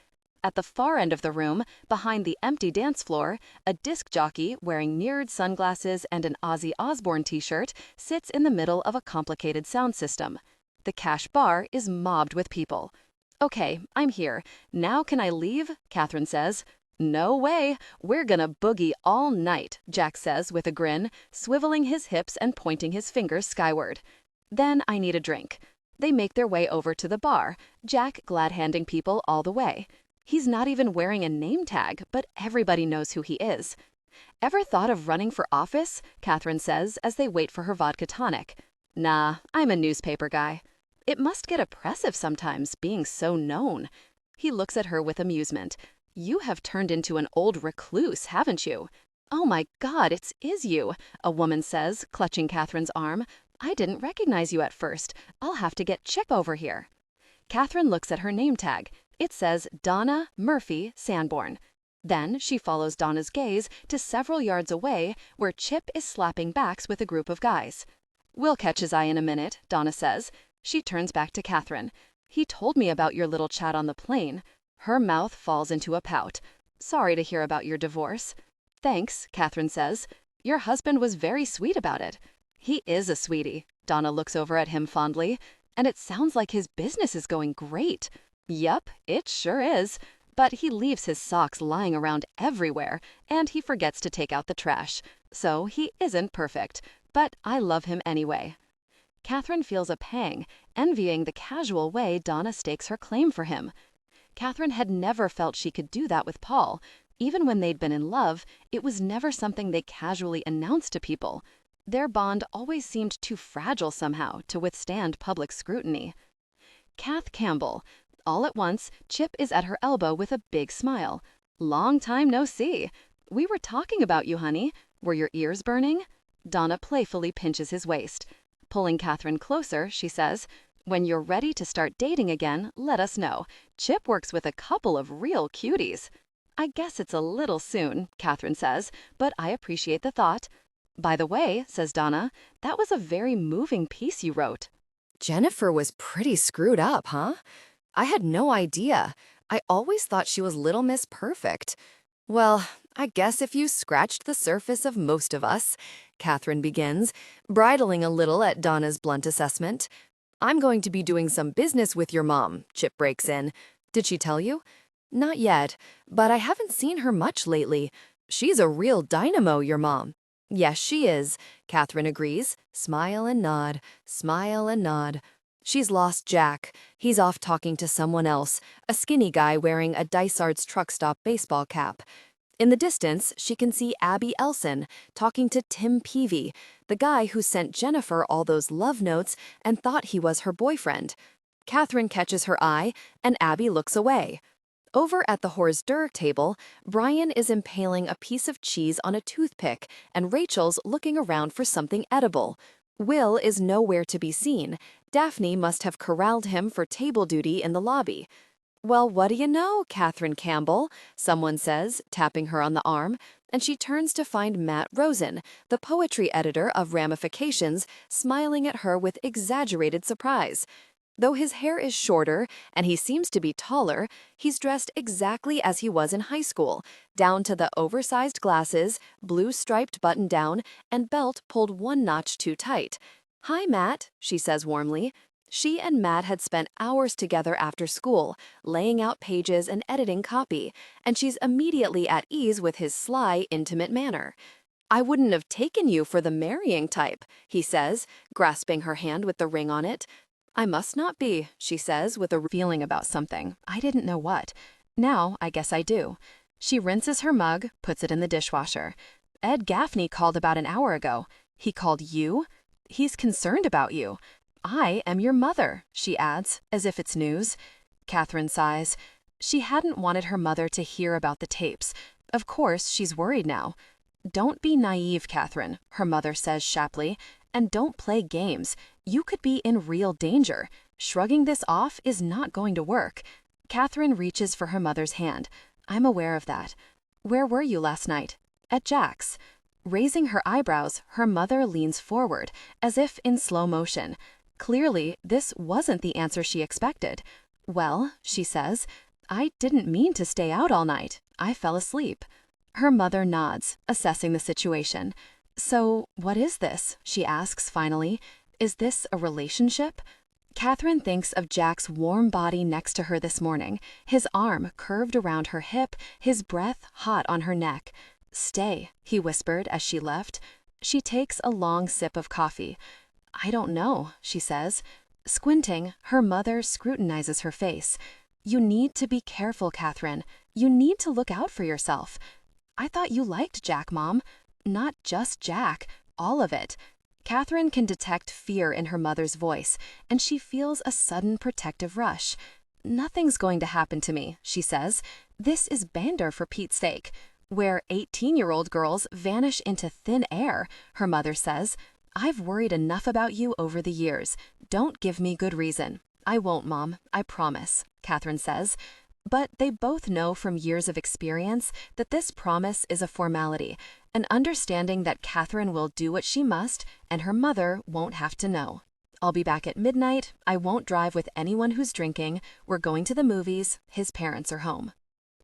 At the far end of the room, behind the empty dance floor, a disc jockey wearing mirrored sunglasses and an Ozzy Osbourne t-shirt sits in the middle of a complicated sound system. The cash bar is mobbed with people. Okay, I'm here. Now can I leave? Kathryn says. No way. We're gonna boogie all night, Jack says with a grin, swiveling his hips and pointing his fingers skyward. Then I need a drink. They make their way over to the bar, Jack glad-handing people all the way. He's not even wearing a name tag, but everybody knows who he is. Ever thought of running for office? Kathryn says as they wait for her vodka tonic. Nah, I'm a newspaper guy. It must get oppressive sometimes, being so known. He looks at her with amusement. You have turned into an old recluse, haven't you? Oh my God, it's you, a woman says, clutching Kathryn's arm. I didn't recognize you at first. I'll have to get Chip over here. Kathryn looks at her name tag. It says Donna Murphy Sanborn. Then she follows Donna's gaze to several yards away where Chip is slapping backs with a group of guys. We'll catch his eye in a minute, Donna says. She turns back to Kathryn. He told me about your little chat on the plane. Her mouth falls into a pout. Sorry to hear about your divorce. Thanks, Kathryn says. Your husband was very sweet about it. He is a sweetie. Donna looks over at him fondly. And it sounds like his business is going great. Yup, it sure is. But he leaves his socks lying around everywhere, and he forgets to take out the trash. So he isn't perfect, but I love him anyway. Kathryn feels a pang, envying the casual way Donna stakes her claim for him. Kathryn had never felt she could do that with Paul. Even when they'd been in love, it was never something they casually announced to people. Their bond always seemed too fragile somehow to withstand public scrutiny. Kath Campbell. All at once, Chip is at her elbow with a big smile. Long time no see. We were talking about you, honey. Were your ears burning? Donna playfully pinches his waist. Pulling Kathryn closer, she says, when you're ready to start dating again, let us know. Chip works with a couple of real cuties. I guess it's a little soon, Kathryn says, but I appreciate the thought. By the way, says Donna, that was a very moving piece you wrote. Jennifer was pretty screwed up, huh? I had no idea. I always thought she was Little Miss Perfect. Well, I guess if you scratched the surface of most of us, Kathryn begins, bridling a little at Donna's blunt assessment. I'm going to be doing some business with your mom, Chip breaks in. Did she tell you? Not yet, but I haven't seen her much lately. She's a real dynamo, your mom. Yes, she is, Kathryn agrees. Smile and nod, smile and nod. She's lost Jack. He's off talking to someone else, a skinny guy wearing a Dysart's truck stop baseball cap. In the distance, she can see Abby Elson talking to Tim Peavy, the guy who sent Jennifer all those love notes and thought he was her boyfriend. Kathryn catches her eye, and Abby looks away. Over at the hors d'oeuvre table, Brian is impaling a piece of cheese on a toothpick, and Rachel's looking around for something edible. Will is nowhere to be seen. Daphne must have corralled him for table duty in the lobby. Well, what do you know, Kathryn Campbell? Someone says, tapping her on the arm, and she turns to find Matt Rosen, the poetry editor of Ramifications, smiling at her with exaggerated surprise. Though his hair is shorter and he seems to be taller, he's dressed exactly as he was in high school, down to the oversized glasses, blue striped button-down, and belt pulled one notch too tight. "Hi, Matt," she says warmly. She and Matt had spent hours together after school, laying out pages and editing copy, and she's immediately at ease with his sly, intimate manner. "I wouldn't have taken you for the marrying type," he says, grasping her hand with the ring on it. "I must not be," she says with a Feeling about something. I didn't know what. Now, I guess I do. She rinses her mug, puts it in the dishwasher. Ed Gaffney called about an hour ago. He called you? He's concerned about you. I am your mother, she adds, as if it's news. Kathryn sighs. She hadn't wanted her mother to hear about the tapes. Of course, she's worried now. Don't be naive, Kathryn, her mother says sharply, and don't play games. You could be in real danger. Shrugging this off is not going to work. Kathryn reaches for her mother's hand. I'm aware of that. Where were you last night? At Jack's. Raising her eyebrows, her mother leans forward, as if in slow motion. Clearly, this wasn't the answer she expected. Well, she says, I didn't mean to stay out all night. I fell asleep. Her mother nods, assessing the situation. So, what is this? She asks finally. Is this a relationship? Kathryn thinks of Jack's warm body next to her this morning, his arm curved around her hip, his breath hot on her neck. Stay, he whispered as she left. She takes a long sip of coffee. I don't know, she says. Squinting, her mother scrutinizes her face. You need to be careful, Kathryn. You need to look out for yourself. I thought you liked Jack, Mom. Not just Jack, all of it. Kathryn can detect fear in her mother's voice, and she feels a sudden protective rush. Nothing's going to happen to me, she says. This is Bander, for Pete's sake. Where 18-year-old girls vanish into thin air, her mother says. I've worried enough about you over the years. Don't give me good reason. I won't, Mom, I promise, Kathryn says. But they both know from years of experience that this promise is a formality, an understanding that Kathryn will do what she must and her mother won't have to know. I'll be back at midnight. I won't drive with anyone who's drinking. We're going to the movies. His parents are home.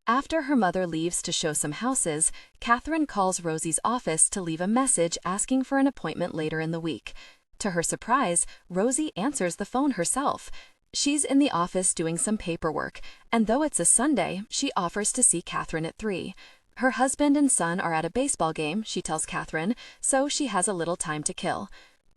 After her mother leaves to show some houses, Kathryn calls Rosie's office to leave a message asking for an appointment later in the week. To her surprise, Rosie answers the phone herself. She's in the office doing some paperwork, and though it's a Sunday, she offers to see Kathryn at 3. Her husband and son are at a baseball game, she tells Kathryn, so she has a little time to kill.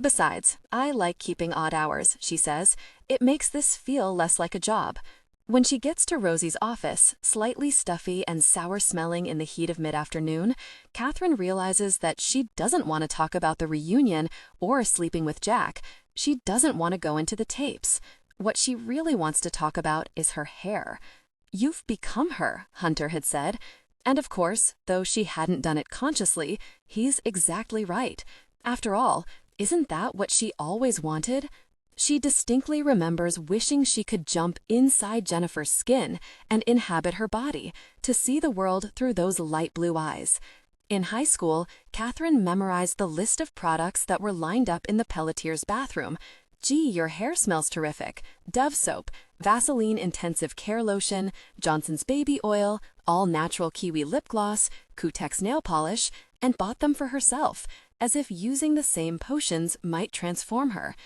Besides, I like keeping odd hours, she says. It makes this feel less like a job. When she gets to Rosie's office, slightly stuffy and sour-smelling in the heat of mid-afternoon, Kathryn realizes that she doesn't want to talk about the reunion or sleeping with Jack. She doesn't want to go into the tapes. What she really wants to talk about is her hair. You've become her, Hunter had said. And of course, though she hadn't done it consciously, he's exactly right. After all, isn't that what she always wanted? She distinctly remembers wishing she could jump inside Jennifer's skin and inhabit her body to see the world through those light blue eyes. In high school, Kathryn memorized the list of products that were lined up in the Pelletier's bathroom. Gee, your hair smells terrific. Dove soap, Vaseline intensive care lotion, Johnson's baby oil, all natural kiwi lip gloss, Cutex nail polish, and bought them for herself, as if using the same potions might transform her.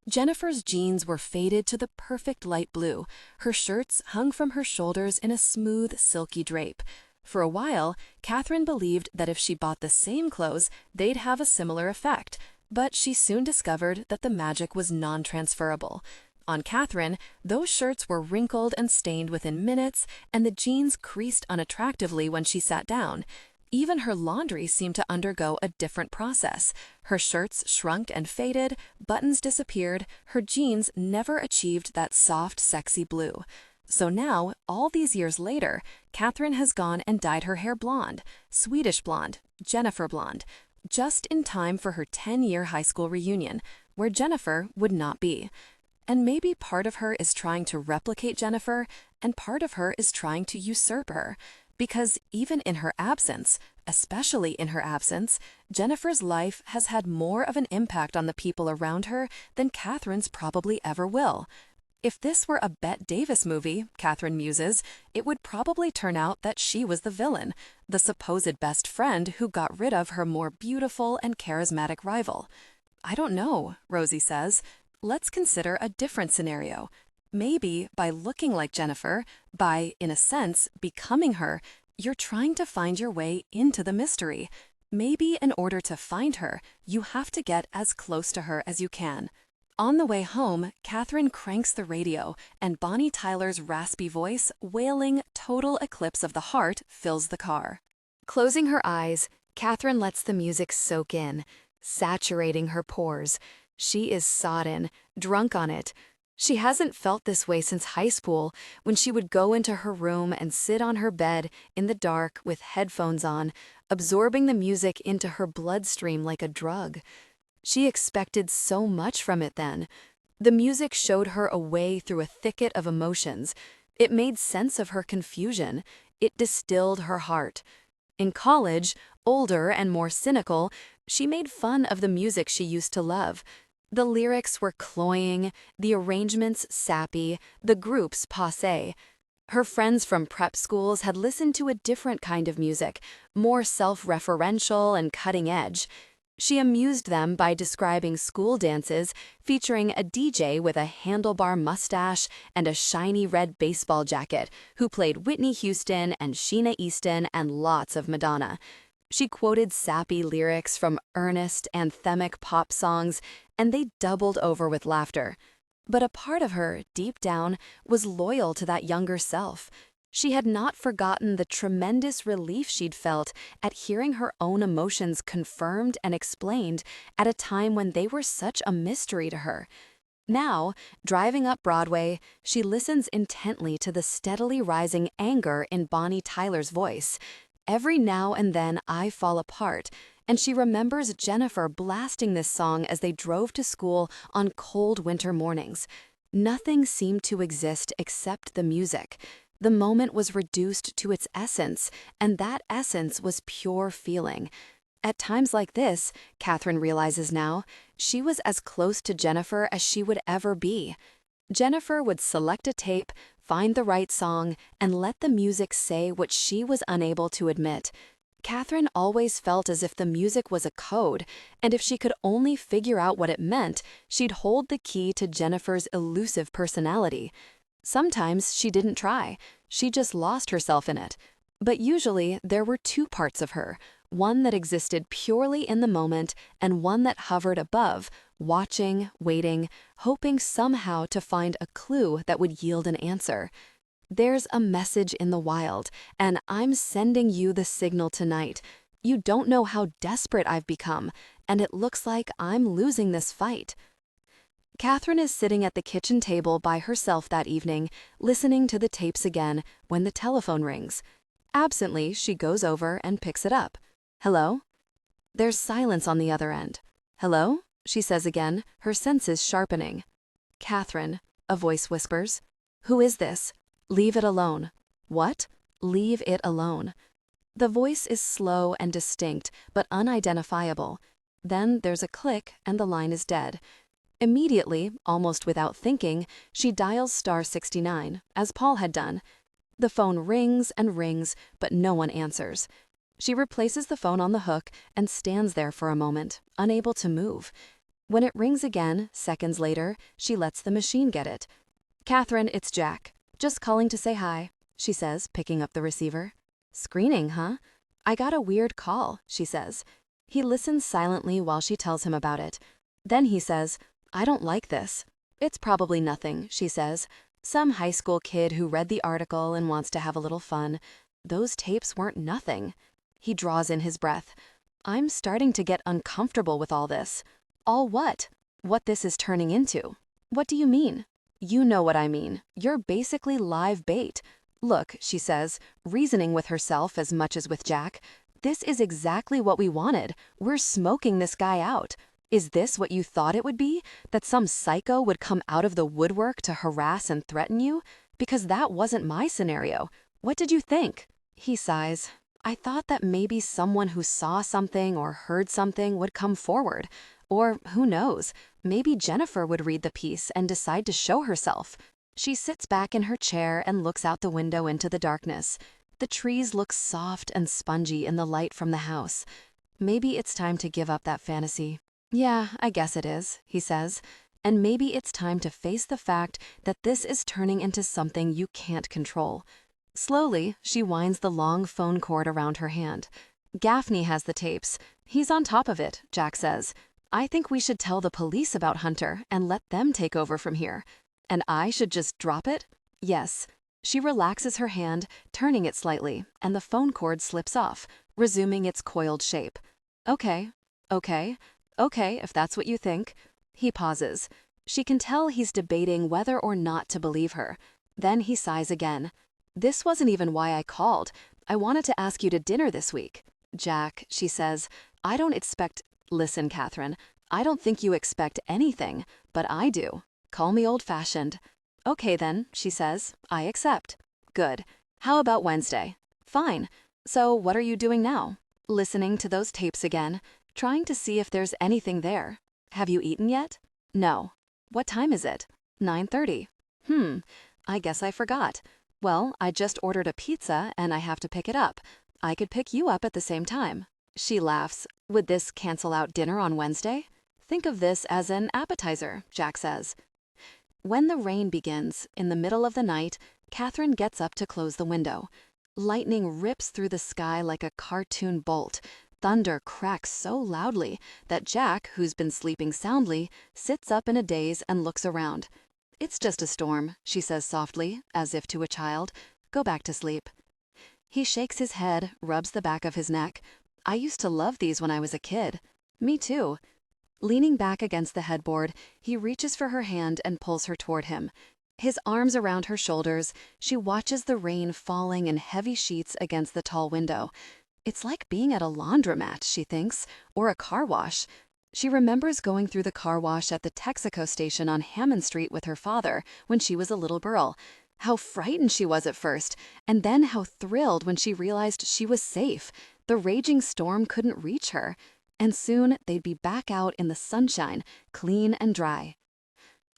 Jennifer's jeans were faded to the perfect light blue. Her shirts hung from her shoulders in a smooth, silky drape. For a while, Kathryn believed that if she bought the same clothes, they'd have a similar effect, but she soon discovered that the magic was non-transferable. On Kathryn, those shirts were wrinkled and stained within minutes, and the jeans creased unattractively when she sat down. Even her laundry seemed to undergo a different process. Her shirts shrunk and faded, buttons disappeared, her jeans never achieved that soft, sexy blue. So now, all these years later, Kathryn has gone and dyed her hair blonde, Swedish blonde, Jennifer blonde, just in time for her 10-year high school reunion, where Jennifer would not be. And maybe part of her is trying to replicate Jennifer, and part of her is trying to usurp her. Because even in her absence, especially in her absence, Jennifer's life has had more of an impact on the people around her than Kathryn's probably ever will. If this were a Bette Davis movie, Kathryn muses, it would probably turn out that she was the villain, the supposed best friend who got rid of her more beautiful and charismatic rival. I don't know, Rosie says. Let's consider a different scenario. Maybe by looking like Jennifer, by, in a sense, becoming her, you're trying to find your way into the mystery. Maybe in order to find her, you have to get as close to her as you can. On the way home, Kathryn cranks the radio, and Bonnie Tyler's raspy voice, wailing "Total Eclipse of the Heart," fills the car. Closing her eyes, Kathryn lets the music soak in, saturating her pores. She is sodden, drunk on it. She hasn't felt this way since high school, when she would go into her room and sit on her bed in the dark with headphones on, absorbing the music into her bloodstream like a drug. She expected so much from it then. The music showed her a way through a thicket of emotions. It made sense of her confusion. It distilled her heart. In college, older and more cynical, she made fun of the music she used to love. The lyrics were cloying, the arrangements sappy, the groups passé. Her friends from prep schools had listened to a different kind of music, more self-referential and cutting edge. She amused them by describing school dances featuring a DJ with a handlebar mustache and a shiny red baseball jacket who played Whitney Houston and Sheena Easton and lots of Madonna. She quoted sappy lyrics from earnest, anthemic pop songs, and they doubled over with laughter. But a part of her, deep down, was loyal to that younger self. She had not forgotten the tremendous relief she'd felt at hearing her own emotions confirmed and explained at a time when they were such a mystery to her. Now, driving up Broadway, she listens intently to the steadily rising anger in Bonnie Tyler's voice. Every now and then I fall apart, and she remembers Jennifer blasting this song as they drove to school on cold winter mornings. Nothing seemed to exist except the music. The moment was reduced to its essence, and that essence was pure feeling. At times like this, Kathryn realizes now, she was as close to Jennifer as she would ever be. Jennifer would select a tape, find the right song, and let the music say what she was unable to admit. Kathryn always felt as if the music was a code, and if she could only figure out what it meant, she'd hold the key to Jennifer's elusive personality. Sometimes she didn't try. She just lost herself in it. But usually there were two parts of her, one that existed purely in the moment and one that hovered above, watching, waiting, hoping somehow to find a clue that would yield an answer. There's a message in the wild, and I'm sending you the signal tonight. You don't know how desperate I've become, and it looks like I'm losing this fight. Kathryn is sitting at the kitchen table by herself that evening, listening to the tapes again, when the telephone rings. Absently, she goes over and picks it up. Hello? There's silence on the other end. Hello? She says again, her senses sharpening. Kathryn, a voice whispers. Who is this? Leave it alone. What? Leave it alone. The voice is slow and distinct, but unidentifiable. Then there's a click and the line is dead. Immediately, almost without thinking, she dials *69, as Paul had done. The phone rings and rings, but no one answers. She replaces the phone on the hook and stands there for a moment, unable to move. When it rings again, seconds later, she lets the machine get it. "Kathryn, it's Jack. Just calling to say hi," she says, picking up the receiver. "Screening, huh? I got a weird call," she says. He listens silently while she tells him about it. Then he says, "I don't like this." "It's probably nothing," she says. "Some high school kid who read the article and wants to have a little fun. Those tapes weren't nothing." He draws in his breath. "I'm starting to get uncomfortable with all this." "All what?" "What this is turning into." "What do you mean?" "You know what I mean. You're basically live bait. Look," she says, reasoning with herself as much as with Jack, "this is exactly what we wanted. We're smoking this guy out. Is this what you thought it would be? That some psycho would come out of the woodwork to harass and threaten you? Because that wasn't my scenario. What did you think?" He sighs. "I thought that maybe someone who saw something or heard something would come forward. Or, who knows, maybe Jennifer would read the piece and decide to show herself." She sits back in her chair and looks out the window into the darkness. The trees look soft and spongy in the light from the house. Maybe it's time to give up that fantasy. "Yeah, I guess it is," he says. "And maybe it's time to face the fact that this is turning into something you can't control." Slowly, she winds the long phone cord around her hand. "Gaffney has the tapes. He's on top of it," Jack says. "I think we should tell the police about Hunter and let them take over from here." "And I should just drop it?" "Yes." She relaxes her hand, turning it slightly, and the phone cord slips off, resuming its coiled shape. "Okay, okay, okay, if that's what you think." He pauses. She can tell he's debating whether or not to believe her. Then he sighs again. "This wasn't even why I called. I wanted to ask you to dinner this week." "Jack," she says, "I don't expect—" "Listen, Kathryn, I don't think you expect anything, but I do. Call me old-fashioned." "Okay then," she says, "I accept." "Good. How about Wednesday?" "Fine. So what are you doing now?" "Listening to those tapes again, trying to see if there's anything there." "Have you eaten yet?" "No." "What time is it?" 9:30. I guess I forgot. Well, I just ordered a pizza and I have to pick it up. I could pick you up at the same time." She laughs. "Would this cancel out dinner on Wednesday?" "Think of this as an appetizer," Jack says. When the rain begins, in the middle of the night, Kathryn gets up to close the window. Lightning rips through the sky like a cartoon bolt. Thunder cracks so loudly that Jack, who's been sleeping soundly, sits up in a daze and looks around. "It's just a storm," she says softly, as if to a child. "Go back to sleep." He shakes his head, rubs the back of his neck. "I used to love these when I was a kid." "Me too." Leaning back against the headboard, he reaches for her hand and pulls her toward him. His arms around her shoulders, she watches the rain falling in heavy sheets against the tall window. It's like being at a laundromat, she thinks, or a car wash. She remembers going through the car wash at the Texaco station on Hammond Street with her father when she was a little girl. How frightened she was at first, and then how thrilled when she realized she was safe. The raging storm couldn't reach her. And soon they'd be back out in the sunshine, clean and dry.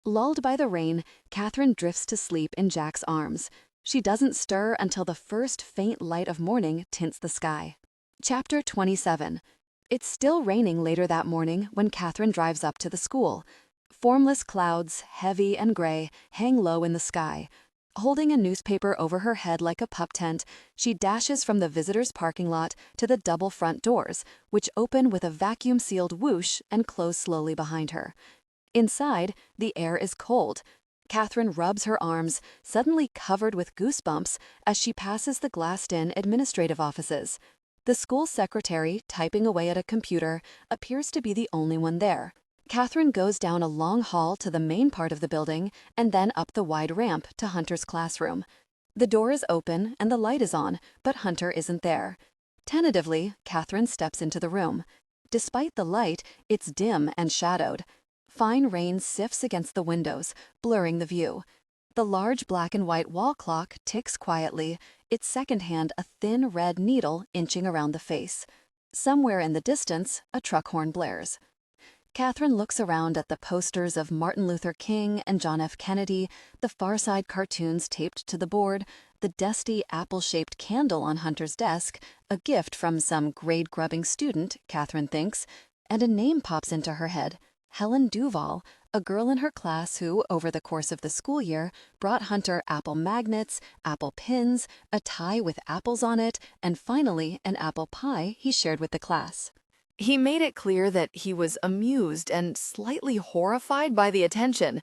Lulled by the rain, Kathryn drifts to sleep in Jack's arms. She doesn't stir until the first faint light of morning tints the sky. Chapter 27. It's still raining later that morning when Kathryn drives up to the school. Formless clouds, heavy and gray, hang low in the sky. Holding a newspaper over her head like a pup tent, she dashes from the visitors' parking lot to the double front doors, which open with a vacuum-sealed whoosh and close slowly behind her. Inside, the air is cold. Kathryn rubs her arms, suddenly covered with goosebumps, as she passes the glassed-in administrative offices. The school secretary, typing away at a computer, appears to be the only one there. Kathryn goes down a long hall to the main part of the building and then up the wide ramp to Hunter's classroom. The door is open and the light is on, but Hunter isn't there. Tentatively, Kathryn steps into the room. Despite the light, it's dim and shadowed. Fine rain sifts against the windows, blurring the view. The large black and white wall clock ticks quietly, its second hand a thin red needle inching around the face. Somewhere in the distance, a truck horn blares. Kathryn looks around at the posters of Martin Luther King and John F. Kennedy, the Far Side cartoons taped to the board, the dusty apple-shaped candle on Hunter's desk, a gift from some grade-grubbing student, Kathryn thinks, and a name pops into her head, Helen Duval, a girl in her class who, over the course of the school year, brought Hunter apple magnets, apple pins, a tie with apples on it, and finally an apple pie he shared with the class. He made it clear that he was amused and slightly horrified by the attention.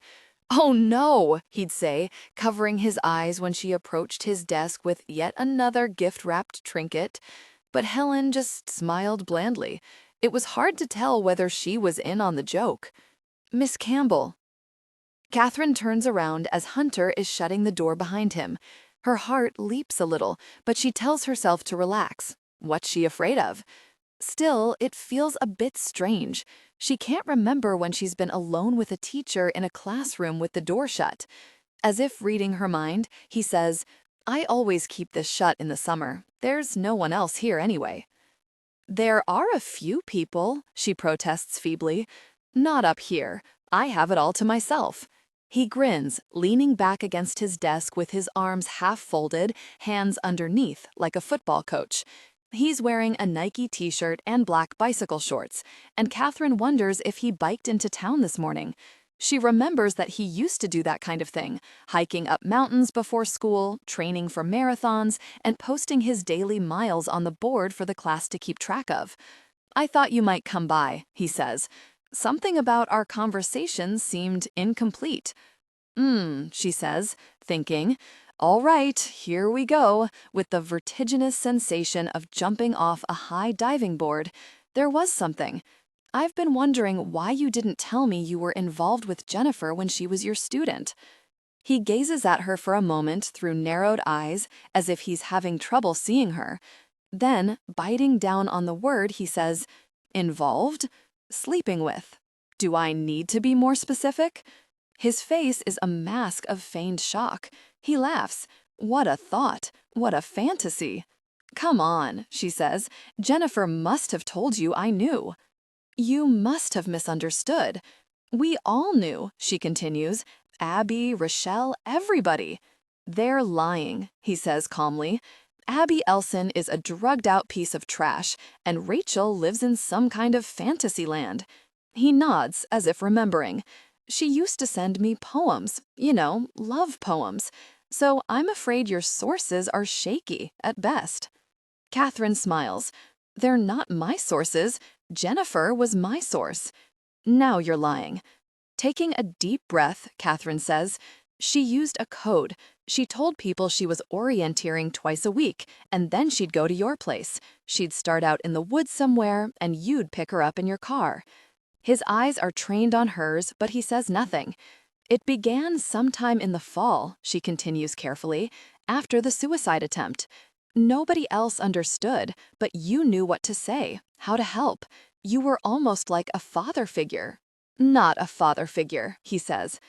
"Oh no," he'd say, covering his eyes when she approached his desk with yet another gift-wrapped trinket. But Helen just smiled blandly. It was hard to tell whether she was in on the joke. "Miss Campbell." Kathryn turns around as Hunter is shutting the door behind him. Her heart leaps a little, but she tells herself to relax. What's she afraid of? Still, it feels a bit strange. She can't remember when she's been alone with a teacher in a classroom with the door shut. As if reading her mind, he says, "I always keep this shut in the summer. There's no one else here anyway." "There are a few people," she protests feebly. "Not up here. I have it all to myself." He grins, leaning back against his desk with his arms half folded, hands underneath, like a football coach. He's wearing a Nike t-shirt and black bicycle shorts, and Kathryn wonders if he biked into town this morning. She remembers that he used to do that kind of thing, hiking up mountains before school, training for marathons, and posting his daily miles on the board for the class to keep track of. "I thought you might come by," he says. "Something about our conversation seemed incomplete." She says, thinking, "All right, here we go," with the vertiginous sensation of jumping off a high diving board. "There was something. I've been wondering why you didn't tell me you were involved with Jennifer when she was your student." He gazes at her for a moment through narrowed eyes, as if he's having trouble seeing her. Then, biting down on the word, he says, "Involved? Sleeping with. Do I need to be more specific?" His face is a mask of feigned shock. He laughs. "What a thought. What a fantasy." "Come on," she says. "Jennifer must have told you I knew." "You must have misunderstood. We all knew," she continues. "Abby, Rochelle, everybody." "They're lying," he says calmly. "Abby Elson is a drugged-out piece of trash, and Rachel lives in some kind of fantasy land." He nods, as if remembering. "She used to send me poems, love poems. So I'm afraid your sources are shaky, at best." Kathryn smiles. "They're not my sources. Jennifer was my source." "Now you're lying." Taking a deep breath, Kathryn says, "She used a code. She told people she was orienteering twice a week, and then she'd go to your place. She'd start out in the woods somewhere, and you'd pick her up in your car." His eyes are trained on hers, but he says nothing. "It began sometime in the fall," she continues carefully, "after the suicide attempt. Nobody else understood, but you knew what to say, how to help. You were almost like a father figure." "Not a father figure," he says.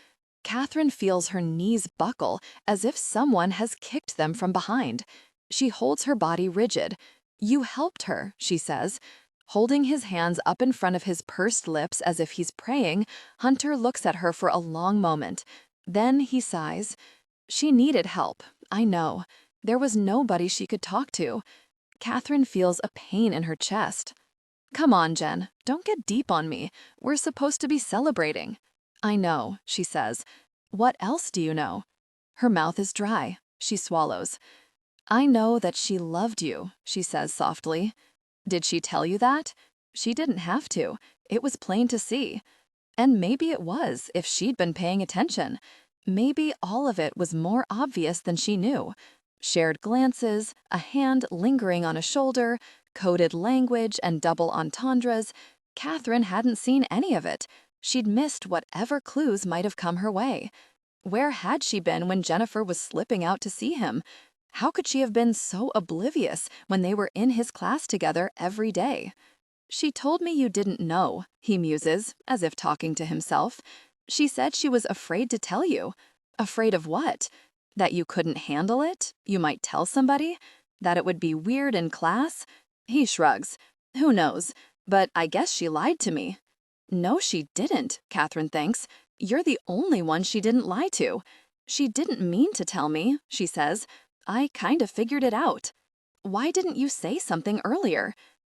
Kathryn feels her knees buckle, as if someone has kicked them from behind. She holds her body rigid. "You helped her," she says. Holding his hands up in front of his pursed lips as if he's praying, Hunter looks at her for a long moment. Then he sighs. "She needed help, I know. There was nobody she could talk to." Kathryn feels a pain in her chest. "Come on, Jen, don't get deep on me. We're supposed to be celebrating." "I know," she says. "What else do you know?" Her mouth is dry. She swallows. "I know that she loved you," she says softly. "Did she tell you that?" She didn't have to. It was plain to see. And maybe it was, if she'd been paying attention. Maybe all of it was more obvious than she knew. Shared glances, a hand lingering on a shoulder, coded language and double entendres. Kathryn hadn't seen any of it. She'd missed whatever clues might have come her way. Where had she been when Jennifer was slipping out to see him? How could she have been so oblivious when they were in his class together every day? She told me you didn't know, he muses, as if talking to himself. She said she was afraid to tell you. Afraid of what? That you couldn't handle it? You might tell somebody? That it would be weird in class? He shrugs. Who knows? But I guess she lied to me. No, she didn't, Kathryn thinks. You're the only one she didn't lie to. She didn't mean to tell me, she says. I kind of figured it out. Why didn't you say something earlier?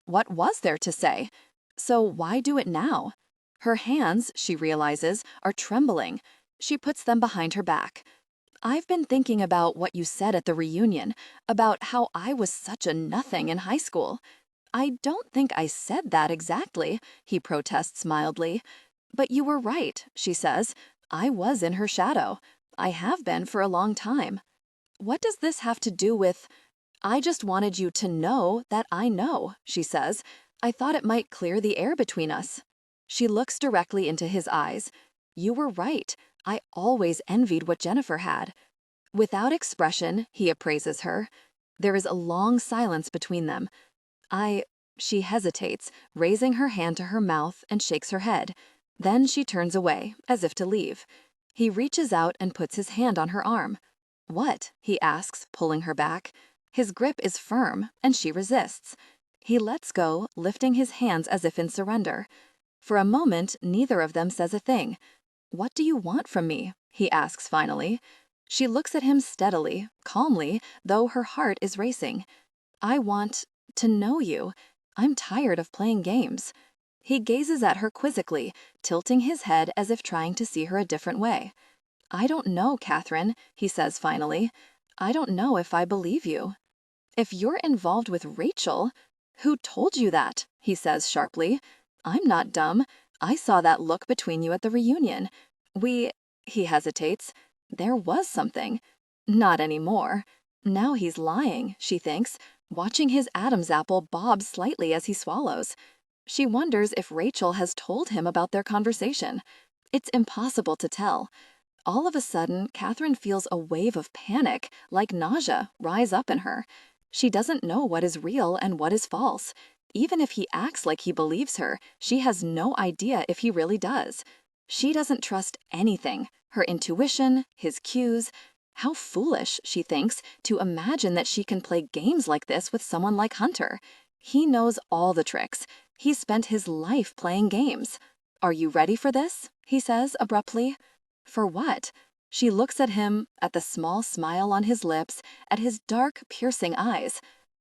What was there to say? So why do it now? Her hands, she realizes, are trembling. She puts them behind her back. I've been thinking about what you said at the reunion, about how I was such a nothing in high school. I don't think I said that exactly, he protests mildly. But you were right, she says. I was in her shadow. I have been for a long time. What does this have to do with... I just wanted you to know that I know, she says. I thought it might clear the air between us. She looks directly into his eyes. You were right. I always envied what Jennifer had. Without expression, he appraises her. There is a long silence between them. She hesitates, raising her hand to her mouth and shakes her head. Then she turns away, as if to leave. He reaches out and puts his hand on her arm. What? He asks, pulling her back. His grip is firm, and she resists. He lets go, lifting his hands as if in surrender. For a moment, neither of them says a thing. What do you want from me? He asks finally. She looks at him steadily, calmly, though her heart is racing. I want to know you. I'm tired of playing games. He gazes at her quizzically, tilting his head as if trying to see her a different way. I don't know, Kathryn, he says finally. I don't know if I believe you. If you're involved with Rachel... Who told you that? He says sharply. I'm not dumb. I saw that look between you at the reunion. He hesitates. There was something. Not anymore. Now he's lying, she thinks, watching his Adam's apple bob slightly as he swallows. She wonders if Rachel has told him about their conversation. It's impossible to tell. All of a sudden, Kathryn feels a wave of panic, like nausea, rise up in her. She doesn't know what is real and what is false. Even if he acts like he believes her, she has no idea if he really does. She doesn't trust anything, her intuition, his cues. How foolish, she thinks, to imagine that she can play games like this with someone like Hunter. He knows all the tricks. He's spent his life playing games. Are you ready for this? He says abruptly. For what? She looks at him, at the small smile on his lips, at his dark, piercing eyes.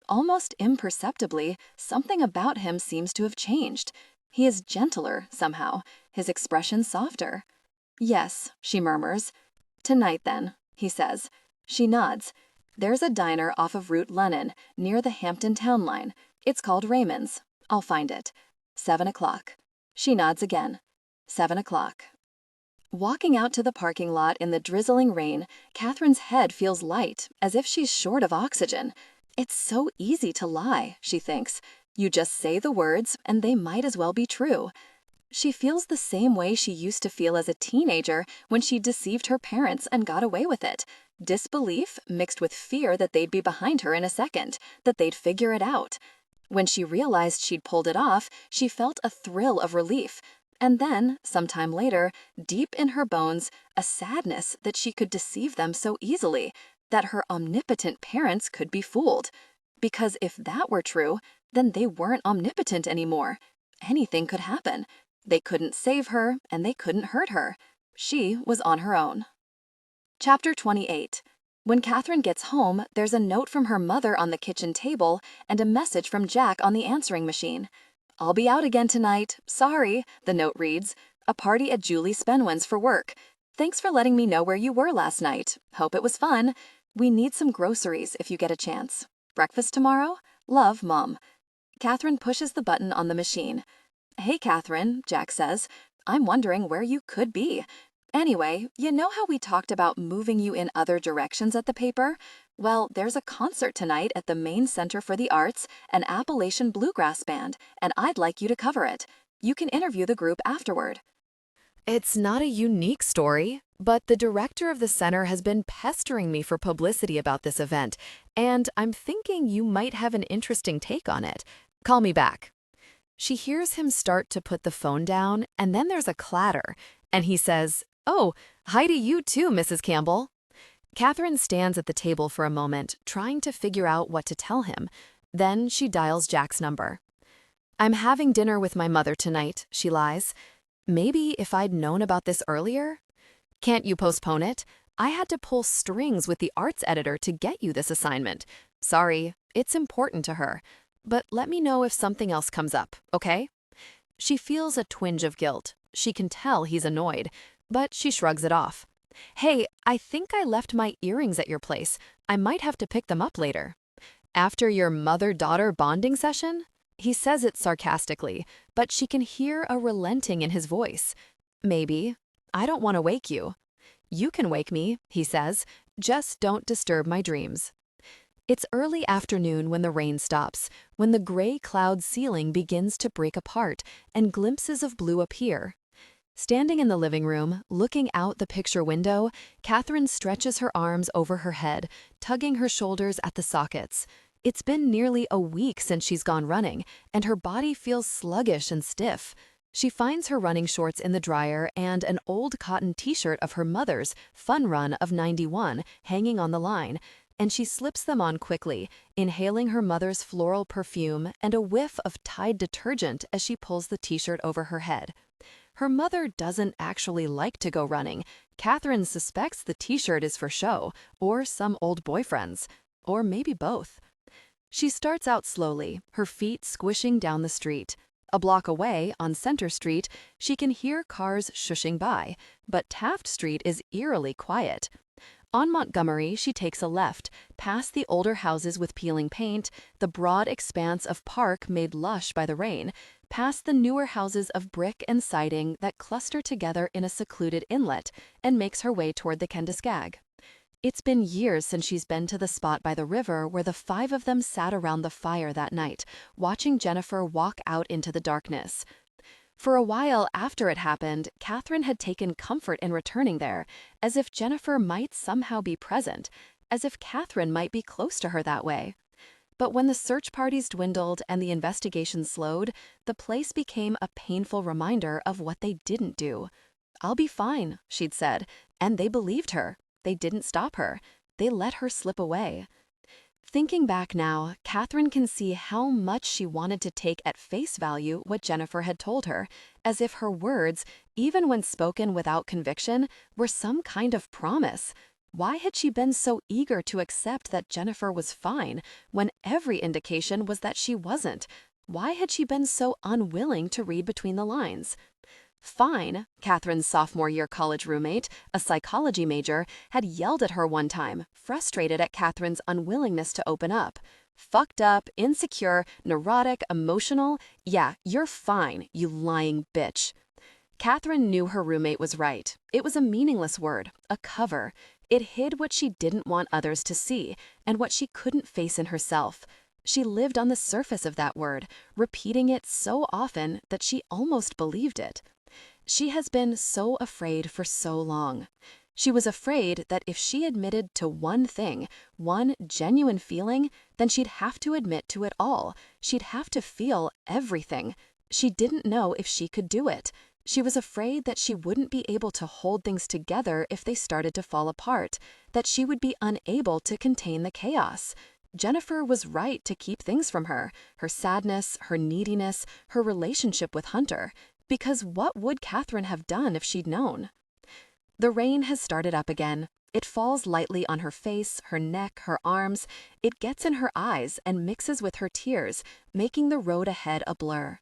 Almost imperceptibly, something about him seems to have changed. He is gentler, somehow, his expression softer. Yes, she murmurs. Tonight, then, he says. She nods. There's a diner off of Route Lennon, near the Hampton town line. It's called Raymond's. I'll find it. 7 o'clock. She nods again. 7 o'clock. Walking out to the parking lot in the drizzling rain, Kathryn's head feels light, as if she's short of oxygen. It's so easy to lie, she thinks. You just say the words, and they might as well be true. She feels the same way she used to feel as a teenager when she deceived her parents and got away with it. Disbelief mixed with fear that they'd be behind her in a second, that they'd figure it out. When she realized she'd pulled it off, she felt a thrill of relief. And then, sometime later, deep in her bones, a sadness that she could deceive them so easily, that her omnipotent parents could be fooled. Because if that were true, then they weren't omnipotent anymore. Anything could happen. They couldn't save her, and they couldn't hurt her. She was on her own. Chapter 28. When Kathryn gets home, there's a note from her mother on the kitchen table and a message from Jack on the answering machine. I'll be out again tonight. Sorry, the note reads. A party at Julie Spenwen's for work. Thanks for letting me know where you were last night. Hope it was fun. We need some groceries if you get a chance. Breakfast tomorrow? Love, Mom. Kathryn pushes the button on the machine. Hey, Kathryn, Jack says. I'm wondering where you could be. Anyway, you know how we talked about moving you in other directions at the paper? Well, there's a concert tonight at the Maine Center for the Arts, an Appalachian bluegrass band, and I'd like you to cover it. You can interview the group afterward. It's not a unique story, but the director of the center has been pestering me for publicity about this event, and I'm thinking you might have an interesting take on it. Call me back. She hears him start to put the phone down, and then there's a clatter, and he says, "Oh, hi to you too, Mrs. Campbell." Kathryn stands at the table for a moment, trying to figure out what to tell him. Then she dials Jack's number. "I'm having dinner with my mother tonight," she lies. "Maybe if I'd known about this earlier?" "Can't you postpone it? I had to pull strings with the arts editor to get you this assignment. Sorry, it's important to her. But let me know if something else comes up, okay?" She feels a twinge of guilt. She can tell he's annoyed, but she shrugs it off. "Hey, I think I left my earrings at your place. I might have to pick them up later." "After your mother-daughter bonding session?" He says it sarcastically, but she can hear a relenting in his voice. "Maybe. I don't want to wake you." "You can wake me," he says. "Just don't disturb my dreams." It's early afternoon when the rain stops, when the gray cloud ceiling begins to break apart and glimpses of blue appear. Standing in the living room, looking out the picture window, Kathryn stretches her arms over her head, tugging her shoulders at the sockets. It's been nearly a week since she's gone running, and her body feels sluggish and stiff. She finds her running shorts in the dryer and an old cotton t-shirt of her mother's, Fun Run of '91, hanging on the line, and she slips them on quickly, inhaling her mother's floral perfume and a whiff of Tide detergent as she pulls the t-shirt over her head. Her mother doesn't actually like to go running. Kathryn suspects the t-shirt is for show, or some old boyfriend's, or maybe both. She starts out slowly, her feet squishing down the street. A block away, on Center Street, she can hear cars shushing by, but Taft Street is eerily quiet. On Montgomery, she takes a left, past the older houses with peeling paint, the broad expanse of park made lush by the rain, past the newer houses of brick and siding that cluster together in a secluded inlet, and makes her way toward the Kendiskag. It's been years since she's been to the spot by the river where the five of them sat around the fire that night, watching Jennifer walk out into the darkness. For a while after it happened, Kathryn had taken comfort in returning there, as if Jennifer might somehow be present, as if Kathryn might be close to her that way. But when the search parties dwindled and the investigation slowed, the place became a painful reminder of what they didn't do. "I'll be fine," she'd said, and they believed her. They didn't stop her. They let her slip away. Thinking back now, Kathryn can see how much she wanted to take at face value what Jennifer had told her, as if her words, even when spoken without conviction, were some kind of promise. Why had she been so eager to accept that Jennifer was fine, when every indication was that she wasn't? Why had she been so unwilling to read between the lines? Fine, Kathryn's sophomore-year college roommate, a psychology major, had yelled at her one time, frustrated at Kathryn's unwillingness to open up. "Fucked up, insecure, neurotic, emotional? Yeah, you're fine, you lying bitch." Kathryn knew her roommate was right. It was a meaningless word, a cover. It hid what she didn't want others to see, and what she couldn't face in herself. She lived on the surface of that word, repeating it so often that she almost believed it. She has been so afraid for so long. She was afraid that if she admitted to one thing, one genuine feeling, then she'd have to admit to it all. She'd have to feel everything. She didn't know if she could do it. She was afraid that she wouldn't be able to hold things together if they started to fall apart, that she would be unable to contain the chaos. Jennifer was right to keep things from her, her sadness, her neediness, her relationship with Hunter. Because what would Kathryn have done if she'd known? The rain has started up again. It falls lightly on her face, her neck, her arms. It gets in her eyes and mixes with her tears, making the road ahead a blur.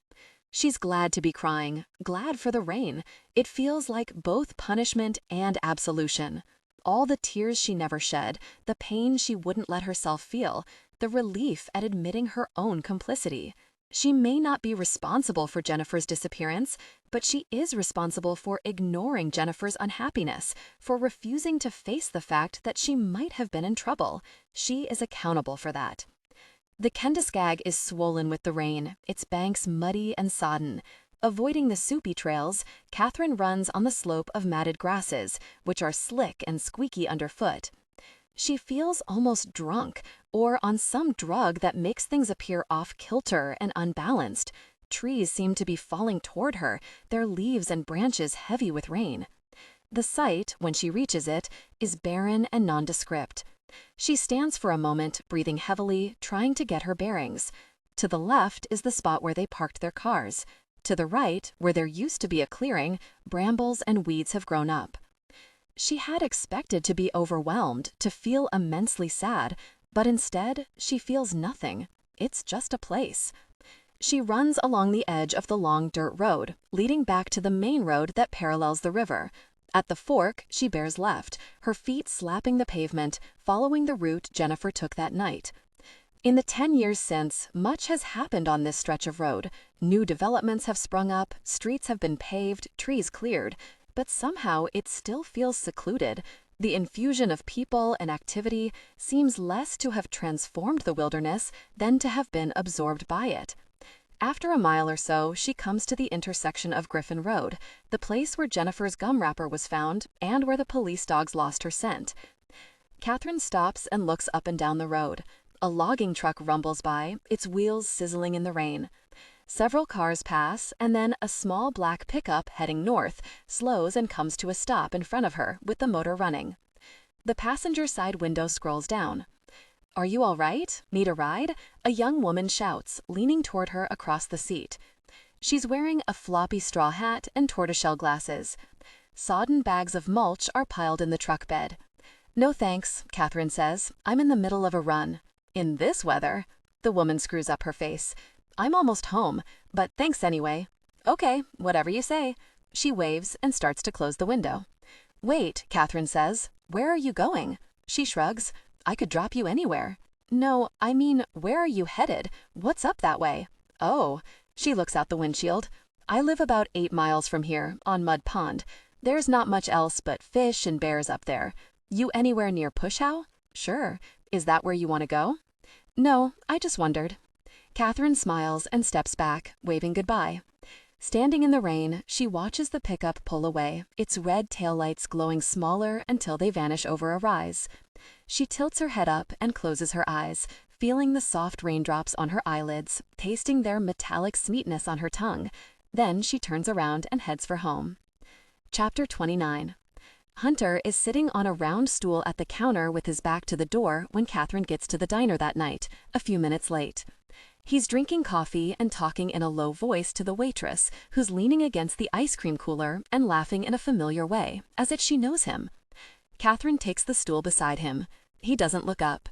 She's glad to be crying, glad for the rain. It feels like both punishment and absolution. All the tears she never shed, the pain she wouldn't let herself feel, the relief at admitting her own complicity. She may not be responsible for Jennifer's disappearance, but she is responsible for ignoring Jennifer's unhappiness, for refusing to face the fact that she might have been in trouble. She is accountable for that. The Kendiskag is swollen with the rain, its banks muddy and sodden. Avoiding the soupy trails, Kathryn runs on the slope of matted grasses, which are slick and squeaky underfoot. She feels almost drunk, or on some drug that makes things appear off-kilter and unbalanced. trees seem to be falling toward her, their leaves and branches heavy with rain. The site, when she reaches it, is barren and nondescript. She stands for a moment, breathing heavily, trying to get her bearings. To the left is the spot where they parked their cars. To the right, where there used to be a clearing, brambles and weeds have grown up. She had expected to be overwhelmed, to feel immensely sad, but instead, she feels nothing. It's just a place. She runs along the edge of the long dirt road, leading back to the main road that parallels the river. At the fork, she bears left, her feet slapping the pavement, following the route Jennifer took that night. In the 10 years since, much has happened on this stretch of road. New developments have sprung up, streets have been paved, trees cleared, but somehow it still feels secluded. The infusion of people and activity seems less to have transformed the wilderness than to have been absorbed by it. After a mile or so, she comes to the intersection of Griffin Road, the place where Jennifer's gum wrapper was found and where the police dogs lost her scent. Kathryn stops and looks up and down the road. A logging truck rumbles by, its wheels sizzling in the rain. Several cars pass, and then a small black pickup heading north slows and comes to a stop in front of her with the motor running. The passenger side window scrolls down. "Are you all right? Need a ride?" a young woman shouts, leaning toward her across the seat. She's wearing a floppy straw hat and tortoiseshell glasses. Sodden bags of mulch are piled in the truck bed. "No thanks," Kathryn says. "I'm in the middle of a run." "In this weather?" The woman screws up her face. "I'm almost home, but thanks anyway." "Okay, whatever you say." She waves and starts to close the window. "Wait," Kathryn says. "Where are you going?" She shrugs. "I could drop you anywhere." "No, I mean, where are you headed? What's up that way?" "Oh." She looks out the windshield. "I live about 8 miles from here, on Mud Pond. There's not much else but fish and bears up there. You anywhere near Pushhow?" "Sure. Is that where you want to go?" "No, I just wondered." Kathryn smiles and steps back, waving goodbye. Standing in the rain, she watches the pickup pull away, its red taillights glowing smaller until they vanish over a rise. She tilts her head up and closes her eyes, feeling the soft raindrops on her eyelids, tasting their metallic sweetness on her tongue. Then she turns around and heads for home. Chapter 29. Hunter is sitting on a round stool at the counter with his back to the door when Kathryn gets to the diner that night, a few minutes late. He's drinking coffee and talking in a low voice to the waitress, who's leaning against the ice cream cooler and laughing in a familiar way, as if she knows him. Kathryn takes the stool beside him. He doesn't look up.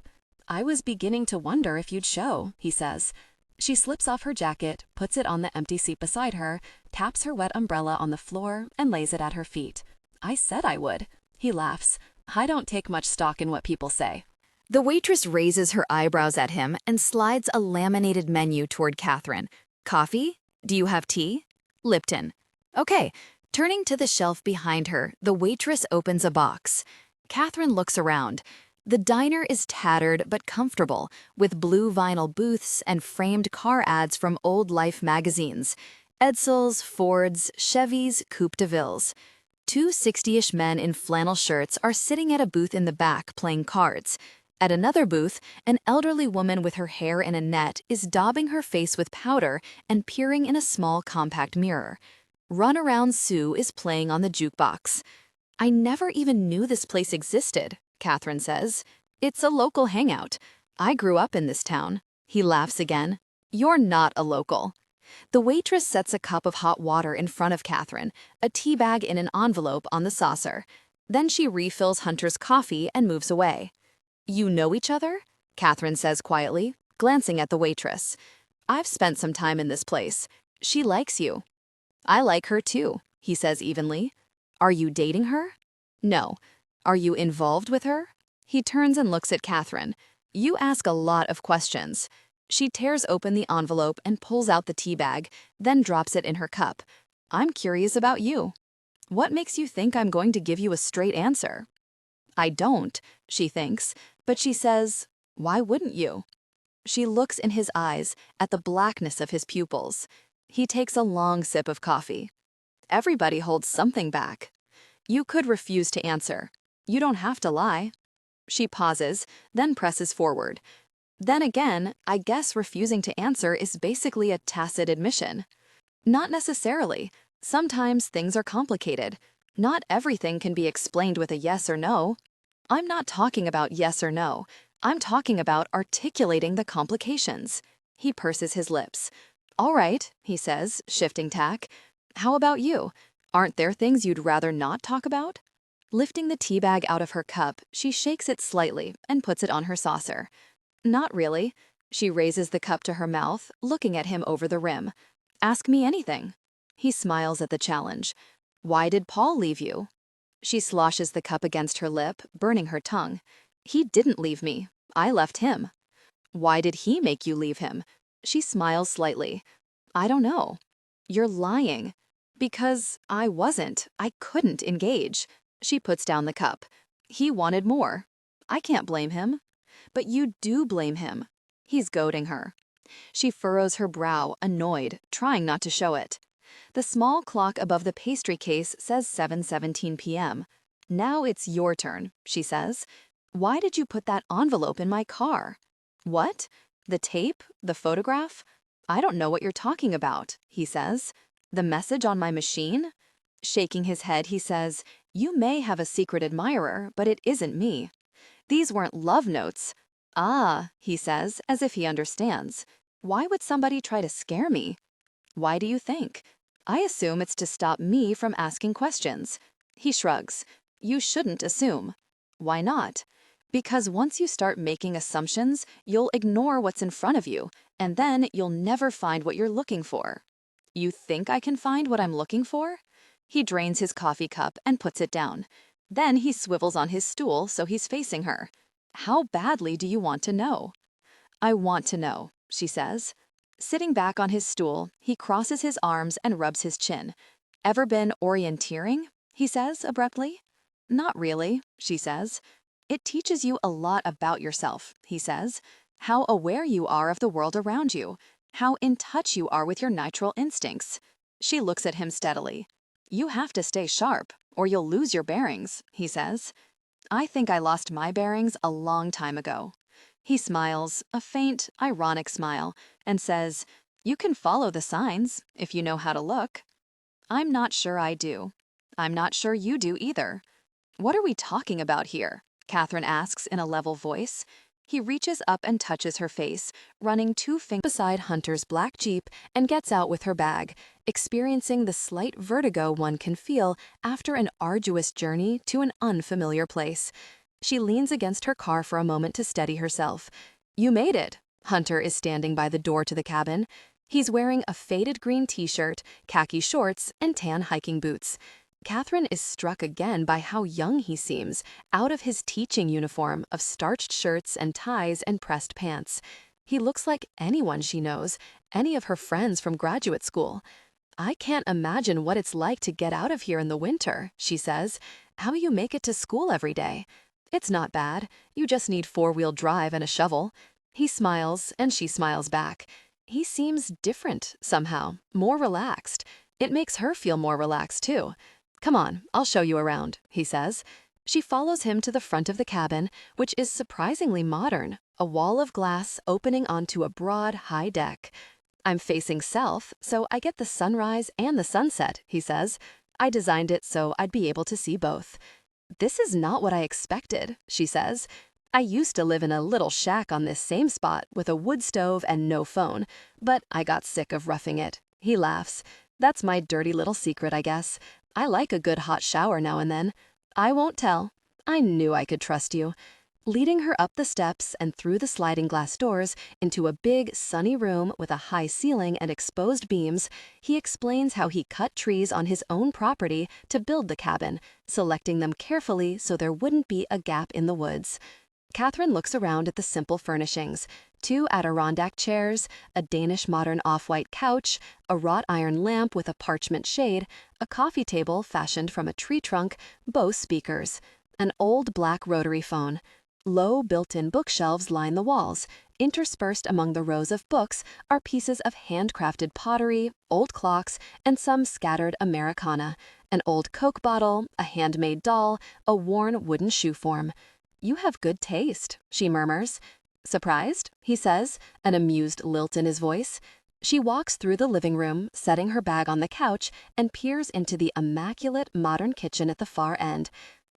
"I was beginning to wonder if you'd show," he says. She slips off her jacket, puts it on the empty seat beside her, taps her wet umbrella on the floor, and lays it at her feet. "I said I would." He laughs. "I don't take much stock in what people say." The waitress raises her eyebrows at him and slides a laminated menu toward Kathryn. "Coffee? Do you have tea?" "Lipton." "Okay." Turning to the shelf behind her, the waitress opens a box. Kathryn looks around. The diner is tattered but comfortable, with blue vinyl booths and framed car ads from old Life magazines. Edsels, Fords, Chevys, Coupe de Villes. 2 60-ish men in flannel shirts are sitting at a booth in the back playing cards. At another booth, an elderly woman with her hair in a net is daubing her face with powder and peering in a small compact mirror. Runaround Sue is playing on the jukebox. "I never even knew this place existed," Kathryn says. "It's a local hangout. I grew up in this town." He laughs again. "You're not a local." The waitress sets a cup of hot water in front of Kathryn, a tea bag in an envelope on the saucer. Then she refills Hunter's coffee and moves away. "You know each other?" Kathryn says quietly, glancing at the waitress. "I've spent some time in this place. She likes you." "I like her too," he says evenly. "Are you dating her?" "No." "Are you involved with her?" He turns and looks at Kathryn. "You ask a lot of questions." She tears open the envelope and pulls out the tea bag, then drops it in her cup. "I'm curious about you. What makes you think I'm going to give you a straight answer?" "I don't," she thinks, but she says, "Why wouldn't you?" She looks in his eyes, at the blackness of his pupils. He takes a long sip of coffee. "Everybody holds something back. You could refuse to answer. You don't have to lie." She pauses, then presses forward. Then again, I guess refusing to answer is basically a tacit admission. Not necessarily. Sometimes things are complicated. Not everything can be explained with a yes or no. I'm not talking about yes or no. I'm talking about articulating the complications. He purses his lips. All right, he says, shifting tack. How about you? Aren't there things you'd rather not talk about? Lifting the tea bag out of her cup, she shakes it slightly and puts it on her saucer. Not really. She raises the cup to her mouth, looking at him over the rim. Ask me anything. He smiles at the challenge. Why did Paul leave you? She sloshes the cup against her lip, burning her tongue. He didn't leave me. I left him. Why did he make you leave him? She smiles slightly. I don't know. You're lying. Because I wasn't. I couldn't engage. She puts down the cup. He wanted more. I can't blame him. But you do blame him. He's goading her. She furrows her brow, annoyed, trying not to show it. The small clock above the pastry case says 7:17 p.m. Now it's your turn, she says. Why did you put that envelope in my car? What? The tape? The photograph? I don't know what you're talking about, he says. The message on my machine? Shaking his head, he says, you may have a secret admirer, but it isn't me. These weren't love notes. Ah, he says, as if he understands. Why would somebody try to scare me? Why do you think? I assume it's to stop me from asking questions. He shrugs. You shouldn't assume. Why not? Because once you start making assumptions, you'll ignore what's in front of you, and then you'll never find what you're looking for. You think I can find what I'm looking for? He drains his coffee cup and puts it down. Then he swivels on his stool so he's facing her. How badly do you want to know? I want to know, she says. Sitting back on his stool, he crosses his arms and rubs his chin. Ever been orienteering? He says abruptly. Not really, she says. It teaches you a lot about yourself, he says. How aware you are of the world around you. How in touch you are with your natural instincts. She looks at him steadily. You have to stay sharp, or you'll lose your bearings, he says. I think I lost my bearings a long time ago. He smiles, a faint, ironic smile, and says, you can follow the signs if you know how to look. I'm not sure I do. I'm not sure you do either. What are we talking about here? Kathryn asks in a level voice. He reaches up and touches her face, running 2 fingers beside Hunter's black Jeep and gets out with her bag, experiencing the slight vertigo one can feel after an arduous journey to an unfamiliar place. She leans against her car for a moment to steady herself. You made it. Hunter is standing by the door to the cabin. He's wearing a faded green t-shirt, khaki shorts, and tan hiking boots. Kathryn is struck again by how young he seems, out of his teaching uniform of starched shirts and ties and pressed pants. He looks like anyone she knows, any of her friends from graduate school. I can't imagine what it's like to get out of here in the winter, she says. How you make it to school every day. It's not bad. You just need 4-wheel drive and a shovel. He smiles, and she smiles back. He seems different, somehow, more relaxed. It makes her feel more relaxed, too. Come on, I'll show you around, he says. She follows him to the front of the cabin, which is surprisingly modern, a wall of glass opening onto a broad, high deck. I'm facing south, so I get the sunrise and the sunset, he says. I designed it so I'd be able to see both. This is not what I expected, she says. I used to live in a little shack on this same spot with a wood stove and no phone, but I got sick of roughing it. He laughs. That's my dirty little secret, I guess. I like a good hot shower now and then. I won't tell. I knew I could trust you. Leading her up the steps and through the sliding glass doors into a big, sunny room with a high ceiling and exposed beams, he explains how he cut trees on his own property to build the cabin, selecting them carefully so there wouldn't be a gap in the woods. Kathryn looks around at the simple furnishings: 2 Adirondack chairs, a Danish modern off-white couch, a wrought iron lamp with a parchment shade, a coffee table fashioned from a tree trunk, Bose speakers, an old black rotary phone. Low built-in bookshelves line the walls. Interspersed among the rows of books are pieces of handcrafted pottery, old clocks, and some scattered Americana, an old Coke bottle, a handmade doll, a worn wooden shoe form. You have good taste, she murmurs. Surprised? He says, an amused lilt in his voice. She walks through the living room, setting her bag on the couch, and peers into the immaculate modern kitchen at the far end.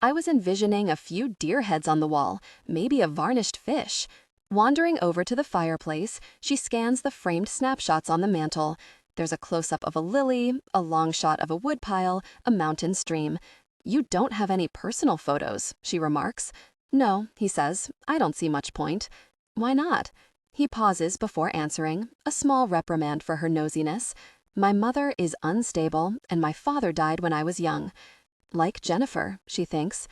I was envisioning a few deer heads on the wall, maybe a varnished fish. Wandering over to the fireplace, she scans the framed snapshots on the mantel. There's a close-up of a lily, a long shot of a woodpile, a mountain stream. "You don't have any personal photos," she remarks. "No," he says, "I don't see much point." "Why not?" He pauses before answering, a small reprimand for her nosiness. "My mother is unstable, and my father died when I was young." Like Jennifer, she thinks.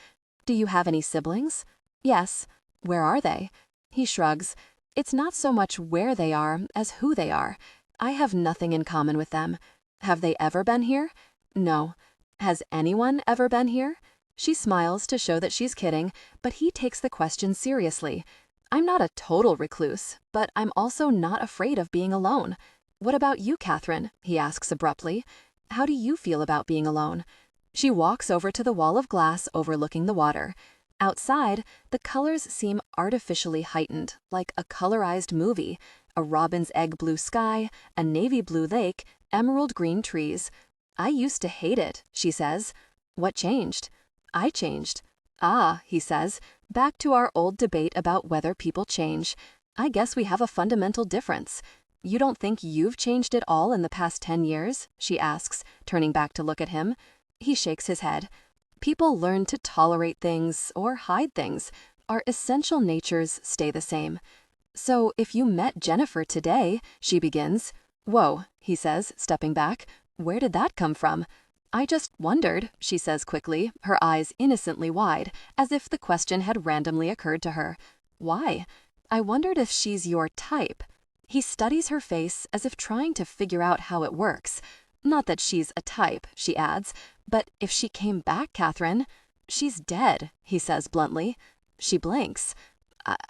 "Do you have any siblings?" "Yes." "Where are they?" He shrugs. "It's not so much where they are as who they are. I have nothing in common with them." "Have they ever been here?" "No." "Has anyone ever been here?" She smiles to show that she's kidding, but he takes the question seriously. "I'm not a total recluse, but I'm also not afraid of being alone." "What about you, Kathryn?" he asks abruptly. "How do you feel about being alone?" She walks over to the wall of glass overlooking the water. Outside, the colors seem artificially heightened, like a colorized movie. A robin's egg blue sky, a navy blue lake, emerald green trees. "I used to hate it," she says. "What changed?" "I changed." "Ah," he says, "back to our old debate about whether people change. I guess we have a fundamental difference." "You don't think you've changed at all in the past 10 years?" she asks, turning back to look at him. He shakes his head. "People learn to tolerate things or hide things. Our essential natures stay the same." "So if you met Jennifer today," she begins. "Whoa," he says, stepping back. "Where did that come from?" "I just wondered," she says quickly, her eyes innocently wide, as if the question had randomly occurred to her. "Why?" "I wondered if she's your type." He studies her face as if trying to figure out how it works. "Not that she's a type," she adds, "but if she came back, Kathryn—" "She's dead," he says bluntly. She blinks.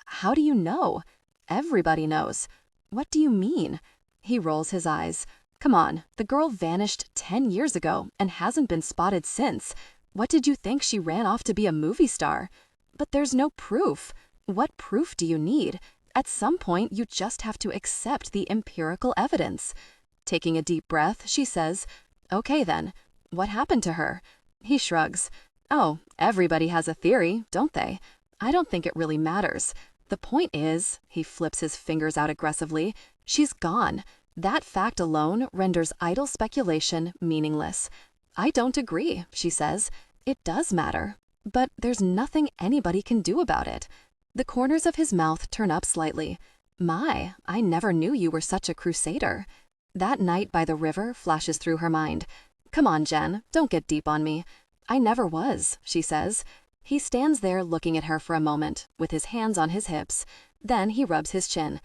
How do you know?" "Everybody knows." "What do you mean?" He rolls his eyes. "Come on, the girl vanished 10 years ago and hasn't been spotted since. What did you think she ran off to be a movie star?" "But there's no proof." "What proof do you need? At some point, you just have to accept the empirical evidence." Taking a deep breath, she says, "Okay then, what happened to her?" He shrugs. "Oh, everybody has a theory, don't they? I don't think it really matters. The point is," he flips his fingers out aggressively, "she's gone. That fact alone renders idle speculation meaningless." "I don't agree," she says. "It does matter. But there's nothing anybody can do about it." The corners of his mouth turn up slightly. "My, I never knew you were such a crusader." That night by the river flashes through her mind. "Come on, Jen, don't get deep on me." "I never was," she says. He stands there looking at her for a moment, with his hands on his hips. Then he rubs his chin.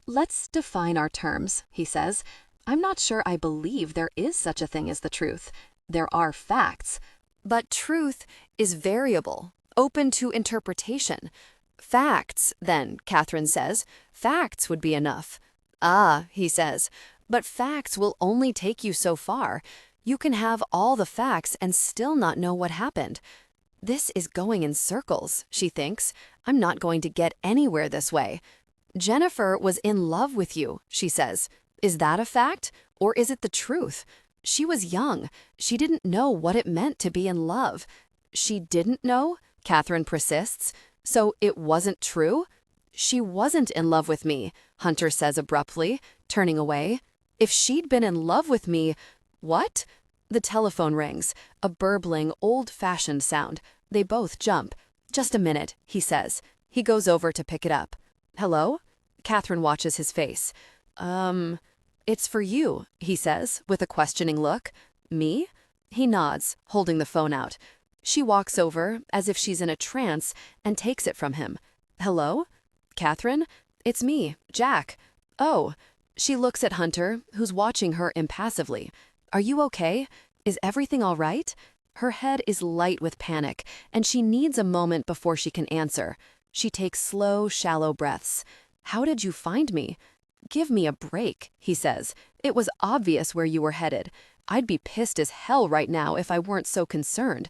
"Let's define our terms," he says. "I'm not sure I believe there is such a thing as the truth. There are facts." But truth is variable, open to interpretation. Facts, then, Kathryn says. Facts would be enough. "Ah," he says, "but facts will only take you so far. You can have all the facts and still not know what happened." This is going in circles, she thinks. I'm not going to get anywhere this way. "Jennifer was in love with you," she says. Is that a fact, or is it the truth? She was young. She didn't know what it meant to be in love. She didn't know? Kathryn persists. So it wasn't true? "She wasn't in love with me," Hunter says abruptly, turning away. "If she'd been in love with me—" "What?" The telephone rings, a burbling, old-fashioned sound. They both jump. "Just a minute," he says. He goes over to pick it up. "Hello?" Kathryn watches his face. It's for you," he says, with a questioning look. "Me?" He nods, holding the phone out. She walks over, as if she's in a trance, and takes it from him. "Hello? Kathryn? It's me, Jack." "Oh." She looks at Hunter, who's watching her impassively. "Are you okay? Is everything all right?" Her head is light with panic, and she needs a moment before she can answer. She takes slow, shallow breaths. "How did you find me?" "Give me a break," he says. "It was obvious where you were headed. I'd be pissed as hell right now if I weren't so concerned."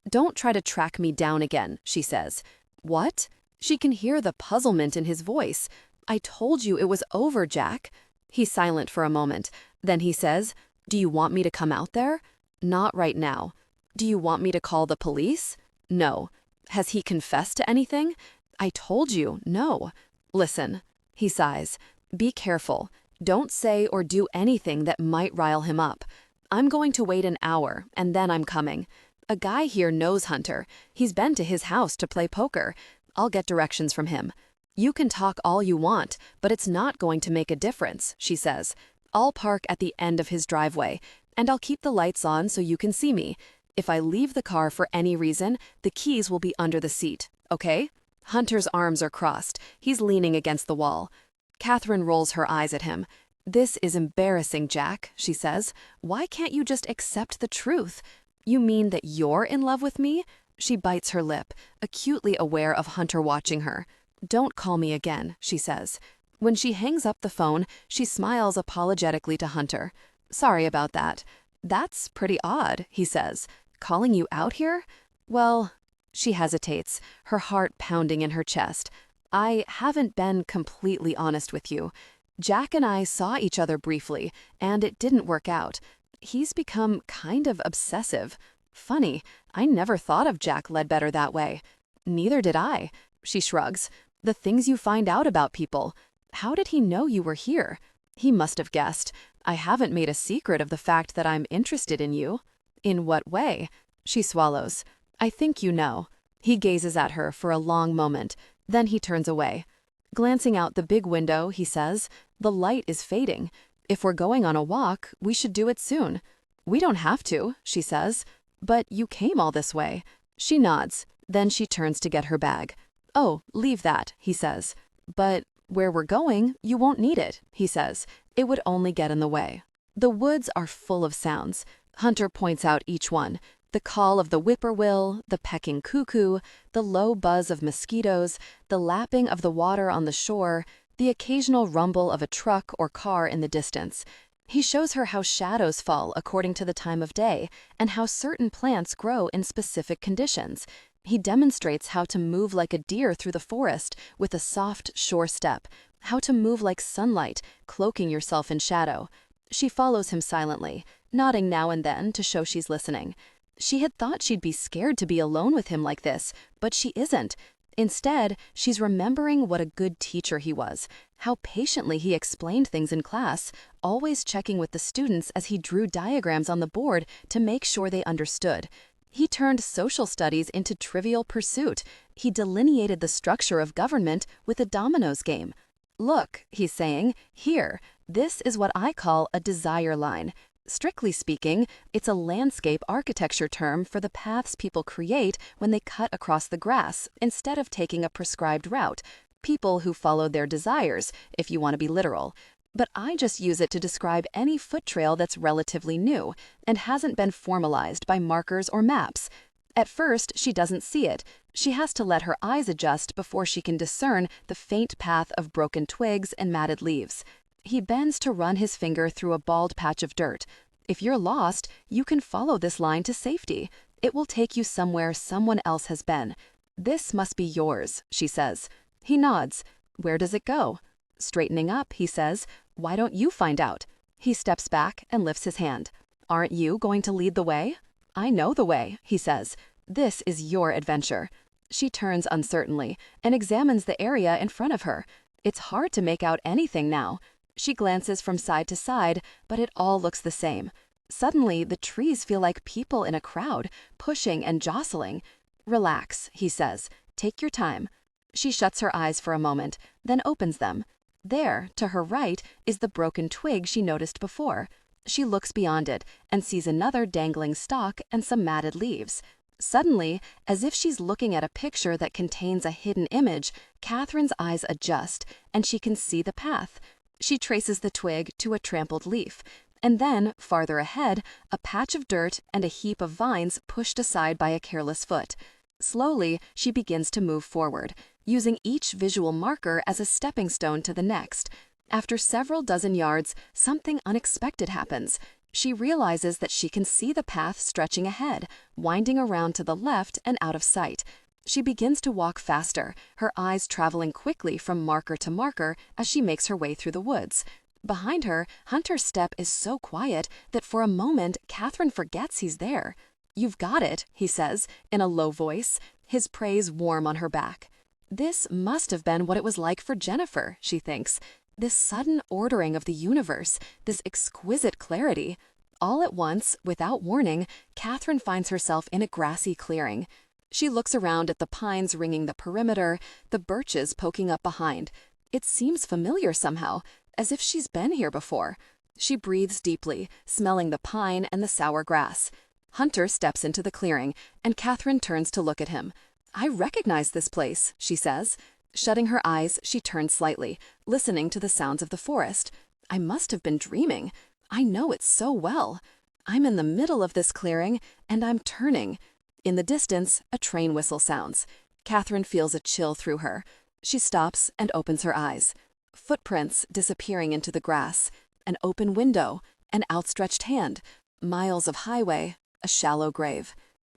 "Don't try to track me down again," she says. "What?" She can hear the puzzlement in his voice. "I told you it was over, Jack." He's silent for a moment. Then he says, "Do you want me to come out there?" "Not right now." "Do you want me to call the police?" "No." "Has he confessed to anything?" "I told you, no." "Listen." He sighs. "Be careful. Don't say or do anything that might rile him up. I'm going to wait an hour, and then I'm coming. A guy here knows Hunter. He's been to his house to play poker. I'll get directions from him. You can talk all you want, but it's not going to make a difference," she says. "I'll park at the end of his driveway, and I'll keep the lights on so you can see me. If I leave the car for any reason, the keys will be under the seat, okay?" Hunter's arms are crossed. He's leaning against the wall. Kathryn rolls her eyes at him. "This is embarrassing, Jack," she says. "Why can't you just accept the truth? You mean that you're in love with me?" She bites her lip, acutely aware of Hunter watching her. "Don't call me again," she says. When she hangs up the phone, she smiles apologetically to Hunter. "Sorry about that." "That's pretty odd," he says. "Calling you out here?" "Well," she hesitates, her heart pounding in her chest. "I haven't been completely honest with you. Jack and I saw each other briefly, and it didn't work out. He's become kind of obsessive. Funny, I never thought of Jack Ledbetter that way." "Neither did I." She shrugs. "The things you find out about people. How did he know you were here?" "He must have guessed. I haven't made a secret of the fact that I'm interested in you." "In what way?" She swallows. "I think you know." He gazes at her for a long moment. Then he turns away. Glancing out the big window, he says, "The light is fading. If we're going on a walk, we should do it soon." "We don't have to," she says. "But you came all this way." She nods. Then she turns to get her bag. "Oh, leave that," he says. "But where we're going, you won't need it," he says. "It would only get in the way." The woods are full of sounds. Hunter points out each one. The call of the whippoorwill, the pecking cuckoo, the low buzz of mosquitoes, the lapping of the water on the shore, the occasional rumble of a truck or car in the distance. He shows her how shadows fall according to the time of day and how certain plants grow in specific conditions. He demonstrates how to move like a deer through the forest with a soft, sure step, how to move like sunlight, cloaking yourself in shadow. She follows him silently, nodding now and then to show she's listening. She had thought she'd be scared to be alone with him like this, but she isn't. Instead, she's remembering what a good teacher he was, how patiently he explained things in class, always checking with the students as he drew diagrams on the board to make sure they understood. He turned social studies into Trivial Pursuit. He delineated the structure of government with a dominoes game. "Look," he's saying, "here, this is what I call a desire line. Strictly speaking, it's a landscape architecture term for the paths people create when they cut across the grass instead of taking a prescribed route. People who follow their desires, if you want to be literal. But I just use it to describe any foot trail that's relatively new and hasn't been formalized by markers or maps. At first, she doesn't see it. She has to let her eyes adjust before she can discern the faint path of broken twigs and matted leaves. He bends to run his finger through a bald patch of dirt. If you're lost, you can follow this line to safety. It will take you somewhere someone else has been. This must be yours, she says. He nods. Where does it go? Straightening up, he says. Why don't you find out? He steps back and lifts his hand. Aren't you going to lead the way? I know the way, he says. This is your adventure. She turns uncertainly and examines the area in front of her. It's hard to make out anything now. She glances from side to side, but it all looks the same. Suddenly, the trees feel like people in a crowd, pushing and jostling. Relax, he says. Take your time. She shuts her eyes for a moment, then opens them. There, to her right, is the broken twig she noticed before. She looks beyond it and sees another dangling stalk and some matted leaves. Suddenly, as if she's looking at a picture that contains a hidden image, Kathryn's eyes adjust, and she can see the path. She traces the twig to a trampled leaf, and then, farther ahead, a patch of dirt and a heap of vines pushed aside by a careless foot. Slowly, she begins to move forward, using each visual marker as a stepping stone to the next. After several dozen yards, something unexpected happens. She realizes that she can see the path stretching ahead, winding around to the left and out of sight. She begins to walk faster, her eyes traveling quickly from marker to marker as she makes her way through the woods. Behind her, Hunter's step is so quiet that for a moment, Kathryn forgets he's there. "You've got it," he says, in a low voice, his praise warm on her back. This must have been what it was like for Jennifer, she thinks. This sudden ordering of the universe, this exquisite clarity. All at once, without warning, Kathryn finds herself in a grassy clearing. She looks around at the pines ringing the perimeter, the birches poking up behind. It seems familiar somehow, as if she's been here before. She breathes deeply, smelling the pine and the sour grass. Hunter steps into the clearing, and Kathryn turns to look at him. "I recognize this place," she says. Shutting her eyes, she turns slightly, listening to the sounds of the forest. "I must have been dreaming. I know it so well. I'm in the middle of this clearing, and I'm turning." In the distance, a train whistle sounds. Kathryn feels a chill through her. She stops and opens her eyes. Footprints disappearing into the grass. An open window, an outstretched hand, miles of highway, a shallow grave.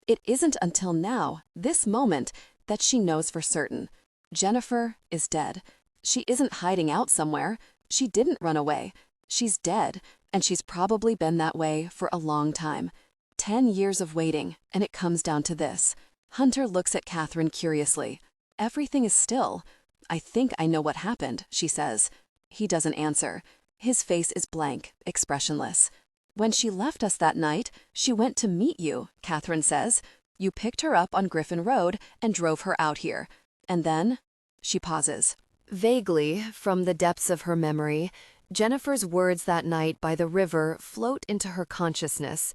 It isn't until now, this moment, that she knows for certain. Jennifer is dead. She isn't hiding out somewhere. She didn't run away. She's dead, and she's probably been that way for a long time. 10 years of waiting, and it comes down to this. Hunter looks at Kathryn curiously. Everything is still. "I think I know what happened," she says. He doesn't answer. His face is blank, expressionless. "When she left us that night, she went to meet you," Kathryn says. "You picked her up on Griffin Road and drove her out here. And then—" She pauses. Vaguely, from the depths of her memory, Jennifer's words that night by the river float into her consciousness.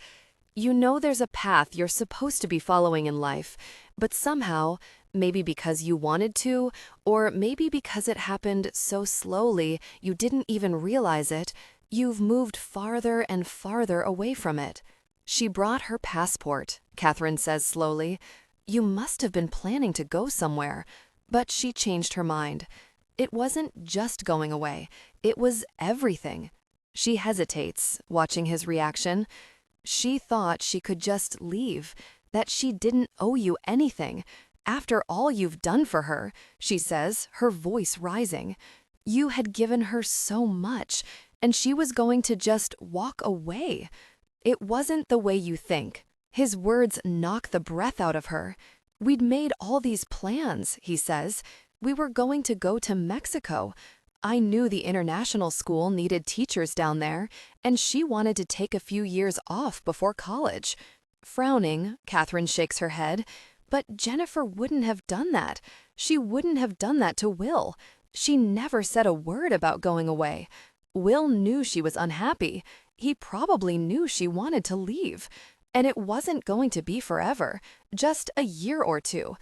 You know there's a path you're supposed to be following in life, but somehow, maybe because you wanted to, or maybe because it happened so slowly you didn't even realize it, you've moved farther and farther away from it. She brought her passport, Kathryn says slowly. You must have been planning to go somewhere. But she changed her mind. It wasn't just going away. It was everything. She hesitates, watching his reaction. She thought she could just leave, that she didn't owe you anything. After all you've done for her, she says, her voice rising. You had given her so much, and she was going to just walk away. It wasn't the way you think. His words knock the breath out of her. We'd made all these plans, he says. We were going to go to Mexico. I knew the international school needed teachers down there, and she wanted to take a few years off before college. Frowning, Kathryn shakes her head. But Jennifer wouldn't have done that. She wouldn't have done that to Will. She never said a word about going away. Will knew she was unhappy. He probably knew she wanted to leave. And it wasn't going to be forever, just a year or two.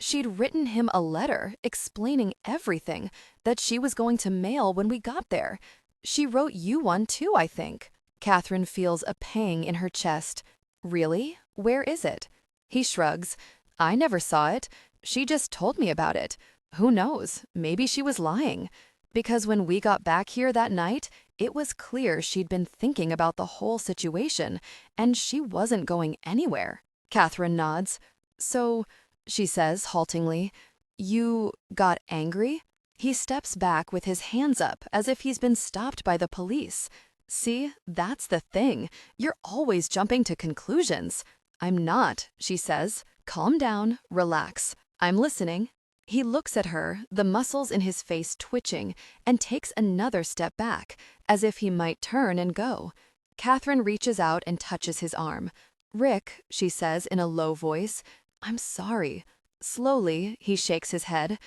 She'd written him a letter explaining everything that she was going to mail when we got there. She wrote you one too, I think. Kathryn feels a pang in her chest. Really? Where is it? He shrugs. I never saw it. She just told me about it. Who knows? Maybe she was lying. Because when we got back here that night, it was clear she'd been thinking about the whole situation, and she wasn't going anywhere. Kathryn nods. So, she says haltingly, you got angry? He steps back with his hands up as if he's been stopped by the police. See, that's the thing. You're always jumping to conclusions. I'm not, she says. Calm down, relax. I'm listening. He looks at her, the muscles in his face twitching, and takes another step back, as if he might turn and go. Kathryn reaches out and touches his arm. Rick, she says in a low voice, I'm sorry. Slowly, he shakes his head.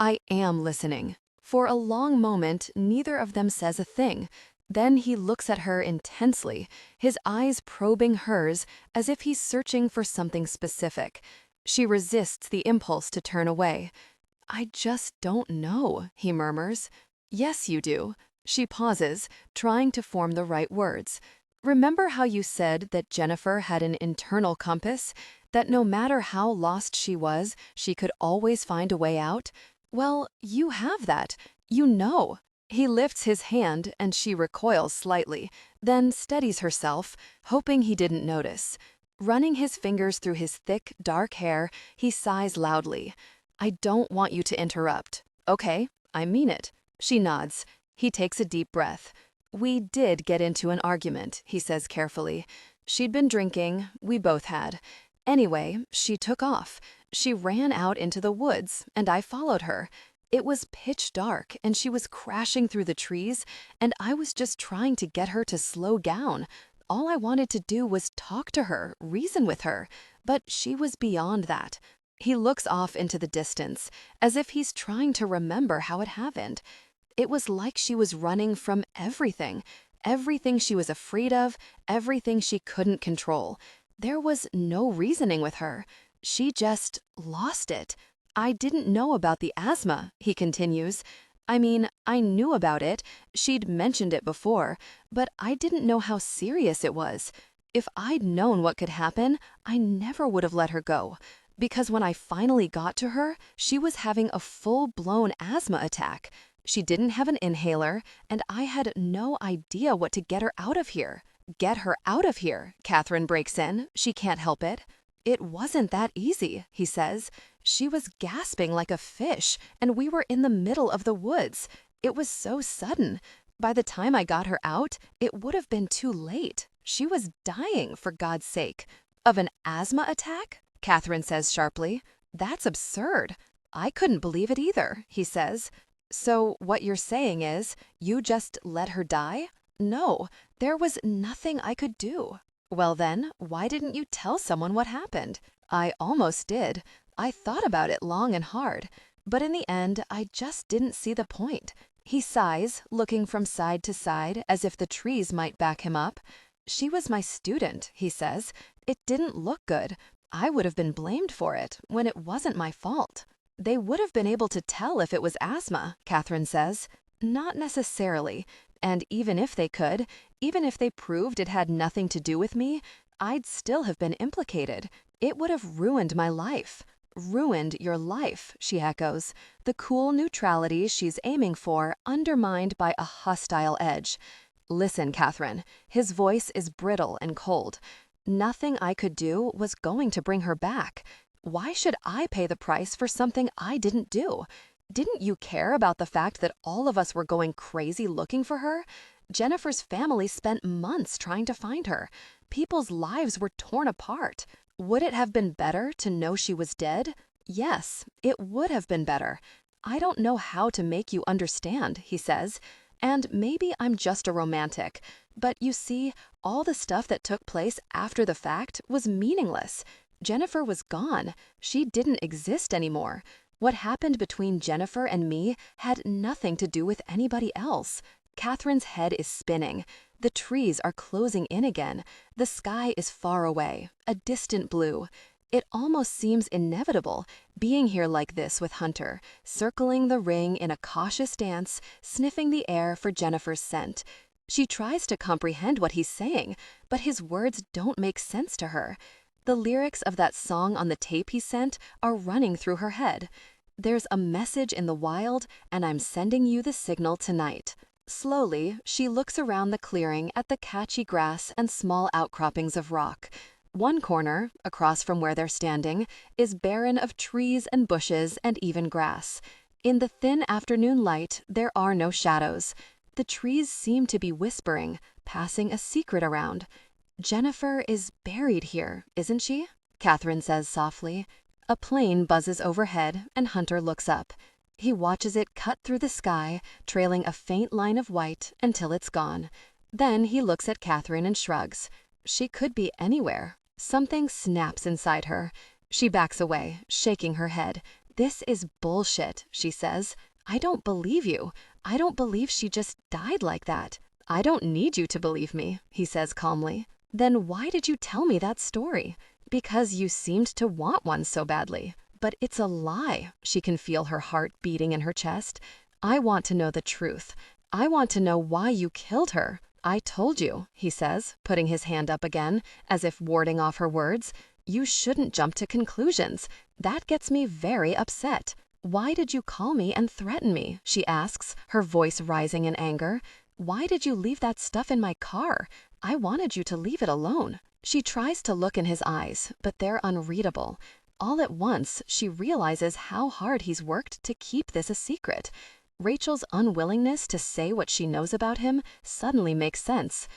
I am listening. For a long moment, neither of them says a thing. Then he looks at her intensely, his eyes probing hers as if he's searching for something specific. She resists the impulse to turn away. I just don't know, he murmurs. Yes, you do. She pauses, trying to form the right words. Remember how you said that Jennifer had an internal compass? That no matter how lost she was, she could always find a way out? Well, you have that. You know. He lifts his hand and she recoils slightly, then steadies herself, hoping he didn't notice. Running his fingers through his thick, dark hair, he sighs loudly. I don't want you to interrupt. Okay, I mean it. She nods. He takes a deep breath. We did get into an argument, he says carefully. She'd been drinking, we both had. Anyway, she took off. She ran out into the woods, and I followed her. It was pitch dark, and she was crashing through the trees, and I was just trying to get her to slow down. All I wanted to do was talk to her, reason with her, but she was beyond that. He looks off into the distance, as if he's trying to remember how it happened. It was like she was running from everything. Everything she was afraid of, everything she couldn't control. There was no reasoning with her. She just lost it. I didn't know about the asthma, he continues. I mean, I knew about it. She'd mentioned it before, but I didn't know how serious it was. If I'd known what could happen, I never would have let her go. Because when I finally got to her, she was having a full-blown asthma attack. She didn't have an inhaler, and I had no idea what to get her out of here. Get her out of here, Kathryn breaks in. She can't help it. It wasn't that easy, he says. She was gasping like a fish, and we were in the middle of the woods. It was so sudden. By the time I got her out, it would have been too late. She was dying, for God's sake. Of an asthma attack? Kathryn says sharply. That's absurd. I couldn't believe it either, he says. So what you're saying is, you just let her die? No, there was nothing I could do. Well then, why didn't you tell someone what happened? I almost did. I thought about it long and hard. But in the end, I just didn't see the point. He sighs, looking from side to side as if the trees might back him up. She was my student, he says. It didn't look good. I would have been blamed for it when it wasn't my fault. They would have been able to tell if it was asthma, Kathryn says. Not necessarily. And even if they could, even if they proved it had nothing to do with me, I'd still have been implicated. It would have ruined my life. Ruined your life, she echoes, the cool neutrality she's aiming for undermined by a hostile edge. Listen, Kathryn, his voice is brittle and cold. Nothing I could do was going to bring her back. Why should I pay the price for something I didn't do? Didn't you care about the fact that all of us were going crazy looking for her? Jennifer's family spent months trying to find her. People's lives were torn apart. Would it have been better to know she was dead? Yes, it would have been better. I don't know how to make you understand, he says. And maybe I'm just a romantic. But you see, all the stuff that took place after the fact was meaningless. Jennifer was gone. She didn't exist anymore. What happened between Jennifer and me had nothing to do with anybody else. Kathryn's head is spinning. The trees are closing in again. The sky is far away, a distant blue. It almost seems inevitable, being here like this with Hunter, circling the ring in a cautious dance, sniffing the air for Jennifer's scent. She tries to comprehend what he's saying, but his words don't make sense to her. The lyrics of that song on the tape he sent are running through her head. There's a message in the wild, and I'm sending you the signal tonight. Slowly, she looks around the clearing at the catchy grass and small outcroppings of rock. One corner, across from where they're standing, is barren of trees and bushes and even grass. In the thin afternoon light, there are no shadows. The trees seem to be whispering, passing a secret around. Jennifer is buried here, isn't she? Kathryn says softly. A plane buzzes overhead, and Hunter looks up. He watches it cut through the sky, trailing a faint line of white until it's gone. Then he looks at Kathryn and shrugs. She could be anywhere. Something snaps inside her. She backs away, shaking her head. This is bullshit, she says. I don't believe you. I don't believe she just died like that. I don't need you to believe me, he says calmly. Then why did you tell me that story? Because you seemed to want one so badly. But it's a lie. She can feel her heart beating in her chest. I want to know the truth. I want to know why you killed her. I told you, he says, putting his hand up again, as if warding off her words. You shouldn't jump to conclusions. That gets me very upset. Why did you call me and threaten me? She asks, her voice rising in anger. Why did you leave that stuff in my car? I wanted you to leave it alone. She tries to look in his eyes, but they're unreadable. All at once, she realizes how hard he's worked to keep this a secret. Rachel's unwillingness to say what she knows about him suddenly makes sense.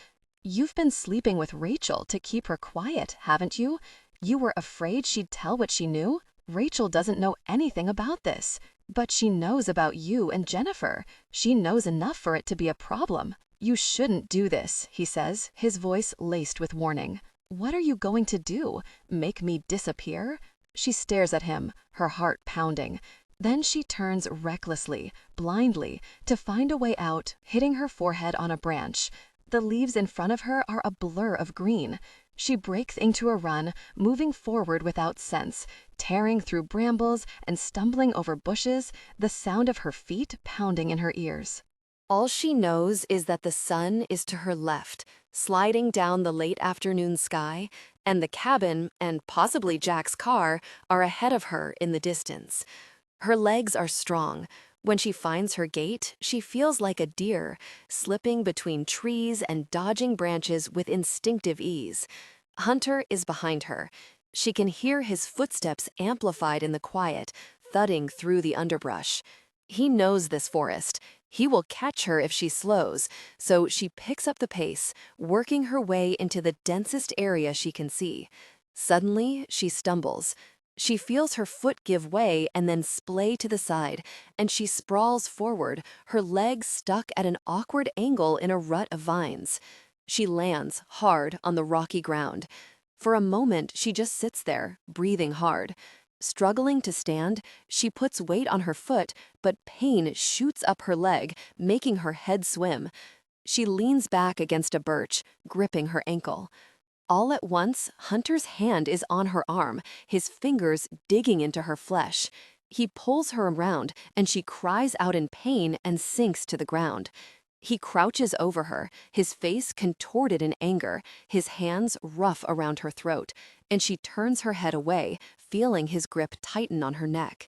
You've been sleeping with Rachel to keep her quiet, haven't you? You were afraid she'd tell what she knew? Rachel doesn't know anything about this. But she knows about you and Jennifer. She knows enough for it to be a problem. You shouldn't do this, he says, his voice laced with warning. What are you going to do? Make me disappear? She stares at him, her heart pounding. Then she turns recklessly, blindly, to find a way out, hitting her forehead on a branch. The leaves in front of her are a blur of green. She breaks into a run, moving forward without sense, tearing through brambles and stumbling over bushes, the sound of her feet pounding in her ears. All she knows is that the sun is to her left, sliding down the late afternoon sky, and the cabin, and possibly Jack's car, are ahead of her in the distance. Her legs are strong. When she finds her gate, she feels like a deer, slipping between trees and dodging branches with instinctive ease. Hunter is behind her. She can hear his footsteps amplified in the quiet, thudding through the underbrush. He knows this forest. He will catch her if she slows, so she picks up the pace, working her way into the densest area she can see. Suddenly, she stumbles. She feels her foot give way and then splay to the side, and she sprawls forward, her legs stuck at an awkward angle in a rut of vines. She lands hard on the rocky ground. For a moment, she just sits there, breathing hard. Struggling to stand, she puts weight on her foot, but pain shoots up her leg, making her head swim. She leans back against a birch, gripping her ankle. All at once, Hunter's hand is on her arm, his fingers digging into her flesh. He pulls her around, and she cries out in pain and sinks to the ground. He crouches over her, his face contorted in anger, his hands rough around her throat, and she turns her head away, feeling his grip tighten on her neck.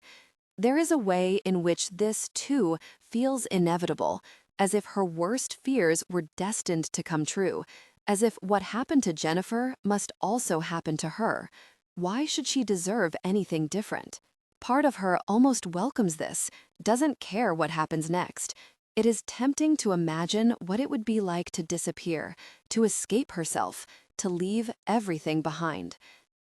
There is a way in which this, too, feels inevitable, as if her worst fears were destined to come true, as if what happened to Jennifer must also happen to her. Why should she deserve anything different? Part of her almost welcomes this, doesn't care what happens next. It is tempting to imagine what it would be like to disappear, to escape herself, to leave everything behind.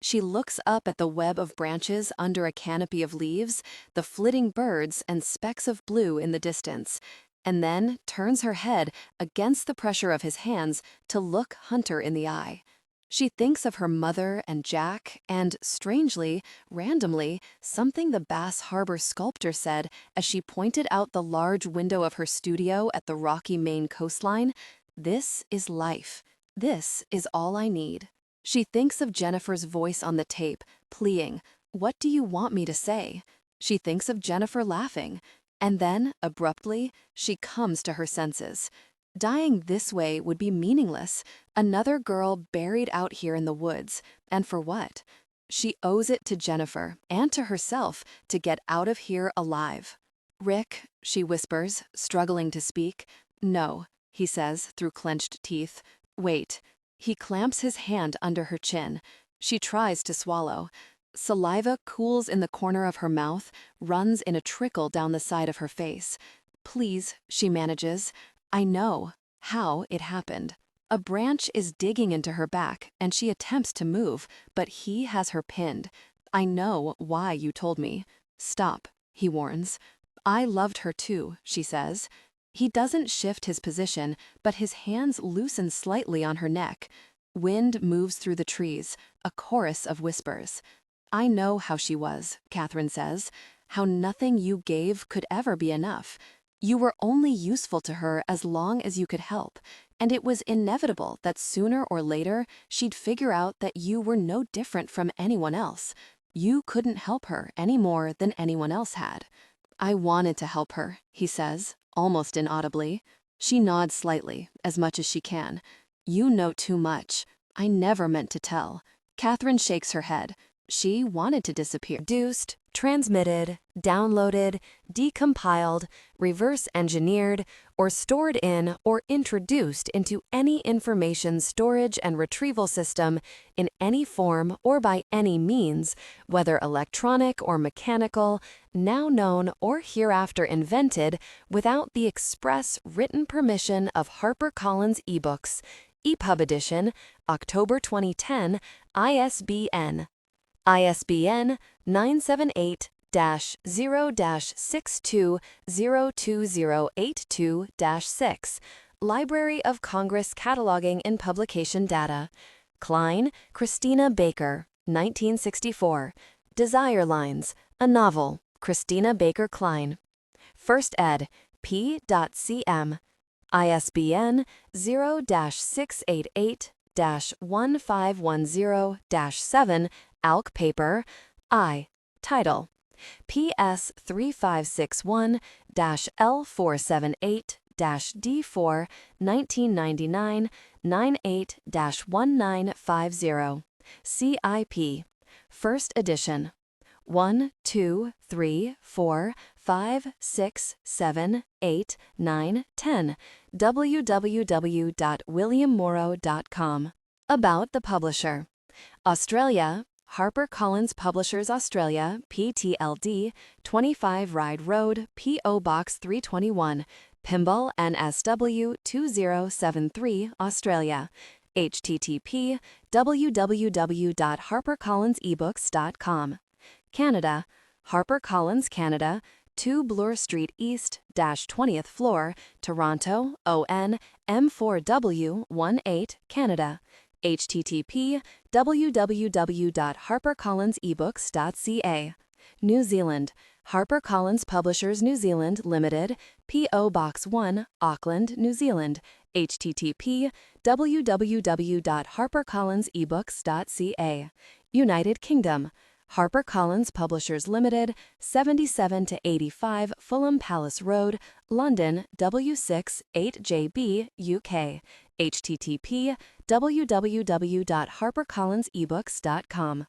She looks up at the web of branches under a canopy of leaves, the flitting birds and specks of blue in the distance, and then turns her head against the pressure of his hands to look Hunter in the eye. She thinks of her mother and Jack and, strangely, randomly, something the Bass Harbor sculptor said as she pointed out the large window of her studio at the rocky Maine coastline. This is life. This is all I need. She thinks of Jennifer's voice on the tape, pleading, "What do you want me to say?" She thinks of Jennifer laughing. And then, abruptly, she comes to her senses. Dying this way would be meaningless. Another girl buried out here in the woods. And for what? She owes it to Jennifer and to herself to get out of here alive. "Rick," she whispers, struggling to speak. "No," he says through clenched teeth. "Wait." He clamps his hand under her chin. She tries to swallow. Saliva cools in the corner of her mouth, runs in a trickle down the side of her face. "Please," she manages. "I know how it happened." A branch is digging into her back, and she attempts to move, but he has her pinned. "I know why you told me." "Stop," he warns. "I loved her too," she says. He doesn't shift his position, but his hands loosen slightly on her neck. Wind moves through the trees, a chorus of whispers. "I know how she was," Kathryn says, "how nothing you gave could ever be enough. You were only useful to her as long as you could help, and it was inevitable that sooner or later she'd figure out that you were no different from anyone else. You couldn't help her any more than anyone else had." "I wanted to help her," he says, almost inaudibly. She nods slightly, as much as she can. "You know too much. I never meant to tell." Kathryn shakes her head. She wanted to disappear. Deuced, transmitted, downloaded, decompiled, reverse engineered, or stored in or introduced into any information storage and retrieval system in any form or by any means, whether electronic or mechanical, now known or hereafter invented, without the express written permission of HarperCollins eBooks, EPUB edition, October 2010, ISBN. ISBN 978-0-62-02082-6, Library of Congress Cataloging and Publication Data. Klein, Christina Baker, 1964. Desire Lines, a novel, Christina Baker Klein. First ed. P.cm. ISBN 0-688-1510-7, ALC paper, I. Title: PS 3561-L478-D4 1999 98-1950. CIP. First edition. 1, 2, 3, 4, 5, 6, 7, 8, 9, 10. www.williammorrow.com. About the publisher. Australia, HarperCollins Publishers Australia, PTLD, 25 Ryde Road, P.O. Box 321, Pymble, NSW 2073, Australia. http www.harpercollinsebooks.com. Canada, HarperCollins Canada, 2 Bloor Street East, 20th floor, Toronto, ON, M4W18, Canada. http www.harpercollinsebooks.ca. New Zealand, HarperCollins Publishers New Zealand Limited, P.O. Box 1, Auckland, New Zealand. http www.harpercollinsebooks.ca. United Kingdom, HarperCollins Publishers Limited, 77 to 85 Fulham Palace Road, London, W6 8JB, UK. http www.harpercollinsebooks.com.